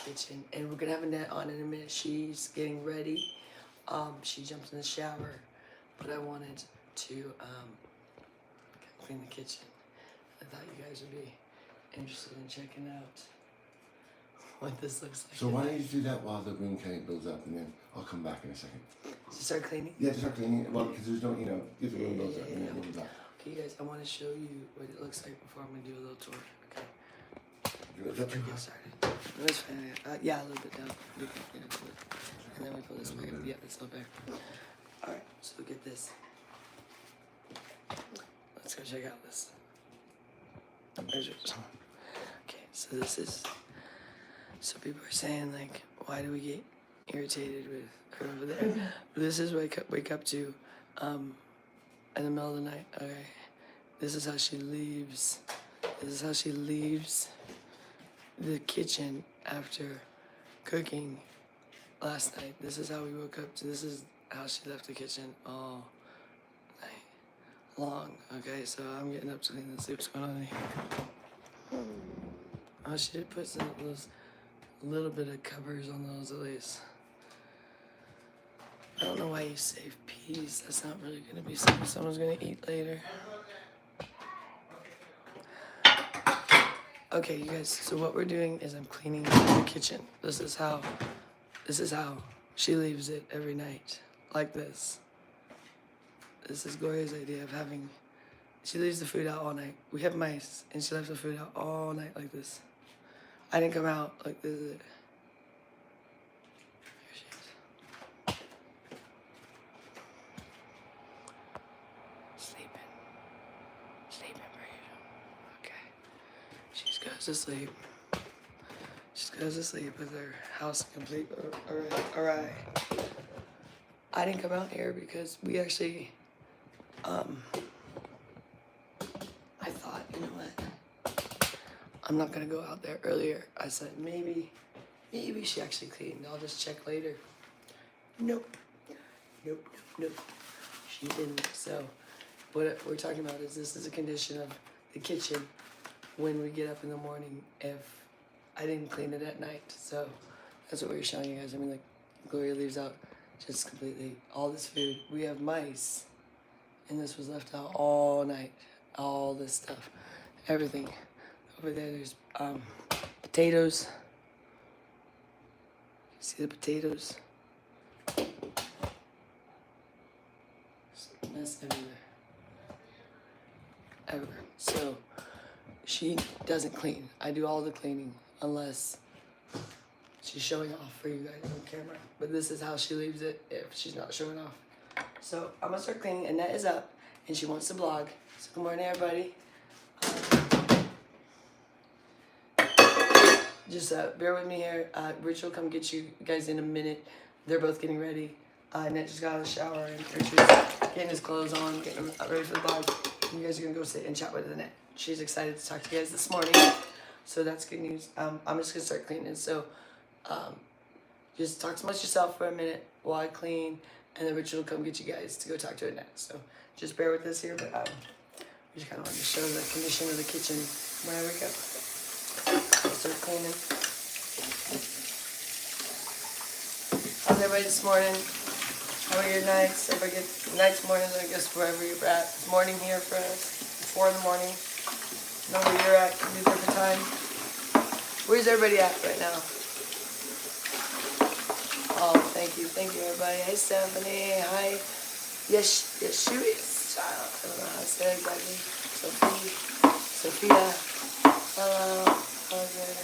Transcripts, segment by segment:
kitchen, and we're gonna have Annette on in a minute. She's getting ready. She jumps in the shower, but I wanted to clean the kitchen. I thought you guys would be interested in checking out what this looks like. So why don't you do that while the green cake builds up, and then I'll come back in a second. To start cleaning? Yeah, to start cleaning. Well, because there's no, if the room builds up, and then we'll be back. Okay, guys, I want to show you what it looks like before I'm gonna do a little tour. Okay. Is that too Get high? started. That's fine. Yeah, a little bit down. And then we pull this back up. Yeah, this little back. All right, so look at this. Let's go check out this. There's yours. Okay, so this is. So people are saying like, why do we get irritated with her over there? This is wake up to, in the middle of the night. Okay, this is how she leaves. This is how she leaves the kitchen after cooking last night. This is how we woke up to. This is how she left the kitchen all night long. Okay, so I'm getting up to clean this. See what's going on here. Oh, she did put some of those little bit of covers on those at least. I don't know why you save peas. That's not really gonna be something someone's gonna eat later. Okay, you guys, so what we're doing is I'm cleaning the kitchen. This is how she leaves it every night, like this. This is Gloria's idea of having, she leaves the food out all night. We have mice, and she left the food out all night like this. I didn't come out like this. Here she is. Sleeping for you. Okay. She just goes to sleep. She goes to sleep with her house complete awry. I didn't come out here because we actually, I thought, you know what? I'm not gonna go out there earlier. I said, maybe she actually cleaned. I'll just check later. Nope. She didn't. So what we're talking about is this is a condition of the kitchen when we get up in the morning if I didn't clean it at night. So that's what we're showing you guys. I mean, like, Gloria leaves out just completely all this food. We have mice, and this was left out all night. All this stuff, everything. Over there, there's potatoes. You see the potatoes? Mess everywhere. So she doesn't clean. I do all the cleaning unless she's showing off for you guys on camera. But this is how she leaves it if she's not showing off. So I'm gonna start cleaning. Annette is up and she wants to vlog. So good morning, everybody. Just bear with me here. Rich will come get you guys in a minute. They're both getting ready. Annette just got out of the shower and Richard's getting his clothes on, getting him ready for the vlog. You guys are gonna go sit and chat with Annette. She's excited to talk to you guys this morning. So that's good news. I'm just gonna start cleaning. So just talk amongst yourself for a minute while I clean, and then Richard will come get you guys to go talk to Annette. So just bear with us here, but we just kind of wanted to show the condition of the kitchen when I wake up. Start cleaning. How's everybody this morning? How are your nights? Everybody get nights, mornings, I guess wherever you're at. It's morning here for us. 4 in the morning. Know where you're at. Can be different time. Where's everybody at right now? Oh, thank you, everybody. Hey, Stephanie. Hi. Yes, she is. I don't know how to say it exactly. Sophia. Hello. Okay.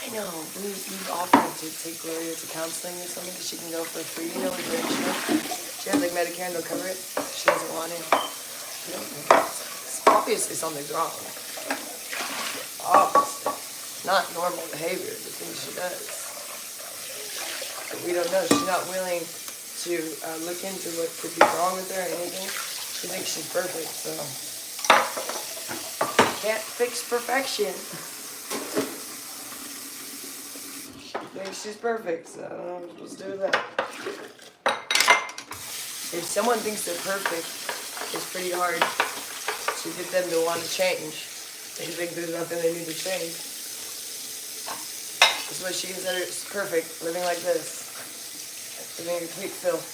I know. We've offered to take Gloria to counseling or something because she can go for free. You know, with her insurance. She has like Medicare and they'll cover it. She doesn't want it. You know, obviously something's wrong. Obviously. Not normal behavior, the things she does. But we don't know. She's not willing to look into what could be wrong with her or anything. She thinks she's perfect, so can't fix perfection. She thinks she's perfect, so I don't know what I'm supposed to do with that. If someone thinks they're perfect, it's pretty hard to get them to want to change. They think there's nothing they need to change. That's what she considers perfect, living like this. Living a complete filth.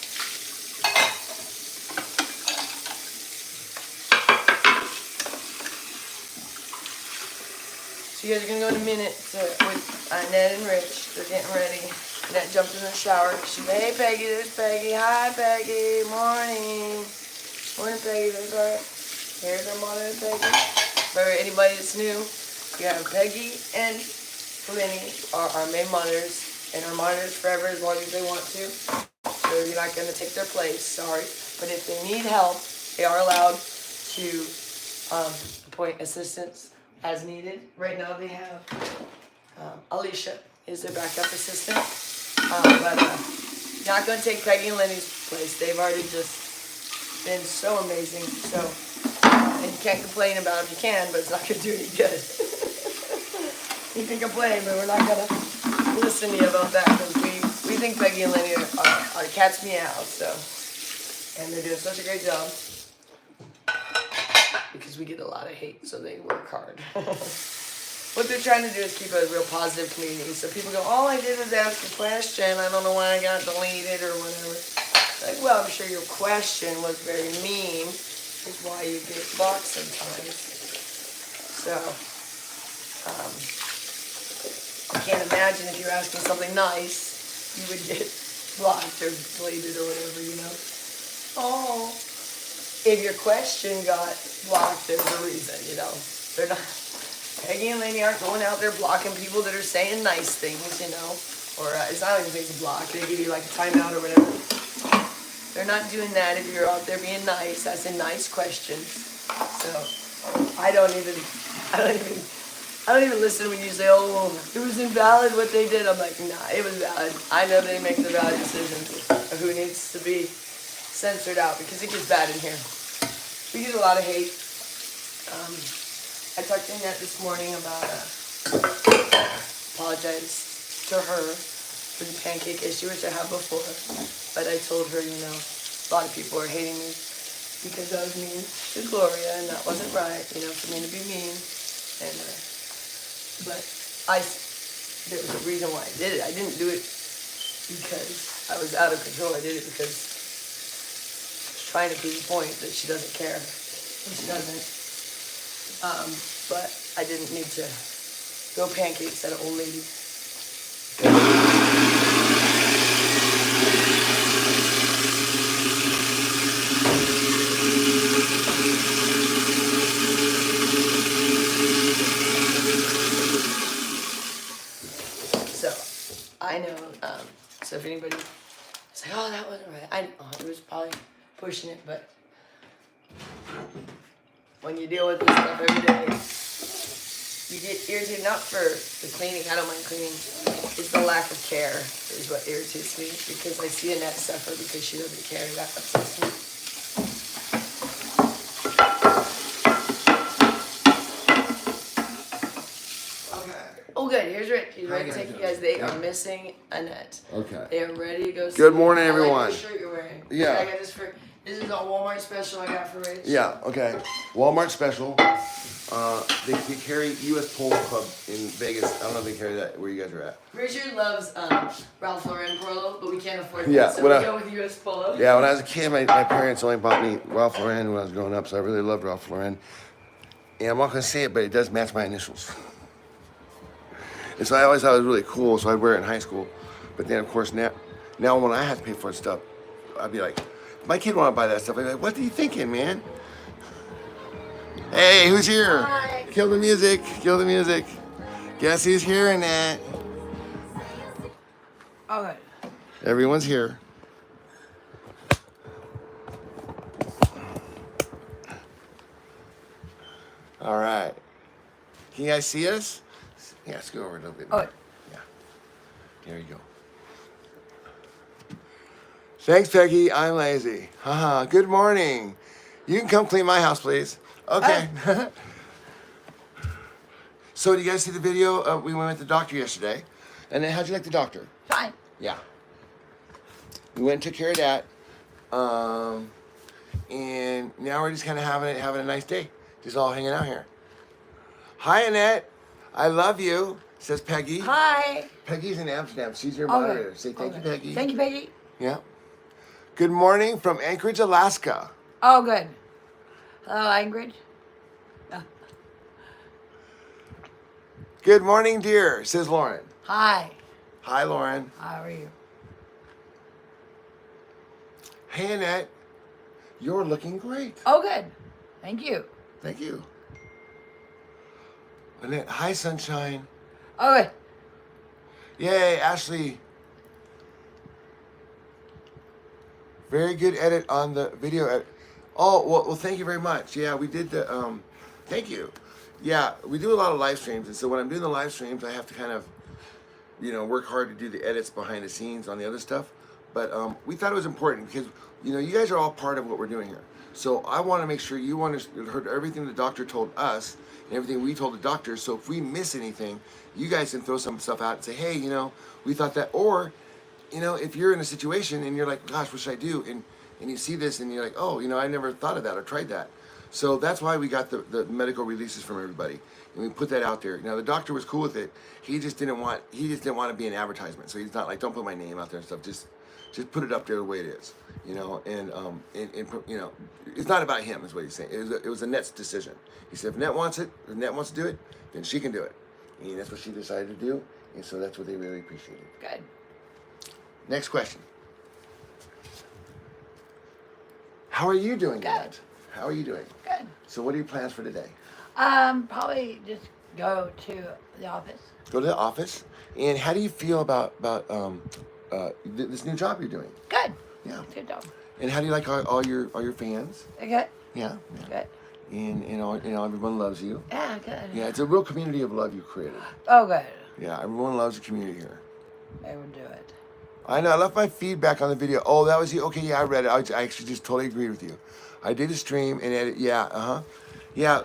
So you guys are gonna go in a minute with Annette and Rich. They're getting ready. Annette jumped in the shower. She's like, hey Peggy, there's Peggy. Hi Peggy, morning. Morning Peggy, there's our, here's our monitor Peggy. For anybody that's new, we have Peggy and Lenny are our main monitors, and our monitors forever as long as they want to. So you're not gonna take their place, sorry. But if they need help, they are allowed to appoint assistants as needed. Right now they have Alicia is their backup assistant, but not going to take Peggy and Lenny's place. They've already just been so amazing. So, and you can't complain about it if you can, but it's not going to do any good. You can complain, but we're not going to listen to you about that because we think Peggy and Lenny are cat's meow. So, and they're doing such a great job. Because we get a lot of hate, so they work hard. What they're trying to do is keep a real positive community. So people go, all I did was ask a question. I don't know why I got deleted or whatever. Like, well, I'm sure your question was very mean. Is why you get blocked sometimes. So, I can't imagine if you're asking something nice, you would get blocked or deleted or whatever, you know. Oh. If your question got blocked, there's a reason, you know. They're not, Peggy and Lenny aren't going out there blocking people that are saying nice things, you know. Or it's not even things to block. They give you like a timeout or whatever. They're not doing that if you're out there being nice, asking nice questions. So I don't even listen when you say, oh, it was invalid what they did. I'm like, nah, it was valid. I know they make the valid decisions of who needs to be censored out because it gets bad in here. We get a lot of hate. I talked to Annette this morning about apologize to her for the pancake issue, which I have before. But I told her, you know, a lot of people are hating me because I was mean to Gloria, and that wasn't right, you know, for me to be mean. And but there was a reason why I did it. I didn't do it because I was out of control. I did it because trying to prove a point that she doesn't care, and she doesn't. But I didn't need to go pancakes at an old lady. So I know. So if anybody is like, oh, that wasn't right, I know it was probably pushing it, but when you deal with this stuff every day, you get irritated, not for the cleaning, I don't mind cleaning, it's the lack of care is what irritates me, because I see Annette suffer because she doesn't care, that upsets me. Oh good, here's Rick, he's ready to take you guys, they are missing Annette. Okay. They are ready to go see Good morning, you. I everyone. like the shirt you're wearing. Yeah. I got this this is a Walmart special I got for Rich. Yeah, okay. Walmart special. They carry U.S. Polo Club in Vegas. I don't know if they carry that where you guys are at. Richard loves Ralph Lauren Polo, but we can't afford Yeah, that, so we go with U.S. Polo. Yeah, when I was a kid, my parents only bought me Ralph Lauren when I was growing up, so I really loved Ralph Lauren. And I'm not going to say it, but it does match my initials. And so I always thought it was really cool, so I'd wear it in high school. But then, of course, now when I have to pay for stuff, I'd be like, my kid want to buy that stuff. I'd be like, what are you thinking, man? Hey, who's here? Hi. Kill the music, kill the music. Guess who's hearing that? All right. Everyone's here. All right. Can you guys see us? Yeah, let's go over a little bit more. Okay. Yeah. There you go. Thanks, Peggy. I'm lazy. Haha. Good morning. You can come clean my house, please. Okay. So, did you guys see the video? We went with the doctor yesterday. And then, how'd you like the doctor? Fine. Yeah. We went and took care of that. And now we're just kind of having a nice day. Just all hanging out here. Hi, Annette. I love you, says Peggy. Hi. Peggy's in Amsterdam. She's your Okay. moderator. Say thank you, Peggy. Thank you, Peggy. Yeah. Good morning from Anchorage, Alaska. Oh, good. Hello, Ingrid. Good morning, dear, says Lauren. Hi. Hi, Lauren. How are you? Hey, Annette. You're looking great. Oh, good. Thank you. Thank you. Annette, hi, sunshine. Oh, good. Yay, Ashley. Very good edit on the video edit. Oh, well, thank you very much. Yeah, we did the, thank you. Yeah, we do a lot of live streams, and so when I'm doing the live streams, I have to kind of, work hard to do the edits behind the scenes on the other stuff. But we thought it was important because, you guys are all part of what we're doing here. So I want to make sure you heard everything the doctor told us and everything we told the doctor. So if we miss anything, you guys can throw some stuff out and say, hey, we thought that. Or, if you're in a situation and you're like, gosh, what should I do? And you see this and you're like, oh, I never thought of that or tried that. So that's why we got the medical releases from everybody, and we put that out there. Now the doctor was cool with it. He just didn't want to be an advertisement. So he's not like, don't put my name out there and stuff. Just put it up there the way it is, And it's not about him, is what he's saying. It was Annette's decision. He said if Annette wants it, if Annette wants to do it, then she can do it, and that's what she decided to do. And so that's what they really appreciated. Good. Next question. How are you doing, Annette? How are you doing? Good. So what are your plans for today? Probably just go to the office. Go to the office. And how do you feel about this new job you're doing? Good. Yeah. Good job. And how do you like all your fans? Good. Yeah. Good. And everyone loves you. Yeah, good. Yeah, it's a real community of love you created. Oh, good. Yeah, everyone loves the community here. I will do it. I know. I left my feedback on the video. Oh, that was you. Okay, yeah, I read it. I actually just totally agreed with you. I did a stream and edit. Yeah, Yeah,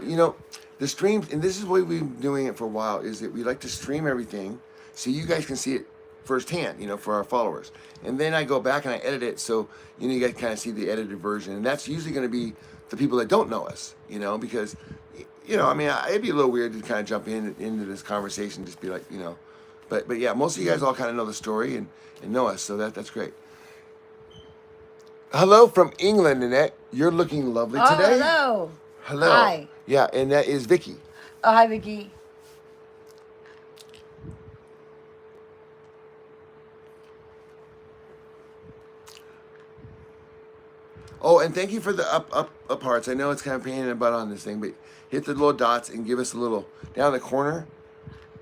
the streams, and this is what we've been doing it for a while, is that we like to stream everything so you guys can see it firsthand, for our followers. And then I go back and I edit it so, you guys kind of see the edited version. And that's usually going to be the people that don't know us, because, it'd be a little weird to kind of jump into this conversation, just be like, But yeah, most of you guys all kind of know the story and know us, so that's great. Hello from England, Annette. You're looking lovely today. Hello. Hello. Hi. Yeah, and that is Vicky. Oh, hi, Vicky. Oh, and thank you for the up hearts. I know it's kind of pain in the butt on this thing, but hit the little dots and give us a little down the corner,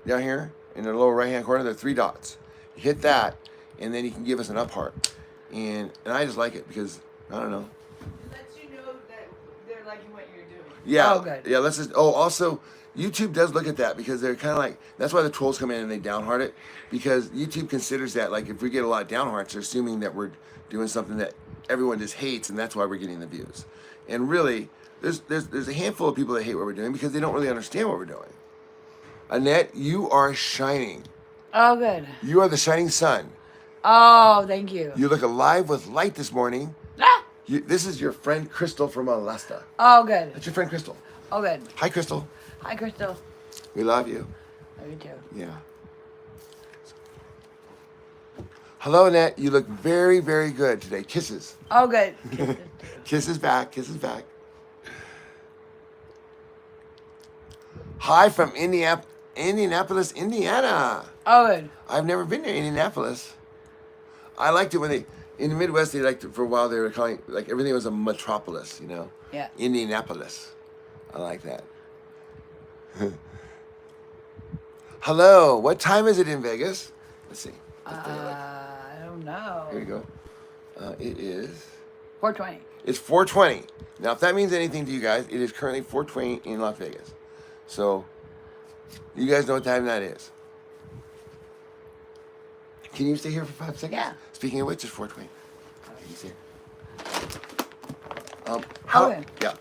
down here in the lower right hand corner. There are 3 dots. Hit that, and then you can give us an up heart. And I just like it because I don't know. It lets you know that they're liking what you're doing. Yeah. Oh, good. Yeah. Let's just. Oh, also, YouTube does look at that because they're kind of like. That's why the trolls come in and they downheart it, because YouTube considers that, like, if we get a lot of downhearts, they're assuming that we're doing something that everyone just hates, and that's why we're getting the views. And really, there's a handful of people that hate what we're doing because they don't really understand what we're doing. Annette, you are shining. Oh, good. You are the shining sun. Oh, thank you. You look alive with light this morning. Ah! This is your friend Crystal from Alaska. Oh, good. That's your friend Crystal. Oh, good. Hi, Crystal. Hi, Crystal. We love you. Love you too. Yeah. Hello, Annette. You look very, very good today. Kisses. Oh, good. Kisses back. Kisses back. Hi from Indianapolis, Indiana. Oh, good. I've never been to Indianapolis. I liked it when in the Midwest, they liked it for a while. They were calling like everything was a metropolis, Yeah. Indianapolis. I like that. Hello. What time is it in Vegas? Let's see. I don't know. Here you go. It is. 420. It's 4:20. Now, if that means anything to you guys, it is currently 4:20 in Las Vegas. So, you guys know what time that is. Can you stay here for 5 seconds? Yeah. Speaking of which, it's 4:20. You stay. Okay. Yeah.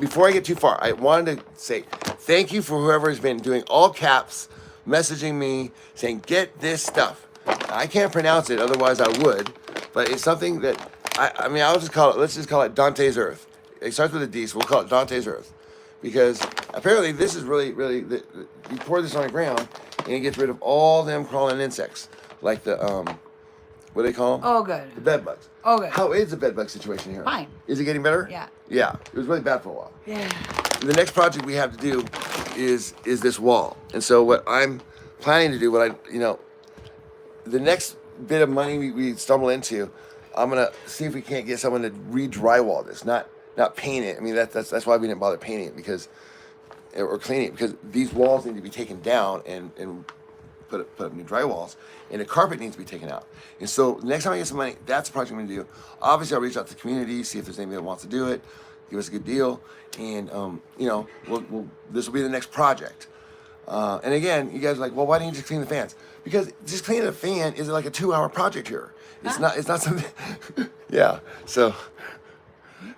Before I get too far, I wanted to say thank you for whoever has been doing all caps, messaging me, saying, get this stuff. I can't pronounce it, otherwise I would, but it's something that, I'll just call it, let's just call it Dante's Earth. It starts with a D, so we'll call it Dante's Earth. because apparently this is really you pour this on the ground and it gets rid of all them crawling insects like the what do they call them? Oh, good. The bed bugs. Oh, good. How is the bed bug situation here? Fine. Is it getting better? Yeah. Yeah, it was really bad for a while. Yeah. The next project we have to do is this wall, and so what I'm planning to do, the next bit of money we stumble into, I'm gonna see if we can't get someone to re-drywall this, not paint it. I mean that's why we didn't bother painting it or cleaning it, because these walls need to be taken down and put up new drywalls, and the carpet needs to be taken out. And so next time I get some money, that's the project I'm gonna do. Obviously, I'll reach out to the community, see if there's anybody that wants to do it, give us a good deal, and this will be the next project. And again, you guys are like, well, why didn't you just clean the fans? Because just cleaning a fan is like a 2-hour project here. It's not something. Yeah. So,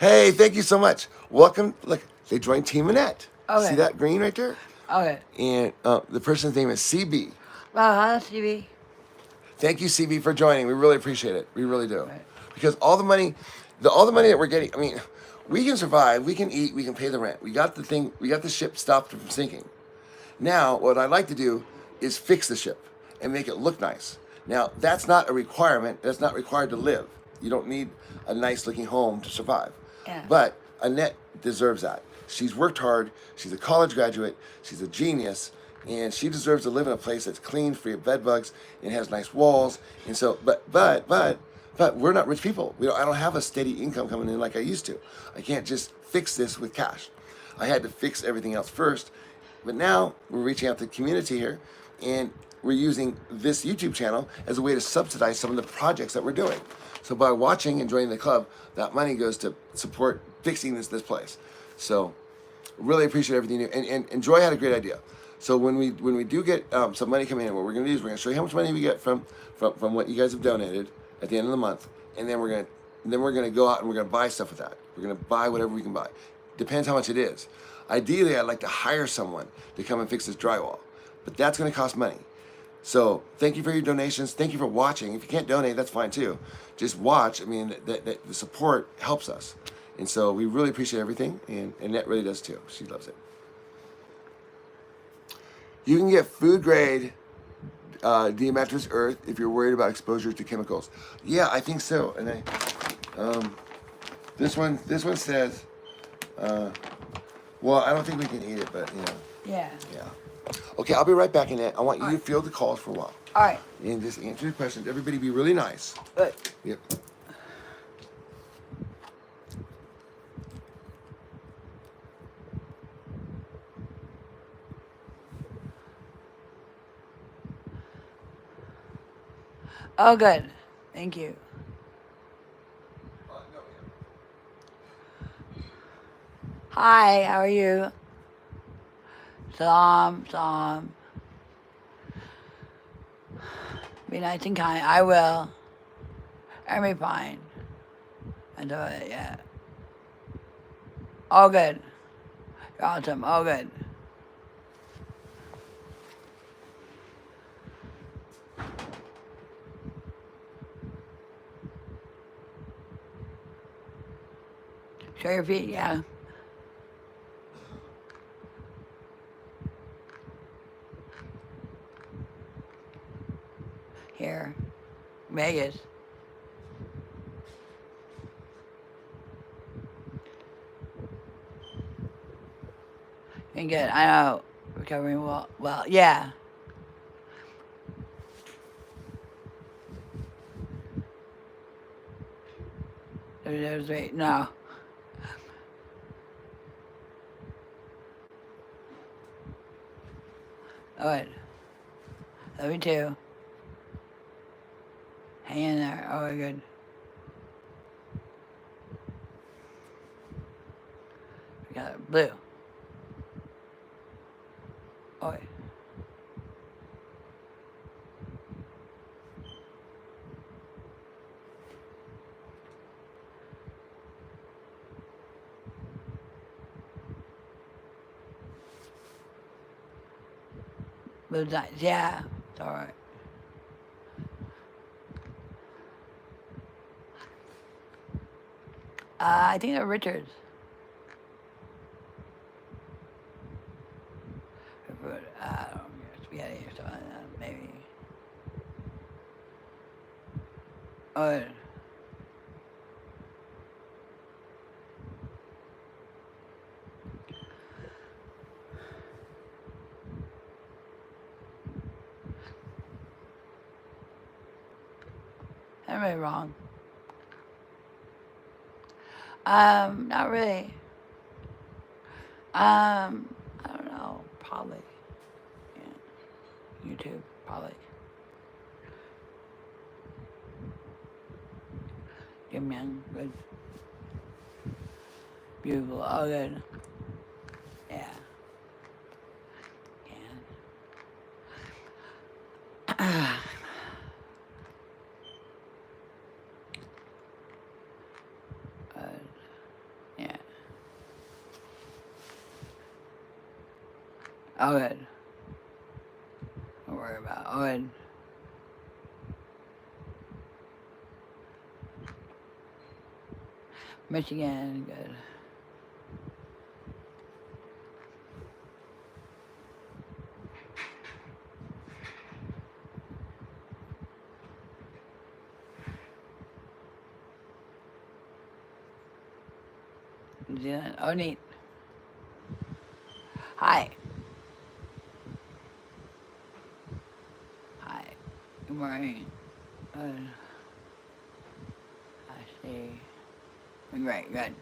hey, thank you so much. Welcome. Look, they joined Team Annette. Okay. See that green right there? Okay. And the person's name is CB. Well, hi, Stevie. Thank you, CB, for joining. We really appreciate it. We really do. Right. Because all the money that we're getting, I mean, we can survive, we can eat, we can pay the rent. We got the ship stopped from sinking. Now, what I'd like to do is fix the ship and make it look nice. Now, that's not a requirement. That's not required to live. You don't need a nice looking home to survive. Yeah. But Annette deserves that. She's worked hard. She's a college graduate. She's a genius. And she deserves to live in a place that's clean, free of bed bugs, and has nice walls. And so, but we're not rich people. I don't have a steady income coming in like I used to. I can't just fix this with cash. I had to fix everything else first. But now we're reaching out to the community here, and we're using this YouTube channel as a way to subsidize some of the projects that we're doing. So by watching and joining the club, that money goes to support fixing this place. So really appreciate everything you do. And Joy had a great idea. So when we do get some money coming in, what we're going to do is we're going to show you how much money we get from what you guys have donated at the end of the month, and then we're going to go out and we're going to buy stuff with that. We're going to buy whatever we can buy. Depends how much it is. Ideally, I'd like to hire someone to come and fix this drywall, but that's going to cost money. So thank you for your donations. Thank you for watching. If you can't donate, that's fine too. Just watch. I mean, the support helps us. And so we really appreciate everything, and Annette really does too. She loves it. You can get food grade diatomaceous earth if you're worried about exposure to chemicals. Yeah, I think so. And this one says, well, I don't think we can eat it, but Yeah. Yeah. Okay, I'll be right back, Annette. I want you to field the calls for a while. All right. And just answer the questions. Everybody be really nice. Good. Yep. Oh, good. Thank you. Hi, how are you? Salam. Be nice and kind. I will. I'll be fine. I do it, yeah. All good. You're awesome. All good. Show your feet, yeah. Here. Vegas. And good. I know. Recovering well, yeah. Wait, no. Good. Love you too. Hang in there. Oh, good. We got it. Blue. Oh. Blue's nice. Yeah. It's all right. I think they're Richards. food. I don't know, spaghetti or something like that, maybe. Oh, am I wrong? Not really. I don't know. Probably. Yeah. YouTube, probably. Jim Young, good. Beautiful. Oh, good. Yeah. Yeah. Yeah. Oh, good. Don't worry about it. Oh, good. Michigan, good. New Zealand. Oh, neat. Hi. Hi. Good morning. Good. I see. Great, good.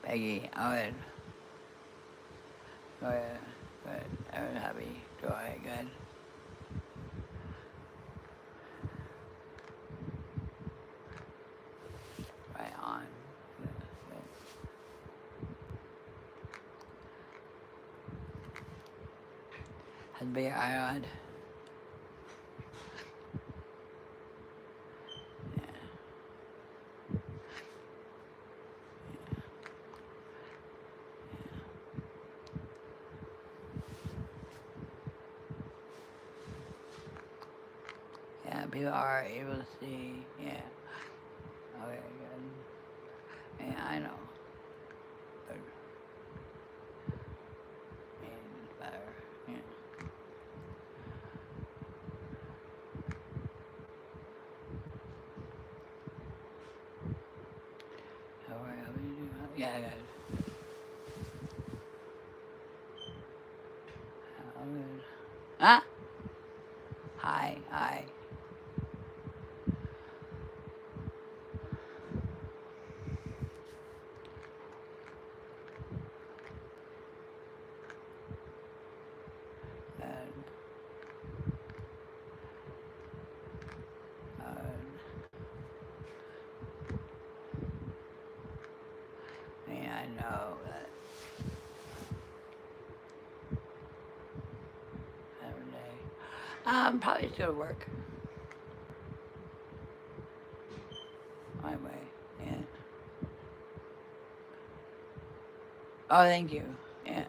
Peggy, oh, good. Gloria, good. Everyone's happy. Joy, good. Right on. Good, good. Has been your island. Yeah, people are able to see. Yeah. Okay, good. Yeah, I know. Good. Yeah, it's better. Yeah. How are you doing? Yeah, good. How good. Ah! Hi, hi. Good. Good. Yeah, I know that every day. Probably still work. My way. Yeah. Oh, thank you. Yeah.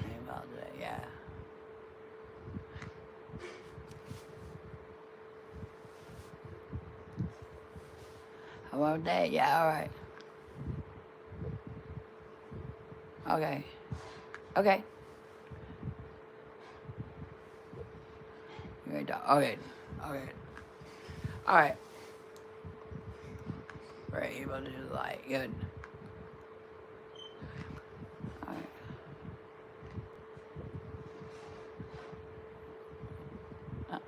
Maybe I'll do it. Yeah. How about that? Yeah, all right. Okay. Okay. You're a dog. Okay. Okay. All right. We're able to do the light. Good. All right. Uh,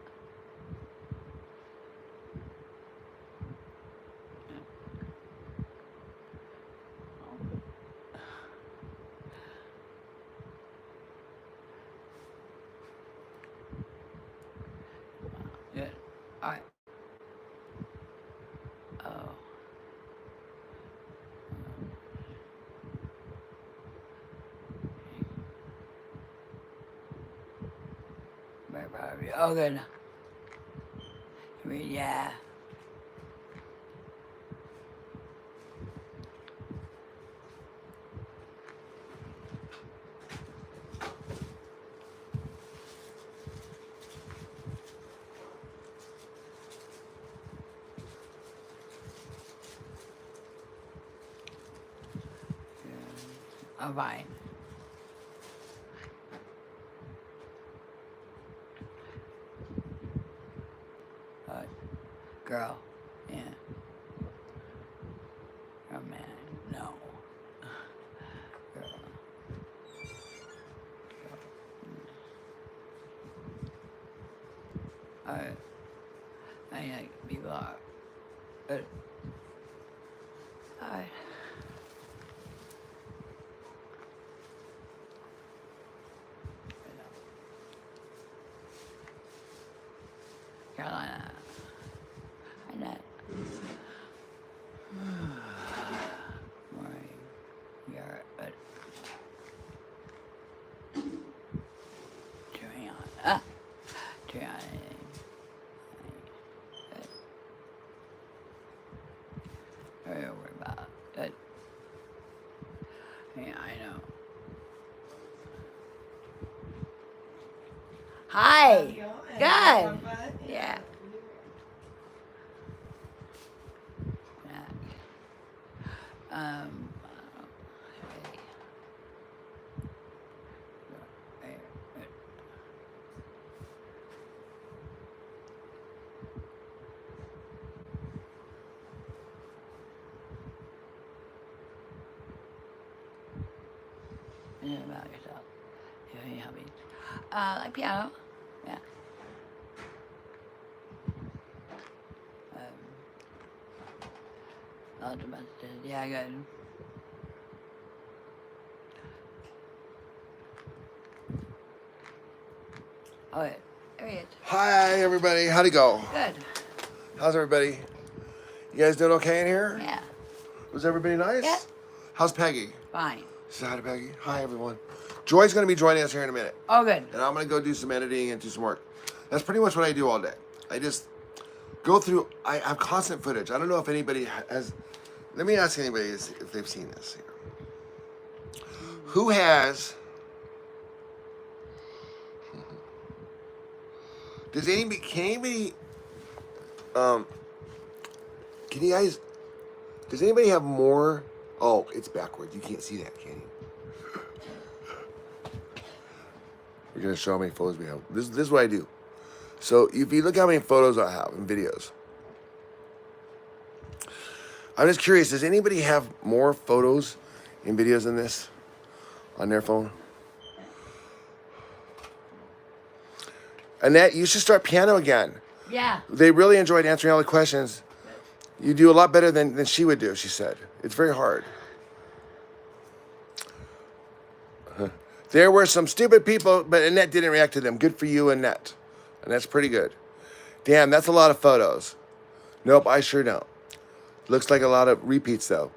good. All right. Oh. Very proud of you. Oh, good. Yeah. Yeah. I'm fine. Girl, yeah. Oh man, no. Girl. I like people are. Alright. Carolina. Annette. Morning. You're turning on. Turn on anything. Very worried about it. Yeah, I know. Hi. How's it going? Good. Having fun? Yeah. And then about yourself. You have any hobbies? Like piano. Yeah. Lots of messages. Yeah, good. Oh, yeah. There he is. Hi, everybody. How'd it go? Good. How's everybody? You guys doing okay in here? Yeah. Was everybody nice? Yeah. How's Peggy? Fine. Say hi to Peggy. Hi, everyone. Joy's going to be joining us here in a minute. Oh, good. And I'm going to go do some editing and do some work. That's pretty much what I do all day. I just go through, I have constant footage. I don't know if anybody has, let me ask anybody if they've seen this here. Who has, does anybody, can you guys, does anybody have more, oh, it's backwards. You can't see that, can you? We're going to show how many photos we have. This is what I do. So if you look how many photos I have and videos. I'm just curious, does anybody have more photos and videos than this on their phone? Annette, you should start piano again. Yeah. They really enjoyed answering all the questions. You do a lot better than she would do, she said. It's very hard. There were some stupid people, but Annette didn't react to them. Good for you, Annette. And that's pretty good. Damn, that's a lot of photos. Nope, I sure don't. Looks like a lot of repeats, though.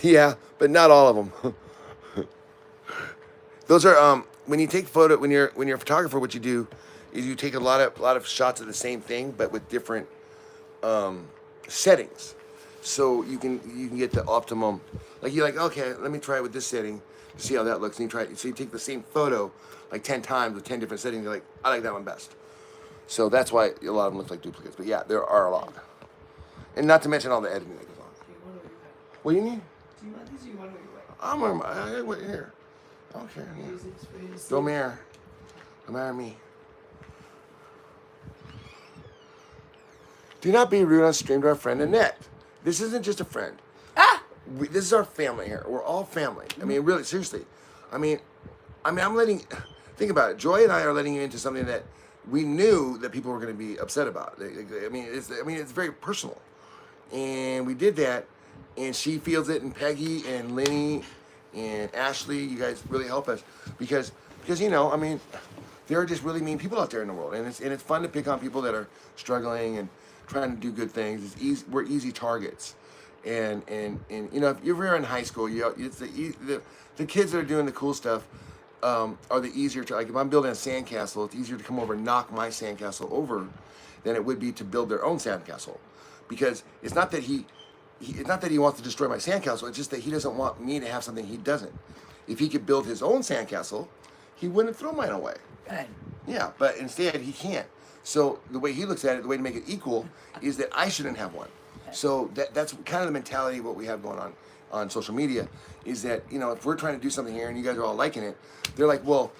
Yeah, but not all of them. Those are when you take photo when you're a photographer. What you do is you take a lot of shots of the same thing, but with different settings, so you can get the optimum. Like you're like, okay, let me try it with this setting to see how that looks. And you try it. So you take the same photo like 10 times with 10 different settings. You're like, I like that one best. So that's why a lot of them look like duplicates. But yeah, there are a lot. And not to mention all the editing that goes on. What do you need? Do you want these or you want to wait? I'm I wait here. Okay. Don't marry. Don't marry me. Do not be rude on stream to our friend Annette. This isn't just a friend. This is our family here. We're all family. I mean, really, seriously. I mean, I'm letting. Think about it. Joy and I are letting you into something that we knew that people were going to be upset about. I mean, it's very personal, and we did that, and she feels it, and Peggy and Lenny and Ashley, you guys really help us because you know, I mean, there are just really mean people out there in the world, and it's fun to pick on people that are struggling and trying to do good things. It's easy. We're easy targets. And you know, if you're in high school, it's the kids that are doing the cool stuff are the easier to, like if I'm building a sandcastle, it's easier to come over and knock my sandcastle over than it would be to build their own sandcastle, because it's not that he wants to destroy my sandcastle. It's just that he doesn't want me to have something he doesn't. If he could build his own sandcastle, he wouldn't throw mine away. Good. Yeah, but instead he can't. So the way he looks at it, the way to make it equal, is that I shouldn't have one. So that's kind of the mentality of what we have going on social media, is that, you know, if we're trying to do something here and you guys are all liking it, they're like, well,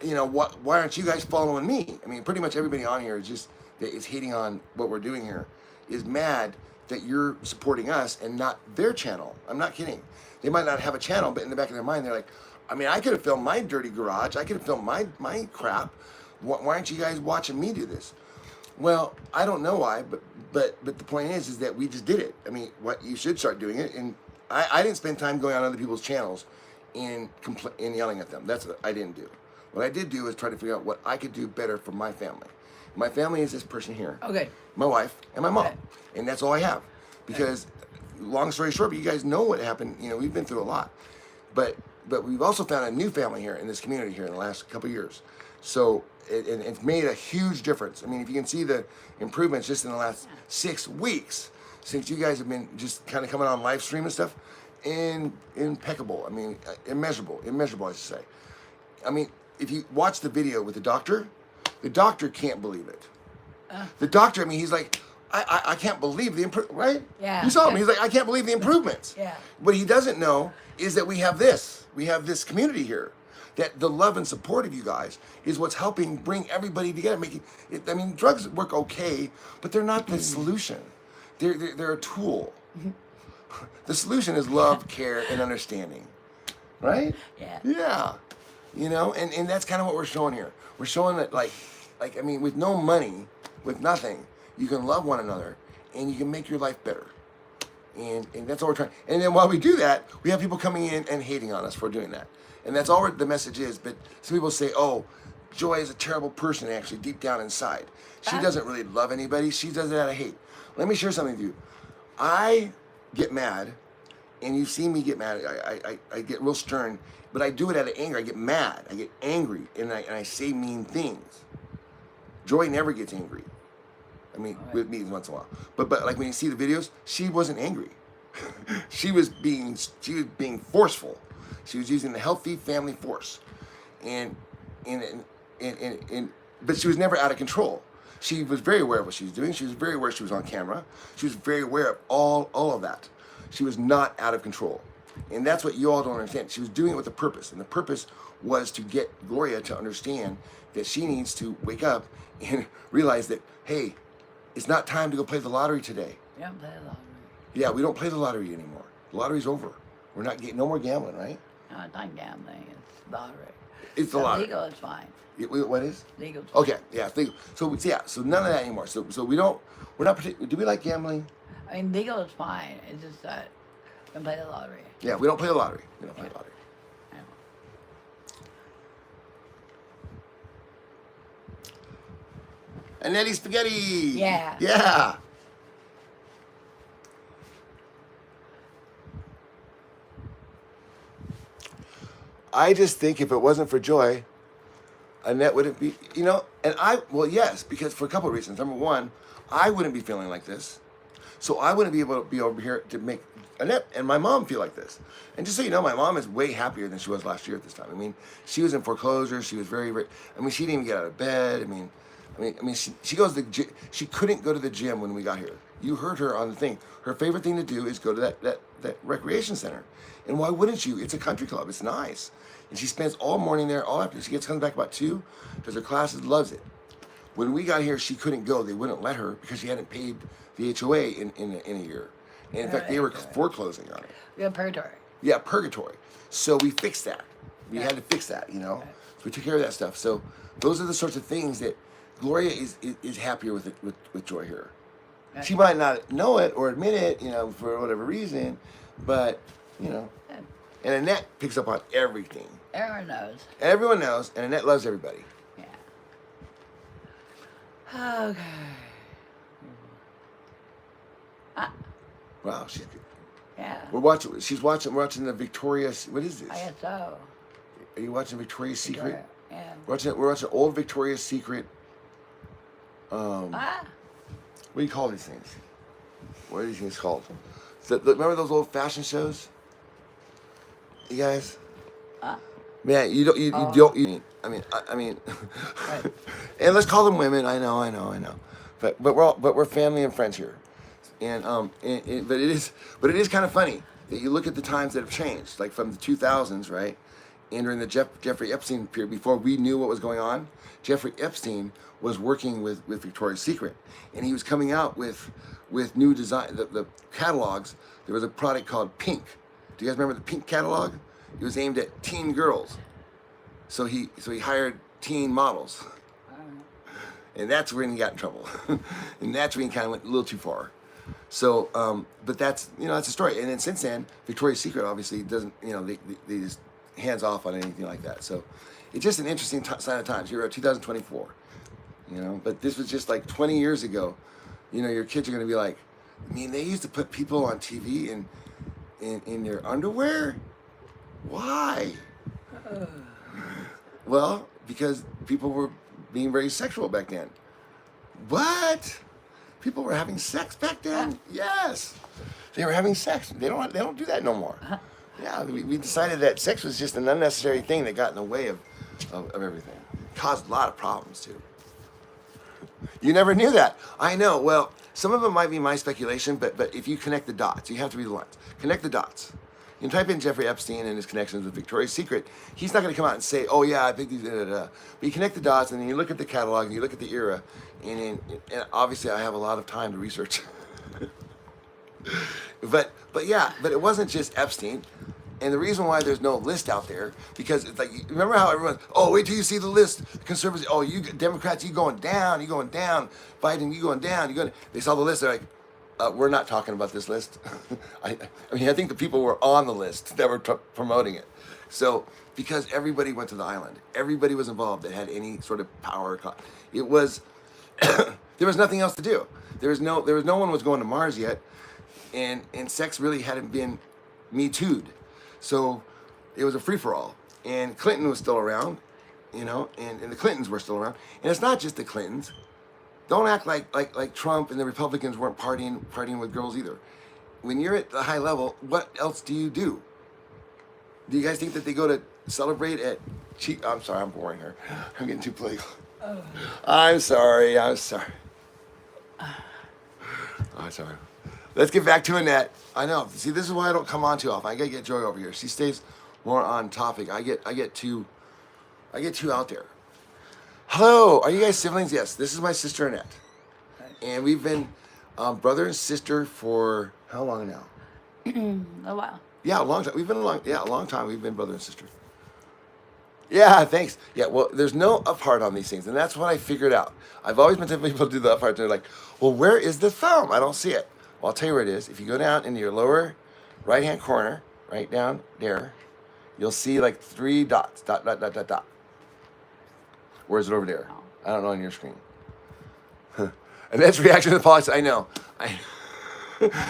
you know, why aren't you guys following me? I mean, pretty much everybody on here is hating on what we're doing here, is mad that you're supporting us and not their channel. I'm not kidding. They might not have a channel, but in the back of their mind, they're like, I mean, I could have filmed my dirty garage. I could have filmed my crap. Why aren't you guys watching me do this? Well, I don't know why, but the point is that we just did it. I mean, what you should start doing it, and I didn't spend time going on other people's channels and yelling at them. That's what I didn't do. What I did do is try to figure out what I could do better for my family. My family is this person here. Okay. My wife and my mom, Okay. and that's all I have. Because, long story short, but you guys know what happened. You know, we've been through a lot, but we've also found a new family here in this community here in the last couple of years. So it's made a huge difference. I mean, if you can see the improvements just in the last 6 weeks since you guys have been just kind of coming on live stream and stuff, impeccable. I mean, immeasurable, I should say. I mean, if you watch the video with the doctor can't believe it. The doctor, I mean, he's like, I can't believe the improvement, right? Yeah. You saw him. He's like, I can't believe the improvements. Yeah. What he doesn't know is that we have this community here. That the love and support of you guys is what's helping bring everybody together. Making it, I mean, drugs work okay, but they're not the solution. They're a tool. The solution is love, care, and understanding, right? Yeah. Yeah. You know, and that's kind of what we're showing here. We're showing that, like I mean, with no money, with nothing, you can love one another, and you can make your life better. And that's all we're trying. And then while we do that, we have people coming in and hating on us for doing that. And that's all the message is. But some people say, oh, Joy is a terrible person, actually, deep down inside. She doesn't really love anybody. She does it out of hate. Let me share something with you. I get mad, and you've seen me get mad. I get real stern, but I do it out of anger. I get mad. I get angry, and I say mean things. Joy never gets angry. I mean, with me once in a while. But like when you see the videos, she wasn't angry. she was being forceful. She was using the healthy family force, but she was never out of control. She was very aware of what she was doing. She was very aware she was on camera. She was very aware of all of that. She was not out of control, and that's what you all don't understand. She was doing it with a purpose, and the purpose was to get Gloria to understand that she needs to wake up and realize that, hey, it's not time to go play the lottery today. You don't play the lottery. Yeah, we don't play the lottery anymore. The lottery's over. We're not getting no more gambling, right? No, it's not gambling. It's lottery. It's the lottery. Legal is fine. What is? Legal. Okay, yeah, it's legal. So none of that anymore. So we're not do we like gambling? I mean, legal is fine. It's just that we don't play the lottery. Yeah, we don't play the lottery. We don't play the lottery. Annette spaghetti. Yeah. Yeah. I just think if it wasn't for Joy, Annette wouldn't be, you know, and yes, because for a couple of reasons. Number one, I wouldn't be feeling like this. So I wouldn't be able to be over here to make Annette and my mom feel like this. And just so you know, my mom is way happier than she was last year at this time. I mean, she was in foreclosure. She was very, very, I mean, she didn't even get out of bed. I mean, she goes to the gym. She couldn't go to the gym when we got here. You heard her on the thing. Her favorite thing to do is go to that recreation center. And why wouldn't you? It's a country club. It's nice. And she spends all morning there, all afternoon. She comes back about 2, does her classes, loves it. When we got here, she couldn't go. They wouldn't let her because she hadn't paid the HOA in a year. And in fact, they were foreclosing on it. We have purgatory. Yeah, purgatory. So we fixed that. We had to fix that, you know. So we took care of that stuff. So those are the sorts of things that Gloria is happier with Joy here. She might not know it or admit it, you know, for whatever reason, but, you know. And Annette picks up on everything. Everyone knows. Everyone knows, and Annette loves everybody. Yeah. Okay. Wow, she's good. Yeah. We're watching the Victoria's, what is this? I guess so. Are you watching Victoria's Secret? Yeah. We're watching old Victoria's Secret. What do you call these things? What are these things called? Remember those old fashion shows? You guys? Man, you don't. I mean, Right. and let's call them women. I know. But we're family and friends here. but it is kind of funny that you look at the times that have changed, like from the 2000s, right? And during the Jeffrey Epstein period, before we knew what was going on, Jeffrey Epstein was working with Victoria's Secret, and he was coming out with new design, the catalogs. There was a product called Pink. Do you guys remember the Pink catalog? It was aimed at teen girls. So he hired teen models. And that's when he got in trouble. And that's when he kind of went a little too far. So, but that's a story. And then since then, Victoria's Secret obviously doesn't, they just hands off on anything like that. So it's just an interesting sign of times. Here we are, 2024, but this was just like 20 years ago. Your kids are going to be like, I mean, they used to put people on TV in their underwear? Why? Well, because people were being very sexual back then. What? People were having sex back then? Yes. They were having sex. They don't do that no more. Yeah, we decided that sex was just an unnecessary thing that got in the way of everything. It caused a lot of problems too. You never knew that. I know. Well, some of it might be my speculation, but if you connect the dots, you have to be the ones. Connect the dots. You can type in Jeffrey Epstein and his connections with Victoria's Secret. He's not going to come out and say, oh yeah, I think these, But you connect the dots, and then you look at the catalog, and you look at the era, and obviously I have a lot of time to research. but it wasn't just Epstein. And the reason why there's no list out there, because it's like, remember how everyone, oh, wait till you see the list. Conservatives, oh, you Democrats, you going down. Biden, you going down. They saw the list, they're like, we're not talking about this list. I think the people were on the list that were promoting it. So, because everybody went to the island, everybody was involved that had any sort of power. It was, there was nothing else to do. There was no one was going to Mars yet, and sex really hadn't been Me Too'd. So, it was a free for all. And Clinton was still around, and the Clintons were still around. And it's not just the Clintons. Don't act like Trump and the Republicans weren't partying with girls either. When you're at the high level, what else do you do? Do you guys think that they go to celebrate at I'm sorry, I'm boring her. I'm getting too political. Oh. I'm sorry. I'm sorry. Let's get back to Annette. I know. See, this is why I don't come on too often. I gotta get Joy over here. She stays more on topic. I get too out there. Hello, are you guys siblings? Yes, this is my sister Annette. And we've been brother and sister for how long now? A while. Yeah, a long time. A long time we've been brother and sister. Yeah, thanks. Yeah, well, there's no up heart on these things, and that's what I figured out. I've always been telling people to do the up heart, and they're like, well, where is the thumb? I don't see it. Well, I'll tell you where it is. If you go down into your lower right-hand corner, right down there, you'll see like 3 dots, dot. Where is it over there? I don't know on your screen. And that's reaction to the politics. I know.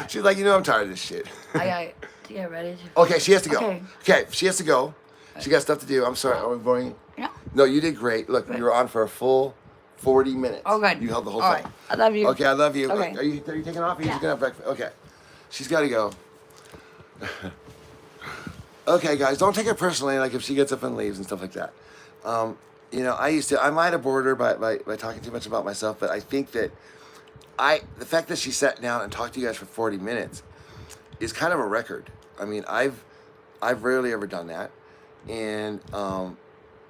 She's like, I'm tired of this shit. I got to get ready. Okay, she has to go. Okay, she has to go. She got stuff to do. I'm sorry. Are we boring you? Yeah. No, you did great. Look, you were on for a full 40 minutes. Oh, good. You held the whole All thing. right. I love you. Okay, I love you. Okay. Are you taking off? Or are you just Yeah. gonna have breakfast? Okay. She's got to go. Okay, guys, don't take it personally. Like if she gets up and leaves and stuff like that. I might have bored her by talking too much about myself, but I think that the fact that she sat down and talked to you guys for 40 minutes is kind of a record. I mean, I've rarely ever done that, and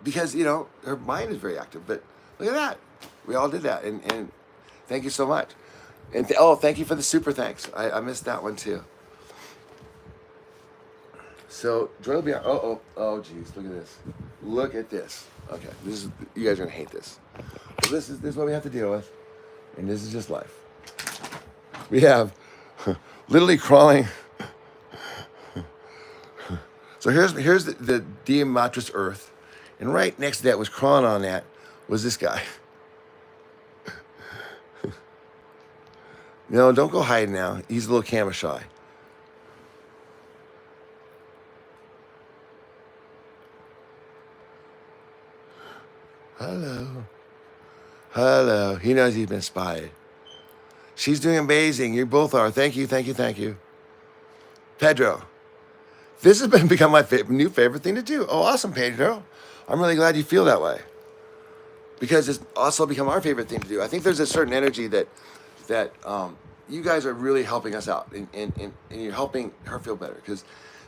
because her mind is very active. But look at that, we all did that, and thank you so much. And thank you for the super thanks. I missed that one too. So Joy will be on. Oh, geez, look at this. Okay, you guys are gonna hate this. So this is what we have to deal with, and this is just life. We have literally crawling. So here's the Diamatris Earth, and right next to that was crawling on that was this guy. No, don't go hide now. He's a little camera shy. Hello. He knows he's been spotted. She's doing amazing. You both are. Thank you. Pedro, this has become my new favorite thing to do. Oh, awesome, Pedro. I'm really glad you feel that way. Because it's also become our favorite thing to do. I think there's a certain energy that you guys are really helping us out, and you're helping her feel better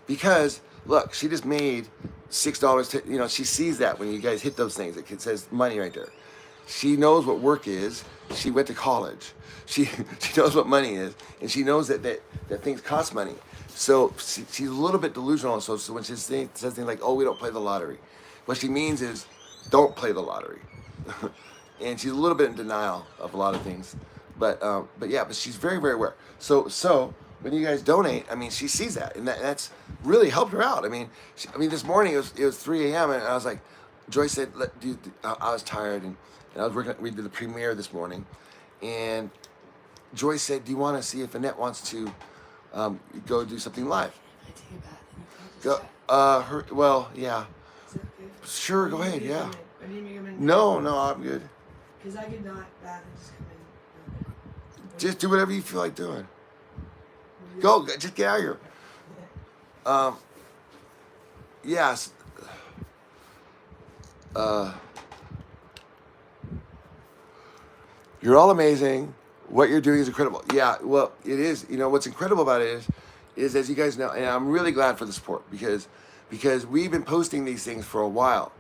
because look, she just made $6. You know, she sees that when you guys hit those things. It says money right there. She knows what work is. She went to college. She knows what money is, and she knows that things cost money. So she's a little bit delusional. So when she says things like, "Oh, we don't play the lottery," what she means is, don't play the lottery. And she's a little bit in denial of a lot of things, but she's very, very aware. So when you guys donate, I mean, she sees that, and that's really helped her out. I mean, this morning it was 3 a.m. and I was like, Joyce said, I was tired, and I was working. We did the premiere this morning, and Joyce said, "Do you want to see if Annette wants to go do something live?" Can I take a bath and you can just Go. Well, yeah. Is that okay? Sure. Go ahead. Yeah. I need me to come in. No, I'm good. Because I could not bath and just come in. Just do whatever you feel like doing. Go. Just get out of here. Yes. You're all amazing. What you're doing is incredible. Yeah, well, it is. You know, what's incredible about it is as you guys know, and I'm really glad for the support because we've been posting these things for a while.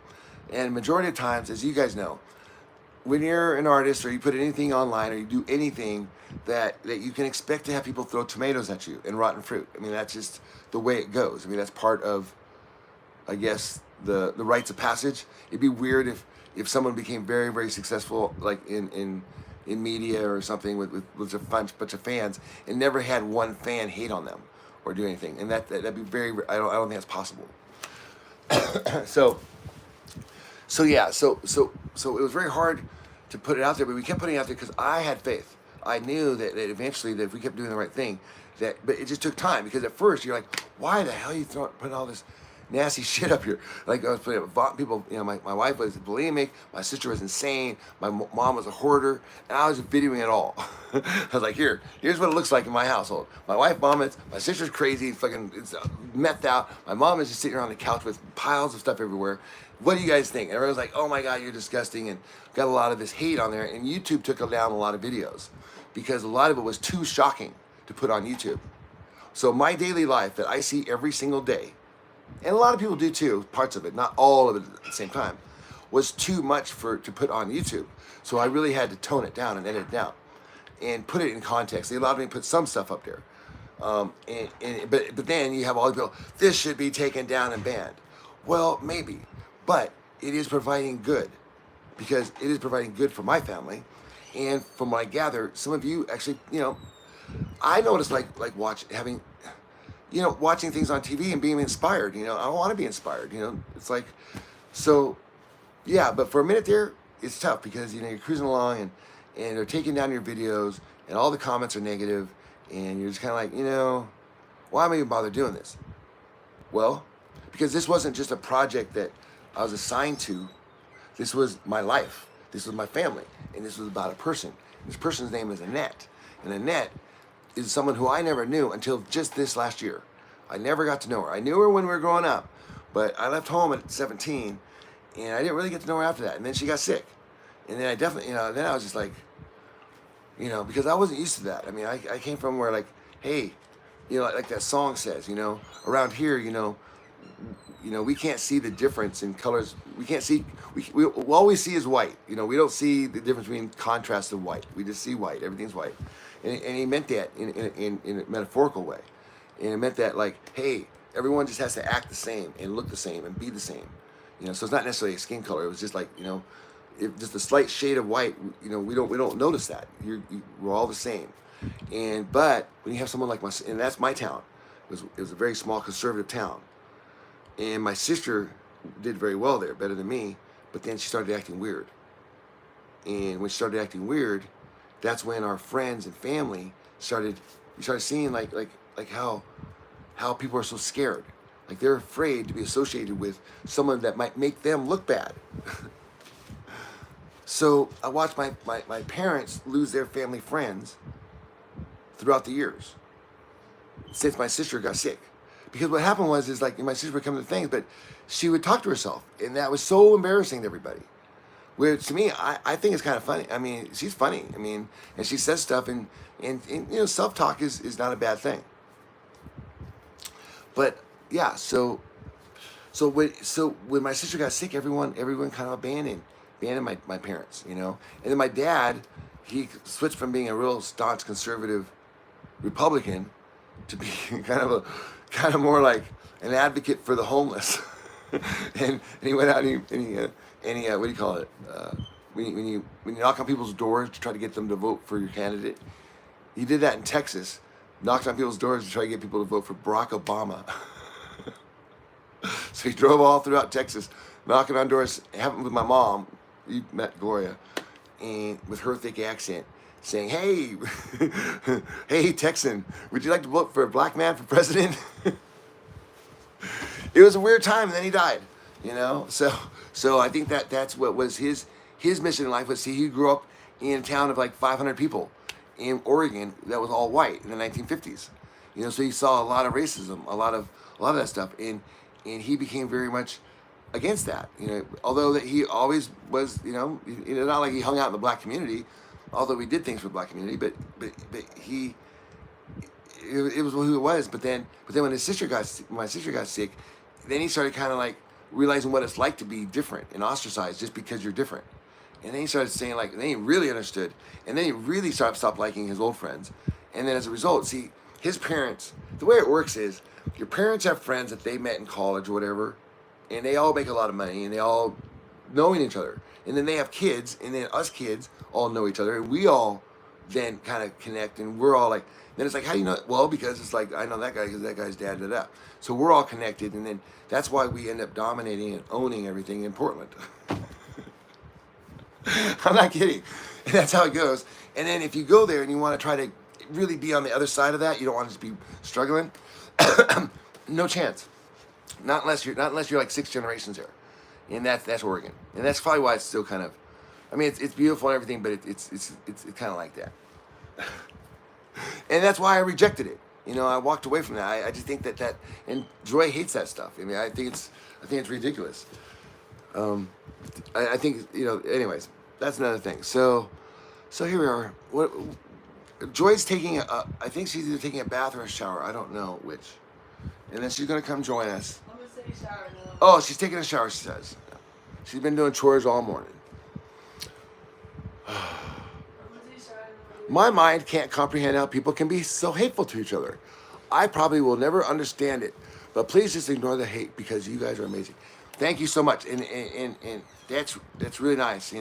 And majority of times, as you guys know, when you're an artist or you put anything online or you do anything that you can expect to have people throw tomatoes at you and rotten fruit. I mean, that's just the way it goes. I mean, that's part of, I guess, the rites of passage. It'd be weird if someone became very, very successful, like in media or something with a bunch of fans and never had one fan hate on them or do anything. And that'd be very, I don't think that's possible. So it was very hard to put it out there, but we kept putting it out there because I had faith. I knew that eventually that if we kept doing the right thing, but it just took time because at first you're like, why the hell are you putting all this nasty shit up here? Like I was putting up people, you know, my wife was bulimic, my sister was insane, my mom was a hoarder, and I was videoing it all. I was like, here's what it looks like in my household. My wife vomits, my sister's crazy, fucking methed out, my mom is just sitting around the couch with piles of stuff everywhere. What do you guys think? And everyone's like, oh my God, you're disgusting, and got a lot of this hate on there, and YouTube took down a lot of videos because a lot of it was too shocking to put on YouTube. So my daily life that I see every single day, and a lot of people do too, parts of it, not all of it at the same time, was too much to put on YouTube. So I really had to tone it down and edit it down and put it in context. They allowed me to put some stuff up there. But then you have all the people, this should be taken down and banned. Well, maybe, but it is providing good because it is providing good for my family. And from what I gather, some of you actually, you know, I noticed like watching things on TV and being inspired. You know, I want to be inspired. You know, it's like, so, yeah. But for a minute there, it's tough because you know you're cruising along and they're taking down your videos and all the comments are negative and you're just kind of like, you know, why am I even bother doing this? Well, because this wasn't just a project that I was assigned to. This was my life. This was my family, and this was about a person. This person's name is Annette, and Annette is someone who I never knew until just this last year. I never got to know her. I knew her when we were growing up, but I left home at 17, and I didn't really get to know her after that. And then she got sick, and then I definitely, you know, then I was just like, you know, because I wasn't used to that. I mean, I came from where like, hey, you know, like that song says, you know, around here, you know, we can't see the difference in colors. We can't see, we all we see is white. You know, we don't see the difference between contrast of white. We just see white. Everything's white. And he meant that in a metaphorical way. And it meant that like, hey, everyone just has to act the same and look the same and be the same. You know, so it's not necessarily a skin color. It was just like, you know, if just a slight shade of white, you know, we don't notice that. We're all the same. But when you have someone like and that's my town. It was a very small conservative town. And my sister did very well there, better than me, but then she started acting weird. And when she started acting weird, that's when our friends and family we started seeing like how people are so scared. Like they're afraid to be associated with someone that might make them look bad. So I watched my parents lose their family friends throughout the years since my sister got sick. Because what happened is like my sister would come to things, but she would talk to herself, and that was so embarrassing to everybody. Where to me, I think it's kind of funny. I mean, she's funny. I mean, and she says stuff, and you know, self-talk is not a bad thing. But yeah, when my sister got sick, everyone kind of abandoned my parents, you know. And then my dad, he switched from being a real staunch conservative Republican to being kind of more like an advocate for the homeless. and he went out and he what do you call it? When you knock on people's doors to try to get them to vote for your candidate, he did that in Texas. Knocked on people's doors to try to get people to vote for Barack Obama. So he drove all throughout Texas, knocking on doors. It happened with my mom. You met Gloria, and with her thick accent, saying, "Hey, hey Texan, would you like to vote for a black man for president?" It was a weird time, and then he died. You know, so I think that's what was his mission in life. Was he grew up in a town of like 500 people in Oregon that was all white in the 1950s. You know, so he saw a lot of racism, a lot of that stuff, and he became very much against that. You know, although that he always was, you know, not like he hung out in the black community, although he did things for the black community, but he. It was who it was, but then when my sister got sick, then he started kind of like realizing what it's like to be different and ostracized just because you're different. And then he started saying like, then he really understood, and then he really stopped liking his old friends. And then as a result, see, his parents, the way it works is, your parents have friends that they met in college or whatever, and they all make a lot of money, and they all knowing each other. And then they have kids, and then us kids all know each other, and we all then kind of connect, and we're all like, then it's like, how do you know? Well, because it's like, I know that guy because that guy's dad did that. So we're all connected, and then that's why we end up dominating and owning everything in Portland. I'm not kidding. And that's how it goes. And then if you go there and you want to try to really be on the other side of that, you don't want to just be struggling, no chance. Not unless you're like 6 generations there. And that's Oregon. And that's probably why it's still kind of, I mean, it's beautiful and everything, but it's kind of like that. And that's why I rejected it. You know, I walked away from that. I just think that and Joy hates that stuff. I mean, I think it's ridiculous. I think, you know, anyways, that's another thing. So here we are. Joy's taking I think she's either taking a bath or a shower. I don't know which. And then she's gonna come join us. I'm gonna say shower now. Oh, she's taking a shower, she says. She's been doing chores all morning. I'm gonna say shower now. My mind can't comprehend how people can be so hateful to each other. I probably will never understand it, but please just ignore the hate because you guys are amazing. Thank you so much, and that's really nice.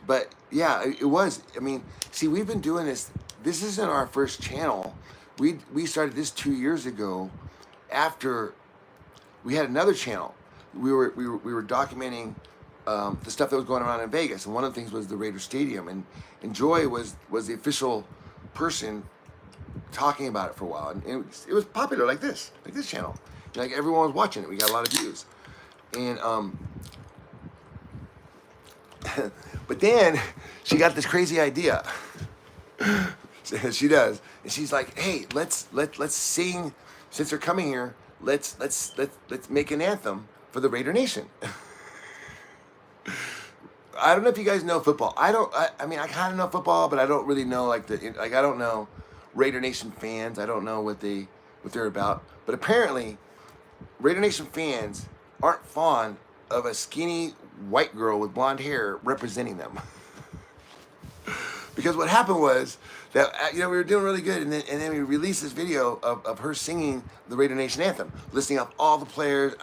But yeah, it was. I mean, see, we've been doing this. This isn't our first channel. We started this 2 years ago, after we had another channel. We were documenting the stuff that was going on in Vegas, and one of the things was the Raider Stadium, and Joy was the official person talking about it for a while, and it was popular like this channel. Like everyone was watching it. We got a lot of views, and but then she got this crazy idea. She does, and she's like, "Hey, let's sing. Since they're coming here, let's make an anthem for the Raider Nation." I don't know if you guys know football. I mean, I kind of know football, but I don't really know I don't know Raider Nation fans. I don't know what they're about. But apparently, Raider Nation fans aren't fond of a skinny white girl with blonde hair representing them. Because what happened was that, you know, we were doing really good, and then we released this video of her singing the Raider Nation anthem, listing off all the players.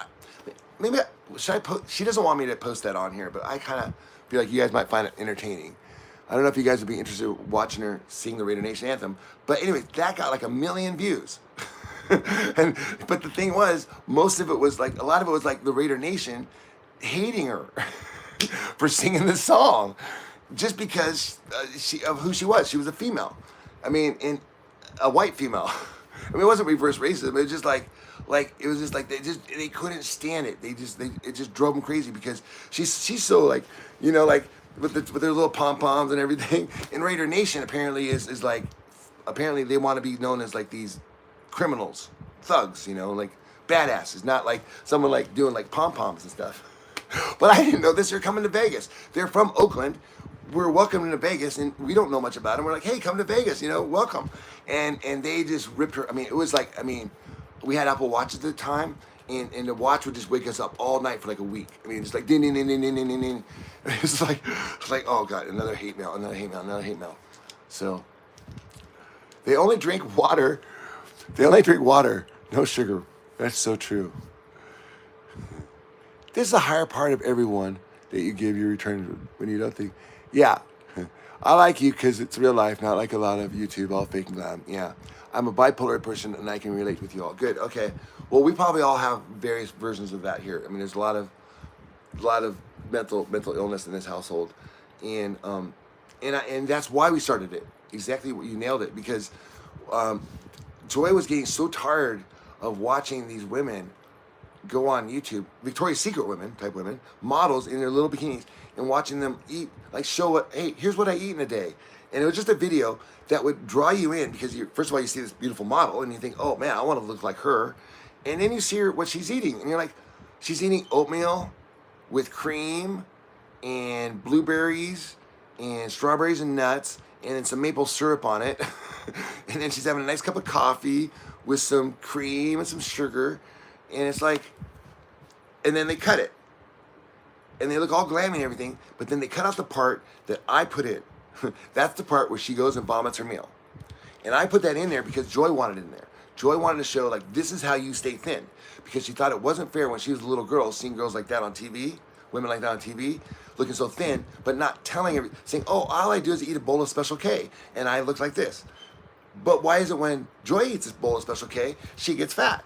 Maybe should I post? She doesn't want me to post that on here, but I kind of feel like you guys might find it entertaining. I don't know if you guys would be interested in watching her sing the Raider Nation anthem, but anyway, that got like 1 million views. But the thing was, most of it was like, a lot of it was like the Raider Nation hating her for singing the song, just because of who she was. She was a female. I mean, a white female. I mean, it wasn't reverse racism. It was just like it was just like they couldn't stand it. It just drove them crazy because she's so like, you know, like with their little pom poms and everything. And Raider Nation apparently is like, apparently they want to be known as like these criminals, thugs, you know, like badasses, not like someone like doing like pom poms and stuff. But I didn't know this. They're coming to Vegas. They're from Oakland. We're welcoming to Vegas, and we don't know much about them. We're like, hey, come to Vegas, welcome. And they just ripped her. I mean, it was like, we had Apple Watches at the time, and the watch would just wake us up all night for like a week. I mean, just like ding, ding, ding, ding, ding, ding, ding, ding. It's like, oh God, another hate mail, another hate mail, another hate mail. So they only drink water. They only drink water, no sugar. That's so true. This is the higher part of everyone that you give your return when you don't think. Yeah, I like you because it's real life, not like a lot of YouTube, all fake and glam. Yeah, I'm a bipolar person and I can relate with you all. Good, okay. Well, we probably all have various versions of that here. I mean, there's a lot of mental illness in this household, and that's why we started it. Exactly what you nailed it, because Joy was getting so tired of watching these women go on YouTube, Victoria's Secret women, type women, models in their little bikinis, and watching them eat, like show what, hey, here's what I eat in a day. And it was just a video that would draw you in because first of all, you see this beautiful model and you think, oh man, I want to look like her. And then you see her, what she's eating. And you're like, she's eating oatmeal with cream and blueberries and strawberries and nuts and then some maple syrup on it. And then she's having a nice cup of coffee with some cream and some sugar. And it's like, and then they cut it. And they look all glammy and everything, but then they cut out the part that I put in. That's the part where she goes and vomits her meal. And I put that in there because Joy wanted it in there. Joy wanted to show, like, this is how you stay thin. Because she thought it wasn't fair when she was a little girl, seeing girls like that on TV, women like that on TV, looking so thin, but not telling everything, saying, oh, all I do is eat a bowl of Special K, and I look like this. But why is it when Joy eats this bowl of Special K, she gets fat?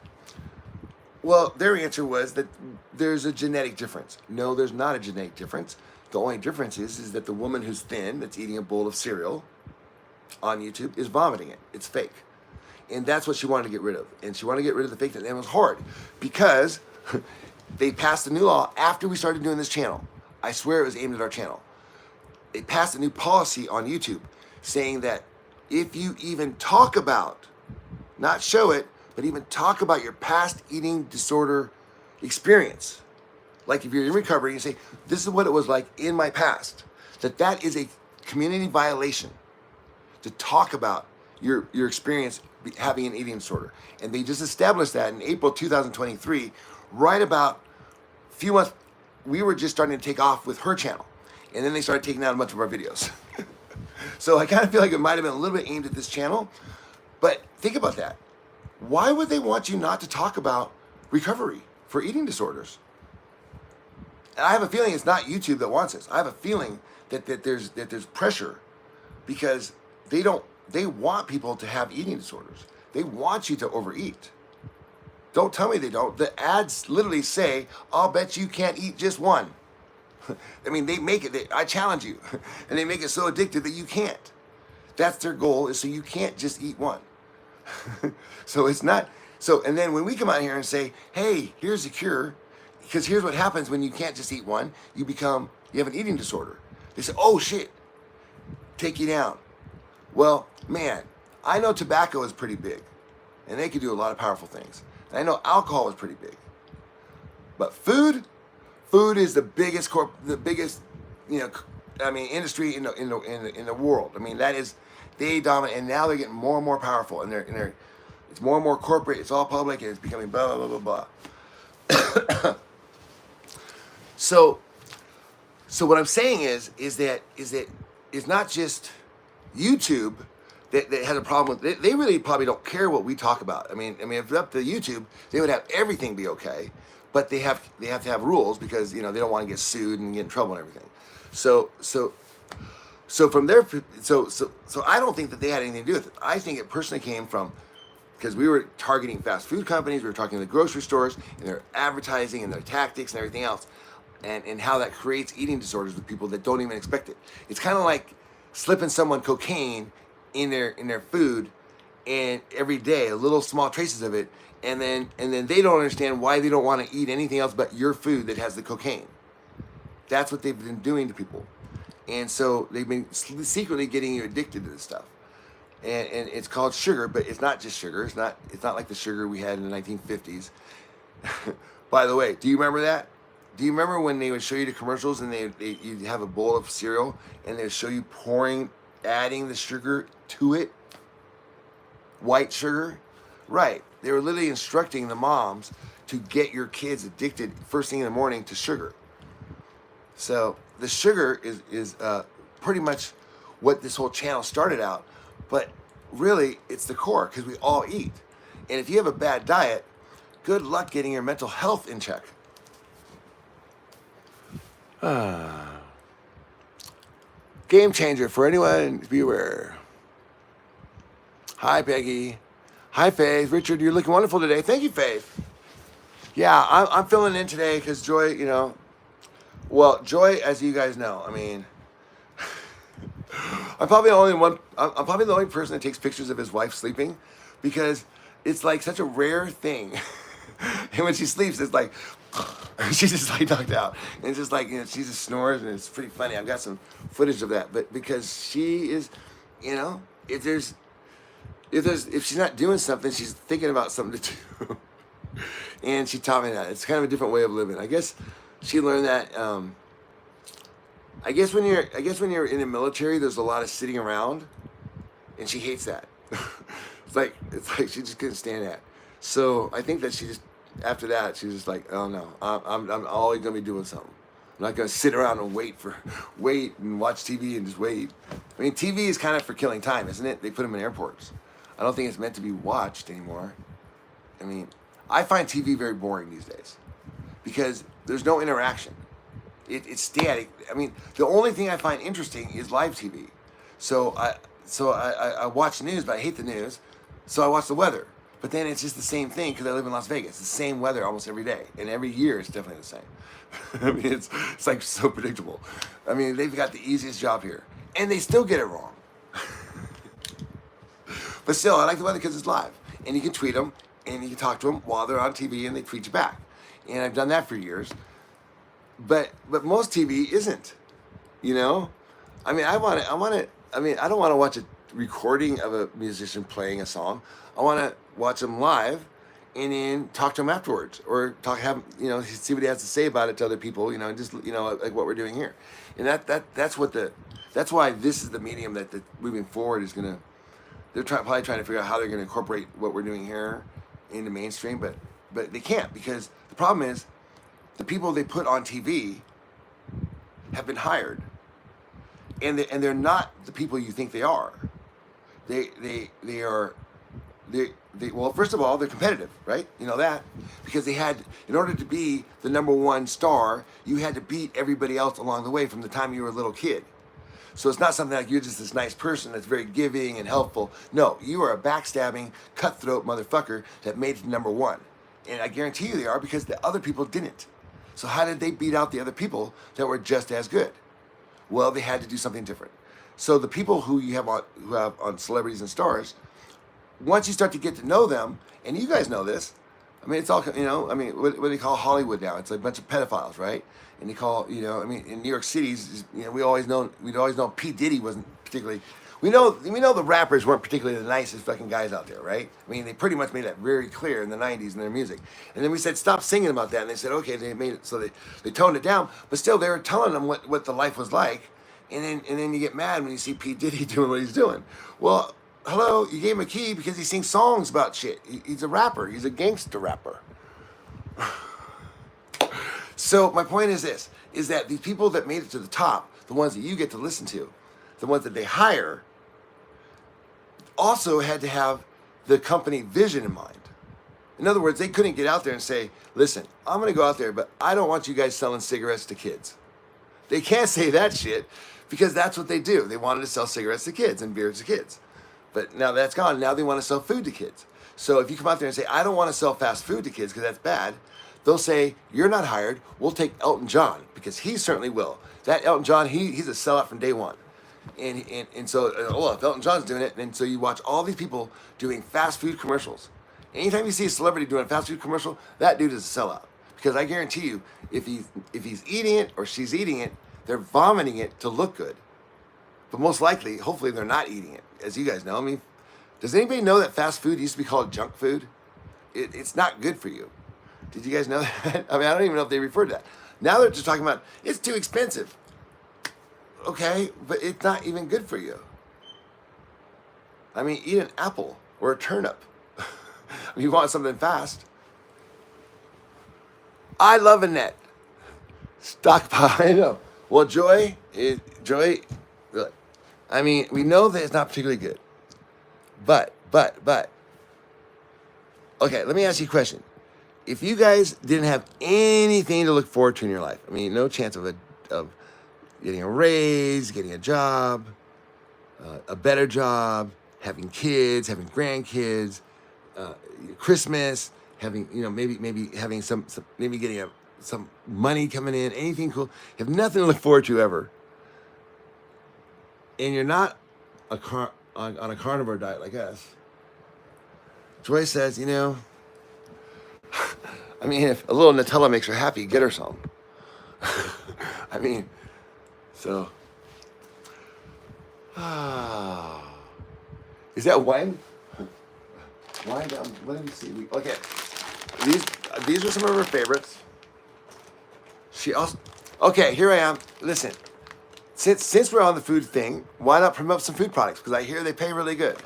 Well, their answer was that there's a genetic difference. No, there's not a genetic difference. The only difference is that the woman who's thin, that's eating a bowl of cereal on YouTube, is vomiting it. It's fake. And that's what she wanted to get rid of. And she wanted to get rid of the fake, and it was hard because they passed a new law after we started doing this channel. I swear it was aimed at our channel. They passed a new policy on YouTube saying that if you even talk about, not show it, but even talk about your past eating disorder experience. Like if you're in recovery, you say, this is what it was like in my past. That is a community violation to talk about your experience having an eating disorder. And they just established that in April 2023, right about a few months, we were just starting to take off with her channel. And then they started taking out a bunch of our videos. So I kind of feel like it might have been a little bit aimed at this channel, but think about that. Why would they want you not to talk about recovery for eating disorders? And I have a feeling it's not YouTube that wants this. I have a feeling that there's pressure because they want people to have eating disorders. They want you to overeat. Don't tell me they don't. The ads literally say, I'll bet you can't eat just one. I mean, they make it, I challenge you. And they make it so addictive that you can't. That's their goal, is so you can't just eat one. So it's not, and then when we come out here and say, hey, here's the cure, because here's what happens when you can't just eat one, you have an eating disorder. They say, oh shit, take you down. Well, man, I know tobacco is pretty big, and they can do a lot of powerful things. And I know alcohol is pretty big. But food is the biggest industry in the world. I mean, that is, they dominate, and now they're getting more and more powerful, and it's more and more corporate. It's all public, and it's becoming blah blah blah blah blah. So what I'm saying is that it's not just YouTube that has a problem with. They really probably don't care what we talk about. I mean, if it's up to YouTube, they would have everything be okay, but they have to have rules because they don't want to get sued and get in trouble and everything. So from there, so I don't think that they had anything to do with it. I think it personally came from, because we were targeting fast food companies, we were talking to the grocery stores and their advertising and their tactics and everything else, and how that creates eating disorders with people that don't even expect it. It's kind of like slipping someone cocaine in their food, and every day, a little small traces of it, and then they don't understand why they don't want to eat anything else but your food that has the cocaine. That's what they've been doing to people. And so they've been secretly getting you addicted to this stuff. And it's called sugar, but it's not just sugar. It's not like the sugar we had in the 1950s. By the way, do you remember that? Do you remember when they would show you the commercials and you'd have a bowl of cereal and they'd show you adding the sugar to it? White sugar? Right. They were literally instructing the moms to get your kids addicted first thing in the morning to sugar. So the sugar is pretty much what this whole channel started out. But really, it's the core because we all eat. And if you have a bad diet, good luck getting your mental health in check. Game changer for anyone, beware. Hi, Peggy. Hi, Faith. Richard, you're looking wonderful today. Thank you, Faith. Yeah, I'm filling in today because Joy, you know, well, Joy, as you guys know, I mean, I'm probably the only person that takes pictures of his wife sleeping because it's like such a rare thing. And when she sleeps, it's like, she's just like knocked out. And it's just like, you know, she just snores and it's pretty funny. I've got some footage of that. But because she is, you know, if she's not doing something, she's thinking about something to do. And she taught me that. It's kind of a different way of living. I guess she learned that, I guess when you're in the military, there's a lot of sitting around, and she hates that. It's like she just couldn't stand that. So I think that she just, after that, she was just like, oh no, I'm always gonna be doing something. I'm not gonna sit around and wait and watch TV and just wait. I mean, TV is kind of for killing time, isn't it? They put them in airports. I don't think it's meant to be watched anymore. I mean, I find TV very boring these days because there's no interaction. It's static. I mean, the only thing I find interesting is live TV. So I watch news, but I hate the news. So I watch the weather. But then it's just the same thing because I live in Las Vegas. It's the same weather almost every day. And every year it's definitely the same. I mean, it's like so predictable. I mean, they've got the easiest job here. And they still get it wrong. But still, I like the weather because it's live. And you can tweet them and you can talk to them while they're on TV and they tweet you back. And I've done that for years. But most TV isn't, you know? I mean, I don't want to watch a recording of a musician playing a song. I want to watch them live and then talk to them afterwards or see what he has to say about it to other people, you know, just, you know, like what we're doing here. And that's why this is the medium that moving forward is going to, they're probably trying to figure out how they're going to incorporate what we're doing here into mainstream, but they can't because the problem is the people they put on TV have been hired, and they're not the people you think they are. Well, first of all, they're competitive, right? You know that because in order to be the #1 star, you had to beat everybody else along the way from the time you were a little kid. So it's not something like you're just this nice person that's very giving and helpful. No, you are a backstabbing, cutthroat motherfucker that made it #1. And I guarantee you they are because the other people didn't. So how did they beat out the other people that were just as good? Well, they had to do something different. So the people who have on celebrities and stars, once you start to get to know them, and you guys know this, I mean, it's all, you know, I mean, what do they call Hollywood now? It's like a bunch of pedophiles, right? And they call, you know, I mean, in New York City, you know, we'd always known P. Diddy wasn't particularly, we know the rappers weren't particularly the nicest fucking guys out there, right? I mean, they pretty much made that very clear in the 90s in their music. And then we said, stop singing about that. And they said, okay, they made it, so they toned it down. But still, they were telling them what the life was like. And then you get mad when you see P. Diddy doing what he's doing. Well, hello, you gave him a key because he sings songs about shit. He's a rapper. He's a gangster rapper. So my point is this, is that these people that made it to the top, the ones that you get to listen to, the ones that they hire, also had to have the company vision in mind. In other words, they couldn't get out there and say, listen, I'm going to go out there, but I don't want you guys selling cigarettes to kids. They can't say that shit because that's what they do. They wanted to sell cigarettes to kids and beers to kids. But now that's gone. Now they want to sell food to kids. So if you come out there and say, I don't want to sell fast food to kids because that's bad, they'll say, you're not hired. We'll take Elton John because he certainly will. That Elton John, he's a sellout from day one. And so, well, if Elton John's doing it, and so you watch all these people doing fast food commercials. Anytime you see a celebrity doing a fast food commercial, that dude is a sellout. Because I guarantee you, if he's eating it or she's eating it, they're vomiting it to look good. But most likely, hopefully they're not eating it. As you guys know, I mean, does anybody know that fast food used to be called junk food? It's not good for you. Did you guys know that? I mean, I don't even know if they refer to that. Now they're just talking about it's too expensive. Okay, but it's not even good for you. I mean, eat an apple or a turnip. If you want something fast. I love Annette. Stockpile, I know. Well, Joy, look, I mean, we know that it's not particularly good. But, okay, let me ask you a question. If you guys didn't have anything to look forward to in your life, I mean, no chance of getting a raise, getting a job, a better job, having kids, having grandkids, Christmas, having, maybe having maybe getting some money coming in, anything cool, you have nothing to look forward to ever, and you're not on a carnivore diet like us, Joy says, I mean, if a little Nutella makes her happy, get her some. I mean, so. Is that wine? Wine down. Let me see. Okay. These are some of her favorites. She also. Okay, here I am. Listen. Since we're on the food thing, why not promote some food products? Because I hear they pay really good.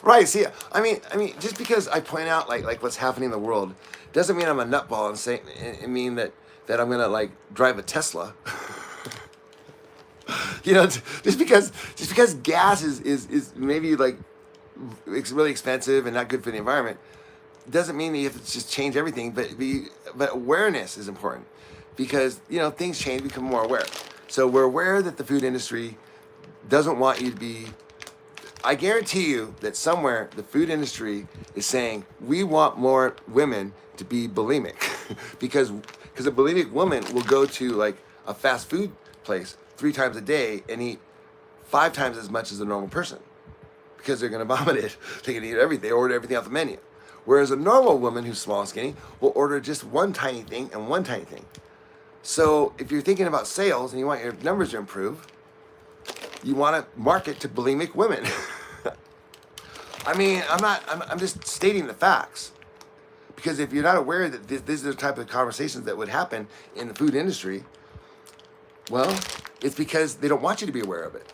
Right. See, I mean, just because I point out like what's happening in the world doesn't mean I'm a nutball and say it mean that I'm gonna like drive a Tesla. Just because gas is maybe like it's really expensive and not good for the environment doesn't mean that you have to just change everything. But awareness is important because things change, become more aware. So we're aware that the food industry doesn't want you to be. I guarantee you that somewhere the food industry is saying we want more women to be bulimic because a bulimic woman will go to like a fast food place 3 times a day and eat 5 times as much as a normal person because they're going to vomit it. They can eat everything. They order everything off the menu. Whereas a normal woman who's small and skinny will order just one tiny thing and one tiny thing. So if you're thinking about sales and you want your numbers to improve, you want to market to bulimic women. I mean, I'm just stating the facts. Because if you're not aware that these are the type of conversations that would happen in the food industry, well, it's because they don't want you to be aware of it.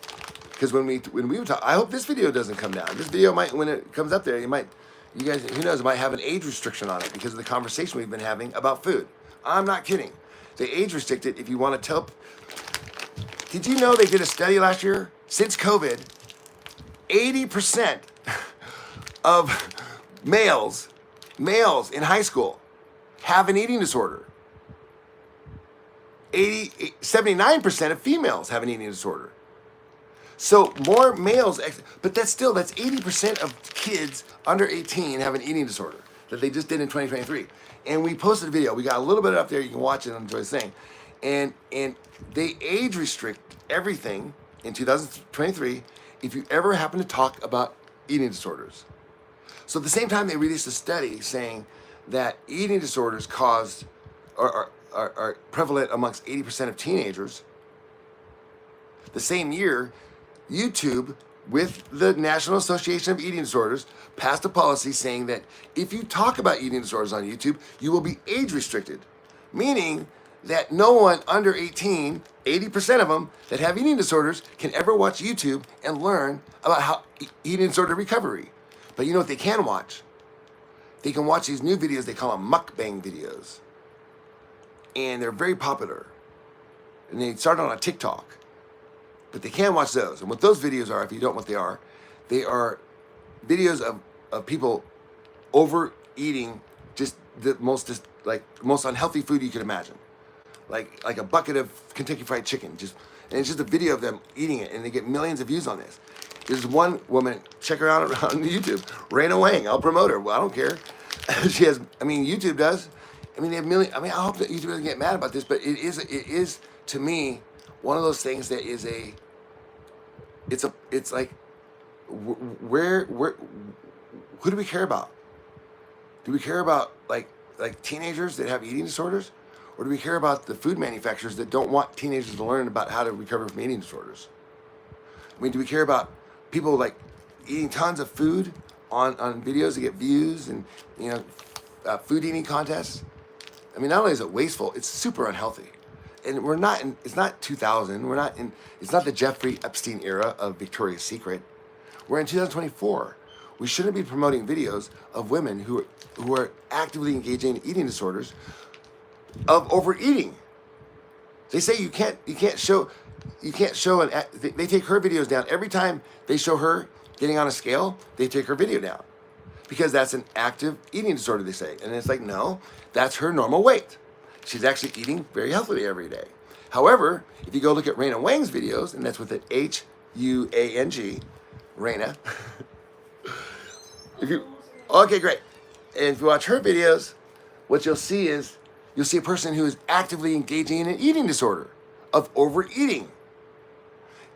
Because when we talk, I hope this video doesn't come down. This video might, when it comes up there, you guys, who knows, it might have an age restriction on it because of the conversation we've been having about food. I'm not kidding. They age restrict it if you want to tell. Did you know they did a study last year? Since COVID, 80% of males in high school have an eating disorder. 79% of females have an eating disorder. So more males, but that's 80% of kids under 18 have an eating disorder that they just did in 2023. And we posted a video. We got a little bit up there. You can watch it on Joy's thing. And they age restrict everything in 2023 if you ever happen to talk about eating disorders. So at the same time, they released a study saying that eating disorders are prevalent amongst 80% of teenagers. The same year, YouTube, with the National Association of Eating Disorders, passed a policy saying that if you talk about eating disorders on YouTube, you will be age restricted, meaning that no one under 18, 80% of them that have eating disorders can ever watch YouTube and learn about how eating disorder recovery. But you know what they can watch? They can watch these new videos, they call them mukbang videos. And they're very popular. And they started on a TikTok. But they can watch those. And what those videos are, if you don't know what they are videos of people overeating just the most unhealthy food you could imagine. Like a bucket of Kentucky Fried Chicken. And it's just a video of them eating it, and they get millions of views on this. There's one woman, check her out on YouTube, Raina Wang. I'll promote her. Well, I don't care. She has, YouTube does. They have millions. I hope that YouTube doesn't get mad about this, but it is to me one of those things that is it's like where who do we care about? Do we care about like teenagers that have eating disorders, or do we care about the food manufacturers that don't want teenagers to learn about how to recover from eating disorders? Do we care about people like eating tons of food on videos to get views and food eating contests? I mean, not only is it wasteful, it's super unhealthy. And we're not in, it's not 2000. We're not in, it's not the Jeffrey Epstein era of Victoria's Secret. We're in 2024. We shouldn't be promoting videos of women who are actively engaging in eating disorders, of overeating. They say you can't show they take her videos down. Every time they show her getting on a scale, they take her video down. Because that's an active eating disorder, they say. And it's like, no, that's her normal weight. She's actually eating very healthily every day. However, if you go look at Raina Wang's videos, and that's with an Huang, Raina. Okay, great. And if you watch her videos, what you'll see is, you'll see a person who is actively engaging in an eating disorder of overeating.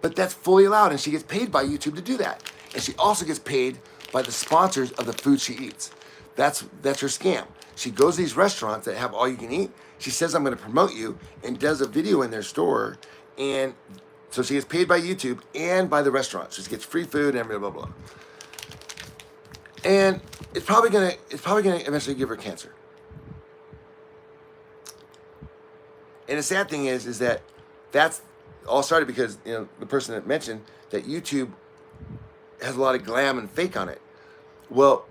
But that's fully allowed, and she gets paid by YouTube to do that. And she also gets paid by the sponsors of the food she eats. That's her scam. She goes to these restaurants that have all you can eat. She says, I'm going to promote you, and does a video in their store. And so she gets paid by YouTube and by the restaurant. So she gets free food and blah, blah, blah. And it's probably gonna eventually give her cancer. And the sad thing is that that's all started because, you know, the person that mentioned that YouTube has a lot of glam and fake on it. Well,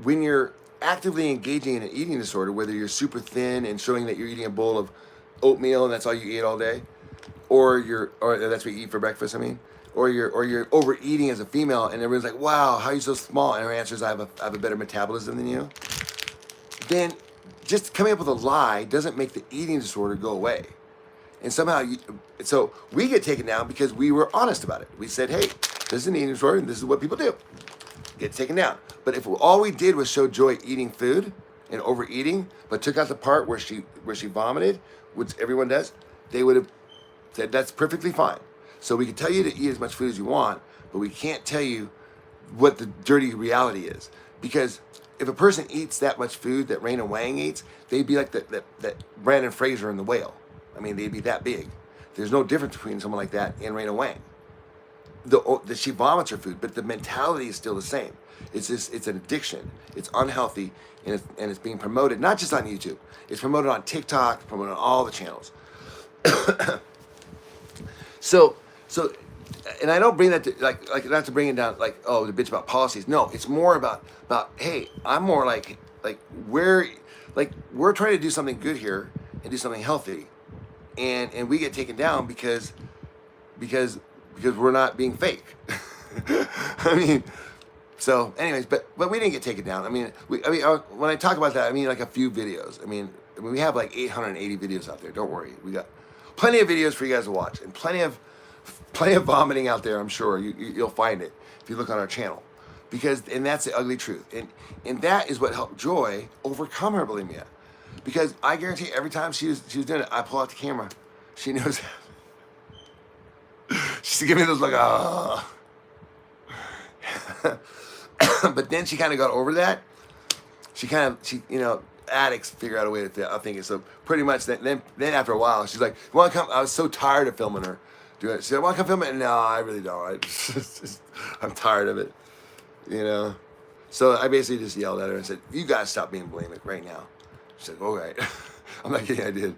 when you're actively engaging in an eating disorder, whether you're super thin and showing that you're eating a bowl of oatmeal and that's all you eat all day, or that's what you eat for breakfast, I mean, or you're overeating as a female, and everyone's like, wow, how are you so small? And her answer is, I have a better metabolism than you. Then just coming up with a lie doesn't make the eating disorder go away. And somehow, so we get taken down because we were honest about it. We said, hey, this is an eating disorder, and this is what people do. Get taken down. But if all we did was show Joy eating food and overeating, but took out the part where she vomited, which everyone does, they would have said that's perfectly fine. So we can tell you to eat as much food as you want, but we can't tell you what the dirty reality is. Because if a person eats that much food that Raina Wang eats, they'd be like that Brandon Fraser in The Whale. I mean, they'd be that big. There's no difference between someone like that and Raina Wang. She vomits her food, but the mentality is still the same. It's an addiction. It's unhealthy, and it's being promoted not just on YouTube. It's promoted on TikTok, promoted on all the channels. So, and I don't bring that to like not to bring it down like, oh, the bitch about policies. No, it's more about hey, I'm more like we're trying to do something good here and do something healthy, and we get taken down because we're not being fake. I mean, so anyways, but we didn't get taken down. I mean, when I talk about that, I mean like a few videos. I mean we have like 880 videos out there. Don't worry, we got plenty of videos for you guys to watch, and plenty of vomiting out there. I'm sure you'll find it if you look on our channel, and that's the ugly truth, and that is what helped Joy overcome her bulimia, because I guarantee every time she was doing it, I pull out the camera, she knows. She's giving me those like, ah. But then she kind of got over that. She addicts figure out a way to I think so pretty much then after a while she's like, you want to come? I was so tired of filming her doing it. She said, want to come film it? No, I really don't. I'm tired of it, you know. So I basically just yelled at her and said, you guys stop being bulimic right now. She said, all right. I'm not kidding, I did.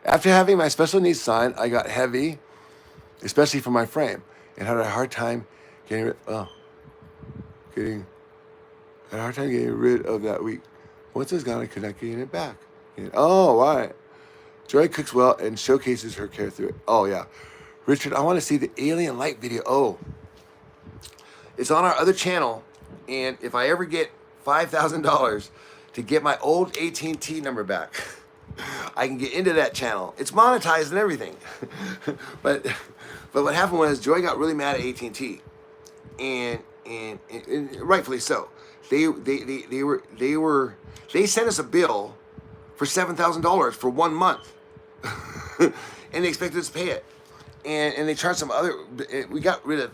After having my special needs son, I got heavy, especially for my frame, and had a hard time getting rid of that week. Once it's gone, I could not getting it back. Oh, why? Joy cooks well and showcases her care through it. Oh, yeah. Richard, I want to see the alien light video. Oh, it's on our other channel, and if I ever get $5,000 to get my old AT&T number back, I can get into that channel. It's monetized and everything. but what happened was Joy got really mad at AT&T, and rightfully so. They sent us a bill for $7,000 for 1 month, and they expected us to pay it. And they charged some other. We got rid of.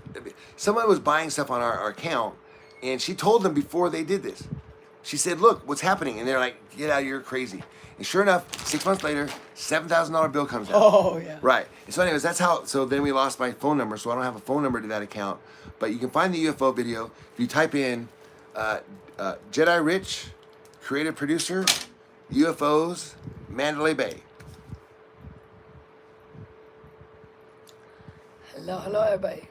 Someone was buying stuff on our account, and she told them before they did this. She said, "Look, what's happening?" And they're like, "Get out! You're crazy." And sure enough, 6 months later, $7,000 bill comes out. Oh, yeah. Right. And so anyways, that's how, so then we lost my phone number, so I don't have a phone number to that account. But you can find the UFO video. If you type in Jedi Rich, creative producer, UFOs, Mandalay Bay. Hello, everybody.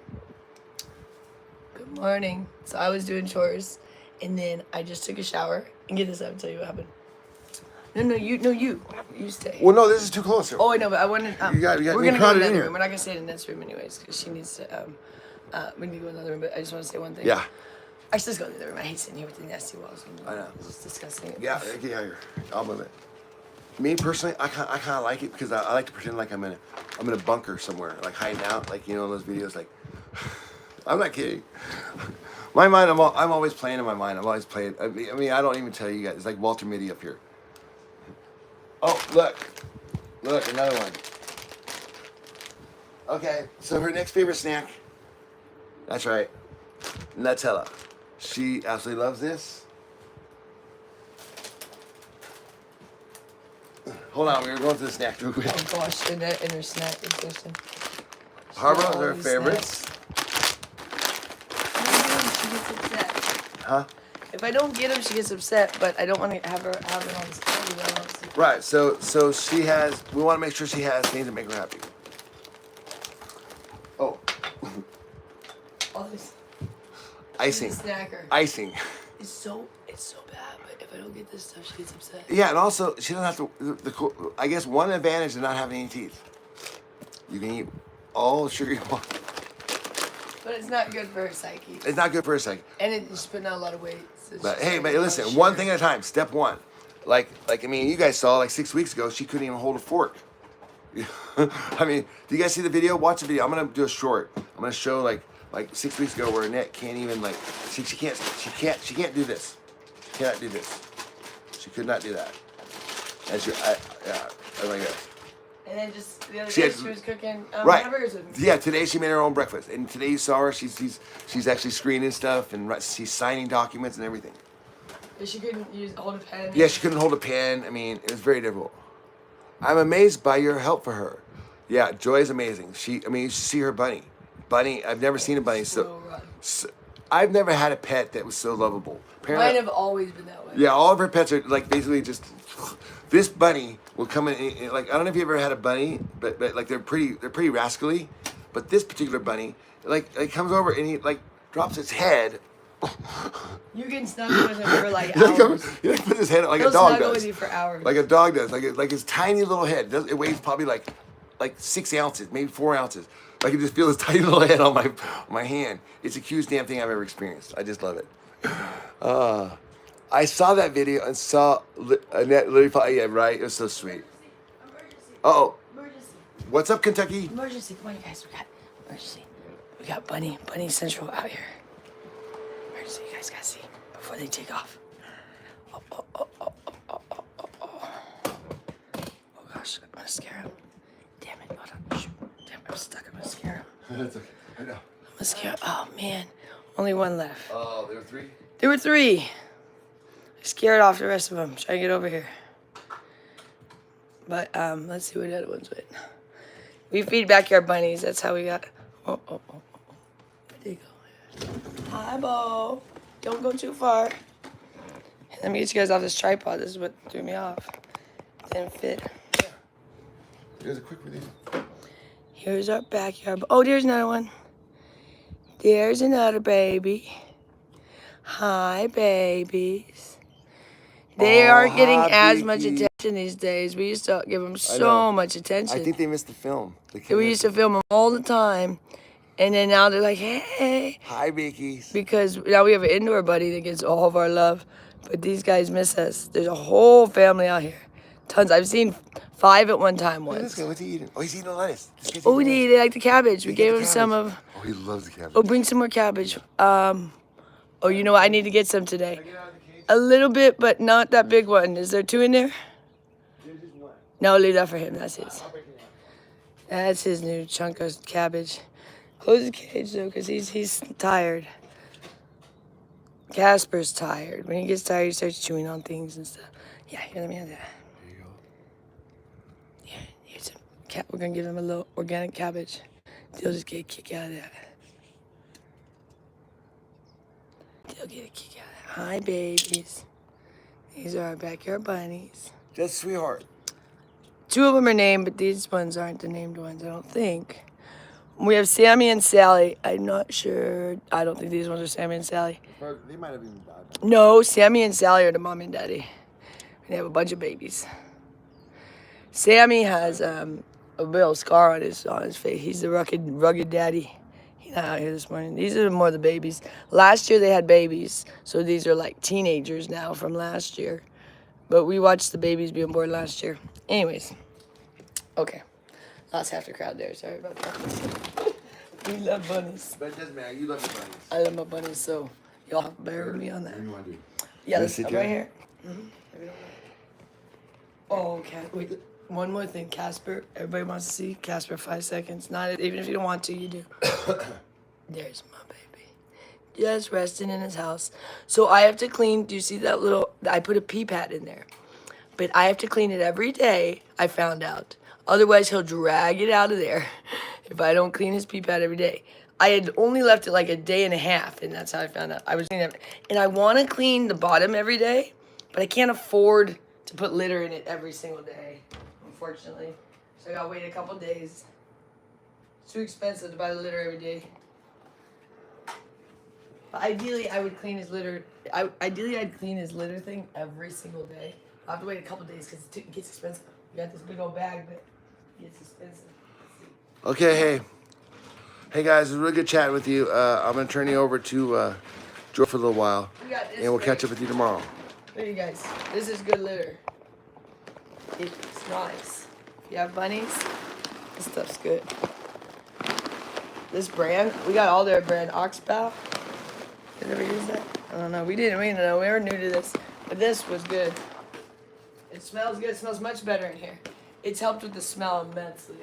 Good morning. So I was doing chores, and then I just took a shower. And get this, I'll tell you what happened. No, you stay. Well, no, this is too close. Oh, I know, but I wanted. You got we're me gonna go crowded in in another here. room. We're not gonna stay in Annette's room anyways, because she needs to. We need to go in another room. But I just want to say one thing. Yeah. I should just go in the other room. I hate sitting here with the nasty walls. I know. It's just disgusting. Yeah, get out here. I'll move it. Me personally, I kind of like it because I like to pretend like I'm in a bunker somewhere, like hiding out, like in those videos. Like, I'm not kidding. My mind, I'm always playing in my mind. I'm always playing. I mean, I don't even tell you guys. It's like Walter Mitty up here. Oh, look, another one. Okay, so her next favorite snack. That's right, Nutella. She absolutely loves this. Hold on, we were going through the snack real quick. Oh gosh, Annette and her snack addiction. Harbor, All their these favorites. She gets upset. Huh? If I don't get them, she gets upset. But I don't want to have her have it on the schedule. Right. So she has. We want to make sure she has things that make her happy. Oh, All this. icing. She's a snacker. Icing. It's so bad. But if I don't get this stuff, she gets upset. Yeah, and also she doesn't have to. I guess one advantage of not having any teeth. You can eat all the sugar you want. But it's not good for her psyche. It's not good for a second. And she's putting on a lot of weight. So But she's hey, like, but "Oh, listen, sugar." one thing at a time. Step one. Like I mean, you guys saw like 6 weeks ago, she couldn't even hold a fork. I mean, do you guys see the video? Watch the video. I'm gonna do a short. I'm gonna show like 6 weeks ago where Annette can't even like she can't do this. She cannot do this. She could not do that. And I like that. And then just the other She day had- she was cooking Right. hamburgers with me. Yeah, today she made her own breakfast, and today you saw her. She's actually screening stuff and she's signing documents and everything. But she couldn't hold a pen. Yeah, she couldn't hold a pen. I mean, it was very difficult. I'm amazed by your help for her. Yeah, Joy is amazing. You should see her bunny. Bunny, I've never seen a bunny so I've never had a pet that was so lovable. Apparently, Mine have always been that way. yeah, all of her pets are like basically just. This bunny will come in like I don't know if you ever had a bunny, but like they're pretty rascally. But this particular bunny, like comes over and he like drops its head. You can snuggle with him for like He hours. puts his head like He'll a dog snuggle does. with you for hours. Like a dog does. Like his tiny little head. It weighs probably like 6 ounces, maybe 4 ounces. I can just feel his tiny little head on my hand. It's the cutest damn thing I've ever experienced. I just love it. I saw that video and saw Annette literally. Yeah, right. It was so sweet. Oh, Emergency. what's up, Kentucky? Emergency. Come on, you guys. We got emergency. We got Bunny Central out here. Emergency. You guys gotta see before they take off. Oh gosh, I'm gonna scare him. Damn it. Hold on. Shoot. Damn, I'm stuck. I'm gonna scare him. That's okay. I know. I'm gonna scare him. Oh man. Only one left. Oh, there were 3? There were 3. I scared off the rest of them. Try to get over here. But let's see what the other one's with. We feed backyard bunnies. That's how we got. Oh. There you go. Hi, Bo. Don't go too far. Let me get you guys off this tripod. This is what threw me off. Didn't fit. Here's a quick release. Here's our backyard. Oh, there's another one. There's another baby. Hi, babies. They aren't getting hi, as much Beaky. attention these days. We used to give them know. so much attention. I think they missed the film. We used to film them all the time. And then now they're like, hey. Hi, Beakies. Because now we have an indoor buddy that gets all of our love. But these guys miss us. There's a whole family out here. Tons. I've seen 5 at one time Look at this once. guy. What's he eating? Oh, he's eating the lettuce. Oh, they like the cabbage. We He gave gave the him some cabbage. of... Oh, he loves the cabbage. Oh, bring some more cabbage. Oh, you know what? I need to get some today. A little bit, but not that big one. Is there 2 in there? No, leave that for him. That's his. That's his new chunk of cabbage. Close his cage, though, because he's tired. Casper's tired. When he gets tired, he starts chewing on things and stuff. Yeah, here, let me have that. There you go. Yeah, here's some we're going to give him a little organic cabbage. He'll just get a kick out of that. They'll get a kick out of that. Hi, babies. These are our backyard bunnies. Just sweetheart. 2 of them are named, but these ones aren't the named ones, I don't think. We have Sammy and Sally. I'm not sure. I don't think these ones are Sammy and Sally. They might have even died. No, Sammy and Sally are the mom and daddy. They have a bunch of babies. Sammy has a real scar on his face. He's the rugged daddy. He's not out here this morning. These are more the babies. Last year they had babies, so these are like teenagers now from last year. But we watched the babies being born last year. Anyways, okay. Lost half the crowd there. Sorry about that. We love bunnies. But it doesn't matter. You love the bunnies. I love my bunnies, so y'all have to bear with me on that. What do you want to do? Yeah, Wanna let's sit right down? here. Oh, wait. One more thing, Casper. Everybody wants to see Casper. 5 seconds. Not even if you don't want to, you do. There's my baby, just resting in his house. So I have to clean. Do you see that little? I put a pee pad in there, but I have to clean it every day. I found out. Otherwise, he'll drag it out of there if I don't clean his pee pad every day. I had only left it like a day and a half, and that's how I found out. I was cleaning it, and I want to clean the bottom every day, but I can't afford to put litter in it every single day, unfortunately. So I gotta wait a couple days. It's too expensive to buy the litter every day. But ideally, I would clean his litter. Ideally, I'd clean his litter thing every single day. I'll have to wait a couple days because it gets expensive. You got this big old bag, but it gets expensive. Okay, hey guys, it was really good chatting with you. I'm gonna turn you over to Joe for a little while, We got this and we'll great- catch up with you tomorrow. Look, you guys. This is good litter. It's nice. If you have bunnies, this stuff's good. This brand, we got all their brand. Oxbow. Did you ever use that? I don't know. We didn't. We didn't know. We were new to this, but this was good. It smells good. It smells much better in here. It's helped with the smell immensely.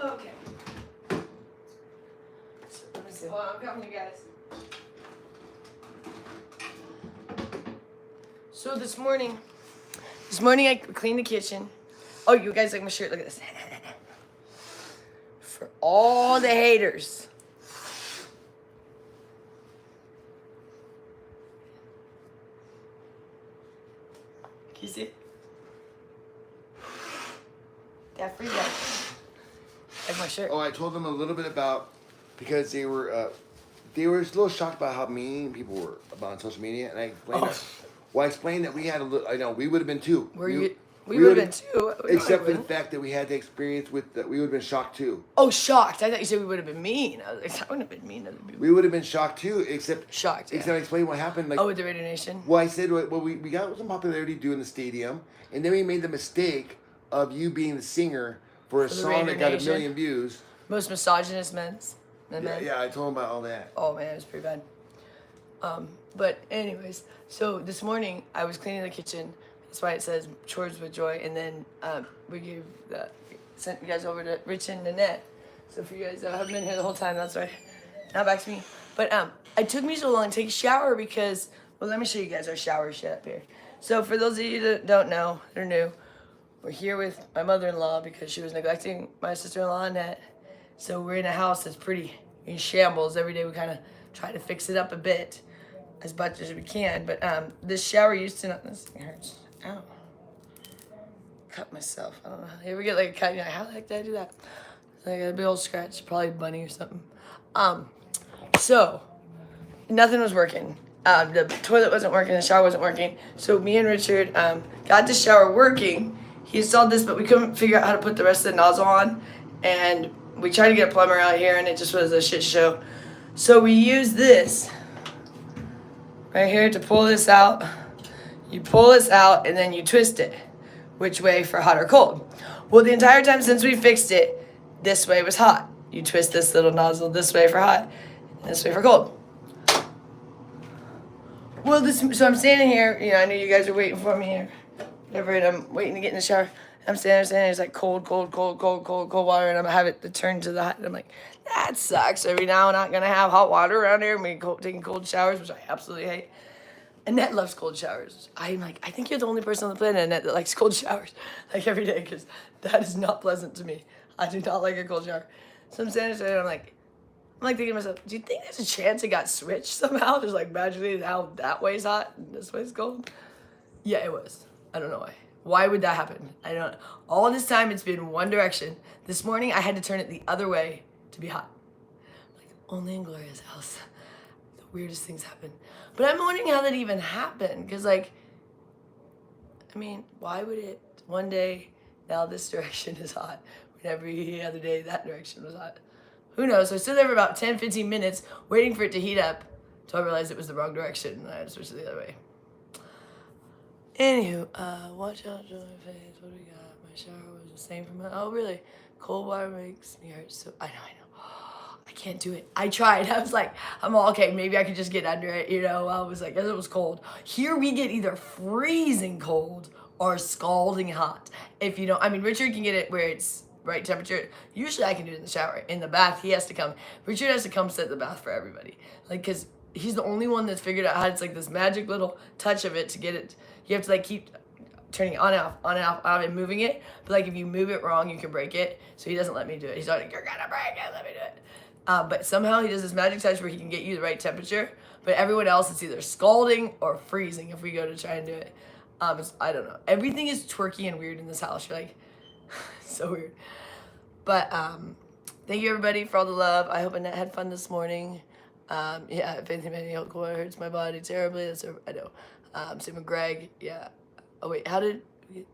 Okay. So, let me see. Hold on, I'm coming, you guys. So this morning I cleaned the kitchen. Oh, you guys like my shirt? Look at this. For all the haters. Can you see it? That free guy. Like my shirt. Oh, I told them a little bit about, because they were a little shocked about how mean people were about on social media, and I explained that. Well, I explained that we had a little. I know we would have been too. We would have been too. Except for the fact that we had the experience with that, we would have been shocked too. Oh, shocked. I thought you said we would have been mean. I was like, I wouldn't have been mean to other people. We would have been shocked too, except Shocked, yeah. Except I explained what happened. Like, Oh, with the Radio Nation? well, I said, well, we got some popularity doing the stadium, and then we made the mistake of you being the singer for a the song Radio that got Nation? 1 million views. Most misogynist men. Yeah, I told him about all that. Oh man, it was pretty bad. But anyways, so this morning I was cleaning the kitchen. That's why it says chores with joy. And then we sent you guys over to Rich and Annette. So for you guys that haven't been here the whole time, that's why. Now back to me. But it took me so long to take a shower because, well, let me show you guys our shower shit up here. So for those of you that don't know, they're new. We're here with my mother-in-law because she was neglecting my sister-in-law Annette. So we're in a house that's pretty in shambles. Every day we kind of try to fix it up a bit as much as we can. But this shower used to not. This thing hurts. Ow. Cut myself. I don't know. Here we get like a cut. You're like, how the heck did I do that? So I got a big old scratch. Probably a bunny or something. So nothing was working. The toilet wasn't working. The shower wasn't working. So me and Richard got the shower working. He installed this, but we couldn't figure out how to put the rest of the nozzle on. And we tried to get a plumber out here, and it just was a shit show. So we used this right here to pull this out. You pull this out, and then you twist it. Which way for hot or cold? Well, the entire time since we fixed it, this way was hot. You twist this little nozzle this way for hot, and this way for cold. Well, so I'm standing here. You know, I know you guys are waiting for me here. Whatever, and I'm waiting to get in the shower. I'm standing there, it's like cold water, and I'm having it turn to the hot. And I'm like, that sucks. Every now and I'm not gonna have hot water around here. I'm taking cold showers, which I absolutely hate. Annette loves cold showers. I'm like, I think you're the only person on the planet, Annette, that likes cold showers, like every day, because that is not pleasant to me. I do not like a cold shower. So I'm standing there, and I'm like thinking to myself, do you think there's a chance it got switched somehow? Just like magically now that way's hot and this way's cold? Yeah, it was. I don't know why. Why would that happen? I don't know. All this time it's been one direction. This morning I had to turn it the other way to be hot. Like only in Gloria's house. The weirdest things happen. But I'm wondering how that even happened. Because like, I mean, why would it one day now this direction is hot when every other day that direction was hot? Who knows? So I stood there for about 10, 15 minutes waiting for it to heat up until I realized it was the wrong direction and I had to switch it the other way. Anywho, watch out, show my face. What do we got? My shower was the same for my. Oh, really? Cold water makes me hurt. So I know. I can't do it. I tried. I was like, I'm all okay. Maybe I could just get under it. You know, I was like, as it was cold. Here we get either freezing cold or scalding hot. If you don't, I mean, Richard can get it where it's right temperature. Usually I can do it in the shower. In the bath, he has to come. Richard has to come set the bath for everybody. Like, because he's the only one that's figured out how it's like this magic little touch of it to get it. You have to like keep turning it on and off, and moving it. But like if you move it wrong, you can break it. So he doesn't let me do it. He's like, you're gonna break it, let me do it. But somehow he does this magic touch where he can get you the right temperature. But everyone else, it's either scalding or freezing if we go to try and do it. I don't know. Everything is twerky and weird in this house. You're like, so weird. But thank you everybody for all the love. I hope Annette had fun this morning. Yeah, if anything hurts my body terribly, that's I know. Same with Greg, yeah. Oh wait, how did we get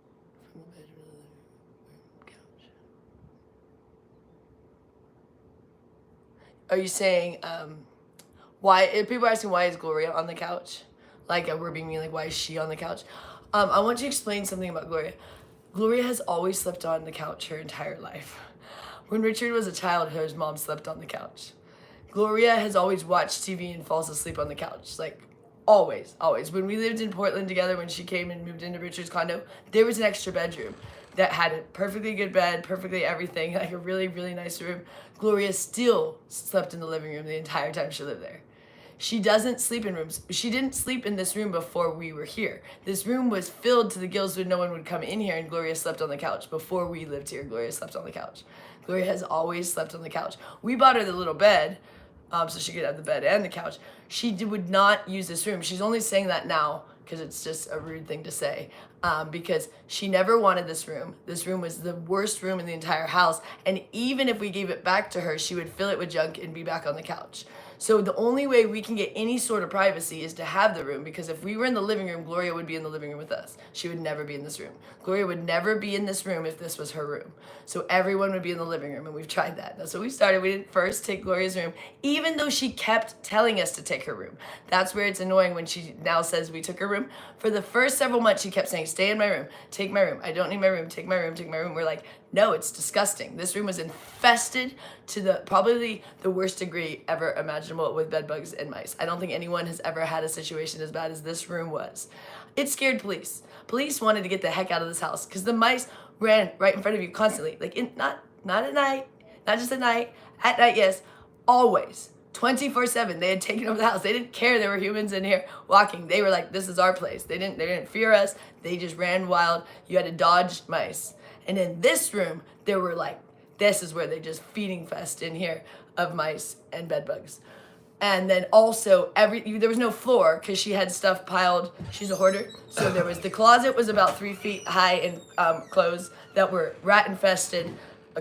from the bedroom to the living room couch? Are you saying, why, if people are asking why is Gloria on the couch? Like, we're being mean, like, why is she on the couch? I want to explain something about Gloria. Gloria has always slept on the couch her entire life. When Richard was a child, his mom slept on the couch. Gloria has always watched TV and falls asleep on the couch, like, always. When we lived in Portland together, when she came and moved into Richard's condo, there was an extra bedroom that had a perfectly good bed, perfectly everything, like a really, really nice room. Gloria still slept in the living room the entire time she lived there. She doesn't sleep in rooms. She didn't sleep in this room before we were here. This room was filled to the gills so no one would come in here, and Gloria slept on the couch. Before we lived here, Gloria slept on the couch. Gloria has always slept on the couch. We bought her the little bed, so she could have the bed and the couch. She would not use this room. She's only saying that now because it's just a rude thing to say, because she never wanted this room. This room was the worst room in the entire house, and even if we gave it back to her, she would fill it with junk and be back on the couch. So the only way we can get any sort of privacy is to have the room, because if we were in the living room, Gloria would be in the living room with us. She would never be in this room. Gloria would never be in this room if this was her room. So everyone would be in the living room, and we've tried that. That's what we started. We didn't first take Gloria's room, even though she kept telling us to take her room. That's where it's annoying when she now says we took her room. For the first several months, she kept saying, stay in my room, take my room. I don't need my room, take my room, take my room. We're like, no, it's disgusting. This room was infested to probably the worst degree ever imaginable with bed bugs and mice. I don't think anyone has ever had a situation as bad as this room was. It scared police. Police wanted to get the heck out of this house because the mice ran right in front of you constantly. Like, not at night, not just at night, yes, always. 24/7. They had taken over the house. They didn't care there were humans in here walking. They were like, this is our place. They didn't fear us. They just ran wild. You had to dodge mice. And in this room, there were like, this is where they just feeding fest in here of mice and bed bugs. And then also there was no floor because she had stuff piled. She's a hoarder. So there was, the closet was about 3 feet high in clothes that were rat infested.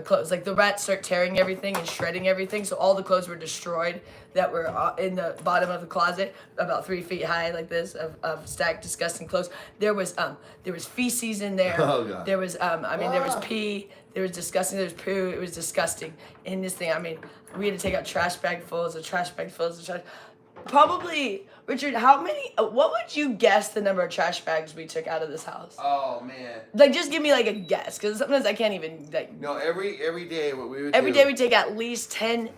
Clothes, like the rats start tearing everything and shredding everything, so all the clothes were destroyed that were in the bottom of the closet, about 3 feet high, like this, of stacked disgusting clothes. There was feces in there. Oh, God. There was there was pee. There was disgusting. There was poo. It was disgusting in this thing. I mean, we had to take out trash bag fulls of trash bag fulls of trash. Probably, Richard, what would you guess the number of trash bags we took out of this house? Oh man. Like, just give me like a guess, because sometimes I can't even like. No, every day what we would Every do. day we take at least 10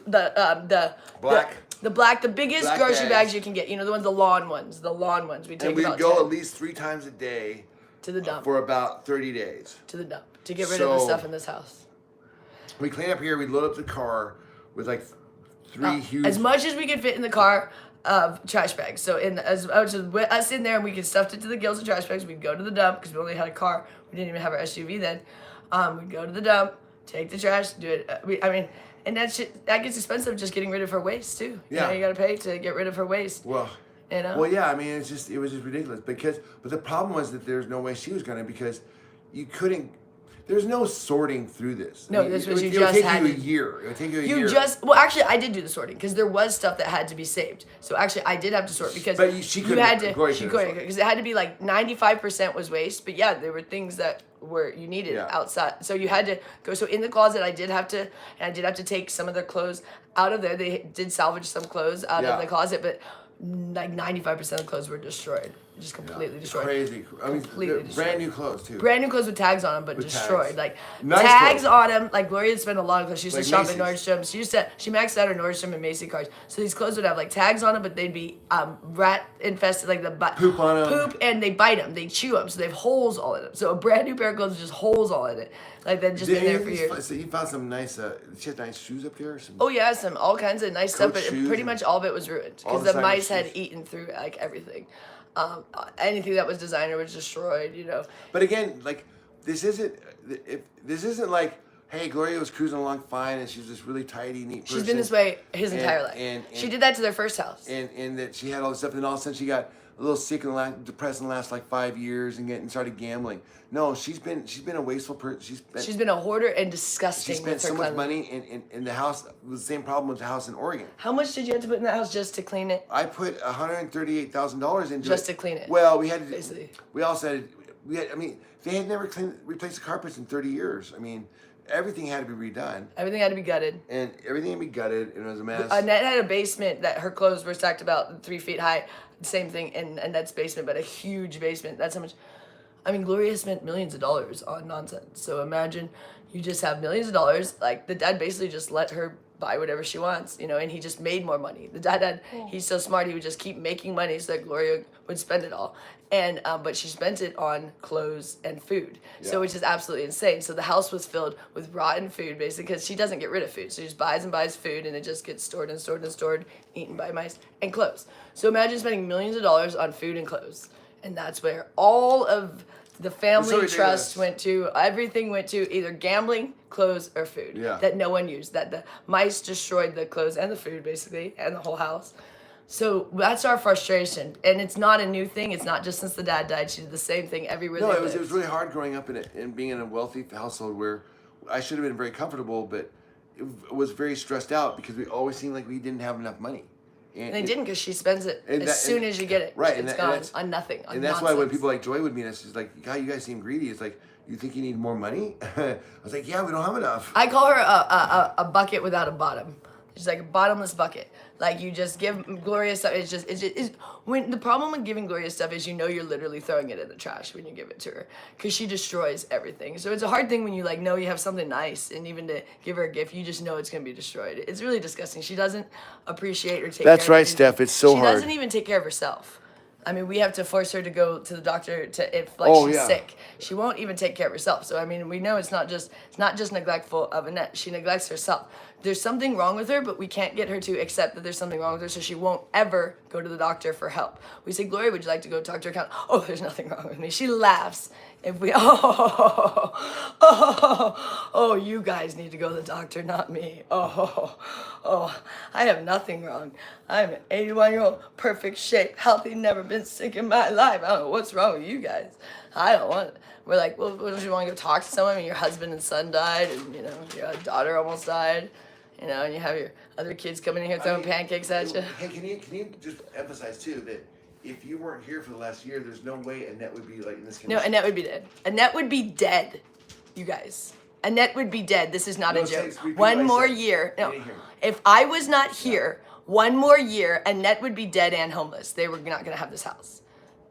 the biggest Black grocery bags. bags you can get. You know, the lawn ones. We take And we'd about go 10. at least 3 times a day To the dump. for about 30 days. To the dump. To get rid of the So- stuff in this house. We clean up here. We load up the car with like three huge. As much as we could fit in the car of trash bags. So as much as with us in there and we could stuff it to the gills of trash bags, we'd go to the dump because we only had a car. We didn't even have our SUV then. We'd go to the dump, take the trash, do it. And that gets expensive just getting rid of her waste too. Yeah. You got to pay to get rid of her waste. Well. You know? Well, yeah. I mean, it was just ridiculous but the problem was that there's no way she was gonna because you couldn't. There's no sorting through this. No, this was it you would just take had you a to- year. It would take you a year. Well, actually, I did do the sorting because there was stuff that had to be saved. So actually, I did have to sort because She you couldn't. had to. Gloria She couldn't couldn't sort. because it had to be like 95% was waste. But yeah, there were things that you needed Yeah. outside. So you had to go. So in the closet, I did have to take some of their clothes out of there. They did salvage some clothes out Yeah. of the closet, but like 95% of the clothes were destroyed, just completely destroyed. Crazy. I mean, Completely they're destroyed. brand new clothes too. Brand new clothes with tags on them, but With destroyed. tags. Like Nice tags clothes. on them. Like Gloria spent a lot of clothes. She used Like to shop at Macy's. Nordstrom. She maxed out her Nordstrom and Macy cards. So these clothes would have like tags on them, but they'd be rat infested, like the Poop on 'em. Poop, and they bite them. They chew them, so they have holes all in them. So a brand new pair of clothes with just holes all in it. Like they've just been there for years. So you found some nice. She had nice shoes up there. Some, Oh yeah, some all kinds of nice stuff, Coach but shoes pretty and much all of it was ruined all because the designer mice had shoes. eaten through like everything. Anything that was designer was destroyed. You know. But again, like this isn't. If this isn't like, hey, Gloria was cruising along fine, and she's this really tidy, neat person. She's been this way his And- entire life. and- She did that to their first house. and that she had all this stuff, and all of a sudden she got a little sick and depressed in the last like 5 years, and started gambling. No, she's been a wasteful person. She's been a hoarder and disgusting. She spent with her so much cleanliness. money in the house. It was the same problem with the house in Oregon. How much did you have to put in that house just to clean it? I put $138,000 into Just it. to clean it. Well, we had to. Basically. We also had. I mean, they had never replaced the carpets in 30 years. I mean, everything had to be redone, Everything had to be gutted. and everything had to be gutted, and it was a mess. Annette had a basement that her clothes were stacked about 3 feet high. Same thing in Annette's basement, but a huge basement. That's how much. I mean, Gloria spent millions of dollars on nonsense. So imagine you just have millions of dollars. Like the dad basically just let her buy whatever she wants, and he just made more money. The dad he's so smart, he would just keep making money so that Gloria would spend it all. And but she spent it on clothes and food, Yeah. so which is absolutely insane. So the house was filled with rotten food, basically, because she doesn't get rid of food. So she just buys and buys food, and it just gets stored and stored and stored, eaten by mice, and clothes. So imagine spending millions of dollars on food and clothes, and that's where all of the family ridiculous. trust went to. Everything went to either gambling, clothes, or food Yeah. that no one used. That the mice destroyed the clothes and the food, basically, and the whole house. So that's our frustration, and it's not a new thing. It's not just since the dad died. She did the same thing everywhere. No, they it was lived. really hard growing up in it and being in a wealthy household where I should have been very comfortable, but it was very stressed out because we always seemed like we didn't have enough money. And they didn't because she spends it and as that- soon and- as you get it. right, It's and gone that's- on nothing. On And that's why when nonsense. people like Joy would meet us, she's like, God, you guys seem greedy. It's like, you think you need more money? I was like, yeah, we don't have enough. I call her a bucket without a bottom. She's like a bottomless bucket. Like you just give Gloria stuff. It's when the problem with giving Gloria stuff is you're literally throwing it in the trash when you give it to her because she destroys everything. So it's a hard thing when you know you have something nice and even to give her a gift, you just know it's gonna be destroyed. It's really disgusting. She doesn't appreciate or take. That's care of right, anything. Steph. It's so she hard. doesn't even take care of herself. I mean, we have to force her to go to the doctor if Oh, she's yeah. sick. She won't even take care of herself. So I mean, we know it's not just neglectful of Annette. She neglects herself. There's something wrong with her, but we can't get her to accept that there's something wrong with her, so she won't ever go to the doctor for help. We say, Gloria, would you like to go talk to your accountant? Oh, there's nothing wrong with me. She laughs. If we you guys need to go to the doctor, not me. I have nothing wrong. I'm an 81-year-old, perfect shape, healthy, never been sick in my life. I don't know what's wrong with you guys. I don't want it. We're like, well, don't you want to go talk to someone? I mean, your husband and son died, and your daughter almost died. And you have your other kids coming in here throwing pancakes at you. Hey, can you just emphasize too that if you weren't here for the last year, there's no way Annette would be like in this condition. No, Annette would be dead. Annette would be dead, you guys. Annette would be dead. This is not No, a joke. repeat One what I more said. year. I No, didn't hear you. if I was not here, one more year, Annette would be dead and homeless. They were not going to have this house.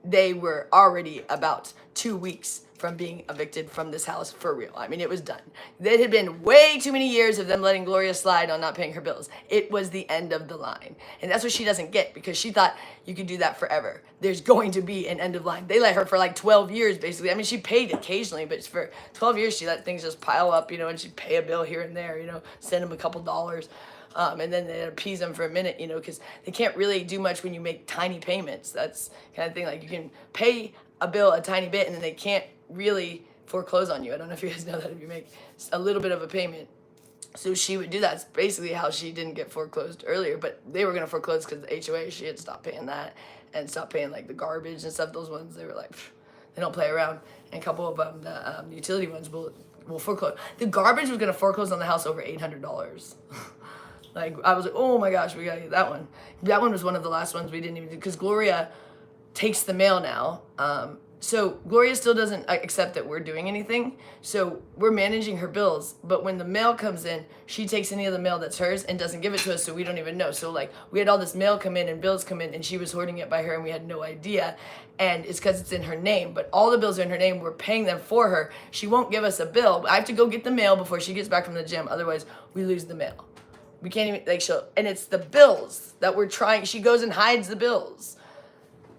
they were already about 2 weeks from being evicted from this house for real. I mean, it was done. There had been way too many years of them letting Gloria slide on not paying her bills. It was the end of the line. And that's what she doesn't get, because she thought you could do that forever. There's going to be an end of line. They let her for like 12 years, basically. I mean, she paid occasionally, but for 12 years, she let things just pile up, you know, and she'd pay a bill here and there, you know, send them a couple dollars. And then they appease them for a minute, you know, because they can't really do much when you make tiny payments. That's kind of thing. Like, you can pay a bill a tiny bit, and then they can't really foreclose on you. I don't know if you guys know that, if you make a little bit of a payment. So she would do that. It's basically how she didn't get foreclosed earlier, but they were going to foreclose because the HOA, she had stopped paying that and stopped paying like the garbage and stuff. Those ones, they were like, they don't play around. And a couple of them, the utility ones will foreclose. The garbage was going to foreclose on the house over $800. Like, I was like, oh my gosh, we got to get that one. That one was one of the last ones we didn't even do, because Gloria takes the mail now. So Gloria still doesn't accept that we're doing anything. So we're managing her bills. But when the mail comes in, she takes any of the mail that's hers and doesn't give it to us, so we don't even know. So like, we had all this mail come in and bills come in, and she was hoarding it by her, and we had no idea. And it's because it's in her name. But all the bills are in her name. We're paying them for her. She won't give us a bill. I have to go get the mail before she gets back from the gym. Otherwise, we lose the mail. We can't even, like, and it's the bills that we're trying. She goes and hides the bills.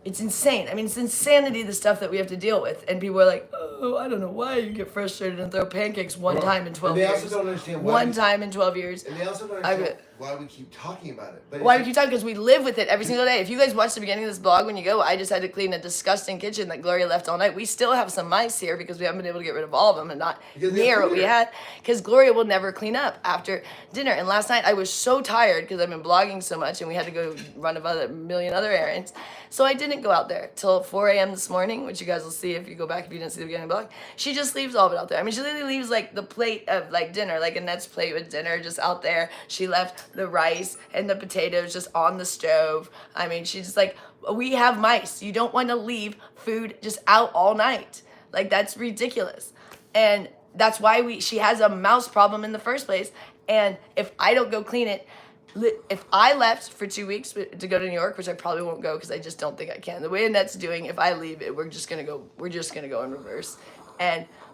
It's insane. I mean, it's insanity, the stuff that we have to deal with. And people are like, oh, I don't know why you get frustrated and throw pancakes one time in 12 years. They also don't understand why. One time in 12 years. And they also don't understand why we keep talking about it. But why we keep talking? Because we live with it every single day. If you guys watch the beginning of this vlog, when you go, I just had to clean a disgusting kitchen that Gloria left all night. We still have some mice here because we haven't been able to get rid of all of them and not near what we had. Because Gloria will never clean up after dinner. And last night I was so tired because I've been blogging so much and we had to go run a million other errands. So I didn't go out there till 4 a.m. this morning, which you guys will see if you go back if you didn't see the beginning of the vlog. She just leaves all of it out there. I mean, she literally leaves like the plate of like dinner, like Annette's plate with dinner just out there. She left the rice and the potatoes just on the stove. I mean, she's just like, we have mice. You don't want to leave food just out all night. Like, that's ridiculous. And that's why she has a mouse problem in the first place. And if I don't go clean it, if I left for 2 weeks to go to New York, which I probably won't go because I just don't think I can. The way Annette's doing, if I leave it, we're just gonna go in reverse.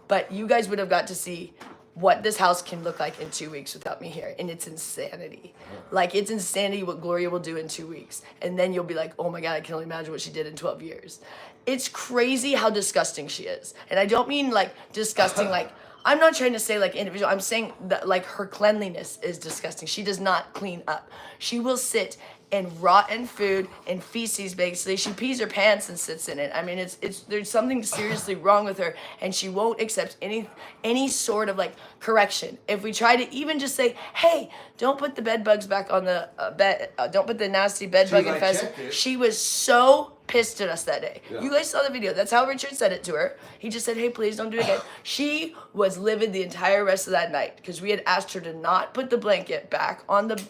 But you guys would have got to see what this house can look like in 2 weeks without me here. And it's insanity. Like, it's insanity what Gloria will do in 2 weeks. And then you'll be like, oh my God, I can only imagine what she did in 12 years. It's crazy how disgusting she is. And I don't mean like disgusting, like, I'm not trying to say like individual. I'm saying that like her cleanliness is disgusting. She does not clean up. She will sit in rotten food and feces, basically. She pees her pants and sits in it. I mean, there's something seriously wrong with her, and she won't accept any sort of like correction. If we try to even just say, hey, don't put the bed bugs back on the bed, don't put the nasty bed bug infested. She was so pissed at us that day. Yeah. You guys saw the video. That's how Richard said it to her. He just said, hey, please don't do it again. She was livid the entire rest of that night because we had asked her to not put the blanket back on the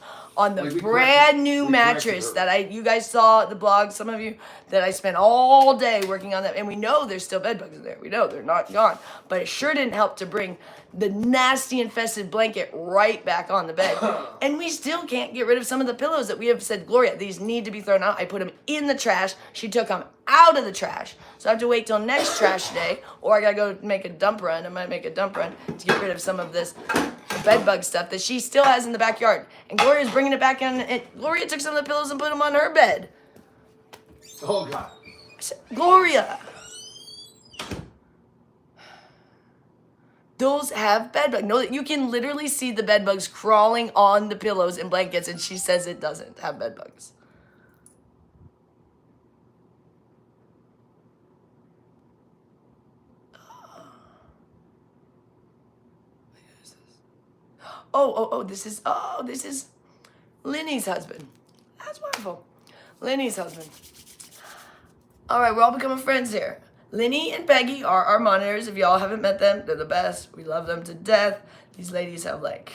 brand new mattress that you guys saw the blog, some of you, that I spent all day working on that. And we know there's still bed bugs in there. We know they're not gone. But it sure didn't help to bring the nasty infested blanket right back on the bed. And we still can't get rid of some of the pillows that we have said, Gloria, these need to be thrown out. I put them in the trash. She took them out of the trash. So I have to wait till next trash day, or I gotta go make a dump run. I might make a dump run to get rid of some of this bed bug stuff that she still has in the backyard. And Gloria's bringing it back in. And Gloria took some of the pillows and put them on her bed. Oh, God. I said, Gloria. Those have bed bugs. No, you can literally see the bed bugs crawling on the pillows and blankets, and she says it doesn't have bed bugs. This is Lenny's husband. That's wonderful. Lenny's husband. All right, we're all becoming friends here. Lenny and Peggy are our monitors. If y'all haven't met them, they're the best. We love them to death. These ladies have like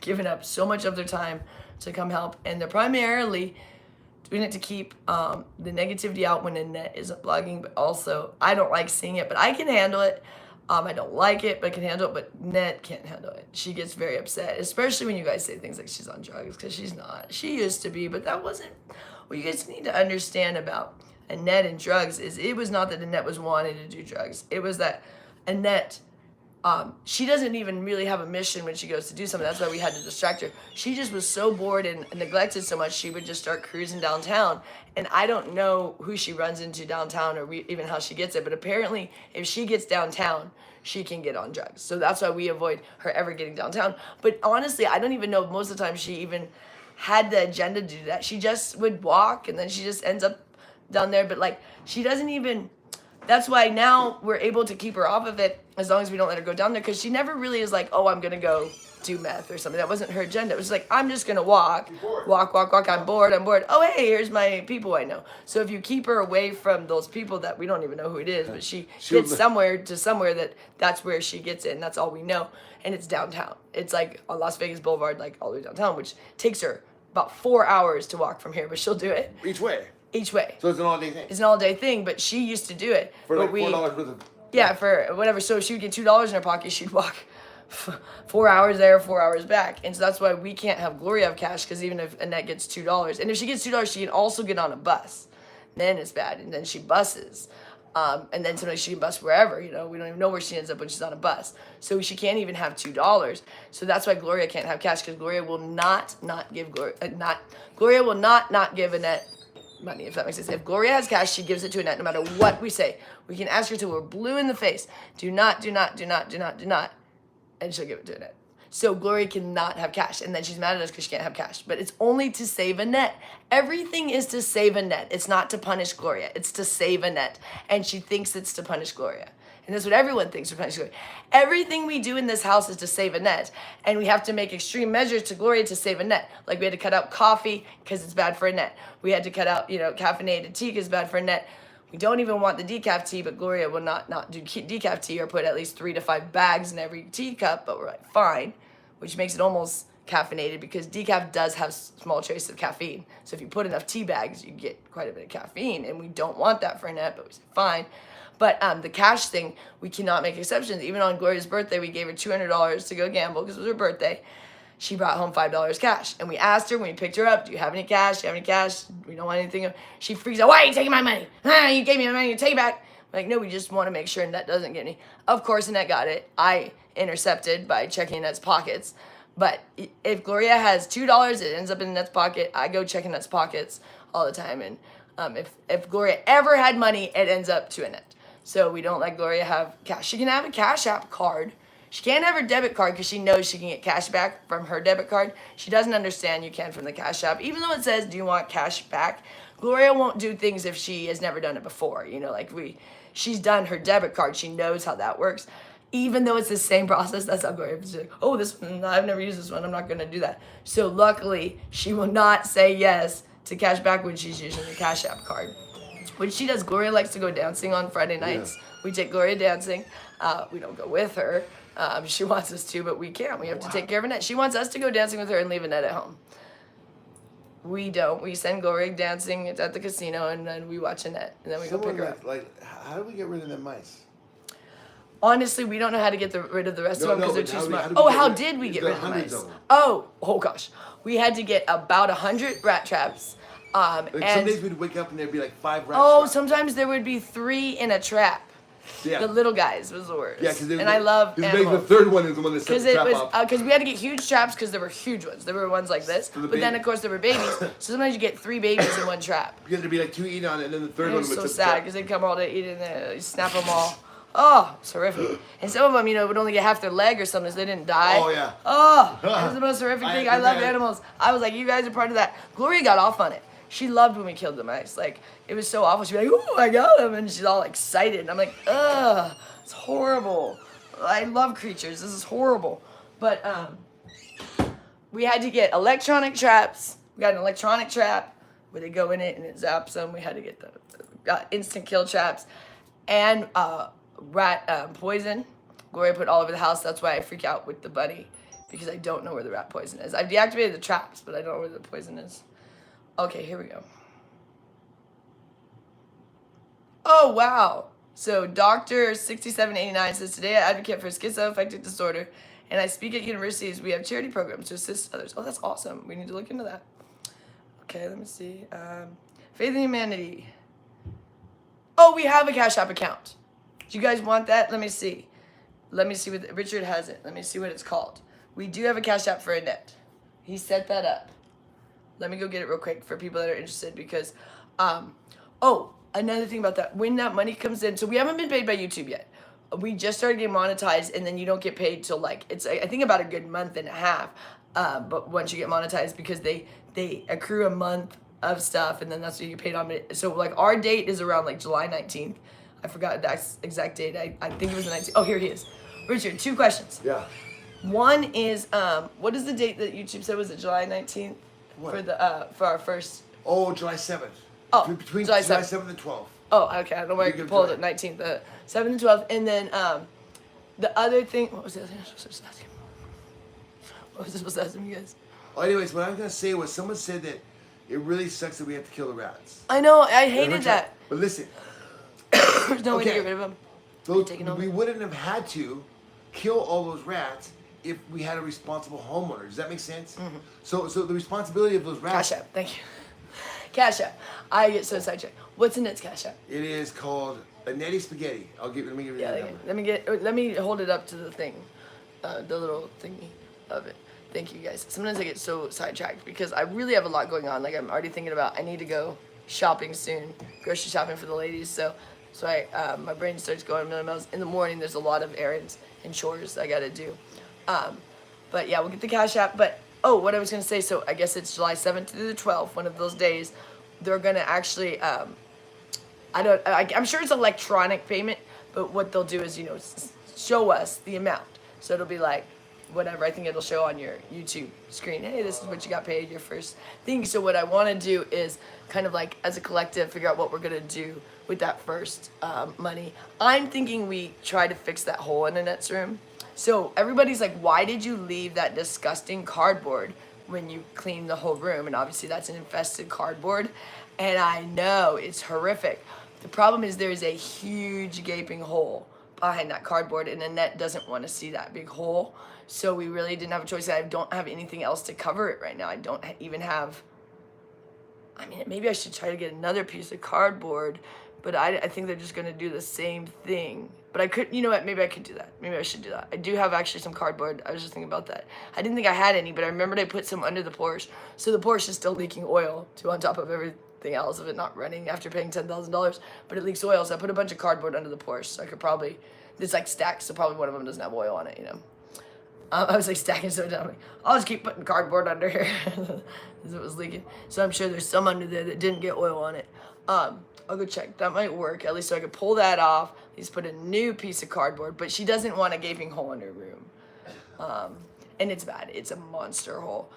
given up so much of their time to come help, and they're primarily doing it to keep the negativity out when Annette isn't blogging, but also I don't like seeing it, but I can handle it. I don't like it, but I can handle it, but Annette can't handle it. She gets very upset, especially when you guys say things like she's on drugs, because she's not. She used to be, but that wasn't what you guys need to understand about Annette and drugs is it was not that Annette was wanting to do drugs. It was that Annette, she doesn't even really have a mission when she goes to do something. That's why we had to distract her. She just was so bored and neglected so much, she would just start cruising downtown. And I don't know who she runs into downtown or even how she gets it, but apparently if she gets downtown, she can get on drugs. So that's why we avoid her ever getting downtown. But honestly, I don't even know most of the time she even had the agenda to do that. She just would walk and then she just ends up down there. But like, she doesn't even, that's why now we're able to keep her off of it as long as we don't let her go down there. Because she never really is like, oh, I'm going to go do meth or something. That wasn't her agenda. It was like, I'm just going to walk. I'm bored. Oh, hey, here's my people I know. So if you keep her away from those people that we don't even know who it is, but she gets somewhere that's where she gets it. And that's all we know. And it's downtown. It's like on Las Vegas Boulevard, like all the way downtown, which takes her about 4 hours to walk from here, but she'll do it. Each way. So it's an all-day thing. It's an all-day thing, but she used to do it. For like $4 worth of... Yeah, for whatever. So if she would get $2 in her pocket, she'd walk 4 hours there, 4 hours back. And so that's why we can't have Gloria have cash, because even if Annette gets $2, and if she gets $2, she can also get on a bus. Then it's bad, and then she buses. And then sometimes she can bus wherever, we don't even know where she ends up when she's on a bus. So she can't even have $2. So that's why Gloria can't have cash, because Gloria will not give Gloria will not give Annette money, if that makes sense. If Gloria has cash, she gives it to Annette no matter what we say. We can ask her till we're blue in the face. Do not. And she'll give it to Annette. So Gloria cannot have cash. And then she's mad at us because she can't have cash. But it's only to save Annette. Everything is to save Annette. It's not to punish Gloria. It's to save Annette. And she thinks it's to punish Gloria. And that's what everyone thinks to punish Gloria. Everything we do in this house is to save Annette. And we have to make extreme measures to Gloria to save Annette. Like we had to cut out coffee because it's bad for Annette. We had to cut out, caffeinated tea because it's bad for Annette. We don't even want the decaf tea, but Gloria will not do decaf tea or put at least 3 to 5 bags in every teacup, but we're like, fine, which makes it almost caffeinated because decaf does have small traces of caffeine. So if you put enough tea bags, you get quite a bit of caffeine, and we don't want that for Annette, but we said, fine. But the cash thing, we cannot make exceptions. Even on Gloria's birthday, we gave her $200 to go gamble because it was her birthday. She brought home $5 cash. And we asked her when we picked her up, do you have any cash? Do you have any cash? We don't want anything. She freaks out, why are you taking my money? You gave me my money, you take it back. I'm like, no, we just want to make sure Annette doesn't get any. Of course, Annette got it. I intercepted by checking Annette's pockets. But if Gloria has $2, it ends up in Annette's pocket. I go check Annette's pockets all the time. And if Gloria ever had money, it ends up to Annette. So we don't let Gloria have cash. She can have a Cash App card. She can't have her debit card because she knows she can get cash back from her debit card. She doesn't understand you can from the Cash App. Even though it says, do you want cash back? Gloria won't do things if she has never done it before. She's done her debit card. She knows how that works. Even though it's the same process, that's how Gloria is like, oh, this one, I've never used this one. I'm not going to do that. So luckily, she will not say yes to cash back when she's using the Cash App card. When she does, Gloria likes to go dancing on Friday nights. Yeah. We take Gloria dancing. We don't go with her. She wants us to, but we can't. We have to take care of Annette. She wants us to go dancing with her and leave Annette at home. We don't. We send Gloria dancing at the casino, and then we watch Annette, and then we go pick her up. How do we get rid of them mice? Honestly, we don't know how to get rid of the rest of them because they're too smart. How did we get rid of the mice? Oh gosh. We had to get about 100 rat traps. And some days we'd wake up and there'd be like 5 rat traps. Sometimes there would be 3 in a trap. Yeah. The little guys was the worst. Yeah, because I love animals. The third one is the one that set the trap up. Because we had to get huge traps because there were huge ones. There were ones like this, but then of course there were babies. So sometimes you get 3 babies in one trap. You had to be like 2 eat on it, and then the third one would. It was so sad because they'd come all day eating it. You snap them all. Oh, it's horrific. And some of them, would only get half their leg or something, so they didn't die. Oh yeah. Oh, that's the most horrific thing. I love animals. I was like, you guys are part of that. Gloria got off on it. She loved when we killed the mice. Like, it was so awful. She'd be like, oh, I got them. And she's all excited. And I'm like, ugh, it's horrible. I love creatures. This is horrible. But we had to get electronic traps. We got an electronic trap where they go in it and it zaps them. We had to get the instant kill traps. And rat poison. Gloria put all over the house. That's why I freak out with the bunny, because I don't know where the rat poison is. I've deactivated the traps, but I don't know where the poison is. Okay, here we go. Oh, wow. So Dr. 6789 says, today I advocate for schizoaffective disorder, and I speak at universities. We have charity programs to assist others. Oh, that's awesome. We need to look into that. Okay, let me see. Faith in humanity. Oh, we have a Cash App account. Do you guys want that? Let me see. Let me see what Richard has it. Let me see what it's called. We do have a Cash App for Annette. He set that up. Let me go get it real quick for people that are interested because, oh, another thing about that. When that money comes in, so we haven't been paid by YouTube yet. We just started getting monetized, and then you don't get paid till like, it's I think about a good month and a half. But once you get monetized, because they accrue a month of stuff, and then that's what you get paid on. So like our date is around like July 19th. I forgot the exact date. I think it was the 19th. Oh, here he is. Richard, 2 questions. Yeah. One is, what is the date that YouTube said? Was it July 19th? What? For the for our first. Oh, July 7th. Oh, Between July July 7th. 7th and 12th. Oh, okay. I don't know why You I give pulled July. it 19th, 7th and 12th, and then the other thing. What was the other thing I was supposed to ask him? What was I supposed to ask him, you guys? Well, anyways, what I was gonna say was someone said that it really sucks that we have to kill the rats. I know. I hated that. But listen, There's no way to Okay. get rid of them. those, Taking over. we wouldn't have had to kill all those rats if we had a responsible homeowner. Does that make sense? So the responsibility of those rats. Cash App. Thank you. Cash App. I get so sidetracked. What's Annette's Cash App? It is called Annette Spaghetti. Let me give you Yeah, the number. let me hold it up to the thing, the little thingy of it. Thank you guys. Sometimes I get so sidetracked because I really have a lot going on. Like I'm already thinking about I need to go shopping soon, grocery shopping for the ladies. So I my brain starts going a million miles. In the morning, there's a lot of errands and chores I gotta do. But yeah, we'll get the Cash App. But oh, what I was gonna say. So I guess it's July 7th through the 12th, one of those days. They're gonna actually. I'm sure it's electronic payment, but what they'll do is, show us the amount. So it'll be like, whatever, I think it'll show on your YouTube screen, hey, this is what you got paid, your first thing. So what I want to do is kind of like, as a collective, figure out what we're going to do with that first money. I'm thinking we try to fix that hole in Annette's room. So everybody's like, why did you leave that disgusting cardboard when you cleaned the whole room? And obviously that's an infested cardboard. And I know it's horrific. The problem is there's a huge gaping hole behind that cardboard, and Annette doesn't want to see that big hole. So we really didn't have a choice. I don't have anything else to cover it right now. I don't even have, I mean, maybe I should try to get another piece of cardboard, but I think they're just going to do the same thing. But I could, you know what, maybe I could do that. Maybe I should do that. I do have actually some cardboard. I was just thinking about that. I didn't think I had any, but I remembered I put some under the Porsche. So the Porsche is still leaking oil too, on top of everything else of it not running after paying $10,000, but it leaks oil. So I put a bunch of cardboard under the Porsche. So I could probably, it's like stacked, so probably one of them doesn't have oil on it, I was like stacking so down. I'll just keep putting cardboard under here as it was leaking. So I'm sure there's some under there that didn't get oil on it. I'll go check. That might work, at least so I could pull that off. At least put a new piece of cardboard. But she doesn't want a gaping hole in her room. And it's bad. It's a monster hole.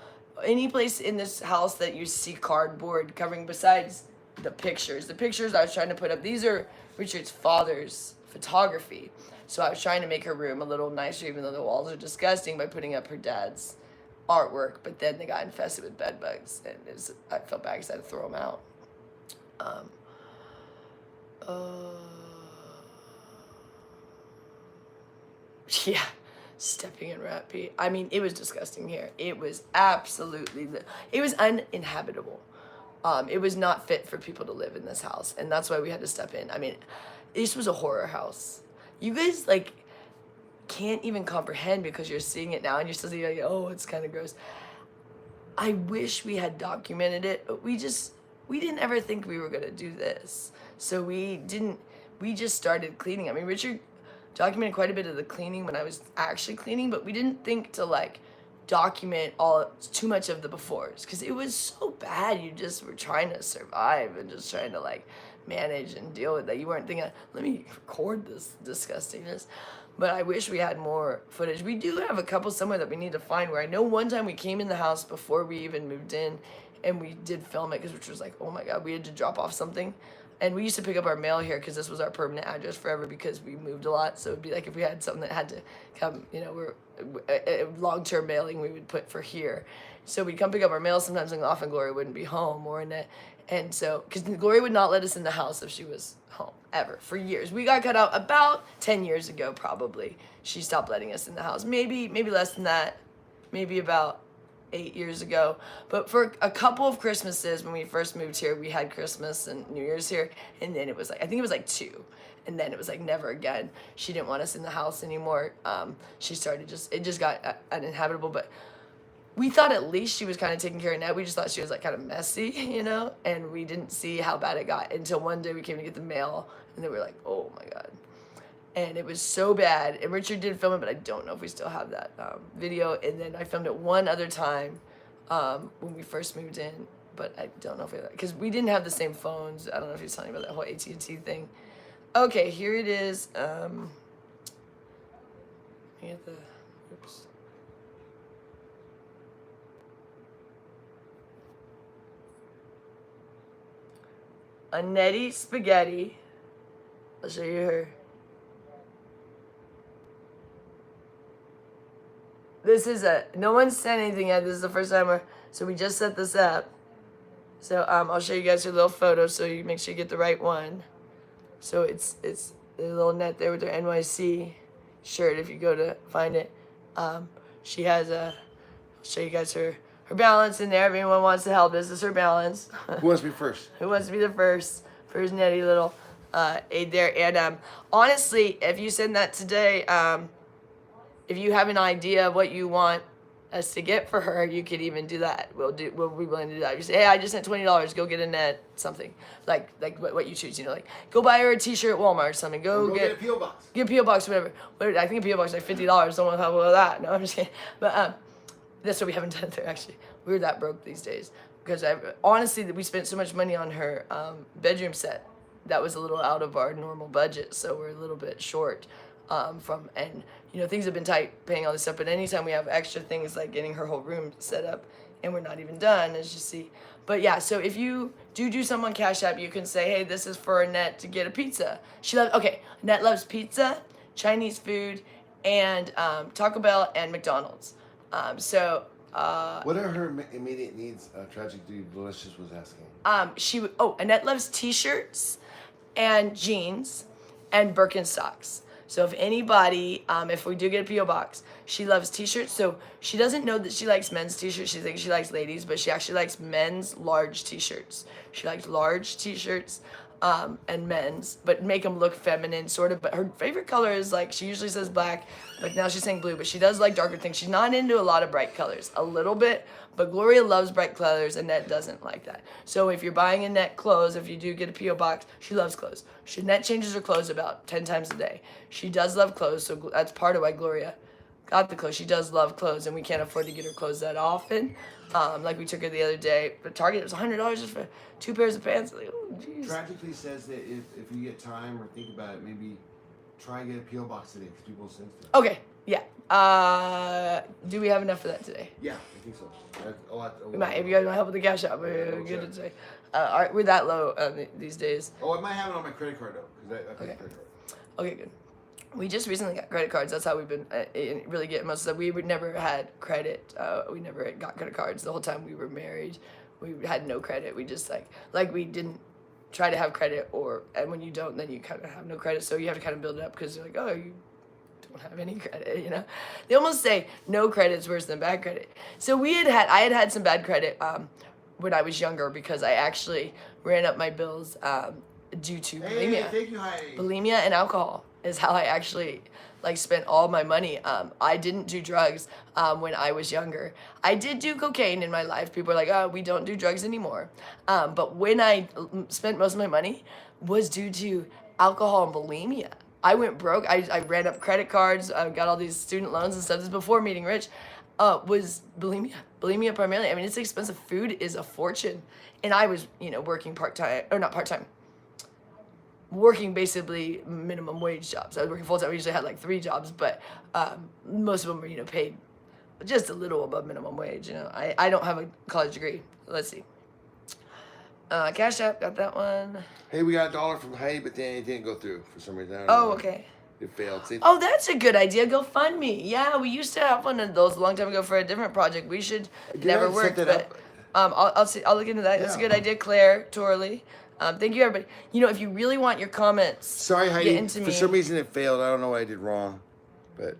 Any place in this house that you see cardboard covering besides the pictures. The pictures I was trying to put up, these are Richard's father's photography. So I was trying to make her room a little nicer, even though the walls are disgusting, by putting up her dad's artwork. But then they got infested with bed bugs, and I felt bad because I had to throw them out. Yeah, stepping in rat pee. I mean, it was disgusting here. It was absolutely, it was uninhabitable. It was not fit for people to live in this house, and that's why we had to step in. I mean, this was a horror house. You guys, can't even comprehend because you're seeing it now, and you're still seeing, oh, it's kind of gross. I wish we had documented it, but we didn't ever think we were going to do this. So we just started cleaning. I mean, Richard documented quite a bit of the cleaning when I was actually cleaning, but we didn't think to document too much of the befores because it was so bad. You just were trying to survive and just trying to manage and deal with that. You weren't thinking, let me record this disgustingness. But I wish we had more footage. We do have a couple somewhere that we need to find, where I know one time we came in the house before we even moved in and we did film it, because which was like, oh my God, we had to drop off something. And we used to pick up our mail here because this was our permanent address forever because we moved a lot. So it'd be like if we had something that had to come, we're a long-term mailing we would put for here. So we'd come pick up our mail sometimes, and often Gloria wouldn't be home or Annette. And so, because Gloria would not let us in the house if she was home, ever, for years. We got cut out about 10 years ago, probably. She stopped letting us in the house. Maybe less than that. Maybe about 8 years ago. But for a couple of Christmases when we first moved here, we had Christmas and New Year's here, and then it was like, I think it was like 2. And then it was like never again. She didn't want us in the house anymore. She started it just got uninhabitable. But we thought at least she was kind of taking care of Annette. We just thought she was like kind of messy, you know? And we didn't see how bad it got until one day we came to get the mail, and they were like, oh my God. And it was so bad. And Richard did film it, but I don't know if we still have that video. And then I filmed it one other time when we first moved in, but I don't know if because we didn't have the same phones. I don't know if he's telling you about that whole AT&T thing. Okay, here it is. Let me get the, oops. Annette Spaghetti. I'll show you her. This is no one sent anything yet. This is the first time so we just set this up. So I'll show you guys her little photo so you make sure you get the right one. So it's the little net there with her NYC shirt if you go to find it. She has I'll show you guys her balance in there. If anyone wants to help, this is her balance. Who wants to be first? Who wants to be the first? First netty little aid there. And honestly, if you send that today, if you have an idea of what you want us to get for her, you could even do that. We'll be willing to do that. If you say, hey, I just sent $20, go get Annette something. Like what you choose, you know, like go buy her a t-shirt at Walmart or something. Go get a P.O. box. Get a P.O. box, whatever. I think a P.O. box is like $50. Don't want to help with that. No, I'm just kidding. But that's what we haven't done there, actually. We're that broke these days. Because honestly, we spent so much money on her bedroom set. That was a little out of our normal budget, so we're a little bit short and you know, things have been tight paying all this stuff, but anytime we have extra things like getting her whole room set up, and we're not even done, as you see. But yeah, so if you do something on Cash App, you can say, hey, this is for Annette to get a pizza. Annette loves pizza, Chinese food, and Taco Bell and McDonald's. What are her immediate needs? Tragic Dude Delicious was asking. Annette loves t-shirts and jeans and Birkenstocks. So if anybody, if we do get a P.O. box, she loves t-shirts. So she doesn't know that she likes men's t-shirts. She thinks she likes ladies, but she actually likes men's large t-shirts. She likes large t-shirts and men's, but make them look feminine, sort of. But her favorite color is like, she usually says black, but now she's saying blue, but she does like darker things. She's not into a lot of bright colors, a little bit, but Gloria loves bright colors, and Annette doesn't like that. So if you're buying Annette clothes, if you do get a P.O. box, she loves clothes. Annette changes her clothes about 10 times a day. She does love clothes, so that's part of why Gloria got the clothes. She does love clothes, and we can't afford to get her clothes that often. Like we took her the other day, but Target, it was $100 just for 2 pairs of pants. Like, oh, jeez. Tragically says that if you get time or think about it, maybe try and get a P.O. box today because people send stuff. Okay, yeah. Do we have enough for that today? Yeah, I think so. We might. If you guys want help with the Cash App, we're good today. We're that low these days. Oh, I might have it on my credit card though, because I pay credit card. Okay, good. We just recently got credit cards. That's how we've been really getting most of that. We never had credit. We never got credit cards the whole time we were married. We had no credit. We just like we didn't try to have credit, and when you don't, then you kind of have no credit. So you have to kind of build it up because you're like, oh, you don't have any credit, you know. They almost say no credit's worse than bad credit. So I had some bad credit when I was younger because I actually ran up my bills due to bulimia. Thank you, Heidi. Bulimia and alcohol is how I actually spent all my money. I didn't do drugs when I was younger. I did do cocaine in my life. People are like, oh, we don't do drugs anymore. But when I spent most of my money was due to alcohol and bulimia. I went broke. I ran up credit cards. I got all these student loans and stuff. This is before meeting Rich. Was bulimia. Bulimia primarily. I mean, it's expensive. Food is a fortune. And I was, working part-time, or not part-time, working basically minimum wage jobs. I was working full-time. I usually had 3 jobs, but most of them were, paid just a little above minimum wage. I don't have a college degree. Let's see. Cash App, got that one. Hey, we got $1 from Heidi, but then it didn't go through for some reason. Okay. It failed. See? Oh, that's a good idea. GoFundMe. Yeah, we used to have one of those a long time ago for a different project. We should never worked, but I'll see. I'll look into that. That's a good idea, Claire Torley. Thank you, everybody. If you really want your comments, sorry, Heidi. get into for me. some reason it failed. I don't know what I did wrong, but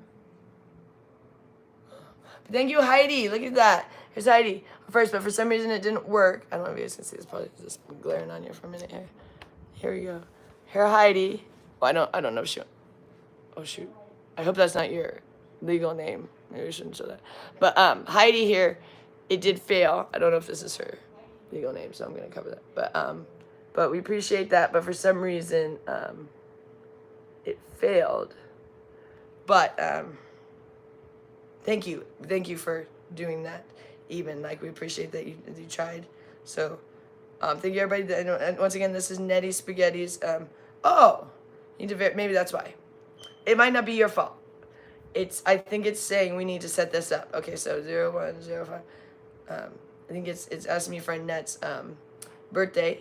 Thank you, Heidi. Look at that. Here's Heidi first, but for some reason it didn't work. I don't know if you guys can see this. Probably just glaring on you for a minute here. Here we go. Here, Heidi. Well, I don't know if she. Oh shoot. I hope that's not your legal name. Maybe we shouldn't show that. But Heidi here, it did fail. I don't know if this is her legal name, so I'm gonna cover that. But we appreciate that. But for some reason, it failed. But thank you for doing that. Even like we appreciate that you tried. So thank you everybody. And once again, this is Nettie Spaghetti's. Oh, you need to maybe that's why. It might not be your fault. I think it's saying we need to set this up. Okay, so 0105. I think it's asking me for Annette's birthday.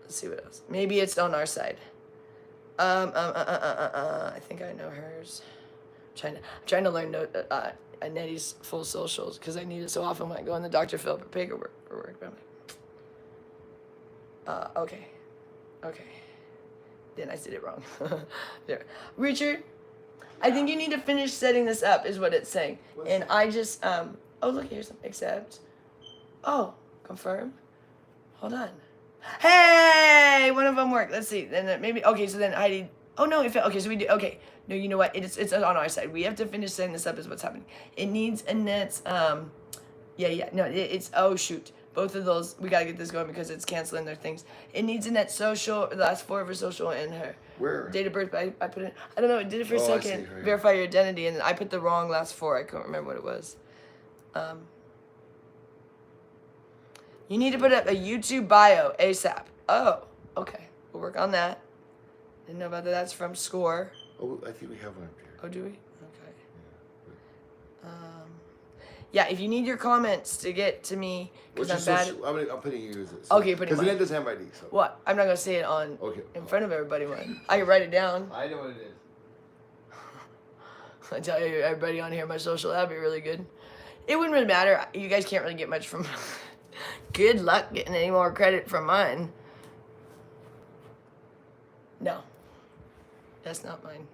Let's see what else. Maybe it's on our side. I think I know hers. I'm trying to learn Nettie's full socials because I need it so often when I go in the Dr. Phil paperwork for work. Okay. Then I did it wrong. There. Richard, I think you need to finish setting this up is what it's saying. And I just, oh, look, here's some accept. Oh, confirm. Hold on. Hey, one of them worked. Let's see. Then maybe, okay, so then Heidi, oh no, it failed. Okay, so we do, okay. No, you know what? It's on our side. We have to finish setting this up is what's happening. It needs Annette's, no, it's, oh shoot. Both of those, we gotta get this going because it's canceling their things. It needs Annette's social, the last 4 of her social and her date of birth, but I put it, I don't know, it did it for a second. Right. Verify your identity, and I put the wrong last 4. I couldn't remember what it was. You need to put up a YouTube bio ASAP. Oh, okay. We'll work on that. Didn't know about that. That's from Score. Oh, I think we have one up here. Oh, do we? Okay. Yeah, if you need your comments to get to me, because I'm bad at... I'm putting you as it. Okay, putting because Annette doesn't have ID. So. What? I'm not going to say it on in front of everybody. I can write it down. I know what it is. I tell you, everybody on here, my social, that'd be really good. It wouldn't really matter. You guys can't really get much from... Good luck getting any more credit from mine. No. That's not mine.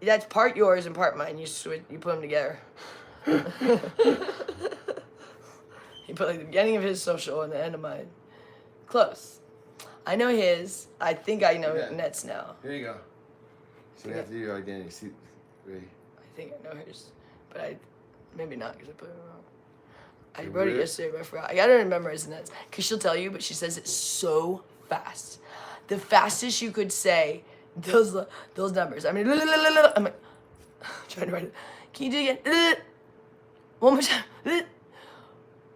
That's part yours and part mine. You put them together. You put like the beginning of his social and the end of mine. Close. I know his. I think I know Annette's now. Here you go. So you have to do your identity. See, ready? I think I know hers, but maybe not because I put it wrong. I wrote it yesterday, but I forgot. I gotta remember his Annette's because she'll tell you, but she says it so fast. The fastest you could say those numbers. I mean, I'm like, trying to write it. Can you do it again? One more time.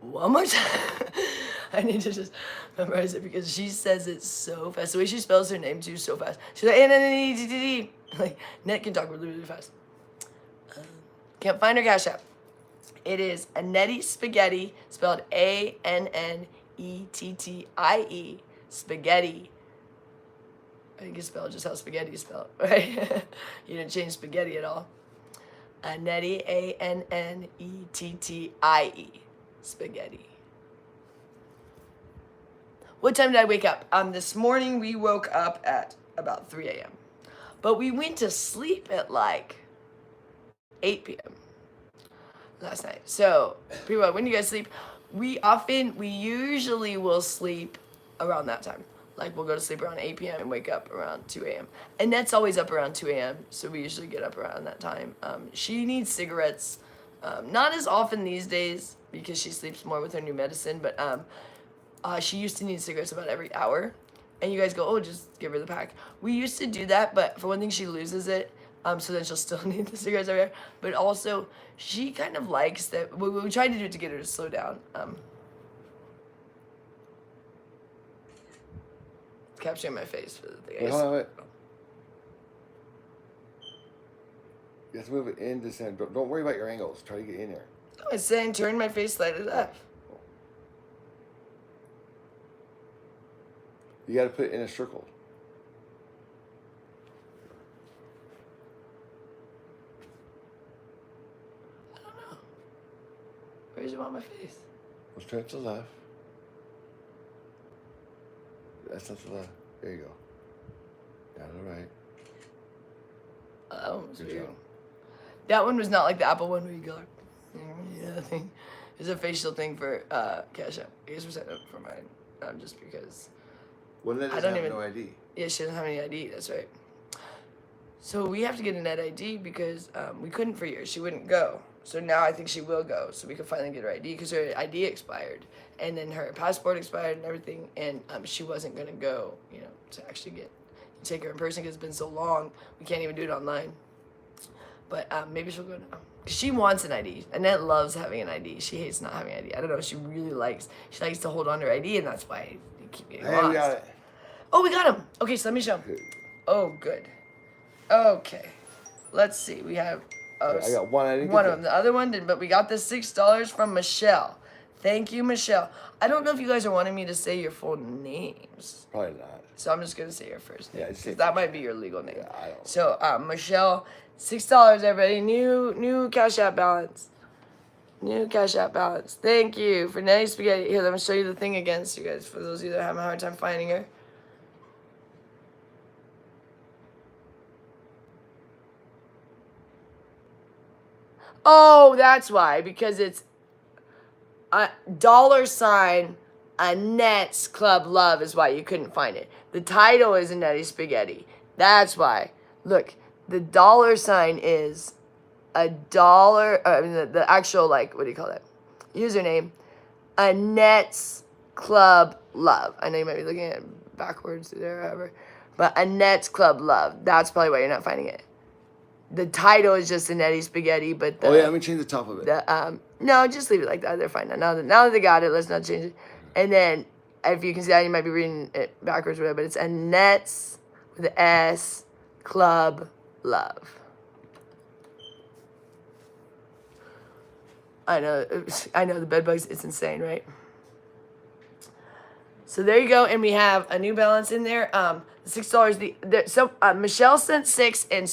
One more time. I need to just memorize it because she says it so fast. The way she spells her name too, so fast. She's like, Annette, like, Annette can talk really, really fast. Can't find her Cash App. It is Annette Spaghetti, spelled Annettie, Spaghetti. I think it's spelled just how spaghetti is spelled, right? You didn't change spaghetti at all. Annette, Annettie, Spaghetti. What time did I wake up? This morning we woke up at about 3 a.m. But we went to sleep at like 8 p.m. last night. So, people, when do you guys sleep? We usually will sleep around that time. Like, we'll go to sleep around 8 p.m. and wake up around 2 a.m. And that's always up around 2 a.m., so we usually get up around that time. She needs cigarettes. Not as often these days because she sleeps more with her new medicine, but she used to need cigarettes about every hour. And you guys go, oh, just give her the pack. We used to do that, but for one thing, she loses it. So then she'll still need the cigarettes every hour. But also, she kind of likes that. We tried to do it to get her to slow down. Capturing my face for the thing. Wait, hold on, wait. You have to move it in to center. Don't worry about your angles. Try to get in there. No, it's saying turn my face slightly left. You got to put it in a circle. I don't know. Where does you want my face? Let's turn it to the left. That's not to the left. There you go. Down to the right. Oh, that was Good weird. job. That one was not like the Apple one where you go like, yeah, thing. It's a facial thing for Cash App. I guess we're setting up for mine, just because. Well, that I doesn't don't have even- no ID. Yeah, she doesn't have any ID. That's right. So we have to get a net ID because we couldn't for years. She wouldn't go. So now I think she will go. So we can finally get her ID because her ID expired, and then her passport expired and everything, and she wasn't gonna go. To actually take her in person because it's been so long. We can't even do it online. But maybe she'll go now. She wants an ID. Annette loves having an ID. She hates not having an ID. I don't know. She likes to hold on to her ID, and that's why they keep getting Hey, lost. we got it. Oh, we got him. Okay, so let me show him. Oh, good. Okay. Let's see. We have I got one. I didn't one get of them. The other one didn't, but we got the $6 from Michelle. Thank you, Michelle. I don't know if you guys are wanting me to say your full names. Probably not. So I'm just going to say your first name. Yeah, just say 'cause that might be your legal name. Yeah, I don't. So, Michelle, $6, everybody. New Cash App balance. New Cash App balance. Thank you for Nettie Spaghetti. Here, let me show you the thing again, so you guys, for those of you that are having a hard time finding her. Oh, that's why, because it's a $ Annette's Club Love is why you couldn't find it. The title is Annette Spaghetti. That's why. Look, the $ is $1. I mean, the actual, like, what do you call that? Username, Annette's Club Love. I know you might be looking at it backwards there, or whatever. But Annette's Club Love. That's probably why you're not finding it. The title is just Annette Spaghetti, but the... Oh, yeah, let me change the top of it. No, just leave it like that. They're fine now. Now that they got it, let's not change it. And then, if you can see that, you might be reading it backwards, or whatever, but it's Annette's with an S Club Love. I know the bed bugs. It's insane, right? So there you go, and we have a new balance in there. The $6. Michelle sent 6, and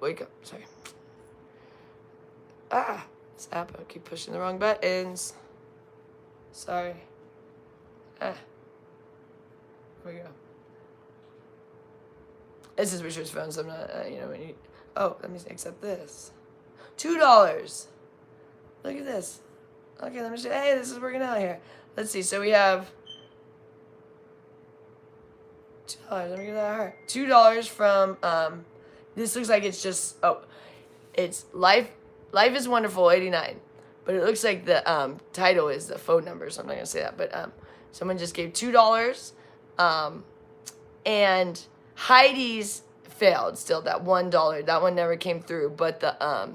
wake up. Sorry. This app. I keep pushing the wrong buttons. Sorry. Here we go. This is Richard's phone, so I'm not. When you. Oh, let me accept this. $2. Look at this. Okay, let me see. Hey, this is working out here. Let's see. So we have $2. Let me get that her. $2 from this looks like it's just it's Life is Wonderful 89. But it looks like the title is the phone number, so I'm not gonna say that. But someone just gave $2. And Heidi's failed still, that $1. That one never came through, but the $2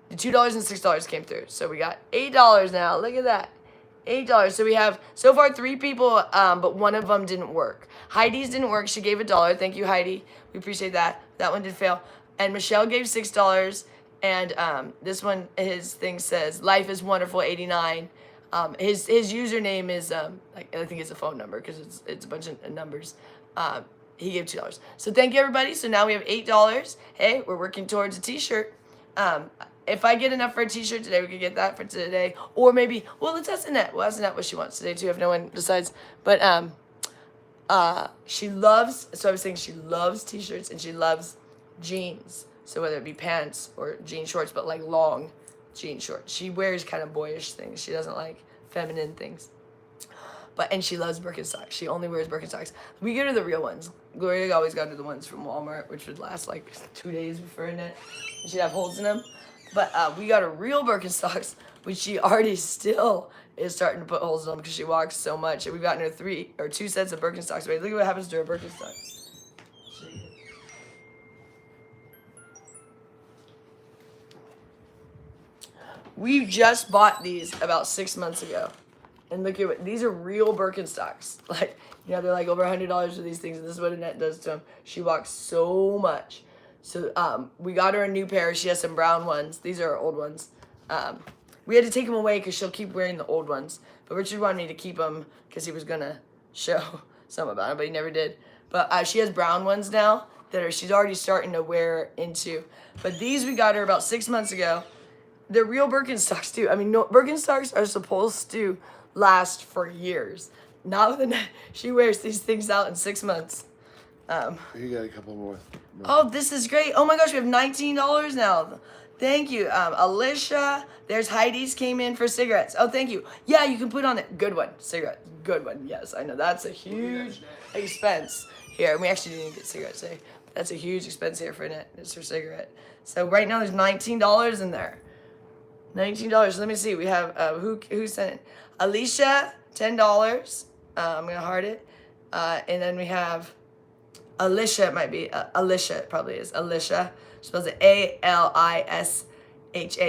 and $6 came through. So we got $8 now. Look at that. $8. So we have so far 3 people, but one of them didn't work. Heidi's didn't work. She gave $1. Thank you, Heidi. We appreciate that. That one did fail. And Michelle gave $6. And this one, his thing says Life is Wonderful 89. His username is I think it's a phone number because it's a bunch of numbers. He gave $2. So thank you, everybody. So now we have $8. Hey, we're working towards a T-shirt. If I get enough for a T-shirt today, we could get that for today. Or maybe, let's ask Annette. We'll ask Annette what she wants today, too, if no one decides. But she loves, so I was saying she loves T-shirts and she loves jeans. So whether it be pants or jean shorts, but like long jean shorts. She wears kind of boyish things. She doesn't like feminine things. And she loves Birkenstocks. She only wears Birkenstocks. We get her the real ones. Gloria always got her the ones from Walmart, which would last like 2 days before Annette. And she'd have holes in them. But we got her real Birkenstocks, which she already still is starting to put holes in them because she walks so much. And we've gotten her 2 sets of Birkenstocks. Wait, look at what happens to her Birkenstocks. We just bought these about 6 months ago. And look at what, these are real Birkenstocks. Like, they're like over $100 for these things. And this is what Annette does to them. She walks so much. So, we got her a new pair. She has some brown ones. These are our old ones. We had to take them away because she'll keep wearing the old ones. But Richard wanted me to keep them because he was going to show something about it, but he never did. But she has brown ones now that she's already starting to wear into. But these we got her about 6 months ago. They're real Birkenstocks, too. I mean, Birkenstocks are supposed to last for years. Not with Annette. She wears these things out in 6 months. You got a couple more. Oh, this is great. Oh my gosh, we have $19 now. Thank you. Alicia, there's Heidi's came in for cigarettes. Oh, thank you. Yeah, you can put on it. Good one. Cigarette. Good one. Yes, I know. That's a huge expense here. We actually didn't get cigarettes today. That's a huge expense here for Annette. It's her cigarette. So right now there's $19 in there. $19. Let me see. We have who sent it? Alicia, $10. I'm gonna heart it. And then we have Alicia. It might be Alicia. It probably is Alicia. Spells it Alisha.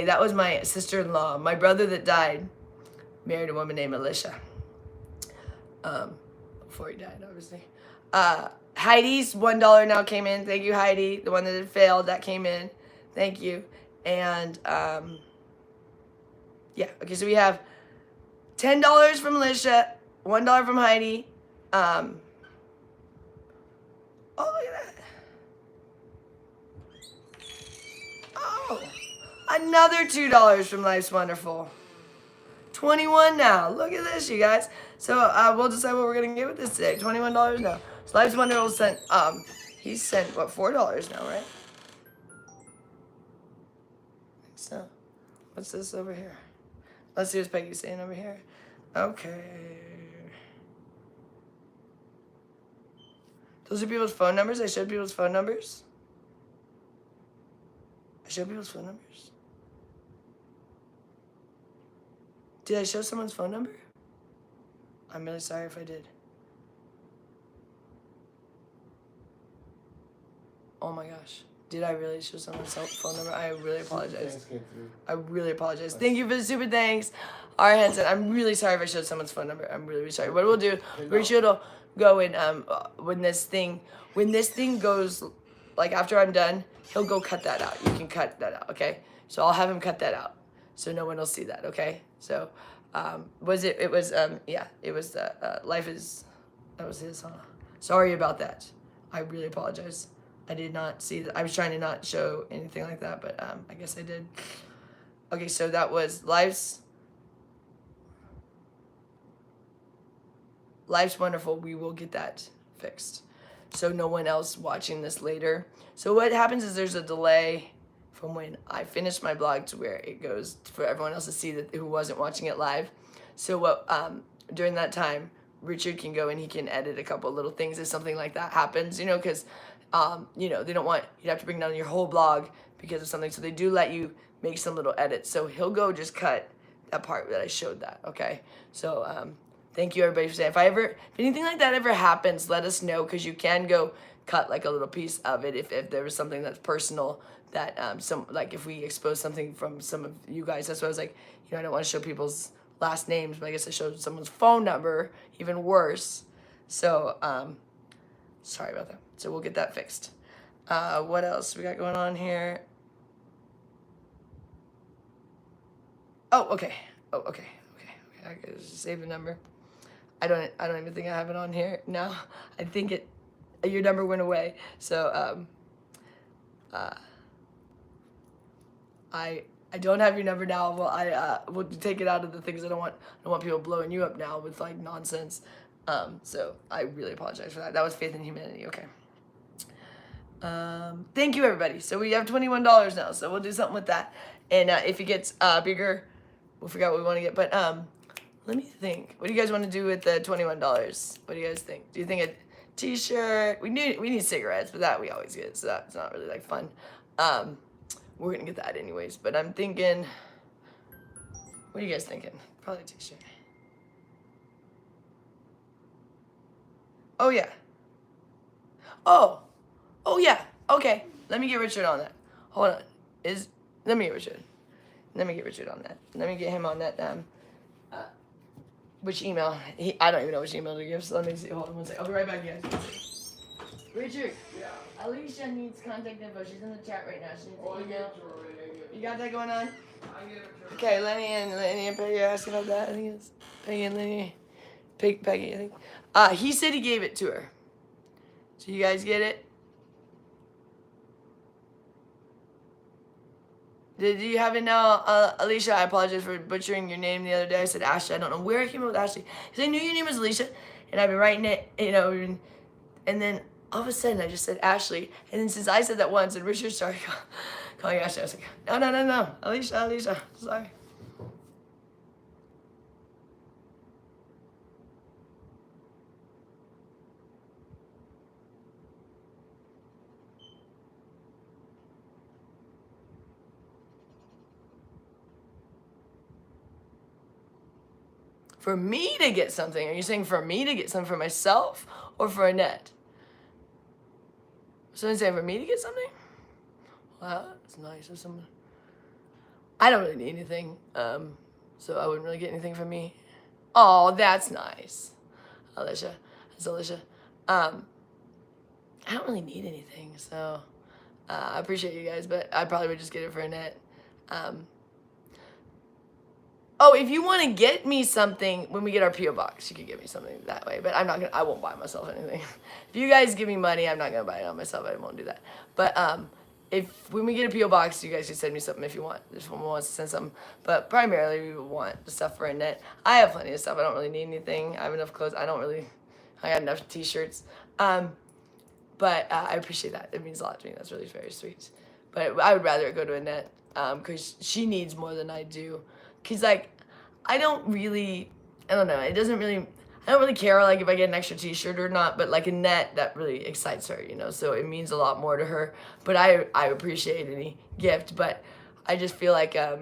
That was my sister-in-law. My brother that died married a woman named Alicia. Before he died, obviously. Heidi's $1 now came in. Thank you, Heidi. The one that had failed, that came in. Thank you. And yeah. Okay, so we have $10 from Alicia, $1 from Heidi. Oh, look at that. Oh, another $2 from Life's Wonderful. 21 now. Look at this, you guys. So we'll decide what we're gonna get with this today. $21 now. So Life's Wonderful sent he sent what, $4 now, right? So what's this over here? Let's see what Peggy's saying over here. Okay. Those are people's phone numbers. I showed people's phone numbers. I showed people's phone numbers. Did I show someone's phone number? I'm really sorry if I did. Oh my gosh. Did I really show someone's phone number? I really apologize. I really apologize. Thank you for the super thanks. R. Hansen, I'm really sorry if I showed someone's phone number. I'm really, really sorry. What we'll do, Richard will go in when this thing goes, like after I'm done, he'll go cut that out. You can cut that out, okay? So I'll have him cut that out, so no one will see that, okay? So, Life is, that was his, huh? Sorry about that. I really apologize. I did not see that. I was trying to not show anything like that, but I guess I did. Okay, so that was Life's Wonderful. We will get that fixed, so no one else watching this later. So what happens is there's a delay from when I finish my blog to where it goes for everyone else to see that who wasn't watching it live. So what during that time, Richard can go and he can edit a couple little things if something like that happens, you know, because you know, they don't want you to have to bring down your whole blog because of something. So they do let you make some little edits. So he'll go just cut that part that I showed that. Okay. So thank you everybody for saying. If anything like that ever happens, let us know, because you can go cut like a little piece of it if there was something that's personal that if we expose something from some of you guys. That's why I was like, you know, I don't want to show people's last names, but I guess I showed someone's phone number, even worse. So sorry about that. So we'll get that fixed. What else we got going on here? Oh, okay. I gotta just save the number. I don't even think I have it on here now. I think your number went away. So I don't have your number now. Well, I will take it out of the things. I don't want people blowing you up now with like nonsense. So I really apologize for that. That was Faith in Humanity. Okay. Thank you everybody. So we have $21 now. So we'll do something with that. And if it gets bigger, we'll figure out what we want to get. But let me think. What do you guys want to do with the $21? What do you guys think? Do you think a t-shirt? We need cigarettes, but that we always get. So that's not really like fun. We're gonna get that anyways. But I'm thinking. What are you guys thinking? Probably a t-shirt. Oh yeah. Oh yeah. Okay. Let me get Richard on that. Hold on. Let me get Richard on that. Let me get him on that. Which email? I don't even know which email to give. So let me see. Hold on one second. I'll be right back, guys. Richard. Yeah. Alicia needs contact info. She's in the chat right now. She needs an email. You got that going on? I get it. Okay, Lenny and Peggy are asking about that. I think it's Peggy and Lenny. Peggy, I think. He said he gave it to her. So you guys get it? Did you have it now, Alicia? I apologize for butchering your name the other day. I said Ashley. I don't know where I came up with Ashley. Because I knew your name was Alicia, and I've been writing it, you know, and then all of a sudden I just said Ashley, and then since I said that once and Richard started calling Ashley, I was like, no, Alicia, sorry. For me to get something, are you saying for me to get something for myself or for Annette? Someone saying for me to get something? Wow, that's nice of someone. I don't really need anything, so I wouldn't really get anything from me. Oh, that's nice, Alicia. That's Alicia. I don't really need anything, so I appreciate you guys, but I probably would just get it for Annette. Oh, if you want to get me something when we get our P.O. box, you could get me something that way. But I won't buy myself anything. If you guys give me money, I'm not gonna buy it on myself. I won't do that. But when we get a P.O. box, you guys can send me something if you want. If someone wants to send something. But primarily, we want the stuff for Annette. I have plenty of stuff. I don't really need anything. I have enough clothes. I got enough T-shirts. But I appreciate that. It means a lot to me. That's really very sweet. But I would rather it go to Annette because she needs more than I do. Cause like, I don't know. I don't really care like if I get an extra T-shirt or not. But like Annette, that really excites her, you know. So it means a lot more to her. But I appreciate any gift. But I just feel like I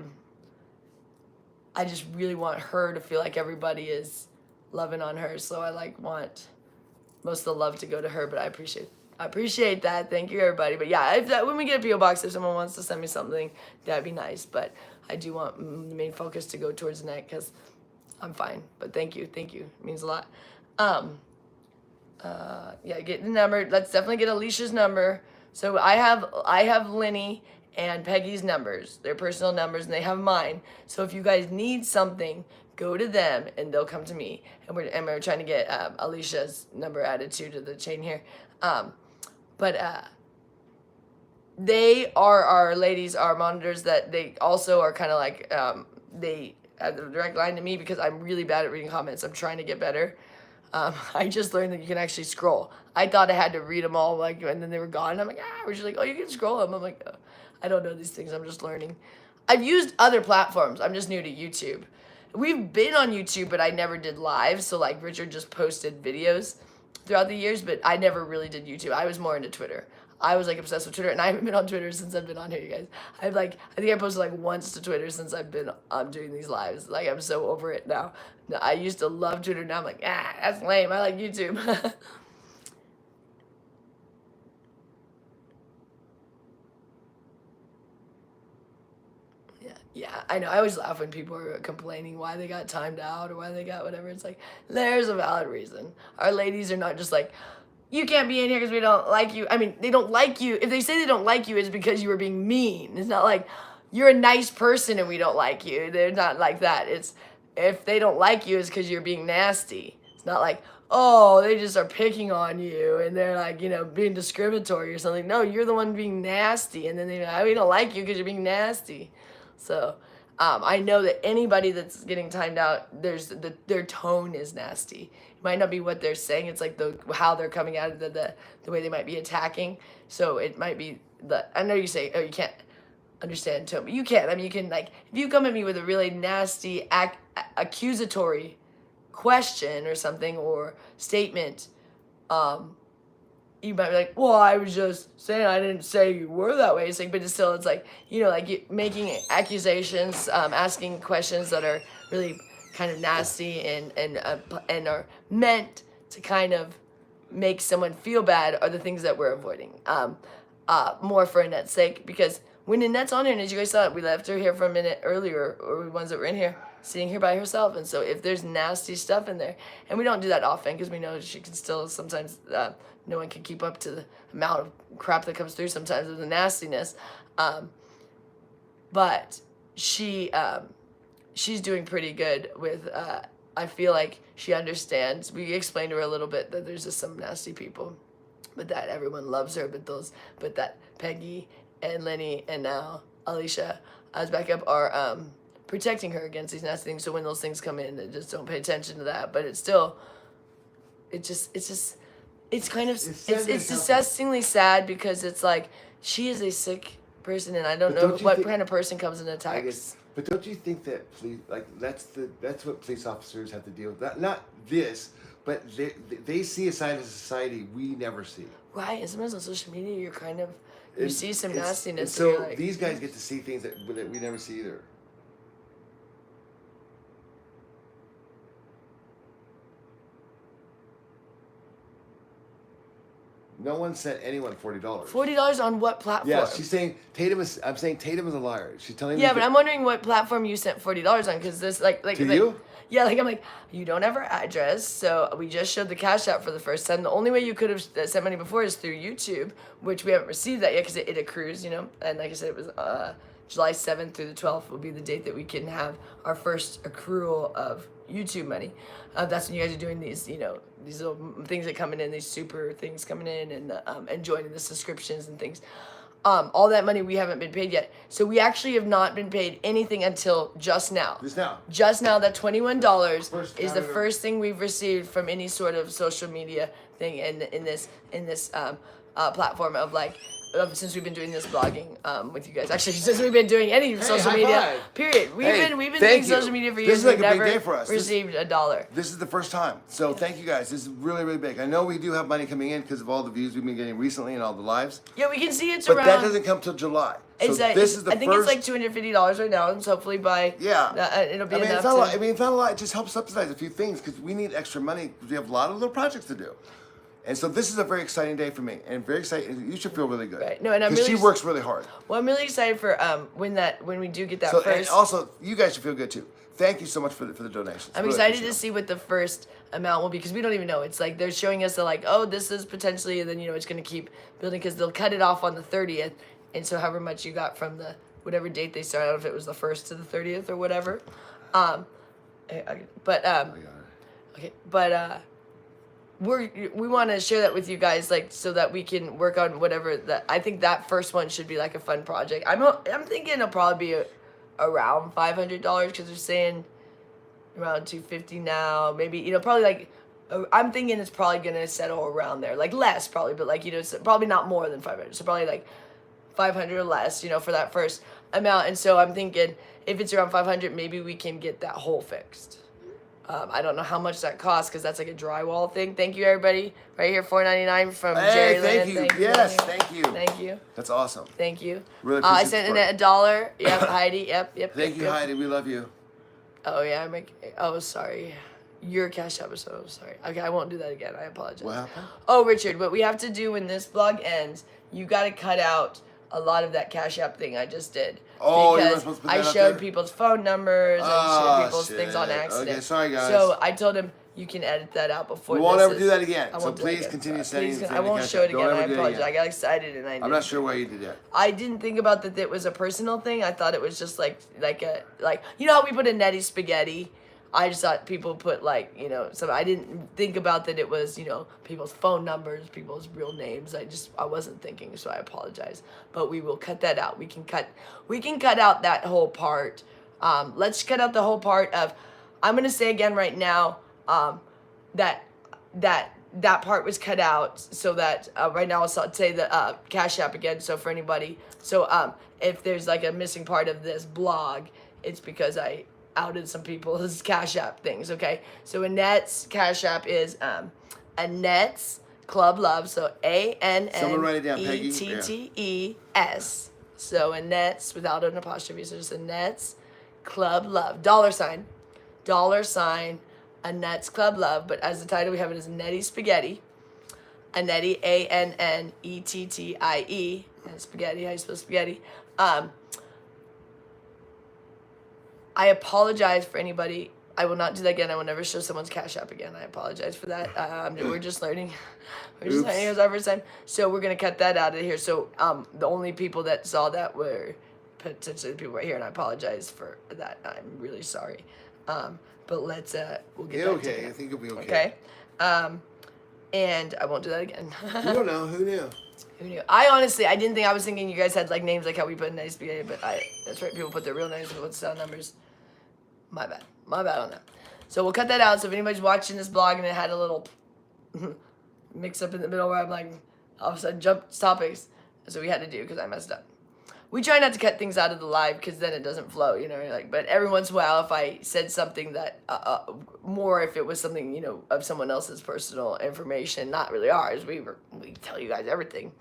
just really want her to feel like everybody is loving on her. So I like want most of the love to go to her. But I appreciate that. Thank you, everybody. But yeah, when we get a P.O. box, if someone wants to send me something, that'd be nice. But I do want the main focus to go towards Annette because I'm fine. But thank you. It means a lot. Yeah, get the number. Let's definitely get Alicia's number. So I have Lenny and Peggy's numbers, their personal numbers, and they have mine. So if you guys need something, go to them and they'll come to me. And we're trying to get Alicia's number added to the chain here. They are our ladies, our monitors, that they also are kind of like, they have the direct line to me because I'm really bad at reading comments. I'm trying to get better. I just learned that you can actually scroll. I thought I had to read them all, like, and then they were gone. I'm like, we're just like, oh, you can scroll them. I'm like, oh, I don't know these things. I'm just learning. I've used other platforms. I'm just new to YouTube. We've been on YouTube, but I never did live. So like Richard just posted videos throughout the years, but I never really did YouTube. I was more into Twitter. I was like obsessed with Twitter, and I haven't been on Twitter since I've been on here, you guys. I think I posted like once to Twitter since I've been doing these lives. Like I'm so over it now. I used to love Twitter. Now I'm like, that's lame. I like YouTube. Yeah, I know. I always laugh when people are complaining why they got timed out or why they got whatever. It's like, there's a valid reason. Our ladies are not just like, you can't be in here because we don't like you. I mean, they don't like you. If they say they don't like you, it's because you were being mean. It's not like, you're a nice person and we don't like you. They're not like that. It's, if they don't like you, it's because you're being nasty. It's not like, oh, they just are picking on you and they're like, you know, being discriminatory or something. No, you're the one being nasty. And then we don't like you because you're being nasty. So I know that anybody that's getting timed out, their tone is nasty. It might not be what they're saying. It's like how they're coming out of the way they might be attacking. So it might be I know you say, oh, you can't understand tone, but you can. I mean, you can, like, if you come at me with a really nasty accusatory question or something or statement, you might be like, well, I was just saying, I didn't say you were that way. It's like, but it's still, it's like, you know, like making accusations, asking questions that are really kind of nasty and are meant to kind of make someone feel bad are the things that we're avoiding. More for Annette's sake, because when Annette's on here, and as you guys saw, we left her here for a minute earlier, or the ones that were in here, sitting here by herself. And so if there's nasty stuff in there, and we don't do that often because we know she can still sometimes, no one can keep up to the amount of crap that comes through sometimes of the nastiness. But she's doing pretty good with, I feel like she understands. We explained to her a little bit that there's just some nasty people, but that everyone loves her, but that Peggy and Lenny and now Alicia as backup are protecting her against these nasty things. So when those things come in, just don't pay attention to that. But it's still, it's just it's kind of It says it's it's disgustingly sad because it's like she is a sick person and I don't But know don't you what think- kind of person comes and I attacks. guess, but don't you think that police, like that's what police officers have to deal with? Not this, but they see a side of society we never see. Right, and sometimes on social media you're kind of you And see some it's- nastiness. And And so you're like, these guys get to see things that we never see either. No one sent anyone $40. $40 on what platform? Yeah, she's saying Tatum is. I'm saying Tatum is a liar. She's telling me. Yeah, but I'm wondering what platform you sent $40 on because this like To like, you? Yeah, like I'm like you don't have our address, so we just showed the Cash App for the first time. The only way you could have sent money before is through YouTube, which we haven't received that yet because it accrues, you know. And like I said, it was July 7th through the 12th will be the date that we can have our first accrual of YouTube money. That's when you guys are doing these, you know, these little things that coming in, these super things coming in, and joining the subscriptions and things. All that money we haven't been paid yet, so we actually have not been paid anything until just now. Just now. Just now, that $21 First is the time ever. first thing we've received from any sort of social media thing in this platform of like. Since we've been doing this blogging with you guys, actually since we've been doing any social high media, five. period. We've Hey, been doing thank you. social media for This years. is like We've a big never day for us. received $1. This is the first time. So thank you guys. This is really, really big. I know we do have money coming in because of all the views we've been getting recently and all the lives. Yeah, we can see it's But around. that doesn't come till July. So It's this is the I think first. it's like $250 right now, and so hopefully by Yeah. it'll be I mean, enough it's not a lot. to. I mean, it's not a lot. It just helps subsidize a few things because we need extra money because we have a lot of little projects to do. And so this is a very exciting day for me, and very exciting. You should feel really good. Right. No, and I'm because really she works really hard. Well, I'm really excited for when we do get that So and first. also, you guys should feel good too. Thank you so much for the donations. I'm Really excited appreciate to it. see what the first amount will be because we don't even know. It's like they're showing us like, oh, this is potentially, and then you know it's gonna keep building because they'll cut it off on the 30th, and so however much you got from the whatever date they started, I don't know if it was the 1st to the 30th or whatever. We want to share that with you guys, like so that we can work on whatever that. I think that first one should be like a fun project. I'm thinking it'll probably be around $500 because they're saying around $250 now. Maybe you know probably like I'm thinking it's probably gonna settle around there, like less probably, but like you know it's probably not more than 500. So probably like 500 or less, you know, for that first amount. And so I'm thinking if it's around 500, maybe we can get that hole fixed. I don't know how much that costs because that's like a drywall thing. Thank you, everybody. Right here, $4.99 from Hey, Jerry thank Lynn. you. Yes, thank you. Thank you. That's awesome. Thank you. Really I appreciate sent the Annette $1. Yep, Heidi. Yep. Thank you, yep. Heidi. We love you. Oh yeah, oh sorry. Your Cash App is so sorry. Okay, I won't do that again. I apologize. What happened? Oh, Richard, what we have to do when this vlog ends, you got to cut out a lot of that Cash App thing I just did. Oh, you weren't because supposed to put I that up showed there? people's phone numbers and Oh, showed people's things on shit. accident. Okay, sorry, guys. So I told him you can edit that out before. We won't this ever do that again. I So won't do that please again. continue Please sending con- the I won't Cash show App. it Don't again. I ever do it apologize. again. I got excited and I didn't. I'm not sure why you did that. I didn't think about that it was a personal thing. I thought it was just like you know how we put a Nettie spaghetti. I just thought people put like, you know, so I didn't think about that it was, you know, people's phone numbers, people's real names. I wasn't thinking, so I apologize. But we will cut that out. We can cut out that whole part. Let's cut out the whole part of, I'm gonna say again right now, that part was cut out so that right now I'll say the Cash App again. So for anybody, so if there's like a missing part of this blog, it's because I outed some people's Cash App things. Okay, so Annette's Cash App is Annette's Club Love. So Someone write it down, Peggy. ANNETTES. So Annette's without an apostrophe. So just Annette's Club Love. $, Annette's Club Love. But as the title we have it as Nettie Spaghetti. Annette, ANNETTIE. And spaghetti. How you spell spaghetti? I apologize for anybody. I will not do that again. I will never show someone's Cash App again. I apologize for that. We're just learning. It was our first time. So we're going to cut that out of here. So the only people that saw that were potentially the people right here, and I apologize for that. I'm really sorry. But let's, we'll get You're that okay. taken I out. think you'll be okay. Okay? And I won't do that again. You don't know. Who knew? Who knew? I was thinking you guys had like names like how we put nice spaghetti, but that's right, people put their real names with cell numbers. My bad on that. So we'll cut that out. So if anybody's watching this blog and it had a little mix up in the middle where I'm like, all of a sudden jump topics. So we had to do because I messed up. We try not to cut things out of the live because then it doesn't flow, you know. Like, but every once in a while, if I said something that more, if it was something, you know, of someone else's personal information, not really ours, we tell you guys everything.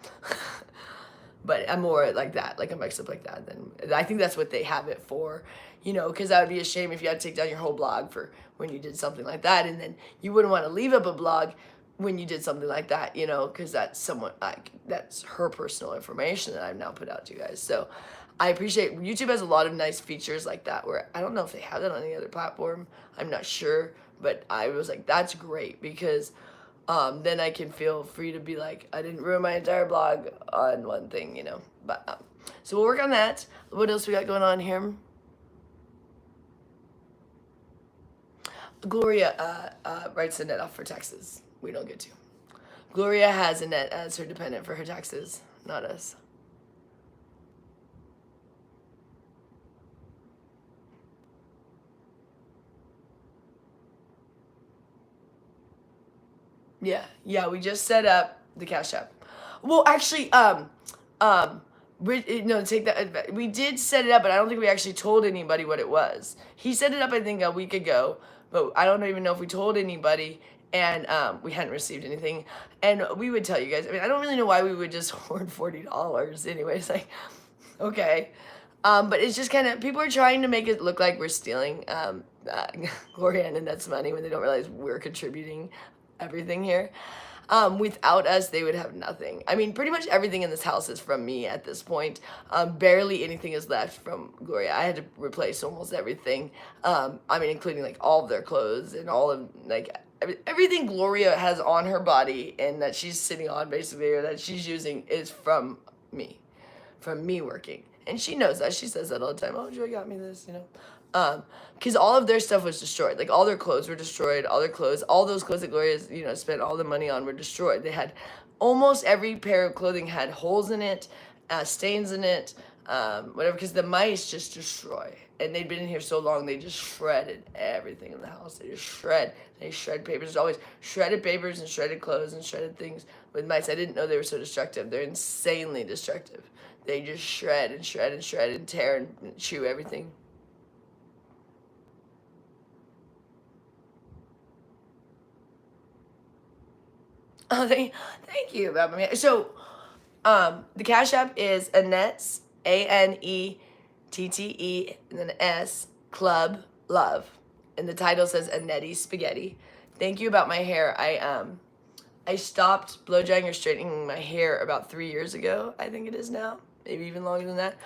But I'm more like that, like a mix up like that. Then I think that's what they have it for, you know, because that would be a shame if you had to take down your whole blog for when you did something like that, and then you wouldn't want to leave up a blog when you did something like that, you know, because that's someone like that's her personal information that I've now put out to you guys. So I appreciate YouTube has a lot of nice features like that where I don't know if they have that on any other platform. I'm not sure, but I was like, that's great because then I can feel free to be like, I didn't ruin my entire blog on one thing, you know. But so we'll work on that. What else we got going on here? Gloria writes Annette off for taxes. We don't get to. Gloria has Annette as her dependent for her taxes, not us. Yeah, we just set up the Cash App. Well, actually, take that. We did set it up, but I don't think we actually told anybody what it was. He set it up, I think, a week ago, but I don't even know if we told anybody, and we hadn't received anything. And we would tell you guys. I mean, I don't really know why we would just hoard $40. Anyways, like, okay. But it's just kind of, people are trying to make it look like we're stealing Gloria and Annette's money when they don't realize we're contributing everything here. Without us, they would have nothing. I mean, pretty much everything in this house is from me at this point. Barely anything is left from Gloria. I had to replace almost everything. I mean, including like all of their clothes and all of like everything Gloria has on her body and that she's sitting on basically, or that she's using, is from me working. And she knows that. She says that all the time. Oh, Joy got me this, you know. Because all of their stuff was destroyed. Like, all their clothes were destroyed. All their clothes, all those clothes that Gloria's, you know, spent all the money on were destroyed. They had, almost every pair of clothing had holes in it, stains in it, whatever, because the mice just destroy. And they'd been in here so long, they just shredded everything in the house. They shred papers. There's always shredded papers and shredded clothes and shredded things with mice. I didn't know they were so destructive. They're insanely destructive. They just shred and shred and shred and tear and chew everything. Oh, thank you. So, the Cash App is Annette's, Annette, and then S, Club Love. And the title says Annette Spaghetti. Thank you about my hair. I stopped blow drying or straightening my hair about 3 years ago. I think it is now. Maybe even longer than that.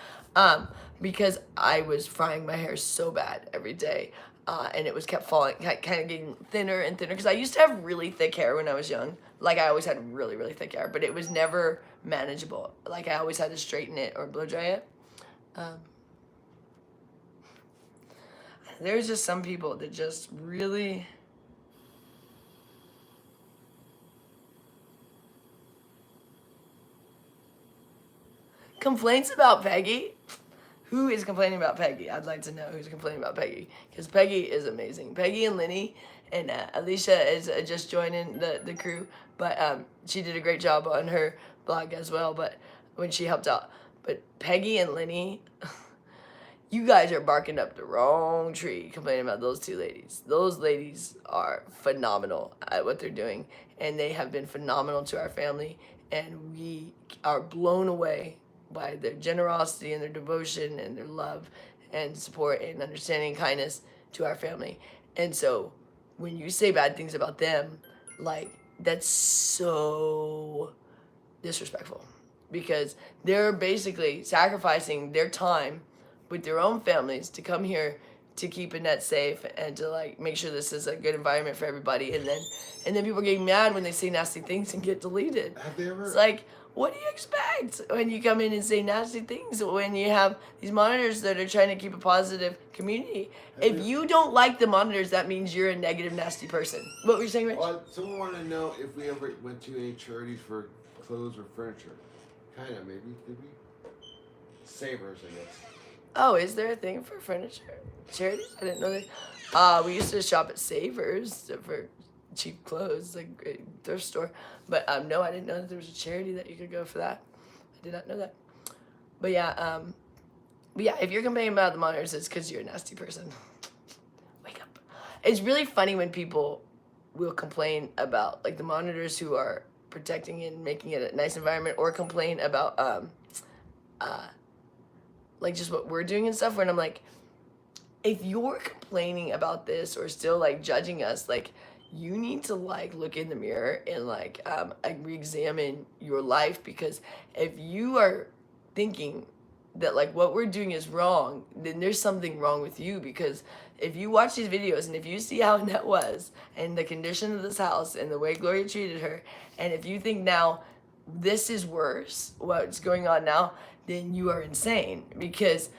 Because I was frying my hair so bad every day. And it was kept falling, kind of getting thinner and thinner. Because I used to have really thick hair when I was young. Like, I always had really, really thick hair. But it was never manageable. Like, I always had to straighten it or blow dry it. There's just some people that just really... Complaints about Peggy? Who is complaining about Peggy? I'd like to know who's complaining about Peggy. Because Peggy is amazing. Peggy and Lenny and Alicia is just joining the crew. But she did a great job on her blog as well. But when she helped out. But Peggy and Lenny, you guys are barking up the wrong tree complaining about those two ladies. Those ladies are phenomenal at what they're doing. And they have been phenomenal to our family. And we are blown away by their generosity and their devotion and their love and support and understanding and kindness to our family. And so when you say bad things about them, like, that's so disrespectful, because they're basically sacrificing their time with their own families to come here to keep Annette safe and to like make sure this is a good environment for everybody. And then people are getting mad when they say nasty things and get deleted. Have they ever? It's like, what do you expect when you come in and say nasty things when you have these monitors that are trying to keep a positive community? If you don't like the monitors, that means you're a negative, nasty person. What were you saying, Rich? Someone wanted to know if we ever went to any charities for clothes or furniture. Kind of, maybe. Did we? Savers, I guess. Oh, is there a thing for furniture charities? I didn't know that. We used to shop at Savers for cheap clothes, like a thrift store. But no, I didn't know that there was a charity that you could go for that. I did not know that. But yeah, if you're complaining about the monitors, it's because you're a nasty person. Wake up. It's really funny when people will complain about like the monitors who are protecting it and making it a nice environment, or complain about like just what we're doing and stuff. When I'm like, if you're complaining about this or still like judging us, like you need to like look in the mirror and like re-examine your life, because if you are thinking that like what we're doing is wrong, then there's something wrong with you. Because if you watch these videos and if you see how Annette was and the condition of this house and the way Gloria treated her, and if you think now this is worse, what's going on now, then you are insane. Because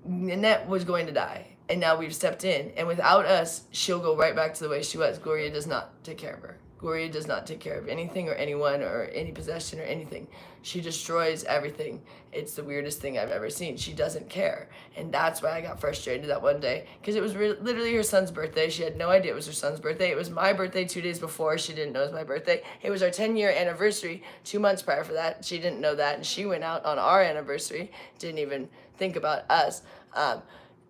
Annette was going to die, and now we've stepped in, and without us, she'll go right back to the way she was. Gloria does not take care of her. Gloria does not take care of anything or anyone or any possession or anything. She destroys everything. It's the weirdest thing I've ever seen. She doesn't care, and that's why I got frustrated that one day, because it was literally her son's birthday. She had no idea it was her son's birthday. It was my birthday 2 days before. She didn't know it was my birthday. It was our 10-year anniversary 2 months prior for that. She didn't know that, and she went out on our anniversary, didn't even think about us.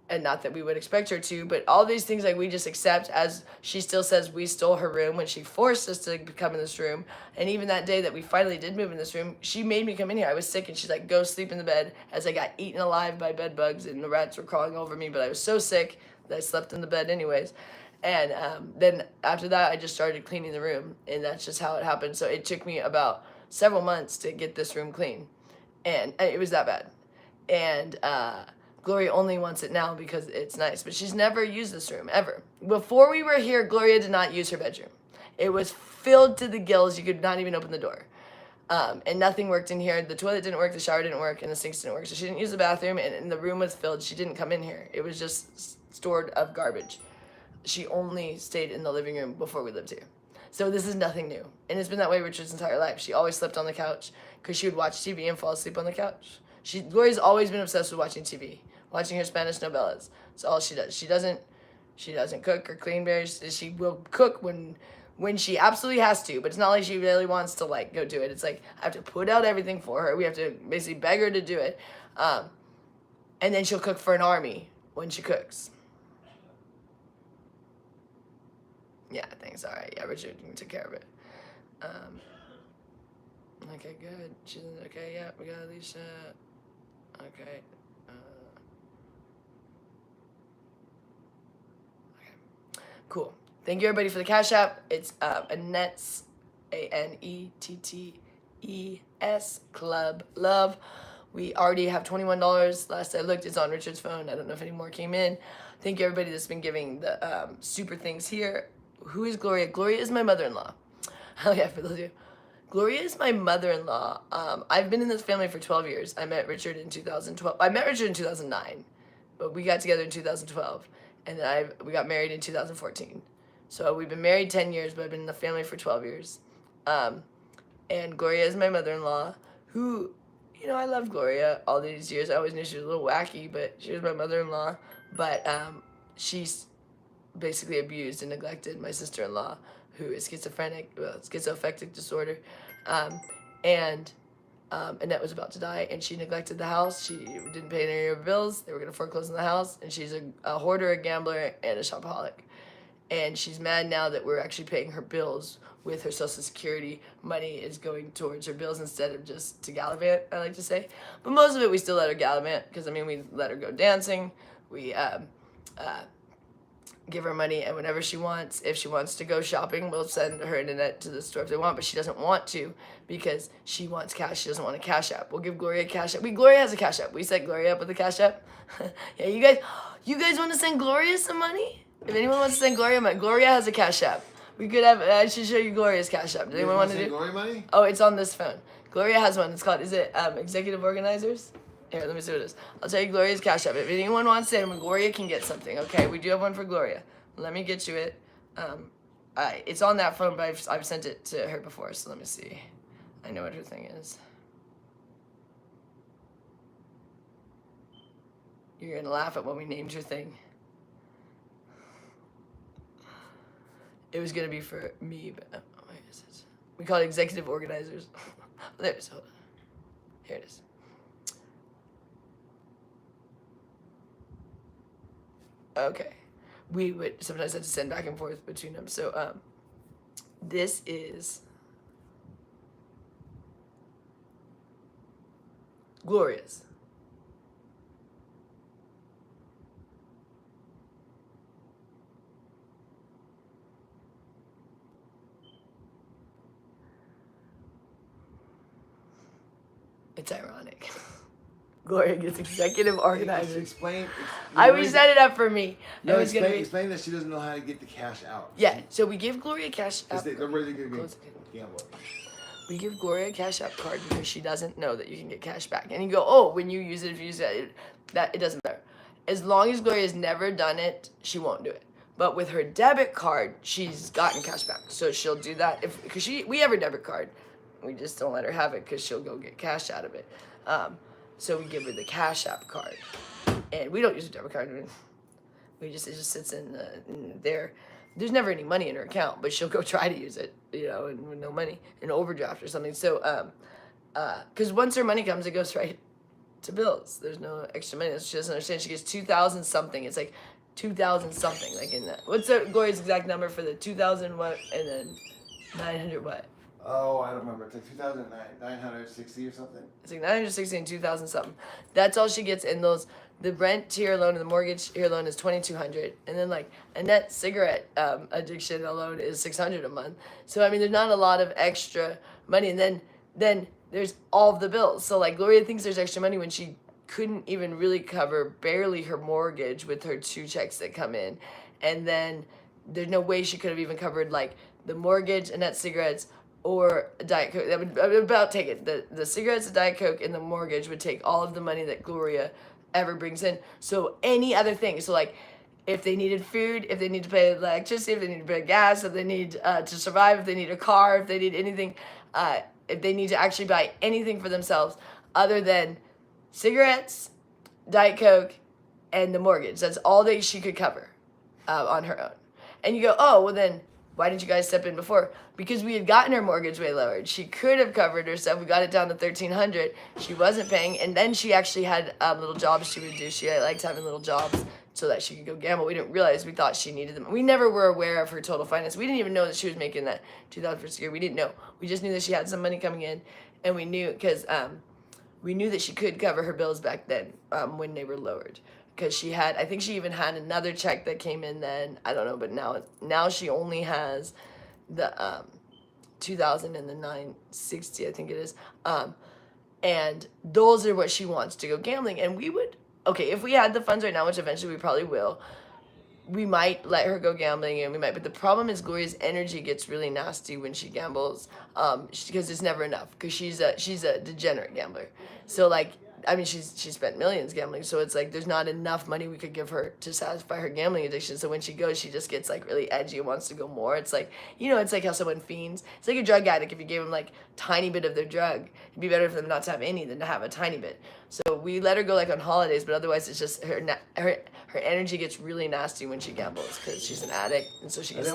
And not that we would expect her to, but all these things like we just accept, as she still says we stole her room when she forced us to come in this room. And even that day that we finally did move in this room, she made me come in here. I was sick, and she's like, go sleep in the bed, as I got eaten alive by bed bugs and the rats were crawling over me, but I was so sick that I slept in the bed anyways. And then after that, I just started cleaning the room, and that's just how it happened. So it took me about several months to get this room clean, and it was that bad. And Gloria only wants it now because it's nice, but she's never used this room, ever. Before we were here, Gloria did not use her bedroom. It was filled to the gills. You could not even open the door. And nothing worked in here. The toilet didn't work, the shower didn't work, and the sinks didn't work. So she didn't use the bathroom, and the room was filled. She didn't come in here. It was just stored of garbage. She only stayed in the living room before we lived here. So this is nothing new. And it's been that way Richard's entire life. She always slept on the couch because she would watch TV and fall asleep on the couch. Gloria's always been obsessed with watching TV. Watching her Spanish novellas. That's all she does. She doesn't cook or clean very. She will cook when she absolutely has to, but it's not like she really wants to like go do it. It's like I have to put out everything for her. We have to basically beg her to do it, and then she'll cook for an army when she cooks. Yeah, thanks. All right. Yeah, Richard took care of it. Okay, good. She's okay. Yeah, we got Alicia. Okay. Cool. Thank you everybody for the Cash App. It's Annette's, ANETTES Club Love. We already have $21. Last I looked, it's on Richard's phone. I don't know if any more came in. Thank you everybody that's been giving the super things here. Who is Gloria? Gloria is my mother-in-law. Oh yeah, for those of you. Gloria is my mother-in-law. I've been in this family for 12 years. I met Richard in 2012. I met Richard in 2009, but we got together in 2012. And then we got married in 2014. So we've been married 10 years, but I've been in the family for 12 years. And Gloria is my mother-in-law, who, you know, I loved Gloria all these years. I always knew she was a little wacky, but she was my mother-in-law. But she's basically abused and neglected my sister-in-law, who is schizoaffective disorder. Annette was about to die, and she neglected the house. She didn't pay any of her bills. They were going to foreclose on the house, and she's a hoarder, a gambler, and a shopaholic. And she's mad now that we're actually paying her bills with her Social Security. Money is going towards her bills instead of just to gallivant, I like to say. But most of it we still let her gallivant, because, I mean, we let her go dancing. We give her money, and whenever she wants, if she wants to go shopping, we'll send her and Annette to the store if they want, but she doesn't want to because she wants cash. She doesn't want a Cash App. We'll give Gloria a Cash App. Gloria has a Cash App. We set Gloria up with a Cash App. Yeah, you guys want to send Gloria some money? If anyone wants to send Gloria money, Gloria has a Cash App. We could have, I should show you Gloria's Cash App. Does anyone want to do? Gloria money? Oh, it's on this phone. Gloria has one. It's called, is it Executive Organizers? Here, let me see what it is. I'll tell you Gloria's Cash App. If anyone wants it, Gloria can get something. Okay, we do have one for Gloria. Let me get you it. It's on that phone, but I've sent it to her before, so let me see. I know what her thing is. You're gonna laugh at what we named your thing. it was gonna be for me, but where is it? We call it executive organizers. There's hold on. Here it is. Okay, we would sometimes have to send back and forth between them. So this is Gloria's. It's ironic. Gloria gets executive organizer. Explain. We set it up for me. No, It was gonna explain that she doesn't know how to get the cash out. Yeah, so we give Gloria cash app. They're really going to gamble. We give Gloria a cash app card because she doesn't know that you can get cash back. And you go, oh, when you use it, if you use it, it doesn't matter. As long as Gloria's never done it, she won't do it. But with her debit card, she's gotten cash back. So she'll do that because we have her debit card. We just don't let her have it because she'll go get cash out of it. So we give her the cash app card. And we don't use a debit card. It just sits in there. There's never any money in her account, but she'll go try to use it, and with no money, an overdraft or something. So, because once her money comes, it goes right to bills. There's no extra money. She doesn't understand. She gets 2,000 something. It's like 2,000 something, like in that. What's Gloria's exact number for the 2,000 what and then 900 what? Oh, I don't remember. It's like 2,960 or something. It's like 960 and 2,000 something. That's all she gets. And the rent here loan and the mortgage here loan is 2,200. And then like Annette's cigarette addiction alone is 600 a month. So I mean, there's not a lot of extra money. And then there's all of the bills. So like Gloria thinks there's extra money when she couldn't even really cover barely her mortgage with her 2 checks that come in. And then there's no way she could have even covered like the mortgage, Annette's cigarettes, or a Diet Coke. That would about take it. The cigarettes, the Diet Coke, and the mortgage would take all of the money that Gloria ever brings in. So any other thing. So like if they needed food, if they need to pay electricity, if they need to pay gas, if they need to survive, if they need a car, if they need anything, if they need to actually buy anything for themselves other than cigarettes, Diet Coke, and the mortgage. That's all she could cover on her own. And you go, oh, well then, why didn't you guys step in before? Because we had gotten her mortgage way lowered. She could have covered herself. We got it down to $1,300. She wasn't paying, and then she actually had little jobs she would do. She liked having little jobs so that she could go gamble. We didn't realize. We thought she needed them. We never were aware of her total finance. We didn't even know that she was making that $2,000 for a year. We didn't know. We just knew that she had some money coming in, and we knew because we knew that she could cover her bills back then when they were lowered. Because she had, I think she even had another check that came in then. I don't know, but now she only has the 2,000 and the 960, I think it is. And those are what she wants to go gambling. And we would, okay, if we had the funds right now, which eventually we probably will, we might let her go gambling, and we might. But the problem is Gloria's energy gets really nasty when she gambles, because it's never enough. Because she's a degenerate gambler. So like, I mean, she's spent millions gambling, so it's like there's not enough money we could give her to satisfy her gambling addiction. So when she goes, she just gets like really edgy and wants to go more. It's like, it's like how someone fiends. It's like a drug addict. If you gave them like tiny bit of their drug, it'd be better for them not to have any than to have a tiny bit. So we let her go like on holidays, but otherwise it's just her energy gets really nasty when she gambles because she's an addict, and so she gets.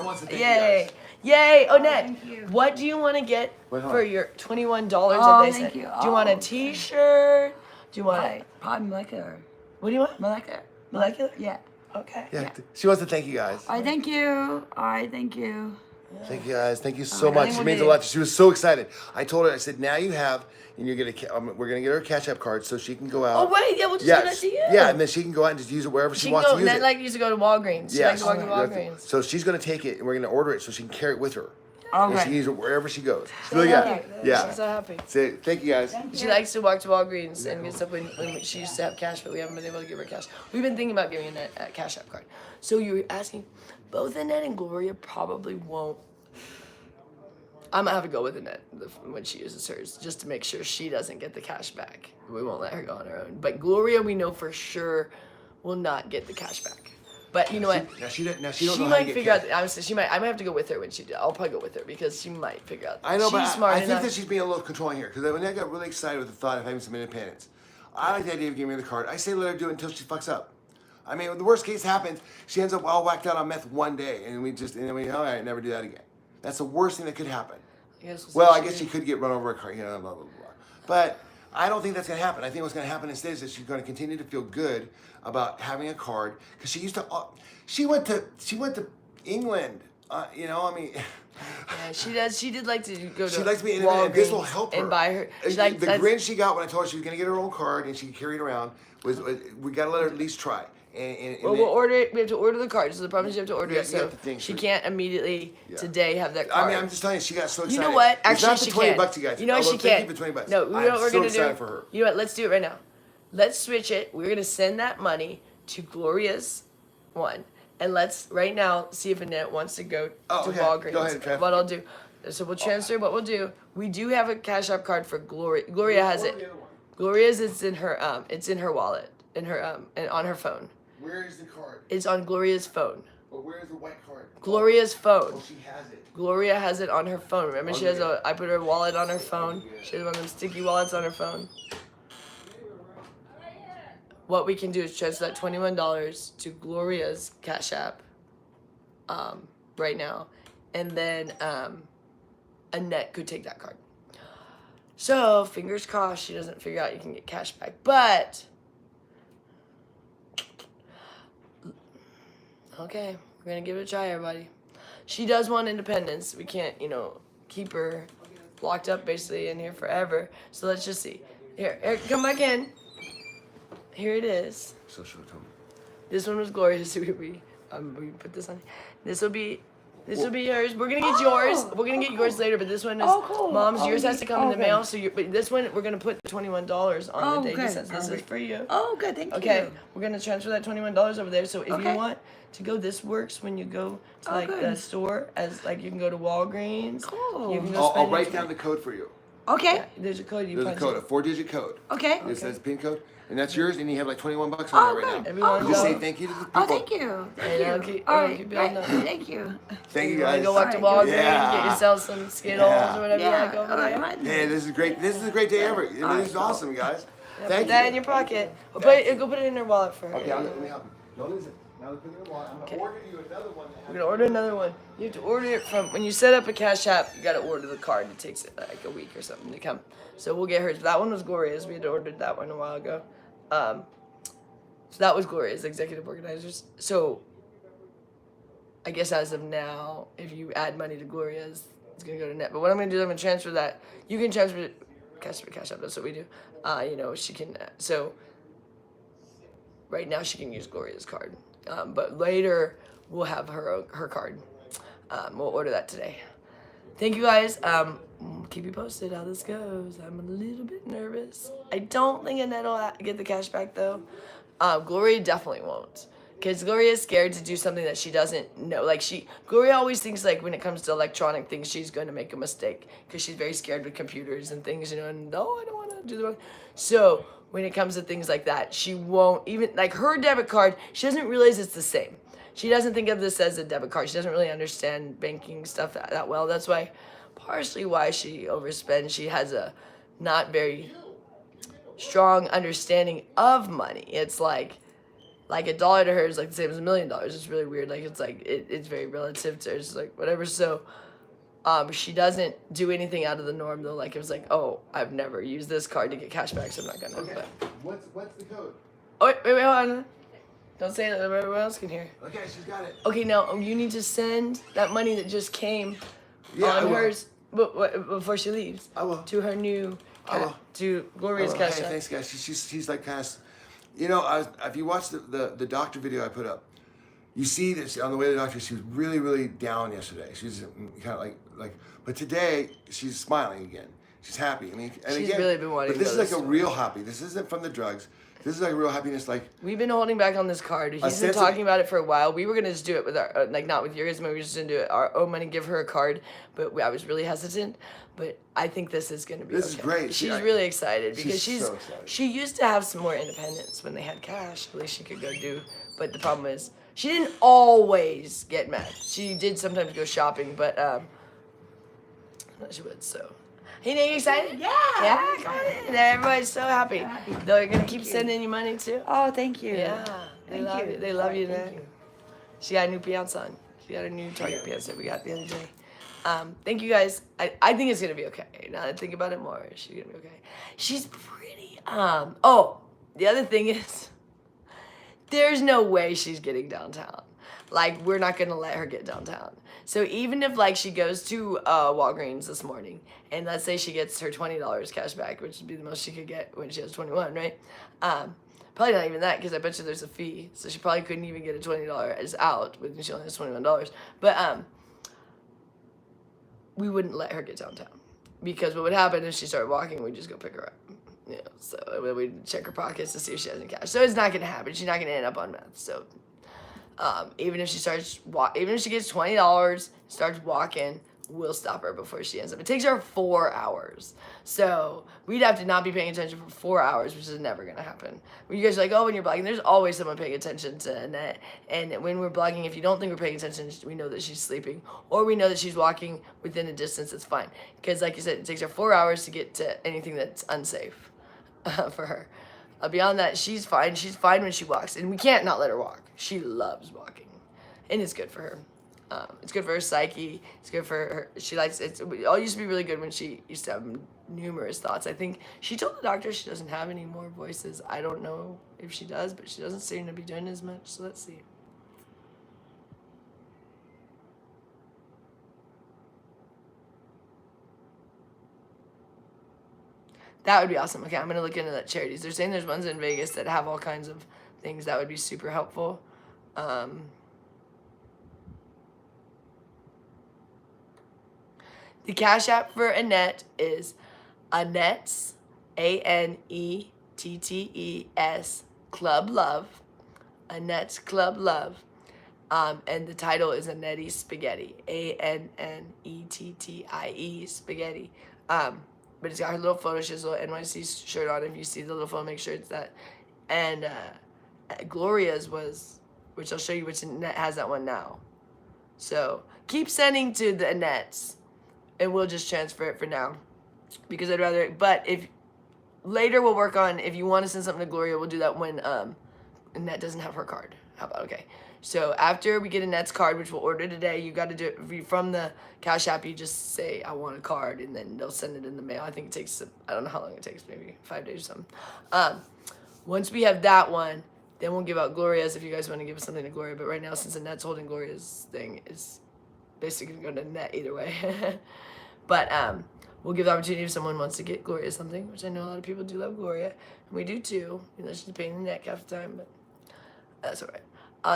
Yay! Annette, what do you want to get for your $21 that they sent? Thank you. Do you want a T-shirt? Do you want Probably molecular. What do you want? Molecular. Molecular? Yeah. Okay. Yeah. She wants to thank you guys. All right, thank you. All right, thank you. Thank you guys. Thank you so I much. think She we'll means a be- lot. She was so excited. I told her, I said, now you have, and you're we're gonna get her a Cash App card so she can go out. Oh wait, yeah, we'll just give that to you. Yeah, and then she can go out and just use it wherever she She wants can go. to use Ned it. like used to go to Walgreens. She likes to walk to Walgreens. So she's gonna take it, and we're gonna order it so she can carry it with her. Okay. And she can use it wherever she goes. She's So really happy. good. Yeah. She's so happy. Say thank you guys. She likes to walk to Walgreens and get stuff when she used to have cash, but we haven't been able to give her cash. We've been thinking about giving her a Cash App card. So you were asking, both Annette and Gloria probably won't. I'm gonna have to go with Annette when she uses hers, just to make sure she doesn't get the cash back. We won't let her go on her own. But Gloria, we know for sure, will not get the cash back. But you know what? Now she don't know how to might get figure cash. out. I might have to go with her when she does. I'll probably go with her because she might figure out. I know, she's but smart I think enough. that she's being a little controlling here because when I got really excited with the thought of having some independence, I like the idea of giving her the card. I say let her do it until she fucks up. I mean, the worst case happens, she ends up all whacked out on meth one day, and then we, all right, never do that again. That's the worst thing that could happen. Well, I guess she could get run over a car, blah, blah, blah. But I don't think that's going to happen. I think what's going to happen instead is that she's going to continue to feel good about having a card, because she used to, she went to England, I mean. Yeah, she does. She did like to go to. She likes to be independent, and this will help her. And buy her. The grin she got when I told her she was going to get her own card and she could carry it around was we got to let her at least try. Well, we'll order it. We have to order the card. So the problem is you have to order it. So she for- can't immediately today have that card. I mean, I'm just telling you, she got so excited. You know what? Actually, it's not she the 20 can. bucks, you guys. You know what? She Thank can. you for $20. No, you know what we're I'm gonna so excited do. for her. You know what? Let's do it right now. Let's switch it. We're gonna send that money to Gloria's one, and let's right now see if Annette wants to go to Walgreens. Go ahead, Trev. What I'll do. So we'll transfer. What we'll do. We do have a Cash App card for Gloria. Gloria has it. Gloria's. It's in her wallet, and on her phone. Where is the card? It's on Gloria's phone. But where is the white card? Gloria's phone. Oh, she has it. Gloria has it on her phone. Remember, she has I put her wallet on her phone. She has one of them sticky wallets on her phone. What we can do is transfer that $21 to Gloria's Cash App right now. And then Annette could take that card. So, fingers crossed she doesn't figure out you can get cash back. But, okay, we're going to give it a try, everybody. She does want independence. We can't, keep her locked up basically in here forever. So let's just see. Here, come back in. Here it is. So show it to me. This one was Gloria's. So we put this on. This will be yours. We're gonna get yours. We're gonna get yours later, but this one is cool. Mom's. Yours has to come in the okay. mail. So but this one we're gonna put $21 on the day good. since this is for you. Oh, good. Thank you. Okay, we're gonna transfer that $21 over there. So if you Okay. want to go, this works when you go to good. the store. As you can go to Walgreens. Cool. You can go I'll spend write your- down the code for you. Okay. Yeah, there's a code you There's a punch code, a in. 4-digit code. Okay. It says PIN code, and that's yours, and you have like $21 on Oh, there right good. now. Everyone Just go. say thank you to the people. Oh, thank you. Thank And I'll you. keep- All I'll right. keep you on Right. the- Thank you. Thank you You wanna guys. go walk to Alright, Walgreens, yeah. get yourself some Skittles Yeah. or whatever you like over all there. right. Yeah, this is great. This is a great day ever. I mean, this is awesome, guys. Put Thank that you. in your pocket. Or go put it in her wallet for her. Okay, let me help you. Don't lose it. Now put it in the wallet. I'm gonna order you another one. We're gonna order another one. You have to order it from when you set up a Cash App. You gotta order the card. It takes like a week or something to come. So we'll get hers. That one was Gloria's. We had ordered that one a while ago. So that was Gloria's, executive organizers. So I guess as of now, if you add money to Gloria's, it's gonna go to Net. But what I'm gonna do is I'm gonna transfer that. You can transfer it. Cash App. That's what we do. She can. So right now she can use Gloria's card. But later we'll have her card. We'll order that today. Thank you guys. Keep you posted how this goes. I'm a little bit nervous. I don't think Annette will get the cash back though. Gloria definitely won't. Because Gloria is scared to do something that she doesn't know. Gloria always thinks like when it comes to electronic things, she's going to make a mistake. Because she's very scared with computers and things, and no, I don't want to do the wrong. So when it comes to things like that, she won't even, like her debit card, she doesn't realize it's the same. She doesn't think of this as a debit card. She doesn't really understand banking stuff that well. That's partially why she overspends. She has a not very strong understanding of money. It's like $1 to her is like the same as $1 million. It's really weird. It's very relative to her. It's like whatever. So she doesn't do anything out of the norm though. Like it was like, oh, I've never used this card to get cash back, so I'm not gonna. Okay. But, What's the code? oh, wait, hold on. Don't say it that everyone else can hear. Okay, she's got it. Okay, now you need to send that money that just came Yeah, I on will. hers before she leaves. I will. To her new, I will. to Gloria's cash Hey, app. thanks, guys. She's like kind of, if you watch the doctor video I put up, you see that on the way to the doctor, she was really, really down yesterday. She was kind of like, but today she's smiling again. She's happy. I mean, and She's again, really been wanting but to this go is to like a the real happy. This isn't from the drugs. This is like real happiness. Like We've been holding back on this card. He's been sense of- talking about it for a while. We were gonna just do it with our, not with yours, but we were just gonna do it our own money, give her a card. But I was really hesitant. But I think this is gonna be This is okay. great. She's really excited she's because so excited. she used to have some more independence when they had cash. At least she could go do. But the problem is she didn't always get mad. She did sometimes go shopping, but she would. So. Hey, Nate, you excited? Yeah. Yeah, come on in. Everybody's so happy. They're gonna keep sending you money too. Oh, thank you. Yeah. They love you. They love you, man. She got new pants on. She got her new Target pants that we got the other day. Thank you guys. I think it's gonna be okay. Now that I think about it more, she's gonna be okay. She's pretty. Oh, the other thing is, there's no way she's getting downtown. Like, we're not gonna let her get downtown. So even if like she goes to Walgreens this morning, and let's say she gets her $20 cash back, which would be the most she could get when she has 21, right? Probably not even that, because I bet you there's a fee. So she probably couldn't even get a $20 out when she only has $21. But we wouldn't let her get downtown, because what would happen if she started walking, we'd just go pick her up. You know, so we'd check her pockets to see if she has any cash. So it's not gonna happen. She's not gonna end up on meth. So even if she even if she gets $20, starts walking, we'll stop her before she ends up. It takes her 4 hours. So we'd have to not be paying attention for 4 hours, which is never gonna happen. When you guys are like, oh, when you're blogging, there's always someone paying attention to Annette. And when we're blogging, if you don't think we're paying attention, we know that she's sleeping, or we know that she's walking within a distance that's fine. Because like you said, it takes her 4 hours to get to anything that's unsafe for her. Beyond that, she's fine. She's fine when she walks, and we can't not let her walk. She loves walking, and it's good for her. It's good for her psyche. It's good for her. She likes it. It all used to be really good when she used to have numerous thoughts. I think she told the doctor she doesn't have any more voices. I don't know if she does, but she doesn't seem to be doing as much. So let's see. That would be awesome. Okay, I'm going to look into that charities. They're saying there's ones in Vegas that have all kinds of things that would be super helpful. The Cash App for Annette is Annette's, ANETTES, Club Love. Annette's Club Love. And the title is Annette's Spaghetti, ANNETTIE Spaghetti. But it's got her little photo. She has a little NYC shirt on. If you see the little photo, make sure it's that. And Gloria's was, which I'll show you, which Annette has that one now. So keep sending to the Annettes, and we'll just transfer it for now, because I'd rather. But if later we'll work on, if you want to send something to Gloria, we'll do that when Annette doesn't have her card. How about, okay? So after we get Annette's card, which we'll order today, you got to do it from the Cash App. You just say, I want a card, and then they'll send it in the mail. I think it takes, I don't know how long it takes, maybe 5 days or something. Once we have that one, then we'll give out Gloria's if you guys want to give us something to Gloria. But right now, since Annette's holding Gloria's thing, it's basically going to go to Annette either way. But we'll give the opportunity if someone wants to get Gloria something, which I know a lot of people do love Gloria, and we do too. You know, she's a pain in the neck half the time, but that's all right.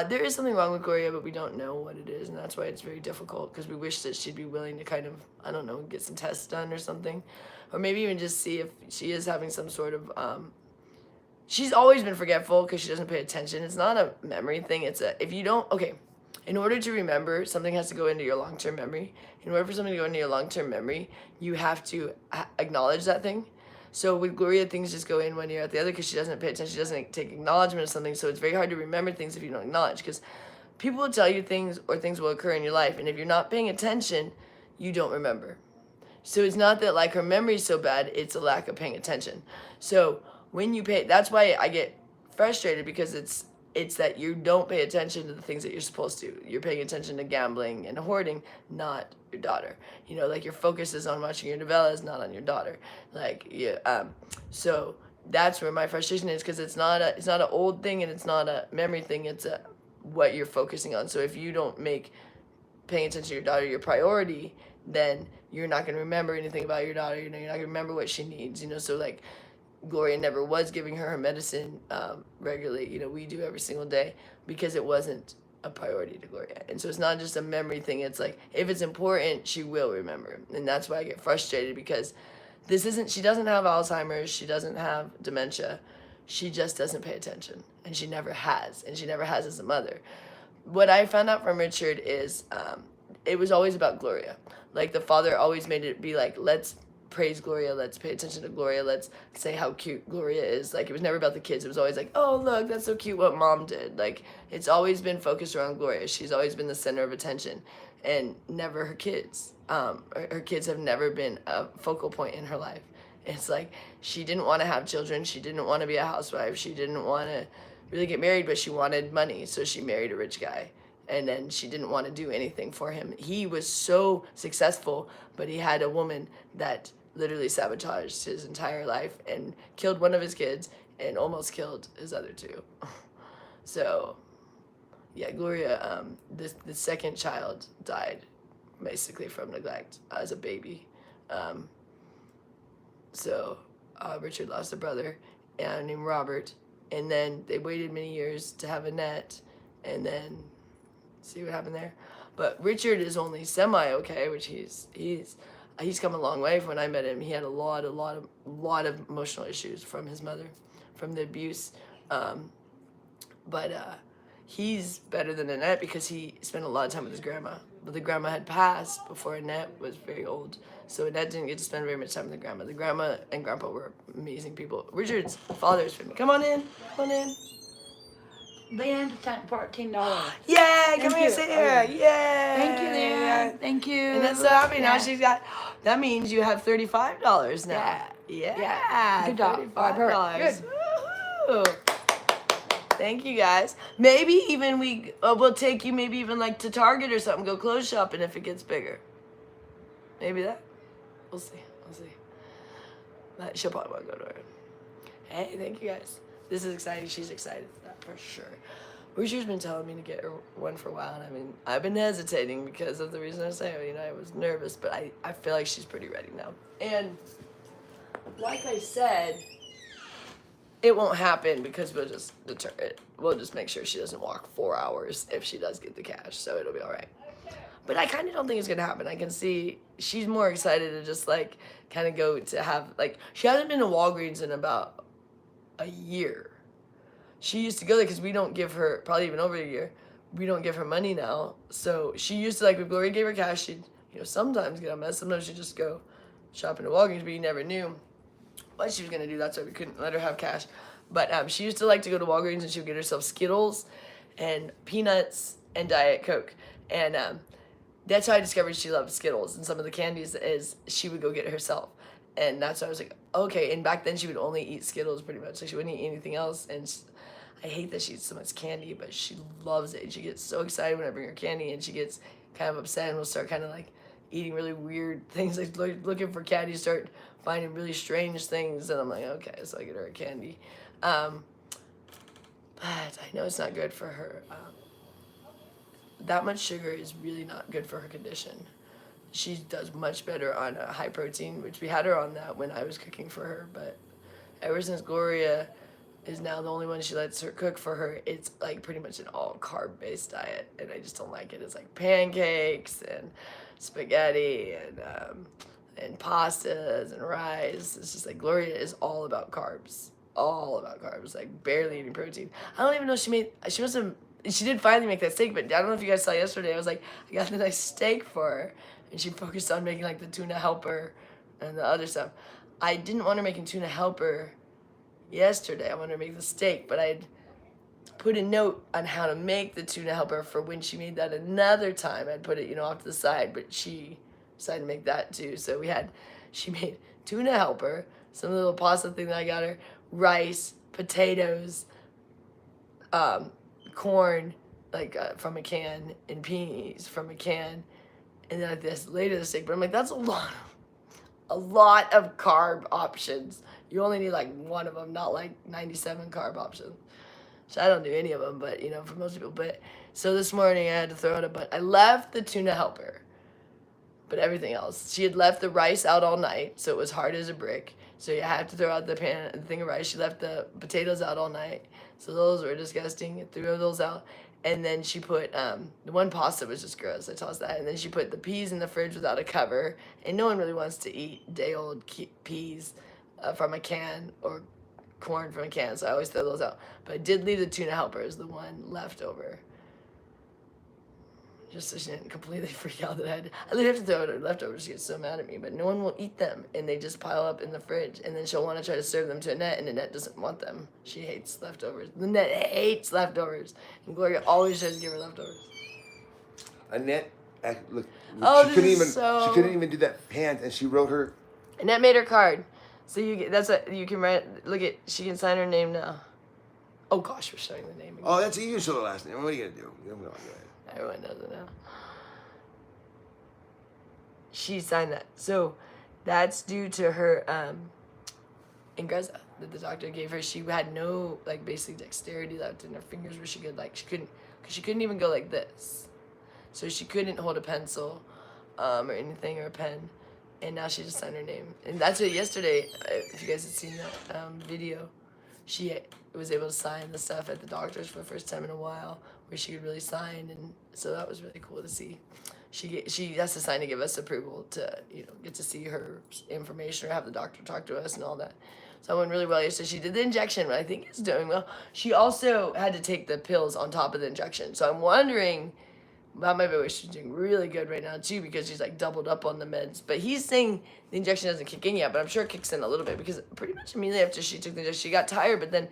There is something wrong with Gloria, but we don't know what it is, and that's why it's very difficult, because we wish that she'd be willing to kind of, I don't know, get some tests done or something, or maybe even just see if she is having some sort of, she's always been forgetful because she doesn't pay attention. It's not a memory thing. It's a, if you don't, okay, in order to remember, something has to go into your long-term memory. In order for something to go into your long-term memory, you have to acknowledge that thing. So with Gloria, things just go in one ear out the other because she doesn't pay attention. She doesn't take acknowledgement of something. So it's very hard to remember things if you don't acknowledge, because people will tell you things, or things will occur in your life, and if you're not paying attention, you don't remember. So it's not that like her memory is so bad, it's a lack of paying attention. So when you pay, that's why I get frustrated, because it's that you don't pay attention to the things that you're supposed to. You're paying attention to gambling and hoarding, not your daughter. You know, like your focus is on watching your novellas, not on your daughter. Like, yeah. So that's where my frustration is, because it's not an old thing, and it's not a memory thing. It's what you're focusing on. So if you don't make paying attention to your daughter your priority, then you're not going to remember anything about your daughter. You know, you're not going to remember what she needs. You know, so like, Gloria never was giving her medicine regularly. You know, we do every single day, because it wasn't a priority to Gloria. And so it's not just a memory thing. It's like, if it's important, she will remember. And that's why I get frustrated, because she doesn't have Alzheimer's. She doesn't have dementia. She just doesn't pay attention. And she never has. And she never has as a mother. What I found out from Richard is it was always about Gloria. Like, the father always made it be like, let's praise Gloria, let's pay attention to Gloria, let's say how cute Gloria is. Like, it was never about the kids. It was always like, oh, look, that's so cute what mom did. Like, it's always been focused around Gloria. She's always been the center of attention, and never her kids. Her kids have never been a focal point in her life. It's like, she didn't want to have children. She didn't want to be a housewife. She didn't want to really get married, but she wanted money, so she married a rich guy. And then she didn't want to do anything for him. He was so successful, but he had a woman that literally sabotaged his entire life and killed one of his kids and almost killed his other two. So, yeah, Gloria, the second child died basically from neglect as a baby. So Richard lost a brother named Robert, and then they waited many years to have Annette, and then see what happened there. But Richard is only semi okay, which he's come a long way from when I met him. He had a lot of emotional issues from his mother, from the abuse. But he's better than Annette because he spent a lot of time with his grandma. But the grandma had passed before Annette was very old, so Annette didn't get to spend very much time with the grandma. The grandma and grandpa were amazing people. Richard's father's family. Come on in. Leanne sent $14. Yeah, come here, you. sit here. Yeah. Thank you, Leanne. Thank you. And that's so happy. Now Yeah. she's got, that means you have $35 now. Yeah. Good job. All right, $35. perfect. Woohoo. Thank you guys. Maybe even we'll take you maybe even like to Target or something, go clothes shopping if it gets bigger. Maybe that. We'll see. But she'll probably want to go to her. Hey, thank you guys. This is exciting. She's excited for that for sure. Richard's been telling me to get her one for a while, and I mean, I've been hesitating because of the reason I say, I was nervous, but I feel like she's pretty ready now. And like I said, it won't happen because we'll just deter it. We'll just make sure she doesn't walk 4 hours if she does get the cash, so it'll be all right. But I kind of don't think it's going to happen. I can see she's more excited to just, like, kind of go to have, like, she hasn't been to Walgreens in about a year. She used to go there because we don't give her, probably even over a year, we don't give her money now. So she used to, like, if Gloria gave her cash, she'd, sometimes get a mess. Sometimes she'd just go shopping at Walgreens, but you never knew what she was going to do. That's why we couldn't let her have cash. But she used to like to go to Walgreens and she would get herself Skittles and peanuts and Diet Coke. And that's how I discovered she loved Skittles. And some of the candies is she would go get it herself. And that's why I was like, okay. And back then she would only eat Skittles pretty much. Like she wouldn't eat anything else. And I hate that she eats so much candy, but she loves it. And she gets so excited when I bring her candy, and she gets kind of upset and will start kind of like eating really weird things, like looking for candy, start finding really strange things. And I'm like, okay, so I get her a candy. But I know it's not good for her. That much sugar is really not good for her condition. She does much better on a high protein, which we had her on that when I was cooking for her. But ever since Gloria is now the only one she lets her cook for her, it's like pretty much an all carb-based diet, and I just don't like it. It's like pancakes and spaghetti and pastas and rice. It's just like Gloria is all about carbs, like barely eating protein. I don't even know she did finally make that steak, but I don't know if you guys saw yesterday. I was like, I got the nice steak for her, and she focused on making like the tuna helper and the other stuff. I didn't want her making tuna helper yesterday. I wanted to make the steak, but I'd put a note on how to make the tuna helper for when she made that another time. I'd put it, off to the side, but she decided to make that too. So she made tuna helper, some little pasta thing that I got her, rice, potatoes, corn, like from a can, and peas from a can, and then later the steak. But I'm like, that's a lot of carb options. You only need like one of them, not like 97 carb options. So I don't do any of them, but for most people. But so this morning I had to throw out I left the tuna helper, but everything else. She had left the rice out all night, so it was hard as a brick. So you have to throw out the thing of rice. She left the potatoes out all night, so those were disgusting. Threw those out. And then she put, the one pasta was just gross. I tossed that. And then she put the peas in the fridge without a cover. And no one really wants to eat day-old peas from a can or corn from a can. So I always throw those out. But I did leave the tuna helper as the one left over. Just so she didn't completely freak out that I didn't have to throw it leftovers. She gets so mad at me. But no one will eat them. And they just pile up in the fridge. And then she'll want to try to serve them to Annette. And Annette doesn't want them. She hates leftovers. Annette hates leftovers. And Gloria always tries to give her leftovers. Annette, look, Oh, she this couldn't even do that hand, and she wrote her. Annette made her card. So that's what you can write. Look at, she can sign her name now. Oh gosh, we're showing the name again. Oh, that's a usual last name. What are you gonna do? You don't know that. Everyone knows it now. She signed that. So that's due to her Ingrezza that the doctor gave her. She had no like basic dexterity left in her fingers where she could like she couldn't even go like this. So she couldn't hold a pencil or anything or a pen. And now she just signed her name. And that's what yesterday, if you guys had seen that video, she was able to sign the stuff at the doctor's for the first time in a while where she could really sign. And so that was really cool to see. She has to sign to give us approval to, get to see her information or have the doctor talk to us and all that. So I went really well yesterday. She did the injection, but I think it's doing well. She also had to take the pills on top of the injection. So I'm wondering, that might be why she's doing really good right now too, because she's like doubled up on the meds. But he's saying the injection doesn't kick in yet, but I'm sure it kicks in a little bit because pretty much immediately after she took the injection, she got tired, but then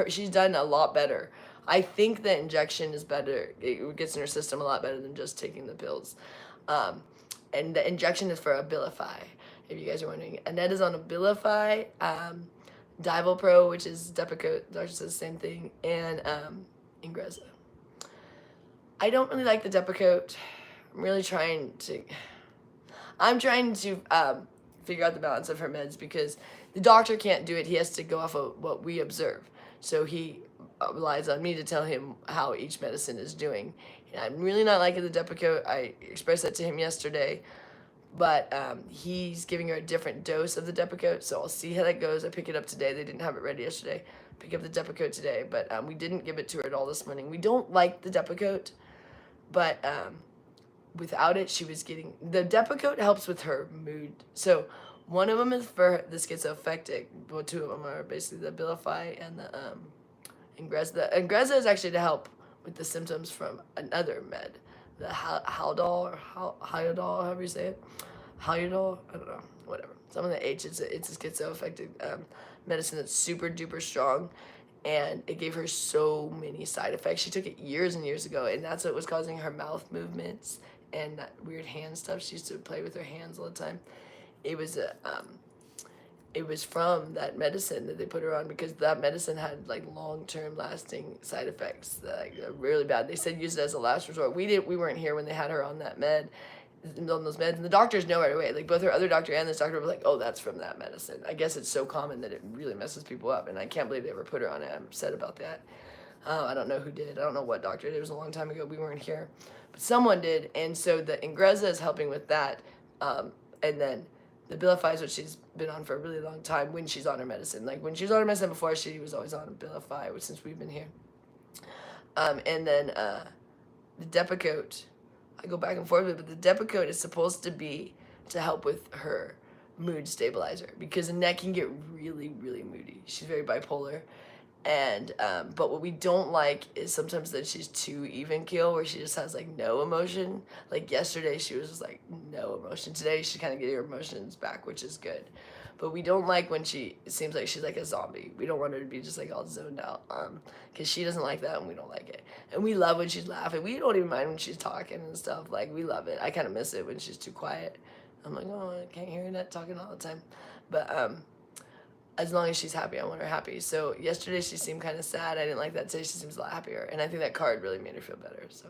she's done a lot better. I think the injection is better. It gets in her system a lot better than just taking the pills. And the injection is for Abilify, if you guys are wondering. Annette is on Abilify, Dival-Pro, which is Depakote, the doctor says the same thing, and Ingrezza. I don't really like the Depakote. I'm trying to figure out the balance of her meds because the doctor can't do it. He has to go off of what we observe. So he relies on me to tell him how each medicine is doing. And I'm really not liking the Depakote. I expressed that to him yesterday. But he's giving her a different dose of the Depakote, so I'll see how that goes. I pick it up today. They didn't have it ready yesterday. Pick up the Depakote today, but we didn't give it to her at all this morning. We don't like the Depakote, but without it, she was getting... The Depakote helps with her mood. So one of them is for the schizoaffectic. Well, two of them are basically the Abilify and the Ingrezza. The Ingrezza is actually to help with the symptoms from another med. The Haldol or Hyodol, however you say it. Hyodol, I don't know, whatever. Some of the H, it's a schizoaffective medicine that's super duper strong, and it gave her so many side effects. She took it years and years ago, and that's what was causing her mouth movements and that weird hand stuff. She used to play with her hands all the time. It was from that medicine that they put her on because that medicine had like long-term lasting side effects that like really bad. They said use it as a last resort. We weren't here when they had her on that on those meds, and the doctors know right away. Like both her other doctor and this doctor were like, "Oh, that's from that medicine." I guess it's so common that it really messes people up, and I can't believe they ever put her on it. I'm upset about that. I don't know who did. I don't know what doctor did. It was a long time ago. We weren't here, but someone did, and so the Ingrezza is helping with that, and then the Abilify is what she's been on for a really long time when she's on her medicine. Like when she was on her medicine before, she was always on Abilify since we've been here. And then the Depakote, I go back and forth with it, but the Depakote is supposed to be to help with her mood stabilizer because Annette can get really, really moody. She's very bipolar. And but what we don't like is sometimes that she's too even keel where she just has like no emotion. Like yesterday she was just like no emotion. Today she's kind of getting her emotions back, which is good. But we don't like when it seems like she's like a zombie. We don't want her to be just like all zoned out because she doesn't like that and we don't like it. And we love when she's laughing. We don't even mind when she's talking and stuff. Like we love it. I kind of miss it when she's too quiet. I'm like, oh, I can't hear Annette talking all the time. But as long as she's happy, I want her happy. So yesterday she seemed kind of sad. I didn't like that. Today she seems a lot happier. And I think that card really made her feel better. So,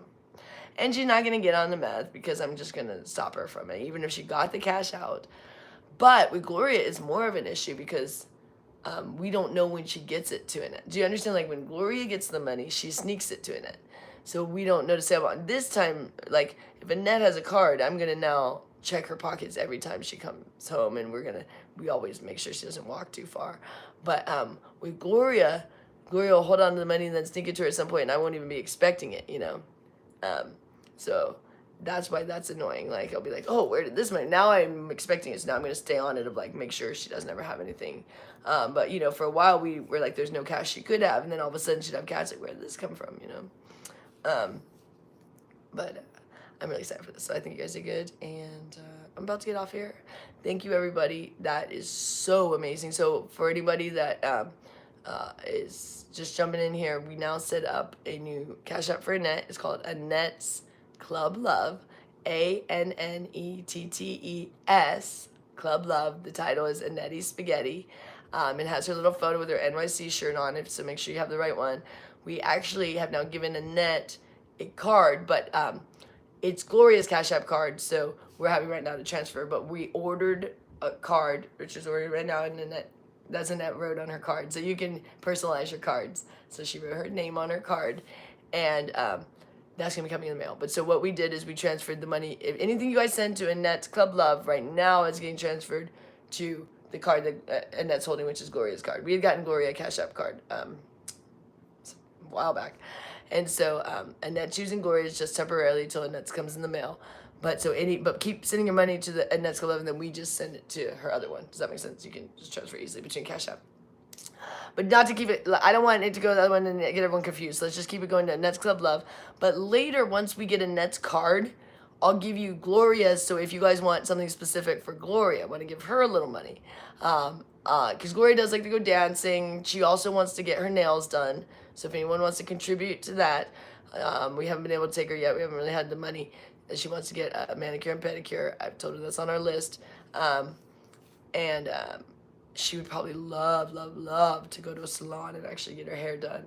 and she's not going to get on the meth because I'm just going to stop her from it, even if she got the cash out. But with Gloria, it's more of an issue because we don't know when she gets it to Annette. Do you understand? Like when Gloria gets the money, she sneaks it to Annette. So we don't know to say about this time. Like if Annette has a card, I'm going to now check her pockets every time she comes home, and we always make sure she doesn't walk too far. But with Gloria will hold on to the money and then sneak it to her at some point, and I won't even be expecting it, so that's why that's annoying. Like I'll be like, oh, where did this money? Now I'm expecting it, so now I'm gonna stay on it of like make sure she doesn't ever have anything. But for a while we were like, there's no cash she could have, and then all of a sudden she'd have cash. Like where did this come from? But I'm really excited for this. So I think you guys are good, and I'm about to get off here. Thank you, everybody. That is so amazing. So for anybody that is just jumping in here, we now set up a new Cash App for Annette. It's called Annette's Club Love, ANNETTES Club Love. The title is Annette's Spaghetti. It has her little photo with her NYC shirt on it, so make sure you have the right one. We actually have now given Annette a card, but it's Gloria's Cash App card, so we're having right now to transfer. But we ordered a card, which is ordered right now, and Annette wrote on her card, so you can personalize your cards. So she wrote her name on her card, and that's gonna be coming in the mail. But so what we did is we transferred the money. If anything you guys send to Annette's Club Love right now is getting transferred to the card that Annette's holding, which is Gloria's card. We had gotten Gloria a Cash App card a while back, and so Annette's using Gloria's just temporarily till Annette's comes in the mail. But keep sending your money to the Annette's Club Love, and then we just send it to her other one. Does that make sense? You can just transfer easily between Cash App. But not to keep it, I don't want it to go to the other one and get everyone confused. So let's just keep it going to Annette's Club Love. But later, once we get Annette's card, I'll give you Gloria's. So if you guys want something specific for Gloria, I want to give her a little money. Because Gloria does like to go dancing. She also wants to get her nails done. So if anyone wants to contribute to that, we haven't been able to take her yet. We haven't really had the money. She wants to get a manicure and pedicure. I've told her that's on our list. She would probably love to go to a salon and actually get her hair done.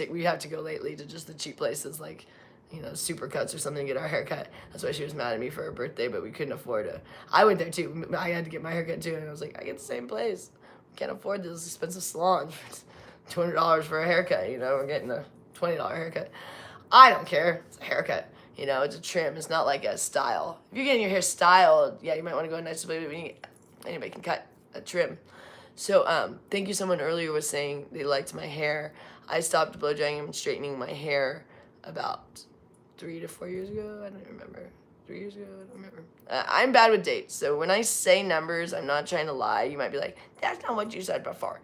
We have to go lately to just the cheap places like, Supercuts or something to get our hair cut. That's why she was mad at me for her birthday, but we couldn't afford it. I went there too. I had to get my hair cut too, and I was like, I get the same place. We can't afford this expensive salon. $200 for a haircut, we're getting a $20 haircut. I don't care. It's a haircut. It's a trim. It's not like a style. If you're getting your hair styled, yeah, you might want to go a nice place, but anybody can cut a trim. So thank you. Someone earlier was saying they liked my hair. I stopped blow drying and straightening my hair about 3 to 4 years ago. I don't remember. 3 years ago? I don't remember. I'm bad with dates, so when I say numbers, I'm not trying to lie. You might be like, that's not what you said before.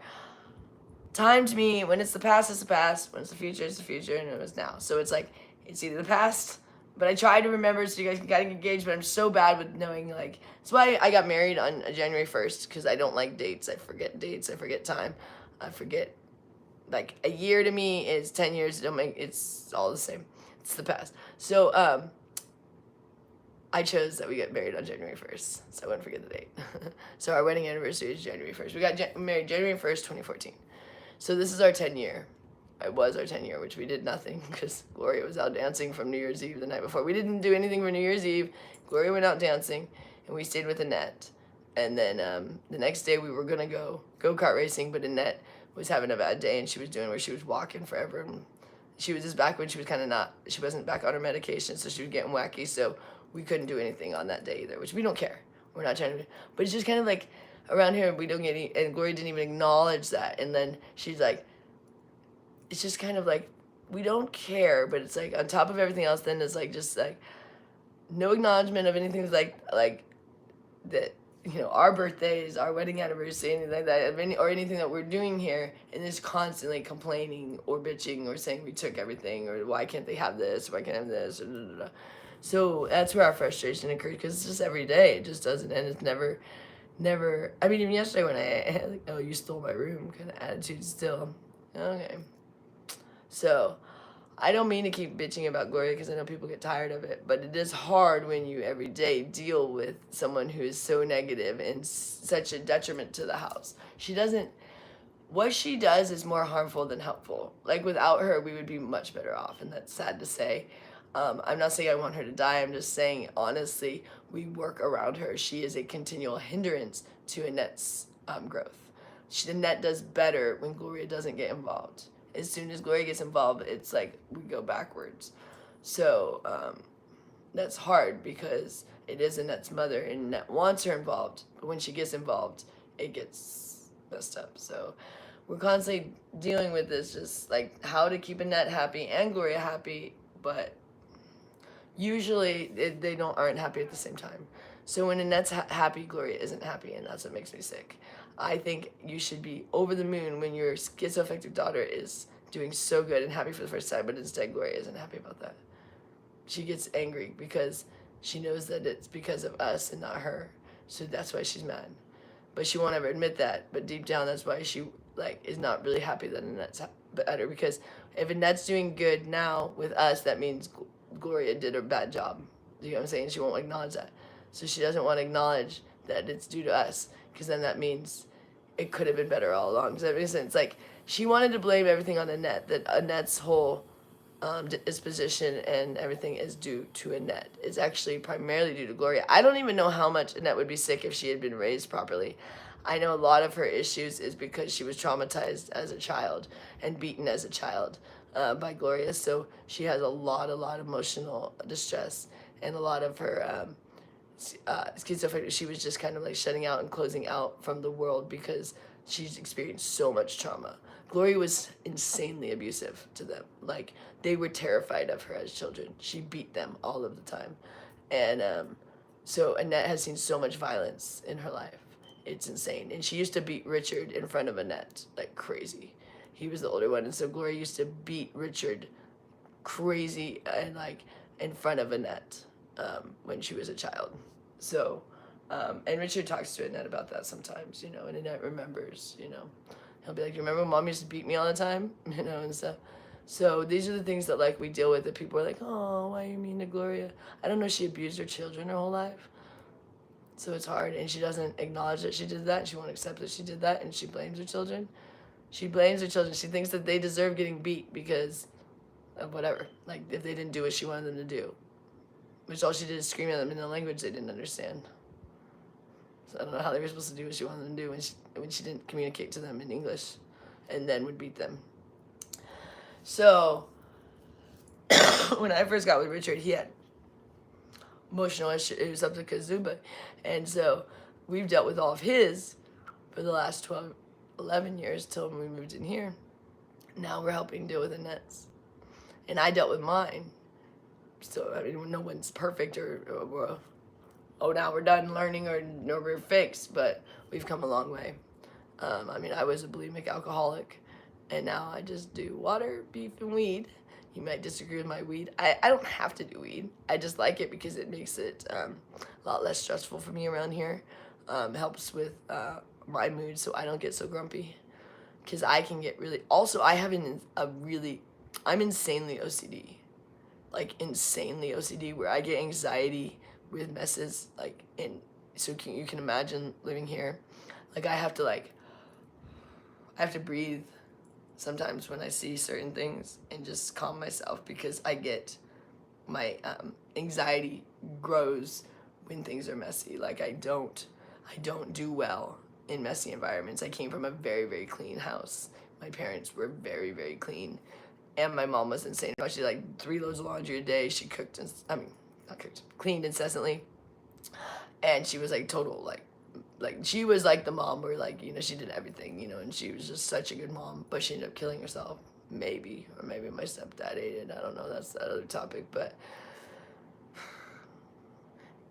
Time to me, when it's the past, it's the past. When it's the future, and it was now. So it's like, it's either the past, but I try to remember so you guys can kind of engage, but I'm so bad with knowing, that's why I got married on January 1st, because I don't like dates. I forget dates. I forget time. I forget, a year to me is 10 years. It's all the same. It's the past. So, I chose that we get married on January 1st, so I wouldn't forget the date. So our wedding anniversary is January 1st. We got married January 1st, 2014. So this is our 10 year. It was our 10 year, which we did nothing because Gloria was out dancing from New Year's Eve the night before. We didn't do anything for New Year's Eve. Gloria went out dancing, and we stayed with Annette. And then the next day we were gonna go go-kart racing, but Annette was having a bad day, and she was doing where she was walking forever. And she was just back when she was she wasn't back on her medication, so she was getting wacky. So we couldn't do anything on that day either, which we don't care. We're not trying to, but it's just kind of like around here we don't get any, and Gloria didn't even acknowledge that. And then she's like, it's just kind of like, we don't care, but it's like on top of everything else, then it's like, just like no acknowledgement of anything like that, our birthdays, our wedding anniversary, anything like that, or anything that we're doing here, and just constantly complaining or bitching or saying we took everything, or why can't they have this, why can't I have this, or blah, blah, blah. So that's where our frustration occurred, because it's just every day, it just doesn't end. It's never, I mean, even yesterday when I had like, oh, you stole my room kind of attitude still. Okay. So I don't mean to keep bitching about Gloria, because I know people get tired of it, but it is hard when you every day deal with someone who is so negative and such a detriment to the house. What she does is more harmful than helpful. Like without her, we would be much better off, and that's sad to say. I'm not saying I want her to die. I'm just saying, honestly, we work around her. She is a continual hindrance to Annette's growth. Annette does better when Gloria doesn't get involved. As soon as Gloria gets involved, it's like we go backwards. So that's hard, because it is Annette's mother, and Annette wants her involved. But when she gets involved, it gets messed up. So we're constantly dealing with this, just like how to keep Annette happy and Gloria happy, but usually they aren't happy at the same time. So when Annette's happy, Gloria isn't happy, and that's what makes me sick. I think you should be over the moon when your schizoaffective daughter is doing so good and happy for the first time, but instead Gloria isn't happy about that. She gets angry because she knows that it's because of us and not her. So that's why she's mad. But she won't ever admit that. But deep down, that's why she is not really happy that Annette's better. Because if Annette's doing good now with us, that means Gloria did a bad job. You know what I'm saying? She won't acknowledge that. So she doesn't want to acknowledge that it's due to us, because then that means it could have been better all along. Does that make sense? Like, she wanted to blame everything on Annette, that Annette's whole disposition and everything is due to Annette. It's actually primarily due to Gloria. I don't even know how much Annette would be sick if she had been raised properly. I know a lot of her issues is because she was traumatized as a child and beaten as a child by Gloria. So she has a lot of emotional distress, and a lot of her schizophrenia. She was just kind of like shutting out and closing out from the world because she's experienced so much trauma. Gloria was insanely abusive to them. Like, they were terrified of her as children. She beat them all of the time. And so Annette has seen so much violence in her life. It's insane. And she used to beat Richard in front of Annette like crazy. He was the older one. And so Gloria used to beat Richard crazy and like in front of Annette when she was a child. So, and Richard talks to Annette about that sometimes, you know, and Annette remembers, you know. He'll be like, you remember when Mom used to beat me all the time? You know, and stuff. So these are the things that, like, we deal with, that people are like, oh, why are you mean to Gloria? I don't know, she abused her children her whole life. So it's hard, and she doesn't acknowledge that she did that. She won't accept that she did that, and she blames her children. She blames her children. She thinks that they deserve getting beat because of whatever. Like, if they didn't do what she wanted them to do. Which all she did is scream at them in a language they didn't understand. So I don't know how they were supposed to do what she wanted them to do when she didn't communicate to them in English, and then would beat them. So when I first got with Richard, he had emotional issues. It was up to Kazuba. And so we've dealt with all of his for the last 11 years till we moved in here. Now we're helping deal with Annette's. And I dealt with mine. So, I mean, no one's perfect or oh, now we're done learning or we're fixed, but we've come a long way. I mean, I was a bulimic alcoholic, and now I just do water, beef, and weed. You might disagree with my weed. I don't have to do weed. I just like it because it makes it a lot less stressful for me around here. Helps with my mood so I don't get so grumpy. Because I can get really... Also, I have I'm insanely OCD. Like, insanely OCD, where I get anxiety with messes. Like, so you can imagine living here. Like, I have to breathe sometimes when I see certain things and just calm myself, because I get my anxiety grows when things are messy. Like, I don't do well in messy environments. I came from a very, very clean house. My parents were very, very clean, and my mom was insane. She like 3 loads of laundry a day. She cooked, cleaned incessantly, and she was like total like she was like the mom where, like, you know, she did everything, you know, and she was just such a good mom, but she ended up killing herself, or maybe my stepdad ate it, I don't know, that's that other topic. But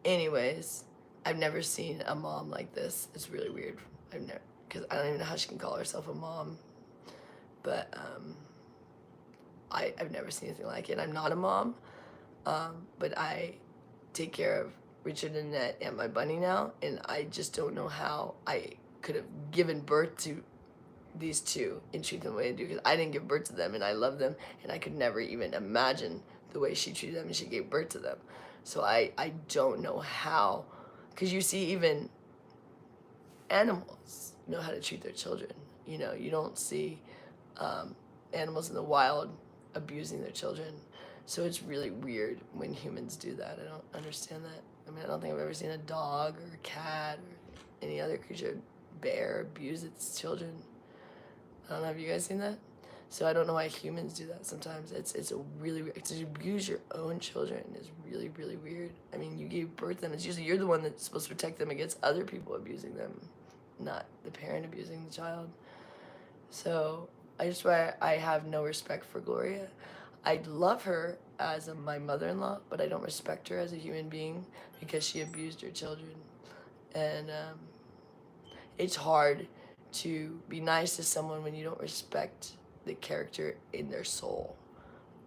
anyways, I've never seen a mom like this. It's really weird. Because I don't even know how she can call herself a mom, but I've never seen anything like it. I'm not a mom, but I take care of Richard and Annette and my bunny now, and I just don't know how I could have given birth to these two and treat them the way I do, because I didn't give birth to them, and I love them, and I could never even imagine the way she treated them and she gave birth to them. So I don't know how, because you see even animals know how to treat their children. You know, you don't see animals in the wild abusing their children. So it's really weird when humans do that. I don't understand that. I mean, I don't think I've ever seen a dog or a cat or any other creature, bear, abuse its children. I don't know, have you guys seen that? So I don't know why humans do that sometimes. It's a really weird, to abuse your own children is really, really weird. I mean, you gave birth to them. It's usually you're the one that's supposed to protect them against other people abusing them, not the parent abusing the child. So I have no respect for Gloria. I love her as my mother-in-law, but I don't respect her as a human being because she abused her children. And it's hard to be nice to someone when you don't respect the character in their soul.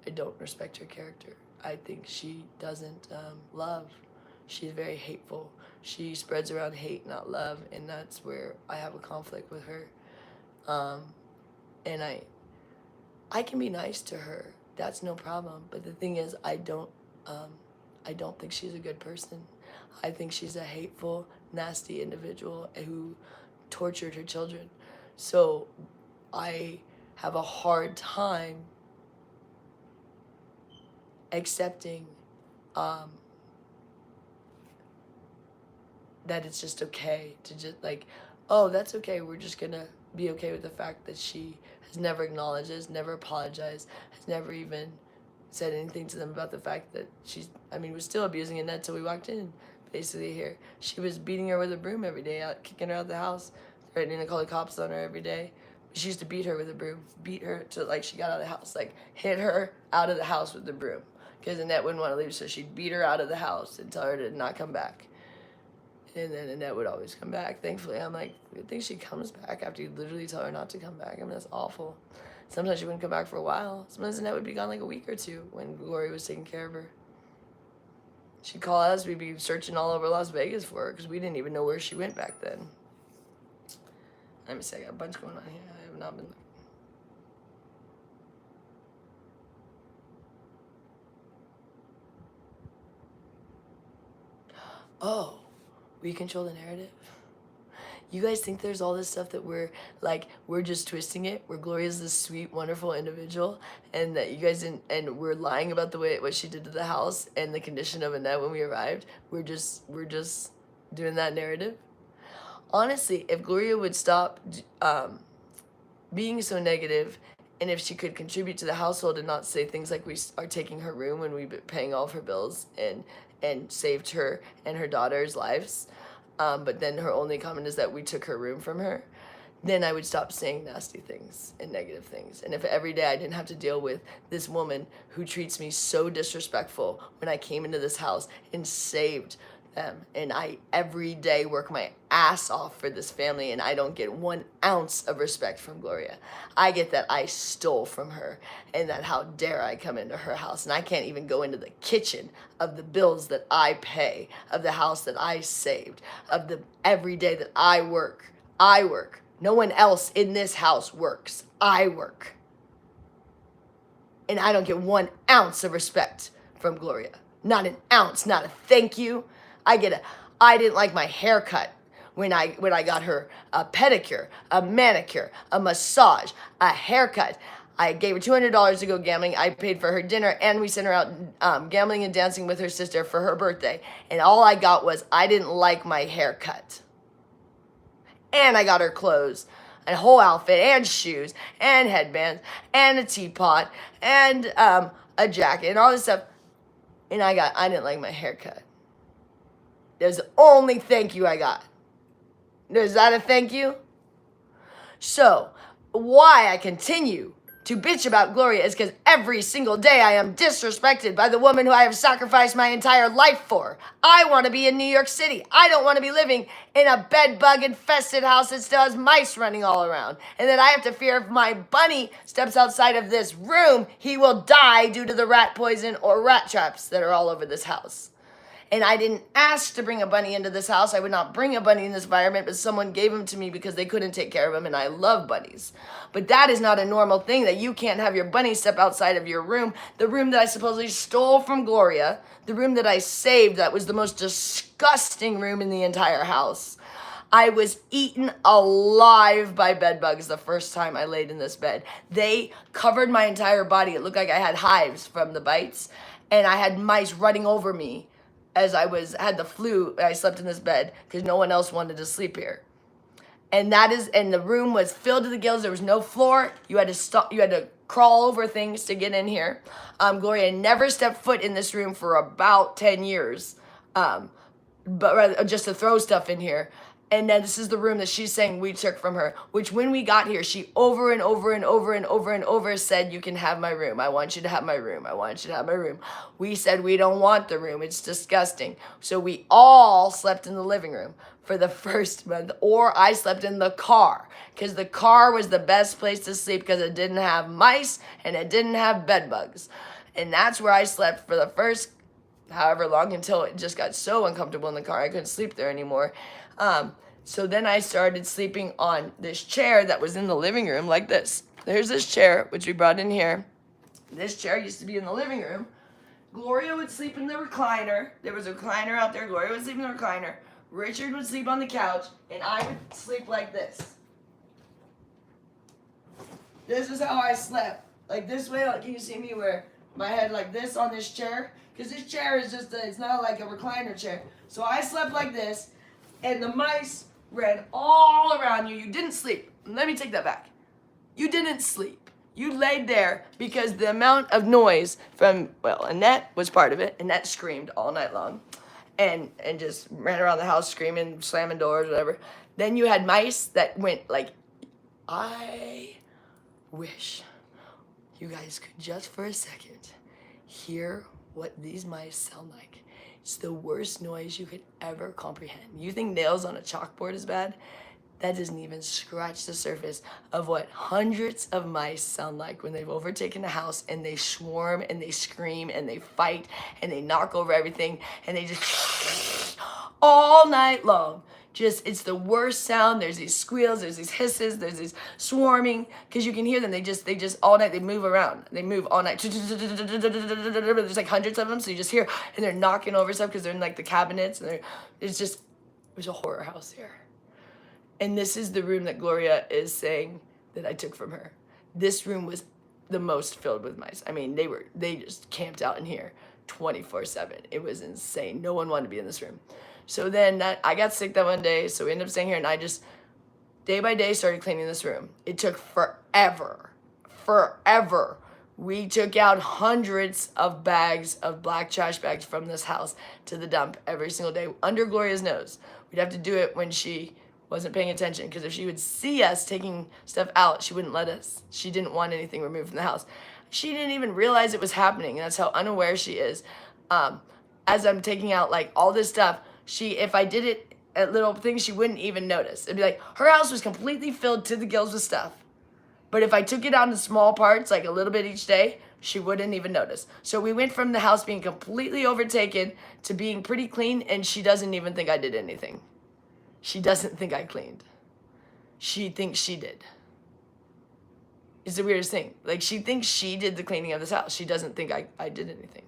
I don't respect her character. I think she doesn't love. She's very hateful. She spreads around hate, not love, and that's where I have a conflict with her. And I can be nice to her. That's no problem. But the thing is, I don't think she's a good person. I think she's a hateful, nasty individual who tortured her children. So I have a hard time accepting that it's just okay to just like, oh, that's okay. We're just gonna be okay with the fact that she has never acknowledged this, never apologized, has never even said anything to them about the fact that she's, I mean, was still abusing Annette till we walked in, basically here. She was beating her with a broom every day, out, kicking her out of the house, threatening to call the cops on her every day. She used to beat her with a broom, beat her till like she got out of the house, like hit her out of the house with the broom. Because Annette wouldn't want to leave, so she'd beat her out of the house and tell her to not come back. And then Annette would always come back. Thankfully, I'm like, I think she comes back after you literally tell her not to come back. I mean, that's awful. Sometimes she wouldn't come back for a while. Sometimes Annette would be gone like a week or two when Gloria was taking care of her. She'd call us. We'd be searching all over Las Vegas for her because we didn't even know where she went back then. Let me see, I got a bunch going on here. I have not been looking. Oh, we control the narrative. You guys think there's all this stuff that we're just twisting it, where Gloria's this sweet, wonderful individual, and that you guys didn't, and we're lying about the way what she did to the house and the condition of Annette when we arrived. We're just doing that narrative. Honestly, if Gloria would stop being so negative, and if she could contribute to the household and not say things like we are taking her room when we've been paying all of her bills and saved her and her daughter's lives, but then her only comment is that we took her room from her, then I would stop saying nasty things and negative things. And if every day I didn't have to deal with this woman who treats me so disrespectful when I came into this house and saved them, and I every day work my ass off for this family, and I don't get 1 ounce of respect from Gloria. I get that I stole from her, and that how dare I come into her house, and I can't even go into the kitchen of the bills that I pay, of the house that I saved, of the every day that I work. No one else in this house works. I work. And I don't get 1 ounce of respect from Gloria. Not an ounce, not a thank you. I didn't like my haircut when I got her a pedicure, a manicure, a massage, a haircut. I gave her $200 to go gambling. I paid for her dinner, and we sent her out gambling and dancing with her sister for her birthday. And all I got was, I didn't like my haircut. And I got her clothes, a whole outfit, and shoes, and headbands, and a teapot, and a jacket, and all this stuff. And I didn't like my haircut. There's the only thank you I got. Is that a thank you? So, why I continue to bitch about Gloria is because every single day I am disrespected by the woman who I have sacrificed my entire life for. I want to be in New York City. I don't want to be living in a bed-bug-infested house that still has mice running all around. And that I have to fear if my bunny steps outside of this room, he will die due to the rat poison or rat traps that are all over this house. And I didn't ask to bring a bunny into this house. I would not bring a bunny in this environment, but someone gave him to me because they couldn't take care of him, and I love bunnies. But that is not a normal thing, that you can't have your bunny step outside of your room. The room that I supposedly stole from Gloria, the room that I saved, that was the most disgusting room in the entire house. I was eaten alive by bed bugs the first time I laid in this bed. They covered my entire body. It looked like I had hives from the bites, and I had mice running over me as I had the flu, and I slept in this bed because no one else wanted to sleep here. And the room was filled to the gills. There was no floor. You had to crawl over things to get in here. Gloria never stepped foot in this room for about 10 years, but rather just to throw stuff in here. And then this is the room that she's saying we took from her, which when we got here, she over and over and over and over and over said, you can have my room. I want you to have my room. I want you to have my room. We said, we don't want the room. It's disgusting. So we all slept in the living room for the first month, or I slept in the car because the car was the best place to sleep because it didn't have mice and it didn't have bed bugs. And that's where I slept for the first however long until it just got so uncomfortable in the car. I couldn't sleep there anymore. So then I started sleeping on this chair that was in the living room like this. There's this chair, which we brought in here. This chair used to be in the living room. Gloria would sleep in the recliner. There was a recliner out there. Gloria would sleep in the recliner. Richard would sleep on the couch, and I would sleep like this. This is how I slept. Like this way, like, can you see me where my head like this on this chair? Because this chair is just, it's not like a recliner chair. So I slept like this, and the mice ran all around you. You didn't sleep. Let me take that back. You didn't sleep. You laid there because the amount of noise from, well, Annette was part of it. Annette screamed all night long and just ran around the house screaming, slamming doors, whatever. Then you had mice that went like, I wish you guys could just for a second hear what these mice sound like. It's the worst noise you could ever comprehend. You think nails on a chalkboard is bad? That doesn't even scratch the surface of what hundreds of mice sound like when they've overtaken a house and they swarm and they scream and they fight and they knock over everything and they just all night long. Just, it's the worst sound. There's these squeals, there's these hisses, there's these swarming, because you can hear them. They just all night, they move around. They move all night. There's like hundreds of them, so you just hear, and they're knocking over stuff because they're in like the cabinets, and it was a horror house here. And this is the room that Gloria is saying that I took from her. This room was the most filled with mice. I mean, they just camped out in here 24/7. It was insane. No one wanted to be in this room. So then I got sick that one day, so we ended up staying here, and I just, day by day, started cleaning this room. It took forever. We took out hundreds of bags of black trash bags from this house to the dump every single day under Gloria's nose. We'd have to do it when she wasn't paying attention, because if she would see us taking stuff out, she wouldn't let us. She didn't want anything removed from the house. She didn't even realize it was happening, and that's how unaware she is. As I'm taking out like all this stuff, if I did it at little things, she wouldn't even notice. It'd be like, her house was completely filled to the gills with stuff. But if I took it out in small parts, like a little bit each day, she wouldn't even notice. So we went from the house being completely overtaken to being pretty clean, and she doesn't even think I did anything. She doesn't think I cleaned. She thinks she did. It's the weirdest thing. Like, she thinks she did the cleaning of this house. She doesn't think I did anything.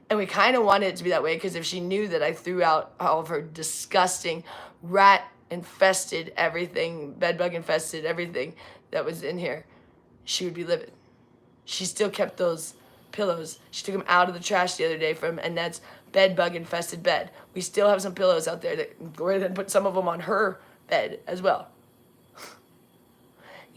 And we kind of wanted it to be that way, because if she knew that I threw out all of her disgusting, rat-infested everything, bedbug-infested everything that was in here, she would be livid. She still kept those pillows. She took them out of the trash the other day from Annette's bedbug-infested bed. We still have some pillows out there that Gloria then put some of them on her bed as well.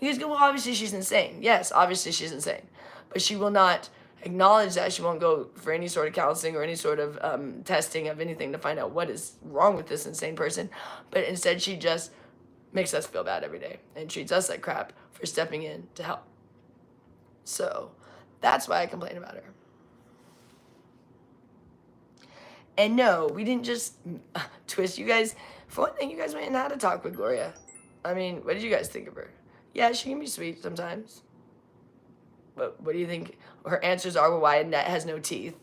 You guys go, well, obviously she's insane. Yes, obviously she's insane. But she will not acknowledge that. She won't go for any sort of counseling or any sort of testing of anything to find out what is wrong with this insane person. But instead, she just makes us feel bad every day and treats us like crap for stepping in to help. So that's why I complain about her. And no, we didn't just twist. You guys, for one thing, you guys went and had a talk with Gloria. I mean, what did you guys think of her? Yeah, she can be sweet sometimes. But what do you think her answers are? Why Annette has no teeth?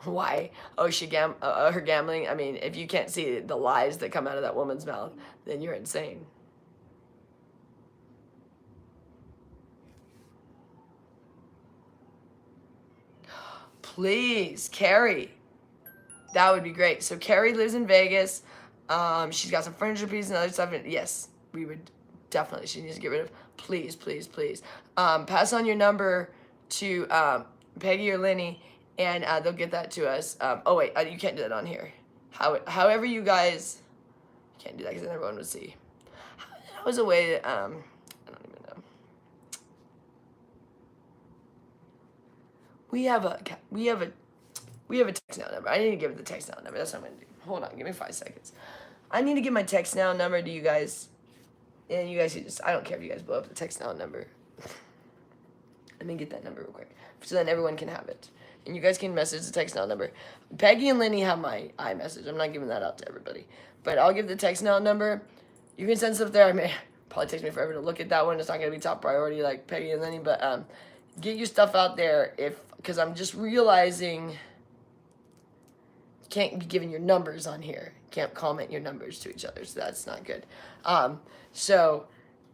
Why? Oh, her gambling. I mean, if you can't see the lies that come out of that woman's mouth, then you're insane. Please, Carrie. That would be great. So Carrie lives in Vegas. She's got some furniture pieces and other stuff. Yes, we would definitely. She needs to get rid of. Please, please, please. Pass on your number to Peggy or Lenny, and they'll get that to us. Oh wait, you can't do that on here. However you guys, you can't do that because then everyone would see. That was a way that, I don't even know. We have a text now number. I need to give it the text now number. That's what I'm gonna do. Hold on, give me 5 seconds. I need to give my text now number to you guys. And you guys can just, I don't care if you guys blow up the text now number. Let me get that number real quick, so then everyone can have it. And you guys can message the text now number. Peggy and Lenny have my iMessage. I'm not giving that out to everybody. But I'll give the text now number. You can send stuff there. I mean, probably takes me forever to look at that one. It's not going to be top priority like Peggy and Lenny. But get your stuff out there, because I'm just realizing you can't be giving your numbers on here. You can't comment your numbers to each other, so that's not good. So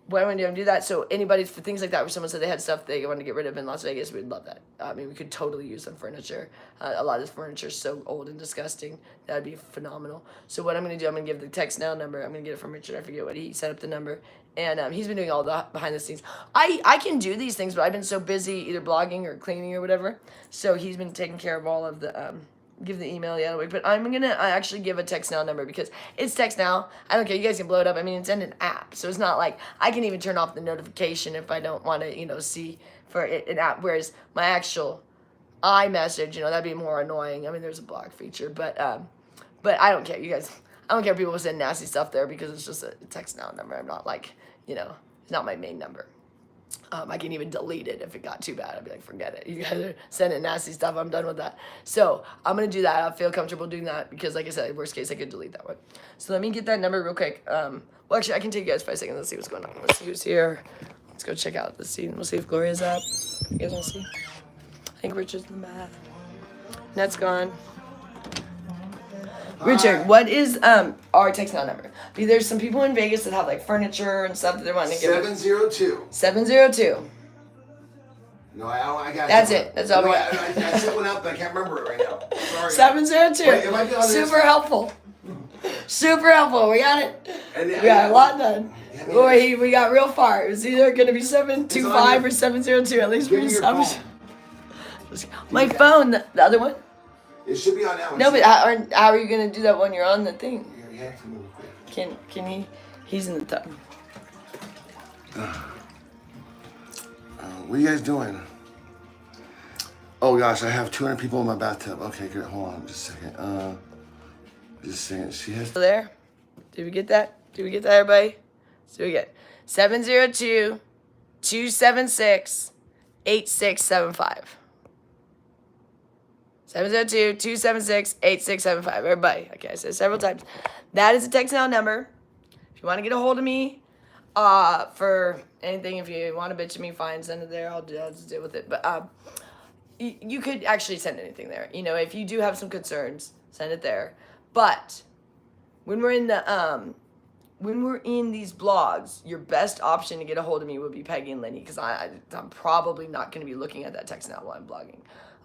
what I'm gonna do, I'm gonna do that. So anybody for things like that, where someone said they had stuff they wanted to get rid of in Las Vegas, we'd love that. I mean, we could totally use some furniture. A lot of this furniture is so old and disgusting. That'd be phenomenal. So what I'm gonna do, I'm gonna give the text now number. I'm gonna get it from Richard. I forget what he set up the number, and he's been doing all the behind the scenes. I can do these things, but I've been so busy either blogging or cleaning or whatever. So he's been taking care of all of the give the email the other way, but I'm gonna actually give a text now number because it's text now. I don't care. You guys can blow it up. I mean, it's in an app, so it's not like I can even turn off the notification if I don't want to, see for an app. Whereas my actual iMessage, that'd be more annoying. I mean, there's a block feature, but I don't care. You guys, I don't care if people send nasty stuff there because it's just a text now number. I'm not like, it's not my main number. I can even delete it if it got too bad. I'd be like, forget it. You guys are sending nasty stuff. I'm done with that. So I'm going to do that. I feel comfortable doing that because, like I said, worst case, I could delete that one. So let me get that number real quick. Well, actually, I can take you guys 5 seconds. Let's see what's going on. Let's see who's here. Let's go check out the scene. We'll see if Gloria's up. You guys want to see? I think Richard's in the bath. Net's gone. Richard, what is our text now number? Because there's some people in Vegas that have like furniture and stuff that they're wanting to get. 702. 702. No, I got That's it. That's all we got. I set one up, but I can't remember it right now. Sorry. 702. Wait, am I doing this? Super helpful. Super helpful. We got it. And We got a lot done. I mean, Boy, we got real far. It was either going to be 725 or 702. At least Give we me your established. phone. My phone, the other one? It should be on that one. No, but how are you going to do that when you're on the thing? You have to move quick. Can he? He's in the tub. What are you guys doing? Oh gosh, I have 200 people in my bathtub. Okay, good. Hold on, just a second. Just a second. She has. Still there? Did we get that? Did we get that, everybody? So we get 702-276-8675. 702-276-8675. Everybody. Okay, I said it several times. That is a text now number. If you want to get a hold of me for anything, if you want to bitch at me, fine, send it there. I'll just deal with it. But you could actually send anything there. If you do have some concerns, send it there. But when we're in these blogs, your best option to get a hold of me would be Peggy and Lenny, because I'm probably not going to be looking at that text now while I'm blogging.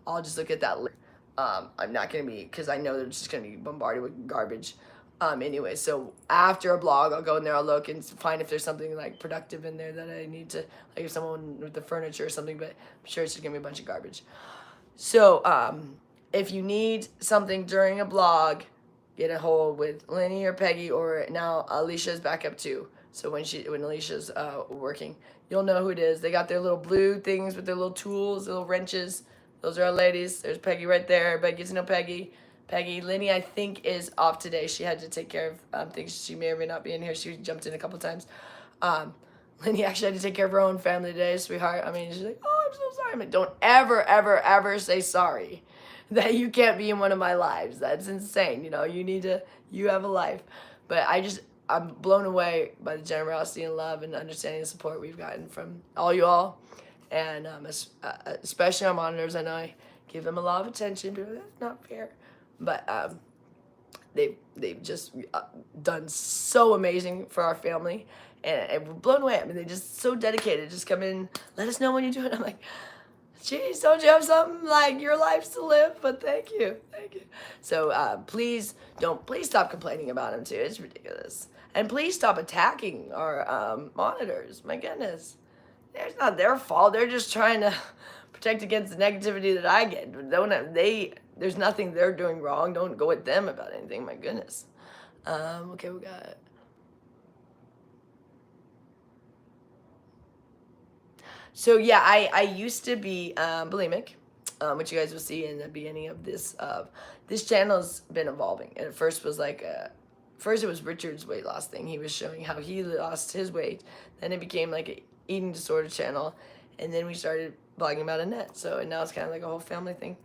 I'll just look at that later. I'm not going to be, because I know they're just going to be bombarded with garbage anyway. So after a blog, I'll go in there, I'll look and find if there's something like productive in there that I need to, like if someone with the furniture or something, but I'm sure it's just going to be a bunch of garbage. So if you need something during a blog, get a hold with Lenny or Peggy, or now Alicia's back up too. So when Alicia's working, you'll know who it is. They got their little blue things with their little tools, little wrenches. Those are our ladies. There's Peggy right there. Everybody gets to know Peggy. Lenny, I think, is off today. She had to take care of things. She may or may not be in here. She jumped in a couple times. Lenny actually had to take care of her own family today, sweetheart. I mean, she's like, oh, I'm so sorry. I mean, don't ever, ever, ever say sorry that you can't be in one of my lives. That's insane. You have a life. But I'm blown away by the generosity and love and understanding and support we've gotten from all you all. And especially our monitors. I know I give them a lot of attention, but that's not fair. But they've just done so amazing for our family, and we're blown away. I mean, they're just so dedicated. Just come in, let us know when you're doing it. I'm like, geez, don't you have something like your life to live? But thank you. So please stop complaining about them too. It's ridiculous. And please stop attacking our monitors. My goodness. It's not their fault. They're just trying to protect against the negativity that I get. There's nothing they're doing wrong. Don't go at them about anything. My goodness. Okay, we got. So yeah, I used to be bulimic, which you guys will see in the beginning of this. This channel's been evolving, and at first was like first it was Richard's weight loss thing. He was showing how he lost his weight. Then it became like a eating disorder channel, and then we started blogging about Annette. And now it's kind of like a whole family thing.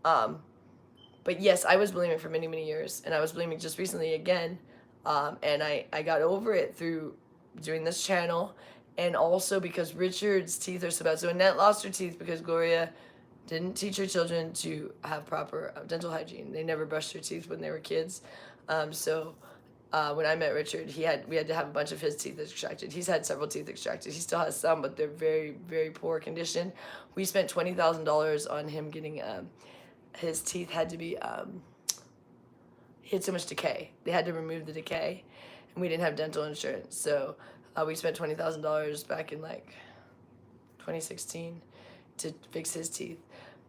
But yes, I was bulimic for many, many years, and I was bulimic just recently again, and I got over it through doing this channel, and also because Richard's teeth are so bad. So Annette lost her teeth because Gloria didn't teach her children to have proper dental hygiene. They never brushed their teeth when they were kids. So When I met Richard, we had to have a bunch of his teeth extracted. He's had several teeth extracted. He still has some, but they're very, very poor condition. We spent $20,000 on him getting his teeth had to be he had so much decay. They had to remove the decay, and we didn't have dental insurance, so we spent $20,000 back in like 2016 to fix his teeth.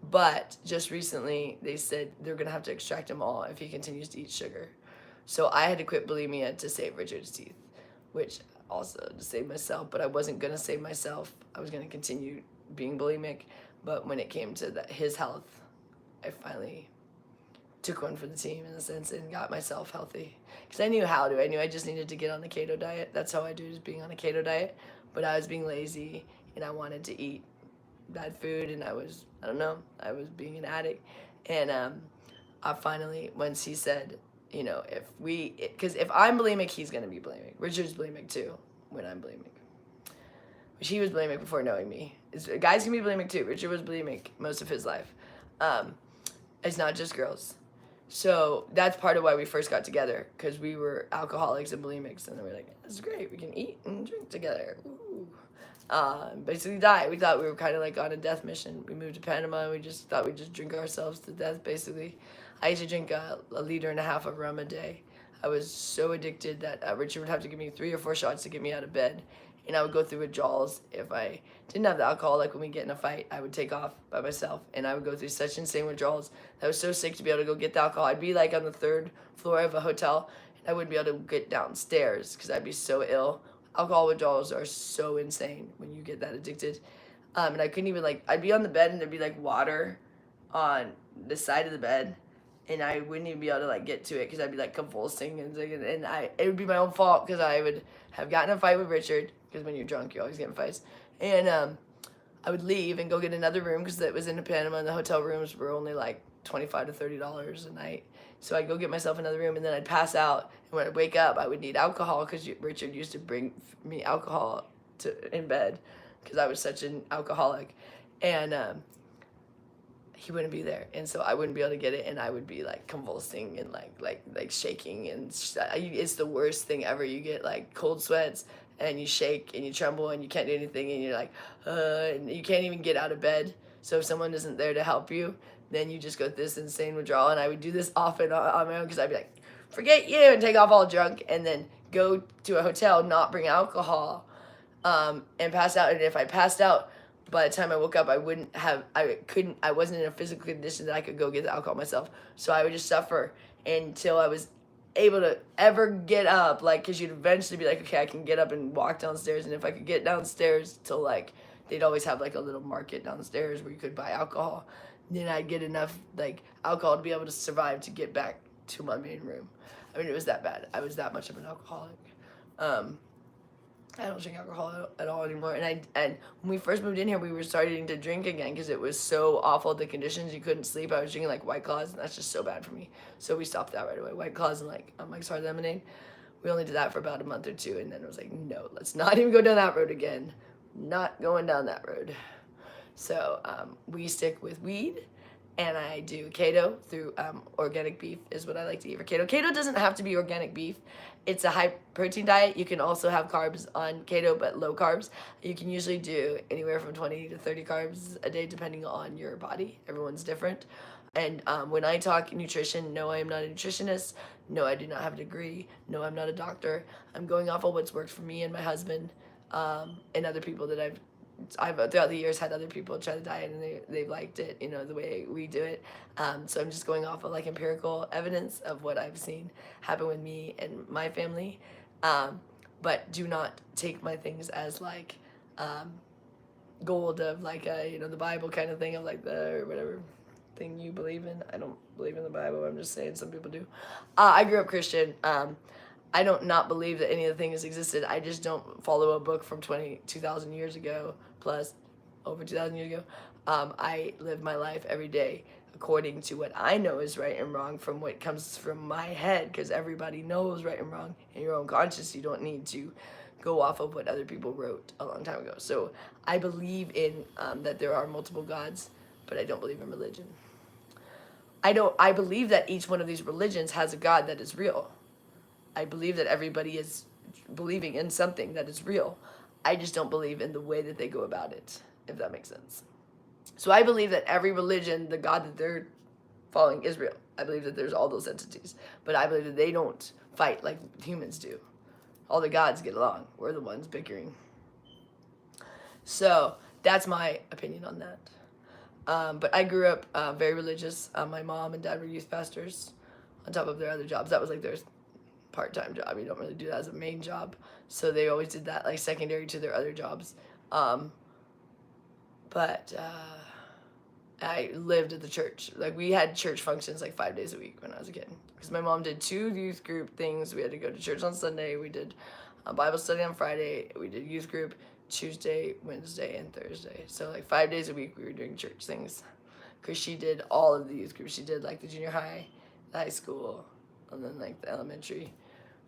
But just recently, they said they're gonna have to extract them all if he continues to eat sugar. So I had to quit bulimia to save Richard's teeth, which also to save myself, but I wasn't gonna save myself. I was gonna continue being bulimic, but when it came to his health, I finally took one for the team in a sense and got myself healthy. Because I knew how to. I knew I just needed to get on the keto diet. That's how I do, is being on a keto diet. But I was being lazy, and I wanted to eat bad food, and I was being an addict. And I finally, once he said, because if I'm bulimic, he's going to be bulimic. Richard's bulimic too when I'm bulimic. Which he was bulimic before knowing me. Guys can be bulimic too. Richard was bulimic most of his life. It's not just girls. So that's part of why we first got together, because we were alcoholics and bulimics, and then we were like, this is great, we can eat and drink together. Ooh. Basically died. We thought we were kind of like on a death mission. We moved to Panama, and we just thought we'd just drink ourselves to death, basically. I used to drink a liter and a half of rum a day. I was so addicted that Richard would have to give me 3 or 4 shots to get me out of bed. And I would go through withdrawals. If I didn't have the alcohol, like when we get in a fight, I would take off by myself. And I would go through such insane withdrawals that I was so sick to be able to go get the alcohol. I'd be like on the 3rd floor of a hotel, and I wouldn't be able to get downstairs because I'd be so ill. Alcohol withdrawals are so insane when you get that addicted. And I couldn't even, I'd be on the bed and there'd be water on the side of the bed. And I wouldn't even be able to get to it because I'd be convulsing, and it would be my own fault because I would have gotten in a fight with Richard, because when you're drunk you always get in fights, and I would leave and go get another room because it was in Panama and the hotel rooms were only $25 to $30 a night. So I'd go get myself another room, and then I'd pass out, and when I'd wake up I would need alcohol because Richard used to bring me alcohol in bed because I was such an alcoholic, and he wouldn't be there, and so I wouldn't be able to get it, and I would be convulsing and like shaking, and it's the worst thing ever. You get cold sweats, and you shake and you tremble and you can't do anything, and you're and you can't even get out of bed. So if someone isn't there to help you, then you just go through this insane withdrawal. And I would do this often on my own because I'd be like, forget you, and take off all drunk, and then go to a hotel, not bring alcohol, and pass out. And if I passed out, by the time I woke up, I wasn't in a physical condition that I could go get the alcohol myself. So I would just suffer until I was able to ever get up, because you'd eventually be like, okay, I can get up and walk downstairs. And if I could get downstairs till they'd always have a little market downstairs where you could buy alcohol, then I'd get enough alcohol to be able to survive to get back to my main room. I mean, it was that bad. I was that much of an alcoholic. I don't drink alcohol at all anymore. And when we first moved in here, we were starting to drink again because it was so awful, the conditions. You couldn't sleep. I was drinking White Claws, and that's just so bad for me. So we stopped that right away. White Claws and Mike's Hard Lemonade. We only did that for about a month or 2, and then it was no, let's not even go down that road again. Not going down that road. So we stick with weed, and I do keto through organic beef is what I like to eat for keto. Keto doesn't have to be organic beef. It's a high protein diet. You can also have carbs on keto, but low carbs. You can usually do anywhere from 20 to 30 carbs a day, depending on your body. Everyone's different. And when I talk nutrition, no, I am not a nutritionist. No, I do not have a degree. No, I'm not a doctor. I'm going off of what's worked for me and my husband, and other people that I've throughout the years had other people try the diet, and they've liked it, the way we do it. So I'm just going off of empirical evidence of what I've seen happen with me and my family. But do not take my things as gold of the Bible kind of thing of the whatever thing you believe in. I don't believe in the Bible. I'm just saying some people do. I grew up Christian. I don't not believe that any of the things existed. I just don't follow a book from 2,000 years ago, plus over 2,000 years ago. I live my life every day according to what I know is right and wrong from what comes from my head, because everybody knows right and wrong in your own conscience. You don't need to go off of what other people wrote a long time ago. So I believe in that there are multiple gods, but I don't believe in religion. I believe that each one of these religions has a God that is real. I believe that everybody is believing in something that is real. I just don't believe in the way that they go about it, if that makes sense. So I believe that every religion, the God that they're following is real. I believe that there's all those entities. But I believe that they don't fight like humans do. All the gods get along. We're the ones bickering. So that's my opinion on that. But I grew up very religious. My mom and dad were youth pastors on top of their other jobs. That was like their part-time job. You don't really do that as a main job. So they always did that like secondary to their other jobs. But I lived at the church. Like we had church functions like 5 days a week when I was a kid. Because my mom did 2 youth group things. We had to go to church on Sunday. We did a Bible study on Friday. We did youth group Tuesday, Wednesday, and Thursday. So like 5 days a week we were doing church things. Because she did all of the youth groups. She did like the junior high, the high school, and then like the elementary.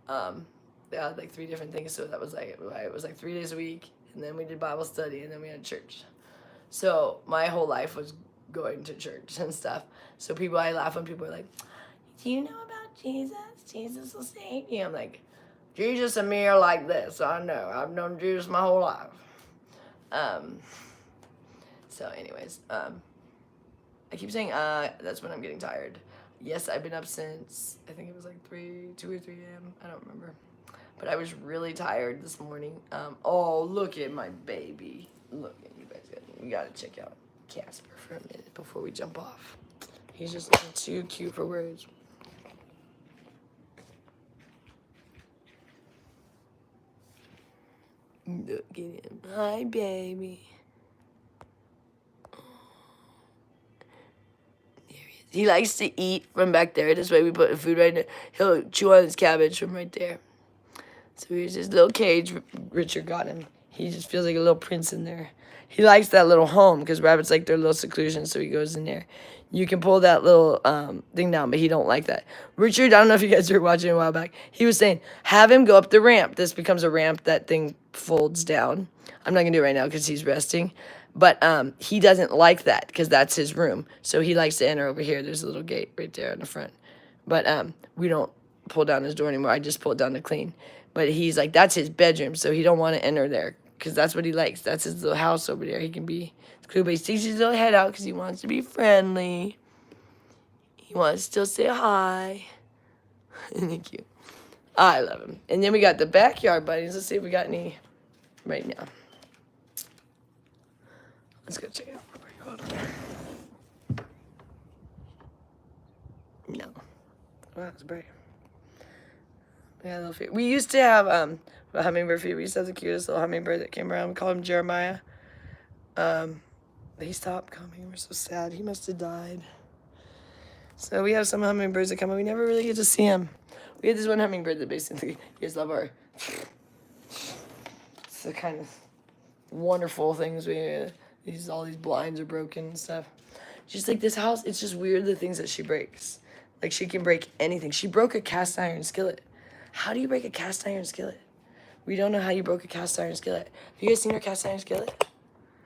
They had like 3 different things. So that was like, it was like 3 days a week. And then we did Bible study, and then we had church. So my whole life was going to church and stuff. So I laugh when people are like, do you know about Jesus? Jesus will save you. I'm like, Jesus and me are like this. I know. I've known Jesus my whole life. So anyways, I keep saying, that's when I'm getting tired. Yes, I've been up since, I think it was like 2 or 3 a.m. I don't remember. But I was really tired this morning. Oh, look at my baby. Look at you guys. We gotta check out Casper for a minute before we jump off. He's just looking too cute for words. Look at him. Hi, baby. There he is. He likes to eat from back there. That's why we put the food right there. He'll chew on his cabbage from right there. So here's his little cage. Richard got him. He just feels like a little prince in there. He likes that little home because rabbits like their little seclusion, so he goes in there. You can pull that little thing down, but he don't like that. Richard, I don't know if you guys were watching a while back. He was saying, have him go up the ramp. This becomes a ramp. That thing folds down. I'm not going to do it right now because he's resting. But he doesn't like that because that's his room. So he likes to enter over here. There's a little gate right there in the front. But we don't pull down his door anymore. I just pull it down to clean. But he's like, that's his bedroom, so he don't want to enter there. Because that's what he likes. That's his little house over there. He can be cool, but he sticks his little head out because he wants to be friendly. He wants to still say hi. Isn't he cute? I love him. And then we got the backyard bunnies. Let's see if we got any right now. Let's go check it out. Hold on. No. Wow, it's bright. Yeah, we used to have a hummingbird feeder. We used to have the cutest little hummingbird that came around. We called him Jeremiah. He stopped coming. We're so sad. He must have died. So we have some hummingbirds that come, and we never really get to see them. We had this one hummingbird that basically, you guys love our, it's the kind of wonderful things all these blinds are broken and stuff. Just like this house, it's just weird the things that she breaks. Like she can break anything. She broke a cast iron skillet. How do you break a cast iron skillet? We don't know how you broke a cast iron skillet. Have you guys seen her cast iron skillet?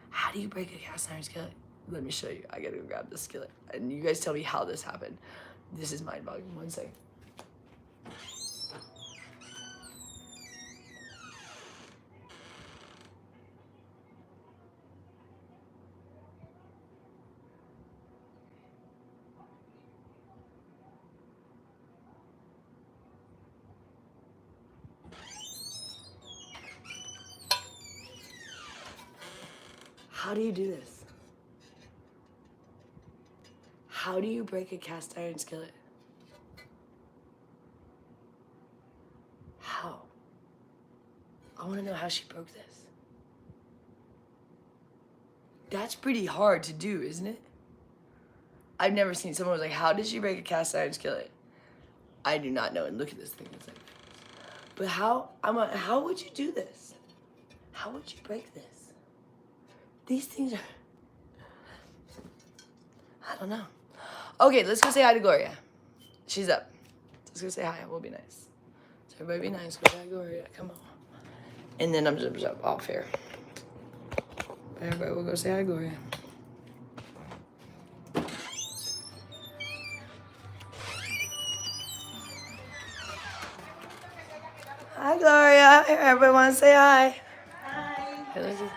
How do you break a cast iron skillet? Let me show you. I gotta go grab the skillet. And you guys tell me how this happened. This is mind-boggling. 1 second. How do you do this? How do you break a cast iron skillet? How? I want to know how she broke this. That's pretty hard to do, isn't it? I've never seen someone was like, how did she break a cast iron skillet? I do not know. And look at this thing. It's like, but how would you do this? How would you break this? These things are, I don't know. Okay, let's go say hi to Gloria. She's up. Let's go say hi. We'll be nice. So everybody be nice. Go say hi to Gloria. Come on. And then I'm just jump off here. Everybody will go say hi to Gloria. Gloria. Everyone wants to say hi. Hi. Hey, look at-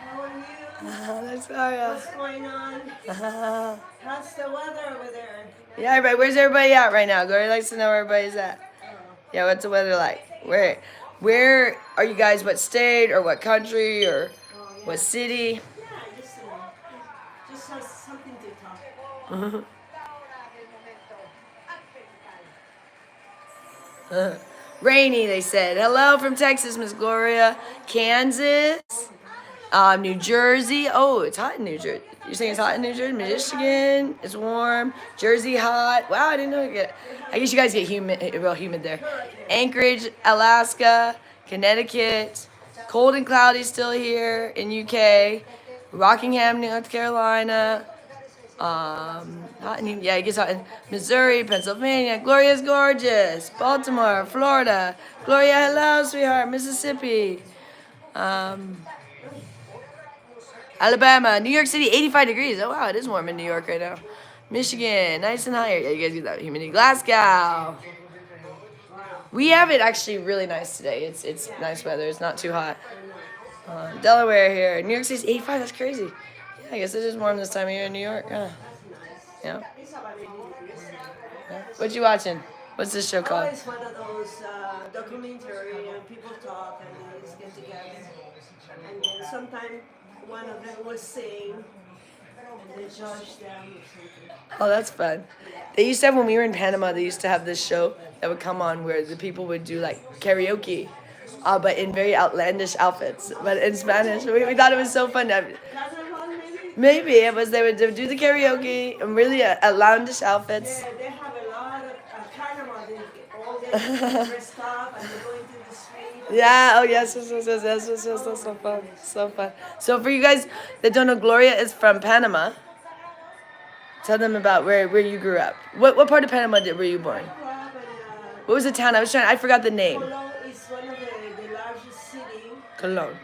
How are you? That's Gloria. What's going on? How's the weather over there? Yeah, everybody. Where's everybody at right now? Gloria likes to know where everybody's at. Oh. Yeah, what's the weather like? Where are you guys? What state or what country or Oh, yeah. what city? Yeah, just has something to talk. Rainy, they said. Hello from Texas, Miss Gloria. Kansas. New Jersey. Oh, it's hot in New Jersey. You're saying it's hot in New Jersey? Michigan. It's warm. Jersey hot. Wow, I didn't know it get. I guess you guys get real humid there. Anchorage, Alaska, Connecticut. Cold and cloudy still here in UK. Rockingham, North Carolina. Hot in, yeah, it gets hot in Missouri, Pennsylvania. Gloria's gorgeous. Baltimore, Florida. Gloria, hello, sweetheart. Mississippi. Alabama, New York City, 85 degrees. Oh, wow, it is warm in New York right now. Michigan, nice and higher. Yeah, you guys get that humidity. Glasgow. We have it actually really nice today. It's nice weather. It's not too hot. Delaware here. New York City's 85. That's crazy. Yeah, I guess it is warm this time of year in New York. Yeah. Yeah. What you watching? What's this show Oh, called? it's one of those documentary and people talk and they just get together. And then sometimes one of them will sing and they judge them or something. Oh, that's fun. They used to have, when we were in Panama, they used to have this show that would come on where the people would do like karaoke, but in very outlandish outfits, but in Spanish. We thought it was so fun. Carnival maybe? Maybe it was they would do the karaoke in really outlandish outfits. Yeah, they have a lot of carnival. They all get dressed up and they go into the street. Yeah, oh yes, that's so fun. So fun. So for you guys that don't know, Gloria is from Panama. Tell them about where you grew up. What part of Panama were you born? What was the town? I forgot the name. Colón is one of the largest city. Colón.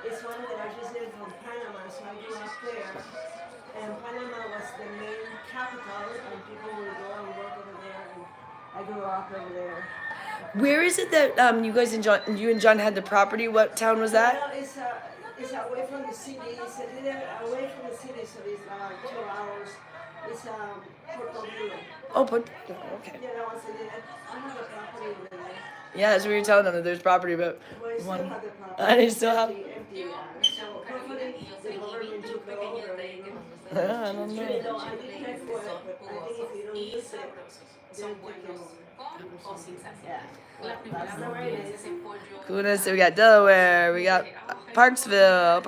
It's one of the largest cities from Panama, so I grew up there. And Panama was the main capital, and people would go and work over there. And I grew up over there. Where is it that you guys and John had the property? What town was that? Well, it's away from the city. It's a little away from the city, so it's 2 hours. It's Puerto Rico. Oh, okay. Yeah, that was it. I have a property over there. Yeah, as we were telling them that there's property, but Well, I still one. have the property. I still have. Empty. So hopefully the government took it over. I don't know. No, I did pay for it, but I think if you don't use it, they'll take it over. Yeah. That's the way it is. Coolness. We got Delaware. We got Parkville.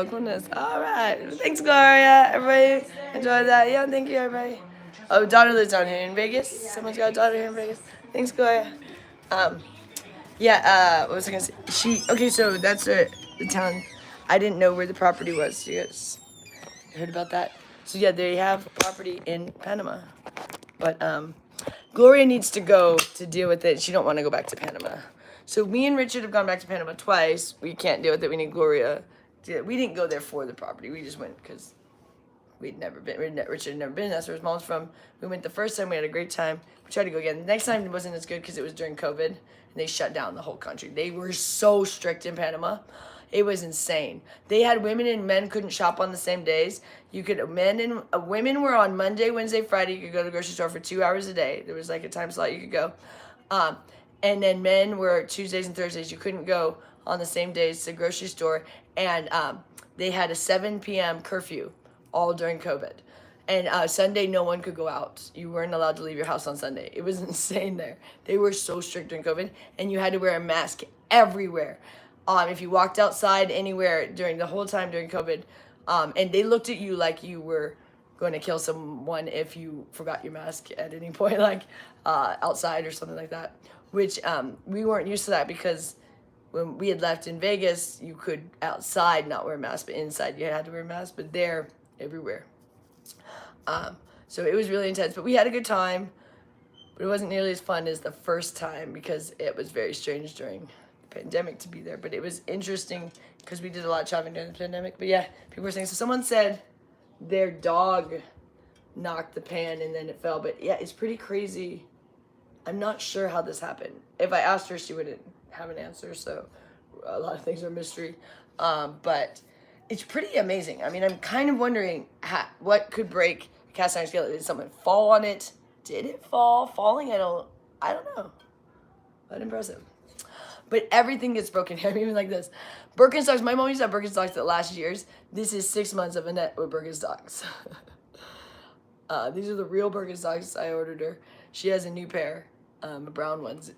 Coolness. All right. Thanks, Gloria. Everybody enjoy that. Yeah, thank you, everybody. Oh, daughter lives down here in Vegas. Someone's got a daughter here in Vegas. Thanks, Gloria. What was I gonna say? Okay, so that's the town. I didn't know where the property was. You guys heard about that? So yeah, they have property in Panama, but Gloria needs to go to deal with it. She don't want to go back to Panama. So me and Richard have gone back to Panama twice. We can't deal with it. We need Gloria. We didn't go there for the property. We just went because we'd never been. Richard had never been. That's where his mom's from. We went the first time. We had a great time. We tried to go again. The next time it wasn't as good because it was during COVID and they shut down the whole country. They were so strict in Panama. It was insane. They had women and men couldn't shop on the same days. You could women were on Monday, Wednesday, Friday. You could go to the grocery store for 2 hours a day. There was like a time slot you could go. And then men were Tuesdays and Thursdays. You couldn't go on the same days to the grocery store. And they had a 7 p.m. curfew all during COVID. And Sunday, no one could go out. You weren't allowed to leave your house on Sunday. It was insane there. They were so strict during COVID. And you had to wear a mask everywhere. If you walked outside anywhere during the whole time during COVID, and they looked at you like you were going to kill someone if you forgot your mask at any point, like outside or something like that, which we weren't used to that because when we had left in Vegas, you could outside not wear a mask, but inside you had to wear a mask, but there, everywhere. So it was really intense, but we had a good time, but it wasn't nearly as fun as the first time because it was very strange during pandemic to be there, but it was interesting because we did a lot of shopping during the pandemic. But yeah, people were saying, so someone said their dog knocked the pan and then it fell, but yeah, it's pretty crazy. I'm not sure how this happened. If I asked her, she wouldn't have an answer. So a lot of things are a mystery. But it's pretty amazing. I mean, I'm kind of wondering what could break a cast iron skillet. Did someone fall on it? Did it fall? Falling? I don't know. But impressive. But everything gets broken. I mean, even like this. Birkenstocks. My mom used to have Birkenstocks that last years. This is 6 months of Annette with Birkenstocks. These are the real Birkenstocks I ordered her. She has a new pair, brown ones.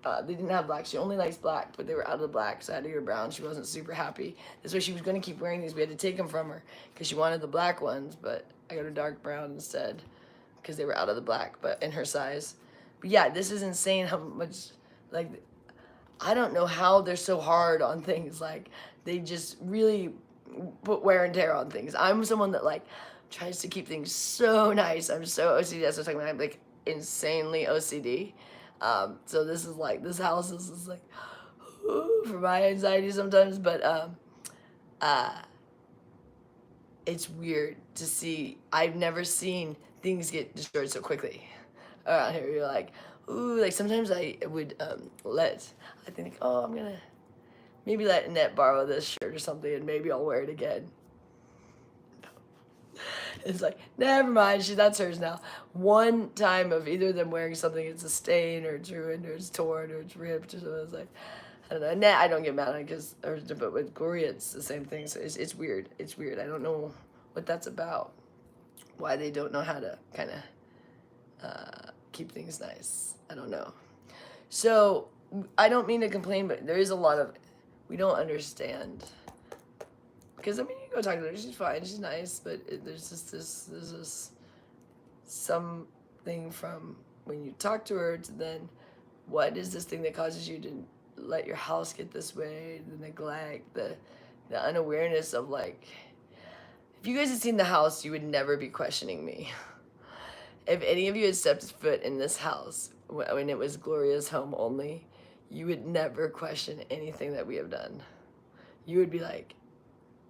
They didn't have black. She only likes black, but they were out of the black, so I had to get her brown. She wasn't super happy. This way she was going to keep wearing these. We had to take them from her because she wanted the black ones, but I got her dark brown instead because they were out of the black, but in her size. But yeah, this is insane how much, like, I don't know how they're so hard on things. Like, they just really put wear and tear on things. I'm someone that, like, tries to keep things so nice. I'm so OCD. That's what I'm talking about. I'm, like, insanely OCD. So this is like, this house is like, for my anxiety sometimes, but, it's weird to see. I've never seen things get destroyed so quickly around here. You're like, ooh, like sometimes I would, I think, oh, I'm gonna maybe let Annette borrow this shirt or something and maybe I'll wear it again. It's like, never mind, that's hers now. One time of either of them wearing something, it's a stain or it's ruined or it's torn or it's ripped or something. It's like, I don't know. Annette, I don't get mad at it but with Gloria, it's the same thing. So it's weird. It's weird. I don't know what that's about. Why they don't know how to kind of keep things nice. I don't know. So I don't mean to complain, but there is a lot of, we don't understand. Because, I mean, you go talk to her, she's fine, she's nice, but there's this something from when you talk to her to then, what is this thing that causes you to let your house get this way, the neglect, the unawareness of, like, if you guys had seen the house, you would never be questioning me. If any of you had stepped foot in this house when it was Gloria's home only, you would never question anything that we have done. You would be like,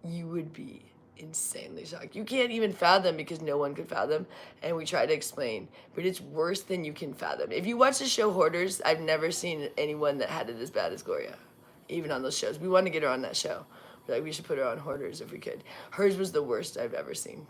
you would be insanely shocked. You can't even fathom because no one could fathom, and we try to explain, but it's worse than you can fathom. If you watch the show Hoarders, I've never seen anyone that had it as bad as Gloria, even on those shows. We wanted to get her on that show. We're like, we should put her on Hoarders if we could. Hers was the worst I've ever seen.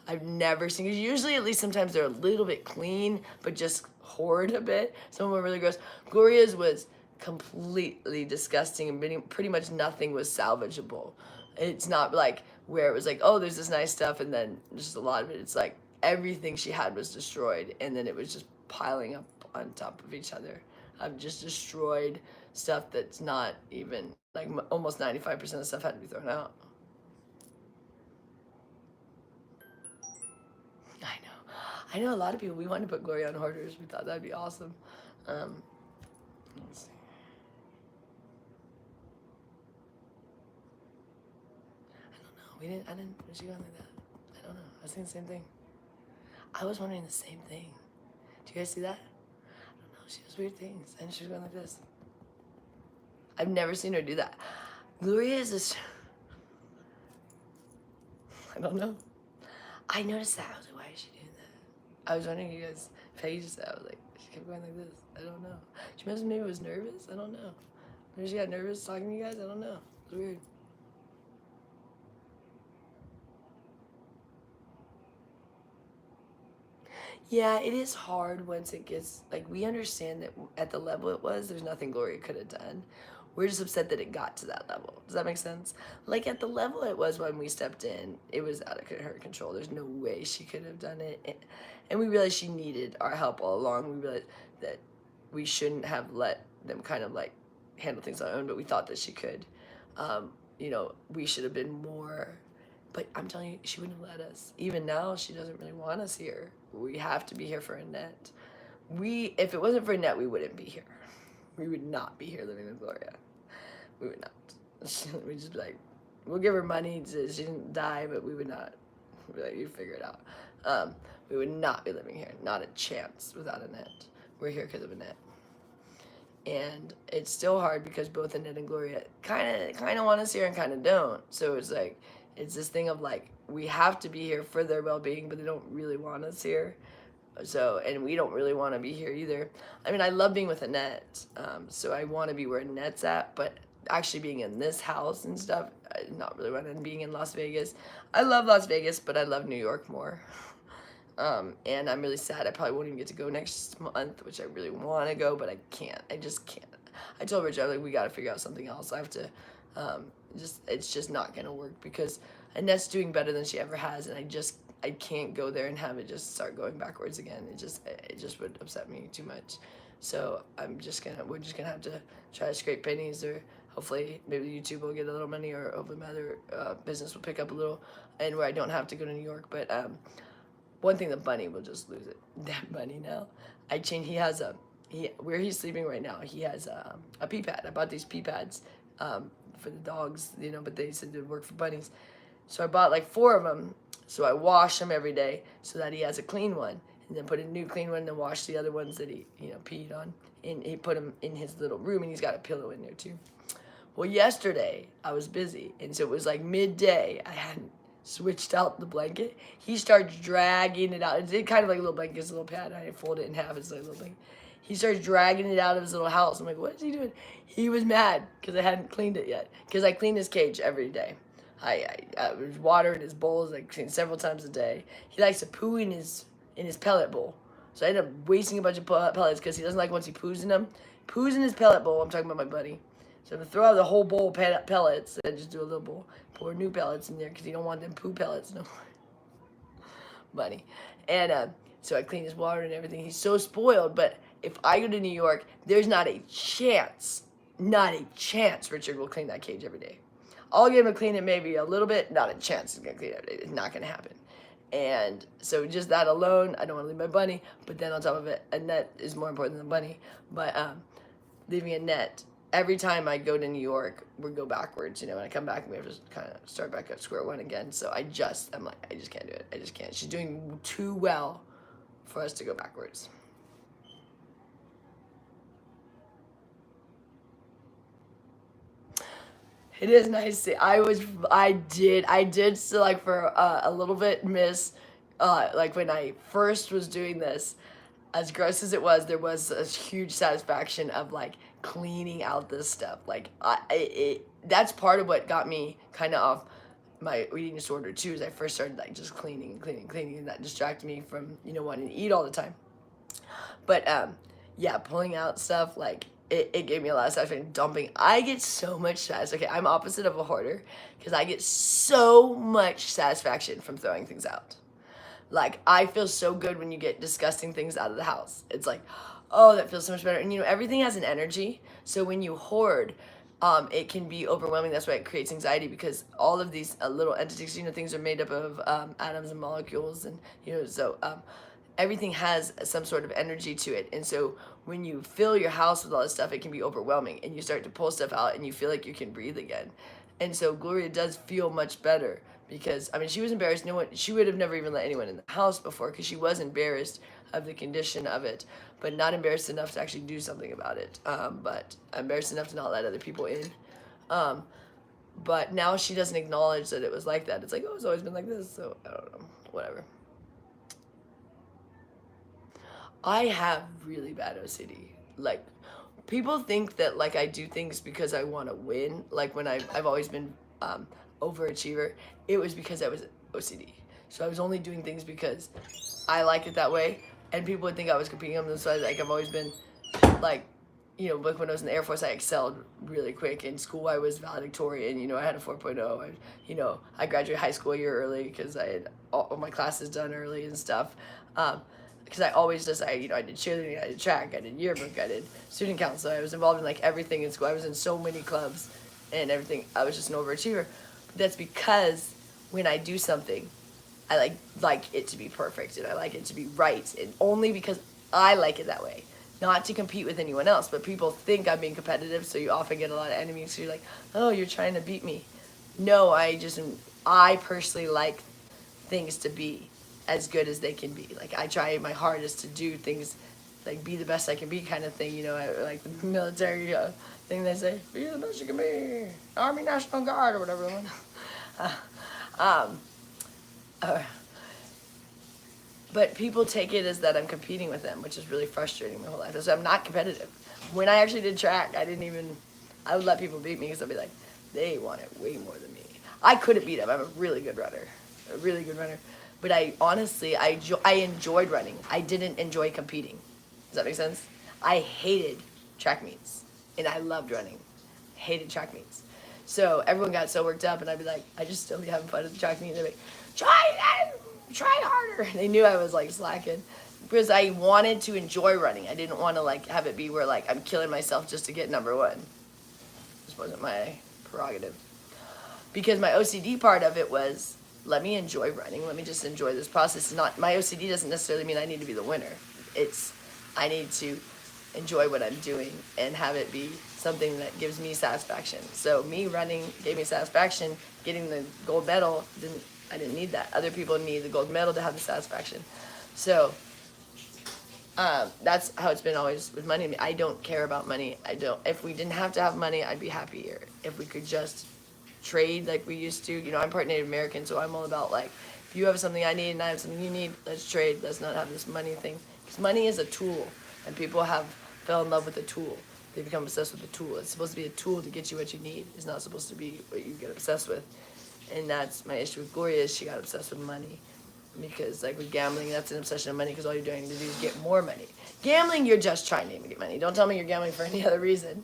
I've never seen, because usually at least sometimes they're a little bit clean, but just hoard a bit. Some of them are really gross. Gloria's was completely disgusting, and pretty much nothing was salvageable. It's not like where it was like, oh, there's this nice stuff, and then just a lot of it. It's like everything she had was destroyed, and then it was just piling up on top of each other. I've just destroyed stuff that's not even, like almost 95% of stuff had to be thrown out. I know a lot of people, we wanted to put Gloria on Hoarders. We thought that'd be awesome. Let's see. I didn't, was she going like that? I don't know. I was thinking the same thing. I was wondering the same thing. Do you guys see that? I don't know. She does weird things. And she was going like this. I've never seen her do that. Gloria is this. I don't know. I noticed that. I was like, why is she doing that? I was wondering you guys, Peggy just said, I was like, she kept going like this. I don't know. She must have maybe was nervous. I don't know. Maybe she got nervous talking to you guys. I don't know. It was weird. Yeah, it is hard once it gets, like, we understand that at the level it was, there's nothing Gloria could have done. We're just upset that it got to that level. Does that make sense? Like, at the level it was when we stepped in, it was out of her control. There's no way she could have done it. And we realized she needed our help all along. We realized that we shouldn't have let them kind of, like, handle things on their own, but we thought that she could. You know, we should have been more. But I'm telling you, she wouldn't have let us. Even now, she doesn't really want us here. We have to be here for Annette. If it wasn't for Annette, we wouldn't be here. We would not be here living with Gloria. We would not. We'd just be like, we'll give her money. She didn't die, but we would not. We'd be like, you figure it out. We would not be living here. Not a chance without Annette. We're here because of Annette. And it's still hard because both Annette and Gloria kind of want us here and kind of don't. So it's like, it's this thing of like, we have to be here for their well-being, but they don't really want us here. So, and we don't really want to be here either. I mean, I love being with Annette, so I want to be where Annette's at, but actually being in this house and stuff, not really wanting being in Las Vegas. I love Las Vegas, but I love New York more. And I'm really sad I probably won't even get to go next month, which I really want to go, but I can't. I just can't. I told Rich, I was like, we got to figure out something else. I have to, it's just not going to work because Annette's doing better than she ever has, and I can't go there and have it just start going backwards again. It just would upset me too much. So we're just gonna have to try to scrape pennies, or hopefully maybe YouTube will get a little money, or hopefully my other business will pick up a little, and where I don't have to go to New York. But one thing, the bunny will just lose it. That bunny now. He has where he's sleeping right now, he has a pee pad. I bought these pee pads for the dogs, but they said they'd work for bunnies. So I bought like 4 of them. So I wash them every day so that he has a clean one, and then put a new clean one, and then wash the other ones that he peed on. And he put them in his little room, and he's got a pillow in there too. Well, yesterday I was busy, and so it was like midday. I hadn't switched out the blanket. He starts dragging it out. It's kind of like a little blanket, it's a little pad. I fold it in half. It's like a little thing. He starts dragging it out of his little house. I'm like, what is he doing? He was mad because I hadn't cleaned it yet. Because I clean his cage every day. I was watering his bowls like several times a day. He likes to poo in his pellet bowl. So I end up wasting a bunch of pellets because he doesn't like once he poos in them. Poos in his pellet bowl. I'm talking about my buddy. So I'm going to throw out the whole bowl of pellets and just do a little bowl. Pour new pellets in there because you don't want them poo pellets no more. Buddy. And so I clean his water and everything. He's so spoiled. But if I go to New York, there's not a chance Richard will clean that cage every day. I'll get him to clean it maybe a little bit. Not a chance he's going to clean it every day. It's not going to happen. And so just that alone, I don't want to leave my bunny. But then on top of it, Annette is more important than the bunny. But leaving Annette, every time I go to New York, we go backwards. When I come back, we have to kind of start back at square one again. So I'm like, I just can't do it. I just can't. She's doing too well for us to go backwards. It is nice to see. I did still, like, for a little bit miss, like, when I first was doing this, as gross as it was, there was a huge satisfaction of, like, cleaning out this stuff. Like, that's part of what got me kind of off my eating disorder, too, is I first started, like, just cleaning, and that distracted me from, wanting to eat all the time. But, yeah, pulling out stuff, like, it gave me a lot of satisfaction. Dumping, I get so much satisfaction. Okay, I'm opposite of a hoarder because I get so much satisfaction from throwing things out. Like, I feel so good when you get disgusting things out of the house. It's like, oh, that feels so much better. And everything has an energy. So when you hoard, it can be overwhelming. That's why it creates anxiety, because all of these little entities, things are made up of atoms and molecules, and so everything has some sort of energy to it. And so when you fill your house with all this stuff, it can be overwhelming, and you start to pull stuff out and you feel like you can breathe again. And so Gloria does feel much better, because she was embarrassed. She would have never even let anyone in the house before, because she was embarrassed of the condition of it, but not embarrassed enough to actually do something about it. But embarrassed enough to not let other people in. But now she doesn't acknowledge that it was like that. It's like, oh, it's always been like this. So I don't know, whatever. I have really bad OCD. Like, people think that, like, I do things because I want to win. Like, when I've always been overachiever, it was because I was OCD. So I was only doing things because I like it that way, and people would think I was competing on them. So I've always been, like, like when I was in the Air Force, I excelled really quick. In school, I was valedictorian. I had a 4.0. I graduated high school a year early because I had all my classes done early and stuff. Because I always I did cheerleading, I did track, I did yearbook, I did student council. I was involved in, like, everything in school. I was in so many clubs and everything. I was just an overachiever. But that's because when I do something, I like it to be perfect, and I like it to be right, and only because I like it that way. Not to compete with anyone else, but people think I'm being competitive, so you often get a lot of enemies. So you're like, oh, you're trying to beat me. No, I personally like things to be as good as they can be. Like, I try my hardest to do things, like, be the best I can be kind of thing, like the military thing they say, be the best you can be, Army National Guard or whatever. But people take it as that I'm competing with them, which is really frustrating my whole life. So I'm not competitive. When I actually did track, I would let people beat me because I'd be like, they want it way more than me. I couldn't beat them. I'm a really good runner. But I honestly, I enjoyed running. I didn't enjoy competing. Does that make sense? I hated track meets, and I loved running. Hated track meets. So everyone got so worked up, and I'd be like, I just still be having fun at the track meet. And they'd be like, try harder. They knew I was like slacking because I wanted to enjoy running. I didn't want to like have it be where like I'm killing myself just to get number one. This wasn't my prerogative. Because my OCD part of it was, let me enjoy running. Let me just enjoy this process. Not my OCD doesn't necessarily mean I need to be the winner. It's I need to enjoy what I'm doing and have it be something that gives me satisfaction. So me running gave me satisfaction. Getting the gold medal I didn't need that. Other people need the gold medal to have the satisfaction. So that's how it's been always with money. I don't care about money. If we didn't have to have money, I'd be happier. If we could just trade like we used to. You know, I'm part Native American, so I'm all about like, if you have something I need and I have something you need, let's trade. Let's not have this money thing. Because money is a tool, and people fell in love with the tool. They become obsessed with the tool. It's supposed to be a tool to get you what you need. It's not supposed to be what you get obsessed with. And that's my issue with Gloria, is she got obsessed with money. Because like with gambling, that's an obsession of money, because all you're doing to do is get more money. Gambling, you're just trying to get money. Don't tell me you're gambling for any other reason.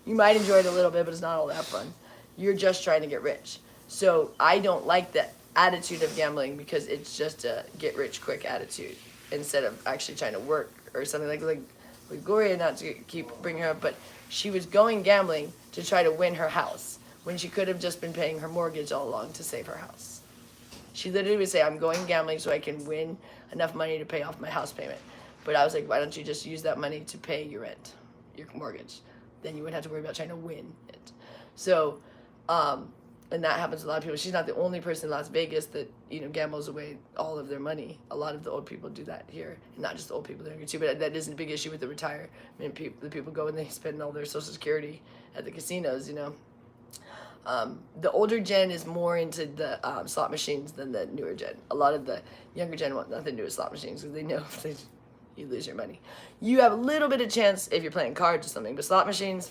You might enjoy it a little bit, but it's not all that fun. You're just trying to get rich. So I don't like that attitude of gambling, because it's just a get rich quick attitude instead of actually trying to work or something. Like with Gloria, not to keep bringing her up, but she was going gambling to try to win her house when she could have just been paying her mortgage all along to save her house. She literally would say, I'm going gambling so I can win enough money to pay off my house payment. But I was like, why don't you just use that money to pay your rent, your mortgage? Then you wouldn't have to worry about trying to win it. So, and that happens to a lot of people. She's not the only person in Las Vegas that, you know, gambles away all of their money. A lot of the old people do that here. And not just the old people, the younger too, but that isn't a big issue with the retirement. The people go and they spend all their Social Security at the casinos, you know. The older gen is more into the slot machines than the newer gen. A lot of the younger gen want nothing to do with slot machines, because they know if you lose your money. You have a little bit of chance if you're playing cards or something, but slot machines,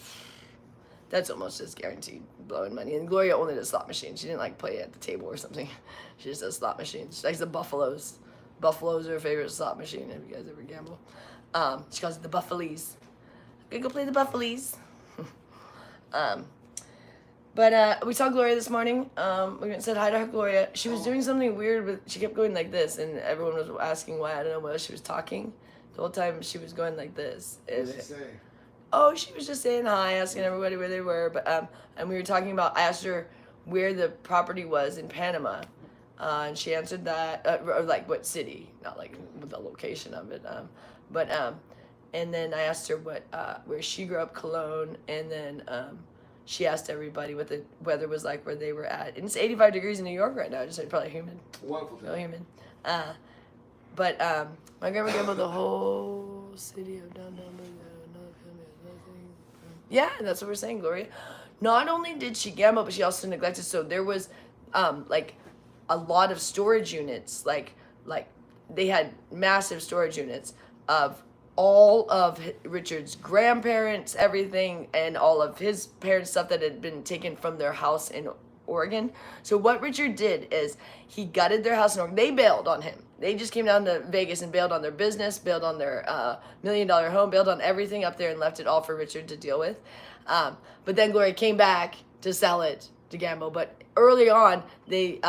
that's almost just guaranteed blowing money. And Gloria only does slot machines. She didn't like play at the table or something. She just does slot machines. She likes the Buffaloes. Buffaloes are her favorite slot machine, if you guys ever gamble. She calls it the Buffalies. I'm gonna go play the Buffalies. But we saw Gloria this morning. We went and said hi to her, Gloria. She was doing something weird she kept going like this, and everyone was asking why. I don't know whether she was talking. The whole time she was going like this. What did she say? Oh, she was just saying hi, asking everybody where they were. But and we were talking about, I asked her where the property was in Panama. And she answered that, or like what city, not like the location of it. And then I asked her where she grew up, Cologne, and then she asked everybody what the weather was like where they were at. And it's 85 degrees in New York right now. Just probably humid. Wonderful. Real humid. But my grandma gambled the whole city of downtown. Yeah, that's what we're saying, Gloria. Not only did she gamble, but she also neglected. So there was like a lot of storage units. Like they had massive storage units of all of Richard's grandparents, everything, and all of his parents' stuff that had been taken from their house in Oregon. So what Richard did is he gutted their house in Oregon. They bailed on him. They just came down to Vegas and bailed on their business, bailed on their $1 million home, bailed on everything up there, and left it all for Richard to deal with. But then Gloria came back to sell it to gamble. But early on, they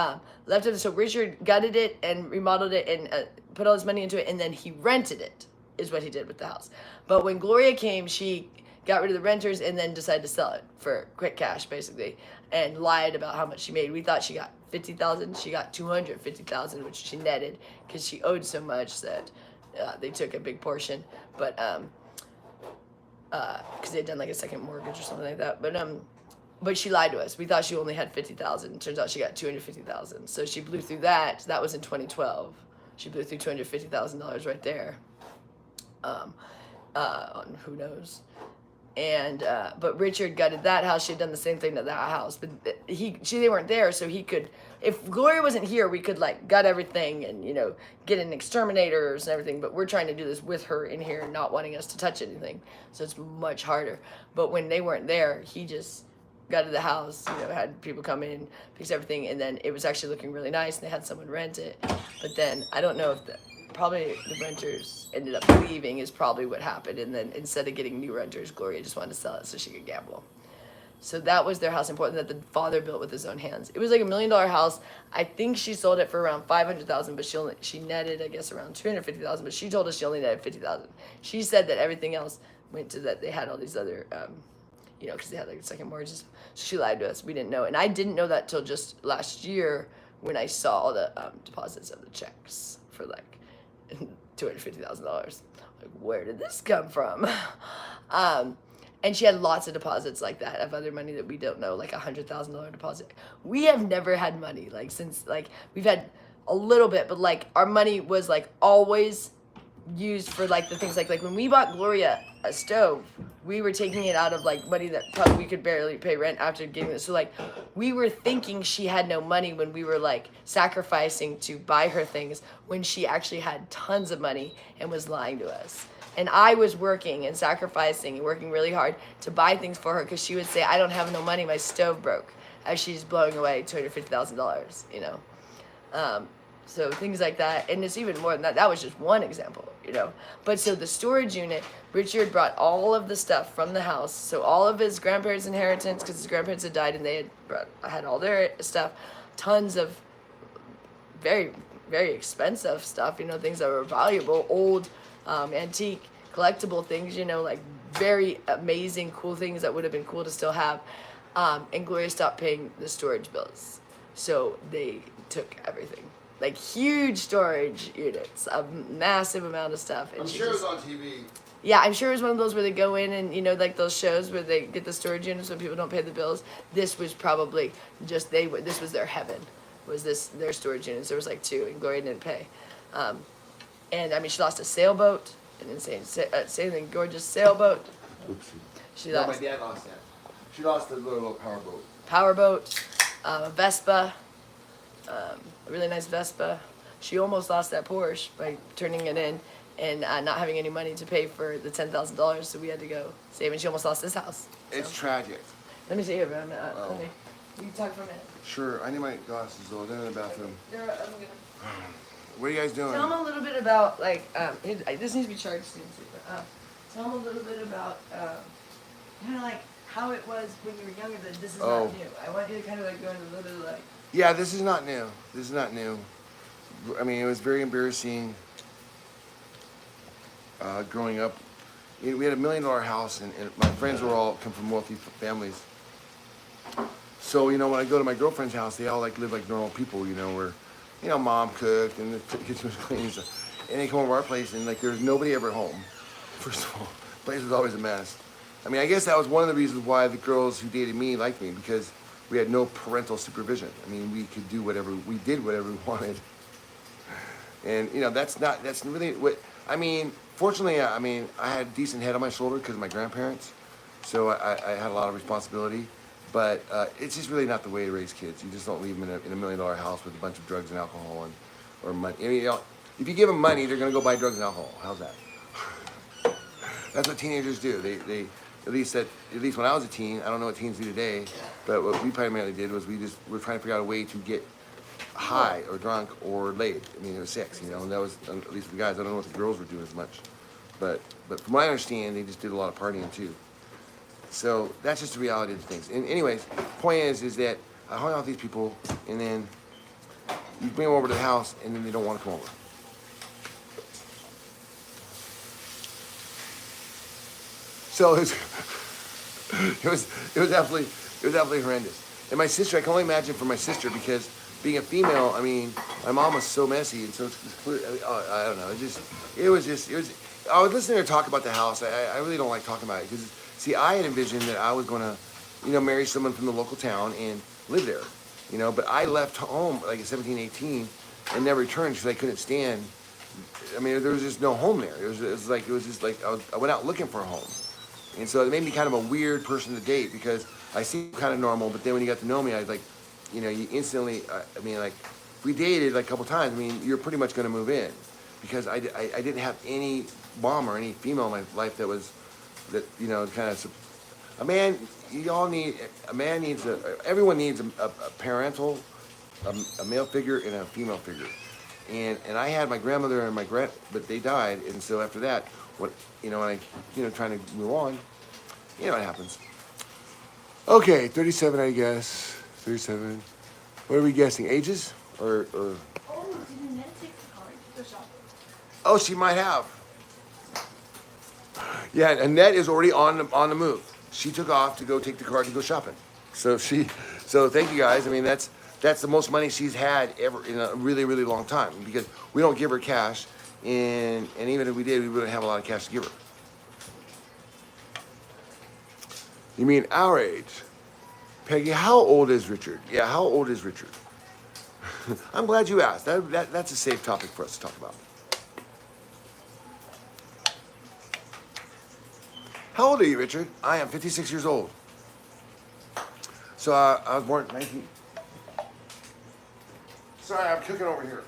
left it. So Richard gutted it and remodeled it and put all his money into it, and then he rented it, is what he did with the house. But when Gloria came, she got rid of the renters and then decided to sell it for quick cash, basically, and lied about how much she made. We thought she got $50,000. She got $250,000, which she netted because she owed so much that they took a big portion. But because they'd done like a second mortgage or something like that. But she lied to us. We thought she only had $50,000. Turns out she got $250,000. So she blew through that. That was in 2012. She blew through $250,000 right there. On who knows. And but Richard gutted that house. She had done the same thing to that house, but they weren't there, so he could. If Gloria wasn't here, we could like gut everything and get an exterminators and everything. But we're trying to do this with her in here, not wanting us to touch anything, so it's much harder. But when they weren't there, he just gutted the house. Had people come in, fix everything, and then it was actually looking really nice. And they had someone rent it, but then I don't know if probably the renters ended up leaving is probably what happened. And then instead of getting new renters, Gloria just wanted to sell it so she could gamble. So that was their house in Portland that the father built with his own hands. It was like $1 million house. I think she sold it for around $500,000, but she netted, I guess, around $250,000. But she told us she only netted $50,000. She said that everything else went to that. They had all these other, because they had like second mortgages. So she lied to us. We didn't know, and I didn't know that till just last year when I saw all the deposits of the checks for like $250,000. Like, where did this come from? And she had lots of deposits like that of other money that we don't know, like $100,000 deposit. We have never had money like since like we've had a little bit, but like our money was like always used for like the things like when we bought Gloria a stove, we were taking it out of like money that probably we could barely pay rent after getting this. So like we were thinking she had no money when we were like sacrificing to buy her things when she actually had tons of money and was lying to us. And I was working and sacrificing and working really hard to buy things for her because she would say, I don't have no money, my stove broke, as she's blowing away $250,000, So things like that, and it's even more than that. That was just one example, But so the storage unit, Richard brought all of the stuff from the house. So all of his grandparents' inheritance, because his grandparents had died and they had all their stuff, tons of very, very expensive stuff, things that were valuable, old, antique, collectible things, like very amazing, cool things that would have been cool to still have. And Gloria stopped paying the storage bills. So they took everything. Like huge storage units, a massive amount of stuff. And I'm sure it was on TV. Yeah, I'm sure it was one of those where they go in and, like those shows where they get the storage units when people don't pay the bills. This was probably just, this was their heaven, was their storage units. There was like 2 and Gloria didn't pay. And I mean, she lost a sailboat, an insane, gorgeous sailboat. Oopsie. No, my dad lost that. She lost the little powerboat. Powerboat, a Vespa, a really nice Vespa. She almost lost that Porsche by turning it in and not having any money to pay for the $10,000, so we had to go save. And she almost lost this house. So. It's tragic. Let me see here, man. You can talk for a minute. Sure, I need my glasses though. They're in the bathroom. What are you guys doing? Tell them a little bit about, like, this needs to be charged. Tell them a little bit about, kind of like how it was when you were younger, that this is not new. I want you to kind of like go into a little bit of like. Yeah, this is not new. This is not new. I mean, it was very embarrassing growing up. We had $1 million house, and my friends were all come from wealthy families. So, when I go to my girlfriend's house, they all like live like normal people, where, mom cooked and the kitchen was clean and stuff. And they come over to our place and like there's nobody ever home. First of all, the place was always a mess. I mean, I guess that was one of the reasons why the girls who dated me liked me, because we had no parental supervision. I mean, we could do whatever, we did whatever we wanted. And, that's really what, I mean, fortunately, I had a decent head on my shoulder because of my grandparents. So I had a lot of responsibility. But it's just really not the way to raise kids. You just don't leave them in a $1 million house with a bunch of drugs and alcohol or money. I mean, if you give them money, they're going to go buy drugs and alcohol. How's that? That's what teenagers do. They at least when I was a teen, I don't know what teens do today, but what we primarily did was we're trying to figure out a way to get high or drunk or laid. I mean, it was sex, and that was, at least for the guys. I don't know what the girls were doing as much. But from what I understand, they just did a lot of partying too. So that's just the reality of things. And anyways, point is that I hung out with these people, and then you bring them over to the house, and then they don't want to come over. So it was absolutely horrendous. And my sister, I can only imagine for my sister, because being a female, I mean, my mom was so messy, and so I don't know. It was. I was listening to her talk about the house. I really don't like talking about it because. See, I had envisioned that I was going to, marry someone from the local town and live there, but I left home like at 17, 18 and never returned because I couldn't stand, I mean, there was just no home there. It was just like I went out looking for a home. And so it made me kind of a weird person to date because I seem kind of normal, but then when you got to know me, I was like, you know, you instantly, I mean, like, if we dated like a couple times, I mean, you're pretty much going to move in because I didn't have any mom or any female in my life that was, that, you know, kind of, a man, everyone needs a parental, a male figure and a female figure. And I had my grandmother and but they died, and so after that, when I, trying to move on, you know what happens. Okay, 37, I guess. 37. What are we guessing? Ages? Or Oh, didn't Annette take the car to go shopping? Oh, she might have. Yeah, Annette is already on the move. She took off to go take the car to go shopping. So thank you guys. I mean, that's the most money she's had ever in a really, really long time because we don't give her cash, and even if we did, we wouldn't have a lot of cash to give her. You mean our age? Peggy, how old is Richard? Yeah, how old is Richard? I'm glad you asked. That's a safe topic for us to talk about. How old are you, Richard? I am 56 years old. So I was born in 19... Sorry, I'm cooking over here.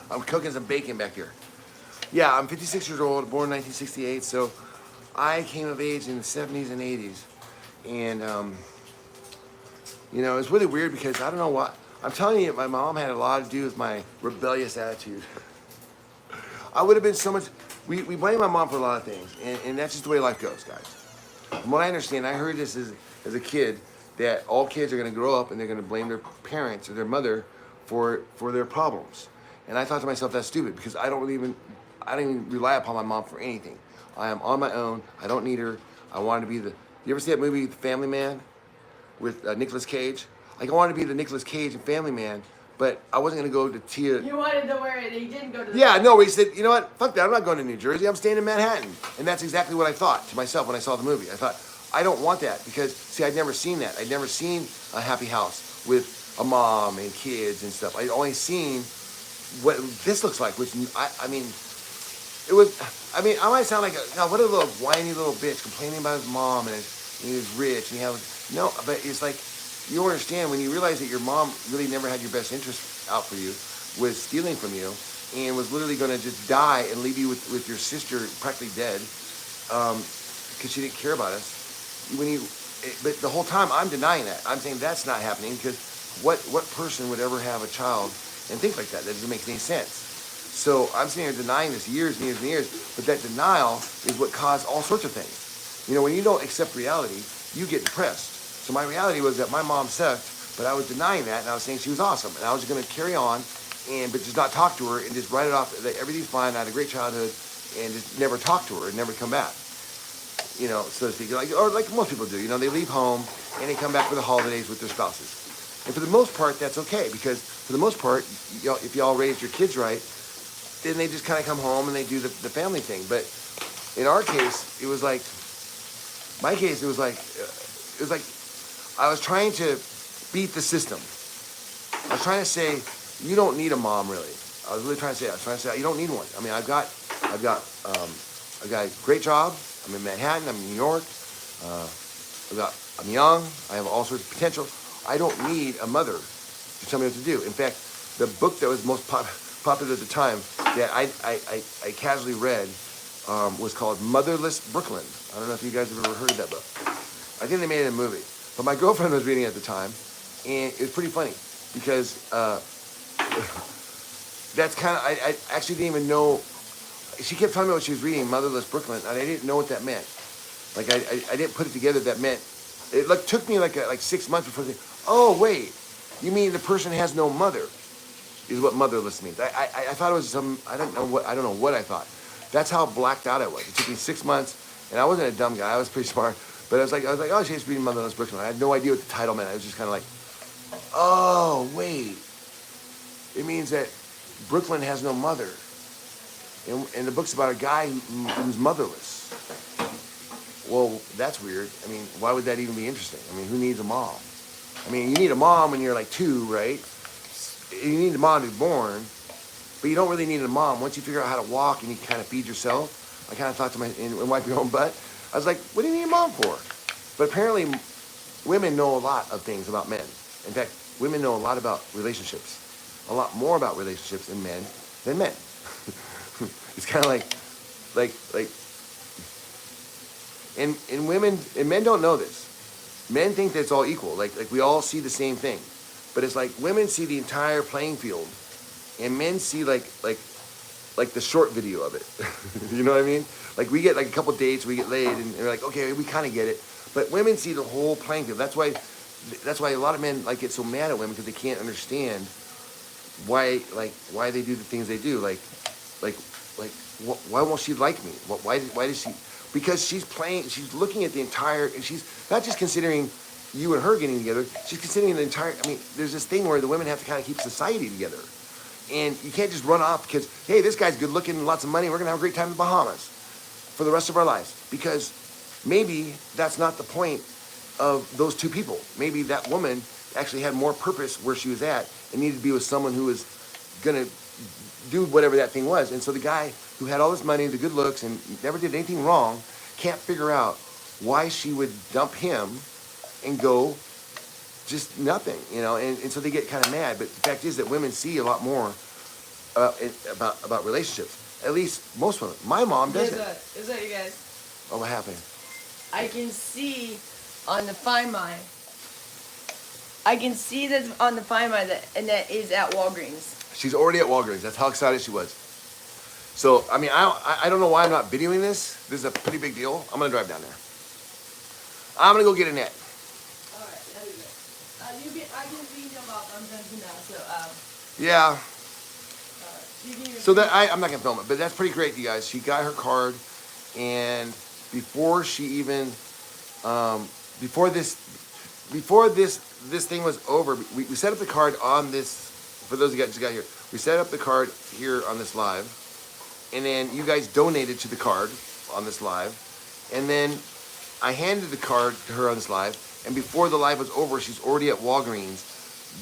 I'm cooking some bacon back here. Yeah, I'm 56 years old, born in 1968, so I came of age in the 70s and 80s. And, it's really weird because I don't know what, I'm telling you, my mom had a lot to do with my rebellious attitude. I would have been so much, we blame my mom for a lot of things, and that's just the way life goes, guys. From what I understand, I heard this as a kid, that all kids are gonna grow up and they're gonna blame their parents or their mother for their problems. And I thought to myself, that's stupid because I don't even rely upon my mom for anything. I am on my own. I don't need her. I wanted to be you ever see that movie, The Family Man, with Nicolas Cage? Like, I wanted to be the Nicolas Cage in Family Man, but I wasn't going to go to Tia. You wanted to wear it, and he didn't go to the... Yeah, no, he said, you know what? Fuck that. I'm not going to New Jersey. I'm staying in Manhattan. And that's exactly what I thought to myself when I saw the movie. I thought, I don't want that because, see, I'd never seen that. I'd never seen a happy house with a mom and kids and stuff. I'd only seen what this looks like, which, I mean, I might sound like, what a little whiny little bitch complaining about his mom and he was rich and no, but it's like, you don't understand when you realize that your mom really never had your best interest out for you, was stealing from you, and was literally going to just die and leave you with your sister practically dead, because she didn't care about us. But the whole time I'm denying that. I'm saying that's not happening because what person would ever have a child and think like that? That doesn't make any sense. So I'm sitting here denying this years and years and years, but that denial is what caused all sorts of things. When you don't accept reality, you get depressed. So my reality was that my mom sucked, but I was denying that, and I was saying she was awesome, and I was going to carry on, but just not talk to her and just write it off that everything's fine. I had a great childhood, and just never talk to her and never come back. So to speak, or like most people do. They leave home and they come back for the holidays with their spouses. And for the most part, that's okay because for the most part, if y'all raise your kids right, then they just kind of come home and they do the family thing. But in our case, it was like I was trying to beat the system. I was trying to say, you don't need a mom, really. I was really trying to say, you don't need one. I mean, I've got a great job. I'm in Manhattan. I'm in New York. I'm young. I have all sorts of potential. I don't need a mother to tell me what to do. In fact, the book that was most popular at the time that I casually read was called Motherless Brooklyn. I don't know if you guys have ever heard of that book. I think they made it a movie. But my girlfriend was reading it at the time, and it was pretty funny because that's kind of, I actually didn't even know. She kept telling me what she was reading, Motherless Brooklyn, and I didn't know what that meant. Like, I didn't put it together that meant, it took me like 6 months before I said, oh, wait, you mean the person has no mother, is what motherless means. I thought it was I don't know what I thought. That's how blacked out I was. It took me 6 months, and I wasn't a dumb guy, I was pretty smart, but I was like, oh, she's reading Motherless Brooklyn. I had no idea what the title meant. I was just kind of like, oh, wait, it means that Brooklyn has no mother. And the book's about a guy who's motherless. Well, that's weird. I mean, why would that even be interesting? I mean, who needs a mom? I mean, you need a mom when you're like 2, right? you need a mom to be born, but you don't really need a mom. Once you figure out how to walk and you kind of feed yourself, I kind of thought to and wipe your own butt. I was like, what do you need a mom for? But apparently, women know a lot of things about men. In fact, women know a lot about relationships, a lot more about relationships in men than men. It's kind of like, and women and men don't know this. Men think that it's all equal. Like we all see the same thing, but it's like women see the entire playing field, and men see like the short video of it. You know what I mean? Like we get like a couple dates, we get laid, and we're like, okay, we kind of get it. But women see the whole playing field. That's why a lot of men like get so mad at women because they can't understand why they do the things they do. Why won't she like me? Why does she? Because she's looking at the entire, and she's not just considering you and her getting together. She's considering the entire. I mean, there's this thing where the women have to kind of keep society together. And you can't just run off because, hey, this guy's good looking, lots of money, we're going to have a great time in the Bahamas for the rest of our lives. Because maybe that's not the point of those two people. Maybe that woman actually had more purpose where she was at and needed to be with someone who was going to do whatever that thing was. And so the guy who had all this money, the good looks, and never did anything wrong, can't figure out why she would dump him and go just nothing, you know, and so they get kind of mad. But the fact is that women see a lot more about relationships. At least most women. My mom doesn't. Is that you guys? Oh, what happened? I can see on the Find My. I can see that on the Find My that Annette is at Walgreens. She's already at Walgreens. That's how excited she was. So, I mean, I don't know why I'm not videoing this. This is a pretty big deal. I'm going to drive down there. I'm going to go get Annette. All right, there we go. I can see you about sometimes now, so Yeah. you can So that I'm not gonna film it, but that's pretty great, you guys. She got her card, and before she even, before this thing was over, we set up the card on this. For those of you guys just got here, we set up the card here on this live, and then you guys donated to the card on this live, and then I handed the card to her on this live, and before the live was over, she's already at Walgreens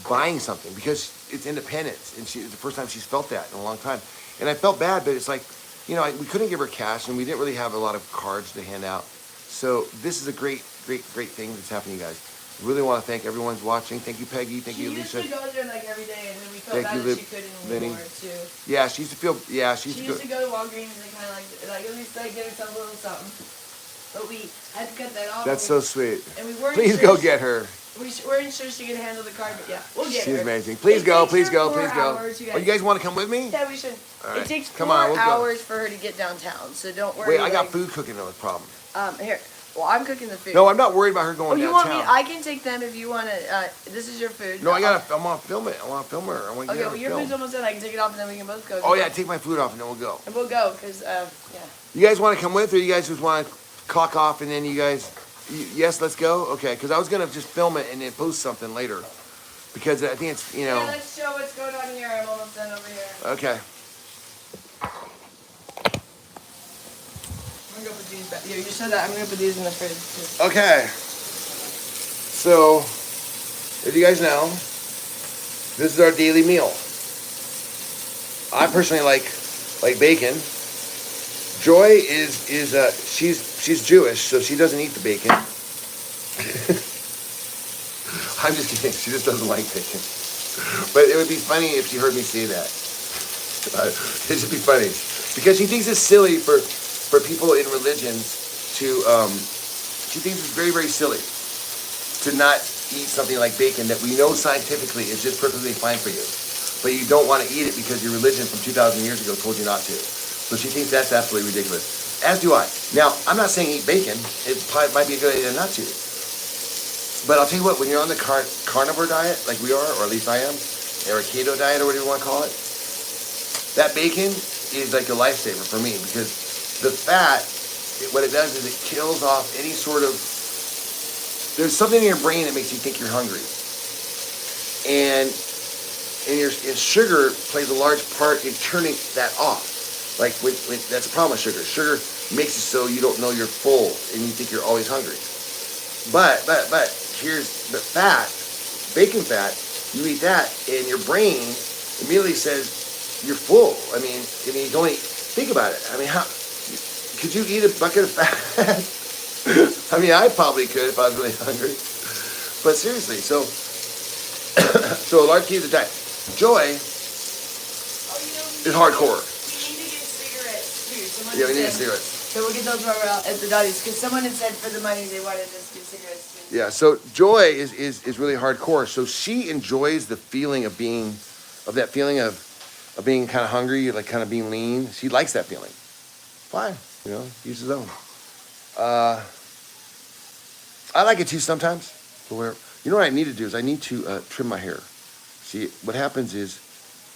buying something because it's independence, and it's the first time she's felt that in a long time. And I felt bad, but it's like, you know, we couldn't give her cash, and we didn't really have a lot of cards to hand out. So this is a great thing that's happening, you guys. Really want to thank everyone who's watching. Thank you, Peggy. Thank you, Alicia. She used to go there like every day, and then we felt Thank bad you, that she couldn't anymore too. Yeah, she used to feel. Yeah, she She used to go to Walgreens and kind of like at least like get herself a little something. But we had to cut that off. That's so sweet. And we weren't Please sure go get her. We weren't sure she could handle the card, but yeah, we'll get her. She's amazing. Please go, It takes please her go, 4 please go. hours, Oh, you guys want to come with me? Yeah, we should. All right. It takes Come 4 on, we'll go. hours for her to get downtown, so don't worry. Wait, I got food cooking, no problem. Here. Well, I'm cooking the food. No, I'm not worried about her Oh, going you want me? downtown. I can take them if you want to. This is your food. No, I want to film it. I want to film her. I want to Okay, get her well, your film. food's almost done. I can take it off and then we can both go. Oh, yeah, take my food off and then we'll go. And we'll go, because, yeah. You guys want to come with, or you guys just want to clock off and then you guys... Yes, let's go? Okay, because I was going to just film it and then post something later. Because I think it's, you know... Yeah, let's show what's going on here. I'm almost done over here. Okay. I'm going to put these back. Yeah, you said that. I'm going to put these in the fridge, too. Okay. So, as you guys know, this is our daily meal. I personally like bacon. Joy she's Jewish, so she doesn't eat the bacon. I'm just kidding. She just doesn't like bacon. But it would be funny if she heard me say that. It should be funny because she thinks it's silly for people in religions to. She thinks it's very, very silly to not eat something like bacon that we know scientifically is just perfectly fine for you, but you don't want to eat it because your religion from 2,000 years ago told you not to. So she thinks that's absolutely ridiculous. As do I. Now, I'm not saying eat bacon. It might be a good idea not to. But I'll tell you what, when you're on the carnivore diet, like we are, or at least I am, or a keto diet, or whatever you want to call it, that bacon is like a lifesaver for me because the fat, what it does is it kills off any sort of, there's something in your brain that makes you think you're hungry. And sugar plays a large part in turning that off. Like, when that's a problem with sugar. Sugar makes it so you don't know you're full and you think you're always hungry. But here's the fat, bacon fat, You eat that, and your brain immediately says you're full. I mean, you don't think about it. I mean, how could you eat a bucket of fat? I mean, I probably could if I was really hungry. But seriously, so so a large key of the diet. Joy is hardcore. We need to get cigarettes too. Someone Yeah, we need said- cigarettes. So we'll get those while we're out at the Dotties, because someone had said for the money they wanted us to get cigarettes too. Yeah, so Joy is really hardcore. So she enjoys the feeling of being, of that feeling of being kind of hungry, like kind of being lean. She likes that feeling. Fine, you know, each his own. I like it too sometimes. But where, you know what I need to do is I need to trim my hair. See, what happens is,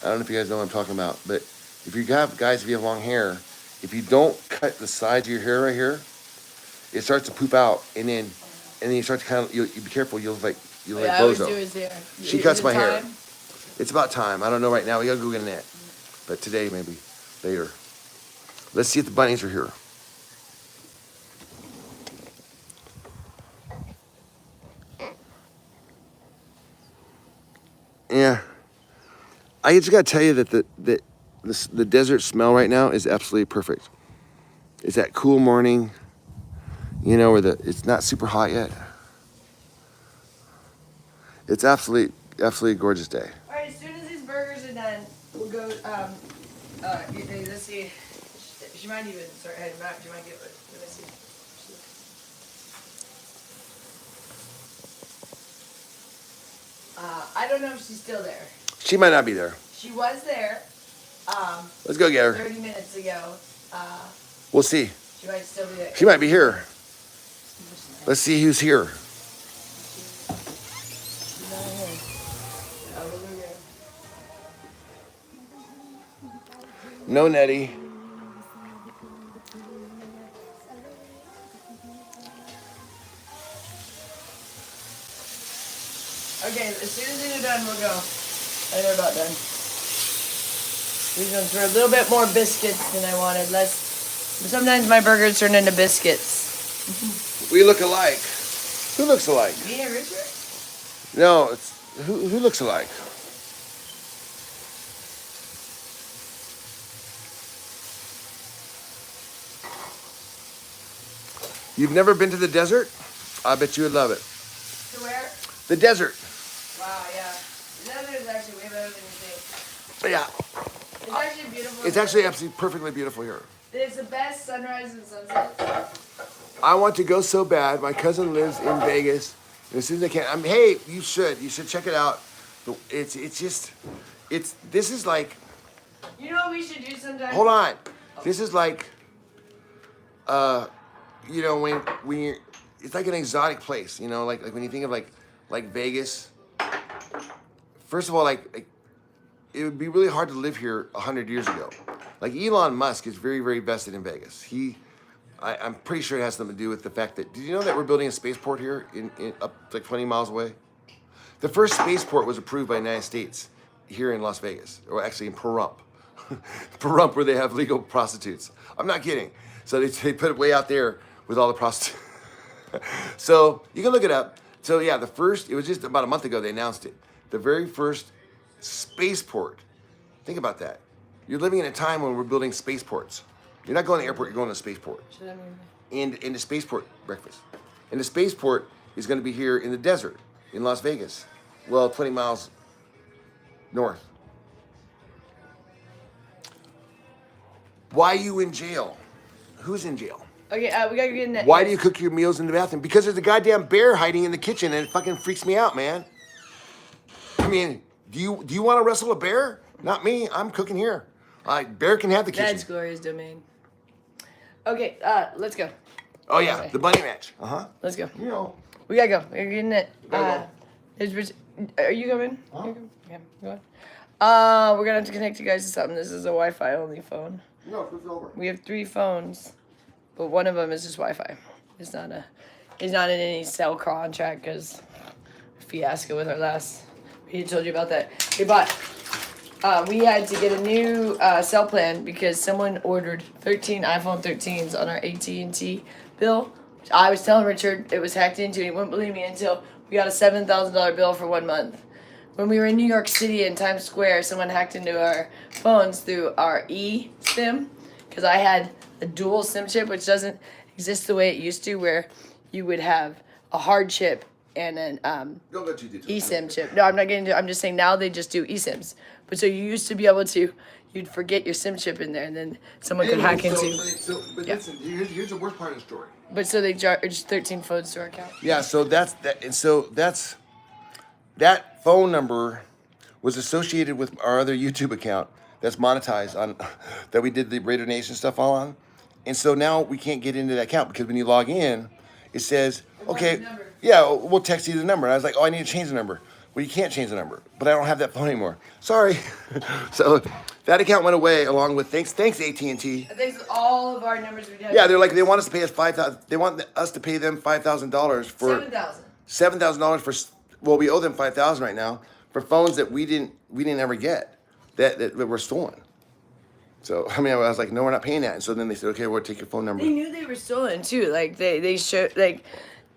I don't know if you guys know what I'm talking about, but if you have, guys, if you have long hair, if you don't cut the sides of your hair right here, it starts to poop out, and then you start to kind of, you be careful, you'll like I always do bozo. his hair. She Is cuts it my hair. time? It's about time. I don't know right now. We gotta go get Annette. But today, maybe. Later. Let's see if the bunnies are here. Yeah. I just gotta tell you that the desert smell right now is absolutely perfect. It's that cool morning, you know, where it's not super hot yet. It's absolutely a gorgeous day. All right, as soon as these burgers are done, we'll go. Let's see. She might even start heading back. Do you want to get? Let me see. I don't know if she's still there. She might not be there. She was there. Let's go get her. 30 minutes ago. We'll see. She might still be there. She might be here. Let's see who's here. No Nettie. Okay, as soon as these are done, we'll go. They're about done. We're going through a little bit more biscuits than I wanted. Sometimes my burgers turn into biscuits. We look alike. Who looks alike? Me and Richard? No, it's who looks alike? You've never been to the desert? I bet you would love it. To where? The desert. Wow, yeah. The desert is actually way better than you think. Yeah. It's actually beautiful. It's actually absolutely perfectly beautiful here. It's the best sunrise and sunset. I want to go so bad. My cousin lives in Vegas. And as soon as I can, hey, you should check it out. This is like, You know what we should do sometime? hold on. This is like, you know, when you're, it's like an exotic place, you know, like when you think of like Vegas. First of all, like it would be really hard to live here 100 years ago. Like Elon Musk is very, very vested in Vegas. I'm pretty sure it has something to do with the fact that, did you know that we're building a spaceport here in up like 20 miles away? The first spaceport was approved by the United States here in Las Vegas, or actually in Pahrump. Pahrump, where they have legal prostitutes. I'm not kidding. So they put it way out there with all the prostitutes. So you can look it up. So yeah, it was just about a month ago they announced it. The very first spaceport. Think about that. You're living in a time when we're building spaceports. You're not going to the airport, you're going to the spaceport. And in the spaceport breakfast. And the spaceport is going to be here in the desert in Las Vegas. Well, 20 miles north. Why are you in jail? Who's in jail? Okay, we gotta get in that. Why do you cook your meals in the bathroom? Because there's a goddamn bear hiding in the kitchen and it fucking freaks me out, man. I mean, do you want to wrestle a bear? Not me. I'm cooking here. Bear can have the kitchen. That's Gloria's domain. Okay, let's go. Oh yeah, the bunny match. Let's go. You know. We gotta go. We're getting it. Gotta Are you coming? Huh? You coming? Okay, go on. We're gonna have to connect you guys to something. This is a Wi-Fi only phone. No, flip it over. We have 3 phones, but one of them is just Wi-Fi. It's not in any cell contract because fiasco with our last. We told you about that. We had to get a new cell plan because someone ordered 13 iPhone 13s on our AT&T bill. I was telling Richard it was hacked into. He wouldn't believe me until we got a $7,000 bill for 1 month. when we were in New York City in Times Square, someone hacked into our phones through our eSIM, because I had a dual SIM chip, which doesn't exist the way it used to, where you would have a hard chip and an Don't go too detailed. eSIM chip. No, I'm not getting into. I'm just saying now they just do eSIMs. But so you used to be able to, you'd forget your SIM chip in there, and then someone could hack into. But Yeah. listen, here's the worst part of the story. But so they charged 13 phones to our account. Yeah, so that's that, and so that phone number was associated with our other YouTube account that's monetized on that we did the Raider Nation stuff all on, and so now we can't get into that account because when you log in, it says, okay, number. yeah, we'll text you the number. And I was like, oh, I need to change the number. Well, you can't change the number, but I don't have that phone anymore. Sorry. So that account went away along with thanks AT&T. I think all of our numbers we had. Yeah, they're like they want us to pay us $5,000. They want us to pay them $5,000 for $7,000 for. Well, we owe them $5,000 right now for phones that we didn't ever get that were stolen. So I mean, I was like, no, we're not paying that. And so then they said, okay, we'll take your phone number. They knew they were stolen too. Like they showed like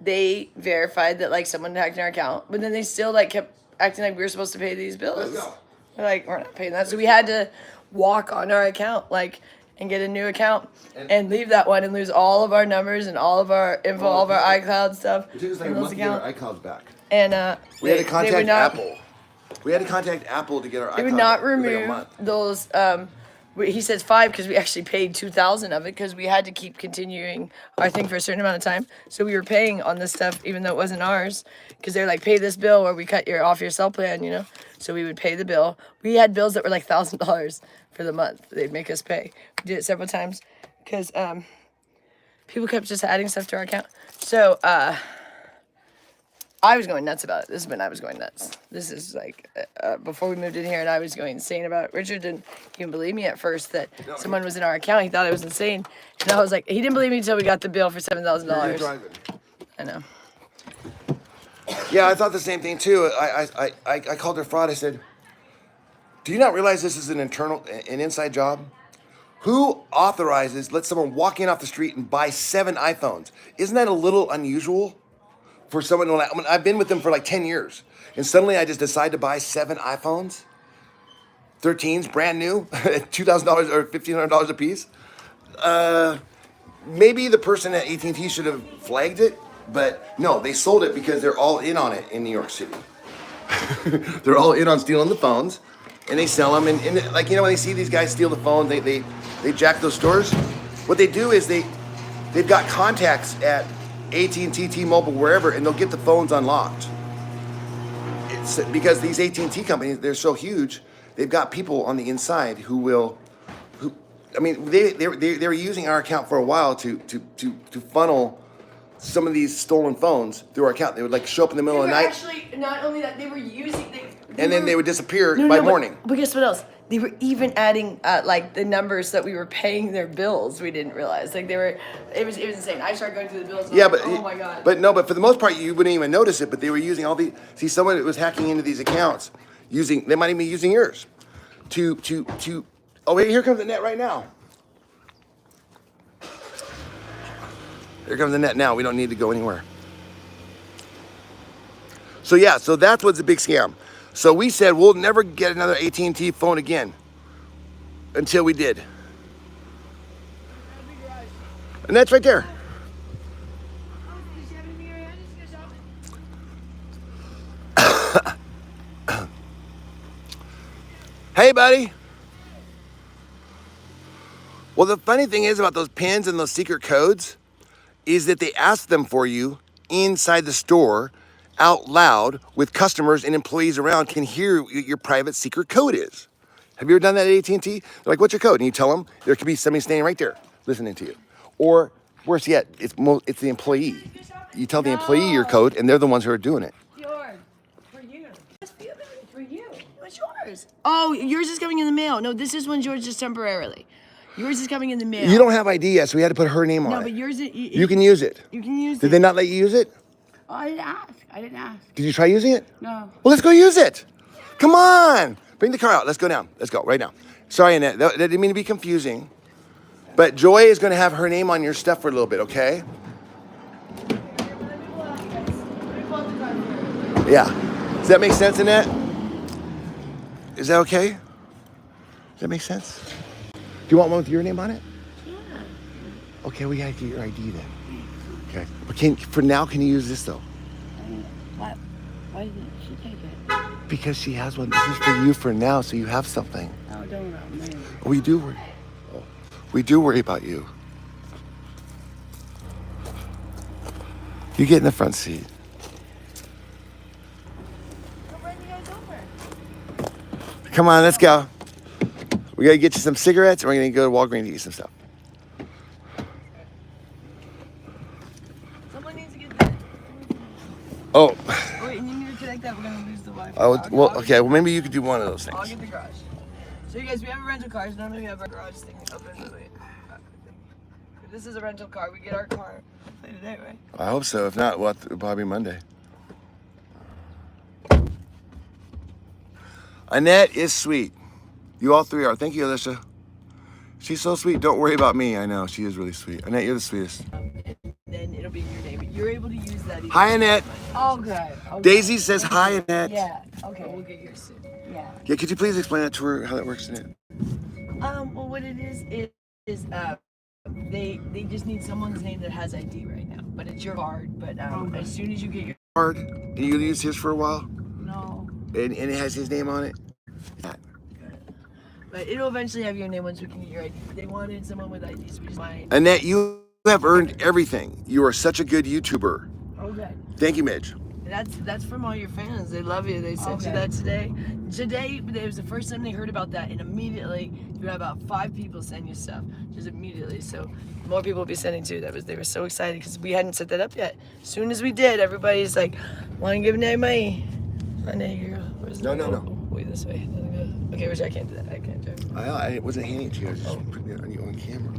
they verified that like someone hacked our account, but then they still like kept acting like we were supposed to pay these bills. Let's go. They're like, we're not paying that. So we had to walk on our account like and get a new account and leave that one and lose all of our numbers and all of our info, all of our iCloud stuff. It took us like a from month those to get our accounts. iClouds back. And We had to they contact would not, Apple. We had to contact Apple to get our iCloud. They would not back. It was like a remove month. those. He says 5 because we actually paid 2,000 of it because we had to keep continuing our thing for a certain amount of time. So we were paying on this stuff even though it wasn't ours because they're like, pay this bill or we cut off your cell plan, you know. So we would pay the bill. We had bills that were like $1,000 for the month. They'd make us pay. We did it several times because people kept just adding stuff to our account. So I was going nuts about it. This is when I was going nuts. This is like before we moved in here, and I was going insane about it. Richard didn't even believe me at first that someone was in our account. He thought it was insane, and I was like, he didn't believe me until we got the bill for $7,000. Driving. I know. Yeah, I thought the same thing too. I called her fraud. I said, "Do you not realize this is an inside job? Who lets someone walk in off the street and buy 7 iPhones? Isn't that a little unusual for someone? I mean, I've been with them for like 10 years, and suddenly I just decide to buy 7 iPhones, 13s, brand new, at $2,000 or $1,500 a piece. Maybe the person at AT&T should have flagged it." But no, they sold it because they're all in on it in New York City. They're all in on stealing the phones, and they sell them. And like, you know, when they see these guys steal the phone, they jack those stores. What they do is they've got contacts at AT&T, T-Mobile, wherever, and they'll get the phones unlocked. It's because these AT&T companies, they're so huge, they've got people on the inside who I mean, they were using our account for a while to funnel some of these stolen phones through our account. They would like show up in the middle of the night. Actually, not only that, they were using. Then they would disappear by morning. But guess what else? They were even adding like the numbers that we were paying their bills. We didn't realize like they were. It was insane. I started going through the bills. And Yeah, I was but like, oh my god. But for the most part, you wouldn't even notice it. But they were using all the. See, someone was hacking into these accounts, they might even be using yours, to. Oh wait, here comes the net right now. Here comes the net now. We don't need to go anywhere. So yeah, so that's what's a big scam. So we said we'll never get another AT&T phone again until we did. And that's right there. Hey, buddy. Well, the funny thing is about those pins and those secret codes is that they ask them for you inside the store out loud with customers and employees around can hear what your private secret code is. Have you ever done that at AT&T? They're like, what's your code? And you tell them, there could be somebody standing right there listening to you. Or worse yet, it's the employee. You tell the employee your code and they're the ones who are doing it. Yours. For you. For you. What's yours? Oh, yours is coming in the mail. No, this is yours just temporarily. Yours is coming in the mail. You don't have ID yet, so we had to put her name on it. No, but yours is... You can use it. You can use it. Did they not let you use it? Oh, I didn't ask. Did you try using it? No. Well, let's go use it. Come on. Bring the car out. Let's go down. Let's go right now. Sorry, Annette. That didn't mean to be confusing. But Joy is going to have her name on your stuff for a little bit, okay? Yeah. Does that make sense, Annette? Is that okay? Does that make sense? Do you want one with your name on it? Yeah. Okay, we gotta get your ID then. Okay. But for now, can you use this though? What? Why didn't she take it? Because she has one. This is for you for now, so you have something. Oh, don't know, man. We do worry. We do worry about you. You get in the front seat. Come on, let's go. We gotta get you some cigarettes, and we're gonna go to Walgreens to eat some stuff. Someone needs to get that. Oh. Wait, and you need to connect that. We're gonna lose the Wi-Fi. Okay. Well, maybe you could do one of those I'll things. get the garage. So you guys, we have a rental car. So normally we have our garage thing open. Wait. This is a rental car. We get our car today, right? I hope so. If not, it'll probably be Monday. Annette is sweet. You all three are. Thank you, Alicia. She's so sweet. Don't worry about me. I know. She is really sweet. Annette, you're the sweetest. And then it'll be your name. But you're able to use that. Hi, Annette. Oh, good. Okay. Daisy says hi, Annette. Yeah. Okay. We'll get yours soon. Yeah. Yeah, could you please explain that to her, how that works, Annette? Well, what it is they just need someone's name that has ID right now. But it's your card. But as soon as you get your Hard. And you use his for a while? No. And it has his name on it? But it'll eventually have your name once we can get your ID. They wanted someone with ID, so we just might. Annette, you have earned everything. You are such a good YouTuber. Okay. Thank you, Midge. That's from all your fans. They love you. They sent you that today. Today, it was the first time they heard about that, and immediately you had about 5 people send you stuff, just immediately. So more people will be sending too. They were so excited because we hadn't set that up yet. As soon as we did, everybody's like, "Want to give Nate my girl?" No. Wait, this way. Okay, Rich, I can't do that. I can't do it. I wasn't handing it to you. I was just putting it on your own camera.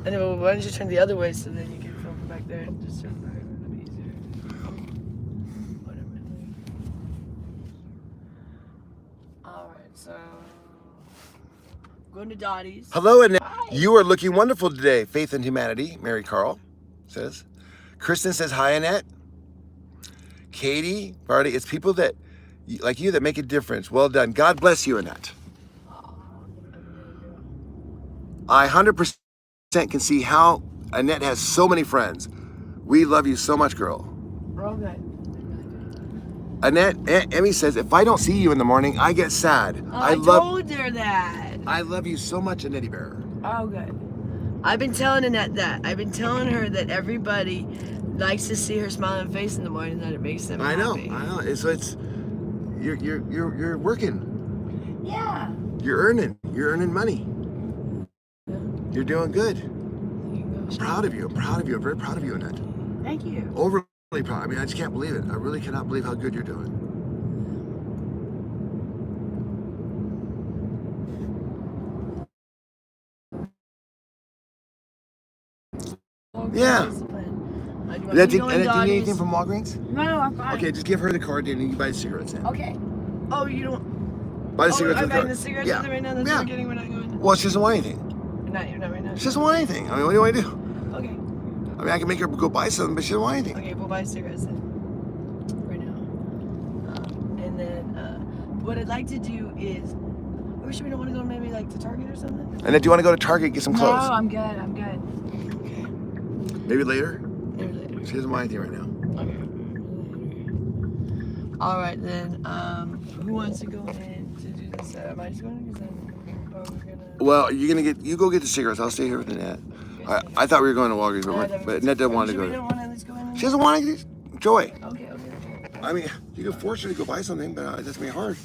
Anyway, why don't you turn the other way so then you can film from back there and just turn back. It'll be easier. Whatever. Alright, so going to Dottie's. Hello, Annette. You are looking wonderful today. Faith and Humanity, Mary Carl says. Kristen says, hi, Annette. Katie, Barty, it's people that like you that make a difference. Well done. God bless you, Annette. I 100% can see how Annette has so many friends. We love you so much, girl. Okay. Annette, Emmy says, if I don't see you in the morning, I get sad. I told her that. I love you so much, Annette Bear. Oh, good. I've been telling Annette that. I've been telling her that everybody likes to see her smiling face in the morning, that it makes them happy. I know. So it's you're working. Yeah. You're earning money. You're doing good. I'm proud of you. I'm very proud of you, Annette. Thank you. Overly proud. I mean, I just can't believe it. I really cannot believe how good you're doing. Yeah. Annette, do you need anything from Walgreens? No, I'm fine. Okay, just give her the card and you can buy the cigarettes now. Okay. Oh, you don't. Buy the cigarettes I'm with the buying card. the cigarettes with her right now. That's Yeah. what we're getting. We're not going. Well, she doesn't want anything. Not right now. She doesn't want anything. I mean, what do you want to do? Okay. I mean, I can make her go buy something, but she doesn't want anything. Okay, we'll buy cigarettes then. Right now. And then what I'd like to do is, or should we don't want to go maybe like to Target or something? And then do you want to go to Target and get some No, clothes? I'm good. I'm good. Okay. Maybe later? Maybe later. She doesn't want anything right now. Okay. All right then. Who wants to go in to do this? Am I just going? Because then, or we're gonna. Well, you go get the cigarettes. I'll stay here with Annette. I thought we were going to Walgreens, but Annette doesn't want to go. We don't want to. Let's go in. She doesn't want to get Joy. Okay. I mean, you can force her to go buy something, but that's gonna be hard.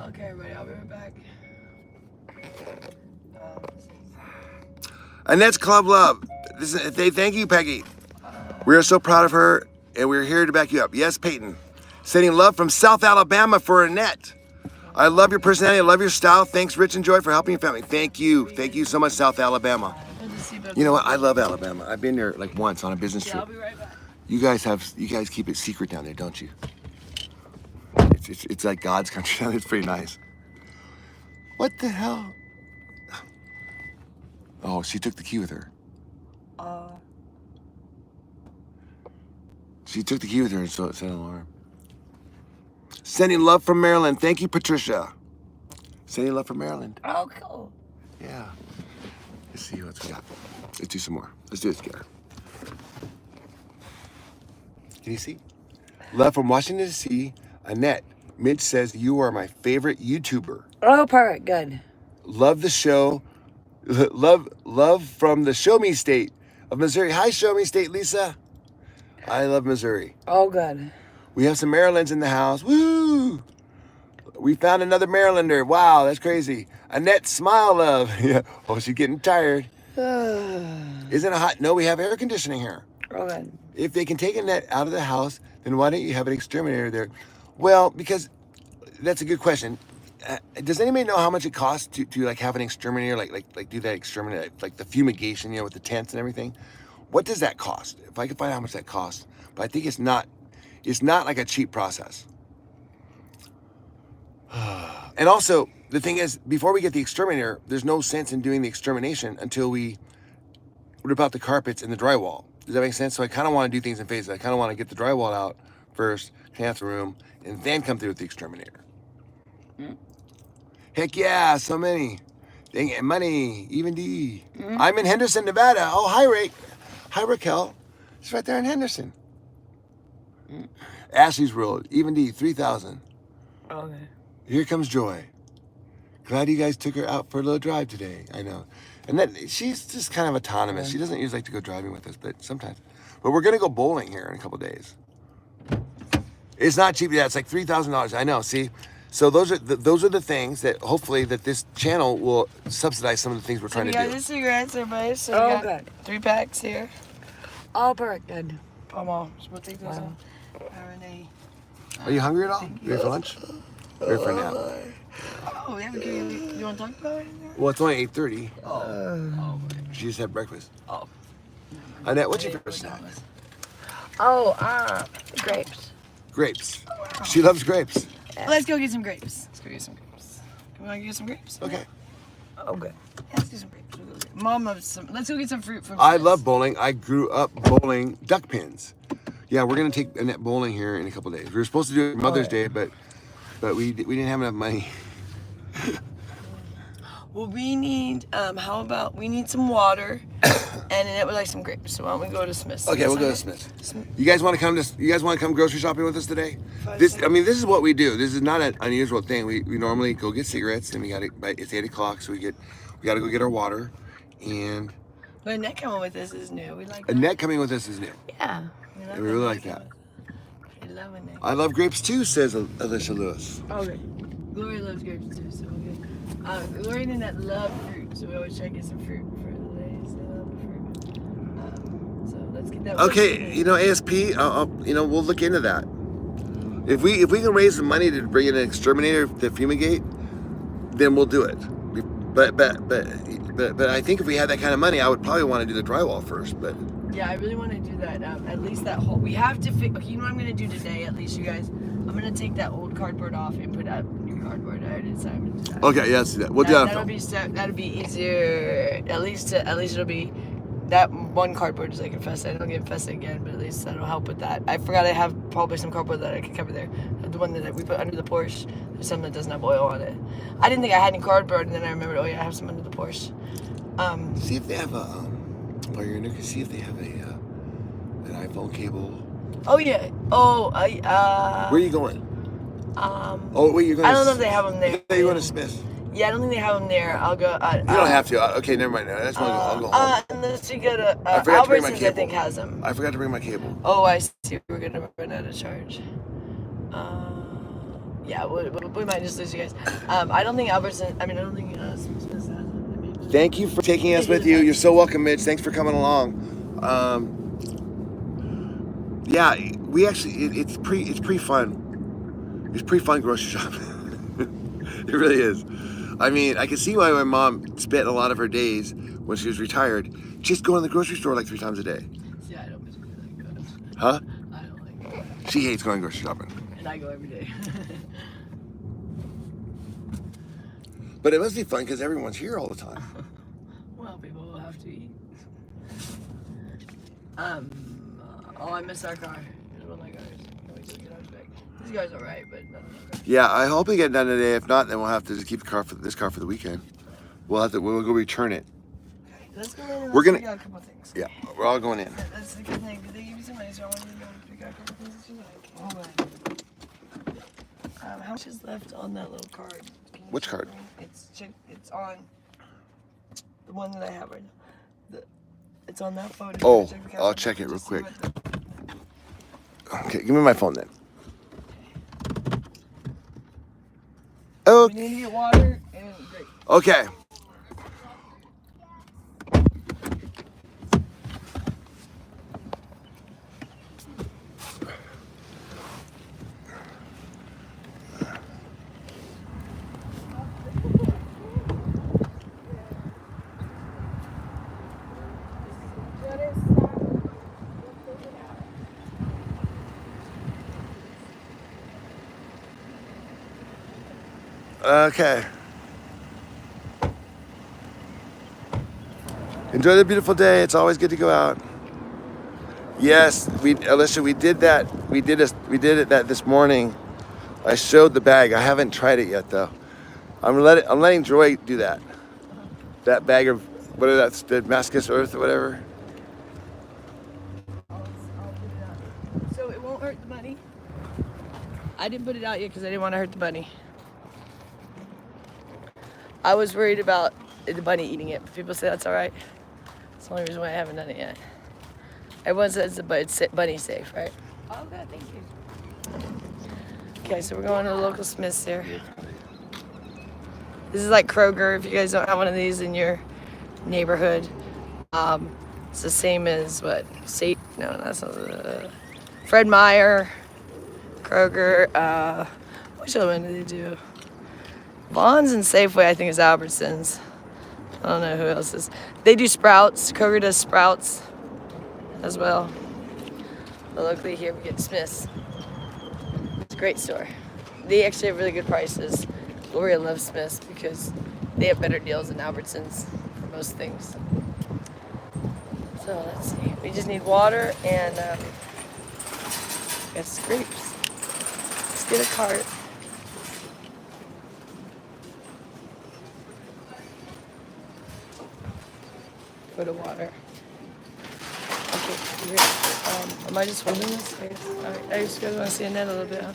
Okay, everybody. I'll be right back. Annette's Club Love. Thank you, Peggy. We are so proud of her, and we're here to back you up. Yes, Peyton. Sending love from South Alabama for Annette. I love your personality. I love your style. Thanks, Rich and Joy, for helping your family. Thank you. Thank you so much, South Alabama. You know what? I love Alabama. I've been there like once on a business Yeah, trip. I'll be right back. You guys keep it secret down there, don't you? It's like God's country down there. It's pretty nice. What the hell? Oh, she took the key with her. She took the key with her, so it set an alarm. Sending love from Maryland. Thank you, Patricia. Sending love from Maryland. Oh, cool. Yeah. Let's see what we got. Let's do some more. Let's do it together. Can you see? Love from Washington, D.C. Annette. Mitch says, you are my favorite YouTuber. Oh, perfect. Good. Love the show. Love from the Show Me State of Missouri. Hi, Show Me State, Lisa. I love Missouri. Oh, good. We have some Marylands in the house. Woo! We found another Marylander. Wow, that's crazy. Annette, smile, love. Yeah. Oh, she's getting tired. Isn't it hot? No, we have air conditioning here. Oh, good. If they can take Annette out of the house, then why don't you have an exterminator there? Well, because that's a good question. Does anybody know how much it costs to like have an exterminator, like do that exterminator, like the fumigation, with the tents and everything? What does that cost? If I could find out how much that costs, but I think it's not like a cheap process. And also, the thing is, before we get the exterminator, there's no sense in doing the extermination until we rip out the carpets and the drywall. Does that make sense? So I kind of want to do things in phases. I kind of want to get the drywall out first, clean out the room, and then come through with the exterminator. Heck yeah, so many. Dang it, money, even D. I'm in Henderson, Nevada. Oh, hi, Hi, Raquel. It's right there in Henderson. Ashley's World, even D, 3,000. Okay. Here comes Joy. Glad you guys took her out for a little drive today. I know. And then she's just kind of autonomous. She doesn't usually like to go driving with us, but sometimes. But we're going to go bowling here in a couple days. It's not cheap. Yeah, it's like $3,000. I know, see? So those are the things that hopefully that this channel will subsidize some of the things we're trying to do. We got the cigarettes, everybody. So we got good. 3 packs here. All perfect. Good. Come on. We'll take those out. Are you hungry at all? You ready for lunch? Ready for a nap? Oh, we haven't given you want to talk about it? Well, it's only 8:30. Oh. She just had breakfast. Oh. Annette, what's your favorite snack? Oh, grapes. Grapes. She loves grapes. Yes. Let's go get some grapes. Can we go get some grapes? Okay. Oh, good. Yeah, let's do some grapes. Mom loves some. Let's go get some fruit from I love bowling. I grew up bowling duck pins. Yeah, we're gonna take Annette bowling here in a couple days. We were supposed to do it Mother's Day, but we didn't have enough money. Well, we need, how about, we need some water, and Annette would like some grapes, so why don't we go to Smith's? Okay, we'll go to Smith's. You guys want to come grocery shopping with us today? This is what we do. This is not an unusual thing. We normally go get cigarettes, and it's 8 o'clock, so we gotta go get our water, and. But Annette coming with us is new. We like that. Annette coming with us is new. Yeah. We really like that. We love Annette. I love grapes too, says Alicia Lewis. Okay. Gloria loves grapes too, so okay. Gloria and Annette love fruit, so we always try to get some fruit for the ladies. They love the fruit. So let's get that. Okay, ASP, we'll look into that. If we can raise some money to bring in an exterminator to fumigate, then we'll do it. But I think if we had that kind of money, I would probably want to do the drywall first. But yeah, I really want to do that. At least that whole. We have to fix. Okay, you know what I'm gonna do today? At least you guys, I'm gonna take that old cardboard off and put out new cardboard. I already decided to do that. Okay, yeah, let's do that. We'll do that. That'll be easier. At least it'll be. That one cardboard is like infested. I don't get infested again, but at least that'll help with that. I forgot I have probably some cardboard that I can cover there. The one that we put under the Porsche, there's some that doesn't have oil on it. I didn't think I had any cardboard, and then I remembered, oh yeah, I have some under the Porsche. See if they have a, while you're in there, see if they have an iPhone cable. Oh yeah. Oh, where are you going? Oh wait, you're going. I don't know if they have them there. You're going to Smith. Yeah, I don't think they have them there. I'll go. You don't have to. Okay, never mind. I just want to go. I'll go home. Unless you go to I forgot to bring my Albertsons, cable. I think has them. I forgot to bring my cable. Oh, I see. We're gonna run out of charge. Yeah, we might just lose you guys. I don't think Albertsons. I don't think Smith's has them. Thank you for taking us with you. You're so welcome, Mitch. Thanks for coming along. Yeah, we actually it's pretty fun. It's pretty fun grocery shopping. It really is. I mean, I can see why my mom spent a lot of her days when she was retired just going to the grocery store like 3 times a day. See, I don't particularly like that. Huh? I don't like that. She hates going grocery shopping. And I go every day. But it must be fun because everyone's here all the time. Well, people will have to eat. Oh, I missed our car. on that guy's. Wait till we get ours back. This guy's alright, but nothing. Yeah, I hope we get it done today. If not, then we'll have to just keep the car for this car for the weekend. We'll go return it. Okay, let's go in and We're let's gonna- pick out a couple of things. Yeah, we're all going in. That's the good thing. Did they give you some money? So I want you to go and pick out a couple of things that you like. All right. How much is left on that little card? Can you Which check card? for me? It's on the one that I have right now. It's on that phone. If you Oh, check the I'll cash check app, it real just see quick. what the- Okay, give me my phone then. Oh, We need to get water and grape. okay. Okay. Enjoy the beautiful day. It's always good to go out. Yes, Alicia, we did that. We did it that this morning. I showed the bag. I haven't tried it yet though. I'm letting Joy do that. That bag of what is that? The Damascus earth or whatever. I'll put it out. So it won't hurt the bunny? I didn't put it out yet because I didn't want to hurt the bunny. I was worried about the bunny eating it, but people say that's all right. That's the only reason why I haven't done it yet. Everyone says it's bunny safe, right? Oh, good, thank you. Okay, so we're going to the local Smith's here. This is like Kroger, if you guys don't have one of these in your neighborhood. It's the same as what? No, that's not Fred Meyer, Kroger. Which other one do they do? Vaughn's and Safeway, I think, is Albertsons. I don't know who else is. They do Sprouts. Kroger does Sprouts as well. But locally here we get Smith's. It's a great store. They actually have really good prices. Gloria loves Smith's because they have better deals than Albertsons for most things. So let's see. We just need water and it's grapes. Let's get a cart. Go to water. Okay, am I just holding this? I guess. All right, I just guys want to see Annette a little bit, huh?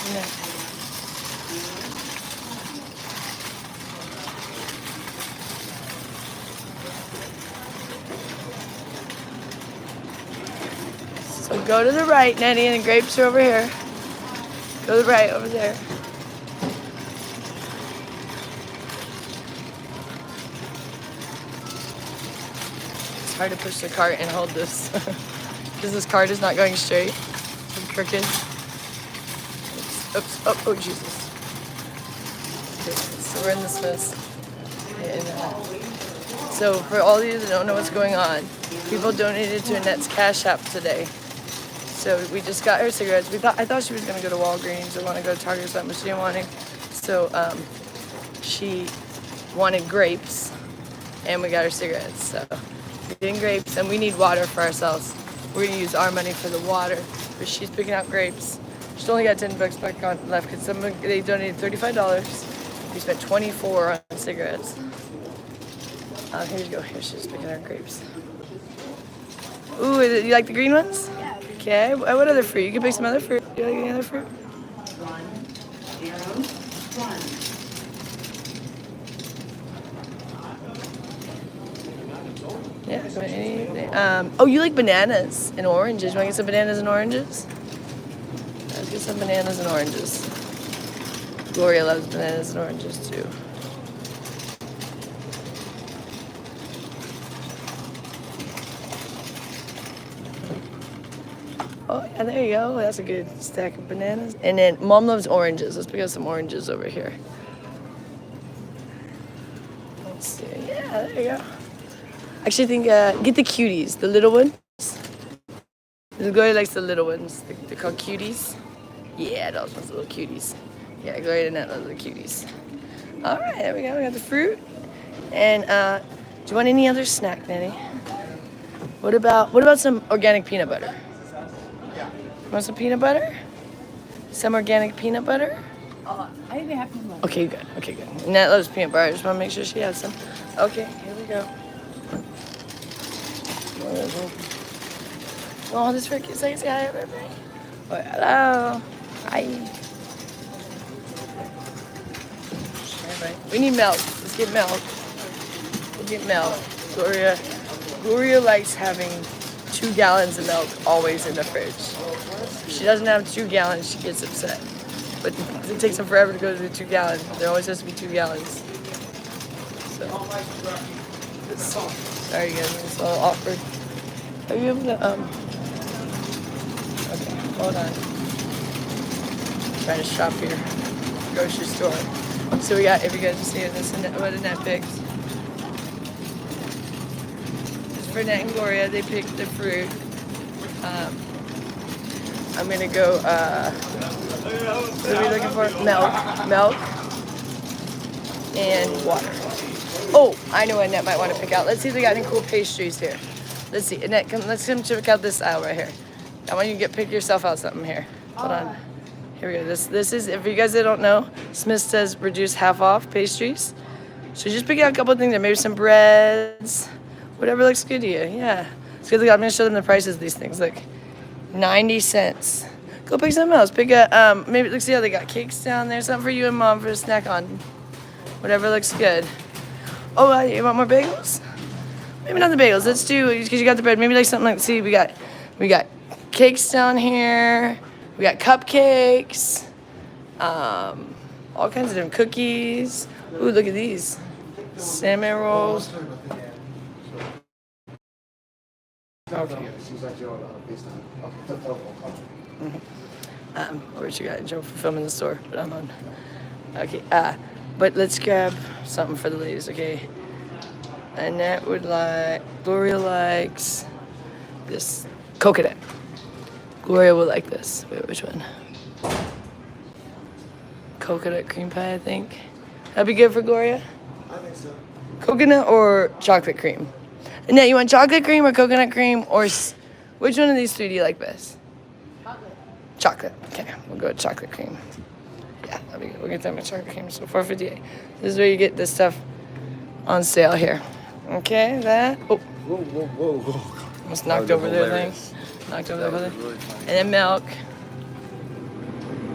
Annette. So go to the right, Nettie, and the grapes are over here. Go to the right, over there. It's hard to push the cart and hold this because this cart is not going straight. It's crooked. Oops. Oh, Jesus. Okay, so we're in the Smith's. And, so for all of you that don't know what's going on, people donated to Annette's Cash App today. So we just got her cigarettes. I thought she was gonna go to Walgreens or want to go to Target or something, but she didn't want to. So she wanted grapes, and we got her cigarettes. So we're getting grapes, and we need water for ourselves. We're gonna use our money for the water, but she's picking out grapes. She's only got $10 back on left because they donated $35. We spent $24 on cigarettes. Here you go. Here she's picking our grapes. Ooh, you like the green ones? Yeah. Okay. What other fruit? You can pick some other fruit. Do you like any other fruit? 1, 0, 1. Yeah. Go ahead. Anything. Oh, you like bananas and oranges. You want to get some bananas and oranges? Let's get some bananas and oranges. Gloria loves bananas and oranges too. Oh, yeah, there you go. That's a good stack of bananas. And then Mom loves oranges. Let's pick up some oranges over here. Let's see. Yeah, there you go. Actually, I think get the cuties, the little ones. Gloria likes the little ones. They're called cuties. Yeah, those ones, little cuties. Yeah, Gloria and Annette love the cuties. All right, there we go. We got the fruit. And do you want any other snack, Nanny? What about some organic peanut butter? Want some peanut butter? Some organic peanut butter? I even have to. Okay, good. Okay, good. Annette loves peanut butter. I just want to make sure she has some. Okay, here we go. Oh, this freaking sexy. Hi, everybody. Oh, hello. Hi. Everybody. We need milk. Let's get milk. We'll get milk. Gloria likes having 2 gallons of milk always in the fridge. If she doesn't have 2 gallons, she gets upset. But it takes them forever to go to the 2 gallons. There always has to be 2 gallons. So, sorry guys, it's a little awkward. Are you able to, okay, hold on. Trying to shop here. Grocery store. So we got, if you guys see this, what Annette picked. This is for Annette and Gloria. They picked the fruit. I'm gonna go, what are we looking for? Milk, and water. Oh, I know what Annette might want to pick out. Let's see if they got any cool pastries here. Let's see, Annette, let's come check out this aisle right here. I want you to pick yourself out something here. Hold on. Here we go. This is, if you guys that don't know, Smith says reduce half off pastries. So just pick out a couple of things there. Maybe some breads, whatever looks good to you. Yeah. It's good. I'm gonna show them the prices of these things. Look, 90 cents. Go pick something else. Pick a, maybe, let's see how they got cakes down there. Something for you and Mom for a snack on. Whatever looks good. Oh, you want more bagels? Maybe not the bagels. Let's do, because you got the bread. Maybe like something like, see, we got cakes down here. We got cupcakes. All kinds of different cookies. Ooh, look at these. Salmon rolls. Okay. What you got? Joe for filming the store, but I'm on. Okay. But let's grab something for the ladies. Okay. Annette would like. Gloria likes this coconut. Gloria will like this. Wait, which one? Coconut cream pie, I think. That'd be good for Gloria? I think so. Coconut or chocolate cream? Annette, you want chocolate cream or coconut cream or which one of these 3 do you like best? Chocolate. Okay, we'll go with chocolate cream. Yeah, that'll be good. We'll get them a chocolate cream. So $4.58. This is where you get this stuff on sale here. Okay, that. Oh, Whoa. almost knocked over their thing. Knocked over their thing. And then milk.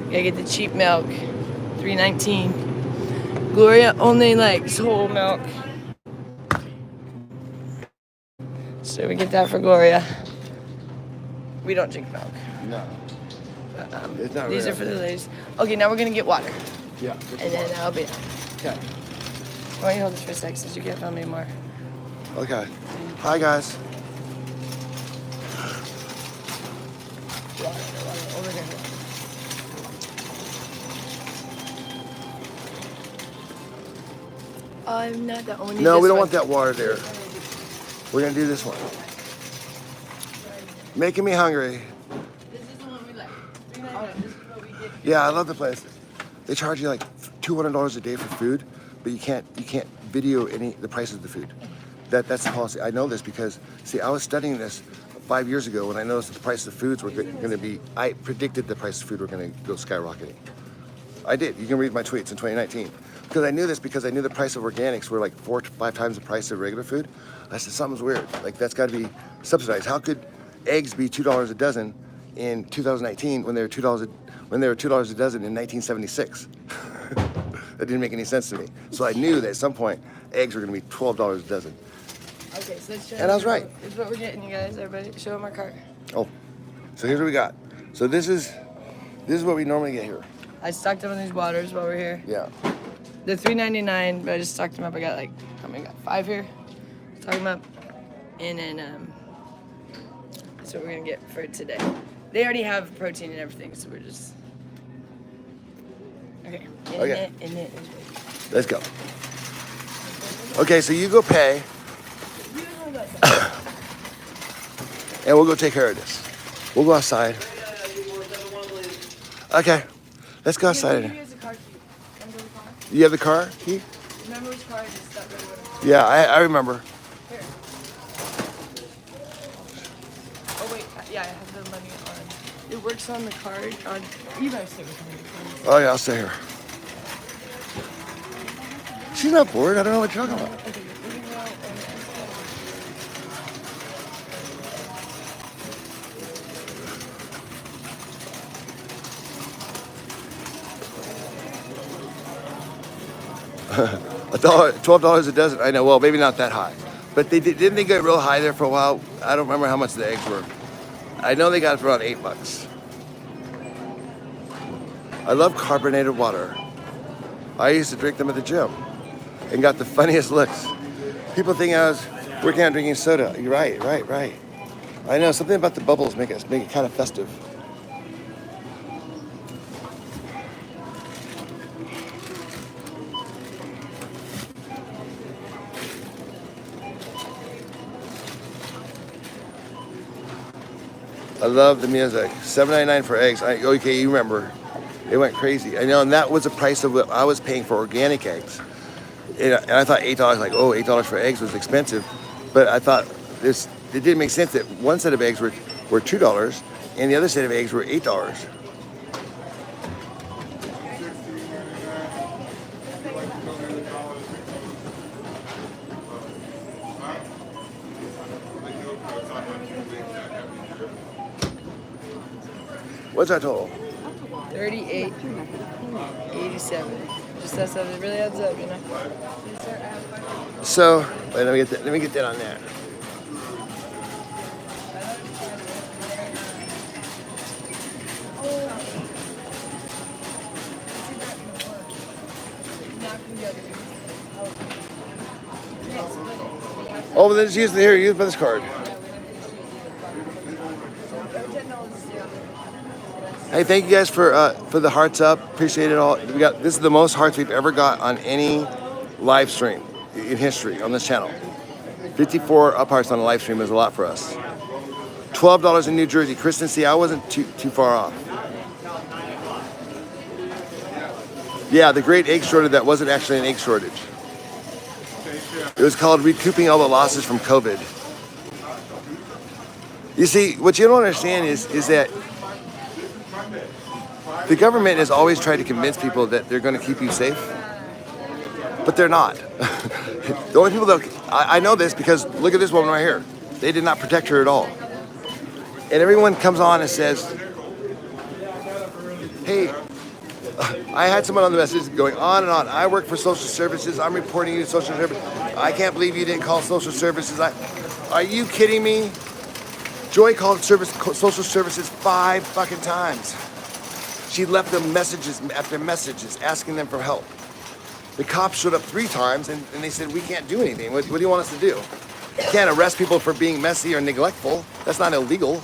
Gotta get the cheap milk. $3.19. Gloria only likes whole milk. So we get that for Gloria. We don't drink milk. No. It's not These rare. are for the ladies. Okay, now we're gonna get water. Yeah. And then I'll be. Okay. Why don't you hold this for a sec since you can't film me more? Okay. Hi, guys. Water, over here. I'm not the only. No, we don't want that water there. We're gonna do this one. Making me hungry. This is the one we like. $3.99. This is what we get. Yeah, I love the place. They charge you like $200 a day for food, but you can't video the price of the food. That's the policy. I know this because see, I was studying this 5 years ago when I noticed that the price of foods were going to be. I predicted the price of food were going to go skyrocketing. I did. You can read my tweets in 2019 because I knew this because I knew the price of organics were like 4 to 5 times the price of regular food. I said something's weird. Like that's got to be subsidized. How could eggs be $2 a dozen in 2019 when they were $2 a dozen in 1976? That didn't make any sense to me. So I knew that at some point eggs were going to be $12 a dozen. Okay, so let's show And I was right. This is what we're getting, you guys. Everybody, show them our cart. Oh, so here's what we got. So this is what we normally get here. I stocked up on these waters while we're here. Yeah. They're $3.99, but I just stocked them up. I got like, how many? I got 5 here. Stocked them up, and then that's what we're gonna get for today. They already have protein and everything, so we're just okay. Okay. And it. Let's go. Okay, so you go pay, and we'll go take care of this. We'll go outside. Okay, let's go outside. You have the car key? Remember which car I just stuck over? Yeah, I remember. Here. Oh wait, yeah, I have the money on. It works on the card. You better stay with me. Oh yeah, I'll stay here. She's not bored. I don't know what you're talking about. $12 a dozen. I know. Well, maybe not that high, but didn't they get real high there for a while? I don't remember how much the eggs were. I know they got it for around $8. I love carbonated water. I used to drink them at the gym and got the funniest looks. People think I was working on drinking soda. You're right. I know something about the bubbles make it kind of festive. I love the music. $7.99 for eggs. Okay, you remember. It went crazy. I know, and that was the price of what I was paying for organic eggs. And I thought $8, like, oh, $8 for eggs was expensive. But I thought it didn't make sense that one set of eggs were $2 and the other set of eggs were $8. What's our total? 38.87. Just that stuff. It really adds up, you know. So, wait, let me get that on there. Oh, well, then just use this card. Hey, thank you guys for the hearts up. Appreciate it all. This is the most hearts we've ever got on any live stream in history on this channel. 54 up hearts on a live stream is a lot for us. $12 in New Jersey. Kristen, see, I wasn't too far off. Yeah, the great egg shortage that wasn't actually an egg shortage. It was called recouping all the losses from COVID. You see, what you don't understand is that the government has always tried to convince people that they're going to keep you safe, but they're not. The only people that I know this because look at this woman right here. They did not protect her at all. And everyone comes on and says, hey, I had someone on the message going on and on. I work for social services. I'm reporting you to social services. I can't believe you didn't call social services. Are you kidding me? Joy called social services 5 fucking times. She left them messages after messages asking them for help. The cops showed up 3 times and they said, we can't do anything. What do you want us to do? You can't arrest people for being messy or neglectful. That's not illegal.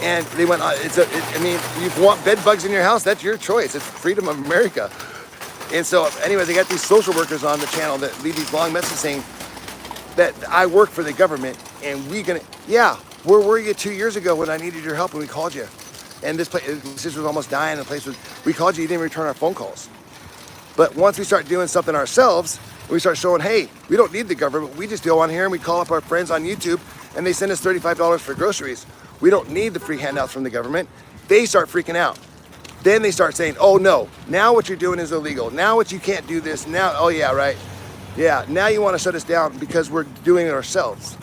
And they went, if you want bed bugs in your house, that's your choice. It's freedom of America. And so anyway, they got these social workers on the channel that leave these long messages saying that I work for the government and where were you 2 years ago when I needed your help when we called you? And this was almost dying. We called you, you didn't return our phone calls. But once we start doing something ourselves, we start showing, hey, we don't need the government. We just go on here and we call up our friends on YouTube and they send us $35 for groceries. We don't need the free handouts from the government. They start freaking out. Then they start saying, oh no, now what you're doing is illegal. Now what you can't do this. Now, oh yeah, right. Yeah, now you want to shut us down because we're doing it ourselves.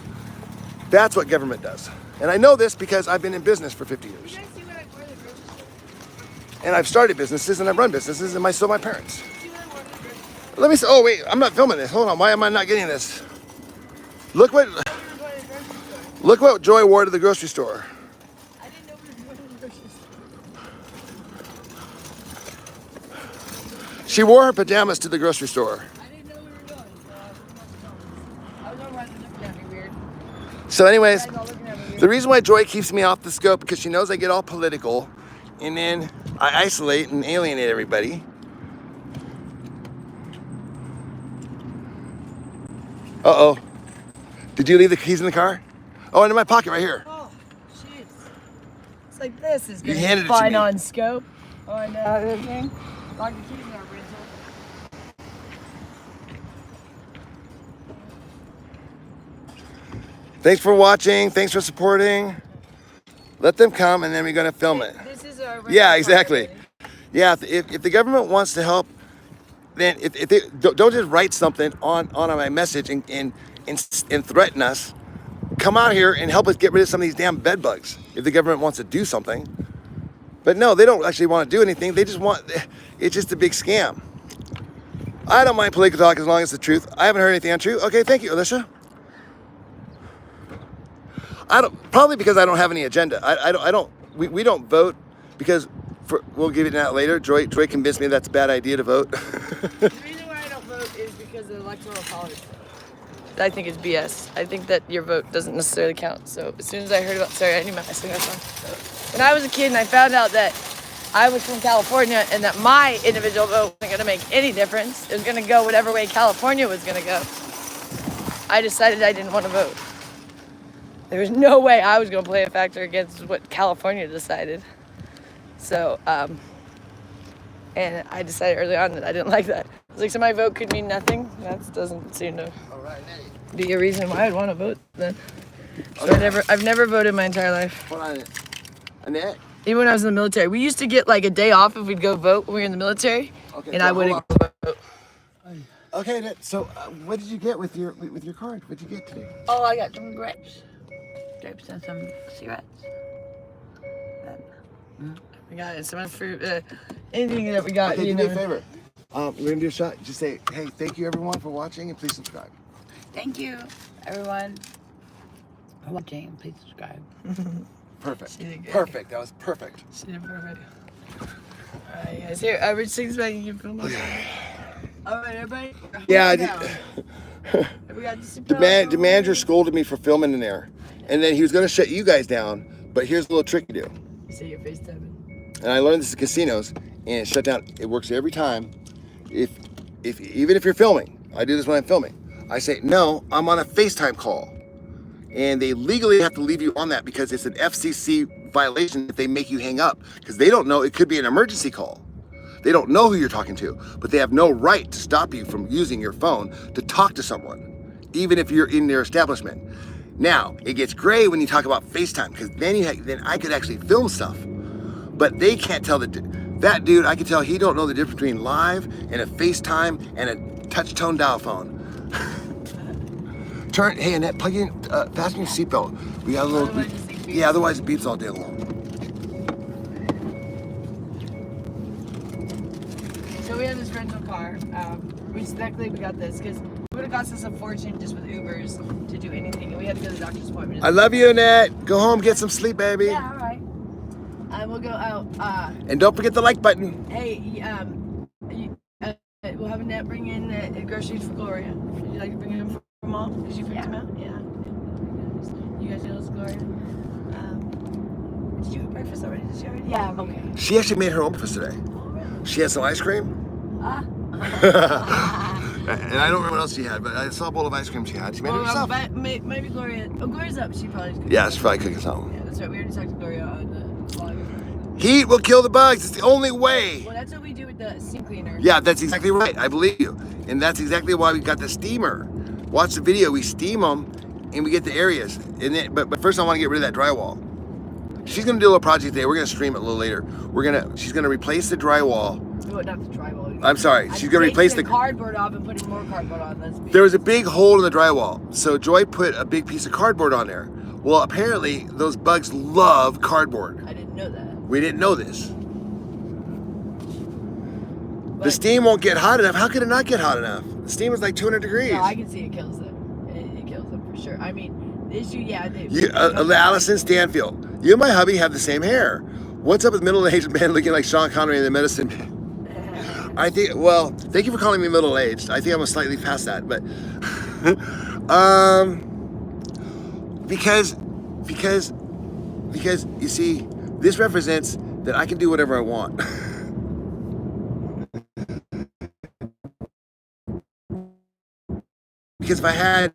That's what government does. And I know this because I've been in business for 50 years. And I've started businesses and I've run businesses and so my parents. Let me see, oh wait, I'm not filming this. Hold on, why am I not getting this? Look what Joy wore to the grocery store. I didn't know we were going to the grocery store. She wore her pajamas to the grocery store. I didn't know we were going, so I was on looking at me weird. So anyways, You guys all looking at me weird. the reason why Joy keeps me off the scope because she knows I get all political and then I isolate and alienate everybody. Uh-oh. Did you leave the keys in the car? Oh, in my pocket right here. Oh, jeez. It's like this is You going to handed be it to fun me. on scope. On this thing. Lock the keys in our rental. Thanks for watching. Thanks for supporting. Let them come, and then we're gonna film it. This is our Yeah, exactly. Yeah, if the government wants to help, then if they don't just write something on my message and threaten us, come out here and help us get rid of some of these damn bed bugs. If the government wants to do something, but no, they don't actually want to do anything. They just want, it's just a big scam. I don't mind political talk as long as it's the truth. I haven't heard anything untrue. Okay, thank you, Alicia. Probably because I don't have any agenda. We don't vote because we'll give it out later. Joy convinced me that's a bad idea to vote. The reason why I don't vote is because of electoral college. I think it's BS. I think that your vote doesn't necessarily count. So as soon as I heard about, sorry, I need my cigarettes on. When I was a kid and I found out that I was from California and that my individual vote wasn't gonna make any difference, it was gonna go whatever way California was gonna go, I decided I didn't want to vote. There was no way I was gonna play a factor against what California decided. So, and I decided early on that I didn't like that. I was like, so my vote could mean nothing? That doesn't seem to be a reason why I'd want to vote then. So I've never voted my entire life. Hold on, Annette. Even when I was in the military. We used to get like a day off if we'd go vote when we were in the military. Okay, and so I wouldn't go vote. Okay, Annette, so what did you get with your card? What did you get today? Oh, I got some grapes. Grapes and some cigarettes. We got some fruit, anything that we got, Okay, you do me know. a favor. We're gonna do a shot. Just say, hey, thank you everyone for watching, and please subscribe. Thank you, everyone, for watching. Please subscribe. Perfect. She did good. Perfect. That was perfect. She did perfect. Alright, guys, here, Rich sings back and you film it. Alright, everybody. Yeah, We got the manager scolded me for filming in there, and then he was gonna shut you guys down. But here's a little trick you do. See your FaceTime. And I learned this at casinos, and it shut down. It works every time. Even if you're filming, I do this when I'm filming. I say, no, I'm on a FaceTime call. And they legally have to leave you on that because it's an FCC violation if they make you hang up. Because they don't know, it could be an emergency call. They don't know who you're talking to, but they have no right to stop you from using your phone to talk to someone, even if you're in their establishment. Now, it gets gray when you talk about FaceTime, because then I could actually film stuff. But they can't tell that dude, I can tell he don't know the difference between live and a FaceTime and a touch tone dial phone. Hey Annette, plug in, fasten your seatbelt. We got a little, yeah, otherwise it beeps all day long. So we have this rental car. Luckily we got this because it would have cost us a fortune just with Ubers to do anything, and we had to go to the doctor's appointment. I love you, Annette. Go home, get some sleep, baby. Yeah, all right. We'll go out. And don't forget the like button. Hey, we'll have Annette bring in groceries for Gloria. Would you like to bring them for Mom? Because you picked them out? Yeah. You guys know this, Gloria? Did you have breakfast already? Did you already? Yeah, okay. She actually made her own breakfast today. She had some ice cream. And I don't remember what else she had, but I saw a bowl of ice cream she had. She made it herself. Maybe Gloria. Oh, Gloria's up. She probably could. Yeah, she's probably cooking something. Yeah, that's right. We already talked to Gloria on the vlog. Heat will kill the bugs. It's the only way. Well, that's what we do with the steam cleaner. Yeah, that's exactly right. I believe you. And that's exactly why we got the steamer. Watch the video. We steam them, and we get the areas. And then, but first, I want to get rid of that drywall. She's gonna do a little project today. We're gonna stream it a little later. She's gonna replace the drywall. No, not the drywall. I'm sorry. She's gonna replace the cardboard off and put more cardboard on. There was a big hole in the drywall, so Joy put a big piece of cardboard on there. Well, apparently those bugs love cardboard. I didn't know that. We didn't know this. The steam won't get hot enough. How could it not get hot enough? The steam is like 200 degrees. No, I can see it kills them. It kills them for sure. I mean, the issue, yeah. Allison Stanfield, you and my hubby have the same hair. What's up with middle-aged men looking like Sean Connery in The Medicine Man? I think, well, thank you for calling me middle-aged. I think I'm slightly past that, but, because you see, this represents that I can do whatever I want. Because if I had,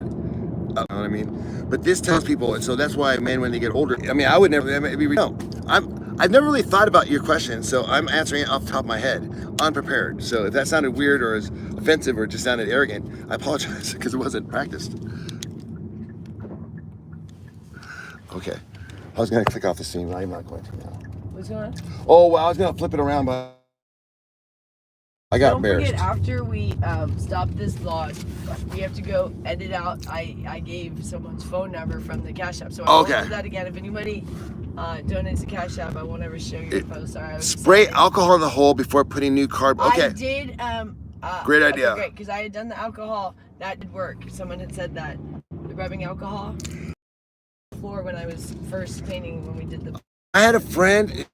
you know what I mean? But this tells people, and so that's why men, when they get older, I mean, I would never, I've never really thought about your question, so I'm answering it off the top of my head, unprepared. So if that sounded weird or is offensive or just sounded arrogant, I apologize, because it wasn't practiced. Okay. I was gonna click off the scene, but I'm not going to now. What's going on? Oh, well, I was gonna flip it around, but I got Don't embarrassed. forget, after we stop this vlog, we have to go edit out. I gave someone's phone number from the Cash App, so I won't do that again. If anybody donates a Cash App, I won't ever show your post. Sorry, I was Spray excited. alcohol in the hole before putting new cardboard. Okay. I did. Great idea. Okay, great, because I had done the alcohol. That did work. Someone had said that the rubbing alcohol floor when I was first painting when we did the. I had a friend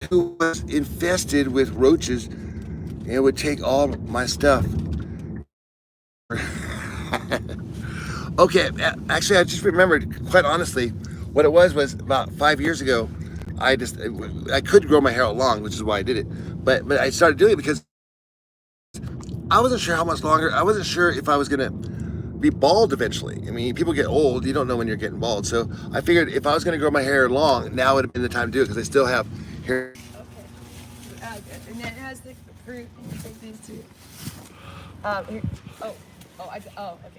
who was infested with roaches and it would take all my stuff. Okay, actually, I just remembered, quite honestly, what it was about 5 years ago, I could grow my hair out long, which is why I did it. But I started doing it because I wasn't sure how much longer. I wasn't sure if I was gonna be bald eventually. I mean, people get old, you don't know when you're getting bald. So I figured if I was gonna grow my hair long, now would have been the time to do it because I still have hair. Okay. And that has the fruit. You take these two. Here. Okay.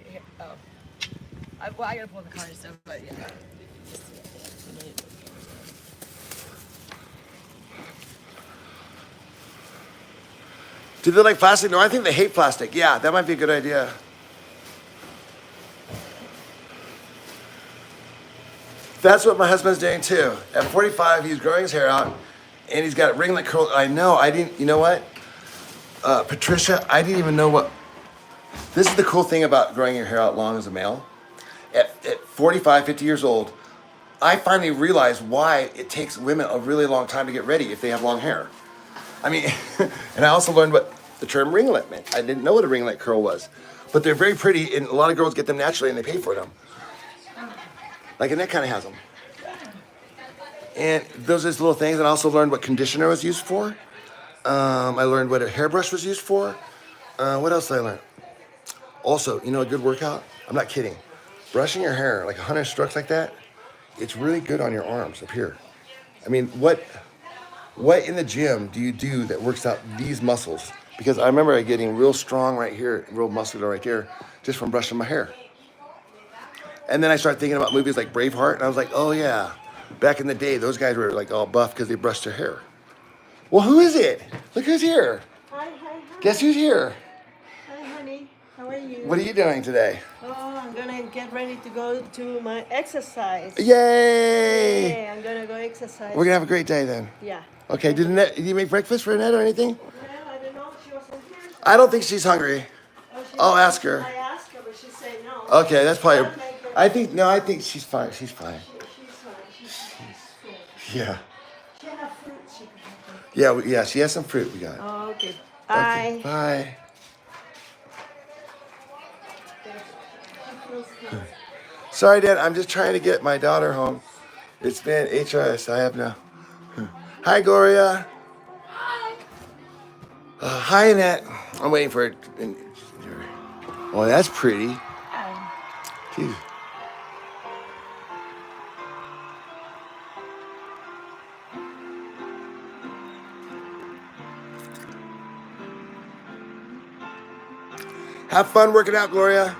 Here. I gotta pull the car and stuff, but yeah. Do they like plastic? No, I think they hate plastic. Yeah, that might be a good idea. That's what my husband's doing too. At 45, he's growing his hair out, and he's got ringlet curl. I know, I didn't, you know what? Patricia, I didn't even know what. This is the cool thing about growing your hair out long as a male. At 45, 50 years old, I finally realized why it takes women a really long time to get ready if they have long hair. I mean, and I also learned what the term ringlet meant. I didn't know what a ringlet curl was. But they're very pretty, and a lot of girls get them naturally, and they pay for them. Like Annette kind of has them. And those are just little things. And I also learned what conditioner was used for. I learned what a hairbrush was used for. What else did I learn? Also, you know, a good workout? I'm not kidding. Brushing your hair, like 100 strokes like that, it's really good on your arms up here. I mean, what in the gym do you do that works out these muscles? Because I remember getting real strong right here, real muscular right there, just from brushing my hair. And then I started thinking about movies like Braveheart, and I was like, oh yeah, back in the day, those guys were like all buff because they brushed their hair. Well, who is it? Look who's here. Hi. Guess who's here? Hi, honey. How are you? What are you doing today? Oh, I'm gonna get ready to go to my exercise. Yay! Yeah, I'm gonna go exercise. We're gonna have a great day then. Yeah. Okay, did you make breakfast for Annette or anything? Well, I don't know. She wasn't here. I don't think she's hungry. She I'll said- ask her. I asked her, but she said no. Okay, that's probably. I'll make her- I think she's fine. She's fine. She's fine. She's full. Yeah. She had fruit. She could have. Yeah, she has some fruit we got. Oh, okay. Okay, Bye. bye. Sorry, Dad. I'm just trying to get my daughter home. It's been HRS. I have no. Hi, Gloria. Hi. Hi, Annette. I'm waiting for it. Oh, that's pretty. Jeez. Have fun working out, Gloria.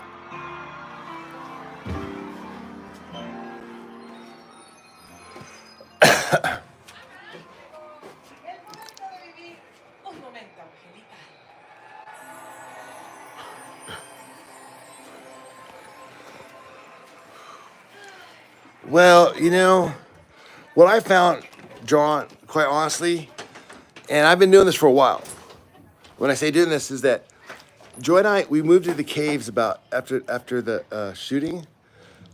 Well, you know, what I found, John, quite honestly, and I've been doing this for a while. When I say doing this is that Joy and I, we moved to the caves about after the shooting,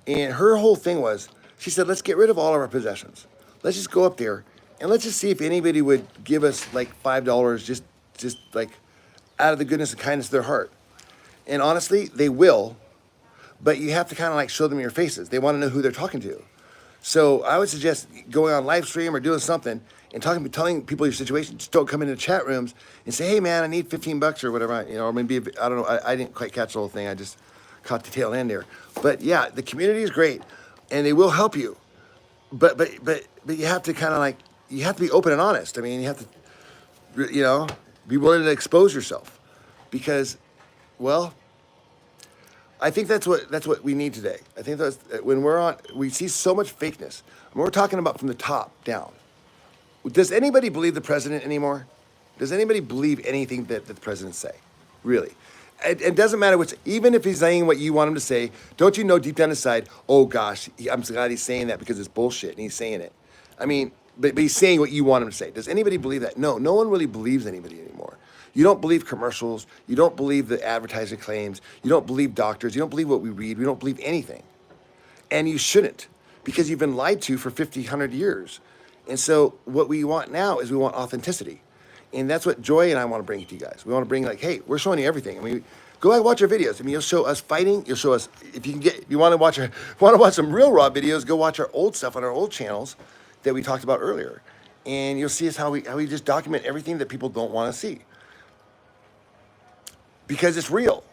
and her whole thing was, she said, let's get rid of all of our possessions. Let's just go up there, and let's just see if anybody would give us like $5 just like out of the goodness and kindness of their heart. And honestly, they will, but you have to kind of like show them your faces. They want to know who they're talking to. So I would suggest going on live stream or doing something and telling people your situation. Just don't come into chat rooms and say, hey man, I need $15 or whatever, or maybe, I don't know. I didn't quite catch the whole thing. I just caught the tail end there. But yeah, the community is great and they will help you. But you have to kind of like, you have to be open and honest. I mean, you have to, be willing to expose yourself because, well, I think that's what we need today. I think that's when we see so much fakeness. And we're talking about from the top down. Does anybody believe the president anymore? Does anybody believe anything that the president say? Really? It doesn't matter even if he's saying what you want him to say, don't you know deep down inside, oh gosh, I'm glad he's saying that because it's bullshit and he's saying it. I mean, but he's saying what you want him to say. Does anybody believe that? No one really believes anybody anymore. You don't believe commercials. You don't believe the advertising claims. You don't believe doctors. You don't believe what we read. We don't believe anything. And you shouldn't, because you've been lied to for 50, 100 years. And so what we want now is we want authenticity. And that's what Joy and I want to bring to you guys. We want to bring like, hey, we're showing you everything. I mean, go back and watch our videos. I mean, you'll show us fighting. You'll show us, if you want to watch some real raw videos, go watch our old stuff on our old channels that we talked about earlier. And you'll see us how we just document everything that people don't want to see. Because it's real.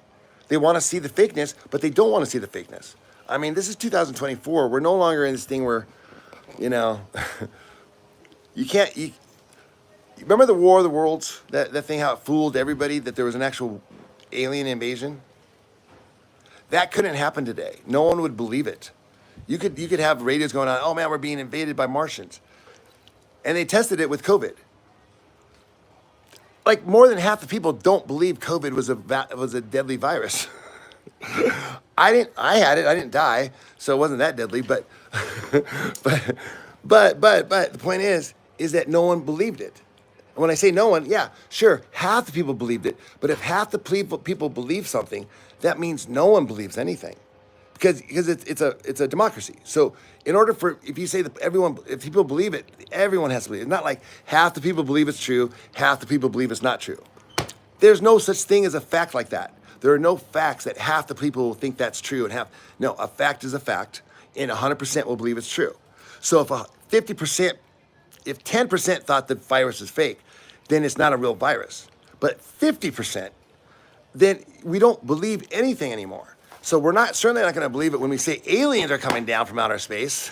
They want to see the fakeness, but they don't want to see the fakeness. I mean, this is 2024. We're no longer in this thing where, you remember the War of the Worlds? That thing, how it fooled everybody that there was an actual alien invasion? That couldn't happen today. No one would believe it. You could have radios going on, oh man, we're being invaded by Martians. And they tested it with COVID. Like more than half the people don't believe COVID was a deadly virus. I had it, I didn't die, so it wasn't that deadly, but the point is that no one believed it. And when I say no one, yeah, sure, half the people believed it, but if half the people believe something, that means no one believes anything. Because it's a democracy. So in order for, if you say that if people believe it, everyone has to believe it. It's not like half the people believe it's true, half the people believe it's not true. There's no such thing as a fact like that. There are no facts that half the people will think that's true and no, a fact is a fact and 100% will believe it's true. So if 10% thought the virus is fake, then it's not a real virus. But 50%, then we don't believe anything anymore. So we're certainly not going to believe it when we say aliens are coming down from outer space.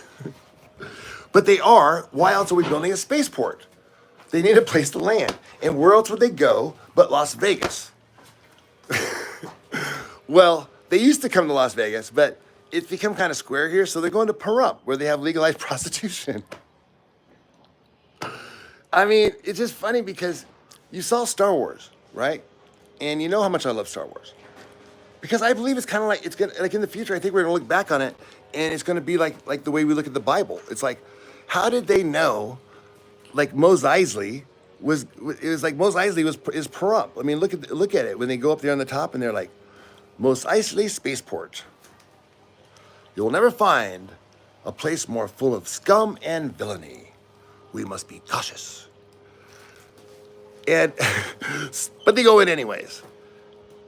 But they are. Why else are we building a spaceport? They need a place to land. And where else would they go but Las Vegas? Well, they used to come to Las Vegas, but it's become kind of square here, so they're going to Pahrump, where they have legalized prostitution. I mean, it's just funny because you saw Star Wars, right? And you know how much I love Star Wars. Because I believe it's kind of like, it's gonna, like in the future, I think we're gonna look back on it and it's gonna be like the way we look at the Bible. It's like, how did they know, like Mos Eisley is Pahrump. I mean, look at it. When they go up there on the top and they're like, Mos Eisley Spaceport. You'll never find a place more full of scum and villainy. We must be cautious. And, but they go in anyways.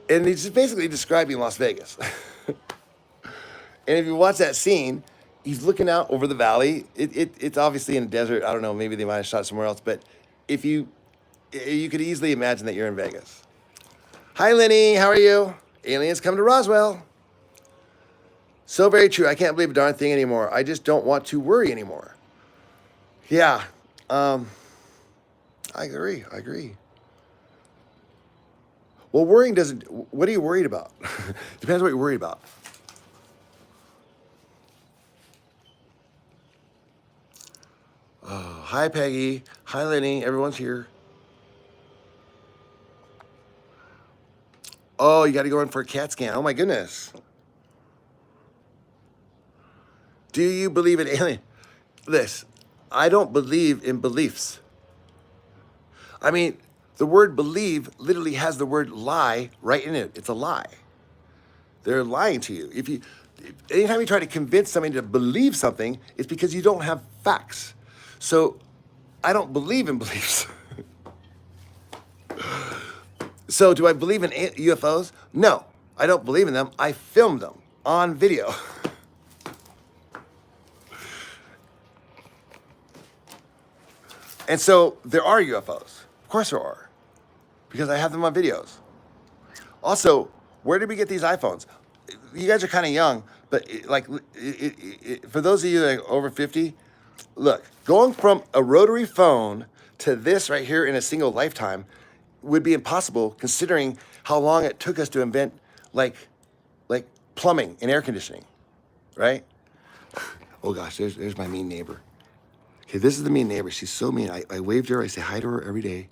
And he's just basically describing Las Vegas. And if you watch that scene, he's looking out over the valley. It's obviously in a desert. I don't know, maybe they might have shot somewhere else. But if you could easily imagine that you're in Vegas. Hi, Lenny. How are you? Aliens come to Roswell. So very true. I can't believe a darn thing anymore. I just don't want to worry anymore. Yeah. I agree. Well, worrying doesn't... What are you worried about? Depends what you're worried about. Oh, hi, Peggy. Hi, Lenny. Everyone's here. Oh, you got to go in for a CAT scan. Oh, my goodness. Do you believe in alien? I don't believe in beliefs. I mean, the word believe literally has the word lie right in it. It's a lie. They're lying to you. Anytime you try to convince somebody to believe something, it's because you don't have facts. So I don't believe in beliefs. So do I believe in UFOs? No, I don't believe in them. I filmed them on video. And so there are UFOs. Of course there are. Because I have them on videos. Also, where did we get these iPhones? You guys are kind of young, but for those of you that are over 50, look, going from a rotary phone to this right here in a single lifetime would be impossible considering how long it took us to invent like plumbing and air conditioning, right? Oh gosh, there's my mean neighbor. Okay, this is the mean neighbor. She's so mean. I wave to her. I say hi to her every day.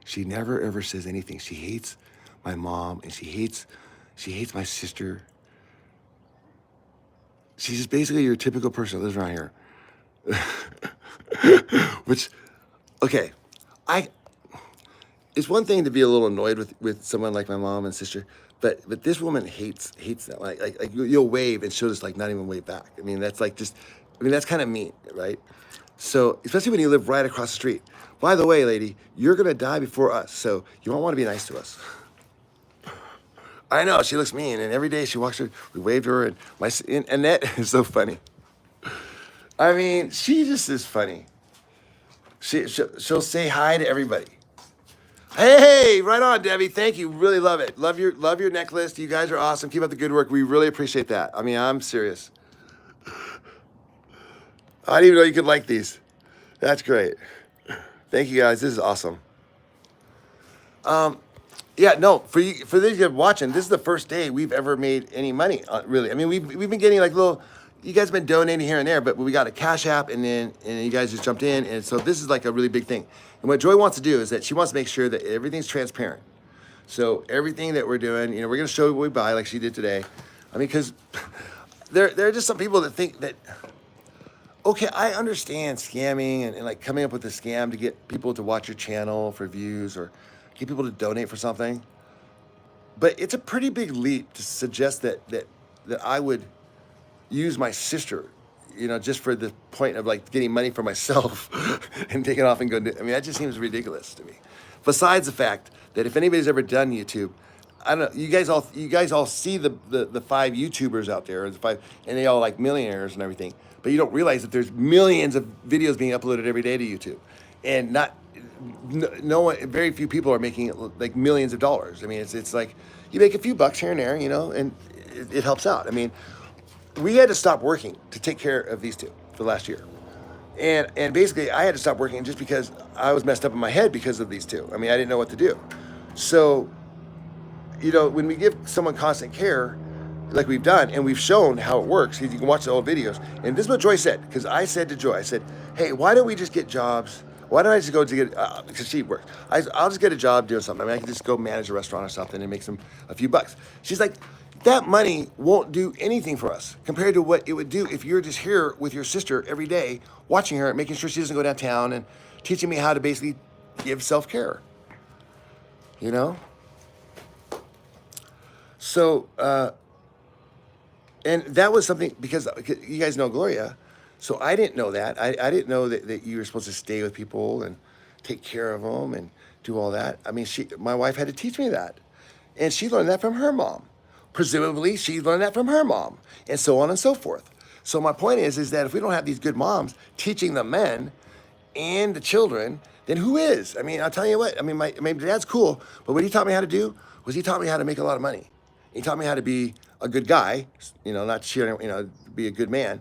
She never ever says anything. She hates my mom and she hates my sister. She's just basically your typical person that lives around here. Which, okay, it's one thing to be a little annoyed with someone like my mom and sister, but this woman hates that. Like you'll wave and she'll just like not even wave back. I mean, that's like that's kind of mean, right? So, especially when you live right across the street. By the way, lady, you're gonna die before us, so you don't want to be nice to us. I know, she looks mean, and every day she walks her, we wave to her, and Annette is so funny. I mean, she just is funny. She'll say hi to everybody. Hey, right on, Debbie. Thank you. Really love it. Love your necklace. You guys are awesome. Keep up the good work. We really appreciate that. I mean, I'm serious. I didn't even know you could like these. That's great. Thank you guys. This is awesome. Yeah, no, for those of you watching, this is the first day we've ever made any money, really. I mean, we've been getting like you guys have been donating here and there, but we got a Cash App and you guys just jumped in. And so this is like a really big thing. And what Joy wants to do is that she wants to make sure that everything's transparent. So everything that we're doing, we're going to show you what we buy like she did today. I mean, because there are just some people that think that, okay, I understand scamming and like coming up with a scam to get people to watch your channel for views or get people to donate for something. But it's a pretty big leap to suggest that I would use my sister, just for the point of like getting money for myself and taking off and going to, I mean, that just seems ridiculous to me. Besides the fact that if anybody's ever done YouTube, I don't know, you guys all see the 5 YouTubers out there, the 5, and they all like millionaires and everything, but you don't realize that there's millions of videos being uploaded every day to YouTube, and no one, very few people are making like millions of dollars. I mean, it's like you make a few bucks here and there, and it helps out. I mean, we had to stop working to take care of these two for the last year. And basically I had to stop working just because I was messed up in my head because of these two. I mean, I didn't know what to do. So, when we give someone constant care, like we've done, and we've shown how it works, you can watch the old videos. And this is what Joy said, because I said to Joy, I said, hey, why don't we just get jobs? Why don't I just go to get, because she works. I'll just get a job doing something. I mean, I can just go manage a restaurant or something and make a few bucks. She's like, that money won't do anything for us compared to what it would do if you're just here with your sister every day, watching her, making sure she doesn't go downtown and teaching me how to basically give self-care, So, and that was something, because you guys know Gloria, so I didn't know that. I didn't know that you were supposed to stay with people and take care of them and do all that. I mean, my wife had to teach me that. And she learned that from her mom. Presumably, she learned that from her mom, and so on and so forth. So my point is that if we don't have these good moms teaching the men and the children, then who is? I mean, I'll tell you what, I mean, my dad's cool, but what he taught me how to do was he taught me how to make a lot of money. He taught me how to be a good guy, not cheer, be a good man.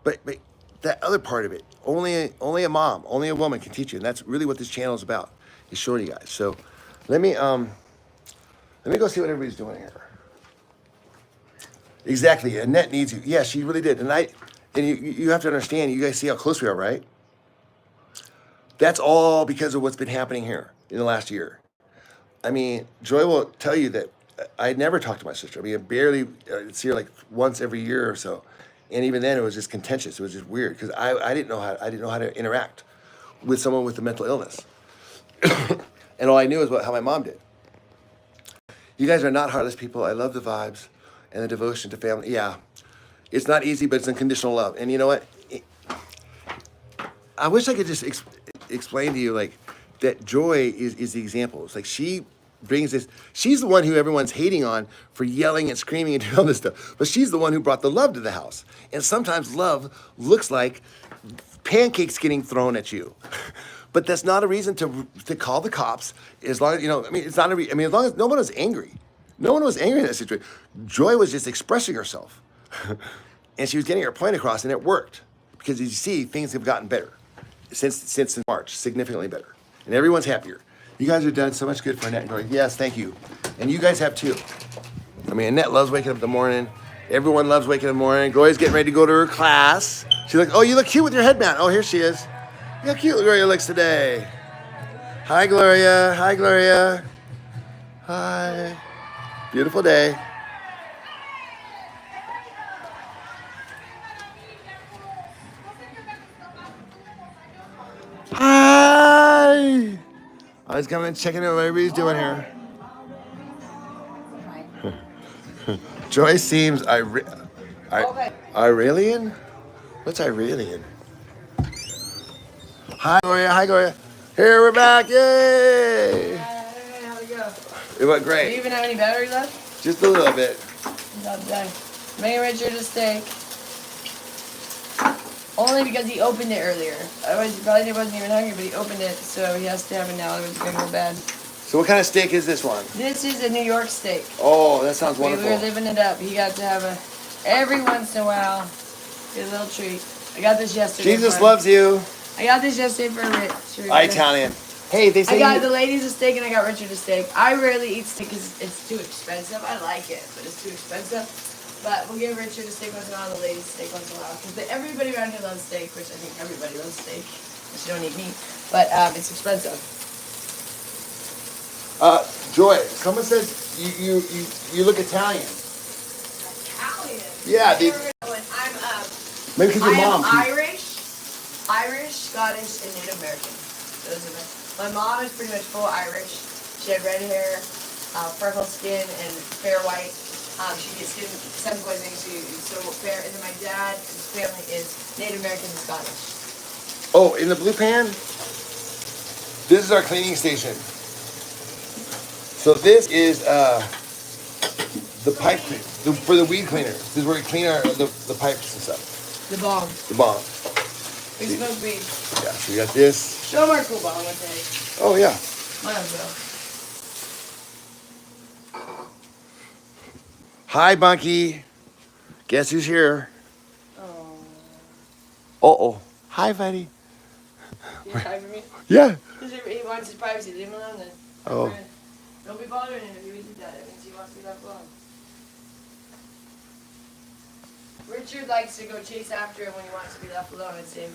But that other part of it, only a mom, only a woman can teach you, and that's really what this channel is about, is showing you guys. So let me go see what everybody's doing here. Exactly, Annette needs you. Yeah, she really did. And you have to understand, you guys see how close we are, right? That's all because of what's been happening here in the last year. I mean, Joy will tell you that I never talked to my sister. I mean, I barely see her like once every year or so. And even then it was just contentious. It was just weird because I didn't know how to interact with someone with a mental illness. And all I knew is how my mom did. You guys are not heartless people. I love the vibes and the devotion to family. Yeah, it's not easy, but it's unconditional love. And you know what? I wish I could just explain to you like that Joy is the example. It's like she brings this. She's the one who everyone's hating on for yelling and screaming and doing all this stuff. But she's the one who brought the love to the house. And sometimes love looks like pancakes getting thrown at you. But that's not a reason to call the cops. As long as, it's not as long as no one was angry. No one was angry in that situation. Joy was just expressing herself. And she was getting her point across, and it worked. Because as you see, things have gotten better since March, significantly better. And everyone's happier. You guys have done so much good for Annette and Gloria. Yes, thank you. And you guys have too. I mean, Annette loves waking up in the morning, Everyone loves waking in the morning. Gloria's getting ready to go to her class. She's like, oh, you look cute with your headband. Oh, here she is. Look how cute Gloria looks today. Hi, Gloria. Hi, Gloria. Hi. Beautiful day. Hi. I was coming and checking out what everybody's doing here. Joy seems Irelian? What's Irelian? Hi, Gloria. Hi, Gloria. Here, we're back. Yay! Hey, how'd it go? It went Do you great. even have any battery left? Just a little bit. Not today. Making Richard a steak. Only because he opened it earlier. Otherwise, he probably wasn't even hungry, but he opened it, so he has to have it now. Otherwise, it's going to go bad. So what kind of steak is this one? This is a New York steak. Oh, that sounds We wonderful. were living it up. He got to have a, every once in a while, get a little treat. I got this yesterday. Jesus for- loves you. I got this yesterday for Rich. Italian. Hey, they say I got you- the ladies a steak and I got Richard a steak. I rarely eat steak because it's too expensive. I like it, but it's too expensive. But we'll give Richard a steak once in a while, the ladies a steak once in a while. Because everybody around here loves steak, which I think everybody loves steak. Unless you don't eat meat. But it's expensive. Joy, someone says you look Italian. Italian? Yeah, they- I'm Maybe because your I mom. am Irish, Scottish, and Native American. Those are my mom is pretty much full Irish. She had red hair, freckled skin, and fair white. She gets skin poisoning, so fair. And then my dad's family is Native American and Scottish. Oh, in the blue pan? This is our cleaning station. So this is the pipe for the weed cleaner. This is where we clean the pipes and stuff. The bong. The bomb. We smoke weed. Yeah, so you got this. Show them our cool bong one day. Oh yeah. Might as well. Hi, Bunky. Guess who's here? Oh. Uh-oh. Hi, buddy. You tired for me? Yeah. He wants his privacy. Leave him alone then. Oh. Don't be bothering him if he did that. That means he wants to be left alone. Richard likes to go chase after him when he wants to be left alone and say,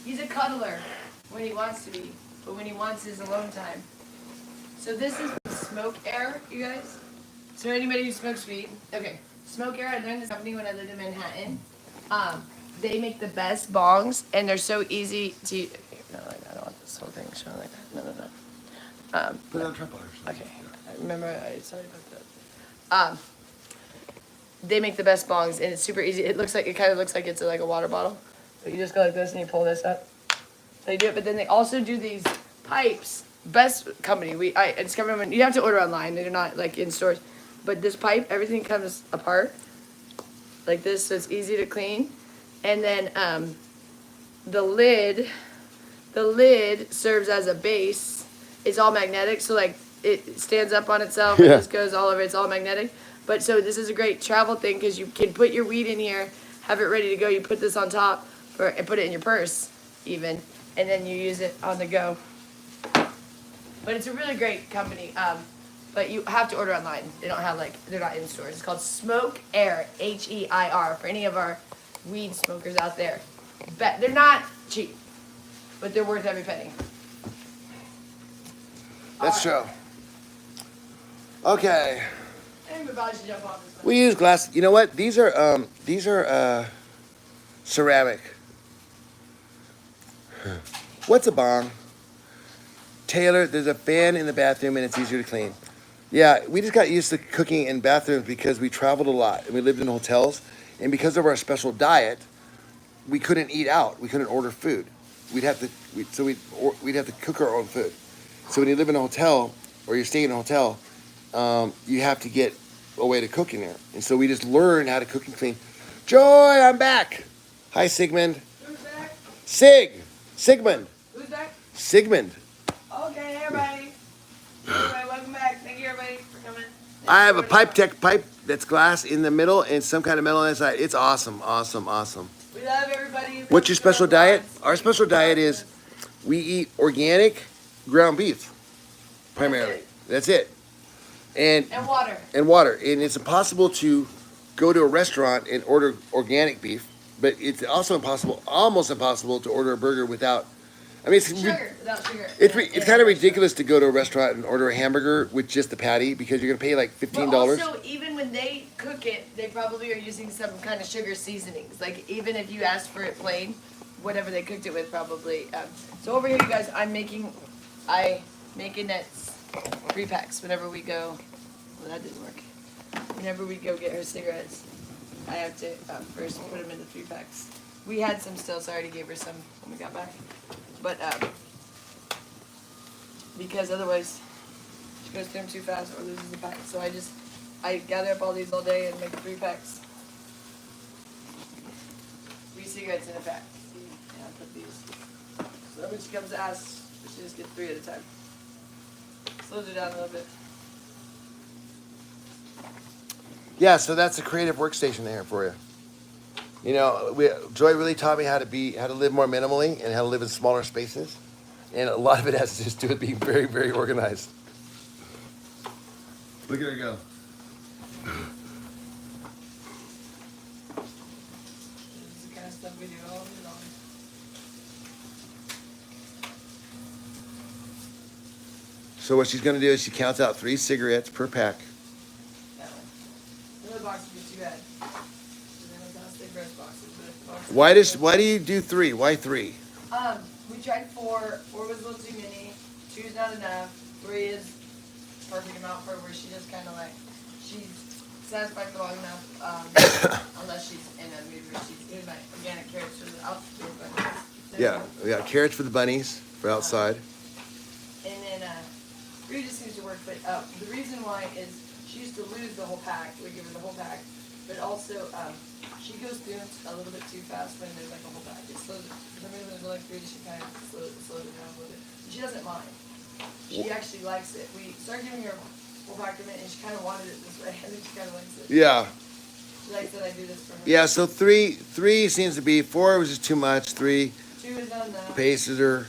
he's a cuddler when he wants to be, but when he wants his alone time. So this is Smoke Air, you guys. So anybody who smokes weed, okay. Smoke Air, I learned this company when I lived in Manhattan. They make the best bongs, and they're so easy to. No, I don't want this whole thing showing like that. No. Put it on tripod. Okay. I remember. Sorry about that. They make the best bongs, and it's super easy. It kind of looks like it's like a water bottle. But you just go like this, and you pull this up. So you do it, but then they also do these pipes. Best company. I discovered them. You have to order online. They're not like in stores. But this pipe, everything comes apart like this, so it's easy to clean. And then the lid serves as a base. It's all magnetic, so like it stands up on itself. Yeah. It just goes all over. It's all magnetic. But so this is a great travel thing because you can put your weed in here, have it ready to go. You put this on top and put it in your purse even, and then you use it on the go. But it's a really great company. But you have to order online. They're not in stores. It's called Smoke Air, H-E-I-R, for any of our weed smokers out there. They're not cheap, but they're worth every penny. Let's show. Okay. Everybody should jump off this one. We use glass. You know what? These are ceramic. What's a bong? Taylor, there's a fan in the bathroom and it's easier to clean. Yeah, we just got used to cooking in bathrooms because we traveled a lot and we lived in hotels. And because of our special diet, we couldn't eat out. We couldn't order food. We'd have to cook our own food. So when you live in a hotel or you're staying in a hotel, you have to get a way to cook in there. And so we just learned how to cook and clean. Joy, I'm back. Hi, Sigmund. Who's back? Sigmund. Who's back? Sigmund. Okay, everybody. Everybody, welcome back. Thank you, everybody, for coming. I have a pipe that's glass in the middle and some kind of metal on the side. It's awesome, awesome, awesome. We love everybody. What's your special diet? Our special diet is we eat organic ground beef, primarily. That's it. And And water. water. And it's impossible to go to a restaurant and order organic beef, but it's also impossible, almost impossible, to order a burger without. I mean, it's Sugar, without sugar. it's kind of ridiculous to go to a restaurant and order a hamburger with just the patty because you're gonna pay like $15. But also, even when they cook it, they probably are using some kind of sugar seasonings. Like even if you ask for it plain, whatever they cooked it with, probably. So over here, you guys, I make Annette's 3-packs whenever we go. Well, that didn't work. Whenever we go get her cigarettes, I have to first put them in the 3-packs. We had some still, so I already gave her some when we got back. But because otherwise she goes through them too fast or loses the pack. So I gather up all these all day and make 3-packs. 3 cigarettes in a pack. See? And I put these. So when she comes to ask, she just gets 3 at a time. Slows her down a little bit. Yeah, so that's a creative workstation there for you. You know, Joy really taught me how to live more minimally and how to live in smaller spaces, and a lot of it has to just do with being very, very organized. Look at her go. This is the kind of stuff we do all day long. So what she's gonna do is she counts out 3 cigarettes per pack. That one. The other box would be too bad. And then I'll stay breast boxes, but boxes. Why do you do 3? Why 3? We tried 4. 4 was a little too many. 2 is not enough. 3 is perfect amount for her where she just kind of like, she's satisfied for long enough, unless she's in a mood where she's doing my organic carrots for the outside. Yeah, carrots for the bunnies for outside. And then 3 just seems to work, but the reason why is she used to lose the whole pack. We give her the whole pack, but also she goes through it a little bit too fast when there's like a whole pack. It slows it. For some reason, when there's like 3, she kind of slows it down a little bit. And she doesn't mind. She actually likes it. We started giving her full pack of mint, and she kind of wanted it this way. I think she kind of likes it. Yeah. She likes that I do this for her. Yeah, so 3 seems to be, 4 was just too much. 3 2 is not enough. paces her.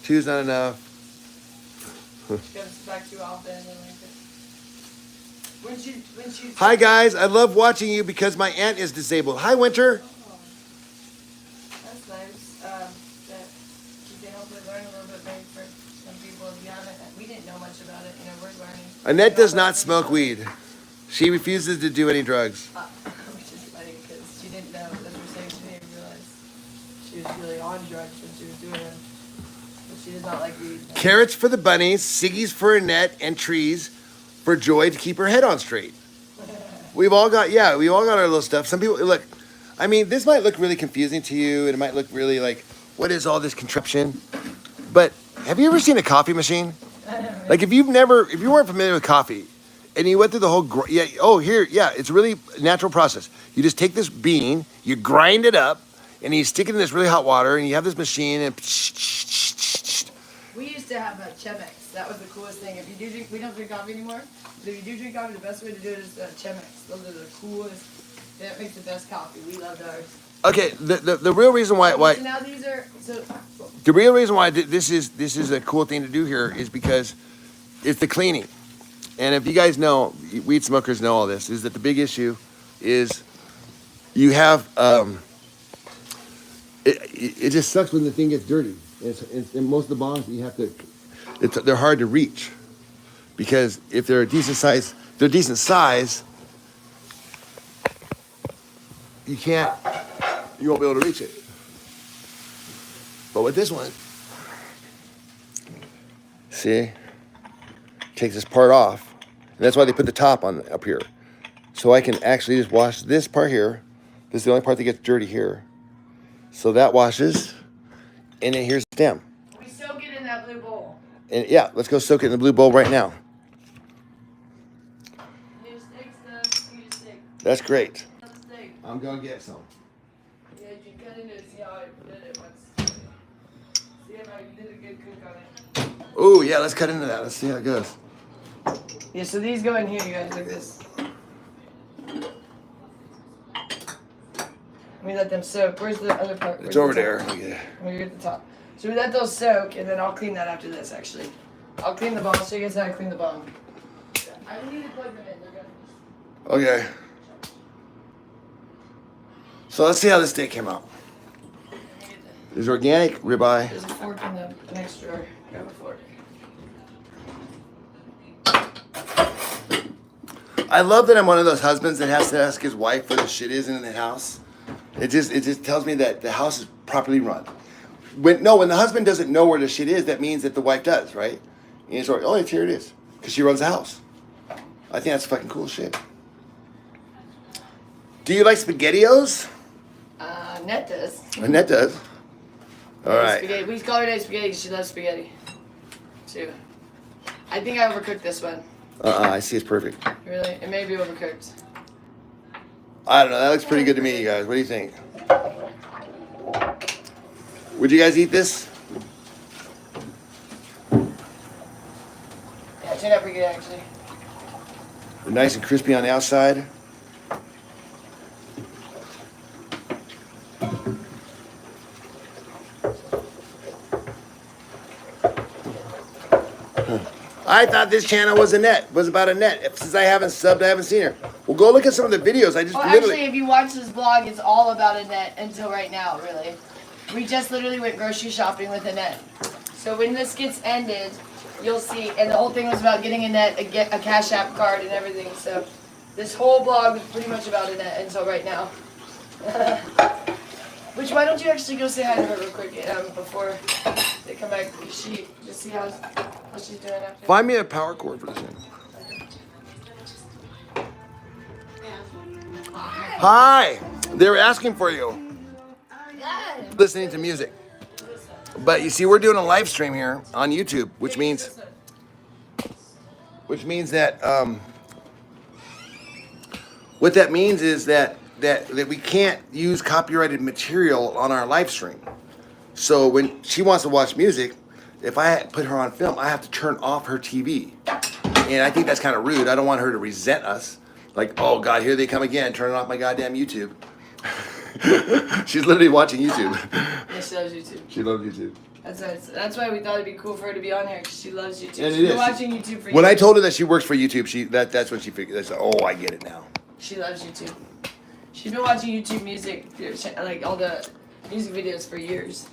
2 is not enough. She comes back too often and like it. When she's Hi guys, I love watching you because my aunt is disabled. Hi Winter. Oh, that's nice. That you can hopefully learn a little bit maybe for some people. Yeah, we didn't know much about it. You know, we're learning. Annette does not smoke weed. She refuses to do any drugs. Which is funny because she didn't know. As we were saying, she didn't realize she was really on drugs when she was doing them. But she does not like weed. Carrots for the bunnies, ciggies for Annette, and trees for Joy to keep her head on straight. we all got our little stuff. Some people, look, I mean, this might look really confusing to you, and it might look really like, what is all this contraption? But have you ever seen a coffee machine? Like if you weren't familiar with coffee, and you went through the whole, it's a really natural process. You just take this bean, you grind it up, and you stick it in this really hot water, and you have this machine, and We used to have Chemex. That was the coolest thing. If you do drink, we don't drink coffee anymore. But if you do drink coffee, the best way to do it is Chemex. Those are the coolest. That makes the best coffee. We loved ours. Okay, the real reason why So now these are the real reason why this is a cool thing to do here is because it's the cleaning. And if you guys know, weed smokers know all this, is that the big issue is you have it just sucks when the thing gets dirty. And most of the bongs you have to, they're hard to reach because if they're a decent size, you won't be able to reach it. But with this one, see, takes this part off, and that's why they put the top on up here. So I can actually just wash this part here. This is the only part that gets dirty here. So that washes, and then here's the stem. we soak it in that blue bowl. And yeah, let's go soak it in the blue bowl right now. You need a steak stuff. You need a steak. That's great. Steak. I'm gonna get some. Yeah, you cut into it. See how I did it once. See if I did a good cook on it. Oh yeah, let's cut into that. Let's see how it goes. Yeah, so these go in here, you guys, like this. We let them soak. Where's the other part? It's over there. Yeah. We're at the top. So we let those soak, and then I'll clean that after this, actually. I'll clean the bong. I'll show you guys how I clean the bong. I don't need to plug them in. They're gonna. Okay. So let's see how this steak came out. There's organic ribeye. There's a fork in the next drawer. Grab a fork. I love that I'm one of those husbands that has to ask his wife where the shit is in the house. It just tells me that the house is properly run. When the husband doesn't know where the shit is, that means that the wife does, right? And he's like, oh, it's here it is, because she runs the house. I think that's fucking cool shit. Do you like SpaghettiOs? Annette does. Annette does. All right. Spaghetti. We call her today spaghetti because she loves spaghetti. Too. I think I overcooked this one. I see it's perfect. Really? It may be overcooked. I don't know. That looks pretty good to me, you guys. What do you think? Would you guys eat this? Yeah, it turned out pretty good actually. They're nice and crispy on the outside. I thought this channel was about Annette. Since I haven't subbed, I haven't seen her. Well, go look at some of the videos. I just Well, literally... actually, if you watch this vlog, it's all about Annette until right now, really. We just literally went grocery shopping with Annette. So when this gets ended, you'll see, and the whole thing was about getting Annette a Cash App card and everything. So this whole vlog was pretty much about Annette until right now. Which, why don't you actually go say hi to her real quick before they come back? Just see how she's doing after. Find me a power cord for this thing. Hi! They were asking for you. Listening to music. But you see, we're doing a live stream here on YouTube, which means that what that means is that we can't use copyrighted material on our live stream. So when she wants to watch music, if I put her on film, I have to turn off her TV. And I think that's kind of rude. I don't want her to resent us. Like, oh God, here they come again, turning off my goddamn YouTube. She's literally watching YouTube. Yeah, she loves YouTube. She loves YouTube. That's why we thought it'd be cool for her to be on here, because she loves YouTube. And She's been watching YouTube for years. When I told her that she works for YouTube, that's when she figured. That's like, oh, I get it now. She loves YouTube. She's been watching YouTube music, like all the music videos for years.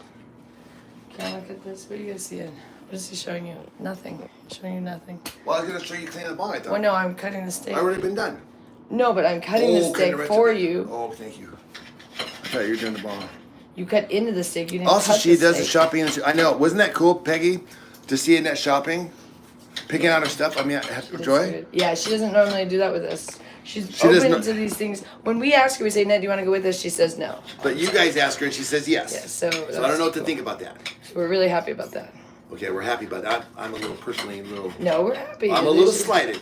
Can I look at this? What are you guys seeing? What is he showing you? Nothing. Showing you nothing. Well, I was gonna show you cleaning the bong. I thought. Well, no, I'm cutting the steak. I already been done. No, but I'm cutting the steak for you. Oh, thank you. I thought you were doing the bong. You cut into the steak. You didn't Also, cut she the does the steak. shopping. I know. Wasn't that cool, Peggy, to see Annette shopping, picking out her stuff? I mean, Joy. Yeah, she doesn't normally do that with us. She does open not- to these things. When we ask her, we say, Ned, do you want to go with us? She says no. But you guys ask her, and she says yes. Yeah, so I don't know what to think about that. We're really happy about that. Okay, we're happy, but I'm a little personally No, we're happy. I'm a little slighted.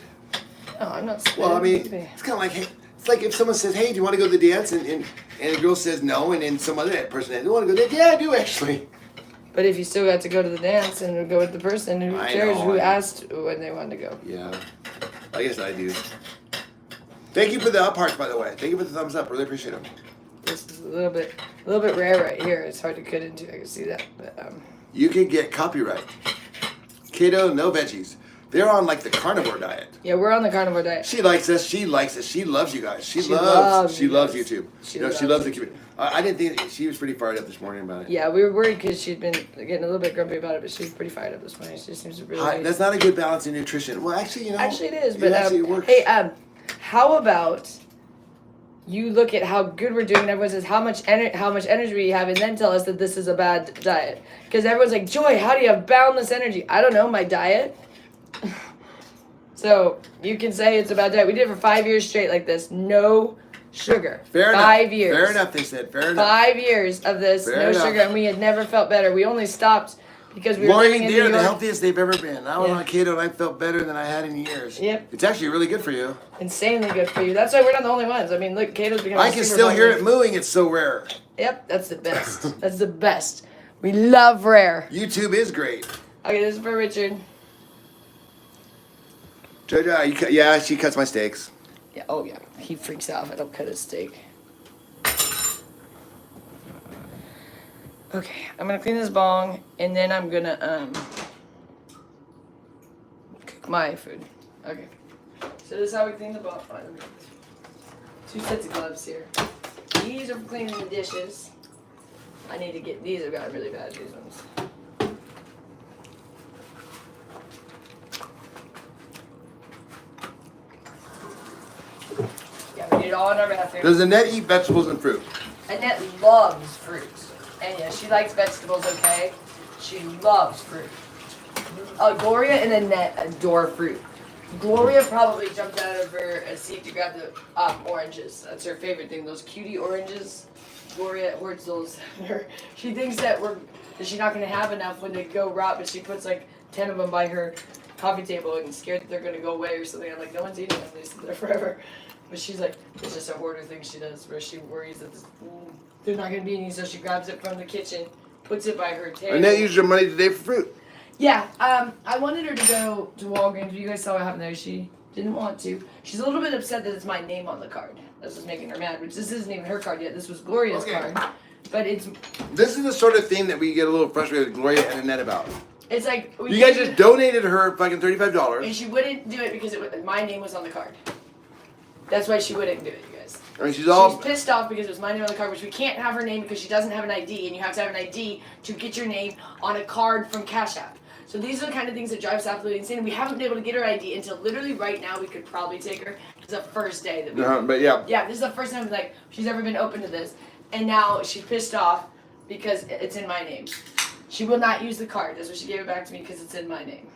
No, I'm not slighted. Well, I mean, it's kind of like, hey, it's like if someone says, hey, do you want to go to the dance? And a girl says no, and then some other person says, do you want to go there? Yeah, I do, actually. But if you still got to go to the dance and go with the person, who I cares know, who I know. asked when they wanted to go? Yeah, I guess I do. Thank you for the up hearts, by the way. Thank you for the thumbs up. Really appreciate them. This is a little bit rare right here. It's hard to cut into. I can see that, but You can get copyright. Keto, no veggies. They're on like the carnivore diet. yeah, we're on the carnivore diet. She likes us. She likes us. She loves you guys. She loves you guys. YouTube. She She loves loves the YouTube. community. I didn't think she was pretty fired up this morning about it. Yeah, we were worried because she'd been getting a little bit grumpy about it, but she was pretty fired up this morning. She seems to really. That's not a good balance in nutrition. Well, actually, Actually, it is. it But actually works. hey, how about you look at how good we're doing, and everyone says how much energy we have, and then tell us that this is a bad diet. Because everyone's like, Joy, how do you have boundless energy? I don't know, my diet. So you can say it's a bad diet. We did it for 5 years straight like this, no sugar. Fair enough. 5 years. Fair enough. They said fair enough. 5 years of this, Fair no enough. sugar, and we had never felt better. We only stopped because we were Lori living and in Deer, New the York. healthiest they've ever been. I was Yeah. on keto and I felt better than I had in years. Yep. It's actually really good for you. Insanely good for you. That's why we're not the only ones. I mean, look, Kato's becoming I can still hear it mooing. It's so rare. Yep, that's the best. That's the best. We love rare. YouTube is great. Okay, this is for Richard. Jojo, yeah, she cuts my steaks. Yeah. Oh yeah. He freaks out if I don't cut his steak. Okay, I'm gonna clean this bong, and then I'm gonna cook my food. Okay. So this is how we clean the bong. Oh, let me get this. 2 sets of gloves here. these are for cleaning the dishes. I need to get these. Are gotten really bad. These ones. Yeah, we need it all in our bathroom. Does Annette eat vegetables and fruit? Annette loves fruit. And yeah, she likes vegetables, okay? She loves fruit. Gloria and Annette adore fruit. Gloria probably jumped out of her seat to grab the oranges. That's her favorite thing, those cutie oranges. Gloria hoards those. She thinks that she's not going to have enough when they go rot, but she puts like 10 of them by her coffee table and scared that they're going to go away or something. I'm like, no one's eating them. They sit there forever. But she's like, it's just a hoarder thing she does where she worries that they're not going to be any, so she grabs it from the kitchen, puts it by her table. Annette used your money today for fruit. Yeah, I wanted her to go to Walgreens, but you guys saw what happened there. She didn't want to. She's a little bit upset that it's my name on the card. That's what's making her mad, which this isn't even her card yet. This was Gloria's card. But it's... This is the sort of thing that we get a little frustrated with Gloria and Annette about. It's like... You guys just donated her fucking $35. And she wouldn't do it because my name was on the card. That's why she wouldn't do it, you guys. I mean, she's pissed off because it was my name on the card, which we can't have her name because she doesn't have an ID, and you have to have an ID to get your name on a card from Cash App. So these are the kind of things that drive us absolutely insane. And we haven't been able to get her ID until literally right now. We could probably take her. It's the first day that we. But yeah. Yeah, this is the first time like she's ever been open to this, and now she's pissed off because it's in my name. She will not use the card. That's why she gave it back to me because it's in my name.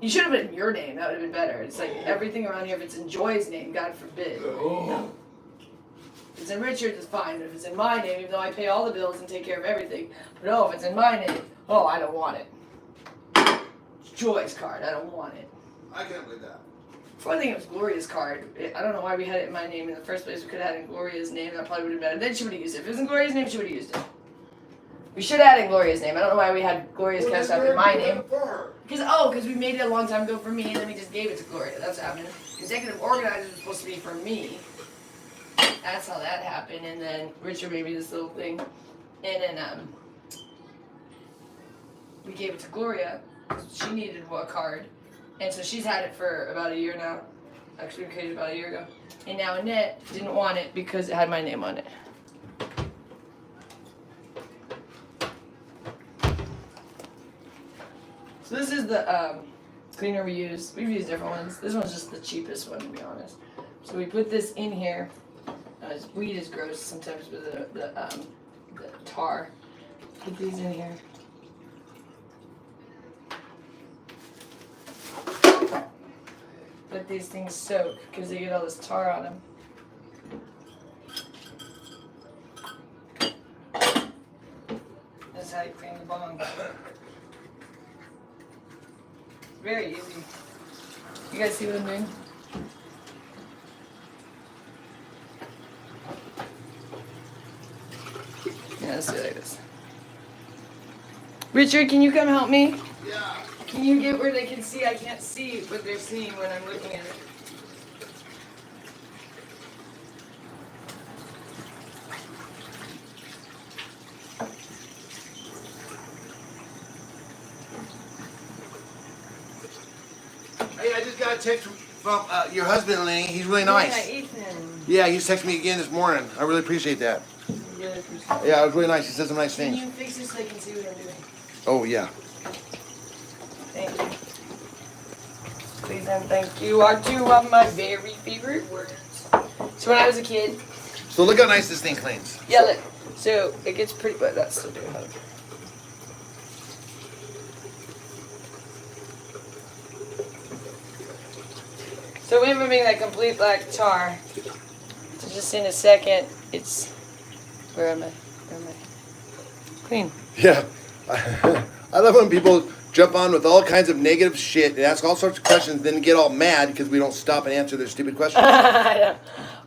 You should have been your name. That would have been better. It's like everything around here. If it's in Joy's name, God forbid. No. If it's in Richard's, it's fine. But if it's in my name, even though I pay all the bills and take care of everything, but no, if it's in my name, oh, I don't want it. It's Joy's card. I don't want it. I can't believe that. For one thing, it was Gloria's card. I don't know why we had it in my name in the first place. We could have had it in Gloria's name. That probably would have been better. Then she would have used it. If it was in Gloria's name, she would have used it. We should have had it in Gloria's name. I don't know why we had Gloria's Cash App in my name. Because we made it a long time ago for me, and then we just gave it to Gloria. That's what happened. Executive organizer was supposed to be for me. That's how that happened. And then Richard made me this little thing. And then we gave it to Gloria. She needed a card. And so she's had it for about a year now. Actually, we created it about a year ago. And now Annette didn't want it because it had my name on it. So this is the cleaner we use. We've used different ones. This one's just the cheapest one, to be honest. So we put this in here. Weed is gross sometimes with the tar. Put these in here. Let these things soak because they get all this tar on them. That's how you clean the bong. Very easy. You guys see what I'm doing? Yeah, let's do it like this. Richard, can you come help me? Yeah. Can you get where they can see? I can't see what they're seeing when I'm looking at it. Hey, I just got a text from your husband, Lenny. He's really nice. Yeah, Ethan. Yeah, he texted me again this morning. I really appreciate that. Really appreciate it. Yeah, it was really nice. He said some nice Can things. you fix this so I can see what I'm doing? Oh, yeah. Thank you. Please and thank you are two of my very favorite words. So when I was a kid, So look how nice this thing cleans. yeah, look. So it gets pretty, but that's still doing it. So we're moving that complete black tar. So just in a second, it's where am I? Clean. Yeah. I love when people jump on with all kinds of negative shit and ask all sorts of questions, then get all mad because we don't stop and answer their stupid questions.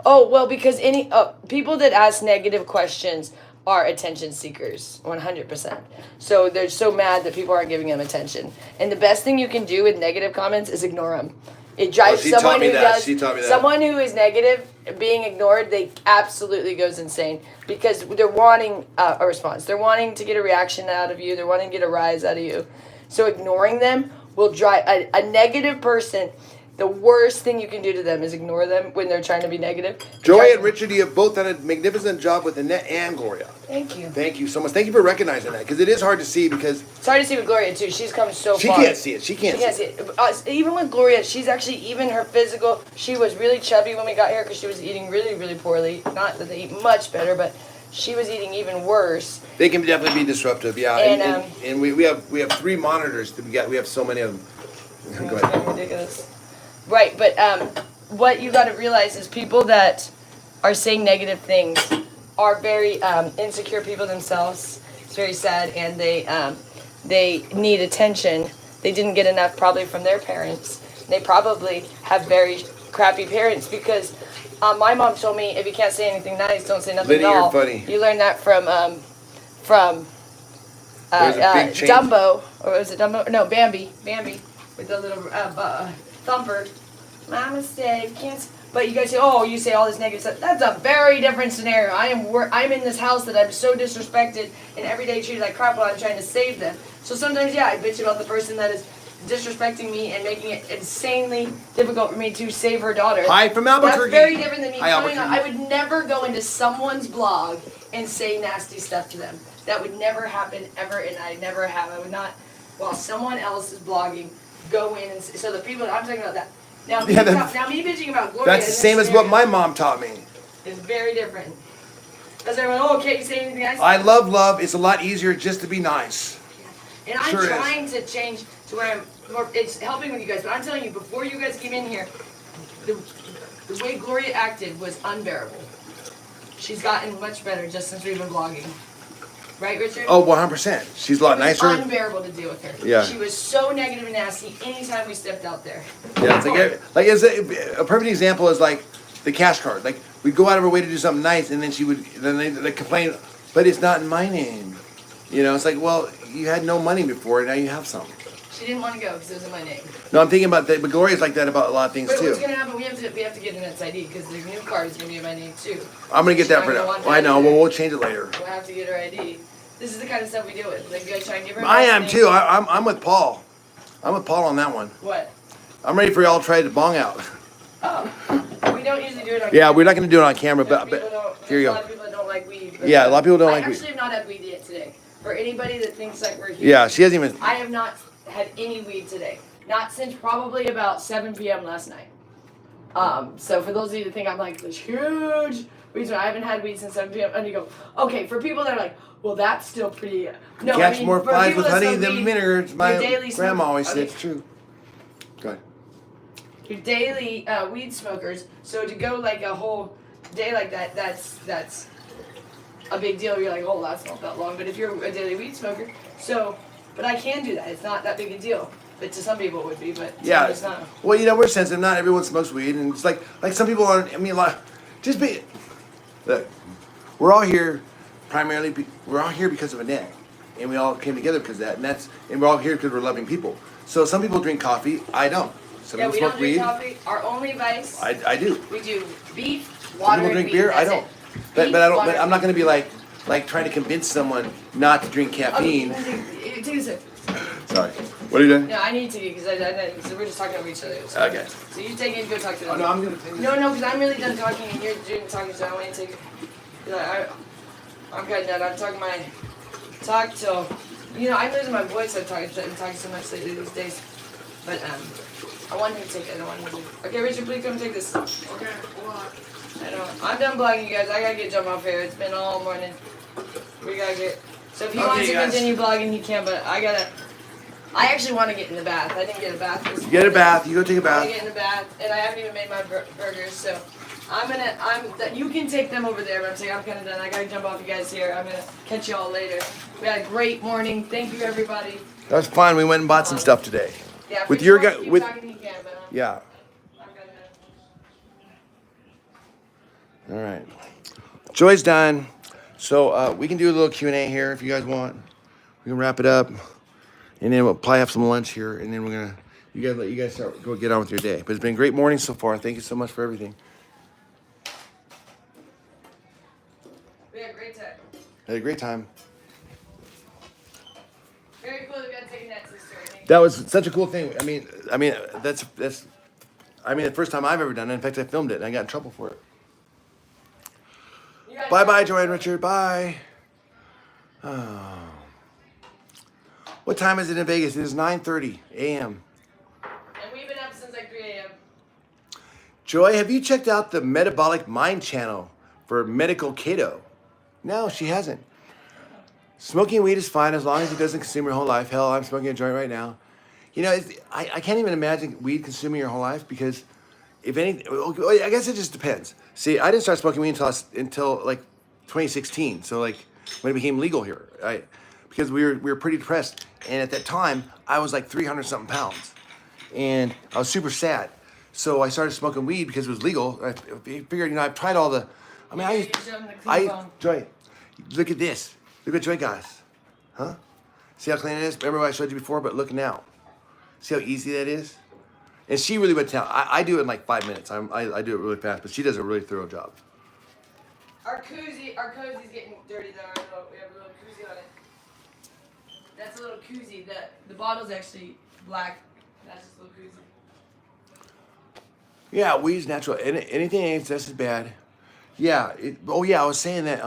Oh, well, because any people that ask negative questions are attention seekers, 100%. So they're so mad that people aren't giving them attention. And the best thing you can do with negative comments is ignore them. It drives she taught someone me who that. does She taught me that. someone who is negative being ignored. They absolutely goes insane because they're wanting a response. They're wanting to get a reaction out of you. They're wanting to get a rise out of you. So ignoring them will drive a negative person. the worst thing you can do to them is ignore them when they're trying to be negative. Joy Because- and Richard, you have both done a magnificent job with Annette and Gloria. Thank you. Thank you so much. Thank you for recognizing that, because it is hard to see, because Sorry to see with Gloria too. She's come so she far. can't see it. She can't see it. Even with Gloria, she's actually even her physical. She was really chubby when we got here because she was eating really, really poorly. Not that they eat much better, but she was eating even worse. They can definitely be disruptive, yeah. And we have 3 monitors that we have so many of them. Go It's ahead. kind of ridiculous. Right, but what you got to realize is people that are saying negative things are very insecure people themselves. It's very sad, and they need attention. They didn't get enough probably from their parents. They probably have very crappy parents because my mom told me if you can't say anything nice, don't say nothing Liddy, at all. you're funny. You learned that from There's a big change. Dumbo, or was it Dumbo? No, Bambi with the little thumper. Mama said you can't. But you guys say, oh, you say all this negative stuff. That's a very different scenario. I'm in this house that I'm so disrespected and every day treated like crap while I'm trying to save them. So sometimes, yeah, I bitch about the person that is disrespecting me and making it insanely difficult for me to save her daughter. Hi from Albuquerque. That's very different than me Hi, coming on. I Albuquerque. would never go into someone's blog and say nasty stuff to them. That would never happen ever, and I never have. I would not, while someone else is blogging, go in and say, so the people, I'm talking about that. Now, Yeah, now me bitching about Gloria. That's the in this same as what scenario my mom taught me. is very different. Because everyone, oh, can't you say anything nice? I love love. It's a lot easier just to be nice. And I'm Sure is. trying to change to where I'm more, it's helping with you guys. But I'm telling you, before you guys came in here, the way Gloria acted was unbearable. She's gotten much better just since we've been vlogging. Right, Richard? Oh, 100%. She's a lot It was nicer. unbearable to deal with her. Yeah. She was so negative and nasty anytime we stepped out there. Yeah, it's like it's a perfect example is like the cash card. Like we'd go out of our way to do something nice, and then they complain, but it's not in my name. You know, it's like, well, you had no money before, now you have some. She didn't want to go because it was in my name. No, I'm thinking about that, but Gloria's like that about a lot of things But too. what's gonna happen? We have to get Annette's ID because the new card is gonna be in my name too. I'm gonna get that She's for not now. gonna want I know. that Well, either. we'll change it later. We'll have to get her ID. This is the kind of stuff we deal with. Like you guys try and give her. I Annette's am name. too. I'm with Paul. I'm with Paul on that one. What? I'm ready for y'all to try the bong out. Oh, we don't usually do it on. Yeah, camera. we're not gonna do it on camera, People but don't- here you there's a lot go. of people that don't like weed. but- Yeah, a lot of people don't like I weed. actually have not had weed yet today. For anybody that thinks like we're here. Yeah, she hasn't even. I have not had any weed today. Not since probably about 7 p.m. last night. So for those of you that think I'm like this huge weed smoker, I haven't had weed since 7 p.m. And you go, okay, for people that are like, well, that's still pretty. No, Catch I mean, more for flies people with that honey smoke than weed, vinegar. My your daily grandma smoke- always said okay. it's true. Go ahead. Your daily weed smokers. So to go like a whole day like that, that's a big deal. You're like, oh, that's not that long. But if you're a daily weed smoker, but I can do that. It's not that big a deal. But to some people it would be, but to Yeah. me it's not. Well, you know, we're sensitive. Not everyone smokes weed, and it's like some people aren't. I mean, like, just be. Look, we're all here, primarily. We're all here because of Annette, and we all came together because of that, and we're all here because we're loving people. So some people drink coffee. I don't. Some Yeah, people we smoke don't drink weed. coffee. Our only vice, I do. we do beef, Some water, people and drink weed. beer. I That's don't. it. But Beef, I don't. water, But I'm not and going to be like trying to convince someone not to drink weed. caffeine. Okay, take a sip. Sorry. What are you doing? No, I need to because so we're just talking over each other. So, Okay. So you take it and go talk to them. Oh, no, I'm gonna take this. No, because I'm really done talking and you're doing talking, so I want you to take it. I'm kind of done. I'm talking talk till, I'm losing my voice. I'm talking so much lately these days. But I want him to take it. I don't want him to. Okay, Richard, please come take this. Okay. Hold on. I know. I'm done blogging, you guys. I gotta get jump off here. It's been all morning. We gotta get. So if he Okay, wants to guys. continue blogging, he can. But I actually want to get in the bath. I didn't get a bath this You get a bath. You go take a I want to bath. get in the bath, and I haven't even made my burgers. So you can take them over there. But I'm kind of done. I gotta jump off you guys here. I'm gonna catch you all later. We had a great morning. Thank you, everybody. That was fun. We went and bought some stuff today. Yeah. if With Richard your wants to guy- keep with- talking, he can, but, Yeah. I'm kinda done. All right. Joy's done. So we can do a little Q&A here if you guys want. We can wrap it up. And then we'll probably have some lunch here. And then we're going to, let you guys go get on with your day. But it's been a great morning so far. Thank you so much for everything. We had a great time. Had a great time. Very cool. We got to take a net sister. That was such a cool thing. I mean, that's I mean, the first time I've ever done it. In fact, I filmed it and I got in trouble for it. Bye-bye, Joy and Richard. Bye. Oh. What time is it in Vegas? It is 9:30 a.m. And we've been up since like 3 a.m. Joy, have you checked out the Metabolic Mind channel for medical keto? No, she hasn't. Smoking weed is fine as long as it doesn't consume your whole life. Hell, I'm smoking a joint right now. You know, I can't even imagine weed consuming your whole life because if any, I guess it just depends. See, I didn't start smoking weed until like 2016. So like when it became legal here, because we were pretty depressed. And at that time, I was like 300 something pounds and I was super sad. So I started smoking weed because it was legal. I figured, you know, I've tried all the, I mean, Joy, look at this. Look what Joy got. Huh? See how clean it is? Remember what I showed you before, but look now. See how easy that is? And she really went to town. I do it in like 5 minutes. I do it really fast, but she does a really thorough job. Our cozy's getting dirty though. We have a little koozie on it. That's a little koozie. The bottle's actually black. That's just a little koozie. Yeah, weed's natural. Anything excess is bad. Yeah. I was saying that.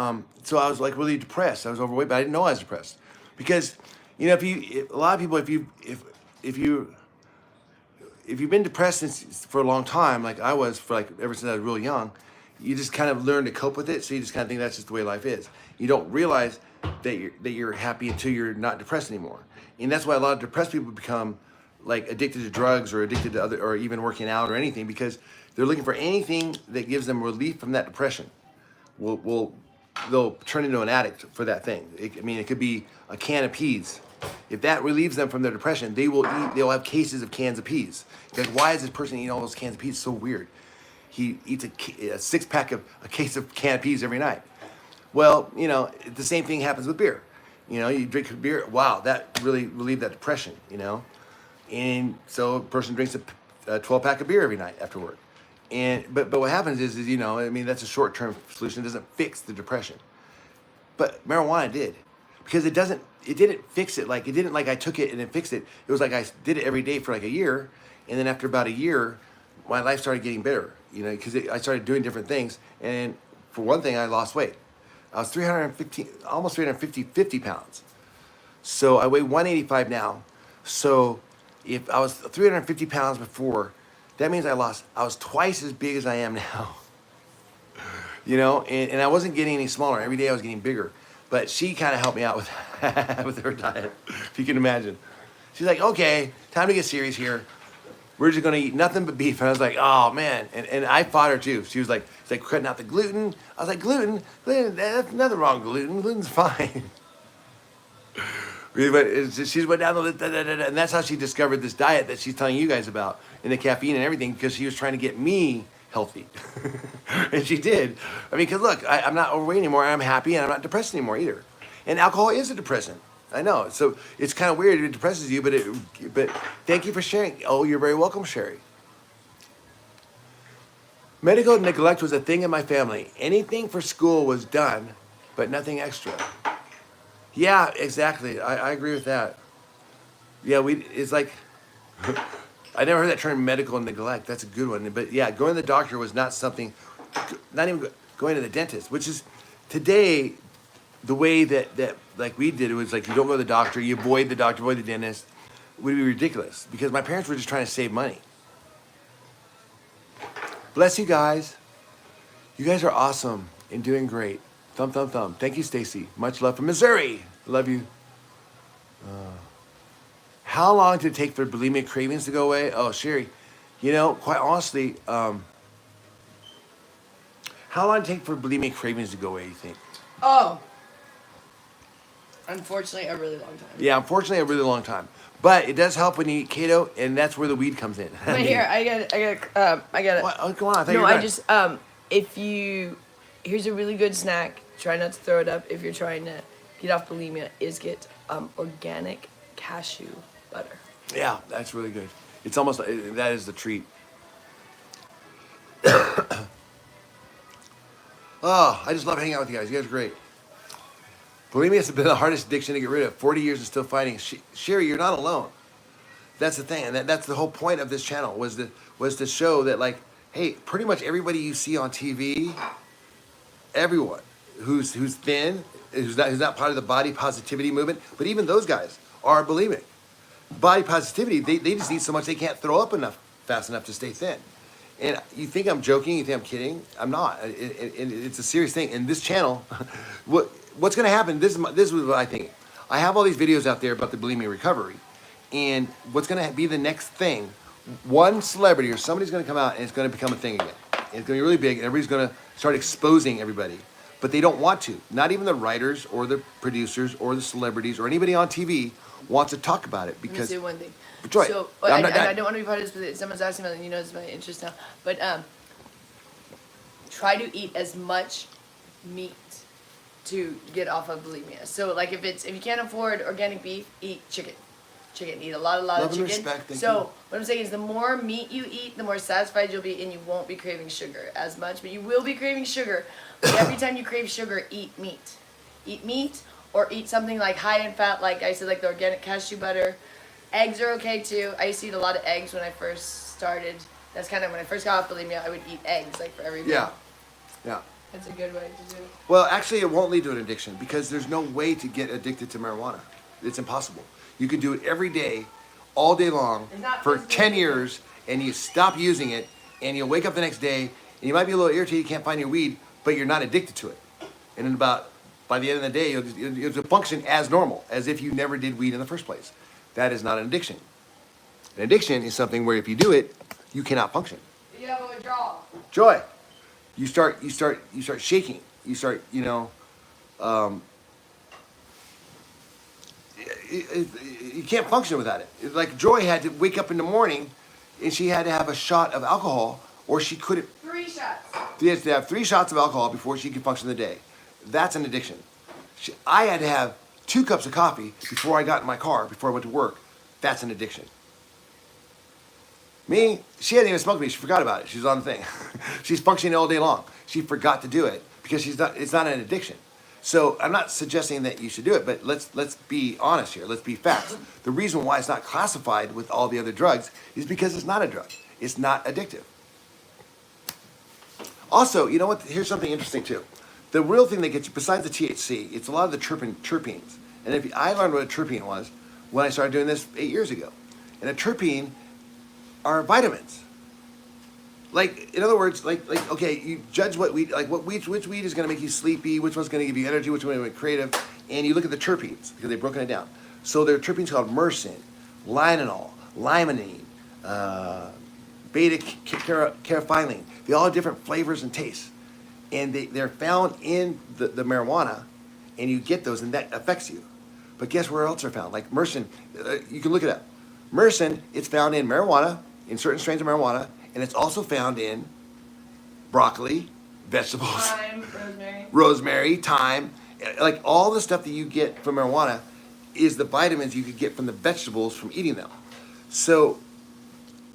So I was like really depressed. I was overweight, but I didn't know I was depressed because, you know, a lot of people, if you've been depressed for a long time, like I was for like ever since I was real young, you just kind of learn to cope with it. So you just kind of think that's just the way life is. You don't realize that you're happy until you're not depressed anymore. And that's why a lot of depressed people become like addicted to drugs or addicted to other, or even working out or anything, because they're looking for anything that gives them relief from that depression. They'll turn into an addict for that thing. It could be a can of peas. If that relieves them from their depression, they'll have cases of cans of peas. Like, why is this person eating all those cans of peas? It's so weird. He eats a 6-pack of a case of canned peas every night. Well, you know, the same thing happens with beer. You know, you drink beer, wow, that really relieved that depression, you know? And so a person drinks a 12-pack of beer every night after work. But what happens is, you know, I mean, that's a short-term solution. It doesn't fix the depression. But marijuana did. Because it didn't fix it. Like, it didn't like I took it and then fixed it. It was like I did it every day for like a year. And then after about a year, my life started getting better, you know, because I started doing different things. And for one thing, I lost weight. I was 50 pounds. So I weigh 185 now. So if I was 350 pounds before, that means I was twice as big as I am now. You know, and I wasn't getting any smaller. Every day I was getting bigger. But she kind of helped me out with with her diet, if you can imagine. She's like, okay, time to get serious here. We're just going to eat nothing but beef. And I was like, oh, man. And I fought her, too. She was like, cutting out the gluten. I was like, gluten? That's nothing wrong with gluten. Gluten's fine. But she went down the list, and that's how she discovered this diet that she's telling you guys about, and the caffeine and everything, because she was trying to get me healthy. And she did. I mean, because look, I'm not overweight anymore, and I'm happy, and I'm not depressed anymore either. And alcohol is a depressant. I know. So it's kind of weird. It depresses you, but thank you for sharing. Oh, you're very welcome, Sherry. Medical neglect was a thing in my family. Anything for school was done, but nothing extra. Yeah, exactly. I agree with that. Yeah, it's like, I never heard that term, medical neglect. That's a good one. But yeah, going to the doctor was not something, not even going to the dentist, which is today, the way that like we did, it was like you don't go to the doctor, you avoid the doctor, avoid the dentist, would be ridiculous because my parents were just trying to save money. Bless you guys. You guys are awesome and doing great. Thumb, thumb, thumb. Thank you, Stacy. Much love from Missouri. Love you. How long did it take for bulimic cravings to go away? Oh, Sherry, you know, quite honestly, how long did it take for bulimic cravings to go away, you think? Oh. Unfortunately, a really long time. Yeah, unfortunately, a really long time. But it does help when you eat keto, and that's where the weed comes in. But here, I got it. What? Oh, come on, I thought you No, were I done. just, here's a really good snack. Try not to throw it up if you're trying to get off bulimia, is get organic cashew butter. Yeah, that's really good. It's almost, that is the treat. Oh, I just love hanging out with you guys. You guys are great. Bulimia has been the hardest addiction to get rid of. 40 years and still fighting. Sherry, you're not alone. That's the thing, and that's the whole point of this channel was to show that, like, hey, pretty much everybody you see on TV, everyone who's thin, who's not part of the body positivity movement, but even those guys are bulimic. Body positivity, they just eat so much they can't throw up fast enough to stay thin. And you think I'm joking? You think I'm kidding? I'm not. It's a serious thing. And this channel, what's going to happen? This is what I think. I have all these videos out there about the bulimia recovery, and what's going to be the next thing? One celebrity or somebody's going to come out and it's going to become a thing again. And it's going to be really big, and everybody's going to start exposing everybody. But they don't want to. Not even the writers or the producers or the celebrities or anybody on TV wants to talk about it because. Let me say one thing. Joy, So, I'm I don't want to be part of this, but someone's asking about it, it's my interest now. But try to eat as much meat to get off of bulimia. So, like, if you can't afford organic beef, eat chicken. Eat a lot Love of and chicken. respect, thank So you. what I'm saying is, the more meat you eat, the more satisfied you'll be, and you won't be craving sugar as much. But you will be craving sugar. But every time you crave sugar, eat meat. Eat meat, or eat something like high in fat, like I said, like the organic cashew butter. Eggs are okay too. I used to eat a lot of eggs when I first started. That's kind of when I first got off bulimia. I would eat eggs like for every meal. Yeah. That's a good way to do it. Well, actually, it won't lead to an addiction because there's no way to get addicted to marijuana. It's impossible. You can do it every day, all day long, It's not for physically 10 years, and you stop using it, and you'll wake up the next day, and you might be a little irritated, you can't find your weed, but you're not addicted to it. And in by the end of the day, you'll function as normal, as if you never did weed in the first place. That is not an addiction. An addiction is something where if you do it, you cannot function. You have a withdrawal. Joy, you start shaking. You start, you can't function without it. Like Joy had to wake up in the morning, and she had to have a shot of alcohol, or she couldn't. 3 shots. She has to have 3 shots of alcohol before she can function the day. That's an addiction. I had to have 2 cups of coffee before I got in my car, before I went to work. That's an addiction. Me, she hadn't even smoked weed. She forgot about it. She was on the thing. She's functioning all day long. She forgot to do it because it's not an addiction. So I'm not suggesting that you should do it, but let's be honest here. Let's be facts. The reason why it's not classified with all the other drugs is because it's not a drug. It's not addictive. Also, you know what? Here's something interesting too. The real thing that gets you, besides the THC, it's a lot of the terpenes. And I learned what a terpene was when I started doing this 8 years ago. And a terpene are vitamins. Like, in other words, like okay, you judge what weed, like which weed is going to make you sleepy, which one's going to give you energy, which one is going to be creative, and you look at the terpenes because they've broken it down. So there are terpenes called myrcene, linalool, limonene, beta-caryophyllene. They all have different flavors and tastes, and they're found in the marijuana, and you get those, and that affects you. But guess where else they're found? Like myrcene, you can look it up. Myrcene, it's found in marijuana, in certain strains of marijuana, and it's also found in broccoli, vegetables, Thyme, rosemary, thyme. Like all the stuff that you get from marijuana is the vitamins you could get from the vegetables from eating them. So,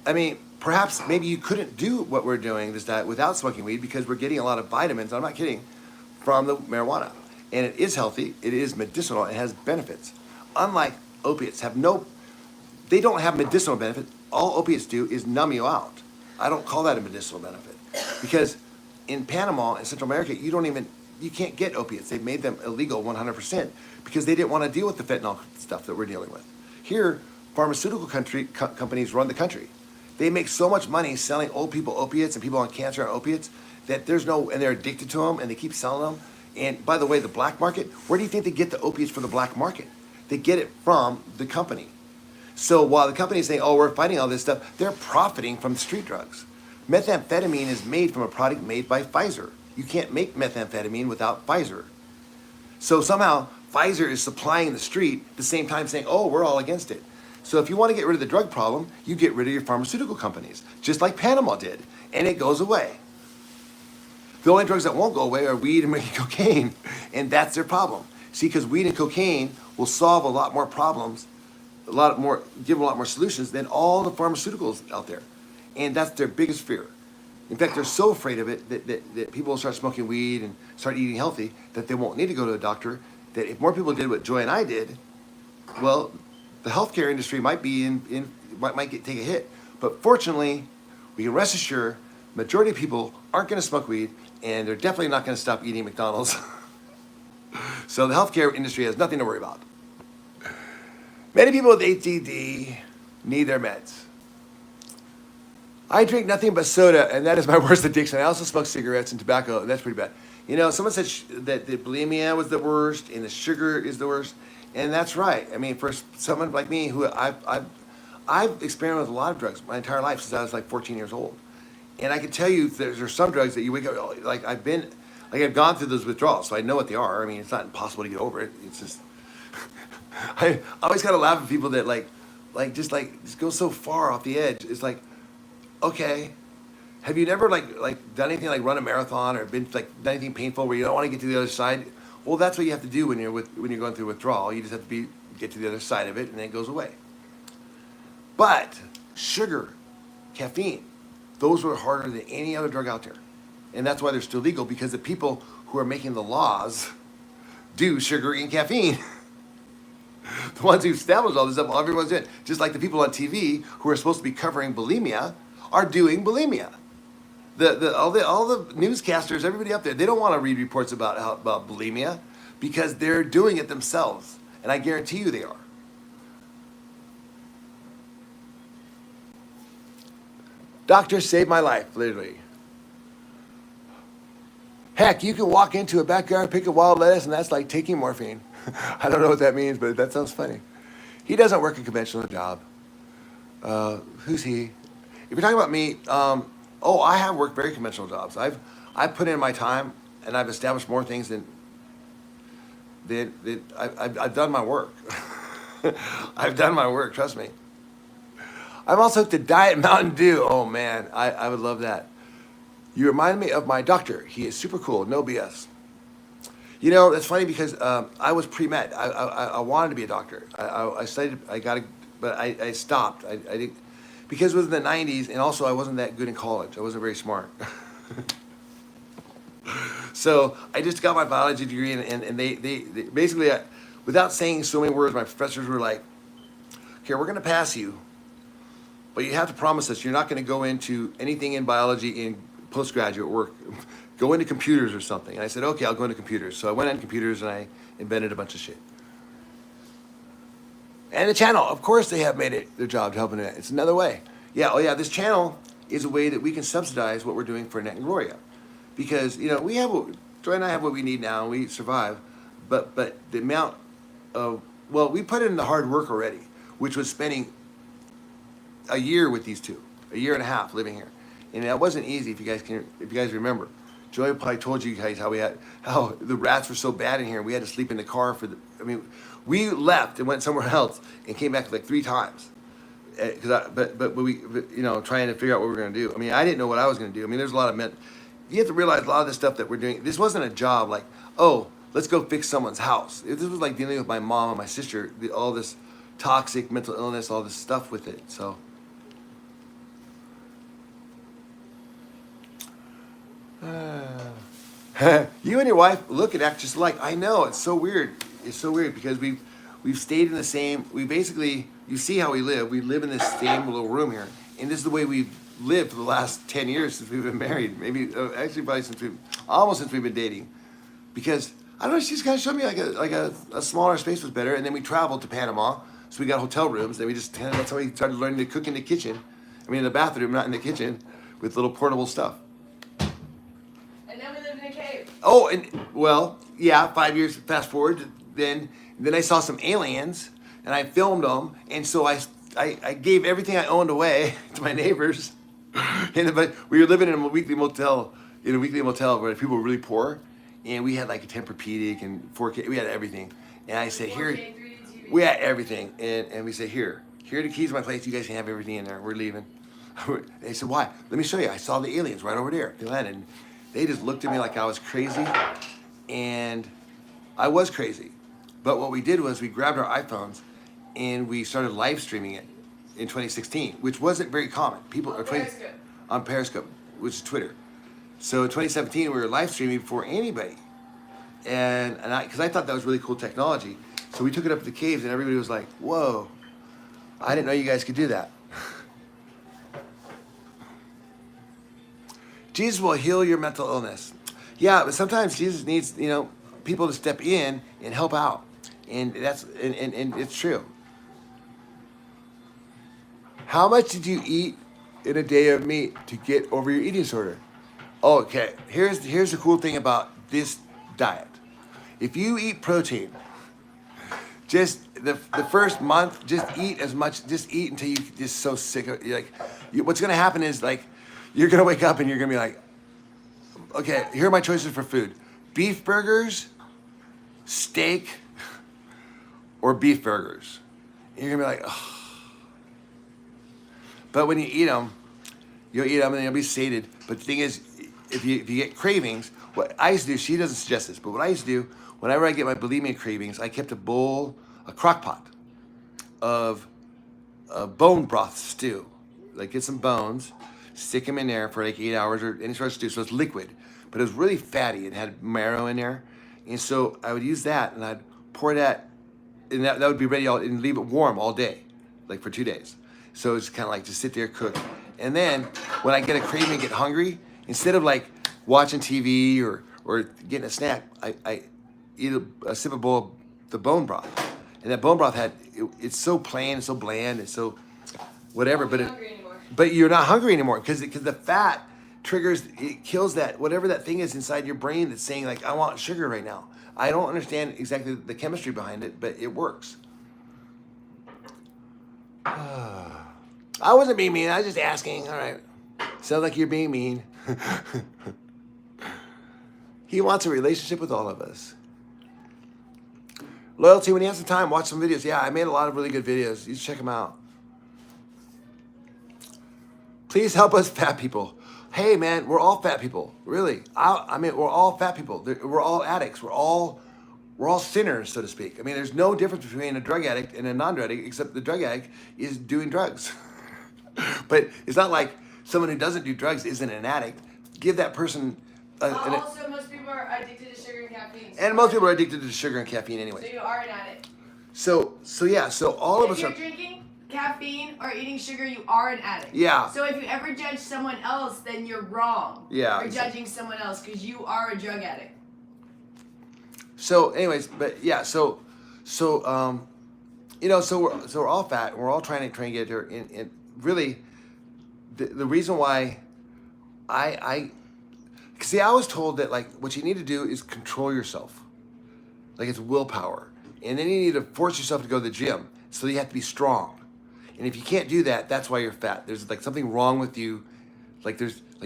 I mean, perhaps maybe you couldn't do what we're doing, this diet, without smoking weed because we're getting a lot of vitamins, I'm not kidding, from the marijuana. And it is healthy, it is medicinal, it has benefits. Unlike opiates, they don't have medicinal benefits. All opiates do is numb you out. I don't call that a medicinal benefit because in Panama and Central America, you can't get opiates. They've made them illegal 100% because they didn't want to deal with the fentanyl stuff that we're dealing with. Here, pharmaceutical companies run the country. They make so much money selling old people opiates and people on cancer on opiates that and they're addicted to them and they keep selling them. And by the way, the black market, where do you think they get the opiates for the black market? They get it from the company. So while the company is saying, oh, we're fighting all this stuff, they're profiting from street drugs. Methamphetamine is made from a product made by Pfizer. You can't make methamphetamine without Pfizer. So somehow Pfizer is supplying the street at the same time saying, oh, we're all against it. So if you want to get rid of the drug problem, you get rid of your pharmaceutical companies, just like Panama did, and it goes away. The only drugs that won't go away are weed and cocaine, and that's their problem. See, because weed and cocaine will solve a lot more problems, give them a lot more solutions than all the pharmaceuticals out there. And that's their biggest fear. In fact, they're so afraid of it that people will start smoking weed and start eating healthy that they won't need to go to a doctor, that if more people did what Joy and I did, well, the healthcare industry might be take a hit. But fortunately, we can rest assured, majority of people aren't going to smoke weed, and they're definitely not going to stop eating McDonald's. So the healthcare industry has nothing to worry about. Many people with ADD need their meds. I drink nothing but soda, and that is my worst addiction. I also smoke cigarettes and tobacco, and that's pretty bad. You know, someone said that the bulimia was the worst, and the sugar is the worst, and that's right. I mean, for someone like me, who I've experimented with a lot of drugs my entire life since I was like 14 years old, and I can tell you there's some drugs that you wake up like I've gone through those withdrawals, so I know what they are. I mean, it's not impossible to get over it. It's just I always kind of laugh at people that just go so far off the edge. It's like, okay, have you never like done anything like run a marathon or been done anything painful where you don't want to get to the other side? Well, that's what you have to do when you're going through withdrawal. You just have to get to the other side of it, and then it goes away. But sugar, caffeine, those were harder than any other drug out there, and that's why they're still legal, because the people who are making the laws do sugar and caffeine. The ones who established all this stuff, everyone's doing it. Just like the people on TV who are supposed to be covering bulimia are doing bulimia. All the newscasters, everybody up there, they don't want to read reports about bulimia because they're doing it themselves, and I guarantee you they are. Doctor saved my life, literally. Heck, you can walk into a backyard, pick a wild lettuce, and that's like taking morphine. I don't know what that means, but that sounds funny. He doesn't work a conventional job. Who's he? If you're talking about me, I have worked very conventional jobs. I've put in my time, and I've established more things than I've done my work. I've done my work, trust me. I'm also hooked to Diet Mountain Dew. Oh man, I would love that. You remind me of my doctor. He is super cool, no BS. You know, that's funny because I was pre-med. I wanted to be a doctor. I studied, but I stopped. I didn't, because it was in the 90s, and also I wasn't that good in college. I wasn't very smart. So I just got my biology degree, and they basically, without saying so many words, my professors were like, okay, we're going to pass you, but you have to promise us you're not going to go into anything in biology in postgraduate work. Go into computers or something. And I said, okay, I'll go into computers. So I went into computers and I invented a bunch of shit. And the channel, of course they have made it their job to help Annette. It's another way. Yeah, this channel is a way that we can subsidize what we're doing for Annette and Gloria. Because, Joy and I have what we need now, and we survive. But the amount of, we put in the hard work already, which was spending a year with these two, a year and a half living here. And that wasn't easy, if you guys remember. Joy probably told you guys how the rats were so bad in here. We had to sleep in the car we left and went somewhere else and came back like 3 times. But we trying to figure out what we were going to do. I mean, I didn't know what I was going to do. I mean, there's a lot of men. You have to realize a lot of the stuff that we're doing. This wasn't a job like, let's go fix someone's house. This was like dealing with my mom and my sister, all this toxic mental illness, all this stuff with it. So. You and your wife look and act just alike. I know, it's so weird. It's so weird because we've stayed in the same. You see how we live. We live in this same little room here, and this is the way we've lived for the last 10 years since we've been married. Maybe actually probably since we've been dating. Because I don't know, she's kind of showed me like a smaller space was better, and then we traveled to Panama, so we got hotel rooms. Then that's how we started learning to cook in the kitchen. I mean, in the bathroom, not in the kitchen, with little portable stuff. Oh, and 5 years fast forward, then I saw some aliens, and I filmed them, and so I gave everything I owned away to my neighbors, but we were living in a weekly motel where people were really poor, and we had like a Tempur-Pedic and 4K, we had everything, and I said, here, we had everything, and we said, here are the keys to my place, you guys can have everything in there, we're leaving. They said, why? Let me show you, I saw the aliens right over there. They landed. They just looked at me like I was crazy, and I was crazy. But what we did was we grabbed our iPhones and we started live streaming it in 2016, which wasn't very common. People are on Periscope, which is Twitter. So in 2017 we were live streaming before anybody, and because I thought that was really cool technology. So we took it up to the caves, and everybody was like, "Whoa, I didn't know you guys could do that." Jesus will heal your mental illness. Yeah, but sometimes Jesus needs, people to step in and help out. And and it's true. How much did you eat in a day of meat to get over your eating disorder? Okay, here's the cool thing about this diet. If you eat protein, just the first month, just eat as much, just eat until you're just so sick of what's gonna happen is you're gonna wake up and you're gonna be like, okay, here are my choices for food. Beef burgers, steak, or beef burgers. And you're gonna be like, oh. But when you eat them, you'll eat them and you'll be sated. But the thing is, if you get cravings, what I used to do, she doesn't suggest this, but what I used to do, whenever I get my bulimia cravings, I kept a crock pot of bone broth stew. Like get some bones, stick them in there for like 8 hours or any sort of stew, so it's liquid. But it was really fatty. It had marrow in there. And so I would use that and I'd pour that, and that would be ready and leave it warm all day, like for 2 days. So it's kind of like just sit there, cook. And then when I get a craving and get hungry, instead of like watching TV or getting a snack, I eat a sip of bowl of the bone broth. And that bone broth it's so plain, it's so bland, it's so whatever. But you're not hungry anymore because the fat triggers, it kills that, whatever that thing is inside your brain that's saying like, I want sugar right now. I don't understand exactly the chemistry behind it, but it works. I wasn't being mean, I was just asking. All right. Sounds like you're being mean. He wants a relationship with all of us. Loyalty, when you have some time, watch some videos. Yeah, I made a lot of really good videos. You should check them out. Please help us fat people. Hey, man, we're all fat people. Really. I mean, we're all fat people. We're all addicts. We're all sinners, so to speak. I mean, there's no difference between a drug addict and a non-drug addict, except the drug addict is doing drugs. But it's not like someone who doesn't do drugs isn't an addict. Give that person... also, most people are addicted to sugar and caffeine. And most people are addicted to sugar and caffeine anyway. So you are an addict. So all of us are... If you're drinking caffeine or eating sugar, you are an addict. Yeah. So if you ever judge someone else, then you're wrong. Yeah. You're judging someone else because you are a drug addict. So anyways, but yeah, so we're all fat. We're all trying to get there. And really, the reason why I was told that like what you need to do is control yourself, like it's willpower, and then you need to force yourself to go to the gym. So you have to be strong, and if you can't do that, that's why you're fat. There's like something wrong with you, like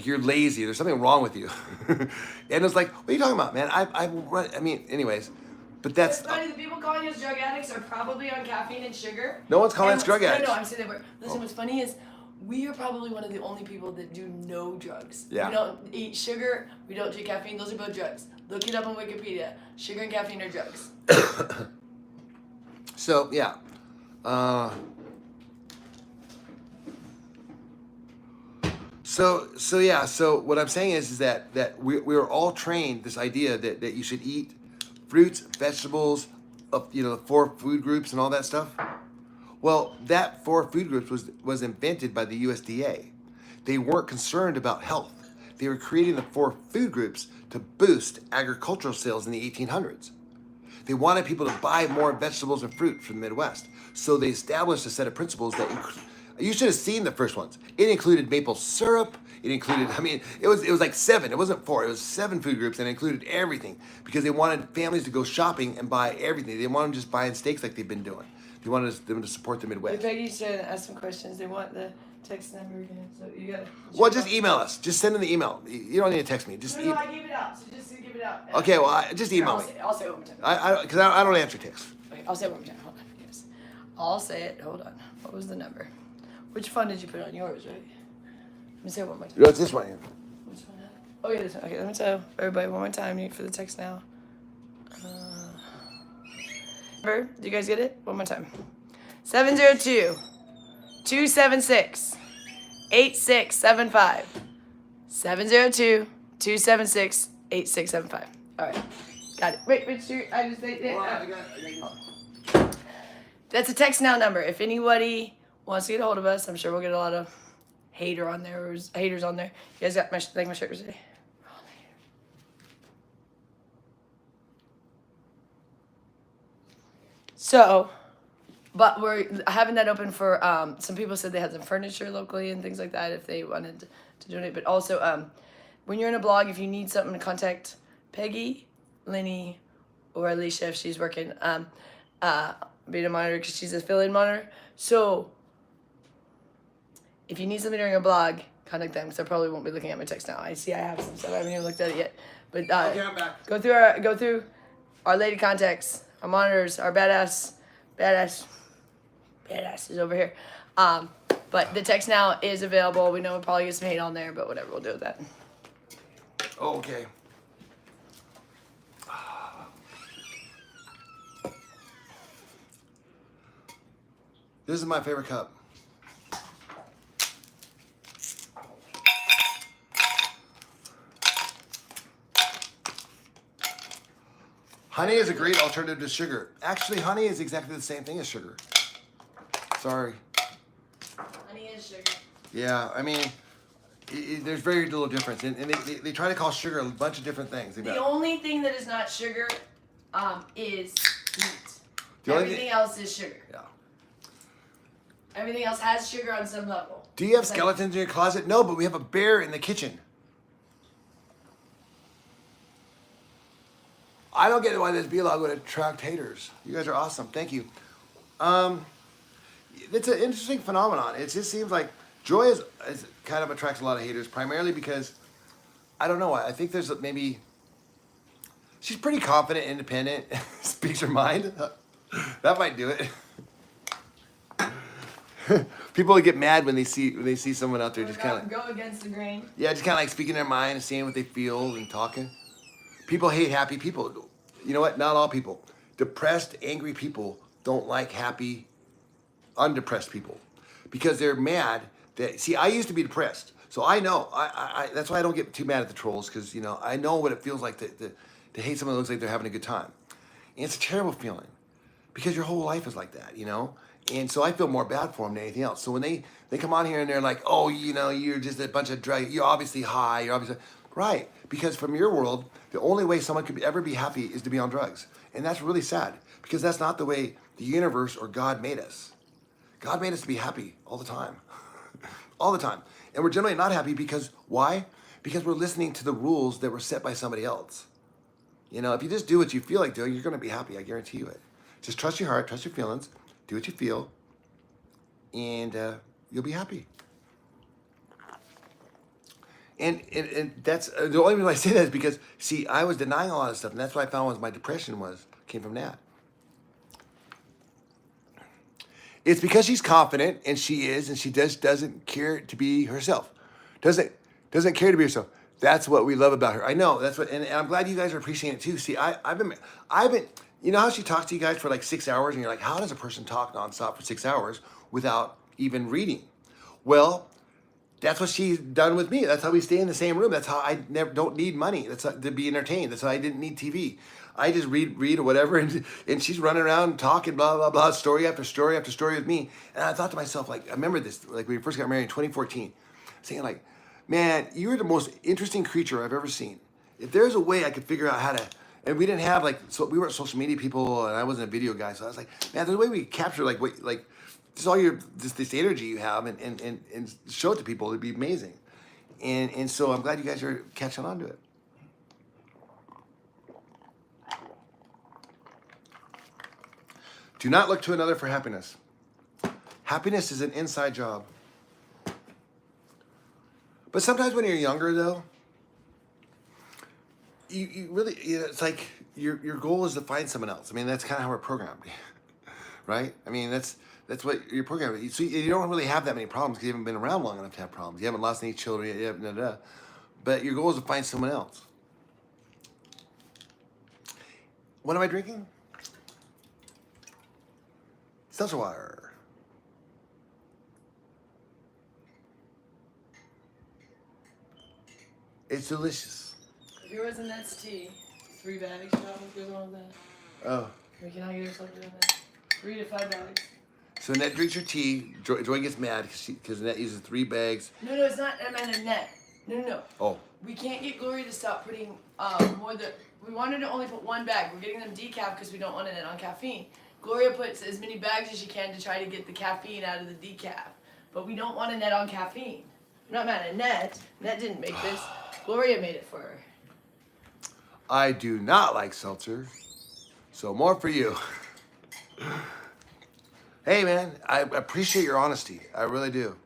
you're lazy. There's something wrong with you. And it's like, what are you talking about, man? I mean, anyways, but that's funny. The people calling us drug addicts are probably on caffeine and sugar. No one's calling us drug addicts. No, I'm saying they were. Listen, what's funny is we are probably one of the only people that do no drugs. Yeah. We don't eat sugar. We don't drink caffeine. Those are both drugs. Look it up on Wikipedia. Sugar and caffeine are drugs. So yeah. So what I'm saying is that we're all trained this idea that you should eat fruits, vegetables, the 4 food groups and all that stuff. Well, that 4 food groups was invented by the USDA. They weren't concerned about health. They were creating the 4 food groups to boost agricultural sales in the 1800s. They wanted people to buy more vegetables and fruit from the Midwest. So they established a set of principles that you should have seen the first ones. It included maple syrup. It included, it was like 7. It wasn't 4. It was 7 food groups and it included everything because they wanted families to go shopping and buy everything. They didn't want them just buying steaks like they've been doing. They wanted them to support the Midwest. Peggy's trying to ask some questions. They want the text number again, so you gotta. Well, just email us. Just send them the email. You don't need to text me. Just No, I gave it out. So just give it out. Okay, well, just email me. I'll say it one more time. Because I don't answer texts. Okay, I'll say it one more time. Hold on. Yes. I'll say it. Hold on. What was the number? Which phone did you put on yours, right? Let me say it one more time. No, it's this one here. Which one? Oh, yeah, this one. Okay, let me tell everybody one more time for the text now. Number, do you guys get it? One more time. 702-276-8675. 702-276-8675. All right. Got it. Wait, I just say That's a text now number. If anybody wants to get a hold of us, I'm sure we'll get a lot of hater on there. Or haters on there. You guys got my shirt today. So, but we're having that open for some people said they had some furniture locally and things like that if they wanted to donate. But also, when you're in a blog, if you need something to contact Peggy, Lenny, or Alicia if she's working, being a monitor because she's a fill-in monitor. So, if you need something during a blog, contact them because I probably won't be looking at my text now. I see I have some stuff. I haven't even looked at it yet. But Okay, I'm back. go through our lady contacts, our monitors, our badass is over here. But the text now is available. We know we'll probably get some hate on there, but whatever, we'll deal with that. Oh, okay. This is my favorite cup. Honey is a great alternative to sugar. Actually, honey is exactly the same thing as sugar. Sorry. Honey is sugar. Yeah, I mean, there's very little difference. And they try to call sugar a bunch of different things. The only thing that is not sugar is meat. The only Everything else is sugar. Yeah. Everything else has sugar on some level. Do you have It's like- skeletons in your closet? No, but we have a bear in the kitchen. I don't get why this vlog would attract haters. You guys are awesome. Thank you. It's an interesting phenomenon. It just seems like Joy is kind of attracts a lot of haters, primarily because I don't know why. I think there's maybe she's pretty confident, independent, speaks her mind. That might do it. People get mad when they see someone out there just kind of go against the grain. yeah, just kind of like speaking their mind and saying what they feel and talking. People hate happy people. You know what? Not all people. Depressed, angry people don't like happy, undepressed people because they're mad. That see, I used to be depressed, so I know. I that's why I don't get too mad at the trolls because I know what it feels like to hate someone that looks like they're having a good time, and it's a terrible feeling because your whole life is like that, And so I feel more bad for them than anything else. So when they come on here and they're like, oh, you're just a bunch of drug. You're obviously high. You're obviously right. Because from your world, the only way someone could ever be happy is to be on drugs. And that's really sad because that's not the way the universe or God made us. God made us to be happy all the time. All the time. And we're generally not happy because why? Because we're listening to the rules that were set by somebody else. If you just do what you feel like doing, you're going to be happy. I guarantee you it. Just trust your heart, trust your feelings, do what you feel, and you'll be happy. And that's the only reason I say that is because, see, I was denying a lot of stuff, and that's what I found was my depression came from that. It's because she's confident, and she just doesn't care to be herself. Doesn't care to be herself. That's what we love about her. I know that's what, and I'm glad you guys are appreciating it too. See, I've been, you know how she talks to you guys for like 6 hours, and you're like, how does a person talk nonstop for 6 hours without even reading? Well, that's what she's done with me. That's how we stay in the same room. That's how I don't need money. That's how, to be entertained. That's how I didn't need TV. I just read or whatever, and she's running around talking blah blah blah, story after story after story with me. And I thought to myself, like, I remember this, like when we first got married in 2014, saying like, man, you're the most interesting creature I've ever seen. If there's a way I could figure out how to, and we didn't have so we weren't social media people, and I wasn't a video guy, so I was like, man, there's a way we could capture just all this energy you have and show it to people. It'd be amazing. And so I'm glad you guys are catching on to it. Do not look to another for happiness. Happiness is an inside job. But sometimes when you're younger, though, you really, it's like your goal is to find someone else. I mean, that's kind of how we're programmed, right? I mean, that's what you're programmed. So you don't really have that many problems because you haven't been around long enough to have problems. You haven't lost any children yet, but your goal is to find someone else. What am I drinking? Seltzer water. It's delicious. If yours was Annette's tea, 3 bags, what goes on with that? Oh. We can all get her something on that. 3 to 5 bags. So Annette drinks her tea. Joy gets mad because Annette uses 3 bags. No, it's not. I meant Annette. No. Oh. We can't get Gloria to stop putting more than. We wanted to only put 1 bag. We're getting them decaf because we don't want it on caffeine. Gloria puts as many bags as she can to try to get the caffeine out of the decaf. But we don't want Annette on caffeine. I'm not mad at Annette. Annette didn't make this. Gloria made it for her. I do not like seltzer. So more for you. Hey, man, I appreciate your honesty. I really do.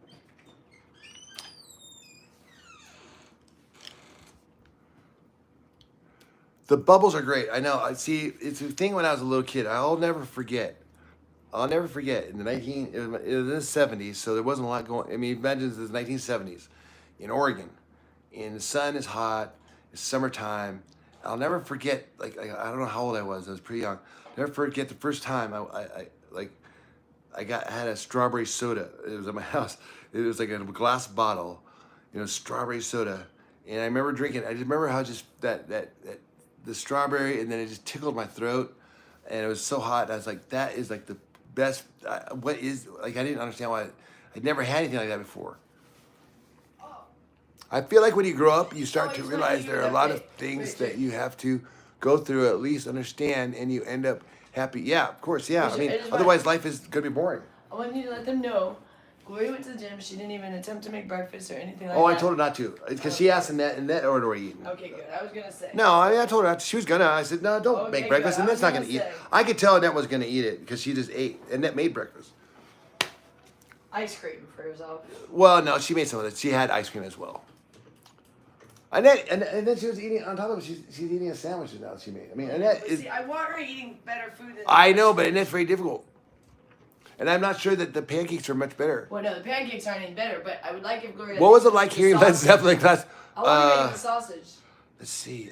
The bubbles are great. I know. I see. It's a thing when I was a little kid. I'll never forget. In the it was in the 70s, so there wasn't a lot going. I mean, imagine this is 1970s in Oregon, and the sun is hot. It's summertime. I'll never forget. Like I don't know how old I was. I was pretty young. Never forget the first time I had a strawberry soda. It was at my house. It was like a glass bottle, strawberry soda. And I remember drinking. I just remember how just the strawberry, and then it just tickled my throat, and it was so hot. I was like, that is like the best. I didn't understand why. I'd never had anything like that before. I feel like when you grow up, you start to realize there are a lot of things that you have to go through, at least understand, and you end up happy. Yeah, of course, yeah. I mean, otherwise life is going to be boring. I want you to let them know. Gloria went to the gym. She didn't even attempt to make breakfast or anything like that. Oh, I told her not to. Because she asked Annette, and Annette already eaten. Okay, good. I was going to say. No, I told her not to. She was going to. I said, no, don't make breakfast. Annette's not going to eat it. I could tell Annette was going to eat it because she just ate. Annette made breakfast. Ice cream for herself. Well, no, she made some of it. She had ice cream as well. Annette, and then she was eating, on top of it, she's eating a sandwich now she made. I mean, Annette is... See, I want her eating better food than... I know, but Annette's very difficult. And I'm not sure that the pancakes are much better. Well, no, the pancakes aren't any better, but I would like if Gloria... What was it like hearing Led Zeppelin class? I want to make the sausage. Let's see.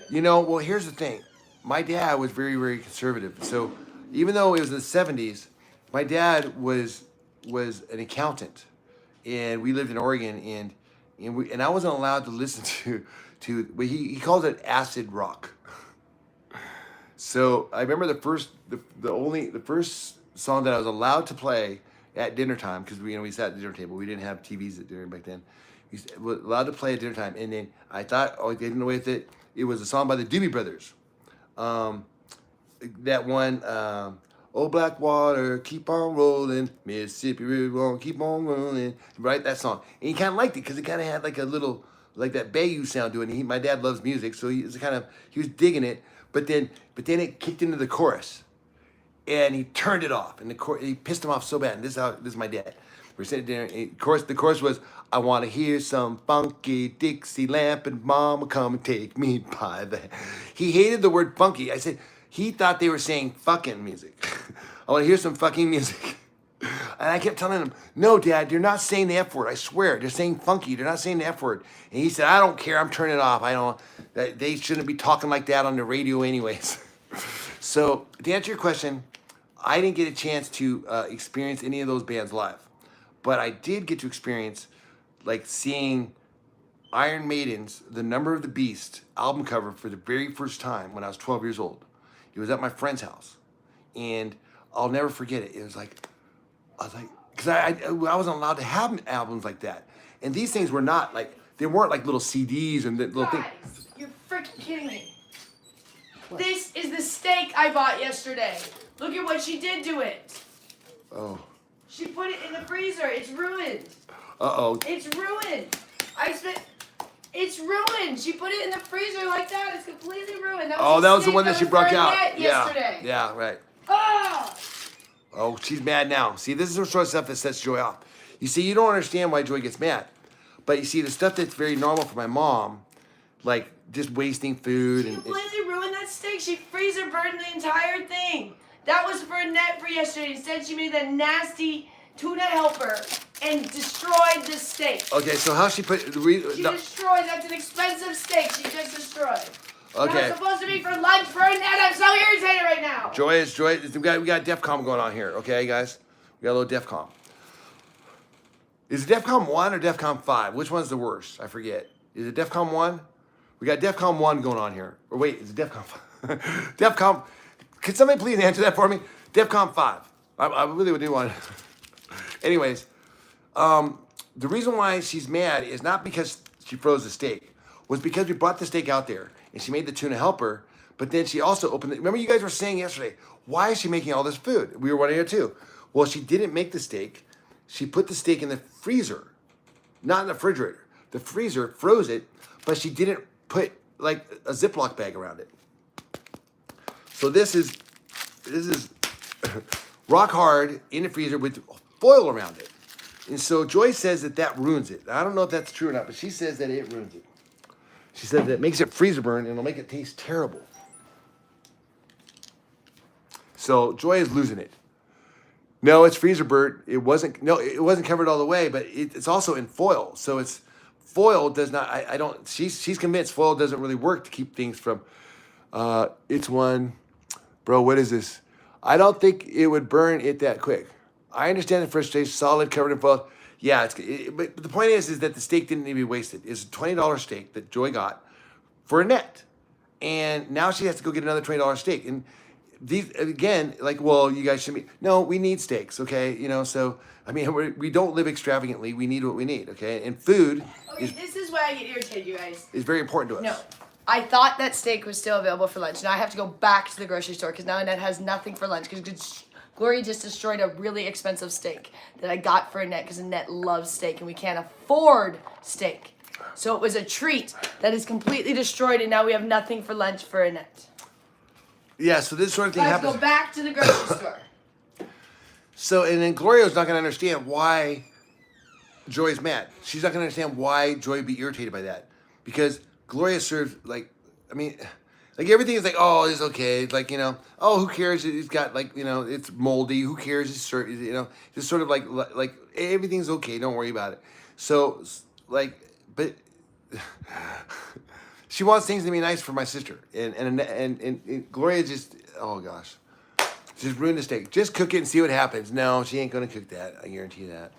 Well, here's the thing. My dad was very, very conservative. So even though it was the 70s, my dad was an accountant. And we lived in Oregon, and I wasn't allowed to listen to but he called it acid rock. So I remember the first song that I was allowed to play at dinner time, because we sat at the dinner table. We didn't have TVs at dinner back then. We were allowed to play at dinner time, and then I thought, getting away with it. It was a song by the Doobie Brothers. That one, "Oh Black Water, keep on rolling, Mississippi River won't keep on rolling." Right, that song. And he kind of liked it because it kind of had like a little, like that Bayou sound to it. And my dad loves music, so he was digging it. But then it kicked into the chorus, and he turned it off. And he pissed him off so bad. And this is my dad. We're sitting there. And the chorus was, "I want to hear some funky Dixie lamp, and Mama come and take me by the." He hated the word funky. I said. He thought they were saying fucking music. I want to hear some fucking music. And I kept telling him, "No, Dad, they're not saying the F word. I swear. They're saying funky. They're not saying the F word." And he said, "I don't care. I'm turning it off. They shouldn't be talking like that on the radio anyways." So to answer your question, I didn't get a chance to experience any of those bands live. But I did get to experience like seeing Iron Maiden's The Number of the Beast album cover for the very first time when I was 12 years old. It was at my friend's house, and I'll never forget it. It was like, because I wasn't allowed to have albums like that, and these things were not like, they weren't like little CDs and little things. You're freaking kidding me. What? This is the steak I bought yesterday. Look at what she did to it. Oh. She put it in the freezer. It's ruined. Uh-oh. It's ruined. It's ruined. She put it in the freezer like that. It's completely ruined. That was the one that she broke out. Yesterday. Yeah, right. Ah! Oh, she's mad now. See, this is the sort of stuff that sets Joy off. You see, you don't understand why Joy gets mad. But you see, the stuff that's very normal for my mom, like just wasting food. She completely ruined that steak. She freezer burned the entire thing. That was for Annette for yesterday. Instead, she made that nasty tuna helper and destroyed the steak. Okay, so how she put... She destroyed. That's an expensive steak she just destroyed. Okay. That was supposed to be for lunch for Annette. I'm so irritated right now. Joy, we got DEFCON going on here, okay, guys? We got a little DEFCON. Is it DEFCON 1 or DEFCON 5? Which one's the worst? I forget. Is it DEFCON 1? We got DEFCON 1 going on here. Or wait, is it DEFCON 5? DEFCON... Could somebody please answer that for me? DEFCON 5. I really do want. Anyways, the reason why she's mad is not because she froze the steak, was because we brought the steak out there and she made the tuna helper, but then she also opened it. Remember you guys were saying yesterday, why is she making all this food? We were wondering it too. Well, she didn't make the steak. She put the steak in the freezer, not in the refrigerator. The freezer froze it, but she didn't put like a Ziploc bag around it. So this is rock hard in the freezer with foil around it. And so Joy says that ruins it. I don't know if that's true or not, but she says that it ruins it. She said that it makes it freezer burn and it'll make it taste terrible. So Joy is losing it. No, it's freezer burnt. It wasn't covered all the way, but it's also in foil. So it's foil does not, I don't, she's convinced foil doesn't really work to keep things from, it's one, bro, what is this? I don't think it would burn it that quick. I understand the first stage, solid, covered in foil. Yeah, but the point is that the steak didn't need to be wasted. It's a $20 steak that Joy got for Annette. And now she has to go get another $20 steak. And these, again, like, well, you guys should be, no, we need steaks, okay? You know, so, I mean, we don't live extravagantly. We need what we need, okay? And food This is why I get irritated, you guys. is very important to us. No. I thought that steak was still available for lunch. Now I have to go back to the grocery store because now Annette has nothing for lunch because Gloria just destroyed a really expensive steak that I got for Annette because Annette loves steak and we can't afford steak. So it was a treat that is completely destroyed and now we have nothing for lunch for Annette. Yeah, so this sort of thing I have to happens. go back to the grocery store. So, and then Gloria's not going to understand why Joy's mad. She's not going to understand why Joy would be irritated by that. Because Gloria serves, like, I mean, like everything is like, oh, it's okay. It's like, you know, oh, who cares? It's got like, you know, it's moldy. Who cares? It's, you know, just sort of like everything's okay. Don't worry about it. So, like, but she wants things to be nice for my sister. And Gloria just, oh gosh. Just ruined the steak. Just cook it and see what happens. No, she ain't gonna cook that. I guarantee you that.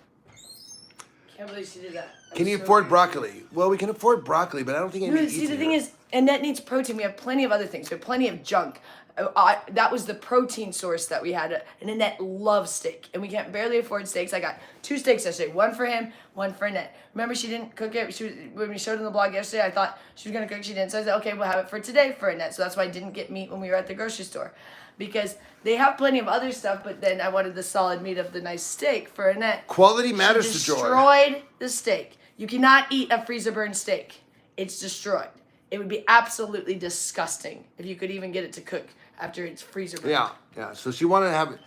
Can't believe she did that. Can you afford broccoli? Well, we can afford broccoli, but I don't think anybody eats See, the it thing here. is, Annette needs protein. We have plenty of other things. We have plenty of junk. That was the protein source that we had. And Annette loves steak. And we can't barely afford steaks. I got 2 steaks yesterday. One for him, one for Annette. Remember, she didn't cook it. When we showed on the blog yesterday, I thought she was going to cook. She didn't. So I said, okay, we'll have it for today for Annette. So that's why I didn't get meat when we were at the grocery store. Because they have plenty of other stuff, but then I wanted the solid meat of the nice steak for Annette. Quality matters She to Joy. destroyed the steak. You cannot eat a freezer burn steak. It's destroyed. It would be absolutely disgusting if you could even get it to cook after it's freezer burned. Yeah. So she wanted to have it.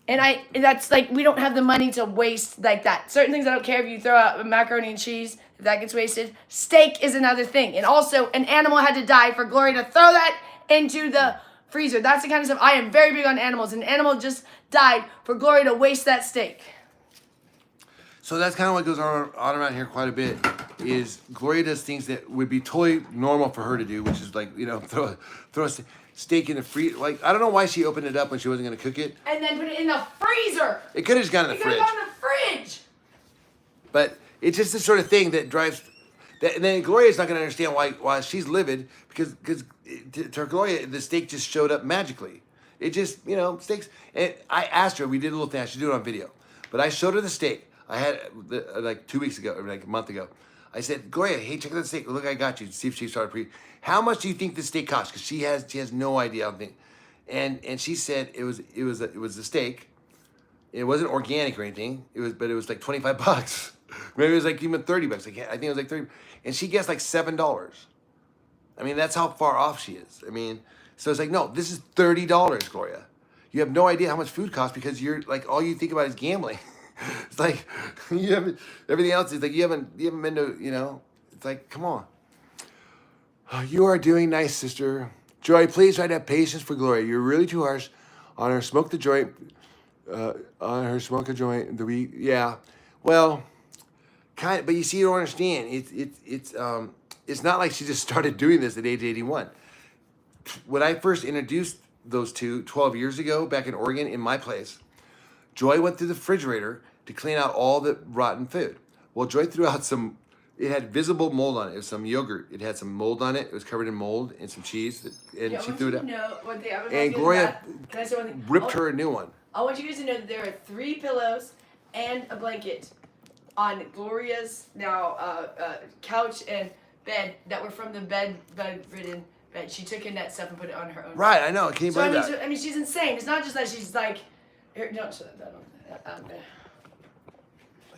And that's like, we don't have the money to waste like that. Certain things I don't care if you throw out macaroni and cheese, if that gets wasted. Steak is another thing. And also, an animal had to die for Gloria to throw that into the freezer. That's the kind of stuff. I am very big on animals. An animal just died for Gloria to waste that steak. So that's kind of what goes on around here quite a bit. Is Gloria does things that would be totally normal for her to do, which is like, you know, throw a steak in the freezer. Like, I don't know why she opened it up when she wasn't going to cook it. And then put it in the freezer. It could have just gone in the It could fridge. have gone in the fridge. But it's just the sort of thing that drives. And then Gloria's not going to understand why she's livid because to Gloria the steak just showed up magically. It just, you know, steaks. And I asked her, we did a little thing. I should do it on video, but I showed her the steak. I had like 2 weeks ago, or like a month ago. I said, Gloria, hey, check out the steak. Look, I got you. See if she started How much do you think the steak cost? Because she has no idea. I don't think. And she said it was the steak. It wasn't organic or anything. But it was like $25. Maybe it was like even $30. I think it was like 30. And she guessed like $7. I mean, that's how far off she is. I mean, so it's like, no, this is $30, Gloria. You have no idea how much food costs because you're like, all you think about is gambling. It's like you haven't. Everything else is like you haven't been to, you know. It's like, come on. You are doing nice, sister. Joy, please try to have patience for Gloria. You're really too harsh on her. Smoke the joint. On her smoke a joint. Yeah. Well, kind of, but you see, you don't understand. It's not like she just started doing this at age 81. When I first introduced those two 12 years ago back in Oregon in my place, Joy went through the refrigerator to clean out all the rotten food. Well, Joy threw out some It had visible mold on it. It was some yogurt. It had some mold on it. It was covered in mold and some cheese. And Yeah, she I want threw you it to out. know one thing. And Gloria Can I say one thing? ripped her a new one. I want you guys to know that there are 3 pillows and a blanket on Gloria's couch and bed that were from the bedridden bed. She took in that stuff and put it on her own. Right, I know. Can you So believe that? I mean, she's insane. It's not just that she's like, here, don't shut that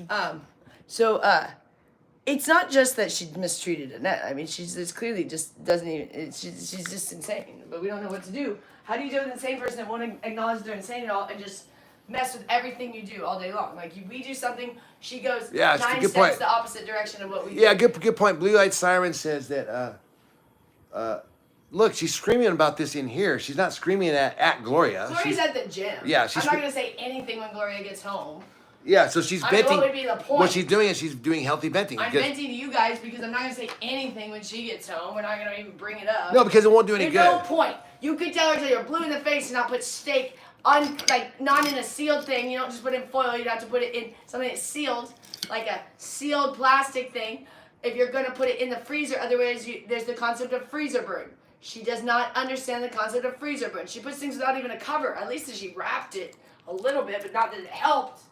on. It's not just that she mistreated Annette. I mean, it's clearly just doesn't even. She's just insane. But we don't know what to do. How do you deal with an insane person that won't acknowledge they're insane at all and just mess with everything you do all day long? Like we do something, she goes Yeah, it's a 9 good steps point. the opposite direction of what we do. Yeah, good point. Blue Light Siren says that, look, she's screaming about this in here. She's not screaming at Gloria. Gloria's at the gym. Yeah, I'm not gonna say anything when Gloria gets home. Yeah, so she's I mean, venting. what would be the point? What she's doing is she's doing healthy venting. I'm because- venting to you guys because I'm not gonna say anything when she gets home. We're not gonna even bring it up. No, because it won't do any There's no good. point. You could tell her till you're blue in the face and not put steak on, like, not in a sealed thing. You don't just put it in foil. You'd have to put it in something that's sealed, like a sealed plastic thing. If you're gonna put it in the freezer, otherwise there's the concept of freezer burn. She does not understand the concept of freezer burn. She puts things without even a cover. At least she wrapped it a little bit, but not that it helped.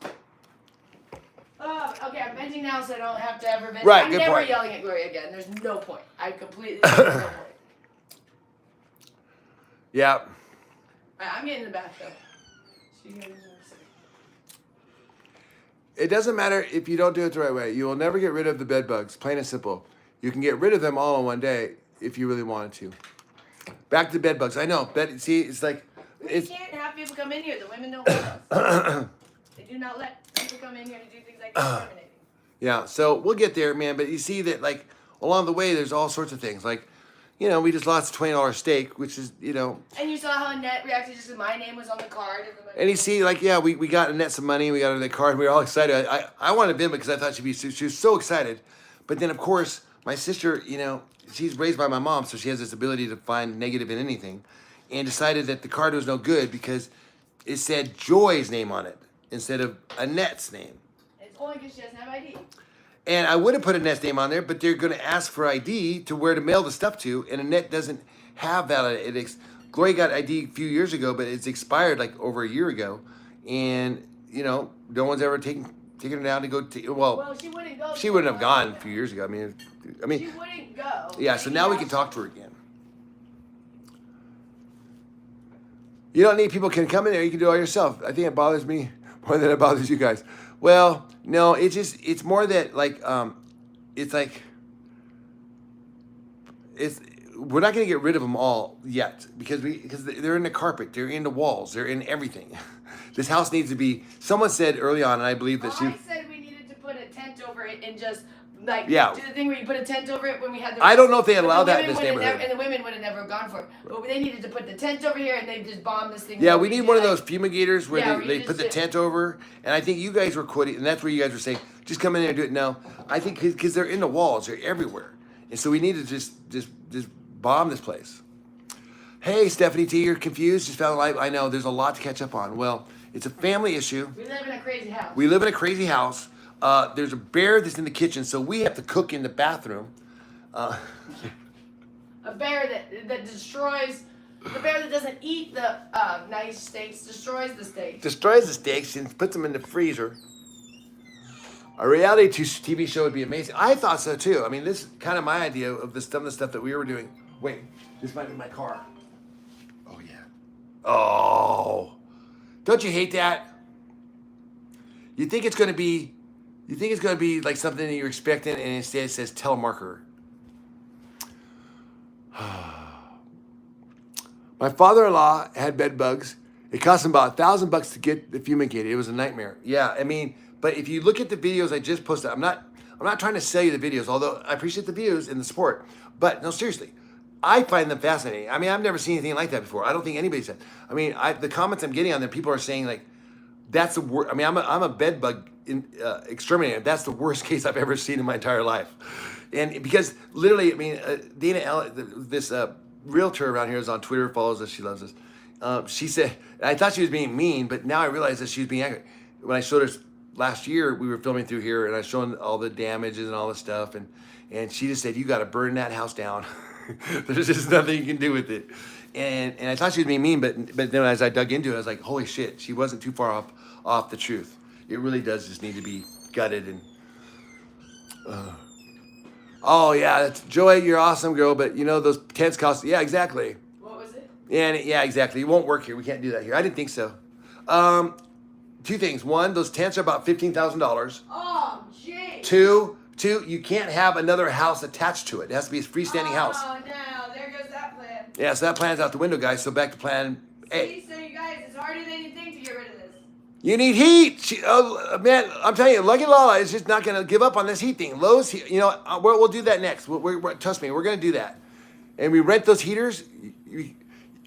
Okay, I'm venting now so I don't have to ever vent. Right, I'm good never point. yelling at Gloria again. There's no point. I completely there's no point. Yeah. Alright, I'm getting in the bath though. She goes, It doesn't matter if you don't do it the right way. You will never get rid of the bed bugs, plain and simple. You can get rid of them all in one day if you really wanted to. Back to bed bugs. I know. See, it's like... we can't have people come in here. The women don't want us. They do not let people come in here to do things like discriminating. Yeah, so we'll get there, man. But you see that, like, along the way, there's all sorts of things. Like, you know, we just lost a $20 steak, which is, you know... And you saw how Annette reacted just as my name was on the card. And you see, like, yeah, we got Annette some money. We got her the card. And we were all excited. I wanted Bim because I thought she was so excited. But then, of course, my sister, you know, she's raised by my mom, so she has this ability to find negative in anything. And decided that the card was no good because it said Joy's name on it instead of Annette's name. It's only because she doesn't have ID. And I would have put Annette's name on there, but they're going to ask for ID to where to mail the stuff to, and Annette doesn't have that. Gloria got ID a few years ago, but it's expired like over a year ago, and you know no one's ever taken it down to go. Well, she wouldn't go. She wouldn't have gone a few years ago. I mean, She wouldn't go. yeah. So now we can talk to her again. You don't need people can come in there. You can do it all yourself. I think it bothers me more than it bothers you guys. Well, no, it's more that like it's like we're not gonna get rid of them all yet because they're in the carpet, they're in the walls, they're in everything. This house needs to be. Someone said early on, and I believe that I said we needed to put a tent over it and just like Yeah. do the thing where you put a tent over it when we had the. I don't know if they but allow the that in women this would have neighborhood. and the women would have never gone for it. But they needed to put the tent over here and they just bombed this thing. Yeah, over. we need did, one of like- those fumigators where Yeah, where you they just put the sit- tent over, and I think you guys were quitting, and that's where you guys were saying, just come in there and do it. No, I think because they're in the walls, they're everywhere, and so we need to just bomb this place. Hey, Stephanie T, you're confused? Just found a light. I know, there's a lot to catch up on. Well, it's a family issue. We live in a crazy house. We live in a crazy house. There's a bear that's in the kitchen, so we have to cook in the bathroom. A bear that destroys. The bear that doesn't eat the nice steaks destroys the steaks. Destroys the steaks and puts them in the freezer. A reality TV show would be amazing. I thought so too. I mean, this is kind of my idea of some of the stuff that we were doing. Wait, this might be my car. Oh yeah. Oh, don't you hate that? You think it's gonna be like something that you're expecting, and instead it says telemarketer. My father-in-law had bed bugs. It cost him about $1,000 to get the fumigated. It was a nightmare. Yeah, I mean, but if you look at the videos I just posted, I'm not trying to sell you the videos, although I appreciate the views and the support. But no, seriously, I find them fascinating. I mean, I've never seen anything like that before. I don't think anybody's said. I mean, the comments I'm getting on there, people are saying like, that's the worst. I mean, I'm a bed bug exterminator. That's the worst case I've ever seen in my entire life. And because literally, I mean, Dana, this realtor around here is on Twitter, follows us, she loves us. She said, I thought she was being mean, but now I realize that she was being accurate. When I showed her last year we were filming through here, and I was showing all the damages and all the stuff, and she just said, "You got to burn that house down. There's just nothing you can do with it." And I thought she was being mean, but then as I dug into it, I was like, "Holy shit!" She wasn't too far off the truth. It really does just need to be gutted and. Oh yeah, that's, Joy, you're awesome, girl. But you know those tents cost. Yeah, exactly. What was it? Yeah, exactly. It won't work here. We can't do that here. I didn't think so. Two things. One, those tents are about $15,000. Oh, jeez. Two, you can't have another house attached to it. It has to be a freestanding house. Oh, no. There goes that plan. Yeah, so that plan's out the window, guys. So back to plan A. See, so you guys, it's harder than you think to get rid of this. You need heat. Man, I'm telling you, Lucky Lala is just not going to give up on this heat thing. Lowe's, you know, we'll do that next. Trust me, we're going to do that. And we rent those heaters.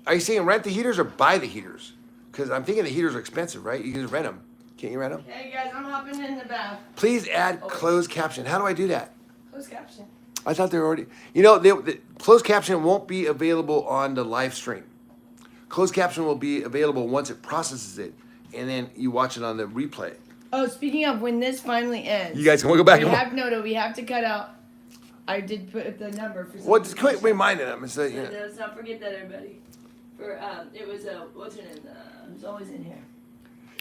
Are you saying rent the heaters or buy the heaters? Because I'm thinking the heaters are expensive, right? You can just rent them. Can't you rent them? Hey, guys, I'm hopping in the bath. Please add closed caption. How do I do that? Closed caption. I thought they were already. You know, the closed caption won't be available on the live stream. Closed caption will be available once it processes it, and then you watch it on the replay. Oh, speaking of when this finally ends. You guys can go back and we have to cut out. I did put the number for. Well, just quit reminding them. And say, No, let's not forget that, everybody. For it was what's her name? It was always in here.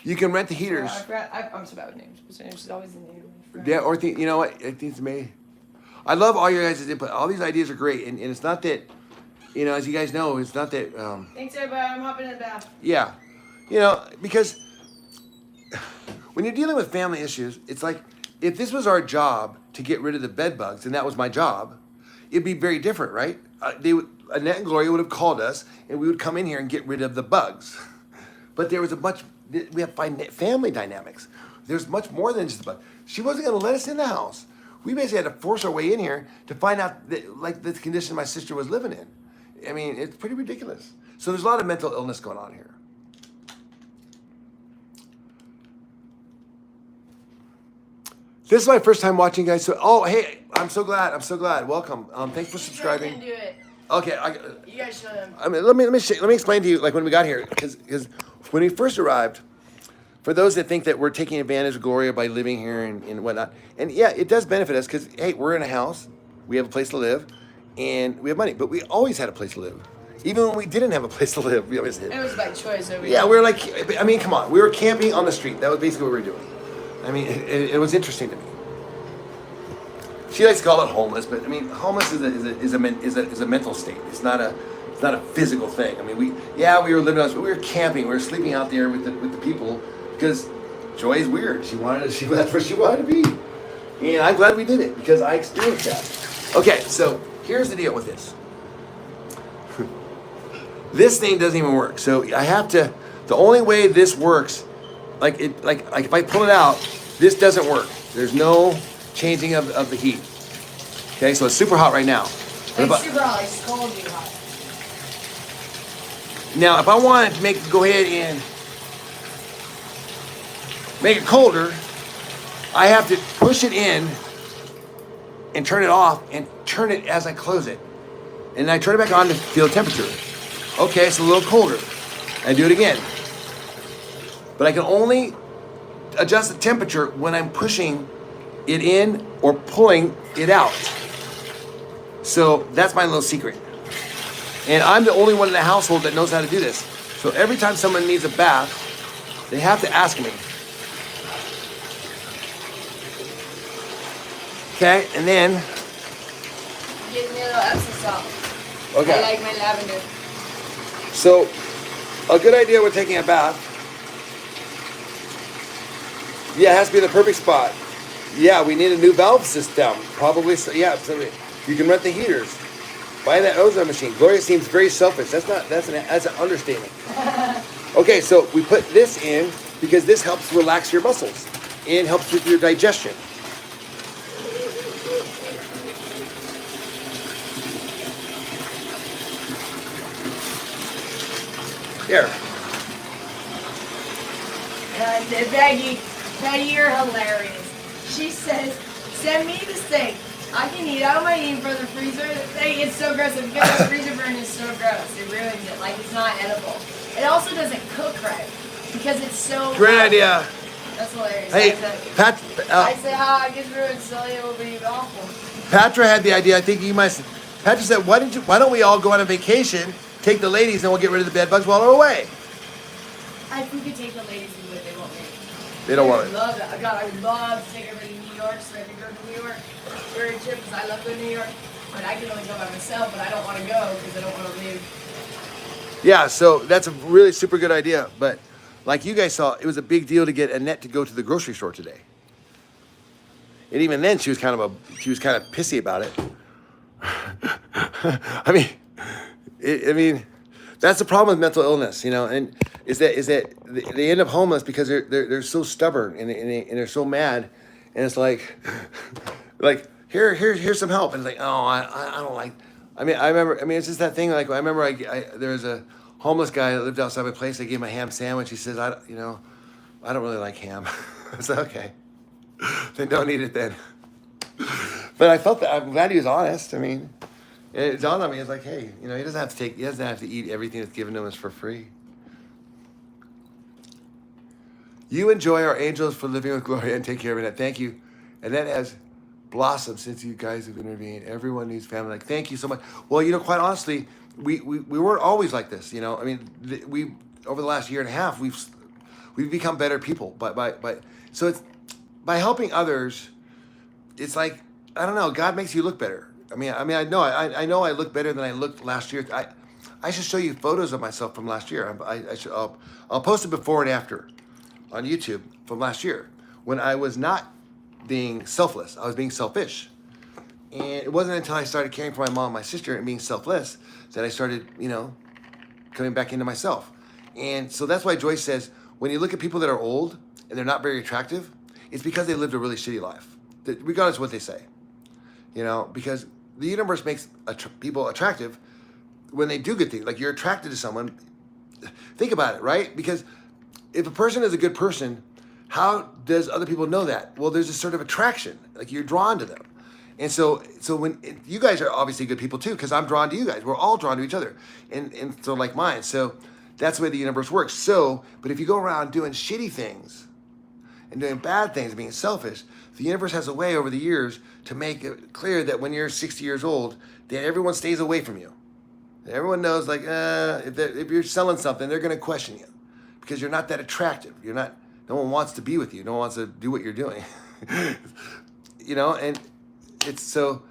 you can rent the heaters. I forgot. I'm so bad with names. What's her name? She's always in here. Yeah, or you know what? I think it's me. I love all your guys' input. All these ideas are great, and it's not that, you know, as you guys know, it's not that. Thanks, everybody. I'm hopping in the bath. Yeah, you know, because when you're dealing with family issues, it's like if this was our job to get rid of the bed bugs, and that was my job, it'd be very different, right? Annette and Gloria would have called us, and we would come in here and get rid of the bugs. But there was we have family dynamics. There's much more than just the bug. She wasn't going to let us in the house. We basically had to force our way in here to find out that, like, the condition my sister was living in. I mean, it's pretty ridiculous. So there's a lot of mental illness going on here. This is my first time watching, guys. So, oh, hey, I'm so glad. Welcome. Thanks for subscribing. I can do it. Okay. You guys show them. I mean, let me explain to you, like, when we got here, because when we first arrived, for those that think that we're taking advantage of Gloria by living here and whatnot, and yeah, it does benefit us because, hey, we're in a house, we have a place to live, and we have money, but we always had a place to live. Even when we didn't have a place to live, we always did. It was by choice. Yeah, we were like, I mean, come on, we were camping on the street. That was basically what we were doing. I mean, it was interesting to me. She likes to call it homeless, but I mean, homeless is a mental state. It's not a physical thing. I mean, we were living on, but we were camping. We were sleeping out there with the people because Joy's weird. That's where she wanted to be, and I'm glad we did it because I experienced that. Okay, so here's the deal with this. This thing doesn't even work. So I have to. The only way this works, like if I pull it out, this doesn't work. There's no changing of the heat. Okay, so it's super hot right now. It's super hot, it's scalding hot. Now, if I wanted to go ahead and make it colder, I have to push it in and turn it off and turn it as I close it. And I turn it back on to feel the temperature. Okay, it's a little colder. I do it again. But I can only adjust the temperature when I'm pushing it in or pulling it out. So that's my little secret. And I'm the only one in the household that knows how to do this. So every time someone needs a bath, they have to ask me. Okay, and then. Give me a little Epsom salt. Okay. I like my lavender. So, a good idea with taking a bath. Yeah, it has to be in the perfect spot. Yeah, we need a new valve system. Probably, so, yeah. So you can rent the heaters. Buy that ozone machine. Gloria seems very selfish. That's an understatement. Okay, so we put this in because this helps relax your muscles and helps with your digestion. Here. Peggy, you're hilarious. She says, send me the steak. I can eat. I don't mind eating from the freezer. It's so gross. Because the freezer burn is so gross. It ruins it. Like, it's not edible. It also doesn't cook right because it's so. Great idea. That's hilarious. Hey, I said how I get through and Celia will be awful. Patra had the idea. I think you might. Patra said, "Why don't we all go on a vacation? Take the ladies, and we'll get rid of the bed bugs while we're away." If we could take the ladies with it, they won't make it. They don't want it. Love that. God, I would love to take everybody to New York so I can go to New York during a trip because I love going to New York. But I can only go by myself, but I don't want to go because I don't want to leave. Yeah, so that's a really super good idea. But like you guys saw, it was a big deal to get Annette to go to the grocery store today. And even then, she was kind of pissy about it. I mean, that's the problem with mental illness, you know, and is that they end up homeless because they're so stubborn and they're so mad, and it's like here's some help, and it's like, oh, I don't like. I remember it's just that thing. Like I remember there was a homeless guy that lived outside my place. I gave him a ham sandwich. He says, I don't really like ham. I said, okay, then don't eat it then. But I felt that I'm glad he was honest. I mean, it dawned on me. It's like, hey, he doesn't have to eat everything that's given to us for free. You enjoy our angels for living with Gloria and take care of Annette. Thank you. And that has blossomed since you guys have intervened. Everyone needs family. Like, thank you so much. Well, quite honestly, we weren't always like this. We over the last year and a half we've become better people. So it's by helping others. It's like, I don't know. God makes you look better. I know I look better than I looked last year. I should show you photos of myself from last year. I'll post it before and after on YouTube from last year when I was not being selfless. I was being selfish. And it wasn't until I started caring for my mom and my sister and being selfless that I started, coming back into myself. And so that's why Joyce says, when you look at people that are old and they're not very attractive, it's because they lived a really shitty life, regardless of what they say. Because the universe makes people attractive when they do good things. Like, you're attracted to someone. Think about it, right? Because if a person is a good person, how does other people know that? Well, there's a sort of attraction. Like, you're drawn to them. And so when you guys are obviously good people too, because I'm drawn to you guys. We're all drawn to each other. And so like mine. So that's the way the universe works. So, but if you go around doing shitty things and doing bad things, being selfish, the universe has a way over the years to make it clear that when you're 60 years old, that everyone stays away from you. Everyone knows, like, if you're selling something, they're going to question you because you're not that attractive. No one wants to be with you. No one wants to do what you're doing. And it's so,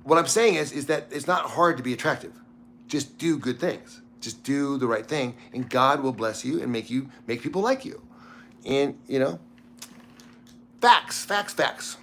what I'm saying is that it's not hard to be attractive. Just do good things. Just do the right thing, and God will bless you and make people like you. And, facts.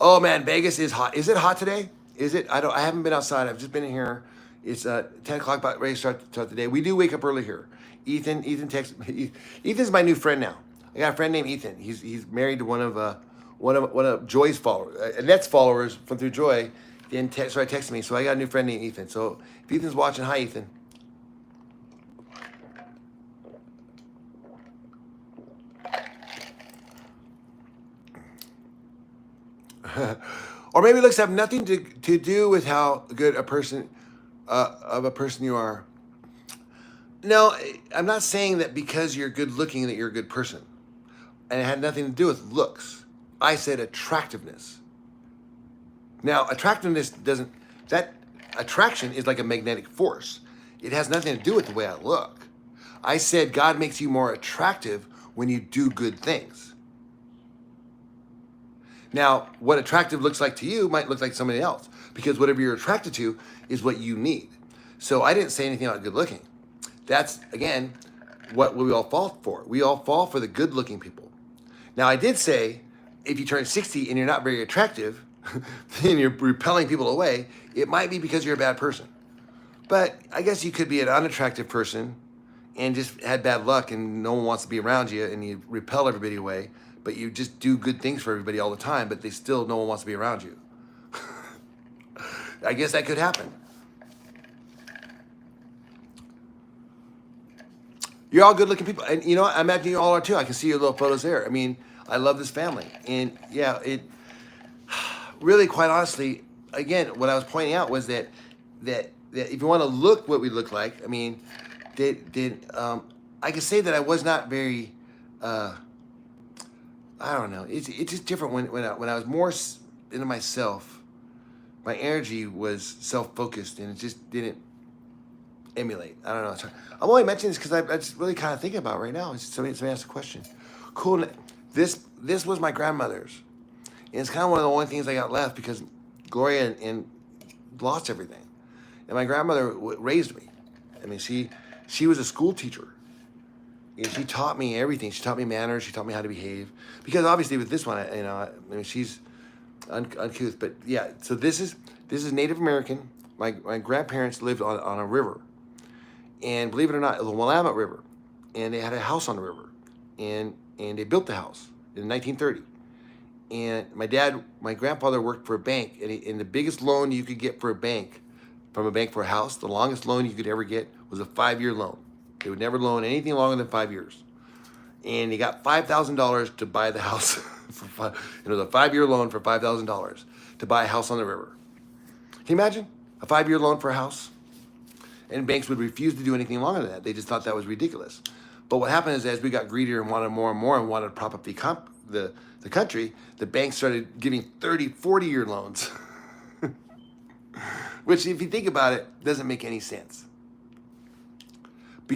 Oh man, Vegas is hot. Is it hot today? Is it? I haven't been outside. I've just been in here. It's 10 o'clock, about ready to start the day. We do wake up early here. Ethan texts me. Ethan's my new friend now. I got a friend named Ethan. He's married to one of Joy's followers, Annette's followers from through Joy. So I texted me. So I got a new friend named Ethan. So if Ethan's watching, hi Ethan. Or maybe looks have nothing to do with how good a person you are. No, I'm not saying that because you're good looking that you're a good person. And it had nothing to do with looks. I said attractiveness. Now, that attraction is like a magnetic force. It has nothing to do with the way I look. I said God makes you more attractive when you do good things. Now, what attractive looks like to you might look like somebody else, because whatever you're attracted to is what you need. So I didn't say anything about good looking. That's, again, what we all fall for. We all fall for the good looking people. Now, I did say, if you turn 60 and you're not very attractive, and you're repelling people away, it might be because you're a bad person. But I guess you could be an unattractive person and just had bad luck and no one wants to be around you and you repel everybody away, but you just do good things for everybody all the time, but no one wants to be around you. I guess that could happen. You're all good looking people. And you know what? I imagine you all are too. I can see your little photos there. I mean, I love this family. And yeah, it really, quite honestly, again, what I was pointing out was that if you want to look what we look like, I mean, I could say that I was not very I don't know. It's just different when I was more into myself. My energy was self-focused, and it just didn't emulate. I don't know. I'm only mentioning this because I just really kind of thinking about it right now. It's just somebody asked a question. Cool. This was my grandmother's, and it's kind of one of the only things I got left because Gloria and lost everything, and my grandmother raised me. I mean, she was a school teacher. And she taught me everything. She taught me manners. She taught me how to behave. Because obviously with this one, I mean, she's uncouth. But yeah, so this is Native American. My grandparents lived on a river, and believe it or not, the Willamette River, and they had a house on the river, and they built the house in 1930. And my grandfather worked for a bank, and the biggest loan you could get for a bank, from a bank for a house, the longest loan you could ever get was a 5-year loan. They would never loan anything longer than 5 years. And he got $5,000 to buy the house. It was a 5-year loan for $5,000 to buy a house on the river. Can you imagine a 5-year loan for a house? And banks would refuse to do anything longer than that. They just thought that was ridiculous. But what happened is, as we got greedier and wanted more and more and wanted to prop up the country, the banks started giving 30, 40-year loans. Which, if you think about it, doesn't make any sense.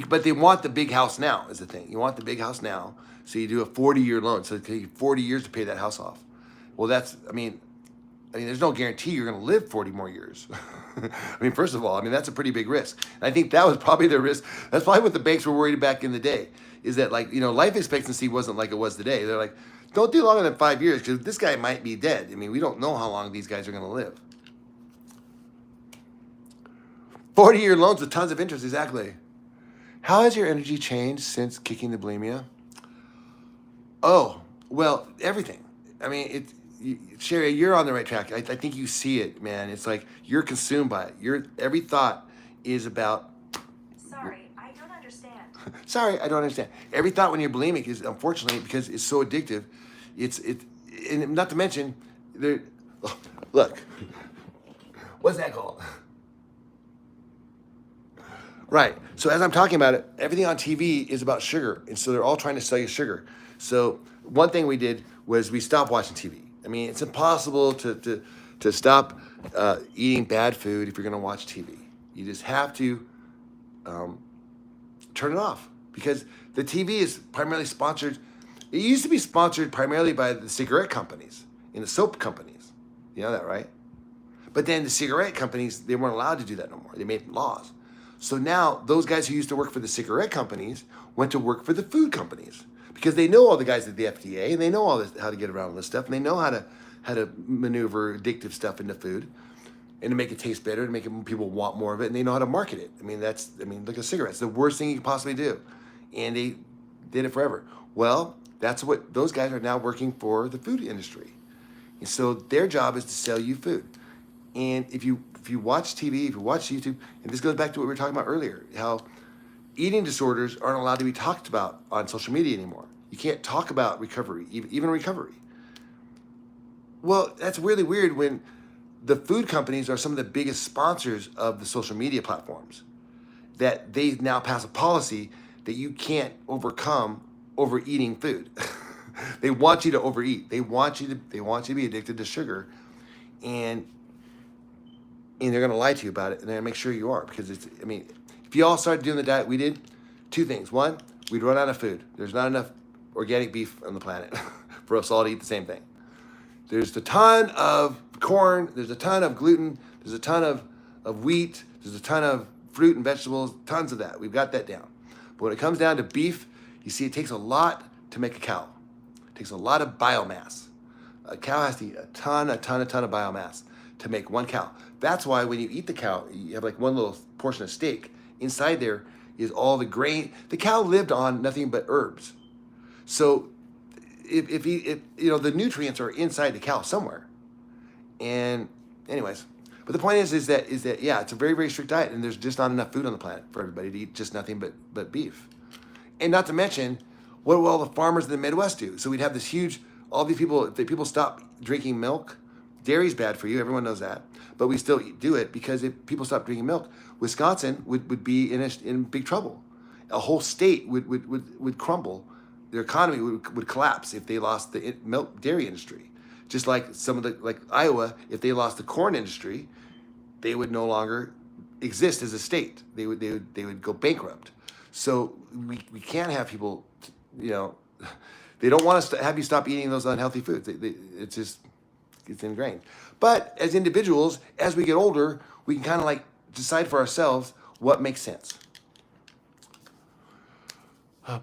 But they want the big house now, is the thing. You want the big house now, so you do a 40-year loan. So it takes you 40 years to pay that house off. Well, I mean, there's no guarantee you're going to live 40 more years. I mean, first of all, that's a pretty big risk. And I think that was probably the risk. That's probably what the banks were worried back in the day, is that, life expectancy wasn't like it was today. They're like, don't do longer than 5 years, because this guy might be dead. I mean, we don't know how long these guys are going to live. 40-year loans with tons of interest, exactly. How has your energy changed since kicking the bulimia? Oh, well, everything. I mean, Sherry, you're on the right track. I think you see it, man. It's like you're consumed by it. Every thought is about. Sorry, I don't understand. Sorry, I don't understand. Every thought when you're bulimic is, unfortunately, because it's so addictive. And not to mention, look, what's that called? Right. So as I'm talking about it, everything on TV is about sugar. And so they're all trying to sell you sugar. So one thing we did was we stopped watching TV. I mean, it's impossible to stop eating bad food if you're going to watch TV. You just have to turn it off, because the TV is primarily sponsored. It used to be sponsored primarily by the cigarette companies and the soap companies. You know that, right? But then the cigarette companies, they weren't allowed to do that no more. They made laws. So now those guys who used to work for the cigarette companies went to work for the food companies, because they know all the guys at the FDA, and they know all this, how to get around all this stuff, and they know how to maneuver addictive stuff into food and to make it taste better, to make people want more of it, and they know how to market it. Look at cigarettes, the worst thing you can possibly do. And they did it forever. Well, that's what those guys are now working for, the food industry. And so their job is to sell you food. And if you watch TV, if you watch YouTube, and this goes back to what we were talking about earlier, how eating disorders aren't allowed to be talked about on social media anymore. You can't talk about recovery, even recovery. Well, that's really weird when the food companies are some of the biggest sponsors of the social media platforms, that they now pass a policy that you can't overcome overeating food. They want you to overeat. They want you to be addicted to sugar, and they're going to lie to you about it, and they're going to make sure you are, because if you all started doing the diet we did, two things. One, we'd run out of food. There's not enough organic beef on the planet for us all to eat the same thing. There's a ton of corn, there's a ton of gluten, there's a ton of wheat, there's a ton of fruit and vegetables, tons of that. We've got that down. But when it comes down to beef, you see, it takes a lot to make a cow. It takes a lot of biomass. A cow has to eat a ton of biomass to make one cow. That's why when you eat the cow, you have like one little portion of steak. Inside there is all the grain. The cow lived on nothing but herbs. So if the nutrients are inside the cow somewhere. And anyways, but the point is that yeah, it's a very, very strict diet, and there's just not enough food on the planet for everybody to eat just nothing but beef. And not to mention, what will all the farmers in the Midwest do? So we'd have this huge, all these people, if people stop drinking milk, dairy's bad for you, everyone knows that, but we still do it, because if people stop drinking milk, Wisconsin would be in big trouble. A whole state would crumble. their economy would collapse if they lost the milk dairy industry. Just like some of the, like Iowa, if they lost the corn industry, they would no longer exist as a state. They would go bankrupt. So we can't have people, you know, they don't want us to have you stop eating those unhealthy foods. It's ingrained. But as individuals, as we get older, we can kind of like decide for ourselves what makes sense.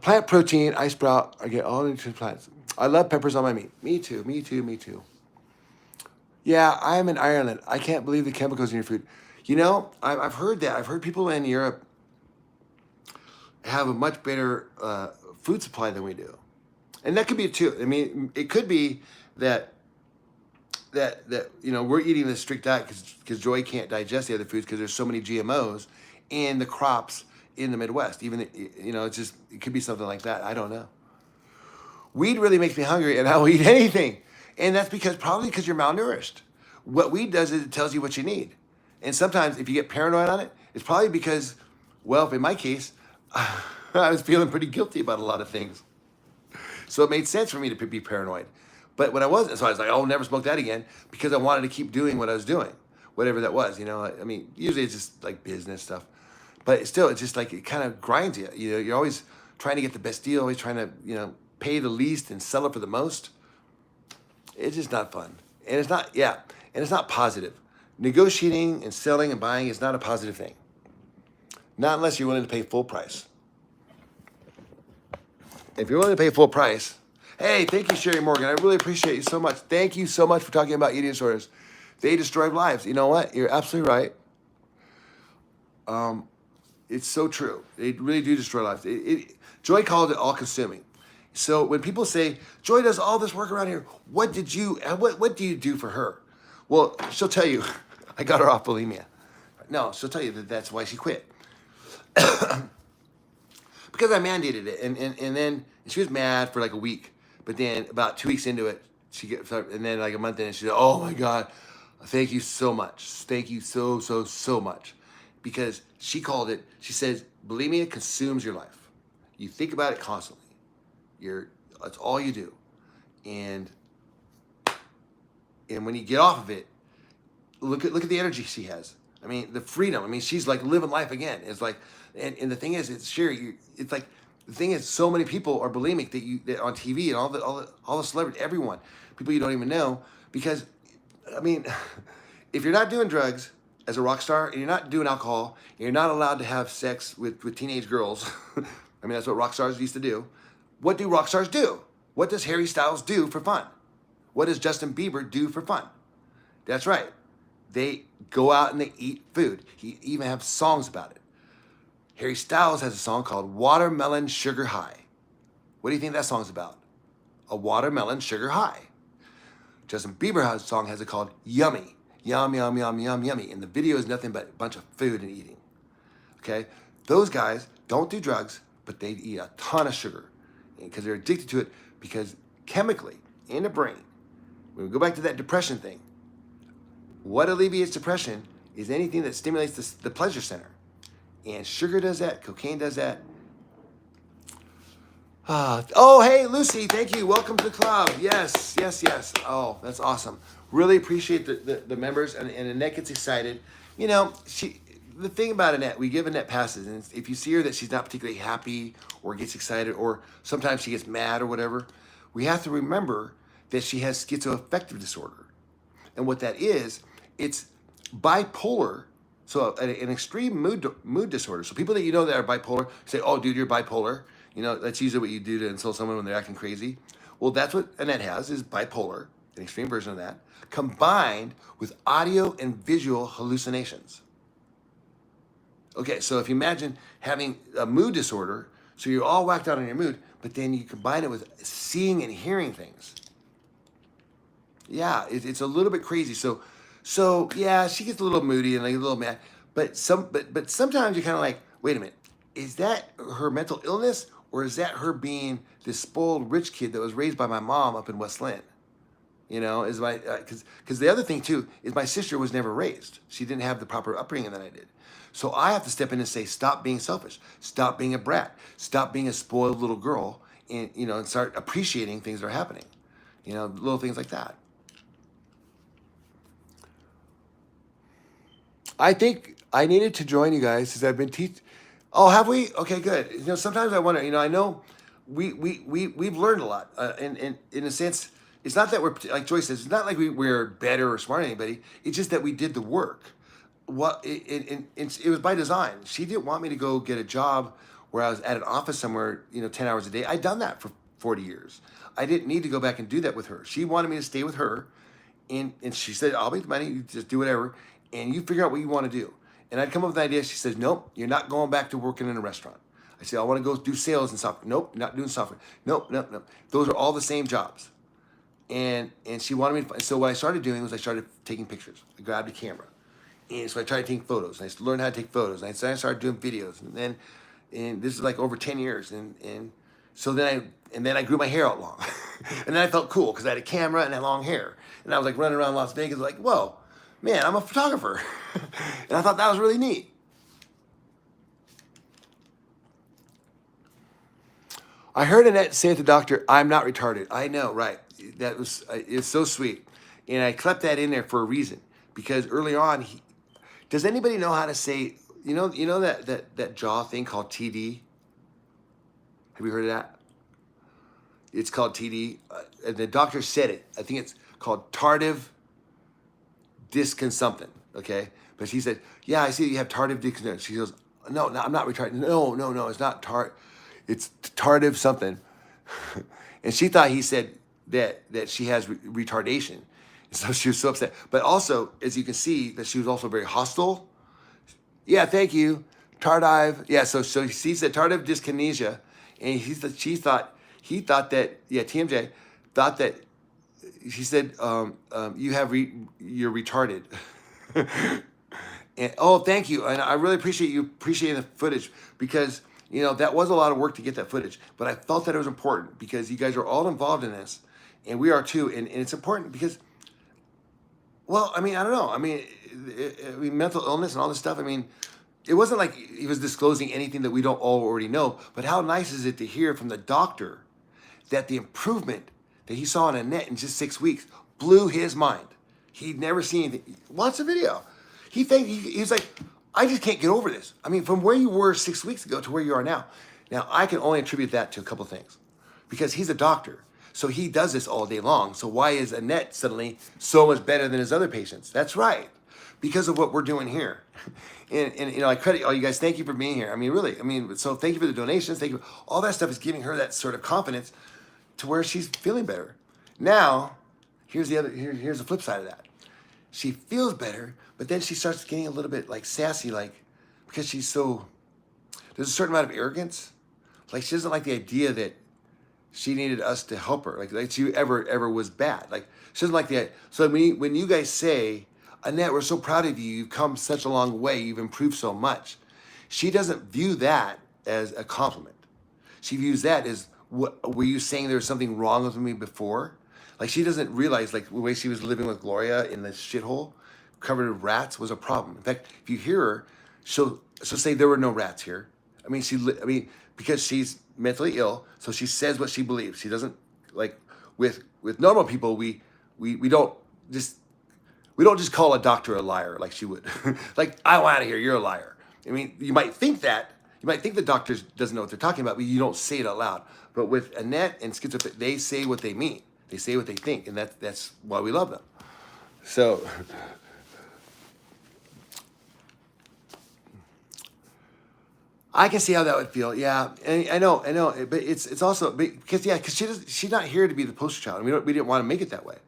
Plant protein, I sprout, I get all nutrient plants. I love peppers on my meat. Me too, me too, me too. Yeah, I am in Ireland. I can't believe the chemicals in your food. You know, I've heard that. I've heard people in Europe have a much better food supply than we do. And that could be it too. I mean, it could be that you know, we're eating this strict diet because Joy can't digest the other foods because there's so many GMOs in the crops in the Midwest. Even, you know, it could be something like that. I don't know. Weed really makes me hungry and I'll eat anything. And that's probably because you're malnourished. What weed does is it tells you what you need. And sometimes if you get paranoid on it, it's probably because, well, in my case, I was feeling pretty guilty about a lot of things. So it made sense for me to be paranoid. But when I wasn't, so I was like, oh, I'll never smoke that again because I wanted to keep doing what I was doing, whatever that was, you know. I mean, usually it's just like business stuff. But still, it's just like, it kind of grinds you. You know, you're always trying to get the best deal, always trying to, you know, pay the least and sell it for the most. It's just not fun. And it's not, and it's not positive. Negotiating and selling and buying is not a positive thing. Not unless you're willing to pay full price. If you're willing to pay full price, hey, thank you, Sherry Morgan. I really appreciate you so much. Thank you so much for talking about eating disorders. They destroy lives. You know what? You're absolutely right. It's so true. They really do destroy lives. Joy called it all-consuming. So when people say, Joy does all this work around here, what do you do for her? Well, she'll tell you, I got her off bulimia. No, she'll tell you that that's why she quit. Because I mandated it, and then she was mad for like a week, but then about 2 weeks into it, and then like a month in, she said, "Oh my God, thank you so much, thank you so much," because she called it. She says bulimia consumes your life. You think about it constantly. That's all you do, and when you get off of it, look at the energy she has. I mean, the freedom. I mean, she's like living life again. It's like. And the thing is, it's Sherry. It's like the thing is, so many people are bulimic that on TV and all the celebrities, everyone, people you don't even know. Because, I mean, if you're not doing drugs as a rock star and you're not doing alcohol, and you're not allowed to have sex with teenage girls. I mean, that's what rock stars used to do. What do rock stars do? What does Harry Styles do for fun? What does Justin Bieber do for fun? That's right. They go out and they eat food. He even have songs about it. Harry Styles has a song called Watermelon Sugar High. What do you think that song's about? A watermelon sugar high. Justin Bieber's song has it called Yummy. Yum, yum, yum, yum, yummy. And the video is nothing but a bunch of food and eating. Okay? Those guys don't do drugs, but they eat a ton of sugar because they're addicted to it because chemically in the brain, when we go back to that depression thing, what alleviates depression is anything that stimulates the pleasure center. And sugar does that. Cocaine does that. Oh, hey, Lucy. Thank you. Welcome to the club. Yes. Oh, that's awesome. Really appreciate the members. And Annette gets excited. You know, the thing about Annette, we give Annette passes. And if you see her that she's not particularly happy or gets excited or sometimes she gets mad or whatever, we have to remember that she has schizoaffective disorder. And what that is, it's bipolar. So an extreme mood disorder. So people that you know that are bipolar say, oh, dude, you're bipolar. You know, that's usually what you do to insult someone when they're acting crazy. Well, that's what Annette has, is bipolar, an extreme version of that, combined with audio and visual hallucinations. Okay, so if you imagine having a mood disorder, so you're all whacked out on your mood, but then you combine it with seeing and hearing things. Yeah, it's a little bit crazy. So yeah, she gets a little moody and like a little mad, but sometimes you're kind of like, wait a minute, is that her mental illness or is that her being this spoiled rich kid that was raised by my mom up in West Lynn? You know, is my because the other thing too is my sister was never raised. She didn't have the proper upbringing that I did. So I have to step in and say, stop being selfish, stop being a brat, stop being a spoiled little girl, and and start appreciating things that are happening. Little things like that. I think I needed to join you guys since I've been teaching. Oh, have we? Okay, good. Sometimes I wonder. I know we've learned a lot. In a sense, it's not that we're like Joyce says. It's not like we're better or smarter than anybody. It's just that we did the work. It was by design. She didn't want me to go get a job where I was at an office somewhere, 10 hours a day. I'd done that for 40 years. I didn't need to go back and do that with her. She wanted me to stay with her, and she said, I'll make the money, you just do whatever, and you figure out what you want to do. And I'd come up with an idea. She says, nope, you're not going back to working in a restaurant. I said, I want to go do sales and software. Nope, not doing software. Nope. Those are all the same jobs. And she wanted me to, so what I started doing was I started taking pictures. I grabbed a camera. And so I tried taking photos, and I learned how to take photos. And I started doing videos, and this is like over 10 years. And so then I grew my hair out long, and then I felt cool because I had a camera and I had long hair, and I was like running around Las Vegas like, whoa, man, I'm a photographer, and I thought that was really neat. I heard Annette say to the doctor, "I'm not retarded." I know, right? That was it's so sweet, and I kept that in there for a reason because early on does anybody know how to say, that jaw thing called TD? Have you heard of that? It's called TD. And the doctor said it. I think it's called tardive discon something, okay? But she said, yeah, I see you have tardive discon. She goes, no, I'm not retarded. No, it's not it's tardive something. And she thought he said that she has retardation. So she was so upset. But also, as you can see, that she was also very hostile. Yeah, thank you. Tardive. Yeah, so she said tardive dyskinesia. And he thought that, TMJ thought that, she said, you're retarded. And, oh, thank you. And I really appreciate you appreciating the footage because, that was a lot of work to get that footage. But I felt that it was important because you guys are all involved in this. And we are too. And it's important because, well, I don't know. Mental illness and all this stuff. It wasn't like he was disclosing anything that we don't all already know. But how nice is it to hear from the doctor that the improvement that he saw in Annette in just 6 weeks blew his mind. He'd never seen anything. Watch the video. He's like, I just can't get over this. From where you were 6 weeks ago to where you are now. Now, I can only attribute that to a couple things. Because he's a doctor. So he does this all day long. So why is Annette suddenly so much better than his other patients? That's right. Because of what we're doing here. And I credit all you guys. Thank you for being here. Really. So thank you for the donations. Thank you. All that stuff is giving her that sort of confidence to where she's feeling better. Now, here's the flip side of that. She feels better, but then she starts getting a little bit like sassy, because there's a certain amount of arrogance. Like she doesn't like the idea that she needed us to help her. Like she ever was bad. Like she doesn't like that. So when you guys say, Annette, we're so proud of you. You've come such a long way. You've improved so much. She doesn't view that as a compliment. She views that as, what were you saying there was something wrong with me before? Like she doesn't realize the way she was living with Gloria in this shithole covered with rats was a problem. In fact, if you hear her, she'll say there were no rats here. Because she's mentally ill, so she says what she believes. She doesn't with normal people. We don't just call a doctor a liar like she would. Like, I'm out of here. You're a liar. You might think that. You might think the doctor doesn't know what they're talking about, but you don't say it out loud. But with Annette and schizophrenia, they say what they mean. They say what they think, and that's why we love them. So. I can see how that would feel, yeah. And I know, but it's also because she's not here to be the poster child. We didn't want to make it that way.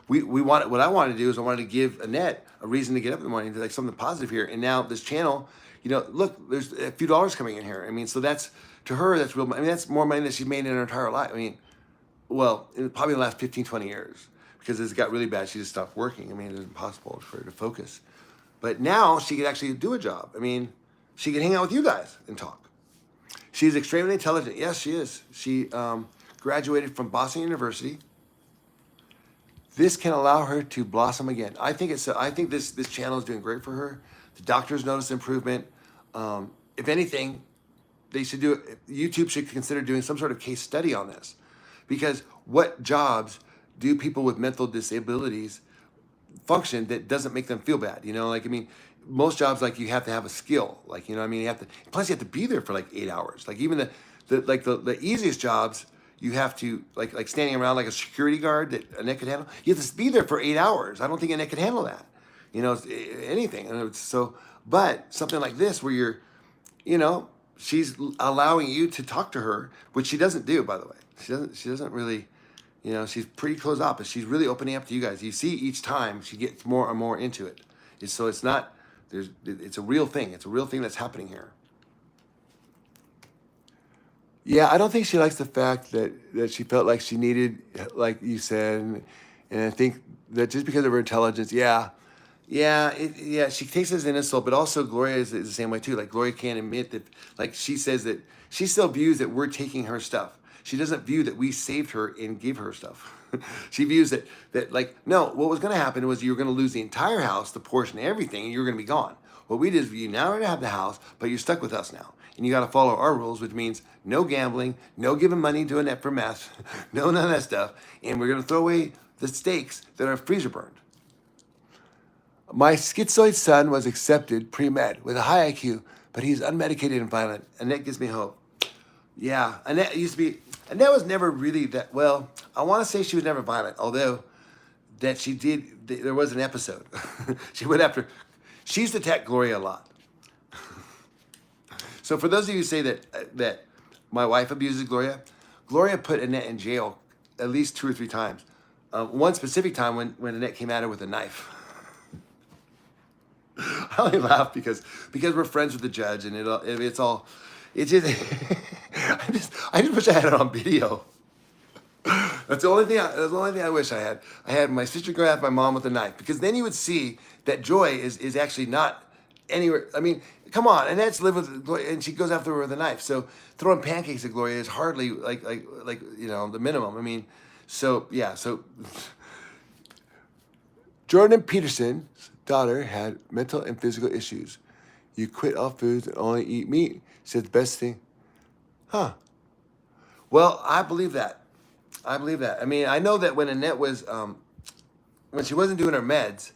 What I wanted to do is I wanted to give Annette a reason to get up in the morning, to something positive here. And now this channel, look, there's a few dollars coming in here. So that's to her, that's real. That's more money than she's made in her entire life. Probably the last 15, 20 years, because as it got really bad, she just stopped working. It was impossible for her to focus. But now she could actually do a job. She can hang out with you guys and talk. She's extremely intelligent. Yes, she is. She graduated from Boston University. This can allow her to blossom again. I think this channel is doing great for her. The doctors notice improvement. If anything, they should do it. YouTube should consider doing some sort of case study on this, because what jobs do people with mental disabilities function that doesn't make them feel bad? You know, like, I mean, most jobs, like, you have to have a skill, like, you know what I mean, you have to, plus you have to be there for like 8 hours. Like, even the easiest jobs, you have to, like standing around like a security guard that Annette could handle, you have to be there for 8 hours. I don't think Annette could handle that, you know, anything. And it's so, but something like this where you're, you know, she's allowing you to talk to her, which she doesn't do, by the way. She doesn't really, you know, she's pretty closed off, but she's really opening up to you guys. You see each time she gets more and more into it. So it's not, it's a real thing. It's a real thing that's happening here. Yeah, I don't think she likes the fact that she felt like she needed, like you said, and I think that just because of her intelligence, she takes it as an insult, but also Gloria is the same way too. Like, Gloria can't admit that, like, she says that she still views that we're taking her stuff. She doesn't view that we saved her and gave her stuff. She views that like, no, what was going to happen was you were going to lose the entire house, the portion, everything, and you were going to be gone. What we did is, you now already have the house, but you're stuck with us now. And you got to follow our rules, which means no gambling, no giving money to Annette for meth, no none of that stuff. And we're going to throw away the steaks that are freezer burned. My schizoid son was accepted pre-med with a high IQ, but he's unmedicated and violent. Annette gives me hope. Yeah, Annette was never really that, well, I want to say she was never violent, although that she did, there was an episode. She used to attack Gloria a lot. So for those of you who say that my wife abuses Gloria put Annette in jail at least 2 or 3 times. One specific time when Annette came at her with a knife. I only laugh because we're friends with the judge, and it's just I just wish I had it on video. That's the only thing I wish I had. I had my sister go after my mom with a knife, because then you would see that Joy is actually not anywhere. I mean, come on, Annette's lived with Gloria, and she goes after her with a knife. So throwing pancakes at Gloria is hardly like you know, the minimum. I mean, so yeah, so Jordan Peterson's daughter had mental and physical issues. You quit all foods and only eat meat. Said the best thing. Huh. Well, I believe that. I mean, I know that when Annette was, when she wasn't doing her meds,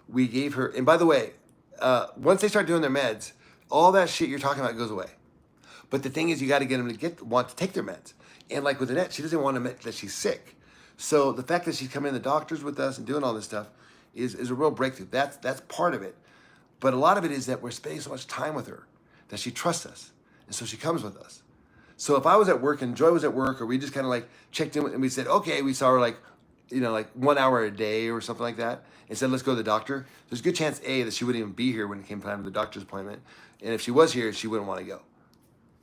we gave her, and by the way, once they start doing their meds, all that shit you're talking about goes away. But the thing is, you got to get them to want to take their meds. And like with Annette, she doesn't want to admit that she's sick. So the fact that she's coming to the doctors with us and doing all this stuff is a real breakthrough. That's part of it. But a lot of it is that we're spending so much time with her that she trusts us. And so she comes with us. So if I was at work and Joy was at work, or we just kind of like checked in and we said, okay, we saw her like, you know, like 1 hour a day or something like that, and said, let's go to the doctor, there's a good chance, A, that she wouldn't even be here when it came time to the doctor's appointment. And if she was here, she wouldn't want to go.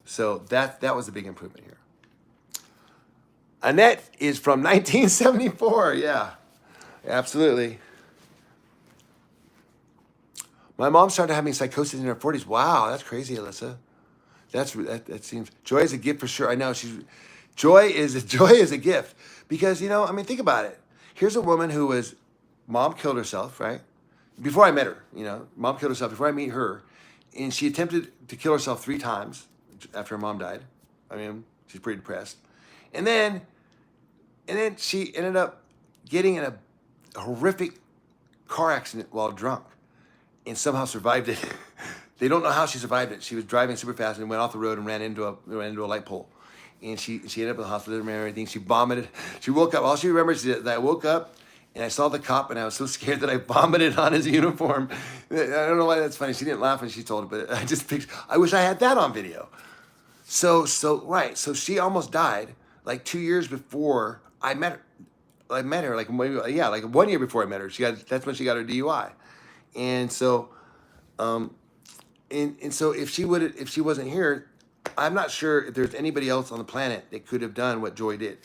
So that was a big improvement here. Annette is from 1974. Yeah, absolutely. My mom started having psychosis in her 40s. Wow, that's crazy, Alyssa. That seems, Joy is a gift for sure. I know Joy is a gift, because, you know, I mean, think about it. Here's a woman who mom killed herself, right? Before I met her, you know, mom killed herself before I meet her, and she attempted to kill herself 3 times after her mom died. I mean, she's pretty depressed, and then she ended up getting in a horrific car accident while drunk, and somehow survived it. They don't know how she survived it. She was driving super fast and went off the road and ran into a light pole. And she ended up in the hospital, didn't remember anything. She vomited. She woke up. All she remembers is that I woke up and I saw the cop and I was so scared that I vomited on his uniform. I don't know why that's funny. She didn't laugh when she told it, but I wish I had that on video. So she almost died like 2 years before I met her. I met her like 1 year before I met her. That's when she got her DUI. And so, and so if she wasn't here, I'm not sure if there's anybody else on the planet that could have done what Joy did.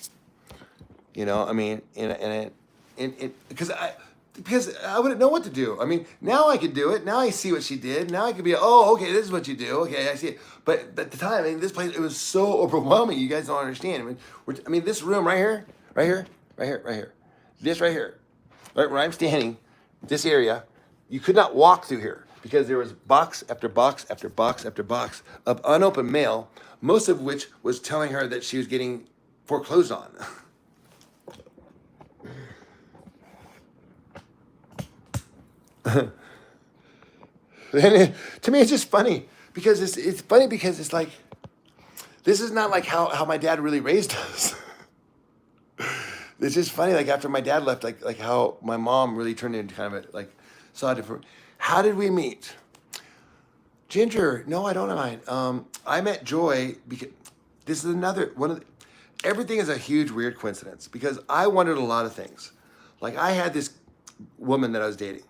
You know, I mean, and because I wouldn't know what to do. I mean, now I could do it. Now I see what she did. Now I could be, oh, okay, this is what you do. Okay, I see it. But at the time, I mean, this place, it was so overwhelming. You guys don't understand. I mean, this room right here, this right here, right where I'm standing, this area, you could not walk through here because there was box after box after box after box of unopened mail, most of which was telling her that she was getting foreclosed on. To me, it's just funny because it's funny because it's like, this is not like how my dad really raised us. It's just funny, like after my dad left, like how my mom really turned into kind of a, like, saw a different. How did we meet? Ginger, no, I don't mind. I met Joy because this is another one of the, everything is a huge weird coincidence because I wondered a lot of things. Like I had this woman that I was dating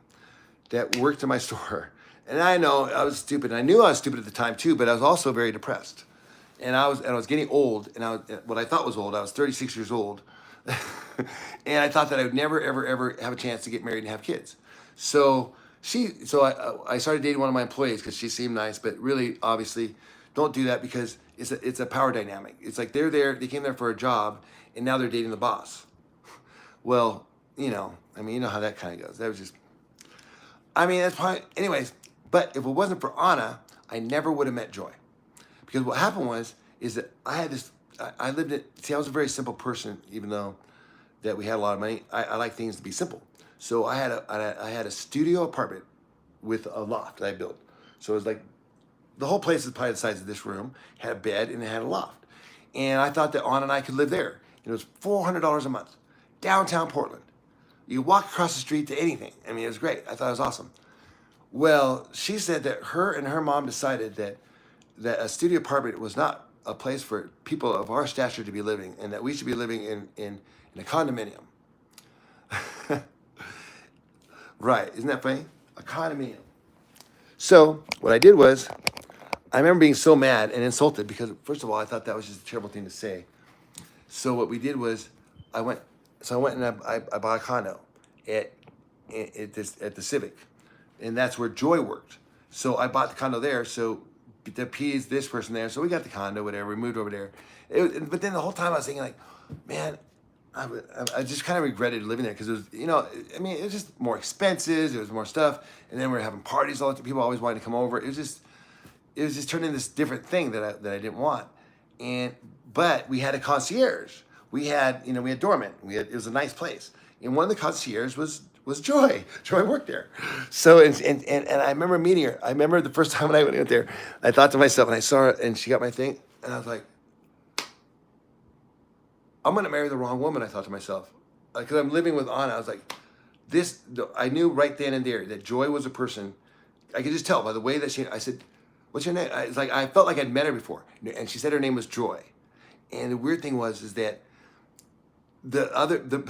that worked in my store, and I know I was stupid. And I knew I was stupid at the time too, but I was also very depressed, and I was getting old, and I was what I thought was old. I was 36 years old. And I thought that I would never, ever have a chance to get married and have kids. So I started dating one of my employees because she seemed nice, but really, obviously, don't do that because it's a power dynamic. It's like they came there for a job, and now they're dating the boss. Well, you know how that kind of goes. That was just, that's probably, anyways, but if it wasn't for Anna, I never would have met Joy. Because what happened is that I had this, I lived it. See, I was a very simple person, even though that we had a lot of money. I like things to be simple. So I had a studio apartment with a loft that I built. So it was like the whole place is probably the size of this room. Had a bed and it had a loft. And I thought that Anna and I could live there. And it was $400 a month, downtown Portland. You could walk across the street to anything. It was great. I thought it was awesome. Well, she said that her and her mom decided that a studio apartment was not a place for people of our stature to be living, and that we should be living in a condominium. Right, isn't that funny? A condominium. So what I did was, I remember being so mad and insulted because, first of all, I thought that was just a terrible thing to say. So what we did was, I went and I bought a condo at the Civic, and that's where Joy worked. So I bought the condo there. So to appease this person there, so we got the condo, whatever. We moved over there. But then the whole time I was thinking, like, man, I just kind of regretted living there because it was, it was just more expenses. There was more stuff, and then we were having parties all the time. People always wanted to come over. It was just turning this different thing that I didn't want. But we had a concierge. We had doormen. It was a nice place, and one of the concierge was Joy. Joy worked there. So, and I remember meeting her. I remember the first time when I went there, I thought to myself, and I saw her, and she got my thing, and I was like, I'm going to marry the wrong woman, I thought to myself. Because I'm living with Anna. I was like, I knew right then and there that Joy was a person. I could just tell by the way that I said, what's your name? It's like, I felt like I'd met her before. And she said her name was Joy. And the weird thing is that the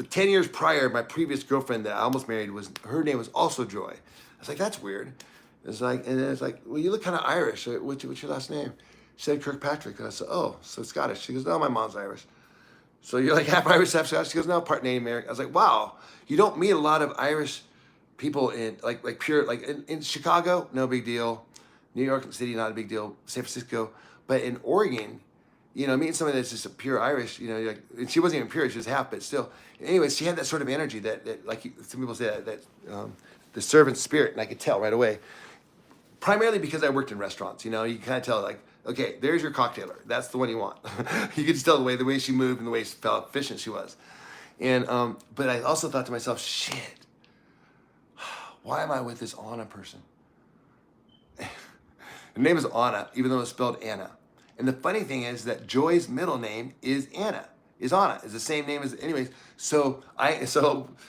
10 years prior, my previous girlfriend that I almost married, her name was also Joy. I was like, that's weird. It's like, and then it's like, well, you look kind of Irish. What's your last name? She said Kirkpatrick. And I said, oh, so Scottish. She goes, no, my mom's Irish. So you're like half Irish, half Scottish? She goes, no, part Native American. I was like, wow, you don't meet a lot of Irish people in like pure, like in Chicago, no big deal. New York City, not a big deal. San Francisco. But in Oregon, meeting somebody that's just a pure Irish, and she wasn't even pure, she was half, but still. Anyways, she had that sort of energy that like some people say that the servant spirit, and I could tell right away. Primarily because I worked in restaurants, you can kind of tell, like, okay, there's your cocktailer. That's the one you want. You could just tell the way she moved and the way she felt efficient she was. And but I also thought to myself, shit, why am I with this Anna person? Her name is Anna, even though it's spelled Anna. And the funny thing is that Joy's middle name is Anna. Is Anna. Is the same name as, anyways. So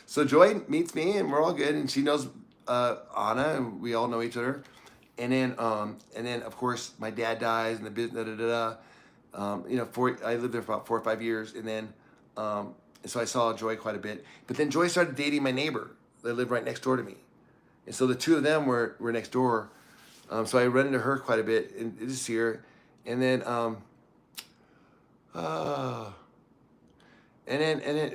Joy meets me and we're all good, and she knows Anna, and we all know each other. And then of course my dad dies and the business, I lived there for about 4 or 5 years, and then so I saw Joy quite a bit. But then Joy started dating my neighbor that lived right next door to me, and so the two of them were next door. So I run into her quite a bit and just see her, and then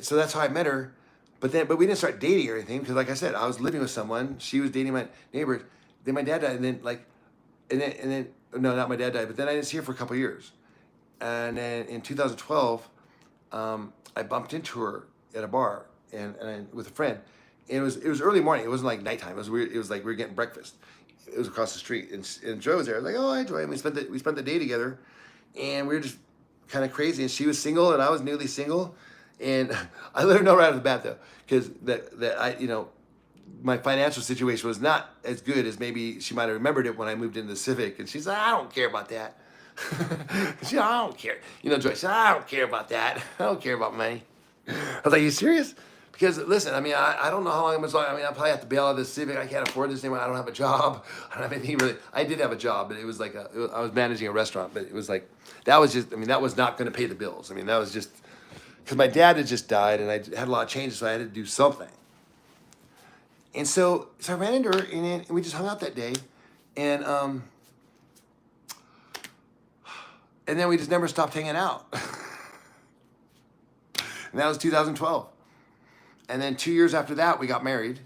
so that's how I met her. But we didn't start dating or anything because, like I said, I was living with someone. She was dating my neighbor. Then my dad died, and then no, not my dad died. But then I didn't see her for a couple of years. And then in 2012, I bumped into her at a bar and with a friend. And it was early morning. It wasn't like nighttime. It was weird. It was like we were getting breakfast. it was across the street, and Joy was there. I was like, oh, hi, Joy. And we spent the day together, and we were just kind of crazy. And she was single, and I was newly single, and I let her know right off the bat though, because that I, you know, my financial situation was not as good as maybe she might have remembered it when I moved into the Civic. And she's like, I don't care about that. She, I don't care. You know, Joy said, I don't care about that. I don't care about money. I was like, you serious? Because listen, I mean, I don't know how long I mean, I probably have to bail out of this Civic. I can't afford this anymore. I don't have a job. I don't have anything really. I did have a job, but it was like I was managing a restaurant, but it was like, that was just, I mean, that was not going to pay the bills. I mean, that was just, because my dad had just died and I had a lot of changes, so I had to do something. And so I ran into her and we just hung out that day. And then we just never stopped hanging out. And that was 2012. And then 2 years after that, we got married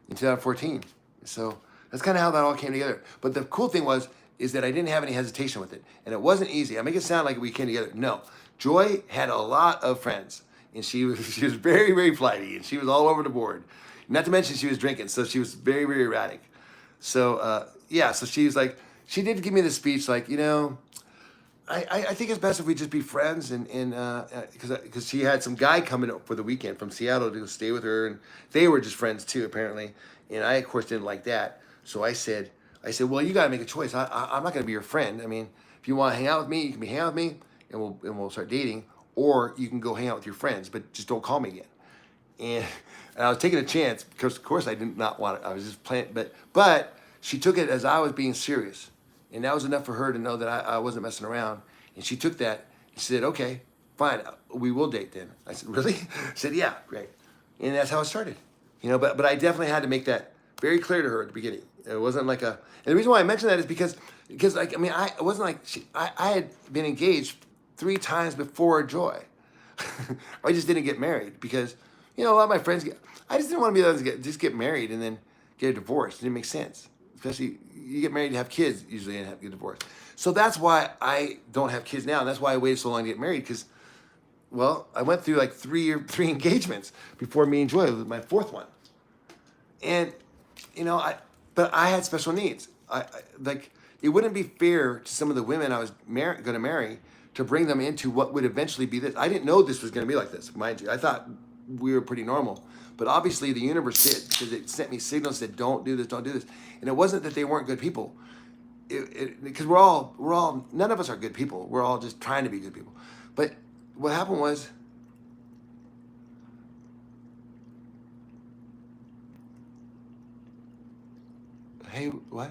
in 2014. So that's kind of how that all came together. But the cool thing is that I didn't have any hesitation with it. And it wasn't easy. I make it sound like we came together. No. Joy had a lot of friends. And she was very, very flighty. And she was all over the board. Not to mention she was drinking. So she was very, very erratic. So, yeah. So she was like, she did give me the speech like, you know, I think it's best if we just be friends, and because she had some guy coming up for the weekend from Seattle to stay with her, and they were just friends too apparently, and I of course didn't like that, so I said, well, you gotta make a choice. I'm not gonna be your friend. I mean, if you want to hang out with me, you can hang out with me, and we'll start dating, or you can go hang out with your friends, but just don't call me again. And I was taking a chance because of course I did not want it. I was just playing, but she took it as I was being serious. And that was enough for her to know that I wasn't messing around. And she took that and said, okay, fine, we will date then. I said, really? I said, yeah, great. And that's how it started. You know, but I definitely had to make that very clear to her at the beginning. It wasn't like and the reason why I mentioned that is because like, I mean, it wasn't like I had been engaged 3 times before Joy. I just didn't get married because, you know, a lot of my friends, I just didn't want to be the ones to just get married and then get a divorce. It didn't make sense. Especially, you get married, you have kids usually, and get divorced. So that's why I don't have kids now. And that's why I waited so long to get married because, well, I went through like 3 engagements before me and Joy, was my 4th one. And, you know, but I had special needs. Like, it wouldn't be fair to some of the women I was going to marry to bring them into what would eventually be this. I didn't know this was going to be like this, mind you. I thought we were pretty normal. But obviously the universe did, because it sent me signals that don't do this, don't do this. And it wasn't that they weren't good people. Because we're all, none of us are good people. We're all just trying to be good people. But what happened was, hey, what?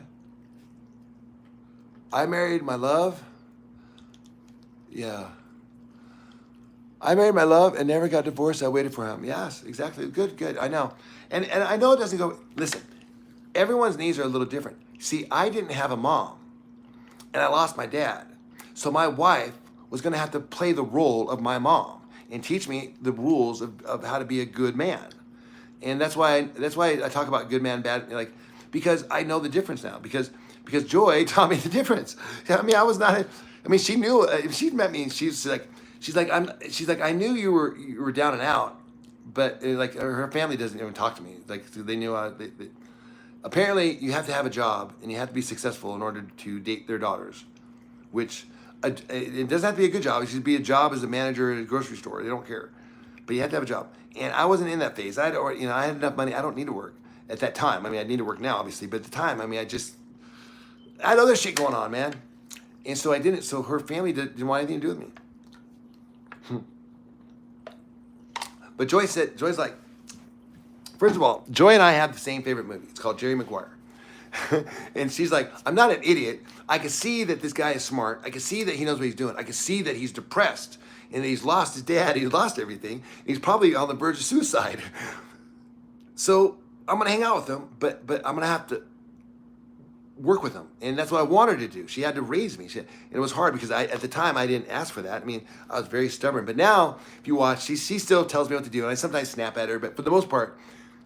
I married my love. Yeah. I married my love and never got divorced. I waited for him. Yes, exactly. Good. I know. And I know it doesn't go, listen, everyone's needs are a little different. See, I didn't have a mom and I lost my dad. So my wife was going to have to play the role of my mom and teach me the rules of how to be a good man. And that's why I talk about good man, bad, like, because I know the difference now, because Joy taught me the difference. I mean, she knew, if she'd met me and she's like, I knew you were down and out, but like her family doesn't even talk to me. Like they knew apparently you have to have a job and you have to be successful in order to date their daughters, which it doesn't have to be a good job. It should be a job as a manager at a grocery store. They don't care, but you have to have a job. And I wasn't in that phase. I had enough money. I don't need to work at that time. I mean, I need to work now, obviously, but at the time, I mean, I had other shit going on, man. And so I didn't. So her family didn't want anything to do with me. But Joy's like, first of all, Joy and I have the same favorite movie. It's called Jerry Maguire. And she's like, I'm not an idiot. I can see that this guy is smart. I can see that he knows what he's doing. I can see that he's depressed and that he's lost his dad. He's lost everything. He's probably on the verge of suicide. So I'm going to hang out with him, but I'm going to have to work with him. And that's what I wanted to do. She had to raise me. And it was hard because at the time I didn't ask for that. I mean, I was very stubborn. But now, if you watch, she still tells me what to do. And I sometimes snap at her. But for the most part,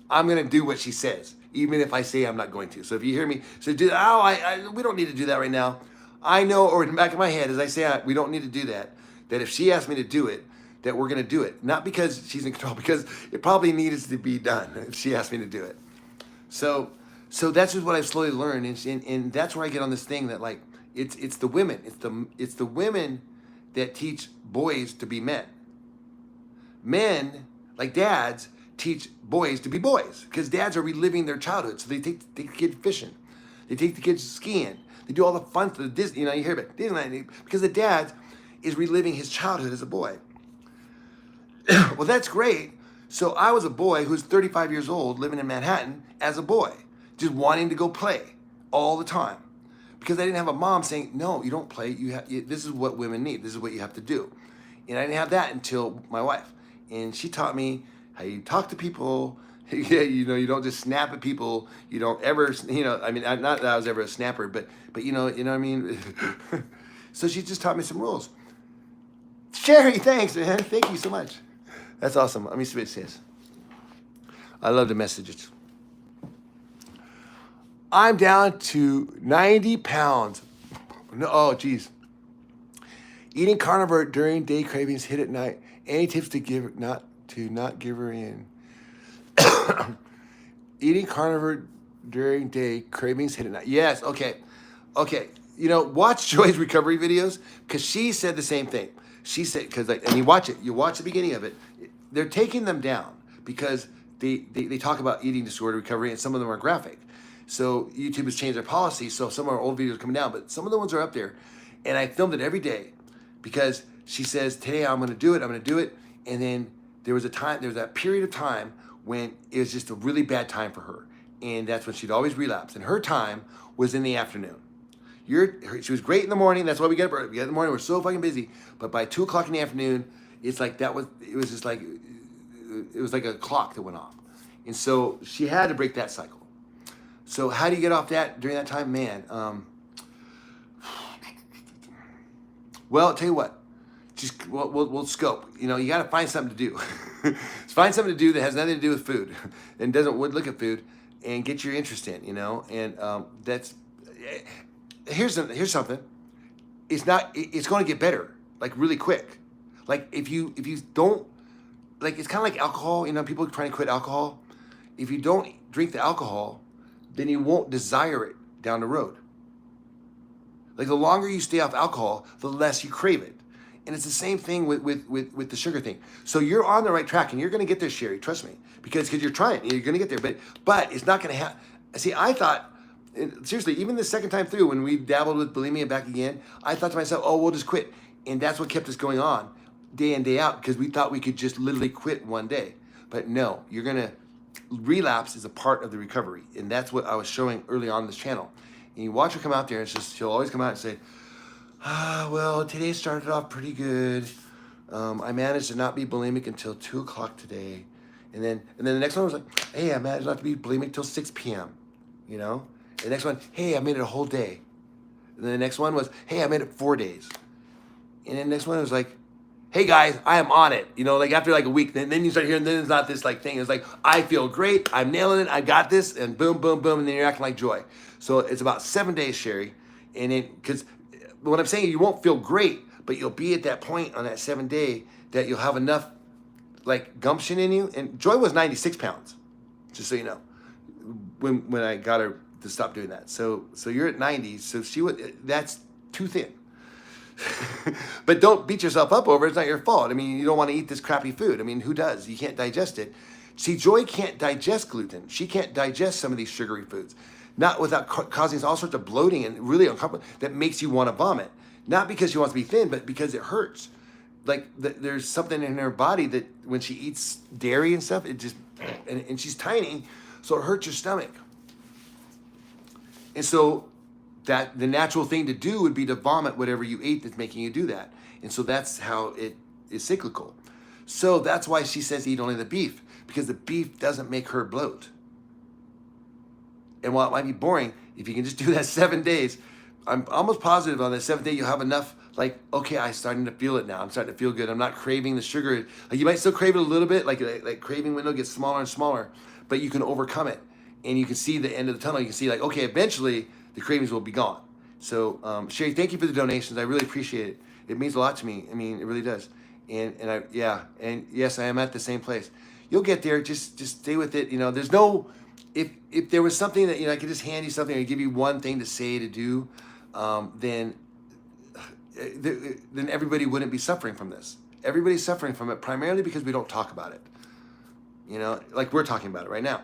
I'm going to do what she says, even if I say I'm not going to. So if you hear me say, we don't need to do that right now. I know, or in the back of my head, as I say, we don't need to do that, that if she asks me to do it, that we're going to do it. Not because she's in control, because it probably needs to be done if she asked me to do it. So So that's just what I've slowly learned, and that's where I get on this thing that like it's the women, it's the women that teach boys to be men. Men, like dads, teach boys to be boys because dads are reliving their childhood. So they take the kids fishing, they take the kids skiing, they do all the fun stuff. Disney, you hear about Disneyland because the dad is reliving his childhood as a boy. Well, that's great. So I was a boy who's 35 years old, living in Manhattan as a boy, just wanting to go play all the time because I didn't have a mom saying, "No, you don't play. This is what women need. This is what you have to do." And I didn't have that until my wife, and she taught me how you talk to people. Yeah, you don't just snap at people. You don't ever, I mean, not that I was ever a snapper, but you know what I mean. So she just taught me some rules. Sherry, thanks, man. Thank you so much. That's awesome. Let me see what it says. I love the messages. I'm down to 90 pounds. No, oh, geez. Eating carnivore during day cravings hit at night. Any tips to not give her in? Eating carnivore during day cravings hit at night. Yes, okay. Watch Joy's recovery videos because she said the same thing. She said, and you watch the beginning of it. They're taking them down because they talk about eating disorder recovery and some of them are graphic. So YouTube has changed their policy. So some of our old videos are coming down, but some of the ones are up there. And I filmed it every day because she says, today I'm going to do it. And then there was that period of time when it was just a really bad time for her. And that's when she'd always relapse. And her time was in the afternoon. She was great in the morning. That's why we get up early. In the morning, we're so fucking busy. But by 2 o'clock in the afternoon, it was like a clock that went off. And so she had to break that cycle. So how do you get off that during that time? Man, well, I'll tell you what, we'll scope. You got to find something to do. Find something to do that has nothing to do with food and doesn't look at food and get your interest in, and that's, here's something. It's going to get better, like really quick. Like if you don't, like it's kind of like alcohol, people trying to quit alcohol. If you don't drink the alcohol, then you won't desire it down the road. Like the longer you stay off alcohol, the less you crave it. And it's the same thing with the sugar thing. So you're on the right track and you're going to get there, Sherry, trust me, because you're trying, you're going to get there, but it's not going to happen. See, I thought, seriously, even the second time through when we dabbled with bulimia back again, I thought to myself, oh, we'll just quit. And that's what kept us going on day in, day out, because we thought we could just literally quit one day. But no, you're going to, relapse is a part of the recovery. And that's what I was showing early on this channel. And you watch her come out there and she'll always come out and say, well, today started off pretty good. I managed to not be bulimic until 2 o'clock today. And then the next one was like, hey, I managed not to be bulimic till 6 p.m. The next one, hey, I made it a whole day. And then the next one was, hey, I made it 4 days. And then the next one was like, hey guys, I am on it. Like after like a week, then you start hearing, then it's not this like thing. It's like, I feel great, I'm nailing it, I got this, and boom, boom, boom, and then you're acting like Joy. So it's about 7 days, Sherry. And then, because what I'm saying, you won't feel great, but you'll be at that point on that 7th day that you'll have enough like gumption in you. And Joy was 96 pounds, just so you know, when I got her to stop doing that. So you're at 90, so that's too thin. But don't beat yourself up over it. It's not your fault. I mean, you don't want to eat this crappy food. I mean, who does? You can't digest it. See, Joy can't digest gluten. She can't digest some of these sugary foods. Not without causing all sorts of bloating and really uncomfortable that makes you want to vomit. Not because she wants to be thin, but because it hurts. Like there's something in her body that when she eats dairy and stuff, it just, and she's tiny, so it hurts your stomach. And so that the natural thing to do would be to vomit whatever you ate that's making you do that. And so that's how it is cyclical. So that's why she says eat only the beef, because the beef doesn't make her bloat. And while it might be boring, if you can just do that 7 days, I'm almost positive on the 7th day you'll have enough, like, okay, I'm starting to feel it now. I'm starting to feel good. I'm not craving the sugar. Like you might still crave it a little bit, like craving window gets smaller and smaller, but you can overcome it. And you can see the end of the tunnel. You can see like, okay, eventually the cravings will be gone. So Sherry, thank you for the donations. I really appreciate it. It means a lot to me. I mean, it really does. And yes, I am at the same place. You'll get there. Just stay with it. There's no if there was something that, I could just hand you something or give you one thing to say to do, then everybody wouldn't be suffering from this. Everybody's suffering from it primarily because we don't talk about it. Like we're talking about it right now.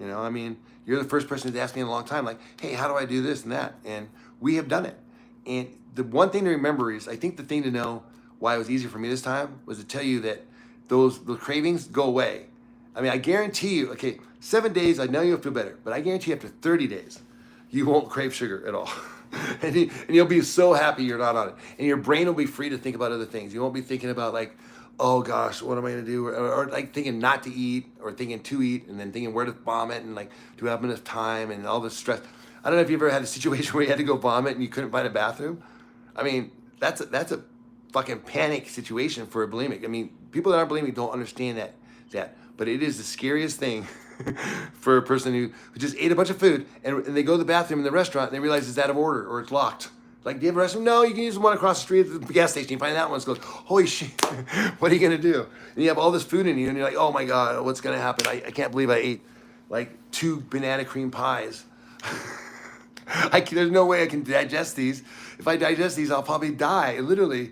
I mean, you're the first person who's asked me in a long time, like, hey, how do I do this and that? And we have done it. And the one thing to remember is, I think the thing to know why it was easier for me this time was to tell you that the cravings go away. I mean, I guarantee you, okay, 7 days, I know you'll feel better, but I guarantee you after 30 days, you won't crave sugar at all. and you'll be so happy you're not on it. And your brain will be free to think about other things. You won't be thinking about like, oh gosh, what am I gonna do? Or like thinking not to eat, or thinking to eat, and then thinking where to vomit, and like, do I have enough time, and all this stress. I don't know if you ever had a situation where you had to go vomit and you couldn't find a bathroom. I mean, that's a fucking panic situation for a bulimic. I mean, people that aren't bulimic don't understand that, but it is the scariest thing for a person who just ate a bunch of food and they go to the bathroom in the restaurant and they realize it's out of order or it's locked. Like, do you have a restroom? No, you can use the one across the street at the gas station. You find that one. It goes, holy shit, what are you gonna do? And you have all this food in you and you're like, oh my God, what's gonna happen? I can't believe I ate like 2 banana cream pies. There's no way I can digest these. If I digest these, I'll probably die, literally.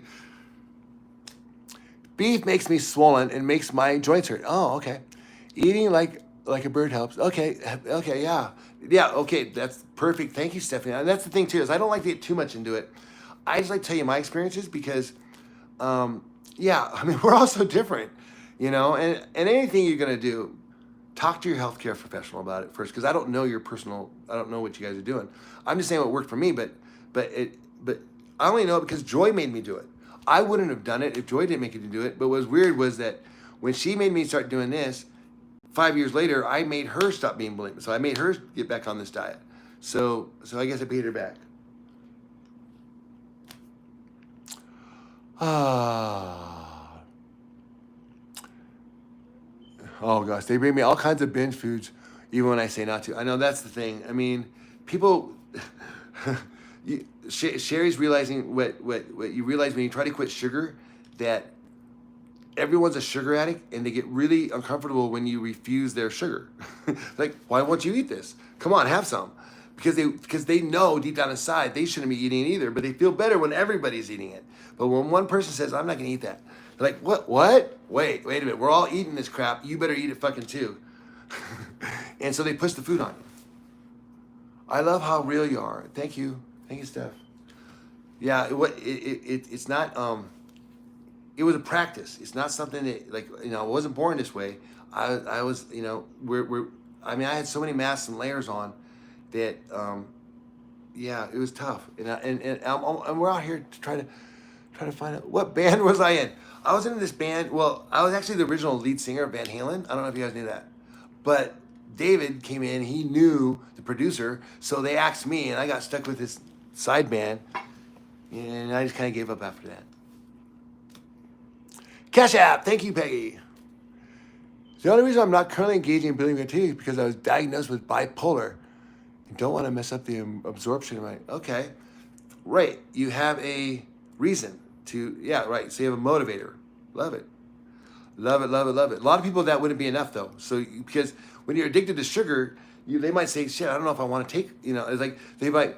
Beef makes me swollen and makes my joints hurt. Oh, okay. Eating like a bird helps. Okay, yeah. Yeah, okay, that's perfect. Thank you, Stephanie. And that's the thing, too, is I don't like to get too much into it. I just like to tell you my experiences because, yeah, I mean, we're all so different, and anything you're going to do, talk to your healthcare professional about it first, because I don't know I don't know what you guys are doing. I'm just saying what worked for me, but I only know it because Joy made me do it. I wouldn't have done it if Joy didn't make me do it. But what was weird was that when she made me start doing this, 5 years later, I made her stop being bulimic. So I made her get back on this diet. So I guess I paid her back. Oh gosh, they bring me all kinds of binge foods, even when I say not to. I know that's the thing. I mean, people. Sherry's realizing what you realize when you try to quit sugar, that everyone's a sugar addict and they get really uncomfortable when you refuse their sugar. Like, why won't you eat this? Come on, have some. Because they know deep down inside they shouldn't be eating it either, but they feel better when everybody's eating it. But when one person says, I'm not gonna eat that, they're like, what? Wait a minute, we're all eating this crap, you better eat it fucking too. And so they push the food on you. I love how real you are. Thank you, Steph. Yeah, it's not. It was a practice. It's not something that I wasn't born this way. I was I mean, I had so many masks and layers on that yeah, it was tough. And we're out here to try to find out what band was I in. I was in this band. Well, I was actually the original lead singer of Van Halen. I don't know if you guys knew that, but David came in. He knew the producer, so they asked me, and I got stuck with this side band, and I just kind of gave up after that. Cash App, thank you, Peggy. The only reason I'm not currently engaging in building activity is because I was diagnosed with bipolar and don't want to mess up the absorption of my. Okay, right. You have a reason to, yeah, right. So you have a motivator. Love it. Love it, love it, love it. A lot of people that wouldn't be enough though. So because when you're addicted to sugar, they might say, shit, I don't know if I want to take, it's like, they might,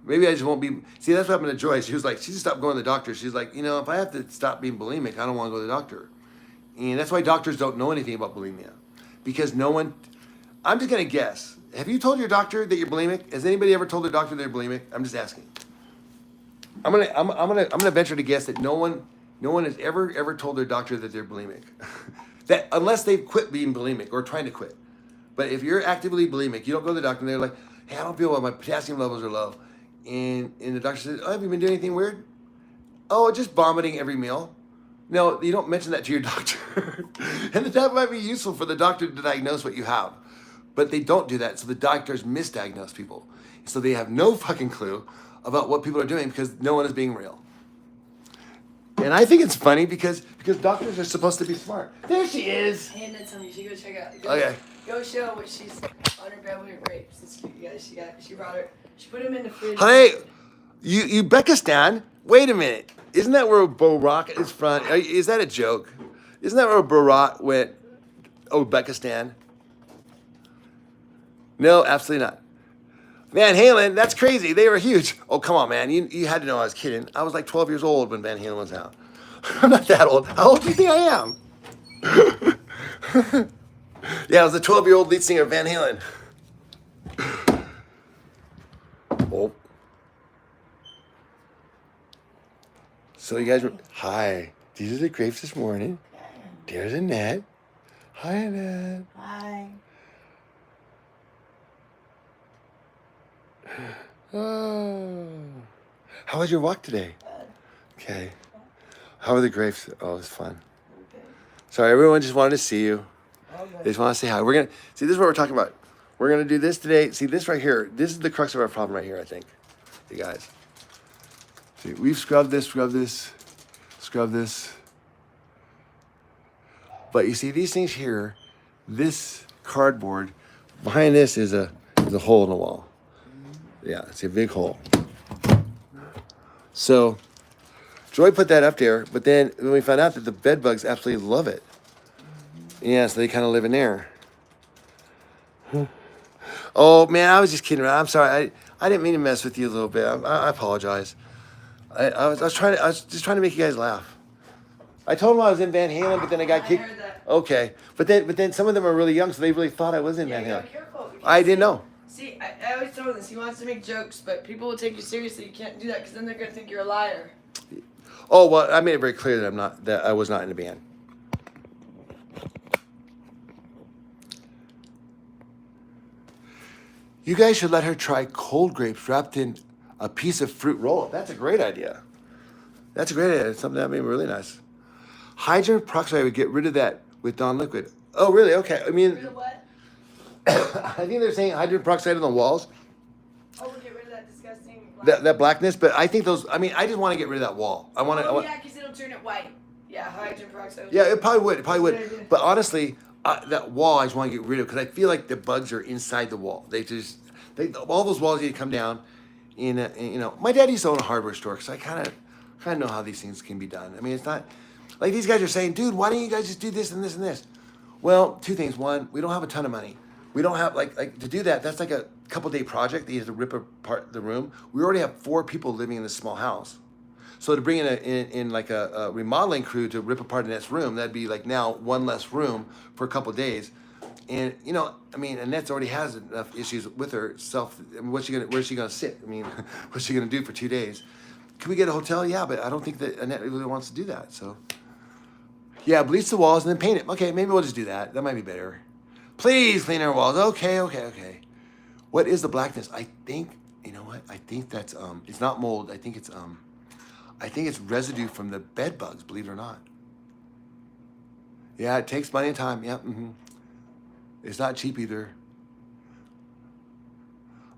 maybe I just won't be. See, that's what happened to Joy. She was like, she just stopped going to the doctor. She's like, if I have to stop being bulimic, I don't want to go to the doctor. And that's why doctors don't know anything about bulimia. Because no one, I'm just going to guess. Have you told your doctor that you're bulimic? Has anybody ever told their doctor they're bulimic? I'm just asking. I'm gonna venture to guess that no one has ever told their doctor that they're bulimic. That unless they've quit being bulimic or trying to quit. But if you're actively bulimic, you don't go to the doctor and they're like, hey, I don't feel well, my potassium levels are low. And the doctor says, oh, have you been doing anything weird? Oh, just vomiting every meal. No, you don't mention that to your doctor. And that might be useful for the doctor to diagnose what you have. But they don't do that, so the doctors misdiagnose people. So they have no fucking clue about what people are doing because no one is being real. And I think it's funny because doctors are supposed to be smart. There she is. Hey, Annette, you should go check out. Okay. Go show what she's on her bed with her grapes. It's cute. Yeah, she brought her. She put them in the fridge. Hey, Uzbekistan? Wait a minute. Isn't that where Barack is from? Is that a joke? Isn't that where Barack went? Uzbekistan? No, absolutely not. Van Halen, that's crazy. They were huge. Oh, come on, man. You had to know I was kidding. I was like 12 years old when Van Halen was out. I'm not that old. How old do you think I am? Yeah, I was the 12-year-old lead singer of Van Halen. Oh. So you guys were, hi. These are the grapes this morning. There's Annette. Hi, Annette. Hi. Oh. How was your walk today? Okay. How were the grapes? Oh, it was fun. Sorry, everyone just wanted to see you. They just want to say hi. We're going to, see, this is what we're talking about. We're going to do this today. See, this right here, this is the crux of our problem right here, I think. You guys. See, we've scrubbed this. But you see, these things here, this cardboard, behind this is a hole in the wall. Yeah, it's a big hole. So, Joy put that up there, but then we found out that the bed bugs absolutely love it. Yeah, so they kind of live in there. Oh man, I was just kidding around. I'm sorry. I didn't mean to mess with you a little bit. I apologize. I was just trying to make you guys laugh. I told them I was in Van Halen, but then I got kicked. I heard that. Okay, but then some of them are really young, so they really thought I was in Van You gotta Halen. be careful. because I didn't know. See, I always tell him this. He wants to make jokes, but people will take you seriously. You can't do that because then they're gonna think you're a liar. Oh well, I made it very clear that I was not in the band. You guys should let her try cold grapes wrapped in a piece of fruit roll-up. That's a great idea. That's a great idea. It's something that made me really nice. Hydrogen peroxide would get rid of that with non-liquid. Oh, really? Okay. I mean, Rid of what? I think they're saying hydrogen peroxide on the walls, Oh, we'll get rid of that disgusting. that blackness. But I think those. I mean, I just want to get rid of that wall. I want to. Oh, yeah, because it'll turn it white. Yeah, hydrogen peroxide. Yeah, it probably would. It probably That's a good would. idea. But honestly, that wall I just want to get rid of because I feel like the bugs are inside the wall. All those walls need to come down. My dad used to own a hardware store, so I kind of know how these things can be done. I mean, it's not like these guys are saying, dude, why don't you guys just do this and this and this? Well, two things. One, we don't have a ton of money. We don't have like to do that. That's like a couple-day project that you have to rip apart the room. We already have 4 people living in this small house. So to bring in like a remodeling crew to rip apart Annette's room, that'd be like now one less room for a couple days. And I mean, Annette already has enough issues with herself. I mean, where's she gonna sit? I mean, what's she gonna do for 2 days? Can we get a hotel? Yeah, but I don't think that Annette really wants to do that. So, yeah, bleach the walls and then paint it. Okay, maybe we'll just do that. That might be better. Please clean our walls. Okay. What is the blackness? I think what? I think that's it's not mold. I think it's residue from the bed bugs. Believe it or not. Yeah, it takes money and time. Yeah. Mm-hmm. It's not cheap either.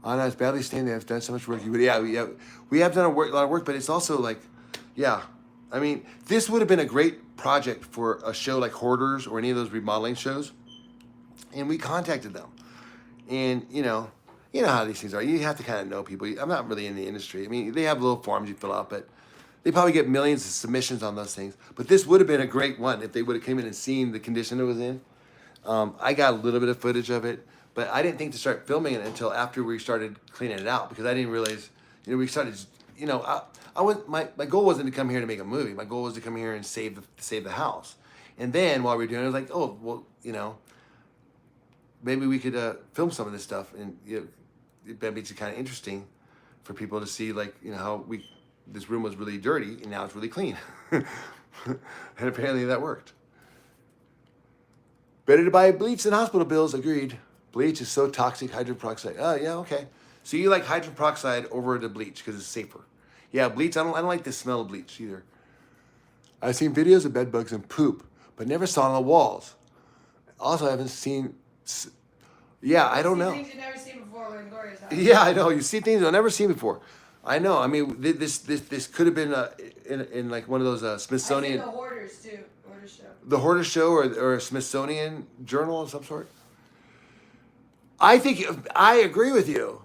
Anna, it's badly stained. They have done so much work. We have done a lot of work, but it's also like, yeah. I mean, this would have been a great project for a show like Hoarders or any of those remodeling shows. And we contacted them. And, you know how these things are. You have to kind of know people. I'm not really in the industry. I mean, they have little forms you fill out, but they probably get millions of submissions on those things. But this would have been a great one if they would have come in and seen the condition it was in. I got a little bit of footage of it, but I didn't think to start filming it until after we started cleaning it out because I didn't realize, we started, my goal wasn't to come here to make a movie. My goal was to come here and save the house. And then while we were doing it, I was like, oh, well, maybe we could film some of this stuff and, it makes it kind of interesting for people to see, like, how this room was really dirty and now it's really clean. And apparently that worked. Better to buy bleach than hospital bills, agreed. Bleach is so toxic, hydrogen peroxide. Oh, yeah, okay. So you like hydrogen peroxide over the bleach because it's safer. Yeah, bleach, I don't like the smell of bleach either. I've seen videos of bed bugs and poop, but never saw on the walls. Also, I haven't seen, I don't know. Things you've never seen before in Gloria's house. Yeah, I know. You see things I've never seen before. I know. I mean, this could have been in like one of those Smithsonian. I think the Hoarders too. Hoarders show. The Hoarders show or a Smithsonian journal of some sort. I agree with you.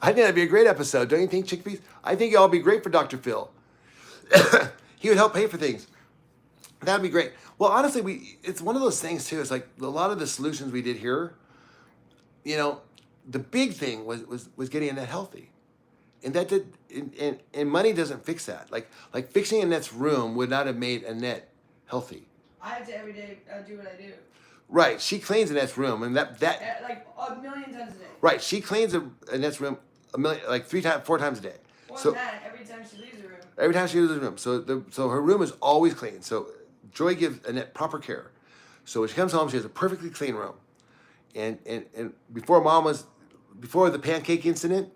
I think that'd be a great episode. Don't you think, chickpeas? I think y'all would be great for Dr. Phil. He would help pay for things. That'd be great. Well, honestly, it's one of those things too. It's like a lot of the solutions we did here, the big thing was getting Annette healthy. And that did, and money doesn't fix that. Like fixing Annette's room would not have made Annette healthy. I have to every day do what I do. Right, she cleans Annette's room, and that Like a million times a day. right, she cleans Annette's room like 4 times a day. More So than that, every time she leaves the room. every time she leaves the room, so her room is always clean. So Joy gives Annette proper care. So when she comes home, she has a perfectly clean room. And before the pancake incident,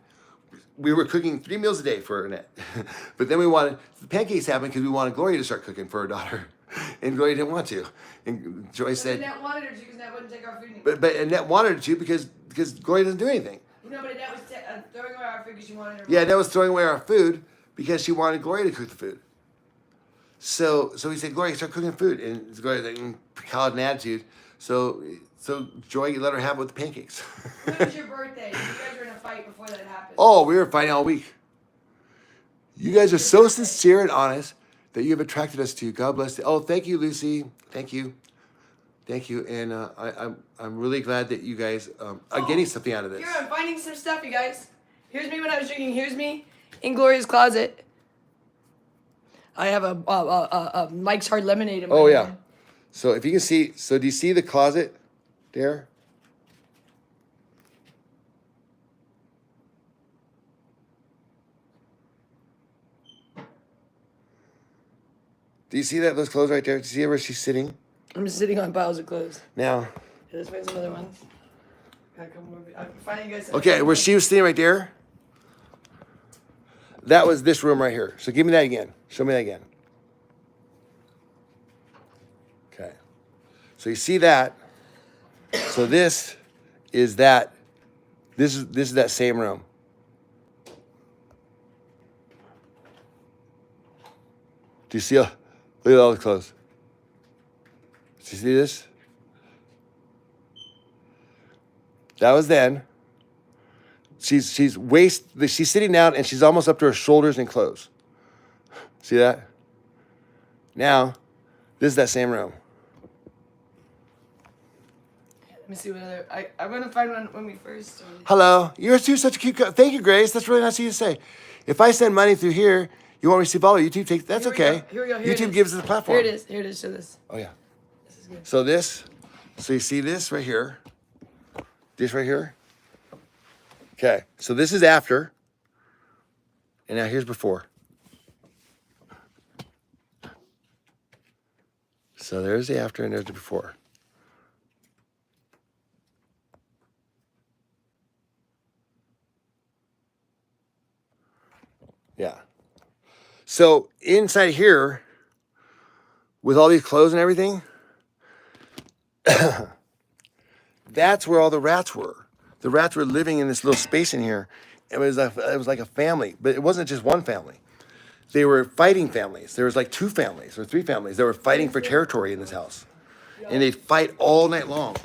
we were cooking 3 meals a day for Annette. But then the pancakes happened because we wanted Gloria to start cooking for her daughter. And Gloria didn't want to. And Joy said... Annette wanted her to because Annette wouldn't take our food anymore. But Annette wanted her to because Gloria doesn't do anything. No, but Annette was throwing away our food because she wanted her. Yeah, Annette was throwing away our food because she wanted Gloria to cook the food. So we said, Gloria, start cooking food. And Gloria had an attitude. So Joy let her have it with the pancakes. When was your birthday? You guys were in a fight before that happened. Oh, we were fighting all week. You guys are so sincere and honest that you have attracted us to you. God bless you. Oh, thank you, Lucy. Thank you. Thank you. And I'm really glad that you guys are getting something out of this. Here, I'm finding some stuff, you guys. Here's me when I was drinking. Here's me in Gloria's closet. I have a Mike's Hard Lemonade in my Oh, yeah. hand. So if you can see, so do you see the closet there? Do you see that, those clothes right there? Do you see where she's sitting? I'm just sitting on piles of clothes. Now, Let's find some other ones. I'm finding you guys. okay, where she was sitting right there, that was this room right here. So give me that again. Show me that again. Okay. So you see that. So this is that. This is that same room. Do you see? Look at all the clothes. Do you see this? That was then. She's sitting down and she's almost up to her shoulders in clothes. See that? Now, this is that same room. Let me see what other. I'm gonna find one when we first started. Hello, you're such a cute. Thank you, Grace. That's really nice of you to say. If I send money through here, you won't receive all of YouTube takes. That's okay. Here we go. Here YouTube gives us a platform. Here it is. Here it is. Show this. Oh yeah. This is good. So you see this right here. This right here. Okay. So this is after. And now here's before. So there's the after and there's the before. Yeah. So inside here, with all these clothes and everything, that's where all the rats were. The rats were living in this little space in here. It was like a family, but it wasn't just one family. They were fighting families. There was like 2 families or 3 families that were fighting for territory in this house. And they'd fight all night long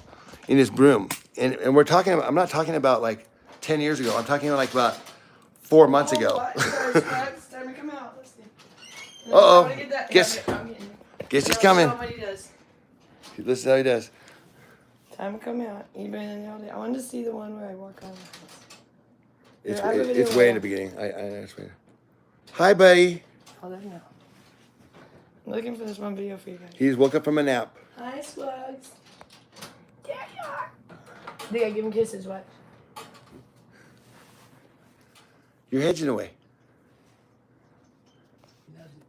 in this room. And we're talking about, I'm not talking about like 10 years ago. I'm talking about 4 months ago. It's time to come out. Let's see. Uh-oh. Guess Guess he's coming. Show him what he does. This is how he does. Time to come out. Even I wanted to see the one where I walk on. It's way in the beginning. I explain. Hi, buddy. I'll let him know. I'm looking for this one video for you guys. He's woke up from a nap. Hi, Slugs. There you are. I think I give him kisses. What? You're hedging away. He loves it.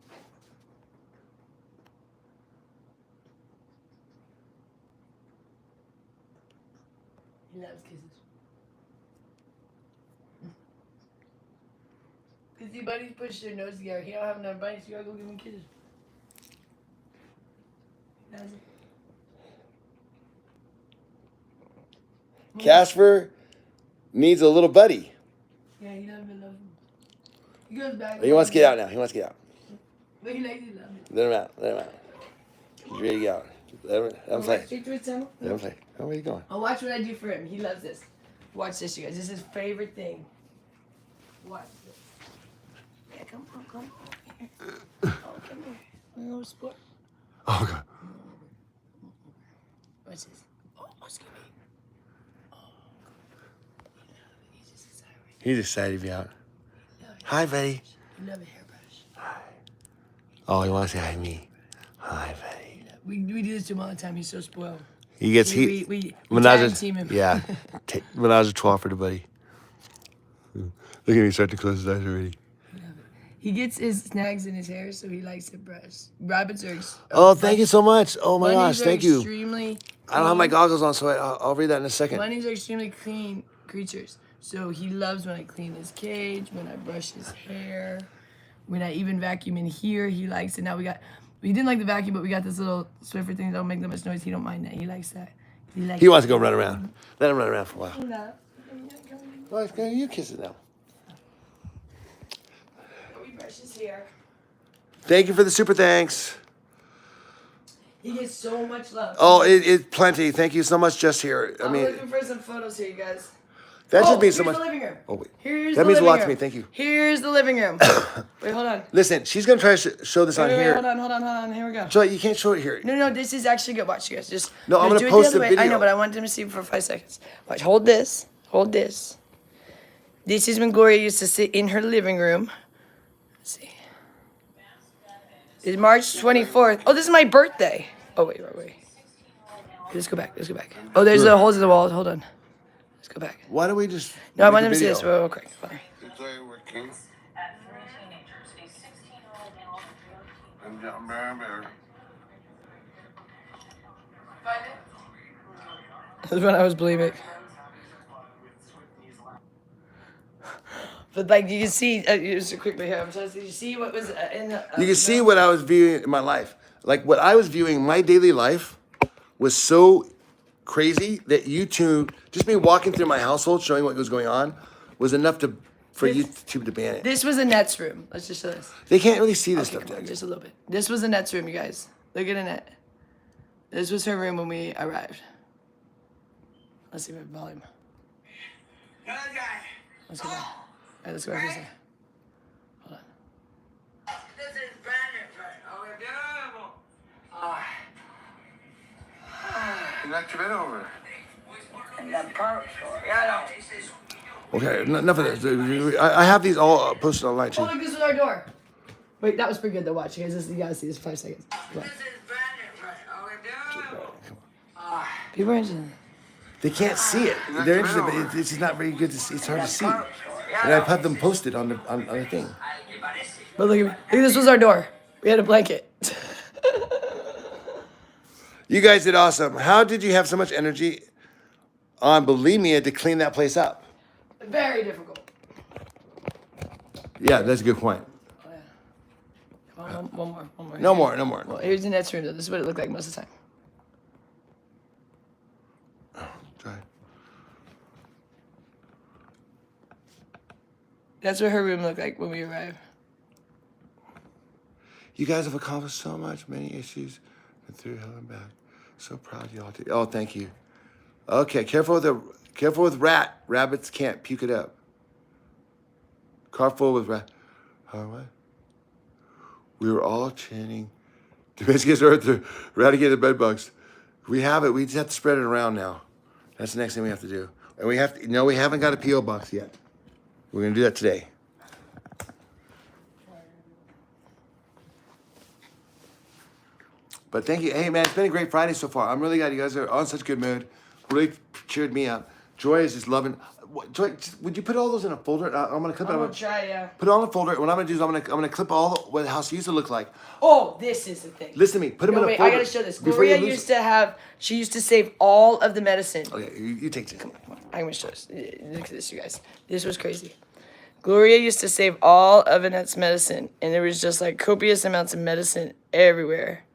He loves kisses. Cause see, buddies push their nose together. He don't have enough buddies. You gotta go give him kisses. He loves it. Casper needs a little buddy. Yeah, he loves him. He goes back. He wants to get out now. He wants to get out. But he likes it. Love it. Let him out. Let him out. He's ready to get out. Let him play. Straight to his tongue. Let him play. Oh, where are you going? Oh, watch what I do for him. He loves this. Watch this, you guys. This is his favorite thing. Watch this. Yeah, come on. Here. Oh, come here. A little sport. Oh, God. Watch this. Oh, excuse me. Oh, He's excited to be out. Hi, buddy. You love a hairbrush. Oh, he wants to say hi to me. Hi, buddy. We do this to him all the time. He's so spoiled. He gets We Menage tag team him. Yeah. Menage a trois for the buddy. Look at me start to close his eyes already. He gets his snags in his hair, so he likes it brushed. Rabbits are. Oh, thank you so much. Oh my bunnies gosh, are thank you. Extremely. I don't have my goggles on, so I'll read that in a second. Bunnies are extremely clean creatures, so he loves when I clean his cage, when I brush his hair, when I even vacuum in here. He likes it. Now we didn't like the vacuum, but we got this little Swiffer thing that don't make that much noise. He don't mind that. He likes that. He wants to go run around. Let him run around for a while. No. Well, you kiss it now. We brush his hair. Thank you for the super thanks. He gets so much love. Oh, it's plenty. Thank you so much, just here. I I'm mean, looking for some photos here, you guys. that just means so here's much. the living room. Oh, wait. Here's That the means a living lot to room. me. Thank you. Here's the living room. Wait, hold on. Listen, she's going to try to show this on Wait, here. hold on. Here we go. Joy, you can't show it here. No, this is actually good. Watch, you guys. Just No, I'm just gonna do it post the the other way. I video. know, but I want them to see for 5 seconds. Watch. Hold this. This is when Gloria used to sit in her living room. Let's see. It's March 24th. Oh, this is my birthday. Oh, wait. Let's go back. Oh, there's the holes in the wall. Hold on. Let's go back. Why don't we just. No, I make want a them to see video? this real quick. Hold on. This is when I was bulimic. But like you can see, just quickly here. I'm trying to see. You see what was in the. You can see what I was viewing in my life. Like what I was viewing, my daily life was so crazy that YouTube, just me walking through my household, showing what was going on, was enough for YouTube to ban it. This was Annette's room. Let's just show this. They can't really see this Okay, stuff. come on, just a little bit. This was Annette's room, you guys. Look at Annette. This was her room when we arrived. Let's see my volume. Let's go back. All right, let's go back this way. Hold on. You knocked your bed over. Okay, enough of this. I have these all posted online too. Oh, look, this was our door. Wait, that was pretty good though. Watch, you guys. You gotta see this for 5 seconds. Come on. People are interested. They can't see it. They're interested, but it's just not very good to see. It's hard to see. And I've had them posted on the thing. But look at me. Look, this was our door. We had a blanket. You guys did awesome. How did you have so much energy on Bulimia to clean that place up? Very difficult. Yeah, that's a good point. Come on, one more. No more. Well, here's the next room though. This is what it looked like most of the time. Try. That's what her room looked like when we arrived. You guys have accomplished so much, many issues, been through hell and back. So proud of you all. Oh, thank you. Okay, careful with rat. Rabbits can't puke it up. Car full with rat. Oh, what? We were all chanting to Michigan's Earth to eradicate the bed bugs. We have it. We just have to spread it around now. That's the next thing we have to do. And we haven't got a P.O. box yet. We're going to do that today. But thank you. Hey, man, it's been a great Friday so far. I'm really glad you guys are on such good mood. Really cheered me up. Joy is just loving. Joy, would you put all those in a folder? I'm gonna clip it. I'm gonna try, yeah. Put it all in a folder. What I'm gonna do is I'm gonna clip all what the house used to look like. Oh, this is the thing. Listen to me. Put them No, in a wait, folder. I gotta show this. before you Gloria lose used to have. She used to save all of the medicine. Okay, you take it. I'm gonna show this. Look at this, you guys. This was crazy. Gloria used to save all of Annette's medicine, and there was just like copious amounts of medicine everywhere.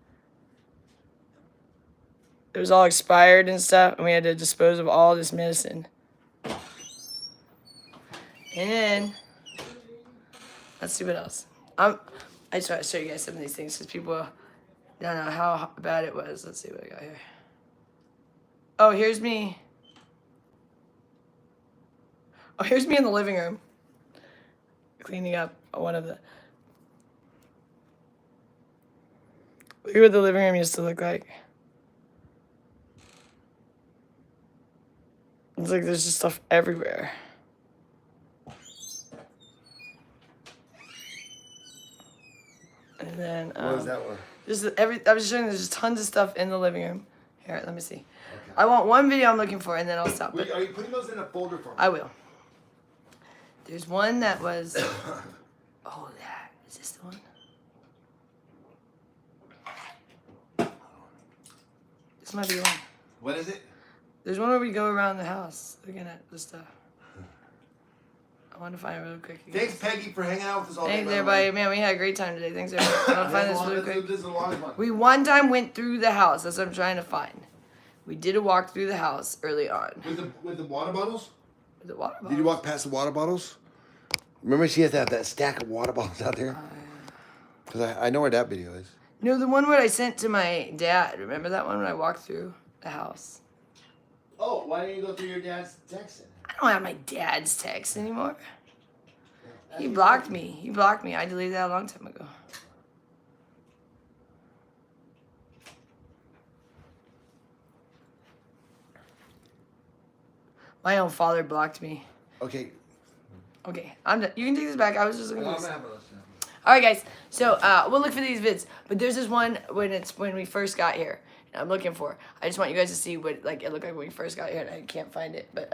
It was all expired and stuff, and we had to dispose of all this medicine. And then, let's see what else. I just want to show you guys some of these things because people don't know how bad it was. Let's see what I got here. Oh, here's me. Oh, here's me in the living room. Cleaning up one of the... Look at what the living room used to look like. It's like there's just stuff everywhere. And then What is that one? I was showing you there's just tons of stuff in the living room. Here, let me see. I want one video I'm looking for, and then I'll stop. Wait, are you putting those in a folder for me? I will. There's one that was. Oh, that is this the one? This might be the one. What is it? There's one where we go around the house looking at the stuff. I want to find it real quick. Thanks, Peggy, for hanging out with us all day. Thanks, by the everybody. way. Man, we had a great time today. Thanks, everybody. I want to find this really quick. This is the longest one. We one time went through the house. That's what I'm trying to find. We did a walk through the house early on. With the water bottles? With the water bottles. Did you walk past the water bottles? Remember she has to have that stack of water bottles out there? Because I know where that video is. No, the one where I sent to my dad. Remember that one when I walked through the house? Oh, why didn't you go through your dad's text? I don't have my dad's text anymore. He blocked me. He blocked me. I deleted that a long time ago. My own father blocked me. Okay. Okay, I'm done. You can take this back. I was just looking No, for I'm this. gonna have a listen. All right, guys. So we'll look for these vids, but there's this one when we first got here. And I'm looking for. I just want you guys to see what it looked like when we first got here, and I can't find it. But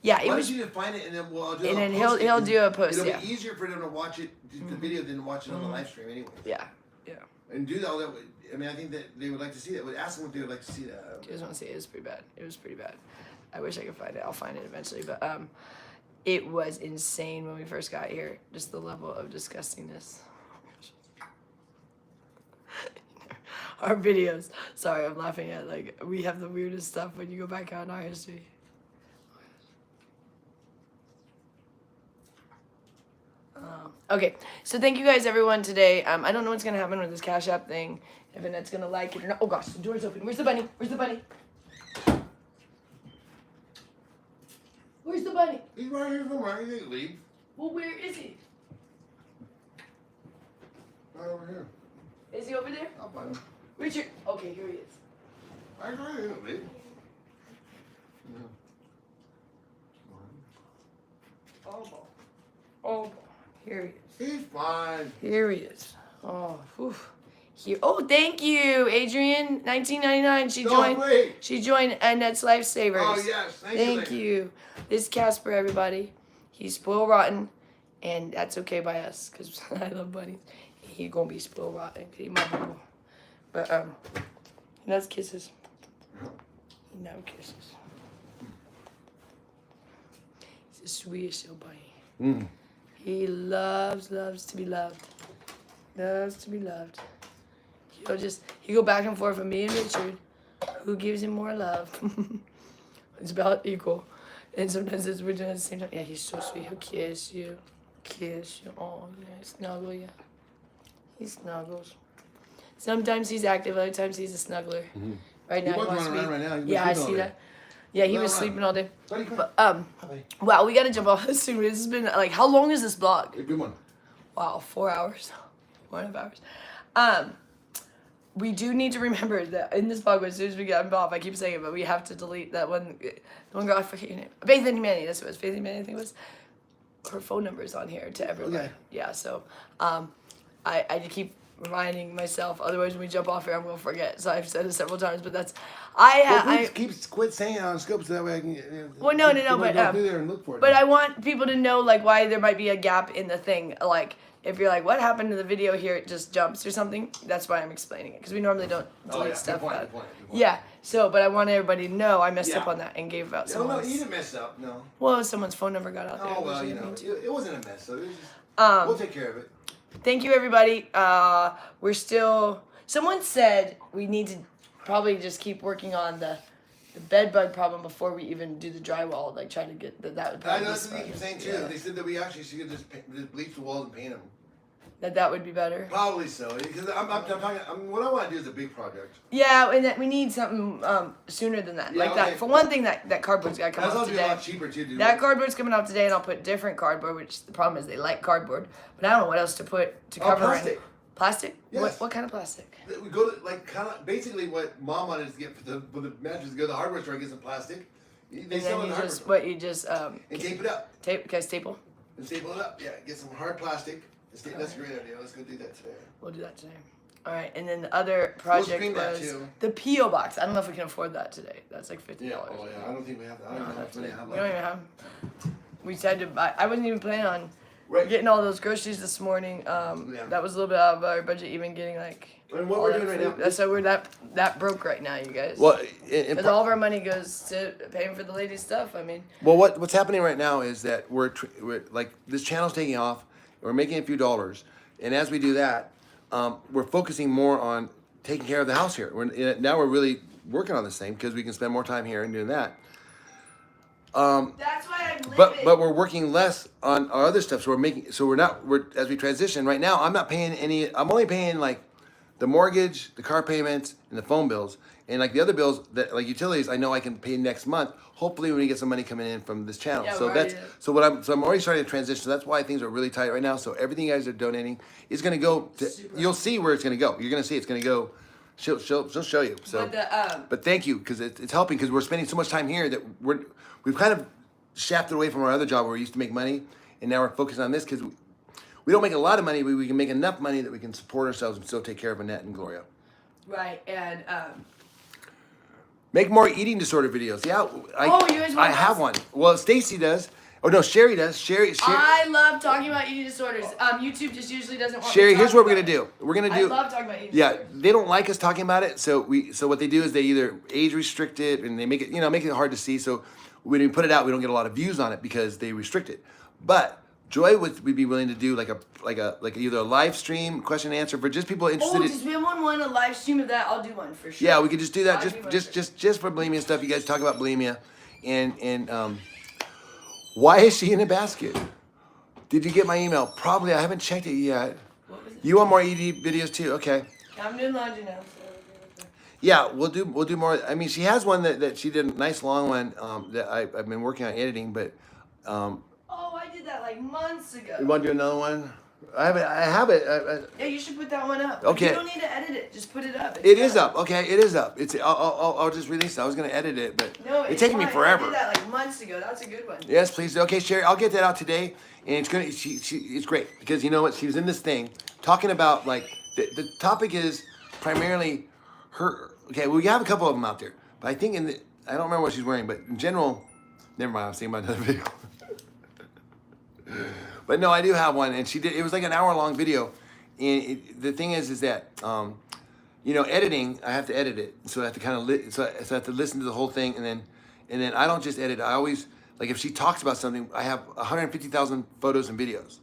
yeah, it Why was. don't you just find it and then I'll do it. And I'll then post it. he'll do a post. It'll Yeah. be easier for them to watch it, the video, than to watch it on the live stream anyway. Yeah. Yeah. And do all that. I mean, I think that they would like to see that. Ask them if they would like to see that. You guys want to see it? It was pretty bad. It was pretty bad. I wish I could find it. I'll find it eventually. But it was insane when we first got here. Just the level of disgustingness. Our videos. Sorry, I'm laughing at we have the weirdest stuff when you go back out in our history. Okay, so thank you guys, everyone, today. I don't know what's gonna happen with this Cash App thing. If Annette's gonna like it or not. Oh gosh, the door's open. Where's the bunny? Where's the bunny? Where's the bunny? He's right here somewhere. He didn't leave. Well, where is he? Right over here. Is he over there? I'll find him. Richard. Okay, here he is. Right here. He didn't leave. Oh, boy. Oh, boy. Here he is. He's fine. Here he is. Oh, whew. Here. Oh, thank you, Adrian. 1999. She joined. Wait. She joined Annette's Lifesavers. Oh, yes. Thank you. This is Casper, everybody. He's spoiled rotten, and that's okay by us, because I love bunnies. He's gonna be spoiled rotten. He my boo. But he loves kisses. He never kisses. He's the sweetest little bunny. Mm. He loves to be loved. Loves to be loved. He'll go back and forth with me and Richard. Who gives him more love? It's about equal. And sometimes we're doing it at the same time. Yeah, he's so sweet. He'll kiss you. Kiss you. Oh, yeah. Snuggle you. He snuggles. Sometimes he's active, other times he's a snuggler. Mm-hmm. Right now He was wants to running be. around right now. He was Yeah, I sleeping all see day. that. Yeah, he Run was around. sleeping all day. Buddy, come But on. wow, we gotta jump off soon. This has been how long is this vlog? Good one. Wow, 4 hours. 4.5 hours. We do need to remember that in this vlog, as soon as we get off, I keep saying it, but we have to delete that one. The one girl, I forget your name. Faith in Humanity. That's what it was. Faith in Humanity, I think it was. Her phone number is on here to everyone. Okay. Yeah. So, I keep reminding myself. Otherwise, when we jump off here, I'm gonna forget. So I've said it several times, but that's Quit saying it on scope so that way I can. Well, no, but but, go through there and look for it. But I want people to know why there might be a gap in the thing. If you're like, what happened to the video here? It just jumps or something. That's why I'm explaining it, because we normally don't delete stuff. Good point. Yeah. So, but I want everybody to know I messed up Yeah. on that and gave out No, someone's. you didn't mess up. No. Well, someone's phone number got out there. Oh well, which I you didn't know, mean to. it wasn't a mess. So it was just, we'll take care of it. Thank you, everybody. We're still. Someone said we need to probably just keep working on the bed bug problem before we even do the drywall. Try to get that would I probably know be that's what they keep saying too. yeah. They said that we actually should just bleach the walls and paint them. That would be better. Probably so, because I'm talking. What I want to do is a big project. Yeah, and that we need something sooner than that. Yeah, that. okay. For one thing, that cardboard's got to come That's off also be a today. lot cheaper too. That cardboard's coming off today, and I'll put different cardboard. Which the problem is they like cardboard, but I don't know what else to put to cover. Plastic. Plastic? Yes. What kind of plastic? We go to kind of basically what Mom wanted us to get for the mattress. Go to the hardware store and get some plastic. They And sell then it in you the just hardware store. what you just And tape it up. tape? Guys, staple. And staple it up. Yeah, get some hard plastic. That's a great idea. Let's go do that today. We'll do that today. All right, and then the other project screen that was too. the PO box. I don't know if we can afford that today. That's like $50. Yeah. Oh yeah. I don't think we have. I don't know how much money I have We don't left. even have. We decided to buy. I wasn't even planning on Right. getting all those groceries this morning. That was a little bit out of our budget. Even getting like. And what all we're that doing right food. now. That's why we're that broke right now, you guys. Well, Because all of our money goes to paying for the ladies' stuff. I mean. Well, what's happening right now is that we're like this channel's taking off. We're making a few dollars, and as we do that, we're focusing more on taking care of the house here. Now we're really working on this thing because we can spend more time here and doing that. That's why I'm living. But we're working less on our other stuff. So we're as we transition right now. I'm not paying any. I'm only paying like the mortgage, the car payments, and the phone bills, and like the other bills that like utilities. I know I can pay next month. Hopefully, when we get some money coming in from this channel. Yeah, So we're that's already- so I'm already starting to transition. So that's why things are really tight right now. So everything you guys are donating is going to go. You'll see where it's going to go. You're going to see it's going to go. She'll show you. So, but thank you because it's helping because we're spending so much time here that we've kind of shafted away from our other job where we used to make money, and now we're focused on this because we don't make a lot of money, but we can make enough money that we can support ourselves and still take care of Annette and Gloria. Right, and Make more eating disorder videos. Yeah, you guys want I have one. Well, Stacy does. Oh no, Sherry does. Sherry. I love talking about eating disorders. YouTube just usually doesn't want. Sherry, me to here's talk what we're about gonna it. do. We're gonna do. I love talking about eating Yeah, disorders. they don't like us talking about it, so what they do is they either age restrict it and they make it hard to see. So when we put it out, we don't get a lot of views on it because they restrict it. But Joy would be willing to do like either a live stream question and answer for just people interested. Oh, does anyone want a live stream of that? I'll do one for sure. Yeah, we could just do that. I'll do one for Just for bulimia stuff. You guys talk about bulimia, and why is she in a basket? Did you get my email? Probably. I haven't checked it yet. What was it? You want more ED videos too? Okay. I'm doing laundry now. Yeah, we'll do more. I mean, she has one that she did a nice long one that I've been working on editing, but Oh, I did that like months ago. you want to do another one? I have it. Yeah, you should put that one up. Okay. You don't need to edit it. Just put it up. It is up. Okay, it is up. I'll just release it. I was gonna edit it, but No, it's taking me fine. forever. I did that like months ago. That's a good one. Yes, please. Okay, Sherry, I'll get that out today, and it's gonna. It's great because you know what? She was in this thing talking about like the topic is primarily her. Okay, well, we have a couple of them out there, but I think I don't remember what she's wearing, but in general, never mind. I was thinking about another video. But no, I do have one, and she did. It was like an hour-long video, and the thing is that editing. I have to edit it, so I have to kind of so I have to listen to the whole thing, and then I don't just edit. I always like if she talks about something. I have 150,000 photos and videos,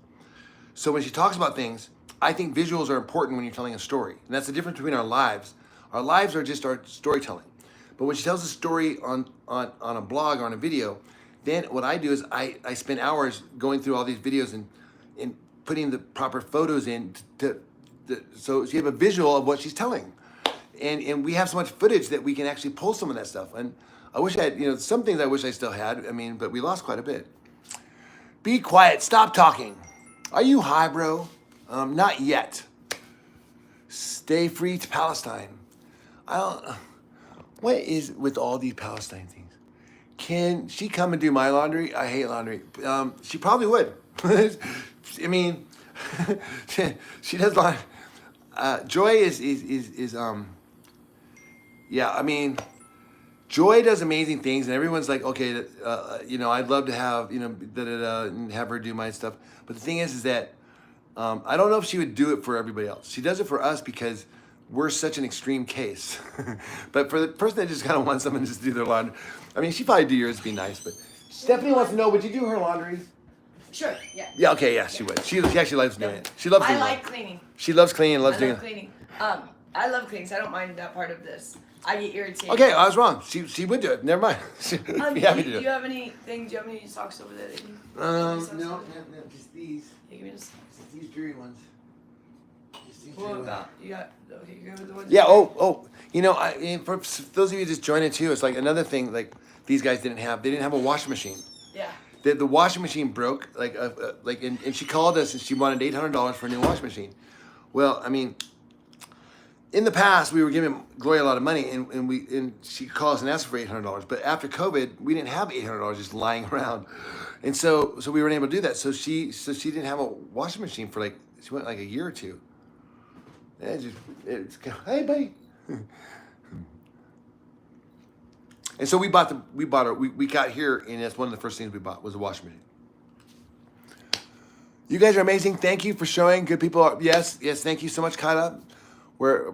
so when she talks about things, I think visuals are important when you're telling a story, and that's the difference between our lives. Our lives are just our storytelling, but when she tells a story on a blog or on a video. Then what I do is I spend hours going through all these videos and putting the proper photos in so you have a visual of what she's telling. And we have so much footage that we can actually pull some of that stuff. And I wish I had, some things I wish I still had. I mean, but we lost quite a bit. Be quiet. Stop talking. Are you high, bro? Not yet. Stay free to Palestine. What is with all these Palestine things? Can she come and do my laundry? I hate laundry. She probably would. I mean, she does laundry. Joy is yeah. I mean, Joy does amazing things, and everyone's like, okay, I'd love to have and have her do my stuff. But the thing is that I don't know if she would do it for everybody else. She does it for us because we're such an extreme case. But for the person that just kind of wants someone to just do their laundry, I mean, she'd probably do yours, be nice. But Stephanie wants to know, would you do her laundry? Sure. Yeah. Yeah. Okay. Yeah, she would. She actually loves doing it. She loves. I doing like it. cleaning. She loves cleaning and loves I doing love it. cleaning. I love cleaning, so I don't mind that part of this. I get irritated. Okay, I was wrong. She would do it. Never mind. She'd be happy to do Do it. you have anything? Do you have any socks over there? That you, No, just these. Yeah, give me the socks. Just these dreary ones. What about you got? Okay, you good with the ones? Yeah. For those of you just joining too, it's like another thing. Like these guys didn't have. They didn't have a washing machine. Yeah. The washing machine broke. And she called us and she wanted $800 for a new washing machine. Well, I mean, in the past we were giving Gloria a lot of money, and she called us and asked for $800. But after COVID, we didn't have $800 just lying around, and so we weren't able to do that. So she didn't have a washing machine for like She went like a year or two. And it's hey, buddy. And so we got here, and that's one of the first things we bought was a washing machine. You guys are amazing. Thank you for showing. Good people. Yes. Thank you so much, Kyla. We're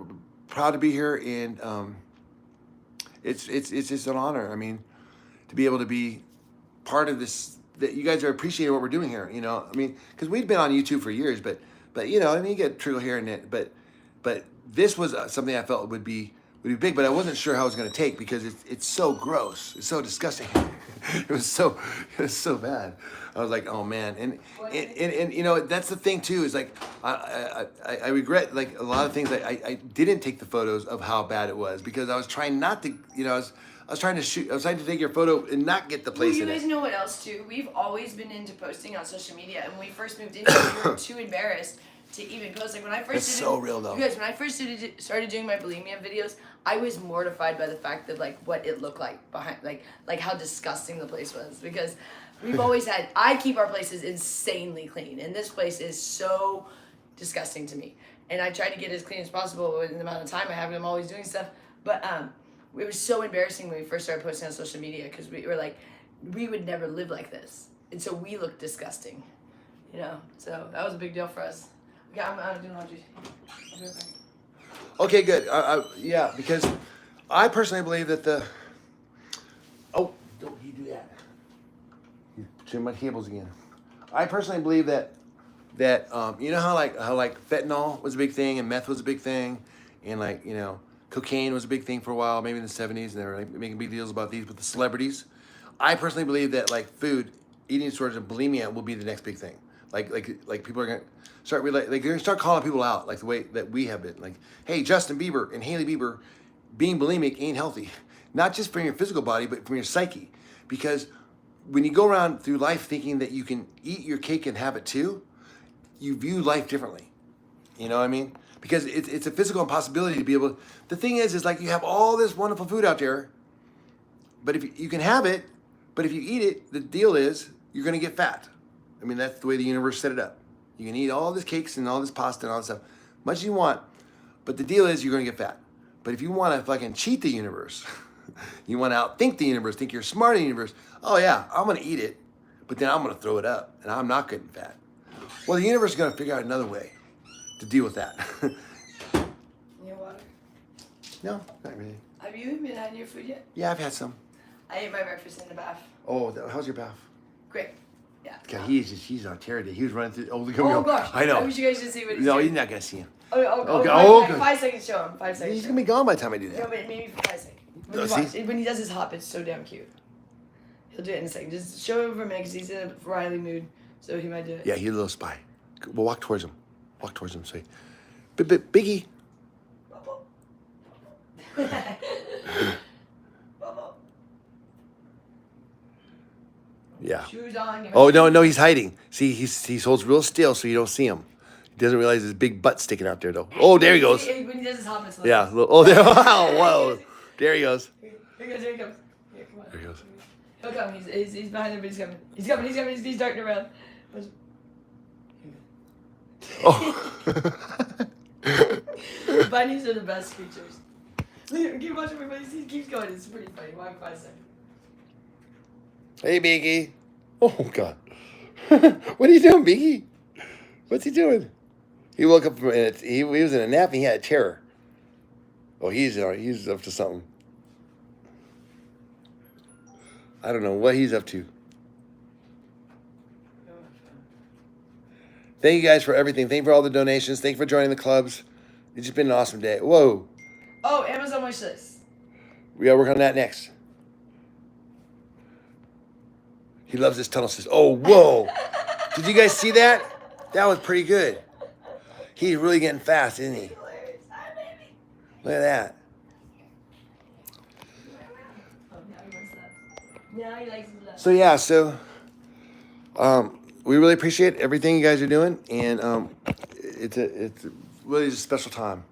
proud to be here, and it's just an honor. I mean, to be able to be part of this. That you guys are appreciating what we're doing here. You know, I mean, because we've been on YouTube for years, but you know, I mean, you get trickle here and it, but this was something I felt would be big, but I wasn't sure how it was going to take because it's so gross. It's so disgusting. it was so bad. I was like, oh man. And you know, that's the thing too, is like, I regret like a lot of things. I didn't take the photos of how bad it was because I was trying not to, you know, I was trying to take your photo and not get the place you in guys it. know what else too? We've always been into posting on social media, and when we first moved in here, we were too embarrassed to even post. Like when I first It's so real though. You guys, when I first started doing my bulimia videos, I was mortified by the fact that like what it looked like behind, like how disgusting the place was, because we've always had. I keep our places insanely clean, and this place is so disgusting to me. And I try to get as clean as possible in the amount of time I have. And I'm always doing stuff, but it was so embarrassing when we first started posting on social media because we were like, we would never live like this, and so we looked disgusting, you know. So that was a big deal for us. Okay, I'm doing laundry. I'll be right back. Okay, good. Yeah, because I personally believe that the. Oh, don't you do that? You trim my cables again. I personally believe that you know how like fentanyl was a big thing and meth was a big thing, and like, you know, cocaine was a big thing for a while, maybe in the 70s, and they were like making big deals about these with the celebrities. I personally believe that like food, eating disorders, and bulimia will be the next big thing. Like people are gonna start they're gonna start calling people out like the way that we have been. Like, hey, Justin Bieber and Hailey Bieber, being bulimic ain't healthy, not just for your physical body, but from your psyche. Because when you go around through life thinking that you can eat your cake and have it too, you view life differently. You know what I mean? Because it's a physical impossibility to be able. The thing is like you have all this wonderful food out there, but if you can have it, but if you eat it, the deal is you're gonna get fat. I mean, that's the way the universe set it up. You can eat all this cakes and all this pasta and all this stuff, much as you want, but the deal is you're gonna get fat. But if you want to fucking cheat the universe, you want to outthink the universe, think you're smarter than the universe. Oh yeah, I'm gonna eat it, but then I'm gonna throw it up, and I'm not getting fat. Well, the universe is gonna figure out another way to deal with that. You need water? No, not really. Have you even had your food yet? Yeah, I've had some. I ate my breakfast in the bath. Oh, how's your bath? Great. Yeah. God, he's on terror today. He was running through. Oh, look at Oh me. gosh. I know. I wish you guys could see what he's No, doing. you're not gonna see him. Okay. 5 seconds, show him. 5 seconds. He's show gonna be gone by the time I do him. that. No, but maybe for 5 seconds. Oh, see? When he does his hop, it's so damn cute. He'll do it in a second. Just show him for a minute because he's in a Riley mood, so he might do it. Yeah, he's a little spy. We'll walk towards him. Walk towards him. Say, Biggie. Yeah. Shoes on. Oh no, he's hiding. See, he holds real still so you don't see him. He doesn't realize his big butt sticking out there though. Oh, there he goes. When he does his hop, it's like, Yeah. Oh, there. Wow. Whoa. There he goes. Here he goes. Here he comes. Here, come on. There he goes. He'll come. He's behind him, but he's coming. He's coming. He's darting around. Oh. Bunnies are the best creatures. Keep watching my bunnies. He keeps going. It's pretty funny. 1 5 seconds. Hey, Biggie. Oh God. What are you doing, Biggie? What's he doing? He woke up from it. He was in a nap and he had a terror. Oh, he's up to something. I don't know what he's up to. Thank you guys for everything. Thank you for all the donations. Thank you for joining the clubs. It's just been an awesome day. Whoa. Oh, Amazon wish list. We gotta work on that next. He loves this tunnel system. Oh, whoa. Did you guys see that? That was pretty good. He's really getting fast, isn't he? Look at that. Now he likes his love. So yeah, we really appreciate everything you guys are doing, and it's really just a special time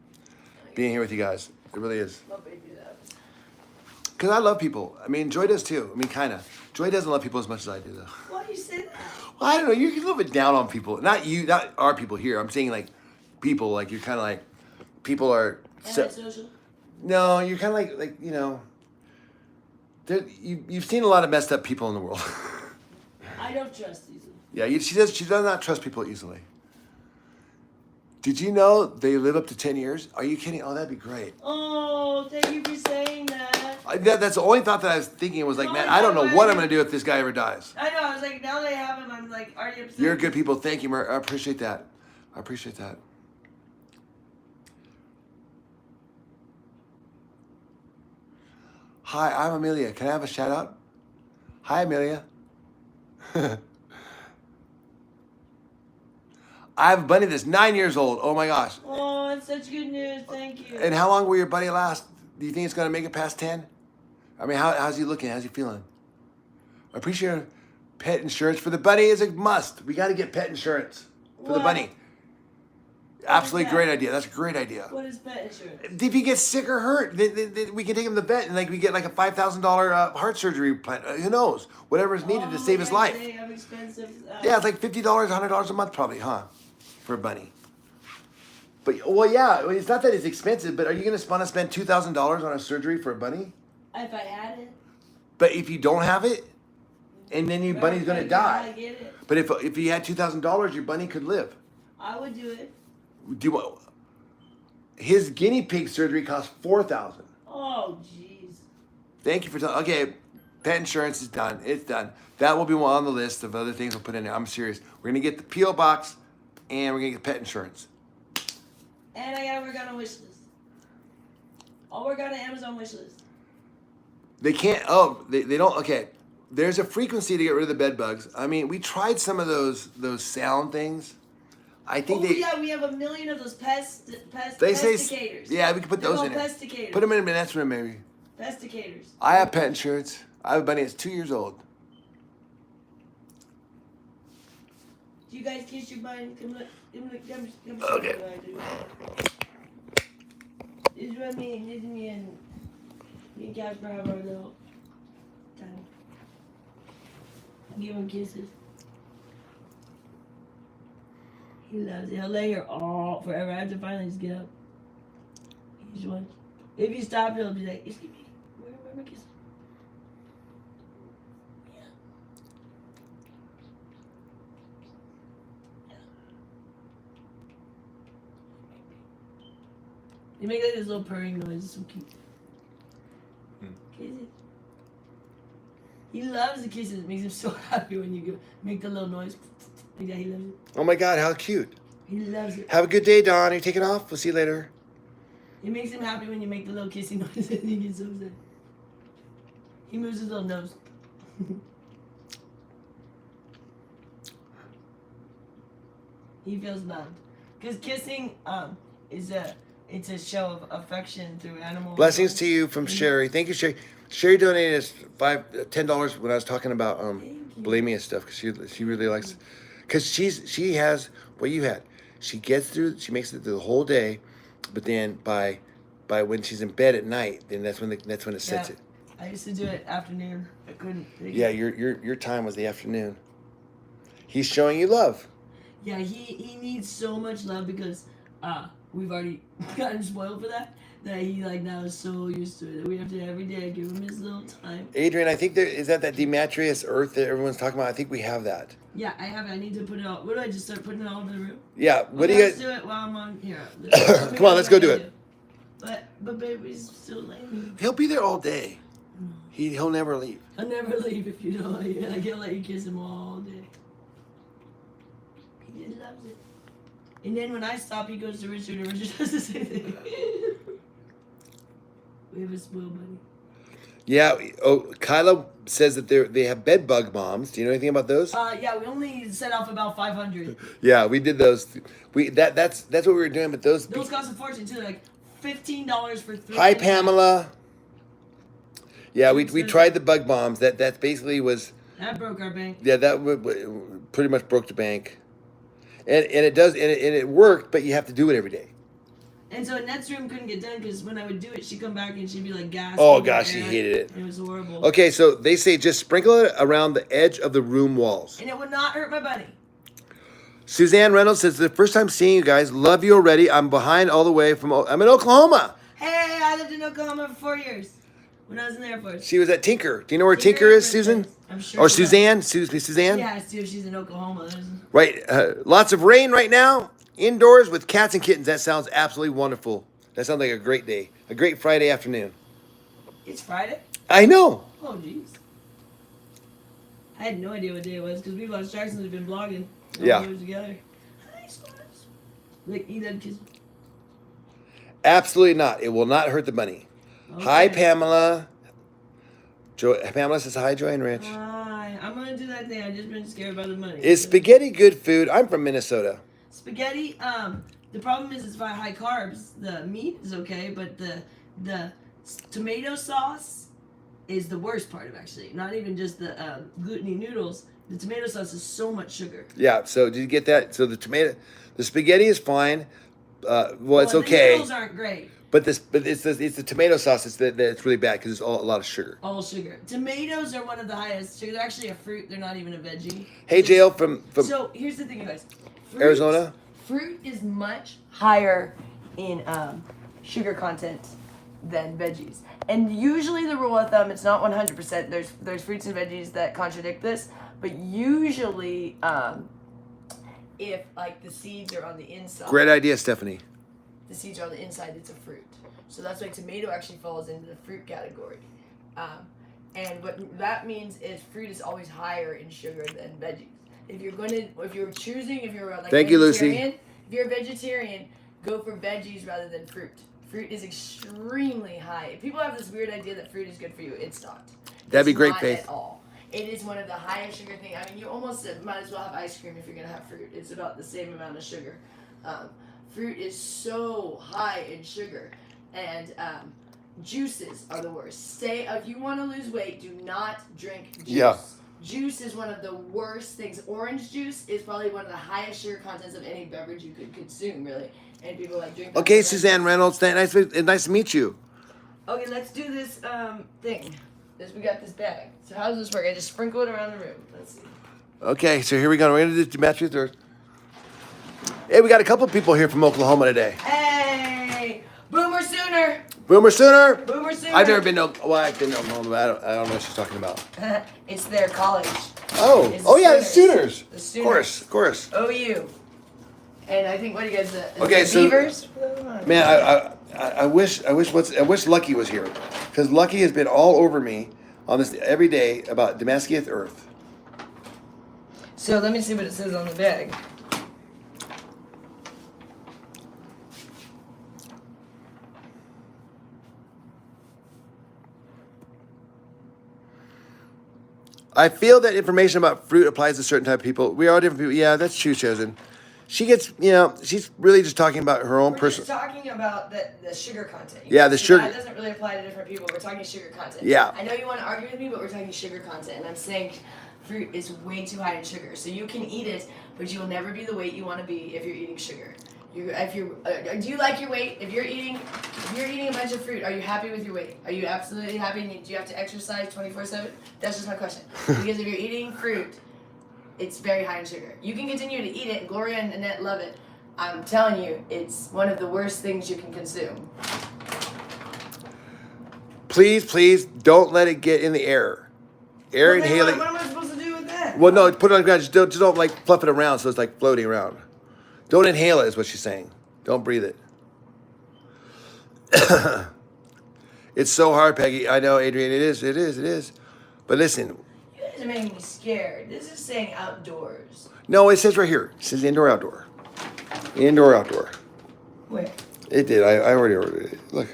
being here with you guys. It really is. Love baby love. Because I love people. I mean, Joy does too. I mean, kind of. Joy doesn't love people as much as I do, though. Why do you say that? Well, I don't know. You're a little bit down on people. Not you, not our people here. I'm saying like people. Like you're kind of like people are. Antisocial. No, you're kind of like you know. You've seen a lot of messed up people in the world. I don't trust these. Yeah, she does. She does not trust people easily. Did you know they live up to 10 years? Are you kidding? Oh, that'd be great. Oh, thank you for saying that. That's the only thought that I was thinking was like, man, I don't know what I'm gonna do if this guy ever dies. I know. I was like, now they have him. I'm like already upset. You're good people. Thank you, Mer. I appreciate that. I appreciate that. Hi, I'm Amelia. Can I have a shout out? Hi, Amelia. I have a bunny that's 9 years old. Oh my gosh. Oh, it's such good news. Thank you. And how long will your buddy last? Do you think it's going to make it past 10? I mean, how's he looking? How's he feeling? I appreciate pet insurance for the bunny is a must. We got to get pet insurance for the What? bunny. Absolutely that? great idea. That's a great idea. What is pet insurance? If he gets sick or hurt, we can take him to the vet and like we get like a $5,000 heart surgery plan. Who knows? Whatever is needed to save his yeah, life. They have expensive. Yeah, it's like $50, $100 a month probably, huh? For a bunny. But well, yeah, it's not that it's expensive, but are you going to want to spend $2,000 on a surgery for a bunny? If I had it. But if you don't have it, and then your bunny's going to die. I get it. But if you had $2,000, your bunny could live. I would do it. His guinea pig surgery cost $4,000. Oh, jeez. Thank you for telling. Okay, pet insurance is done. It's done. That will be on the list of other things we'll put in there. I'm serious. We're going to get the P.O. box, and we're going to get pet insurance. And I gotta work on a wish list. I'll work on an Amazon wish list. They can't. Oh, they don't. Okay, there's a frequency to get rid of the bed bugs. I mean, we tried some of those sound things. I think yeah, we have a million of those They say pesticators. yeah, we can put those in it. Pesticators. Put them in a next room, maybe. Pesticators. I have pet insurance. I have a bunny that's 2 years old. Do you guys kiss your bunny? Come look. Come Okay. This is what me and Casper have our little time. Give him kisses. He loves it. He'll lay here all forever. I have to finally just get up. He just wants. If you stop, he'll be like, "Excuse me, where my kisses?" Yeah. They make like this little purring noise. It's so cute. Kisses. He loves the kisses. It makes him so happy when you make the little noise. Yeah, he loves it. Oh my God, how cute. He loves it. Have a good day, Don. Are you taking off? We'll see you later. It makes him happy when you make the little kissing noise and he gets so upset. He moves his little nose. He feels loved. Because kissing it's a show of affection through animals. Blessings to you from Sherry. Thank you, Sherry. Sherry donated us $10 when I was talking about bulimia stuff because she really likes, because she has what you had. She gets through. She makes it through the whole day, but then by when she's in bed at night, then that's when it sets it. I used to do it afternoon. I couldn't. Yeah, your time was the afternoon. He's showing you love. Yeah, he needs so much love because we've already gotten spoiled for that he like now is so used to it. We have to every day give him his little time. Adrian, I think is that dematreous earth that everyone's talking about. I think we have that. Yeah, I have it. I need to put it all. What do I just start putting it all over the room? Yeah. What do you Let's guys? do it while I'm on here. Come on, let's go do it. But baby's still laying. He'll be there all day. He'll never leave. I'll never leave if you don't. I can't let you kiss him all day. He just loves it. And then when I stop, he goes to Richard, and Richard does the same thing. We have a spoiled buddy. Yeah. Oh, Kyla says that they have bed bug bombs. Do you know anything about those? Yeah, we only set off about 500. Yeah, we did those. That's what we were doing. But those cost a fortune too, like $15 for 3. Hi, Pamela. Yeah, we tried the bug bombs. That basically was. That broke our bank. Yeah, that pretty much broke the bank. And it does, and it worked, but you have to do it every day. And so Annette's room couldn't get done because when I would do it, she'd come back and she'd be like gasping. Oh, gosh, she hated it. It was horrible. Okay, so they say just sprinkle it around the edge of the room walls. And it would not hurt my bunny. Suzanne Reynolds says, the first time seeing you guys. Love you already. I'm behind all the way from... I'm in Oklahoma. Hey, I lived in Oklahoma for 4 years when I was in the Air Force. She was at Tinker. Do you know where Tinker is, Susan? I'm sure. Or she does. Suzanne? Suzanne? Yeah, see if she's in Oklahoma. Right. Lots of rain right now. Indoors with cats and kittens. That sounds absolutely wonderful. That sounds like a great day. A great Friday afternoon. It's Friday? I know. Oh, jeez. I had no idea what day it was because we lost Jackson have been blogging. Yeah. We were together. Hi, Squash. Like, eat that kiss. Absolutely not. It will not hurt the bunny. Okay. Hi, Pamela. Pamela says hi, Joy and Rich. Hi. I'm going to do that thing. I've just been scared about the money. Is spaghetti good food? I'm from Minnesota. Spaghetti, the problem is it's by high carbs. The meat is okay, but the tomato sauce is the worst part of actually. Not even just the gluteny noodles. The tomato sauce is so much sugar. Yeah, so did you get that? So the spaghetti is fine. Well, it's okay. The noodles aren't great. But it's the tomato sauce that's really bad because it's a lot of sugar. All sugar. Tomatoes are one of the highest sugar. They're actually a fruit. They're not even a veggie. Hey, JL from So here's the thing, you guys. Arizona. Fruit is much higher in sugar content than veggies. And usually the rule of thumb, it's not 100%. There's fruits and veggies that contradict this, but usually if like the seeds are on the inside. Great idea, Stephanie. The seeds are on the inside, it's a fruit. So that's why tomato actually falls into the fruit category. And what that means is fruit is always higher in sugar than veggies. If you're like Thank you, Lucy. If you're a vegetarian, go for veggies rather than fruit. Fruit is extremely high. People have this weird idea that fruit is good for you. It's not. That'd be It's great, not Faith. at all. It is one of the highest sugar things. I mean, you almost might as well have ice cream if you're gonna have fruit. It's about the same amount of sugar. Fruit is so high in sugar, and juices are the worst. If you want to lose weight, do not drink juice. Yeah. Juice is one of the worst things. Orange juice is probably one of the highest sugar contents of any beverage you could consume, really. And people like drink. Okay, Suzanne Reynolds, nice to meet you. Okay, let's do this thing. We got this bag. So how does this work? I just sprinkle it around the room. Let's see. Okay, so here we go. We're gonna do match with her. Hey, we got a couple people here from Oklahoma today. Hey, Boomer Sooner. Boomer Sooner. Boomer Sooner. I've never been to. Well, I've been to Oklahoma, but I don't know what she's talking about. It's their college. Oh, It's yeah, the Sooners. Sooners. The Sooners. Of course. OU. And I think what do you guys? Okay, so Beavers. man, I wish Lucky was here, because Lucky has been all over me on this every day about Damascus Earth. So let me see what it says on the bag. I feel that information about fruit applies to certain type of people. We are different people. Yeah, that's true, Chosen. She gets, she's really just talking about her own We're personal. just talking about the sugar content. Yeah, the sugar. That doesn't really apply to different people. We're talking sugar content. Yeah. I know you want to argue with me, but we're talking sugar content, and I'm saying fruit is way too high in sugar. So you can eat it, but you will never be the weight you want to be if you're eating sugar. Do you like your weight? If you're eating a bunch of fruit, are you happy with your weight? Are you absolutely happy? Do you have to exercise 24/7? That's just my question. Because if you're eating fruit, it's very high in sugar. You can continue to eat it, and Gloria and Annette love it. I'm telling you, it's one of the worst things you can consume. Please, don't let it get in the air. Air and Haley. What am I supposed to do with that? Well, no, put it on the ground. Just don't like fluff it around so it's like floating around. Don't inhale it, is what she's saying. Don't breathe it. It's so hard, Peggy. I know, Adrian. It is. But listen. You guys are making me scared. This is saying outdoors. No, it says right here. It says indoor, outdoor. Indoor, outdoor. Where? It did. I already ordered it. Look.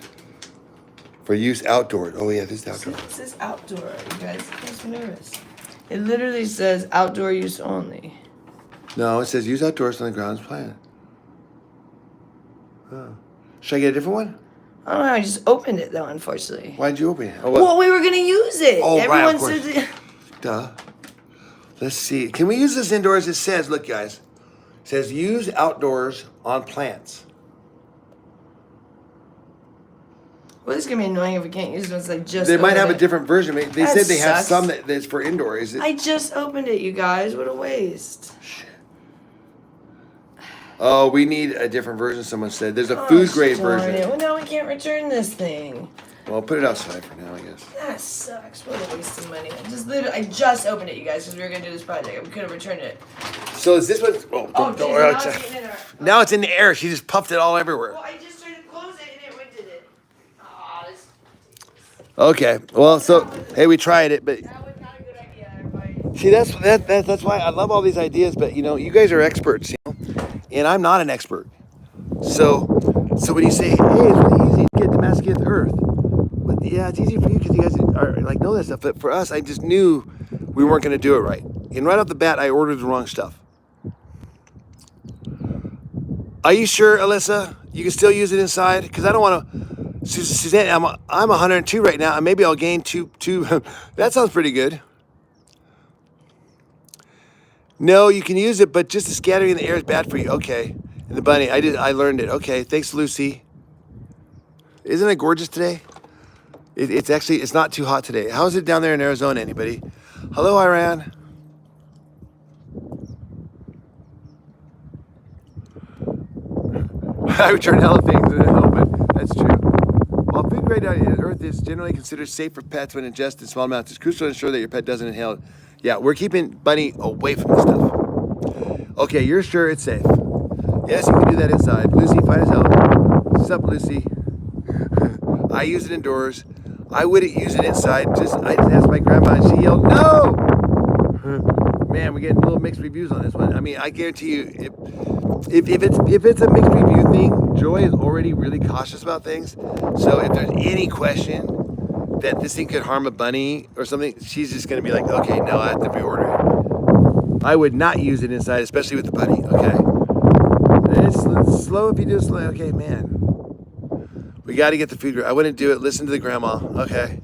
For use outdoor. Oh, yeah, this is outdoor. It says outdoor, you guys. It makes me nervous. It literally says outdoor use only. No, it says use outdoors on the grounds plan. Oh. Should I get a different one? I don't know. I just opened it though, unfortunately. Why'd you open it? Oh, Well, we were gonna use it. Oh, Everyone right, of course. says it. Duh. Let's see. Can we use this indoors? It says, look, guys. It says use outdoors on plants. Well, this is gonna be annoying if we can't use it once I just. They might have a opened it. different version. They That said they have sucks. some that's for indoor. Is it? I just opened it, you guys. What a waste. Oh, we need a different version. Someone said there's a food grade darn version. it. Well, now we can't return this thing. Well, put it outside for now, I guess. That sucks. What a waste of money. I just opened it, you guys, because we were gonna do this project. We could have returned it. So is this what? Oh, geez, now it's getting in there. Now it's in the air. She just puffed it all everywhere. Well, I just tried to close it and it went to it. Aw, this. Okay. Well, so hey, we tried it, but That was not a good idea, everybody. see, that's why I love all these ideas. But you guys are experts, and I'm not an expert. So when you say, hey, it's really easy to get domesticate the earth, but yeah, it's easy for you because you guys are like know that stuff. But for us, I just knew we weren't going to do it right, and right off the bat, I ordered the wrong stuff. Are you sure, Alyssa? You can still use it inside? Because I don't want to. Suzanne, I'm 102 right now, and maybe I'll gain two. That sounds pretty good. No, you can use it, but just the scattering in the air is bad for you. Okay. And the bunny, I learned it. Okay, thanks, Lucy. Isn't it gorgeous today? It's not too hot today. How is it down there in Arizona, anybody? Hello, Iran. I returned hella things in the but that's true. While food grade earth is generally considered safe for pets when ingested in small amounts, it's crucial to ensure that your pet doesn't inhale. Yeah, we're keeping Bunny away from this stuff. Okay, you're sure it's safe. Yes, you can do that inside. Lucy, fine as hell. What's up, Lucy? I use it indoors. I wouldn't use it inside. I just asked my grandma and she yelled, no! Man, we're getting a little mixed reviews on this one. I mean, I guarantee you, if it's a mixed review thing, Joy is already really cautious about things. So if there's any question that this thing could harm a bunny or something, she's just gonna be like, okay, no, I have to reorder it. I would not use it inside, especially with the bunny, okay? It's slow if you do it slow. Okay, man. We got to get the food. I wouldn't do it. Listen to the grandma. Okay.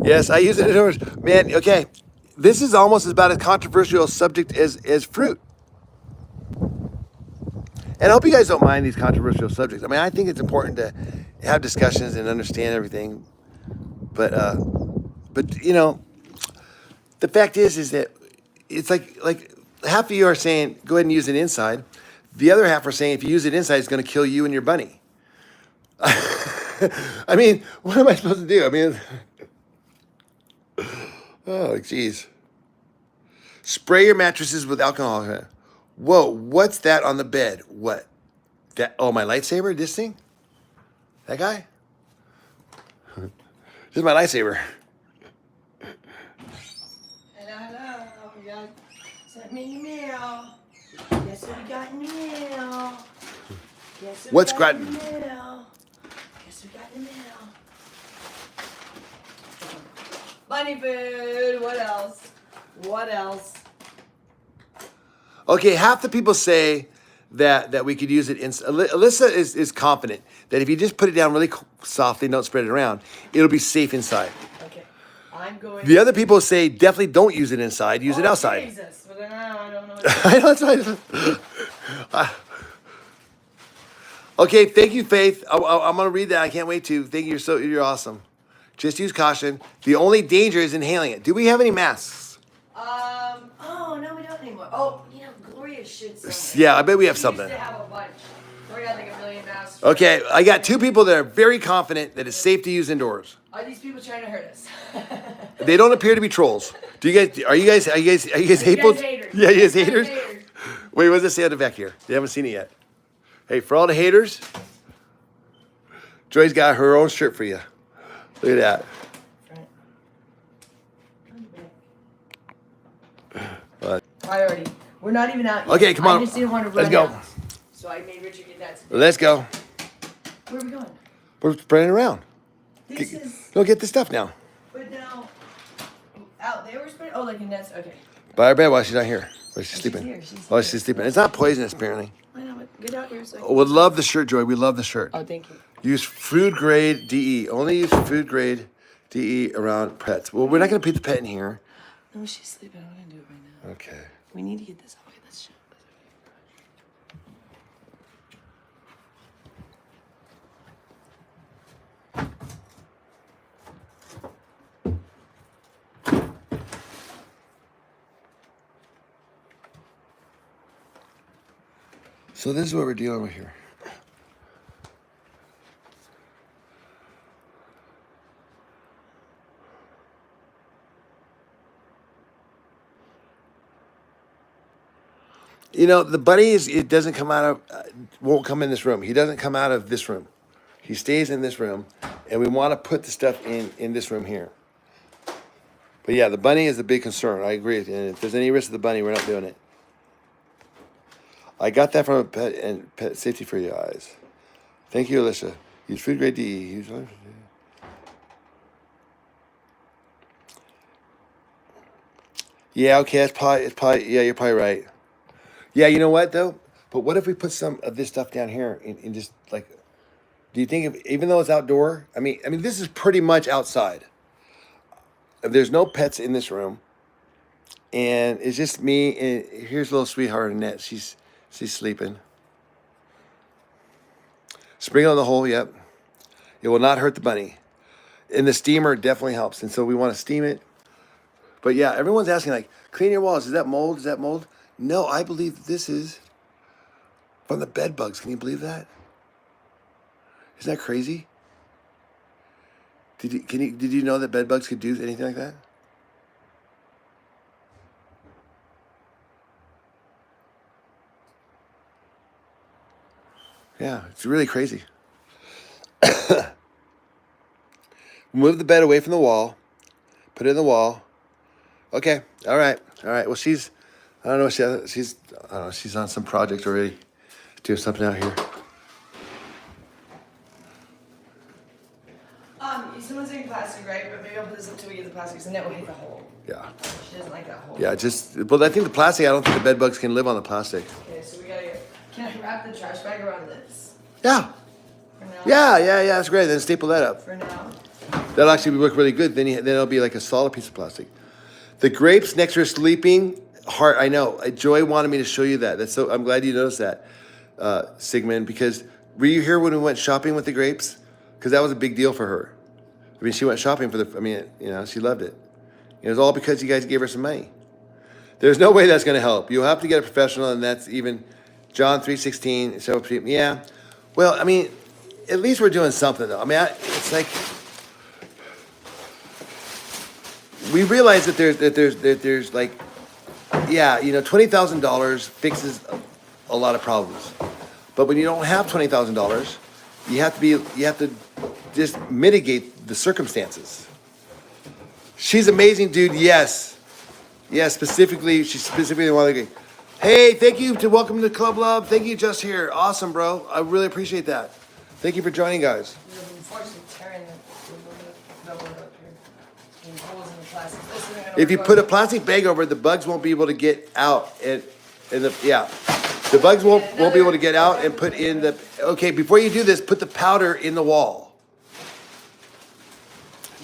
Yes, I use it indoors. Man, okay. This is almost about as controversial a subject as fruit. And I hope you guys don't mind these controversial subjects. I mean, I think it's important to have discussions and understand everything. But the fact is that it's like half of you are saying, go ahead and use it inside. The other half are saying, if you use it inside, it's going to kill you and your bunny. I mean, what am I supposed to do? I mean, oh, geez. Spray your mattresses with alcohol. Whoa, what's that on the bed? What? That? Oh, my lightsaber? This thing? That guy? This is my lightsaber. Hello. We got sent me an email. Guess what we got in the mail? Guess what What's we got in Grattan? the mail? Guess we got in the mail. Bunny food. What else? What else? Okay, half the people say that we could use it in. Alyssa is confident that if you just put it down really softly and don't spread it around, it'll be safe inside. Okay. I'm going. The other people say definitely don't use it inside, use it outside. Jesus. Well, then I don't know what to I know, that's why. Okay, thank you, Faith. I'm gonna read that. I can't wait to. Thank you. You're awesome. Just use caution. The only danger is inhaling it. Do we have any masks? Oh, no, we don't anymore. Oh, Gloria should sell. Yeah, I bet we have She something. used to have a bunch. Gloria had like a million masks. Okay, I got two people that are very confident that it's safe to use indoors. Are these people trying to hurt us? They don't appear to be trolls. Do you guys? Are you guys hateful? haters. Yeah, you guys You guys haters. haters. Wait, what does it say on the back here? They haven't seen it yet. Hey, for all the haters, Joy's got her own shirt for you. Look at that. Priority. We're not even out yet. Okay, come on. I just didn't want to run Let's go. out. So I made Richard get that. Let's go. Where are we going? We're spreading around. This is. Go get the stuff now. But now. Out there we're spreading. Oh, like in that's okay. Buy her bed while she's not here. While she's sleeping. here, she's While here. she's sleeping. It's not poisonous, apparently. I know, but get out here so. Oh, we love the shirt, Joy. We love the shirt. Oh, thank you. Use food grade DE. Only use food grade DE around pets. Well, we're not going to put the pet in here. No, she's sleeping. I'm gonna do it right now. Okay. We need to get this. Okay, let's show. So this is what we're dealing with here. You know, the bunny it doesn't come out of, won't come in this room. He doesn't come out of this room. He stays in this room, and we want to put the stuff in this room here. But yeah, the bunny is a big concern. I agree. And if there's any risk of the bunny, we're not doing it. I got that from a pet and pet safety for your eyes. Thank you, Alicia. Use food grade DE. Yeah, okay, it's probably, yeah, you're probably right. Yeah, you know what though? But what if we put some of this stuff down here and just like, do you think even though it's outdoor? I mean, this is pretty much outside. There's no pets in this room, and it's just me. And here's little sweetheart Annette. She's sleeping. Sprinkle in the hole. Yep. It will not hurt the bunny, and the steamer definitely helps. And so we want to steam it. But yeah, everyone's asking like, clean your walls. Is that mold? Is that mold? No, I believe this is from the bed bugs. Can you believe that? Isn't that crazy? Did you know that bed bugs could do anything like that? Yeah, it's really crazy. Move the bed away from the wall. Put it in the wall. Okay. All right. Well, she's I don't know. She's on some project already. Doing something out here. Someone's saying plastic, right? But maybe I'll put this up till we get the plastic, so Annette will hit the hole. Yeah. She doesn't like that hole. Yeah, well, I think the plastic, I don't think the bed bugs can live on the plastic. Okay, so we gotta can I wrap the trash bag around this? Yeah. For now? Yeah, that's great. Then staple that up. For now. That'll actually work really good. Then it'll be like a solid piece of plastic. The grapes next to her sleeping heart. I know. Joy wanted me to show you that. I'm glad you noticed that, Sigmund. Because were you here when we went shopping with the grapes? Because that was a big deal for her. I mean, she went shopping she loved it. It was all because you guys gave her some money. There's no way that's going to help. You'll have to get a professional, and that's even John 3:16. So yeah. Well, I mean, at least we're doing something though. I mean, it's like. We realize that there's like, yeah, $20,000 fixes a lot of problems, but when you don't have $20,000, you have to just mitigate the circumstances. She's amazing, dude. Yes, specifically, she specifically wanted to. Hey, thank you to welcome to Club Love. Thank you, Just Here. Awesome, bro. I really appreciate that. Thank you for joining, guys. Unfortunately, tearing the up here. And holes in the plastic. If you put a plastic bag over it, the bugs won't be able to get out. The bugs won't be able to get out and put in the. Okay, before you do this, put the powder in the wall,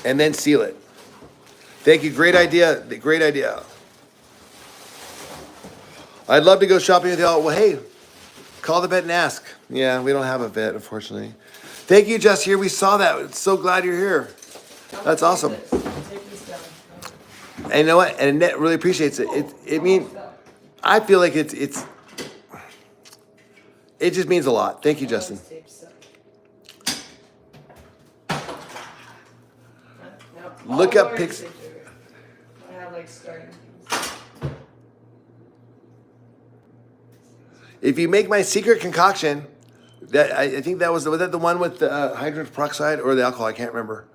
and then seal it. Thank you. Great idea. Great idea. I'd love to go shopping with y'all. Well, hey, call the vet and ask. Yeah, we don't have a vet, unfortunately. Thank you, Just Here. We saw that. So glad you're here. That's awesome. And you know what? And Annette really appreciates it. I feel like it just means a lot. Thank you, Justin. Look up pics. I have like starting. If you make my secret concoction, that I think was that the one with the hydrogen peroxide or the alcohol? I can't remember.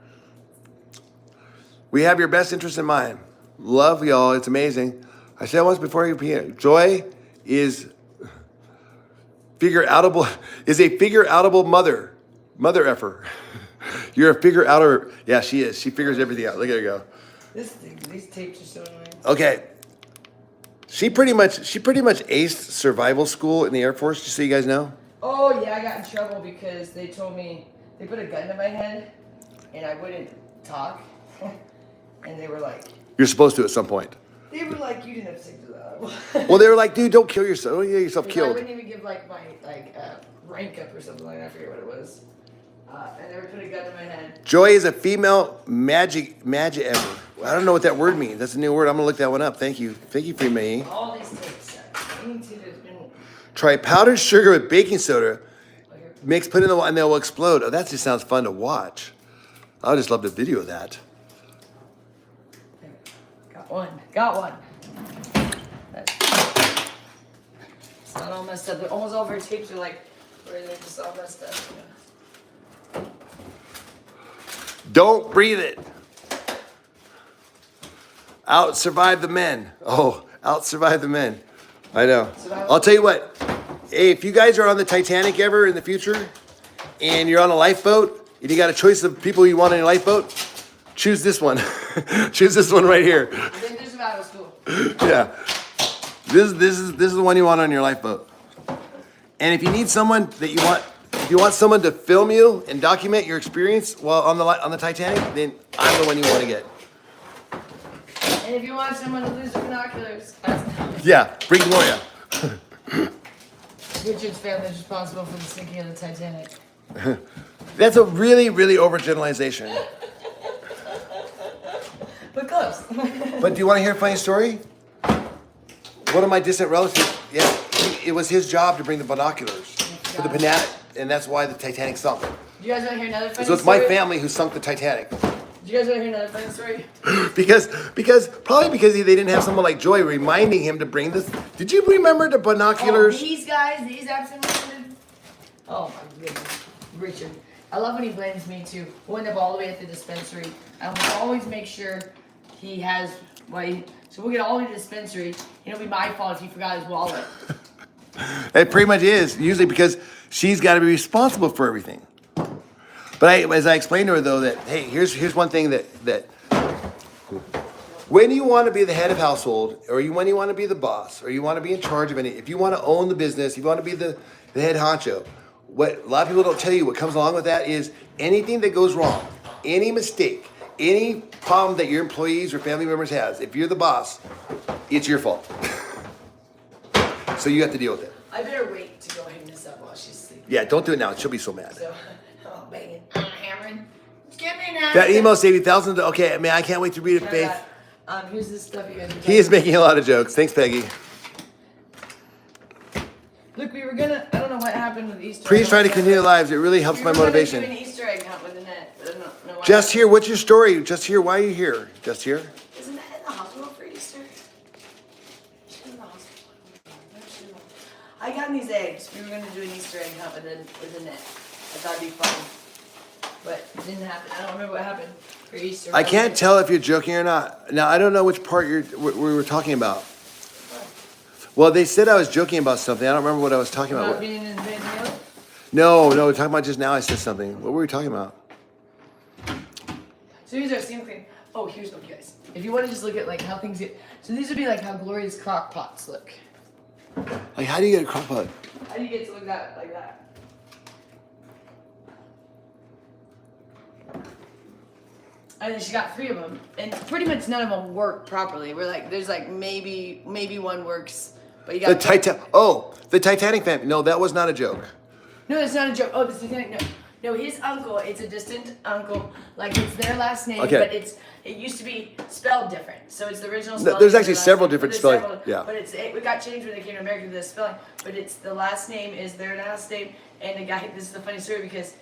We have your best interest in mind. Love y'all. It's amazing. I said once before you PM. Joy is a figure outable mother effer. You're a figure outer. Yeah, she is. She figures everything out. Look at her go. These tapes are so annoying. Okay. She pretty much aced survival school in the Air Force, just so you guys know. Oh yeah, I got in trouble because they told me they put a gun to my head and I wouldn't talk. And they were like, you're supposed to at some point. They were like, you didn't have to stick to that. Well, they were like, dude, don't kill yourself. Don't get yourself killed. I wouldn't even give like my rank up or something like that. I forget what it was. And they would put a gun to my head. Joy is a female magic ever. I don't know what that word means. That's a new word. I'm gonna look that one up. Thank you for me. All these tapes. Try powdered sugar with baking soda. Mix, put in the water, and they will explode. Oh, that just sounds fun to watch. I would just love the video of that. Got one. Got one. It's not all messed up. Almost all of our tapes are like, where they're just all messed up. Don't breathe it. Out survive the men. Oh, out survive the men. I know. I'll tell you what. Hey, if you guys are on the Titanic ever in the future, and you're on a lifeboat, and you got a choice of people you want on your lifeboat, choose this one. Choose this one right here. I think this about was cool. Yeah. This is the one you want on your lifeboat. And if you need someone that you want, if you want someone to film you and document your experience while on the Titanic, then I'm the one you want to get. And if you want someone to lose their binoculars, Yeah, bring Gloria. Richard's family is responsible for the sinking of the Titanic. That's a really, really overgeneralization. But close. But do you want to hear a funny story? One of my distant relatives, yeah, it was his job to bring the binoculars for the banana, and that's why the Titanic sunk. Do you guys want to hear another funny So it's story? my family who sunk the Titanic. Do you guys want to hear another funny story? because they didn't have someone like Joy reminding him to bring this. Did you remember the binoculars? Oh, these guys, these absent-minded. Oh my goodness, Richard. I love when he blames me too. We'll end up all the way at the dispensary. I will always make sure he has so we'll get all the way to the dispensary. It'll be my fault if he forgot his wallet. It pretty much is, usually because she's got to be responsible for everything. But as I explained to her, though, that, hey, here's one thing that when you want to be the head of household, or when you want to be the boss, or you want to be in charge of if you want to own the business, if you want to be the head honcho, what a lot of people don't tell you, what comes along with that is anything that goes wrong, any mistake, any problem that your employees or family members has, if you're the boss, it's your fault. So you have to deal with it. I better wait to go hang this up while she's sleeping. Yeah, don't do it now. She'll be so mad. So, oh, banging, hammering. Get me now. That email saved you thousands of. Okay, man, I can't wait to read it, Faith. Here's the stuff you guys are He is making a lot of jokes. Thanks, Peggy. Look, we were gonna. I don't know what happened with Easter. Please try to continue lives. It really helps my We were gonna do motivation. an Easter egg hunt with Annette, but I don't know why. Just here, what's your story? Just here, why are you here? Just here? Isn't that in the hospital for Easter? She's in the hospital. I got these eggs. We were gonna do an Easter egg hunt with Annette. I thought it'd be fun, but it didn't happen. I don't remember what happened for Easter. I can't tell if you're joking or not. Now, I don't know which part we were talking about. Well, they said I was joking about something. I don't remember what I was talking About about. being in Van Halen? No, we're talking about just now I said something. What were we talking about? So here's our steam clean. Oh, here's okay, guys. If you want to just look at like how things get. So these would be like how Gloria's crock pots look. Like, how do you get a crock pot? How do you get to look that like that? And then she got 3 of them, and pretty much none of them work properly. We're like, there's like maybe one works, but you got The Titanic family. No, that was not a joke. No, it's not a joke. Oh, the Titanic. No, his uncle. It's a distant uncle. Like it's their last name, Okay. but it used to be spelled different. So it's the original spelling. There's of actually their last several name, different but spelling, there's yeah. But it got changed when they came to America to the spelling. But it's the last name is their last name, and the guy. This is a funny story because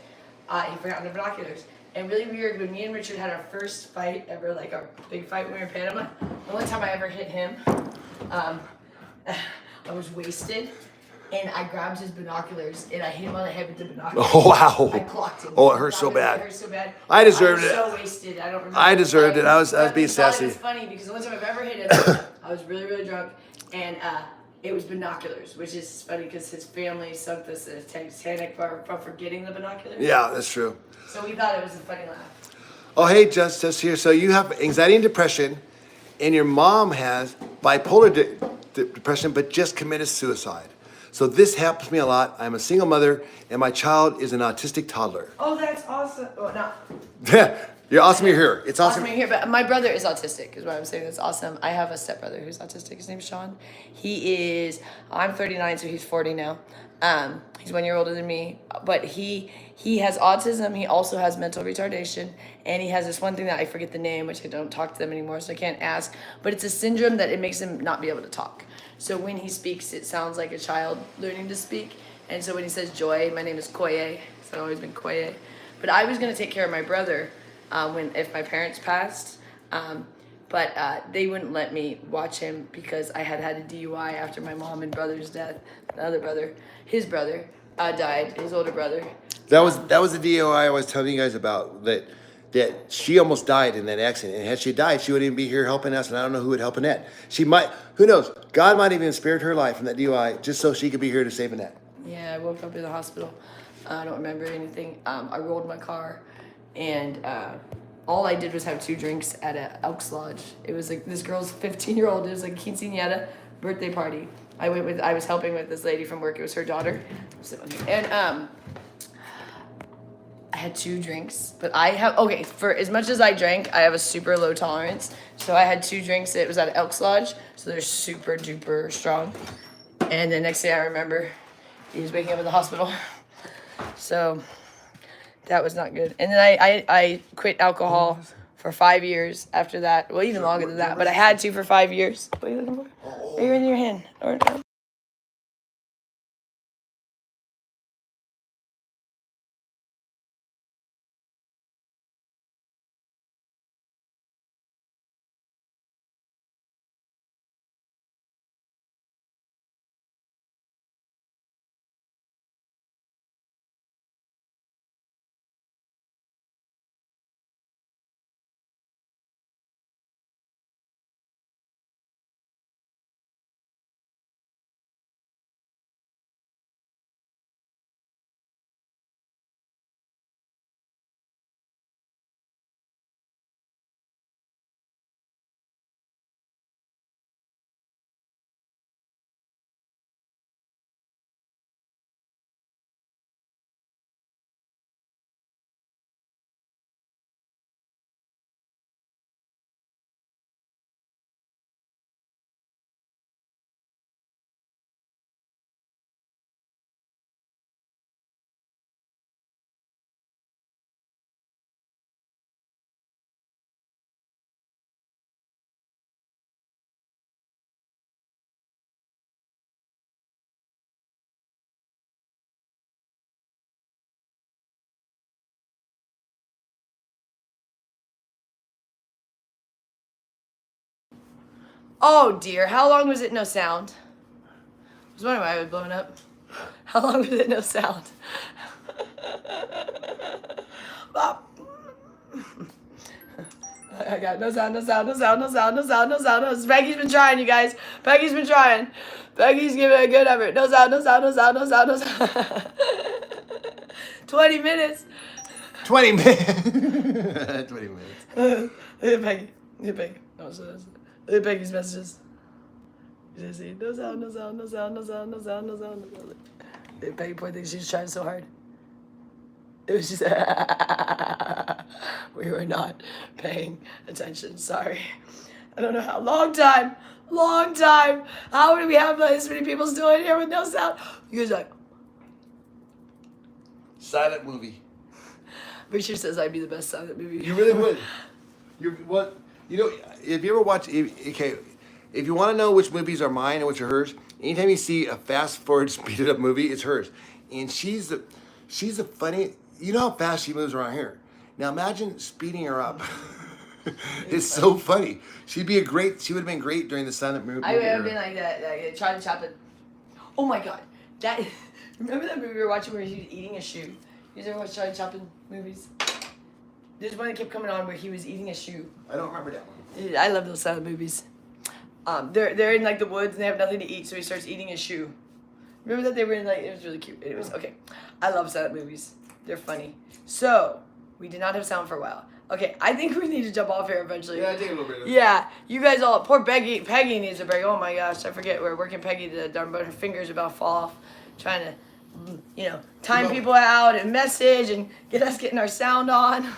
he forgot the binoculars. And really weird, when me and Richard had our first fight ever, like our big fight when we were in Panama, the only time I ever hit him, I was wasted, and I grabbed his binoculars, and I hit him on the head with the binoculars. Oh, wow. I clocked him. Oh, it hurt so bad. It hurt so bad. I deserved it. I was so wasted. I don't remember. I deserved it. I was But being we thought sassy. It was funny because the only time I've ever hit him, I was really, really drunk, and it was binoculars, which is funny because his family sunk this Titanic for forgetting the binoculars. Yeah, that's true. So we thought it was a funny laugh. Oh, hey, just here. So you have anxiety and depression, and your mom has bipolar depression, but just committed suicide. So this helps me a lot. I'm a single mother, and my child is an autistic toddler. Oh, that's awesome. Oh, no. You're awesome. You're here. It's awesome. Awesome you're here, but my brother is autistic, is what I'm saying. That's awesome. I have a stepbrother who's autistic. His name's Sean. I'm 39, so he's 40 now. He's 1 year older than me, but he has autism. He also has mental retardation, and he has this one thing that I forget the name, which I don't talk to them anymore, so I can't ask. But it's a syndrome that it makes him not be able to talk. So when he speaks, it sounds like a child learning to speak. And so when he says joy, my name is Koye, so I've always been Koye. But I was gonna take care of my brother if my parents passed. But they wouldn't let me watch him because I had a DUI after my mom and brother's death. The other brother, his brother, died. His older brother. That was the DOI I was telling you guys about. That she almost died in that accident. And had she died, she wouldn't even be here helping us. And I don't know who would help Annette. She might. Who knows? God might even spared her life from that DUI just so she could be here to save Annette. Yeah, I woke up in the hospital. I don't remember anything. I rolled my car, and all I did was have 2 drinks at a Elks Lodge. It was like this girl's 15-year-old. It was like quinceañera birthday party. I was helping with this lady from work. It was her daughter. And I had 2 drinks, but for as much as I drank, I have a super low tolerance. So I had 2 drinks. It was at Elks Lodge, so they're super duper strong. And the next day I remember he was waking up in the hospital. So that was not good. And then I quit alcohol for 5 years after that. Well, even longer than that, but I had to for 5 years. What are you looking for? Are you in your hand? Or no? Oh dear, how long was it no sound? I was wondering why I was blowing up. How long was it no sound? I got no sound. Peggy's been trying, you guys. Peggy's been trying. Peggy's giving a good effort. No sound. 20 minutes. 20 minutes. 20 minutes. Look at Peggy. Oh, so that's it. Look at Peggy's messages. You see, no sound. Look at Peggy, poor thing, she's trying so hard. It was just, we were not paying attention, sorry. I don't know how, long time. How do we have this many people still in here with no sound? You guys are like, Silent movie. Richard says I'd be the best silent movie. You really would. You know, if you ever watch, if you want to know which movies are mine and which are hers, anytime you see a fast forward speeded up movie, it's hers. And she's the funny, you know how fast she moves around here. Now imagine speeding her up. It's so funny. She would have been great during the silent movie. I would have been like that, like Charlie Chaplin. Oh my God, remember that movie we were watching where he was eating a shoe? You guys ever watch Charlie Chaplin movies? There's one that kept coming on where he was eating a shoe. I don't remember that one. I love those silent movies. They're in like the woods and they have nothing to eat, so he starts eating a shoe. Remember that they were in like, it was really cute. It was okay. I love silent movies. They're funny. So we did not have sound for a while. Okay, I think we need to jump off here eventually. Yeah, I think a little bit. Yeah, you guys all, poor Peggy needs a break. Oh my gosh, I forget, we're working Peggy to the darn, but her fingers are about to fall off, trying to, time people out and message and getting our sound on.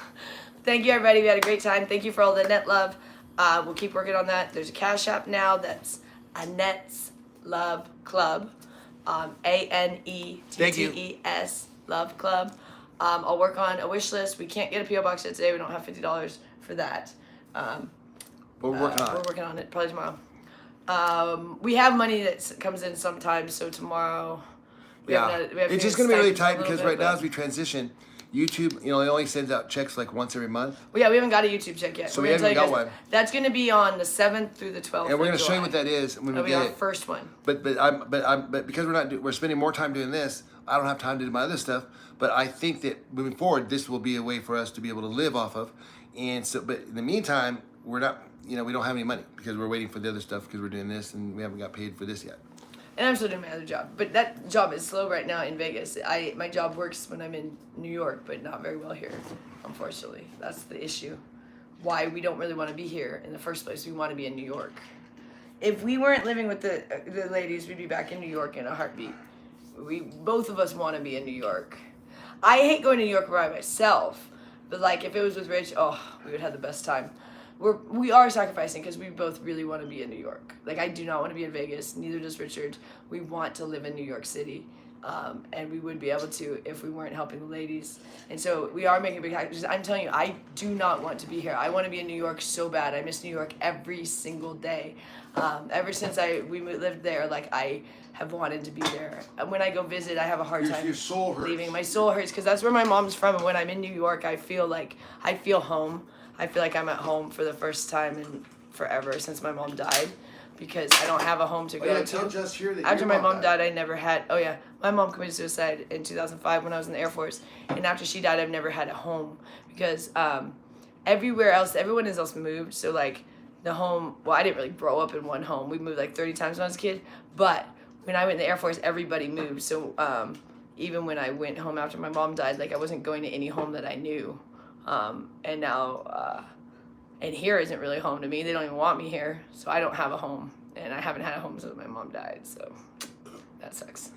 Thank you, everybody. We had a great time. Thank you for all the net love. We'll keep working on that. There's a Cash App now. That's Annette's Love Club. ANETTES Love Club. I'll work on a wish list. We can't get a PO box yet today. We don't have $50 for that. But we're working on We're it. working on it probably tomorrow. We have money that comes in sometimes, so tomorrow. We have It's just going to be really tight stipends a because little right bit, now but- as we transition, YouTube, you know, it only sends out checks like once every month. Well, yeah, we haven't got a YouTube check yet. So We're we gonna haven't tell you got guys- one. That's going to be on the 7th through the 12th. And we're going to show you what that is when we That'll be get our it. first one. But because we're spending more time doing this, I don't have time to do my other stuff. But I think that moving forward, this will be a way for us to be able to live off of. And so, but in the meantime, we're not, you know, we don't have any money because we're waiting for the other stuff because we're doing this and we haven't got paid for this yet. And I'm still doing my other job, but that job is slow right now in Vegas. My job works when I'm in New York, but not very well here, unfortunately. That's the issue. Why we don't really want to be here in the first place. We want to be in New York. If we weren't living with the ladies, we'd be back in New York in a heartbeat. Both of us want to be in New York. I hate going to New York by myself, but like if it was with Rich, oh, we would have the best time. We are sacrificing because we both really want to be in New York. Like I do not want to be in Vegas. Neither does Richard. We want to live in New York City, and we would be able to if we weren't helping the ladies. And so we are making big sacrifices. I'm telling you, I do not want to be here. I want to be in New York so bad. I miss New York every single day. Ever since we lived there, like I have wanted to be there. And when I go visit, I have a hard time Your soul hurts. leaving. My soul hurts because that's where my mom's from. And when I'm in New York, I feel home. I feel like I'm at home for the first time in forever since my mom died because I don't have a home to go to. Just here that After your my mom mom died, I never had. Oh yeah, my mom committed suicide in 2005 when I was in the Air Force, and after she died, I've never had a home because everywhere else, everyone else moved. So like the home. Well, I didn't really grow up in one home. We moved like 30 times when I was a kid, but when I went in the Air Force, everybody moved. So even when I went home after my mom died, like I wasn't going to any home that I knew. And now, and here isn't really home to me. They don't even want me here, so I don't have a home, and I haven't had a home since my mom died. So that sucks.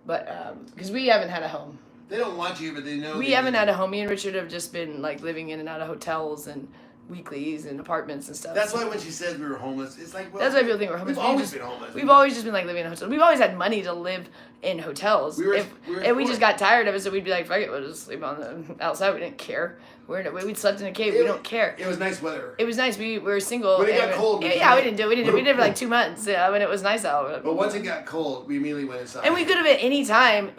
But because we haven't had a home, They don't want you, but they know. we haven't had a home. Me and Richard have just been like living in and out of hotels and weeklies and apartments and stuff. That's why when she says we were homeless, it's like, well, That's why people think we're homeless. We've always been homeless. We've always just been like living in hotels. We've always had money to live in hotels. We were if we just got tired of it, so we'd be like, fuck it, we'll just sleep on the outside. We didn't care. We'd slept in a cave. We don't care. It was nice weather. It was nice. We were single. When it got and- cold, we Yeah, we did- didn't do it. We did it for like 2 months when it was nice out. But once it got cold, we immediately went inside. And we could have at any time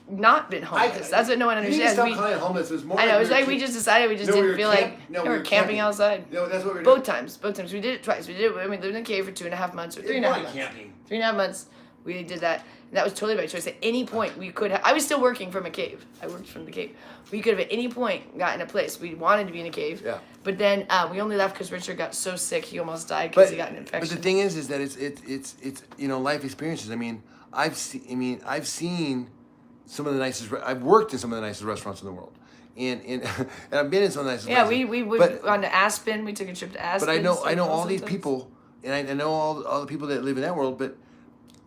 not been homeless. That's what no one You need to understands. stop calling it homeless. It was more I know. It was we were like we camp- just decided we just No, we didn't were feel camp- like no, we we were were camping camping. outside. No, that's what we were Both times. We did it twice. We lived in a cave for 2.5 months or 3.5 months. camping. 3.5 months. We did that. And that was totally by choice. At any point, we could have. I was still working from a cave. I worked from the cave. We could have at any point gotten a place. We wanted to be in a cave. Yeah. But then we only left because Richard got so sick he almost died because he got an infection. But the thing is that it's you know, life experiences. I mean, I've seen some of the nicest. I've worked in some of the nicest restaurants in the world, and and I've been in some of the nicest. yeah, places. we went But- on to Aspen. We took a trip to Aspen. But I know stayed all these sometimes. people, and I know all the people that live in that world. But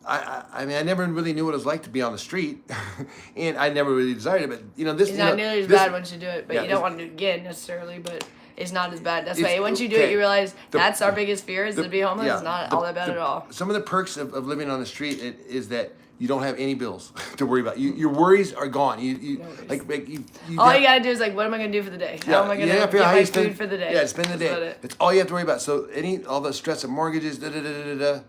I mean, I never really knew what it was like to be on the street, and I never really desired it. But you know, this It's you not know, nearly as this- bad once you do it, but yeah, you don't this- want to do it again necessarily. But it's not as bad. That's It's- why once you do it, okay. you realize The- that's our biggest fear is to be homeless. yeah, It's not the- all that bad the- at all. Some of the perks of living on the street is that you don't have any bills to worry about. Your worries are gone. You worries. like you All got- you gotta do is like, what am I gonna do for the day? How Yeah, am I you gonna have get to figure out how my you spend, food for the day? Yeah, spend the That's about day. it. That's all you have to worry about. So all the stress of mortgages, da da da da da.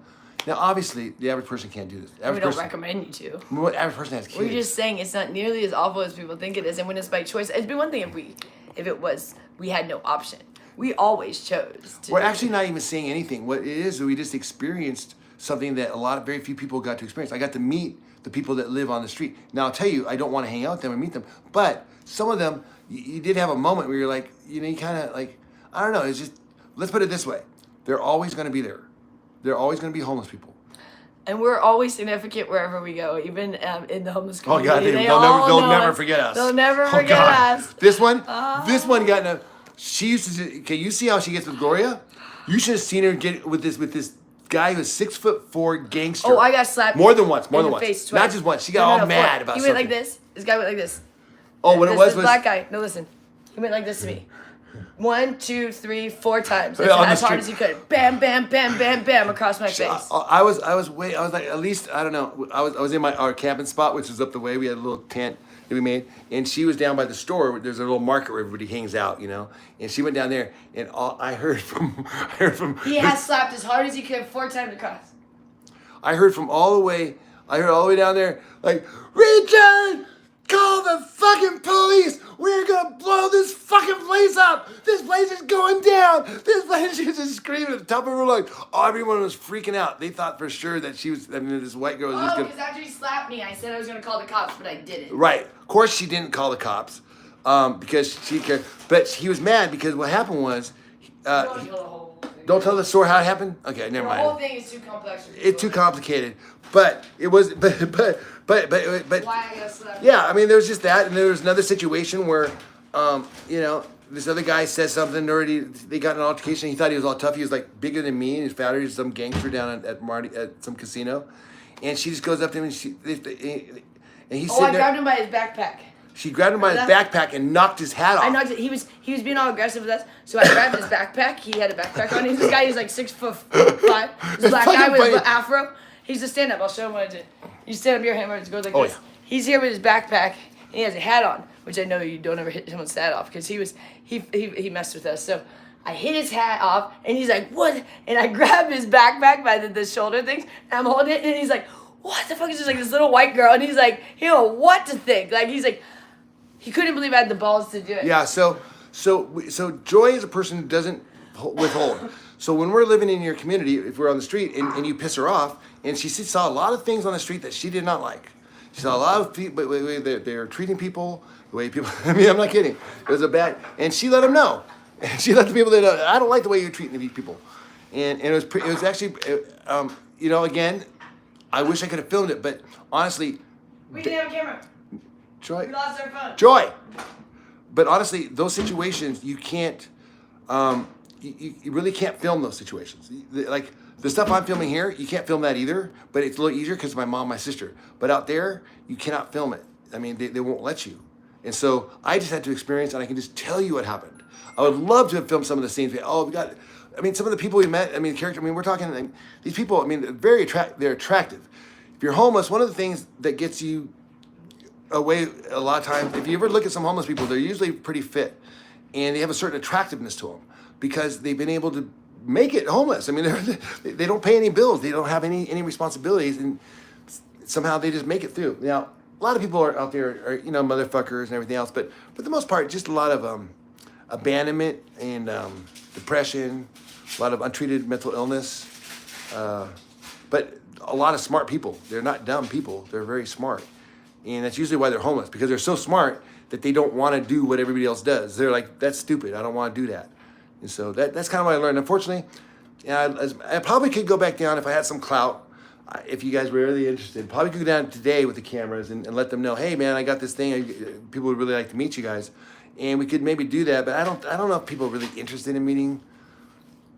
Now, obviously, the average person can't do this. The We average don't person, recommend you to. what average person has kids? We're just saying it's not nearly as awful as people think it is, and when it's by choice, it'd be one thing if it was we had no option. We always chose to. We're actually not even saying anything. What it is, we just experienced something that very few people got to experience. I got to meet the people that live on the street. Now, I'll tell you, I don't want to hang out with them and meet them, but some of them, you did have a moment where you're like, you know, you kind of like, I don't know, it's just, let's put it this way. They're always going to be there. They're always going to be homeless people. And we're always significant wherever we go, even in the homeless Oh community. God, they'll never forget us. They'll never Oh, forget God. us. This one got in a. She used to. Okay, you see how she gets with Gloria? You should have seen her get with this guy who's 6'4" gangster. Oh, I got slapped more than once. More in than the once. face Not twice. just once. She got all mad about He something. went like this. This guy went like this. Oh, what it was This black guy. No, listen. He went like this to me. 1, 2, 3, 4 times. Yeah, on the As hard street. as he could. Bam, bam, bam, bam, bam across my face. I was like at least I don't know. I was in our camping spot, which is up the way. We had a little tent that we made, and she was down by the store. There's a little market where everybody hangs out, you know. And she went down there, and I heard from He has slapped as hard as he could 4 times across. I heard all the way down there, like, Richard, call the fucking police. We're gonna blow this fucking place up. This place is going down. This place, she was just screaming at the top of her lungs. Oh, everyone was freaking out. They thought for sure that this white girl was just Oh, gonna. because after he slapped me, I said I was going to call the cops, but I didn't. Right. Of course, she didn't call the cops because she cared. But he was mad because what happened was. Don't tell the whole thing. Don't tell the story how it happened. Okay, never The mind. whole thing is too complex for It's too complicated. But it was. But. Why I got slapped? Yeah, I mean, there was just that, and there was another situation where, you know, this other guy says something, or they got in an altercation. He thought he was all tough. He was like bigger than me, and he's fatter. He's some gangster down at some casino, and she just goes up to him and he's Oh, I grabbed him by his backpack. She grabbed him by his backpack and knocked his hat off. I knocked it. He was being all aggressive with us, so I grabbed his backpack. He had a backpack on. This guy, he's like 6'5". This black guy with an afro. He's a stand-up. I'll show him what I did. You stand up your hammer. It goes like this. Yeah. He's here with his backpack, and he has a hat on, which I know you don't ever hit someone's hat off because he messed with us. So I hit his hat off, and he's like, "What?" And I grabbed his backpack by the shoulder things, and I'm holding it, and he's like, "What the fuck is this?" Like this little white girl, and he's like, "You know what to think?" Like he's like, he couldn't believe I had the balls to do it. Yeah. So Joy is a person who doesn't withhold. So when we're living in your community, if we're on the street and you piss her off, and she saw a lot of things on the street that she did not like. She saw a lot of people, they're treating people, the way people, I mean, I'm not kidding. It was a bad, and she let them know. And she let the people know, I don't like the way you're treating these people. And it was actually, you know, again, I wish I could have filmed it, but honestly. We didn't have a camera. Joy. We lost our phone. Joy. But honestly, those situations, you can't, you really can't film those situations. Like the stuff I'm filming here, you can't film that either, but it's a little easier because my mom, my sister. But out there, you cannot film it. I mean, they won't let you. And so I just had to experience, and I can just tell you what happened. I would love to have filmed some of the scenes. I mean, some of the people we met, I mean, we're talking, like, these people, I mean, they're attractive. If you're homeless, one of the things that gets you away a lot of times, if you ever look at some homeless people, they're usually pretty fit, and they have a certain attractiveness to them because they've been able to make it homeless. I mean, they don't pay any bills, they don't have any responsibilities, and somehow they just make it through. Now, a lot of people are out there are, you know, motherfuckers and everything else, but for the most part, just a lot of abandonment and depression, a lot of untreated mental illness, but a lot of smart people. They're not dumb people, they're very smart. And that's usually why they're homeless, because they're so smart that they don't want to do what everybody else does. They're like, that's stupid, I don't want to do that. And so that's kind of what I learned. Unfortunately, I probably could go back down if I had some clout. If you guys were really interested, probably could go down today with the cameras and let them know, hey man, I got this thing. People would really like to meet you guys, and we could maybe do that. But I don't know if people are really interested in meeting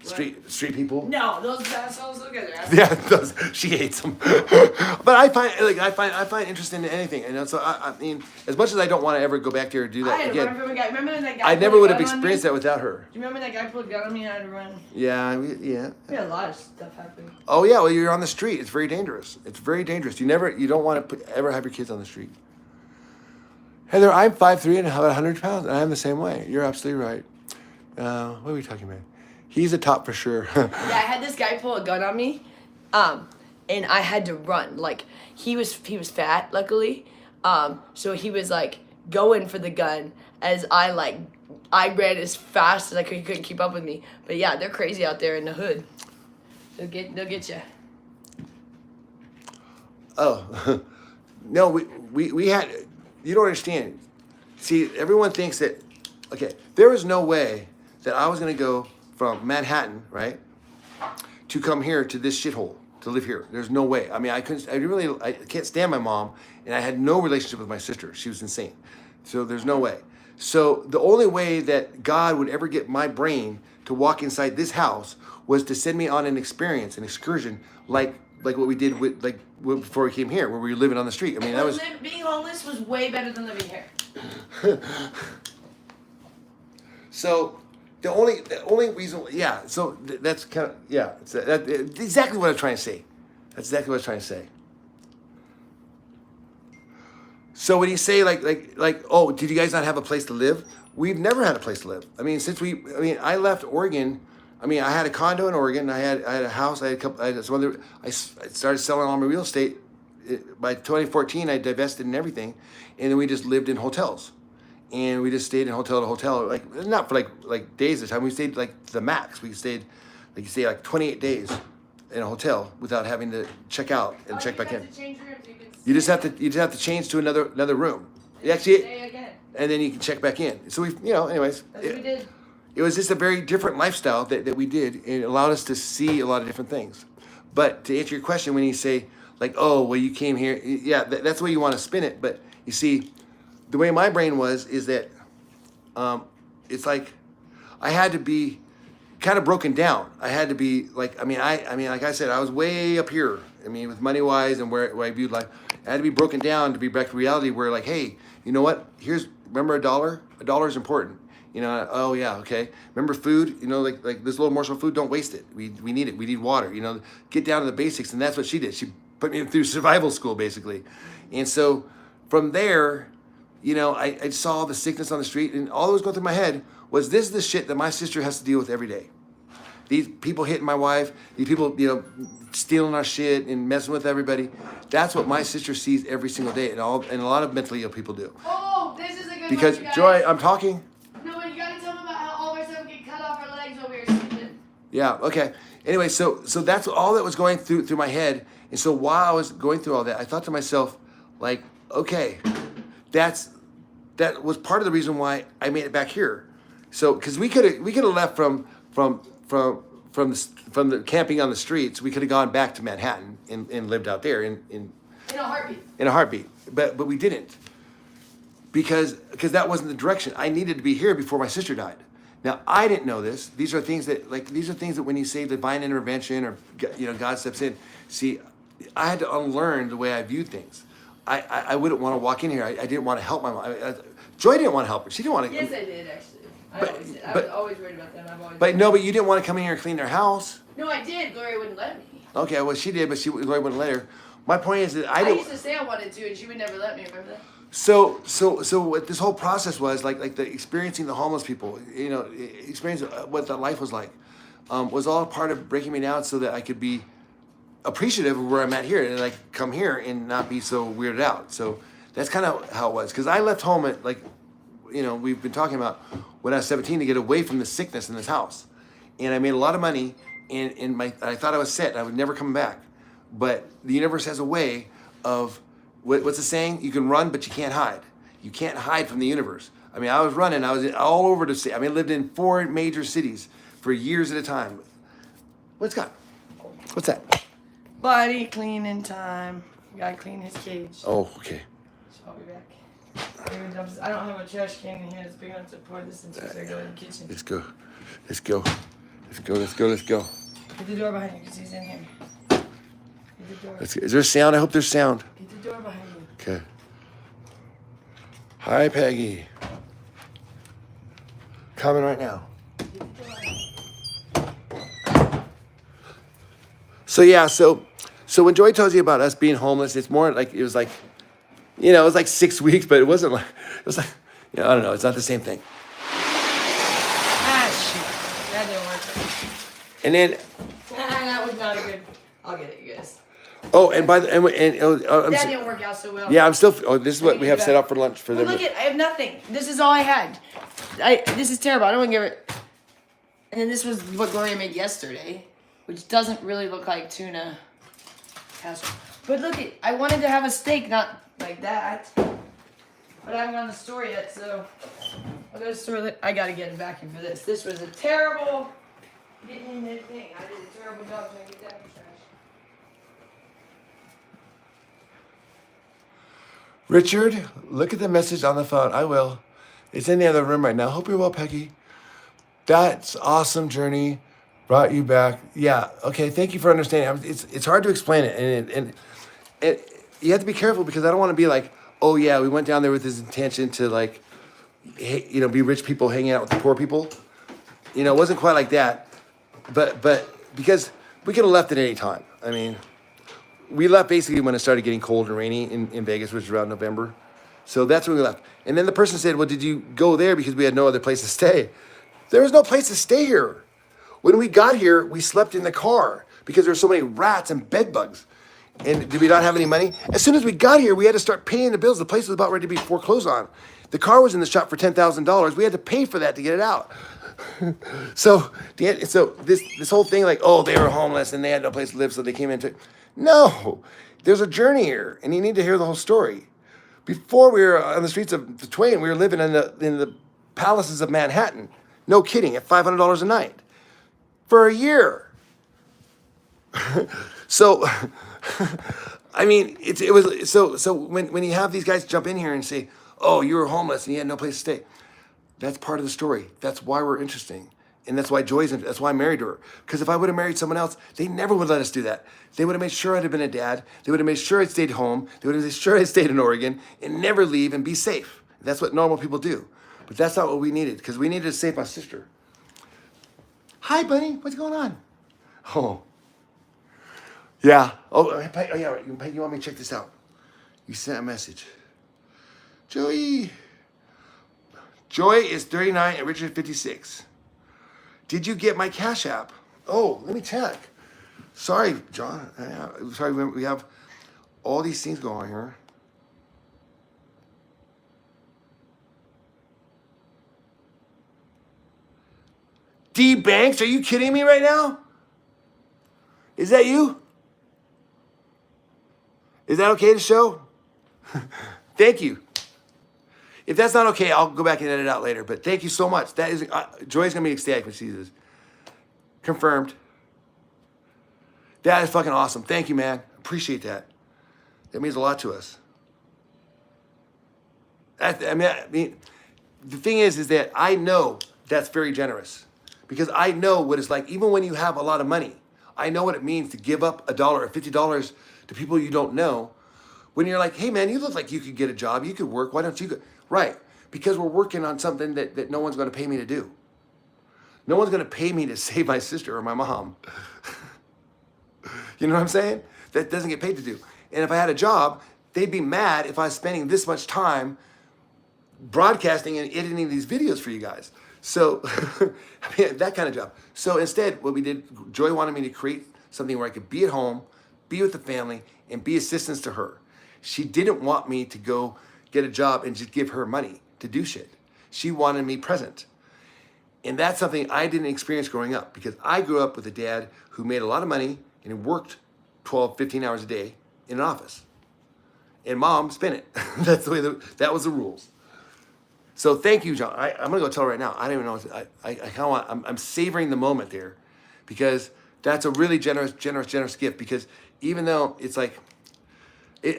street people. No, those assholes look at their assholes. Yeah, it does. She hates them. But I find interest in anything, and so I mean, as much as I don't want to ever go back there and do I that had to again, run from a guy. Remember when that guy I pulled never a would have gun on me? experienced that without her. Do you remember that guy pulled a gun on me and I had to run? Yeah. We had a lot of stuff happening. Oh yeah, well you're on the street. It's very dangerous. It's very dangerous. You don't want to ever have your kids on the street. Heather, I'm 5'3" and about 100 pounds, and I'm the same way. You're absolutely right. What are we talking about? He's a top for sure. Yeah, I had this guy pull a gun on me, and I had to run. Like he was fat, luckily, so he was like going for the gun as I ran as fast as I could. He couldn't keep up with me. But yeah, they're crazy out there in the hood. They'll get you. Oh, no, we had, you don't understand. See, everyone thinks that, okay, there was no way that I was going to go from Manhattan, right, to come here to this shithole, to live here. There's no way. I mean, I can't stand my mom, and I had no relationship with my sister. She was insane. So there's no way. So the only way that God would ever get my brain to walk inside this house was to send me on an experience, an excursion, like what we did with before we came here, where we were living on the street. I mean, that was Being homeless was way better than living here. So the only reason, yeah. So that's kind of, yeah. It's exactly what I'm trying to say. That's exactly what I'm trying to say. So when you say like, oh, did you guys not have a place to live? We've never had a place to live. I mean, I left Oregon. I mean, I had a condo in Oregon. I had a house. I had some other. I started selling all my real estate. By 2014, I divested and everything, and then we just lived in hotels, and we just stayed in hotel to hotel, like not for like days at a time. We stayed like the max. We stayed, like you say, like 28 days in a hotel without having to check out and check back in. You just have to change to another room. You actually, and then you can check back in. So anyways, That's what we did. it was just a very different lifestyle that we did, and it allowed us to see a lot of different things. But to answer your question, when you say like, oh, well, you came here, yeah, that's the way you want to spin it. But you see, the way my brain is that it's like I had to be kind of broken down. I had to be like, I mean, like I said, I was way up here. I mean, with money wise and where I viewed life, I had to be broken down to be back to reality. Where like, hey, you know what? Remember a dollar? A dollar is important. Oh yeah, okay. Remember food? Like this little morsel of food, don't waste it. We need it. We need water. Get down to the basics, and that's what she did. She put me through survival school basically, and so from there, I saw the sickness on the street, and all that was going through my head was this is the shit that my sister has to deal with every day. These people hitting my wife, these people, stealing our shit and messing with everybody. That's what my sister sees every single day, and a lot of mentally ill people do. Oh, this is a good Because one, you guys. Joy, I'm talking. No, but you gotta tell them about how all of our stuff get cut off our legs over here sleeping. Yeah, okay. Anyway, so that's all that was going through my head. And so while I was going through all that, I thought to myself, like, okay, that was part of the reason why I made it back here. So, because we could have left from the camping on the streets, we could have gone back to Manhattan and lived out there in a heartbeat. In a heartbeat, but we didn't, because that wasn't the direction. I needed to be here before my sister died. Now I didn't know this. These are things that when you say divine intervention or God steps in. See, I had to unlearn the way I viewed things. I wouldn't want to walk in here. I didn't want to help my mom. Joy didn't want to help her. She didn't want to. Yes, I did actually. I was always worried about that. But you didn't want to come in here and clean their house. No, I did. Gloria wouldn't let me. Okay, well she did, but Gloria wouldn't let her. My point is that I didn't. used to say I wanted to, and she would never let me. Remember that? So what this whole process was like the experiencing the homeless people, experience what that life was like, was all part of breaking me down so that I could be appreciative of where I'm at here and like come here and not be so weirded out. So that's kind of how it was. Because I left home at we've been talking about when I was 17 to get away from the sickness in this house, and I made a lot of money and I thought I was set. I would never come back, but the universe has a way of. What's the saying? You can run, but you can't hide. You can't hide from the universe. I mean, I was running. I was all over the city. I mean, I lived in 4 major cities for years at a time. What's that? Body cleaning time. Gotta clean his cage. Oh, okay. So I'll be back. I don't have a trash can in here that's big enough to pour this into, so I go in the kitchen. Let's go. Get the door behind you, because he's in here. Get the door. Is there sound? I hope there's sound. Get the door behind you. Okay. Hi, Peggy. Coming right now. So yeah, so when Joy tells you about us being homeless, it's more like it was like 6 weeks, but it wasn't like I don't know. It's not the same thing. Ah, shit. That didn't work. And then. That was not a good. I'll get it, you guys. Oh, and by the that didn't work out so well. Yeah, I'm still. Oh, this is what we have set up for lunch for them. Look I have nothing. This is all I had. This is terrible. I don't want to give it. And then this was what Gloria made yesterday, which doesn't really look like tuna casserole. But look I wanted to have a steak, not like that. But I haven't gone to the store yet, so I'll go to the store. I gotta get a vacuum for this. This was a terrible getting in that thing. I did a terrible job trying to get that in the trash. Richard, look at the message on the phone. I will. It's in the other room right now. Hope you're well, Peggy. That's awesome journey. Brought you back. Yeah. Okay. Thank you for understanding. It's hard to explain it, and you have to be careful because I don't want to be like, oh yeah, we went down there with this intention to like be rich people hanging out with the poor people. It wasn't quite like that, but because we could have left at any time. I mean, we left basically when it started getting cold and rainy in Vegas, which was around November. So that's when we left. And then the person said, well, did you go there because we had no other place to stay? There was no place to stay here. When we got here, we slept in the car because there were so many rats and bed bugs. And did we not have any money? As soon as we got here, we had to start paying the bills. The place was about ready to be foreclosed on. The car was in the shop for $10,000. We had to pay for that to get it out. So this whole thing like, oh, they were homeless and they had no place to live, so they came into it. No, there's a journey here, and you need to hear the whole story. Before we were on the streets of the Twain, we were living in the palaces of Manhattan. No kidding, at $500 a night for a year. So, I mean, it was so when you have these guys jump in here and say, oh, you were homeless and you had no place to stay. That's part of the story. That's why we're interesting. And that's why that's why I married her. Because if I would have married someone else, they never would let us do that. They would have made sure I'd have been a dad. They would have made sure I'd stayed home. They would have made sure I'd stayed in Oregon and never leave and be safe. That's what normal people do. But that's not what we needed, because we needed to save my sister. Hi, Bunny. What's going on? Oh. Yeah. Oh, yeah. You want me to check this out? You sent a message. Joey is 39 and Richard 56. Did you get my Cash App? Oh, let me check. Sorry, John. Sorry, we have all these things going on here. D Banks, are you kidding me right now? Is that you? Is that okay to show? Thank you. If that's not okay, I'll go back and edit it out later. But thank you so much. That is Joy's gonna be ecstatic when she sees this. Confirmed. That is fucking awesome. Thank you, man. Appreciate that. That means a lot to us. I mean, the thing is that I know that's very generous, because I know what it's like. Even when you have a lot of money, I know what it means to give up $1 or $50 to people you don't know. When you're like, hey man, you look like you could get a job, you could work, why don't you go? Right, because we're working on something that no one's gonna pay me to do. No one's gonna pay me to save my sister or my mom. You know what I'm saying? That doesn't get paid to do. And if I had a job, they'd be mad if I was spending this much time broadcasting and editing these videos for you guys. So, I mean, that kind of job. So instead, what we did, Joy wanted me to create something where I could be at home, be with the family, and be assistance to her. She didn't want me to go get a job and just give her money to do shit. She wanted me present. And that's something I didn't experience growing up, because I grew up with a dad who made a lot of money and he worked 12, 15 hours a day in an office. And mom spent it. That's the way that was the rules. So thank you, John. I'm gonna go tell her right now. I don't even know. I kind of want. I'm savoring the moment there, because that's a really generous gift. Because even though it's like,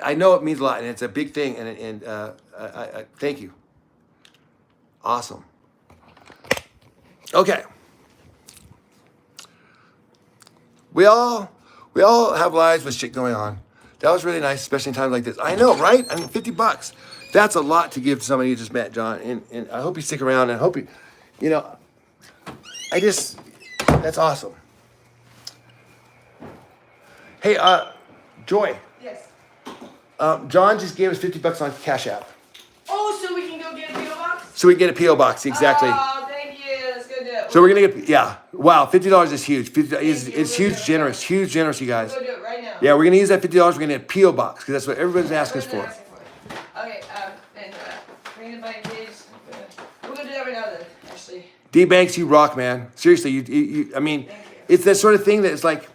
I know it means a lot and it's a big thing. And I thank you. Awesome. Okay. We all have lives with shit going on. That was really nice, especially in times like this. I know, right? I mean, $50. That's a lot to give to somebody you just met, John. And I hope you stick around, and I hope that's awesome. Hey, Joy. Yes. John just gave us $50 on Cash App. Oh, so we can go get a P.O. box? So we can get a P.O. box, exactly. Oh, thank you. That's good to So we're gonna get, yeah. Wow, $50 is huge. It's huge, generous, you guys. We'll do it right now. Yeah, we're gonna use that $50. We're gonna get a P.O. box, because that's what everybody's asking us for. Okay, and bring the bank keys. We're gonna do that right now then, actually. D Banks, you rock, man. Seriously, I mean, it's that sort of thing that it's like,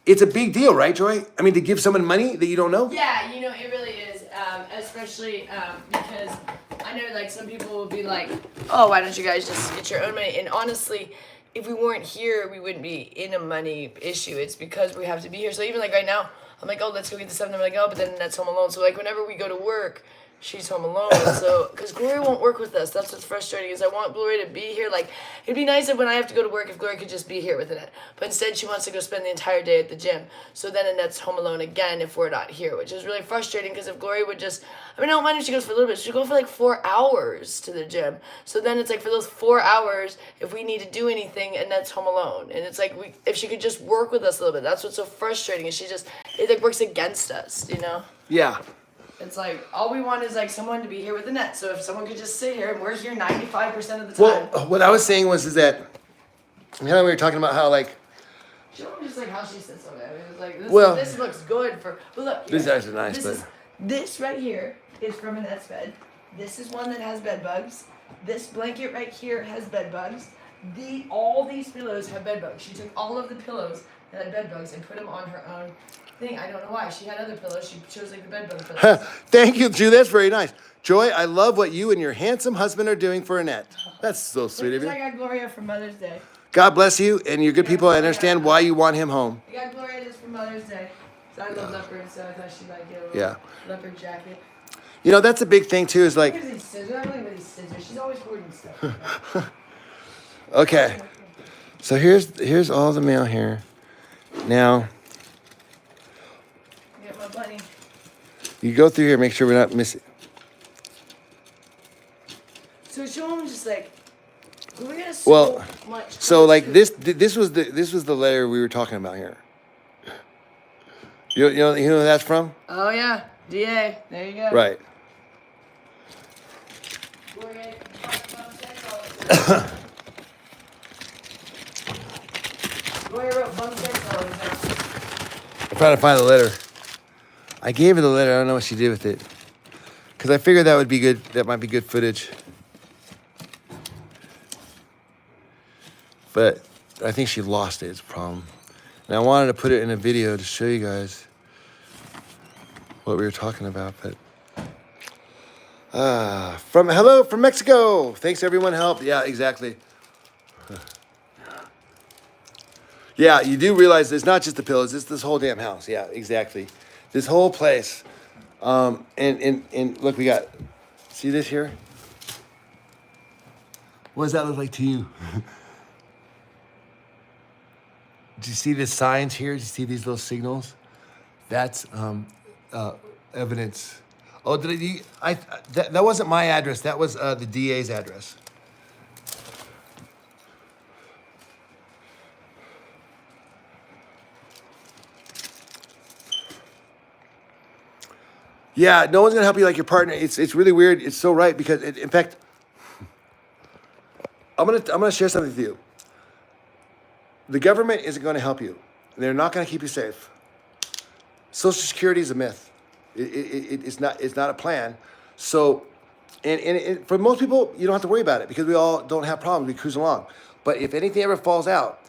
it's a big deal, right, Joy? I mean, to give someone money that you don't know? Yeah, it really is, especially because I know, like, some people will be like, oh, why don't you guys just get your own money? And honestly, if we weren't here, we wouldn't be in a money issue. It's because we have to be here. So even like right now, I'm like, oh, let's go get the stuff. And I'm like, oh, but then that's Home Alone. So like whenever we go to work, she's home alone. So, because Gloria won't work with us. That's what's frustrating is I want Gloria to be here. Like, it'd be nice if when I have to go to work, if Gloria could just be here with Annette. But instead, she wants to go spend the entire day at the gym. So then Annette's home alone again if we're not here, which is really frustrating because if Gloria would just, I mean, I don't mind if she goes for a little bit. She'll go for like 4 hours to the gym. So then it's like for those 4 hours, if we need to do anything, Annette's home alone. And it's like, if she could just work with us a little bit. That's what's so frustrating is she just, it like works against us, you know? Yeah. It's like all we want is like someone to be here with Annette. So if someone could just sit here and we're here 95% of the time. Well, what I was saying was that, you know, we were talking about how like. Show them just like how she sits over there. It was like this looks good for. Well, look. These guys are nice, This right here is from Annette's bed. This is one that has bed bugs. This blanket right here has bed bugs. All these pillows have bed bugs. She took all of the pillows that had bed bugs and put them on her own thing. I don't know why. She had other pillows. She chose like the bed bug pillows. Thank you, Drew. That's very nice. Joy, I love what you and your handsome husband are doing for Annette. That's so sweet of you. I got Gloria for Mother's Day. God bless you, and you're good people. I understand why you want him home. I got Gloria this for Mother's Day. So I love leopards, so I thought she'd like get a little leopard jacket. You know, that's a big thing, too, is like... Look at these scissors. I don't like these scissors. She's always hoarding stuff. Okay. So here's all the mail here. Now... Get my bunny. You go through here, make sure we're not missing... So show them just like... Gloria has Well, so much. so like this was the letter we were talking about here. You know who that's from? Oh yeah, DA. There you go. Right. Gloria, Gloria wrote bum sex all over there. I'm trying to find the letter. I gave her the letter. I don't know what she did with it. Because I figured that would be good. That might be good footage. But I think she lost it. It's a problem. And I wanted to put it in a video to show you guys what we were talking about. But hello from Mexico. Thanks everyone helped. Yeah, exactly. Yeah, you do realize it's not just the pillows. It's this whole damn house. Yeah, exactly. This whole place. And look, we got. See this here? What does that look like to you? Do you see the signs here? Do you see these little signals? That's evidence. Oh, that wasn't my address. That was the DA's address. Yeah, no one's gonna help you like your partner. It's really weird. It's so right because in fact, I'm gonna share something with you. The government isn't going to help you. They're not going to keep you safe. Social Security is a myth. It's not a plan. So, and for most people, you don't have to worry about it because we all don't have problems. We cruise along. But if anything ever falls out,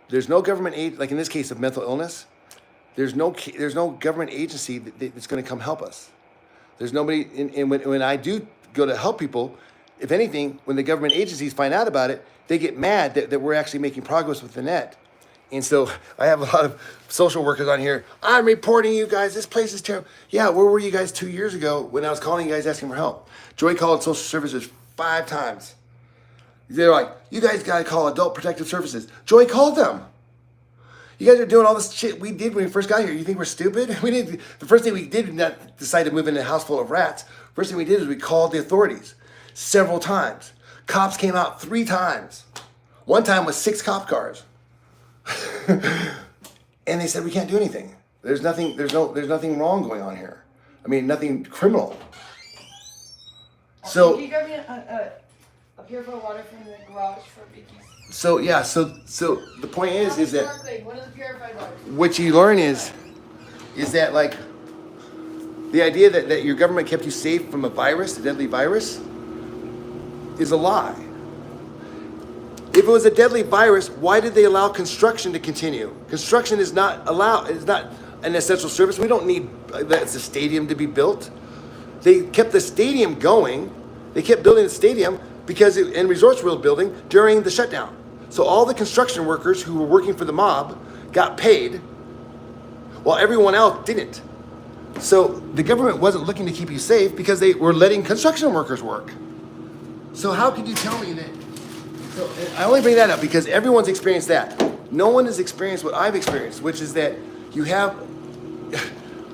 there's no government aid. Like in this case of mental illness, there's no government agency that's going to come help us. There's nobody. And when I do go to help people, if anything, when the government agencies find out about it, they get mad that we're actually making progress with Annette. And so I have a lot of social workers on here. I'm reporting you guys. This place is terrible. Yeah, where were you guys 2 years ago when I was calling you guys asking for help? Joy called social services 5 times. They're like, you guys got to call Adult Protective Services. Joy called them. You guys are doing all this shit we did when we first got here. You think we're stupid? We didn't. The first thing we did was not decide to move into a house full of rats. First thing we did is we called the authorities several times. Cops came out 3 times. One time with 6 cop cars. And they said we can't do anything. There's nothing wrong going on here. I mean, nothing criminal. So can you grab me a purified water from the garage for Vicky's? So yeah, so the point is that One of the purified waters. what you learn is that like the idea that your government kept you safe from a virus, a deadly virus, is a lie. If it was a deadly virus, why did they allow construction to continue? Construction is not allowed. It's not an essential service. We don't need the stadium to be built. They kept the stadium going. They kept building the stadium because in Resorts World building during the shutdown. So all the construction workers who were working for the mob got paid while everyone else didn't. So the government wasn't looking to keep you safe because they were letting construction workers work. So how could you tell me that? So I only bring that up because everyone's experienced that. No one has experienced what I've experienced, which is that you have.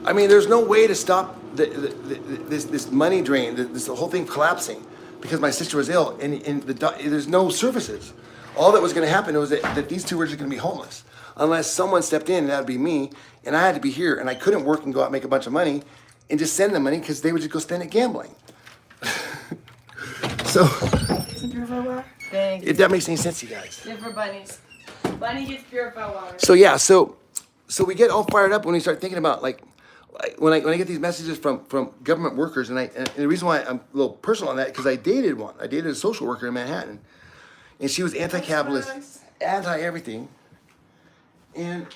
I mean, there's no way to stop this money drain, this whole thing collapsing, because my sister was ill, and there's no services. All that was going to happen was that these two were just going to be homeless, unless someone stepped in, and that would be me, and I had to be here, and I couldn't work and go out and make a bunch of money, and just send them money because they would just go spend it gambling. So, Thank you. if that makes any sense to you guys. Different bunnies. Bunny gets purified water. So yeah, so we get all fired up when we start thinking about like when I get these messages from government workers, and the reason why I'm a little personal on that because I dated one. I dated a social worker in Manhattan, and she was anti-capitalist, anti-everything, and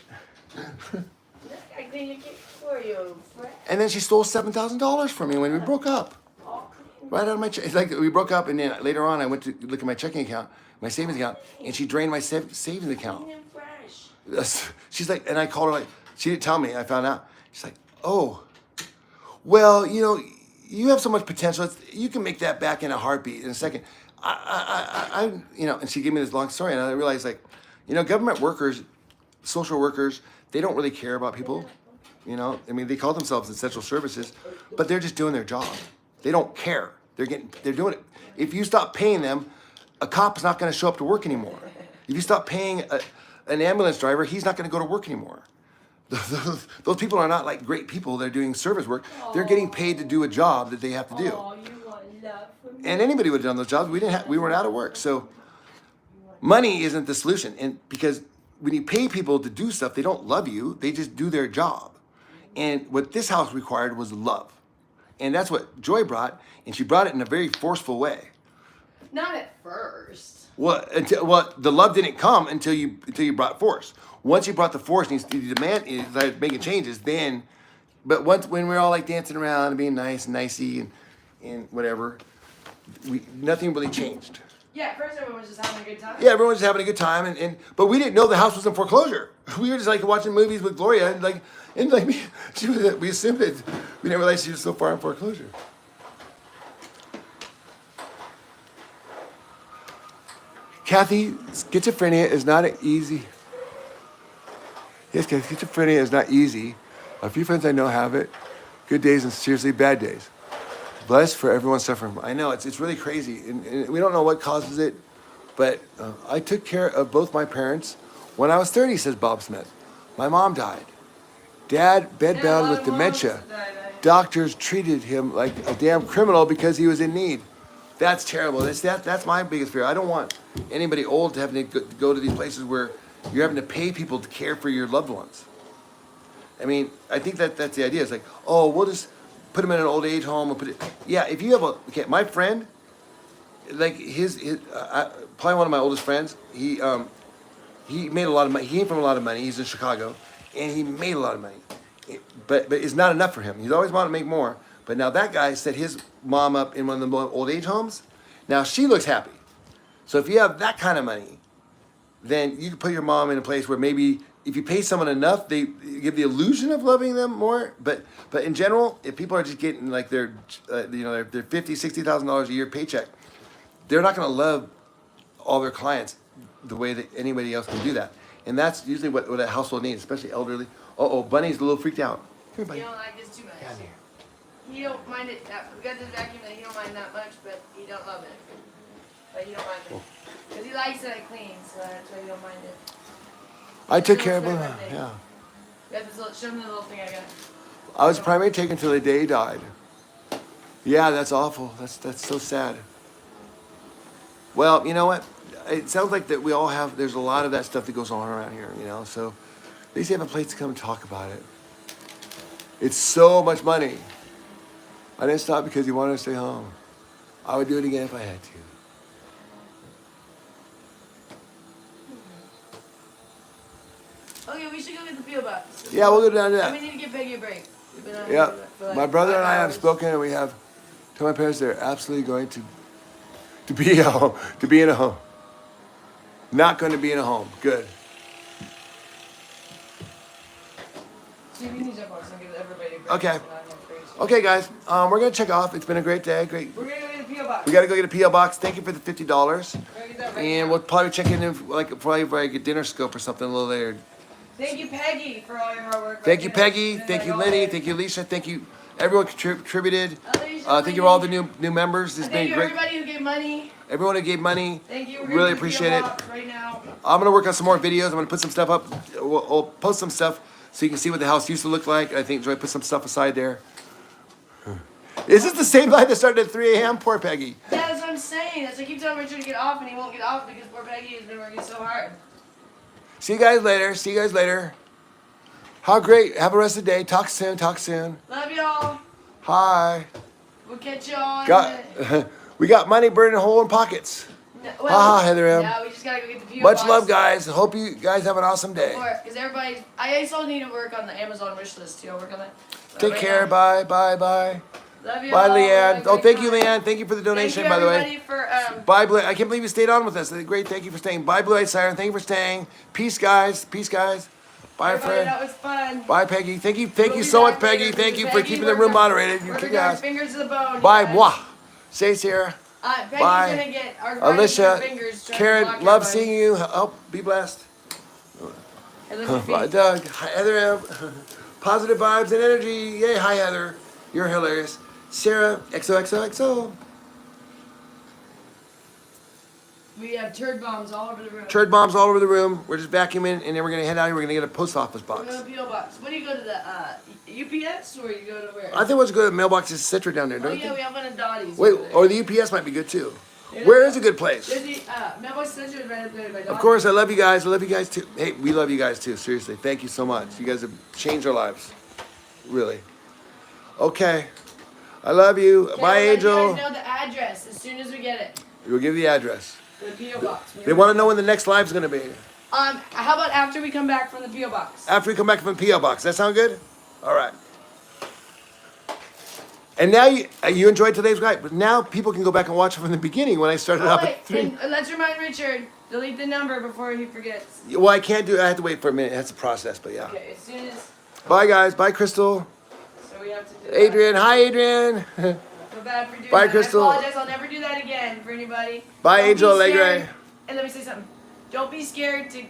I clean your cake for you, Fred. and then she stole $7,000 from me when we broke up. Right out of my check. It's like we broke up, and then later on I went to look at my checking account, my savings account, and she drained my savings account. She's like, and I called her like, she didn't tell me. I found out. She's like, oh, well, you know, you have so much potential. You can make that back in a heartbeat in a second. You know, and she gave me this long story, and I realized like, you know, government workers, social workers, they don't really care about people. You know, I mean, they call themselves essential services, but they're just doing their job. They don't care. They're doing it. If you stop paying them, a cop's not going to show up to work anymore. If you stop paying an ambulance driver, he's not going to go to work anymore. Those people are not like great people. They're doing service work. They're getting paid to do a job that they have to do. And anybody would have done those jobs. We weren't out of work. So money isn't the solution. And because when you pay people to do stuff, they don't love you. They just do their job. And what this house required was love. And that's what Joy brought, and she brought it in a very forceful way. Not at first. Well, the love didn't come until you brought force. Once you brought the force and you started making changes, then, but when we're all like dancing around and being nice and nicey and whatever, nothing really changed. Yeah, at first everyone was just having a good time. Yeah, everyone was just having a good time, but we didn't know the house was in foreclosure. We were just like watching movies with Gloria, and we assumed it. We didn't realize she was so far in foreclosure. Kathy, schizophrenia is not easy. Yes, Kathy, schizophrenia is not easy. A few friends I know have it. Good days and seriously bad days. Blessed for everyone suffering. I know, it's really crazy. And we don't know what causes it, but I took care of both my parents when I was 30, says Bob Smith. My mom died. Dad bedbound with dementia. Doctors treated him like a damn criminal because he was in need. That's terrible. That's my biggest fear. I don't want anybody old to have to go to these places where you're having to pay people to care for your loved ones. I mean, I think that's the idea. It's like, oh, we'll just put him in an old age home and put it. Yeah, if you have my friend, like probably one of my oldest friends. He made a lot of money. He came from a lot of money. He's in Chicago, and he made a lot of money. But it's not enough for him. He's always wanted to make more. But now that guy set his mom up in one of the old age homes. Now she looks happy. So if you have that kind of money, then you can put your mom in a place where maybe if you pay someone enough, they give the illusion of loving them more. But in general, if people are just getting like their $50,000, $60,000 a year paycheck, they're not going to love all their clients the way that anybody else can do that. And that's usually what a household needs, especially elderly. Bunny's a little freaked out. Here, Bunny. You don't like this too much. He don't mind it. We got this vacuum that he don't mind that much, but he don't love it. But he don't mind it. Because he likes that it cleans, so that's why he don't mind it. I took care of him. Yeah. Show him the little thing I got. I was primary taken until the day he died. Yeah, that's awful. That's so sad. Well, you know what? It sounds like that we all have, there's a lot of that stuff that goes on around here, so at least you have a place to come and talk about it. It's so much money. I didn't stop because you wanted to stay home. I would do it again if I had to. Okay, we should go get the P.O. box. Yeah, we'll go down to that. And we need to get Peggy a break. We've been on Yeah, here for like my brother and I 5 have hours. spoken, and we have told my parents they're absolutely going to be a home, to be in a home. Not going to be in a home. Good. See, we need to jump on so give everybody a Okay. Okay, guys. We're gonna check off. It's been a great day. Great. We're gonna go get the PO box. We gotta go get a PO box. Thank you for the $50. We're gonna get that right And now. we'll probably check in probably like a dinner scope or something a little later. Thank you, Peggy, for all your hard work. Thank you, Peggy. Thank you, Lenny. Thank you, Alicia. Thank you, everyone contributed. Alicia, Thank you for all the new members. This has thank been you, great. everybody who gave money. Everyone who gave money. Thank you. We're Really gonna do the appreciate PO it. box right now. I'm gonna work on some more videos. I'm gonna put some stuff up. We'll post some stuff so you can see what the house used to look like. I think Joy put some stuff aside there. Is this the same light that started at 3 a.m.? Poor Peggy. Yeah, that's what I'm saying. That's I keep telling Richard to get off, and he won't get off because poor Peggy has been working so hard. See you guys later. See you guys later. How great. Have a rest of the day. Talk soon. Talk soon. Love y'all. Hi. We'll catch y'all. in Got. the- We got money burning a hole in pockets. No, Ha, Heather M. Yeah, we just gotta go get the PO Much box. love, guys. Hope you guys have an awesome day. Because everybody, I also need to work on the Amazon wish list too. I'll work on that. So Take right care. now, Bye. Bye. Bye. Love you. Bye, all. Leanne. Have a Oh, great thank you, time. Leanne. Thank you for the donation, Thank you, by the way. everybody, for Bye, Blue. I can't believe you stayed on with us. Great. Thank you for staying. Bye, Blue Eyed Siren. Thank you for staying. Peace, guys. Peace, guys. Bye, everybody, friend. that was fun. Bye, Peggy. Thank you We'll be so much, back Peggy. later, Thank you for Peggy, keeping the room moderated. You Working kick our ass. fingers to the bone. Bye, you guys. moi. Say Sarah. Peggy's Bye. gonna get our Alicia, fingers trying to Karen, block love everybody. seeing you. Oh, be blessed. Hey, look at Bye, feet. Doug. Hi, Heather M. Positive vibes and energy. Yay. Hi, Heather. You're hilarious. Sarah, XOXOXO. We have turd bombs all over the room. Turd bombs all over the room. We're just vacuuming, and then we're going to head out here. We're going to get a post office We're box. going to PO box. When do you go to the UPS or you go to where? I think we'll just go to the mailbox in Citra down there, Oh don't yeah, you we have one in Dottie's. Wait, over there. or the UPS might be good too. Yeah. Where is a good place? There's the Mailbox Center is right up there by Dottie's. Of course, I love you guys. I love you guys too. Hey, we love you guys too. Seriously, thank you so much. You guys have changed our lives, really. Okay, I love you. Okay, Bye, we'll let Angel. You guys know the address as soon as we get it. We'll give you the address. The PO box. They want to know when the next live's gonna be. How about after we come back from the PO box? After we come back from the PO box. That sound good? All right. And now you enjoyed today's guide, but now people can go back and watch it from the beginning when I started off Wait, at 3. and let's remind Richard, delete the number before he forgets. Well, I can't do it. I have to wait for a minute. That's a process, but yeah. Okay, as soon as, Bye, guys. Bye, Crystal. so we have to do that. Adrian. Hi, Adrian. Feel bad for doing Bye, that. Crystal. I apologize, I'll never do that again for anybody. Bye, Don't be Angel scared- Allegre. And let me say something. Don't be scared to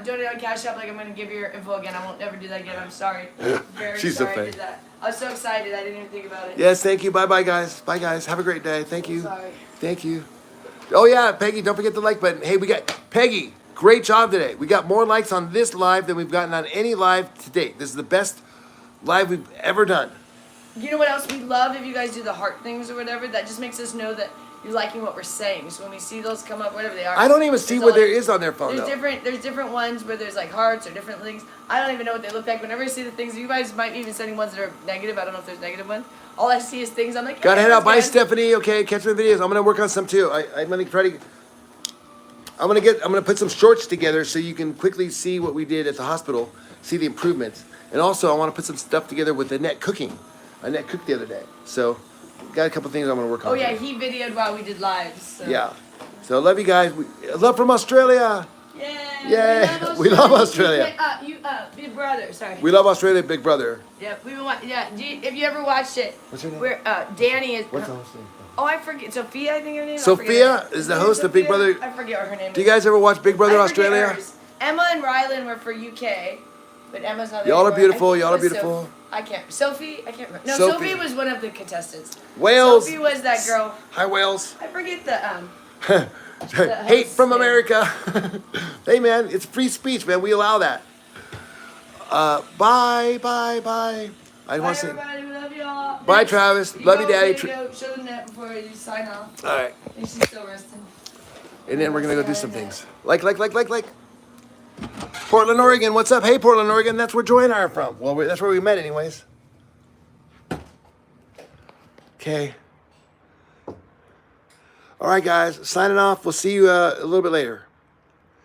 donate on Cash App like I'm going to give you your info again. I won't never do that again. I'm sorry. Very She's so sorry I fake. did that. I was so excited. I didn't even think about it. Yes, thank you. Bye, guys. Bye, guys. Have a great day. Thank you. Sorry. Thank you. Oh, yeah, Peggy, don't forget the like button. Hey, we got Peggy. Great job today. We got more likes on this live than we've gotten on any live to date. This is the best live we've ever done. You know what else we love? If you guys do the heart things or whatever, that just makes us know that you're liking what we're saying. So when we see those come up, whatever they are. I don't even see there's what there always- is on their phone, though. There's different ones where there's like hearts or different things. I don't even know what they look like. Whenever I see the things, you guys might be even sending ones that are negative. I don't know if there's negative ones. All I see is things. I'm like, Gotta hey, head out. Bye, that's good. Stephanie. Okay, catch my videos. I'm gonna work on some too. I'm gonna try to. I'm gonna put some shorts together so you can quickly see what we did at the hospital, see the improvements, and also I want to put some stuff together with Annette cooking. Annette cooked the other day, so got a couple things I'm gonna work on. Oh yeah, he videoed while we did lives. So. Yeah. So love you guys. Love from Australia. Yay! Yay. We love Australia. Big Brother. Sorry. We love Australia, Big Brother. Yeah, we've been watching. Yeah, if you ever watched it, What's her name? where Danny is. What's the host name? Oh, I forget. Sophia, I think her name. I Sophia forget. is the host of Big Sophia? Brother. I forget what her name is. Do you guys ever watch Big Brother I forget Australia? hers. Emma and Rylan were for UK, but Emma's not there Y'all are anymore. beautiful, I think y'all it are was beautiful. I can't. Sophie? I can't remember. No, Sophie. Sophie was one of the contestants. Wales. Sophie was that girl. Hi, Wales. I forget the Hate from name. America. Hey, man, it's free speech, man. We allow that. Bye. I Bye, want to say. everybody. We love y'all. Bye, Next, Travis. Love you, Daddy. Go show the net before you sign off. All right. I think she's still resting. And then we're going to go do some things. Like. Portland, Oregon. What's up? Hey, Portland, Oregon. That's where Joy and I are from. Well, that's where we met anyways. Okay. All right, guys. Signing off. We'll see you a little bit later.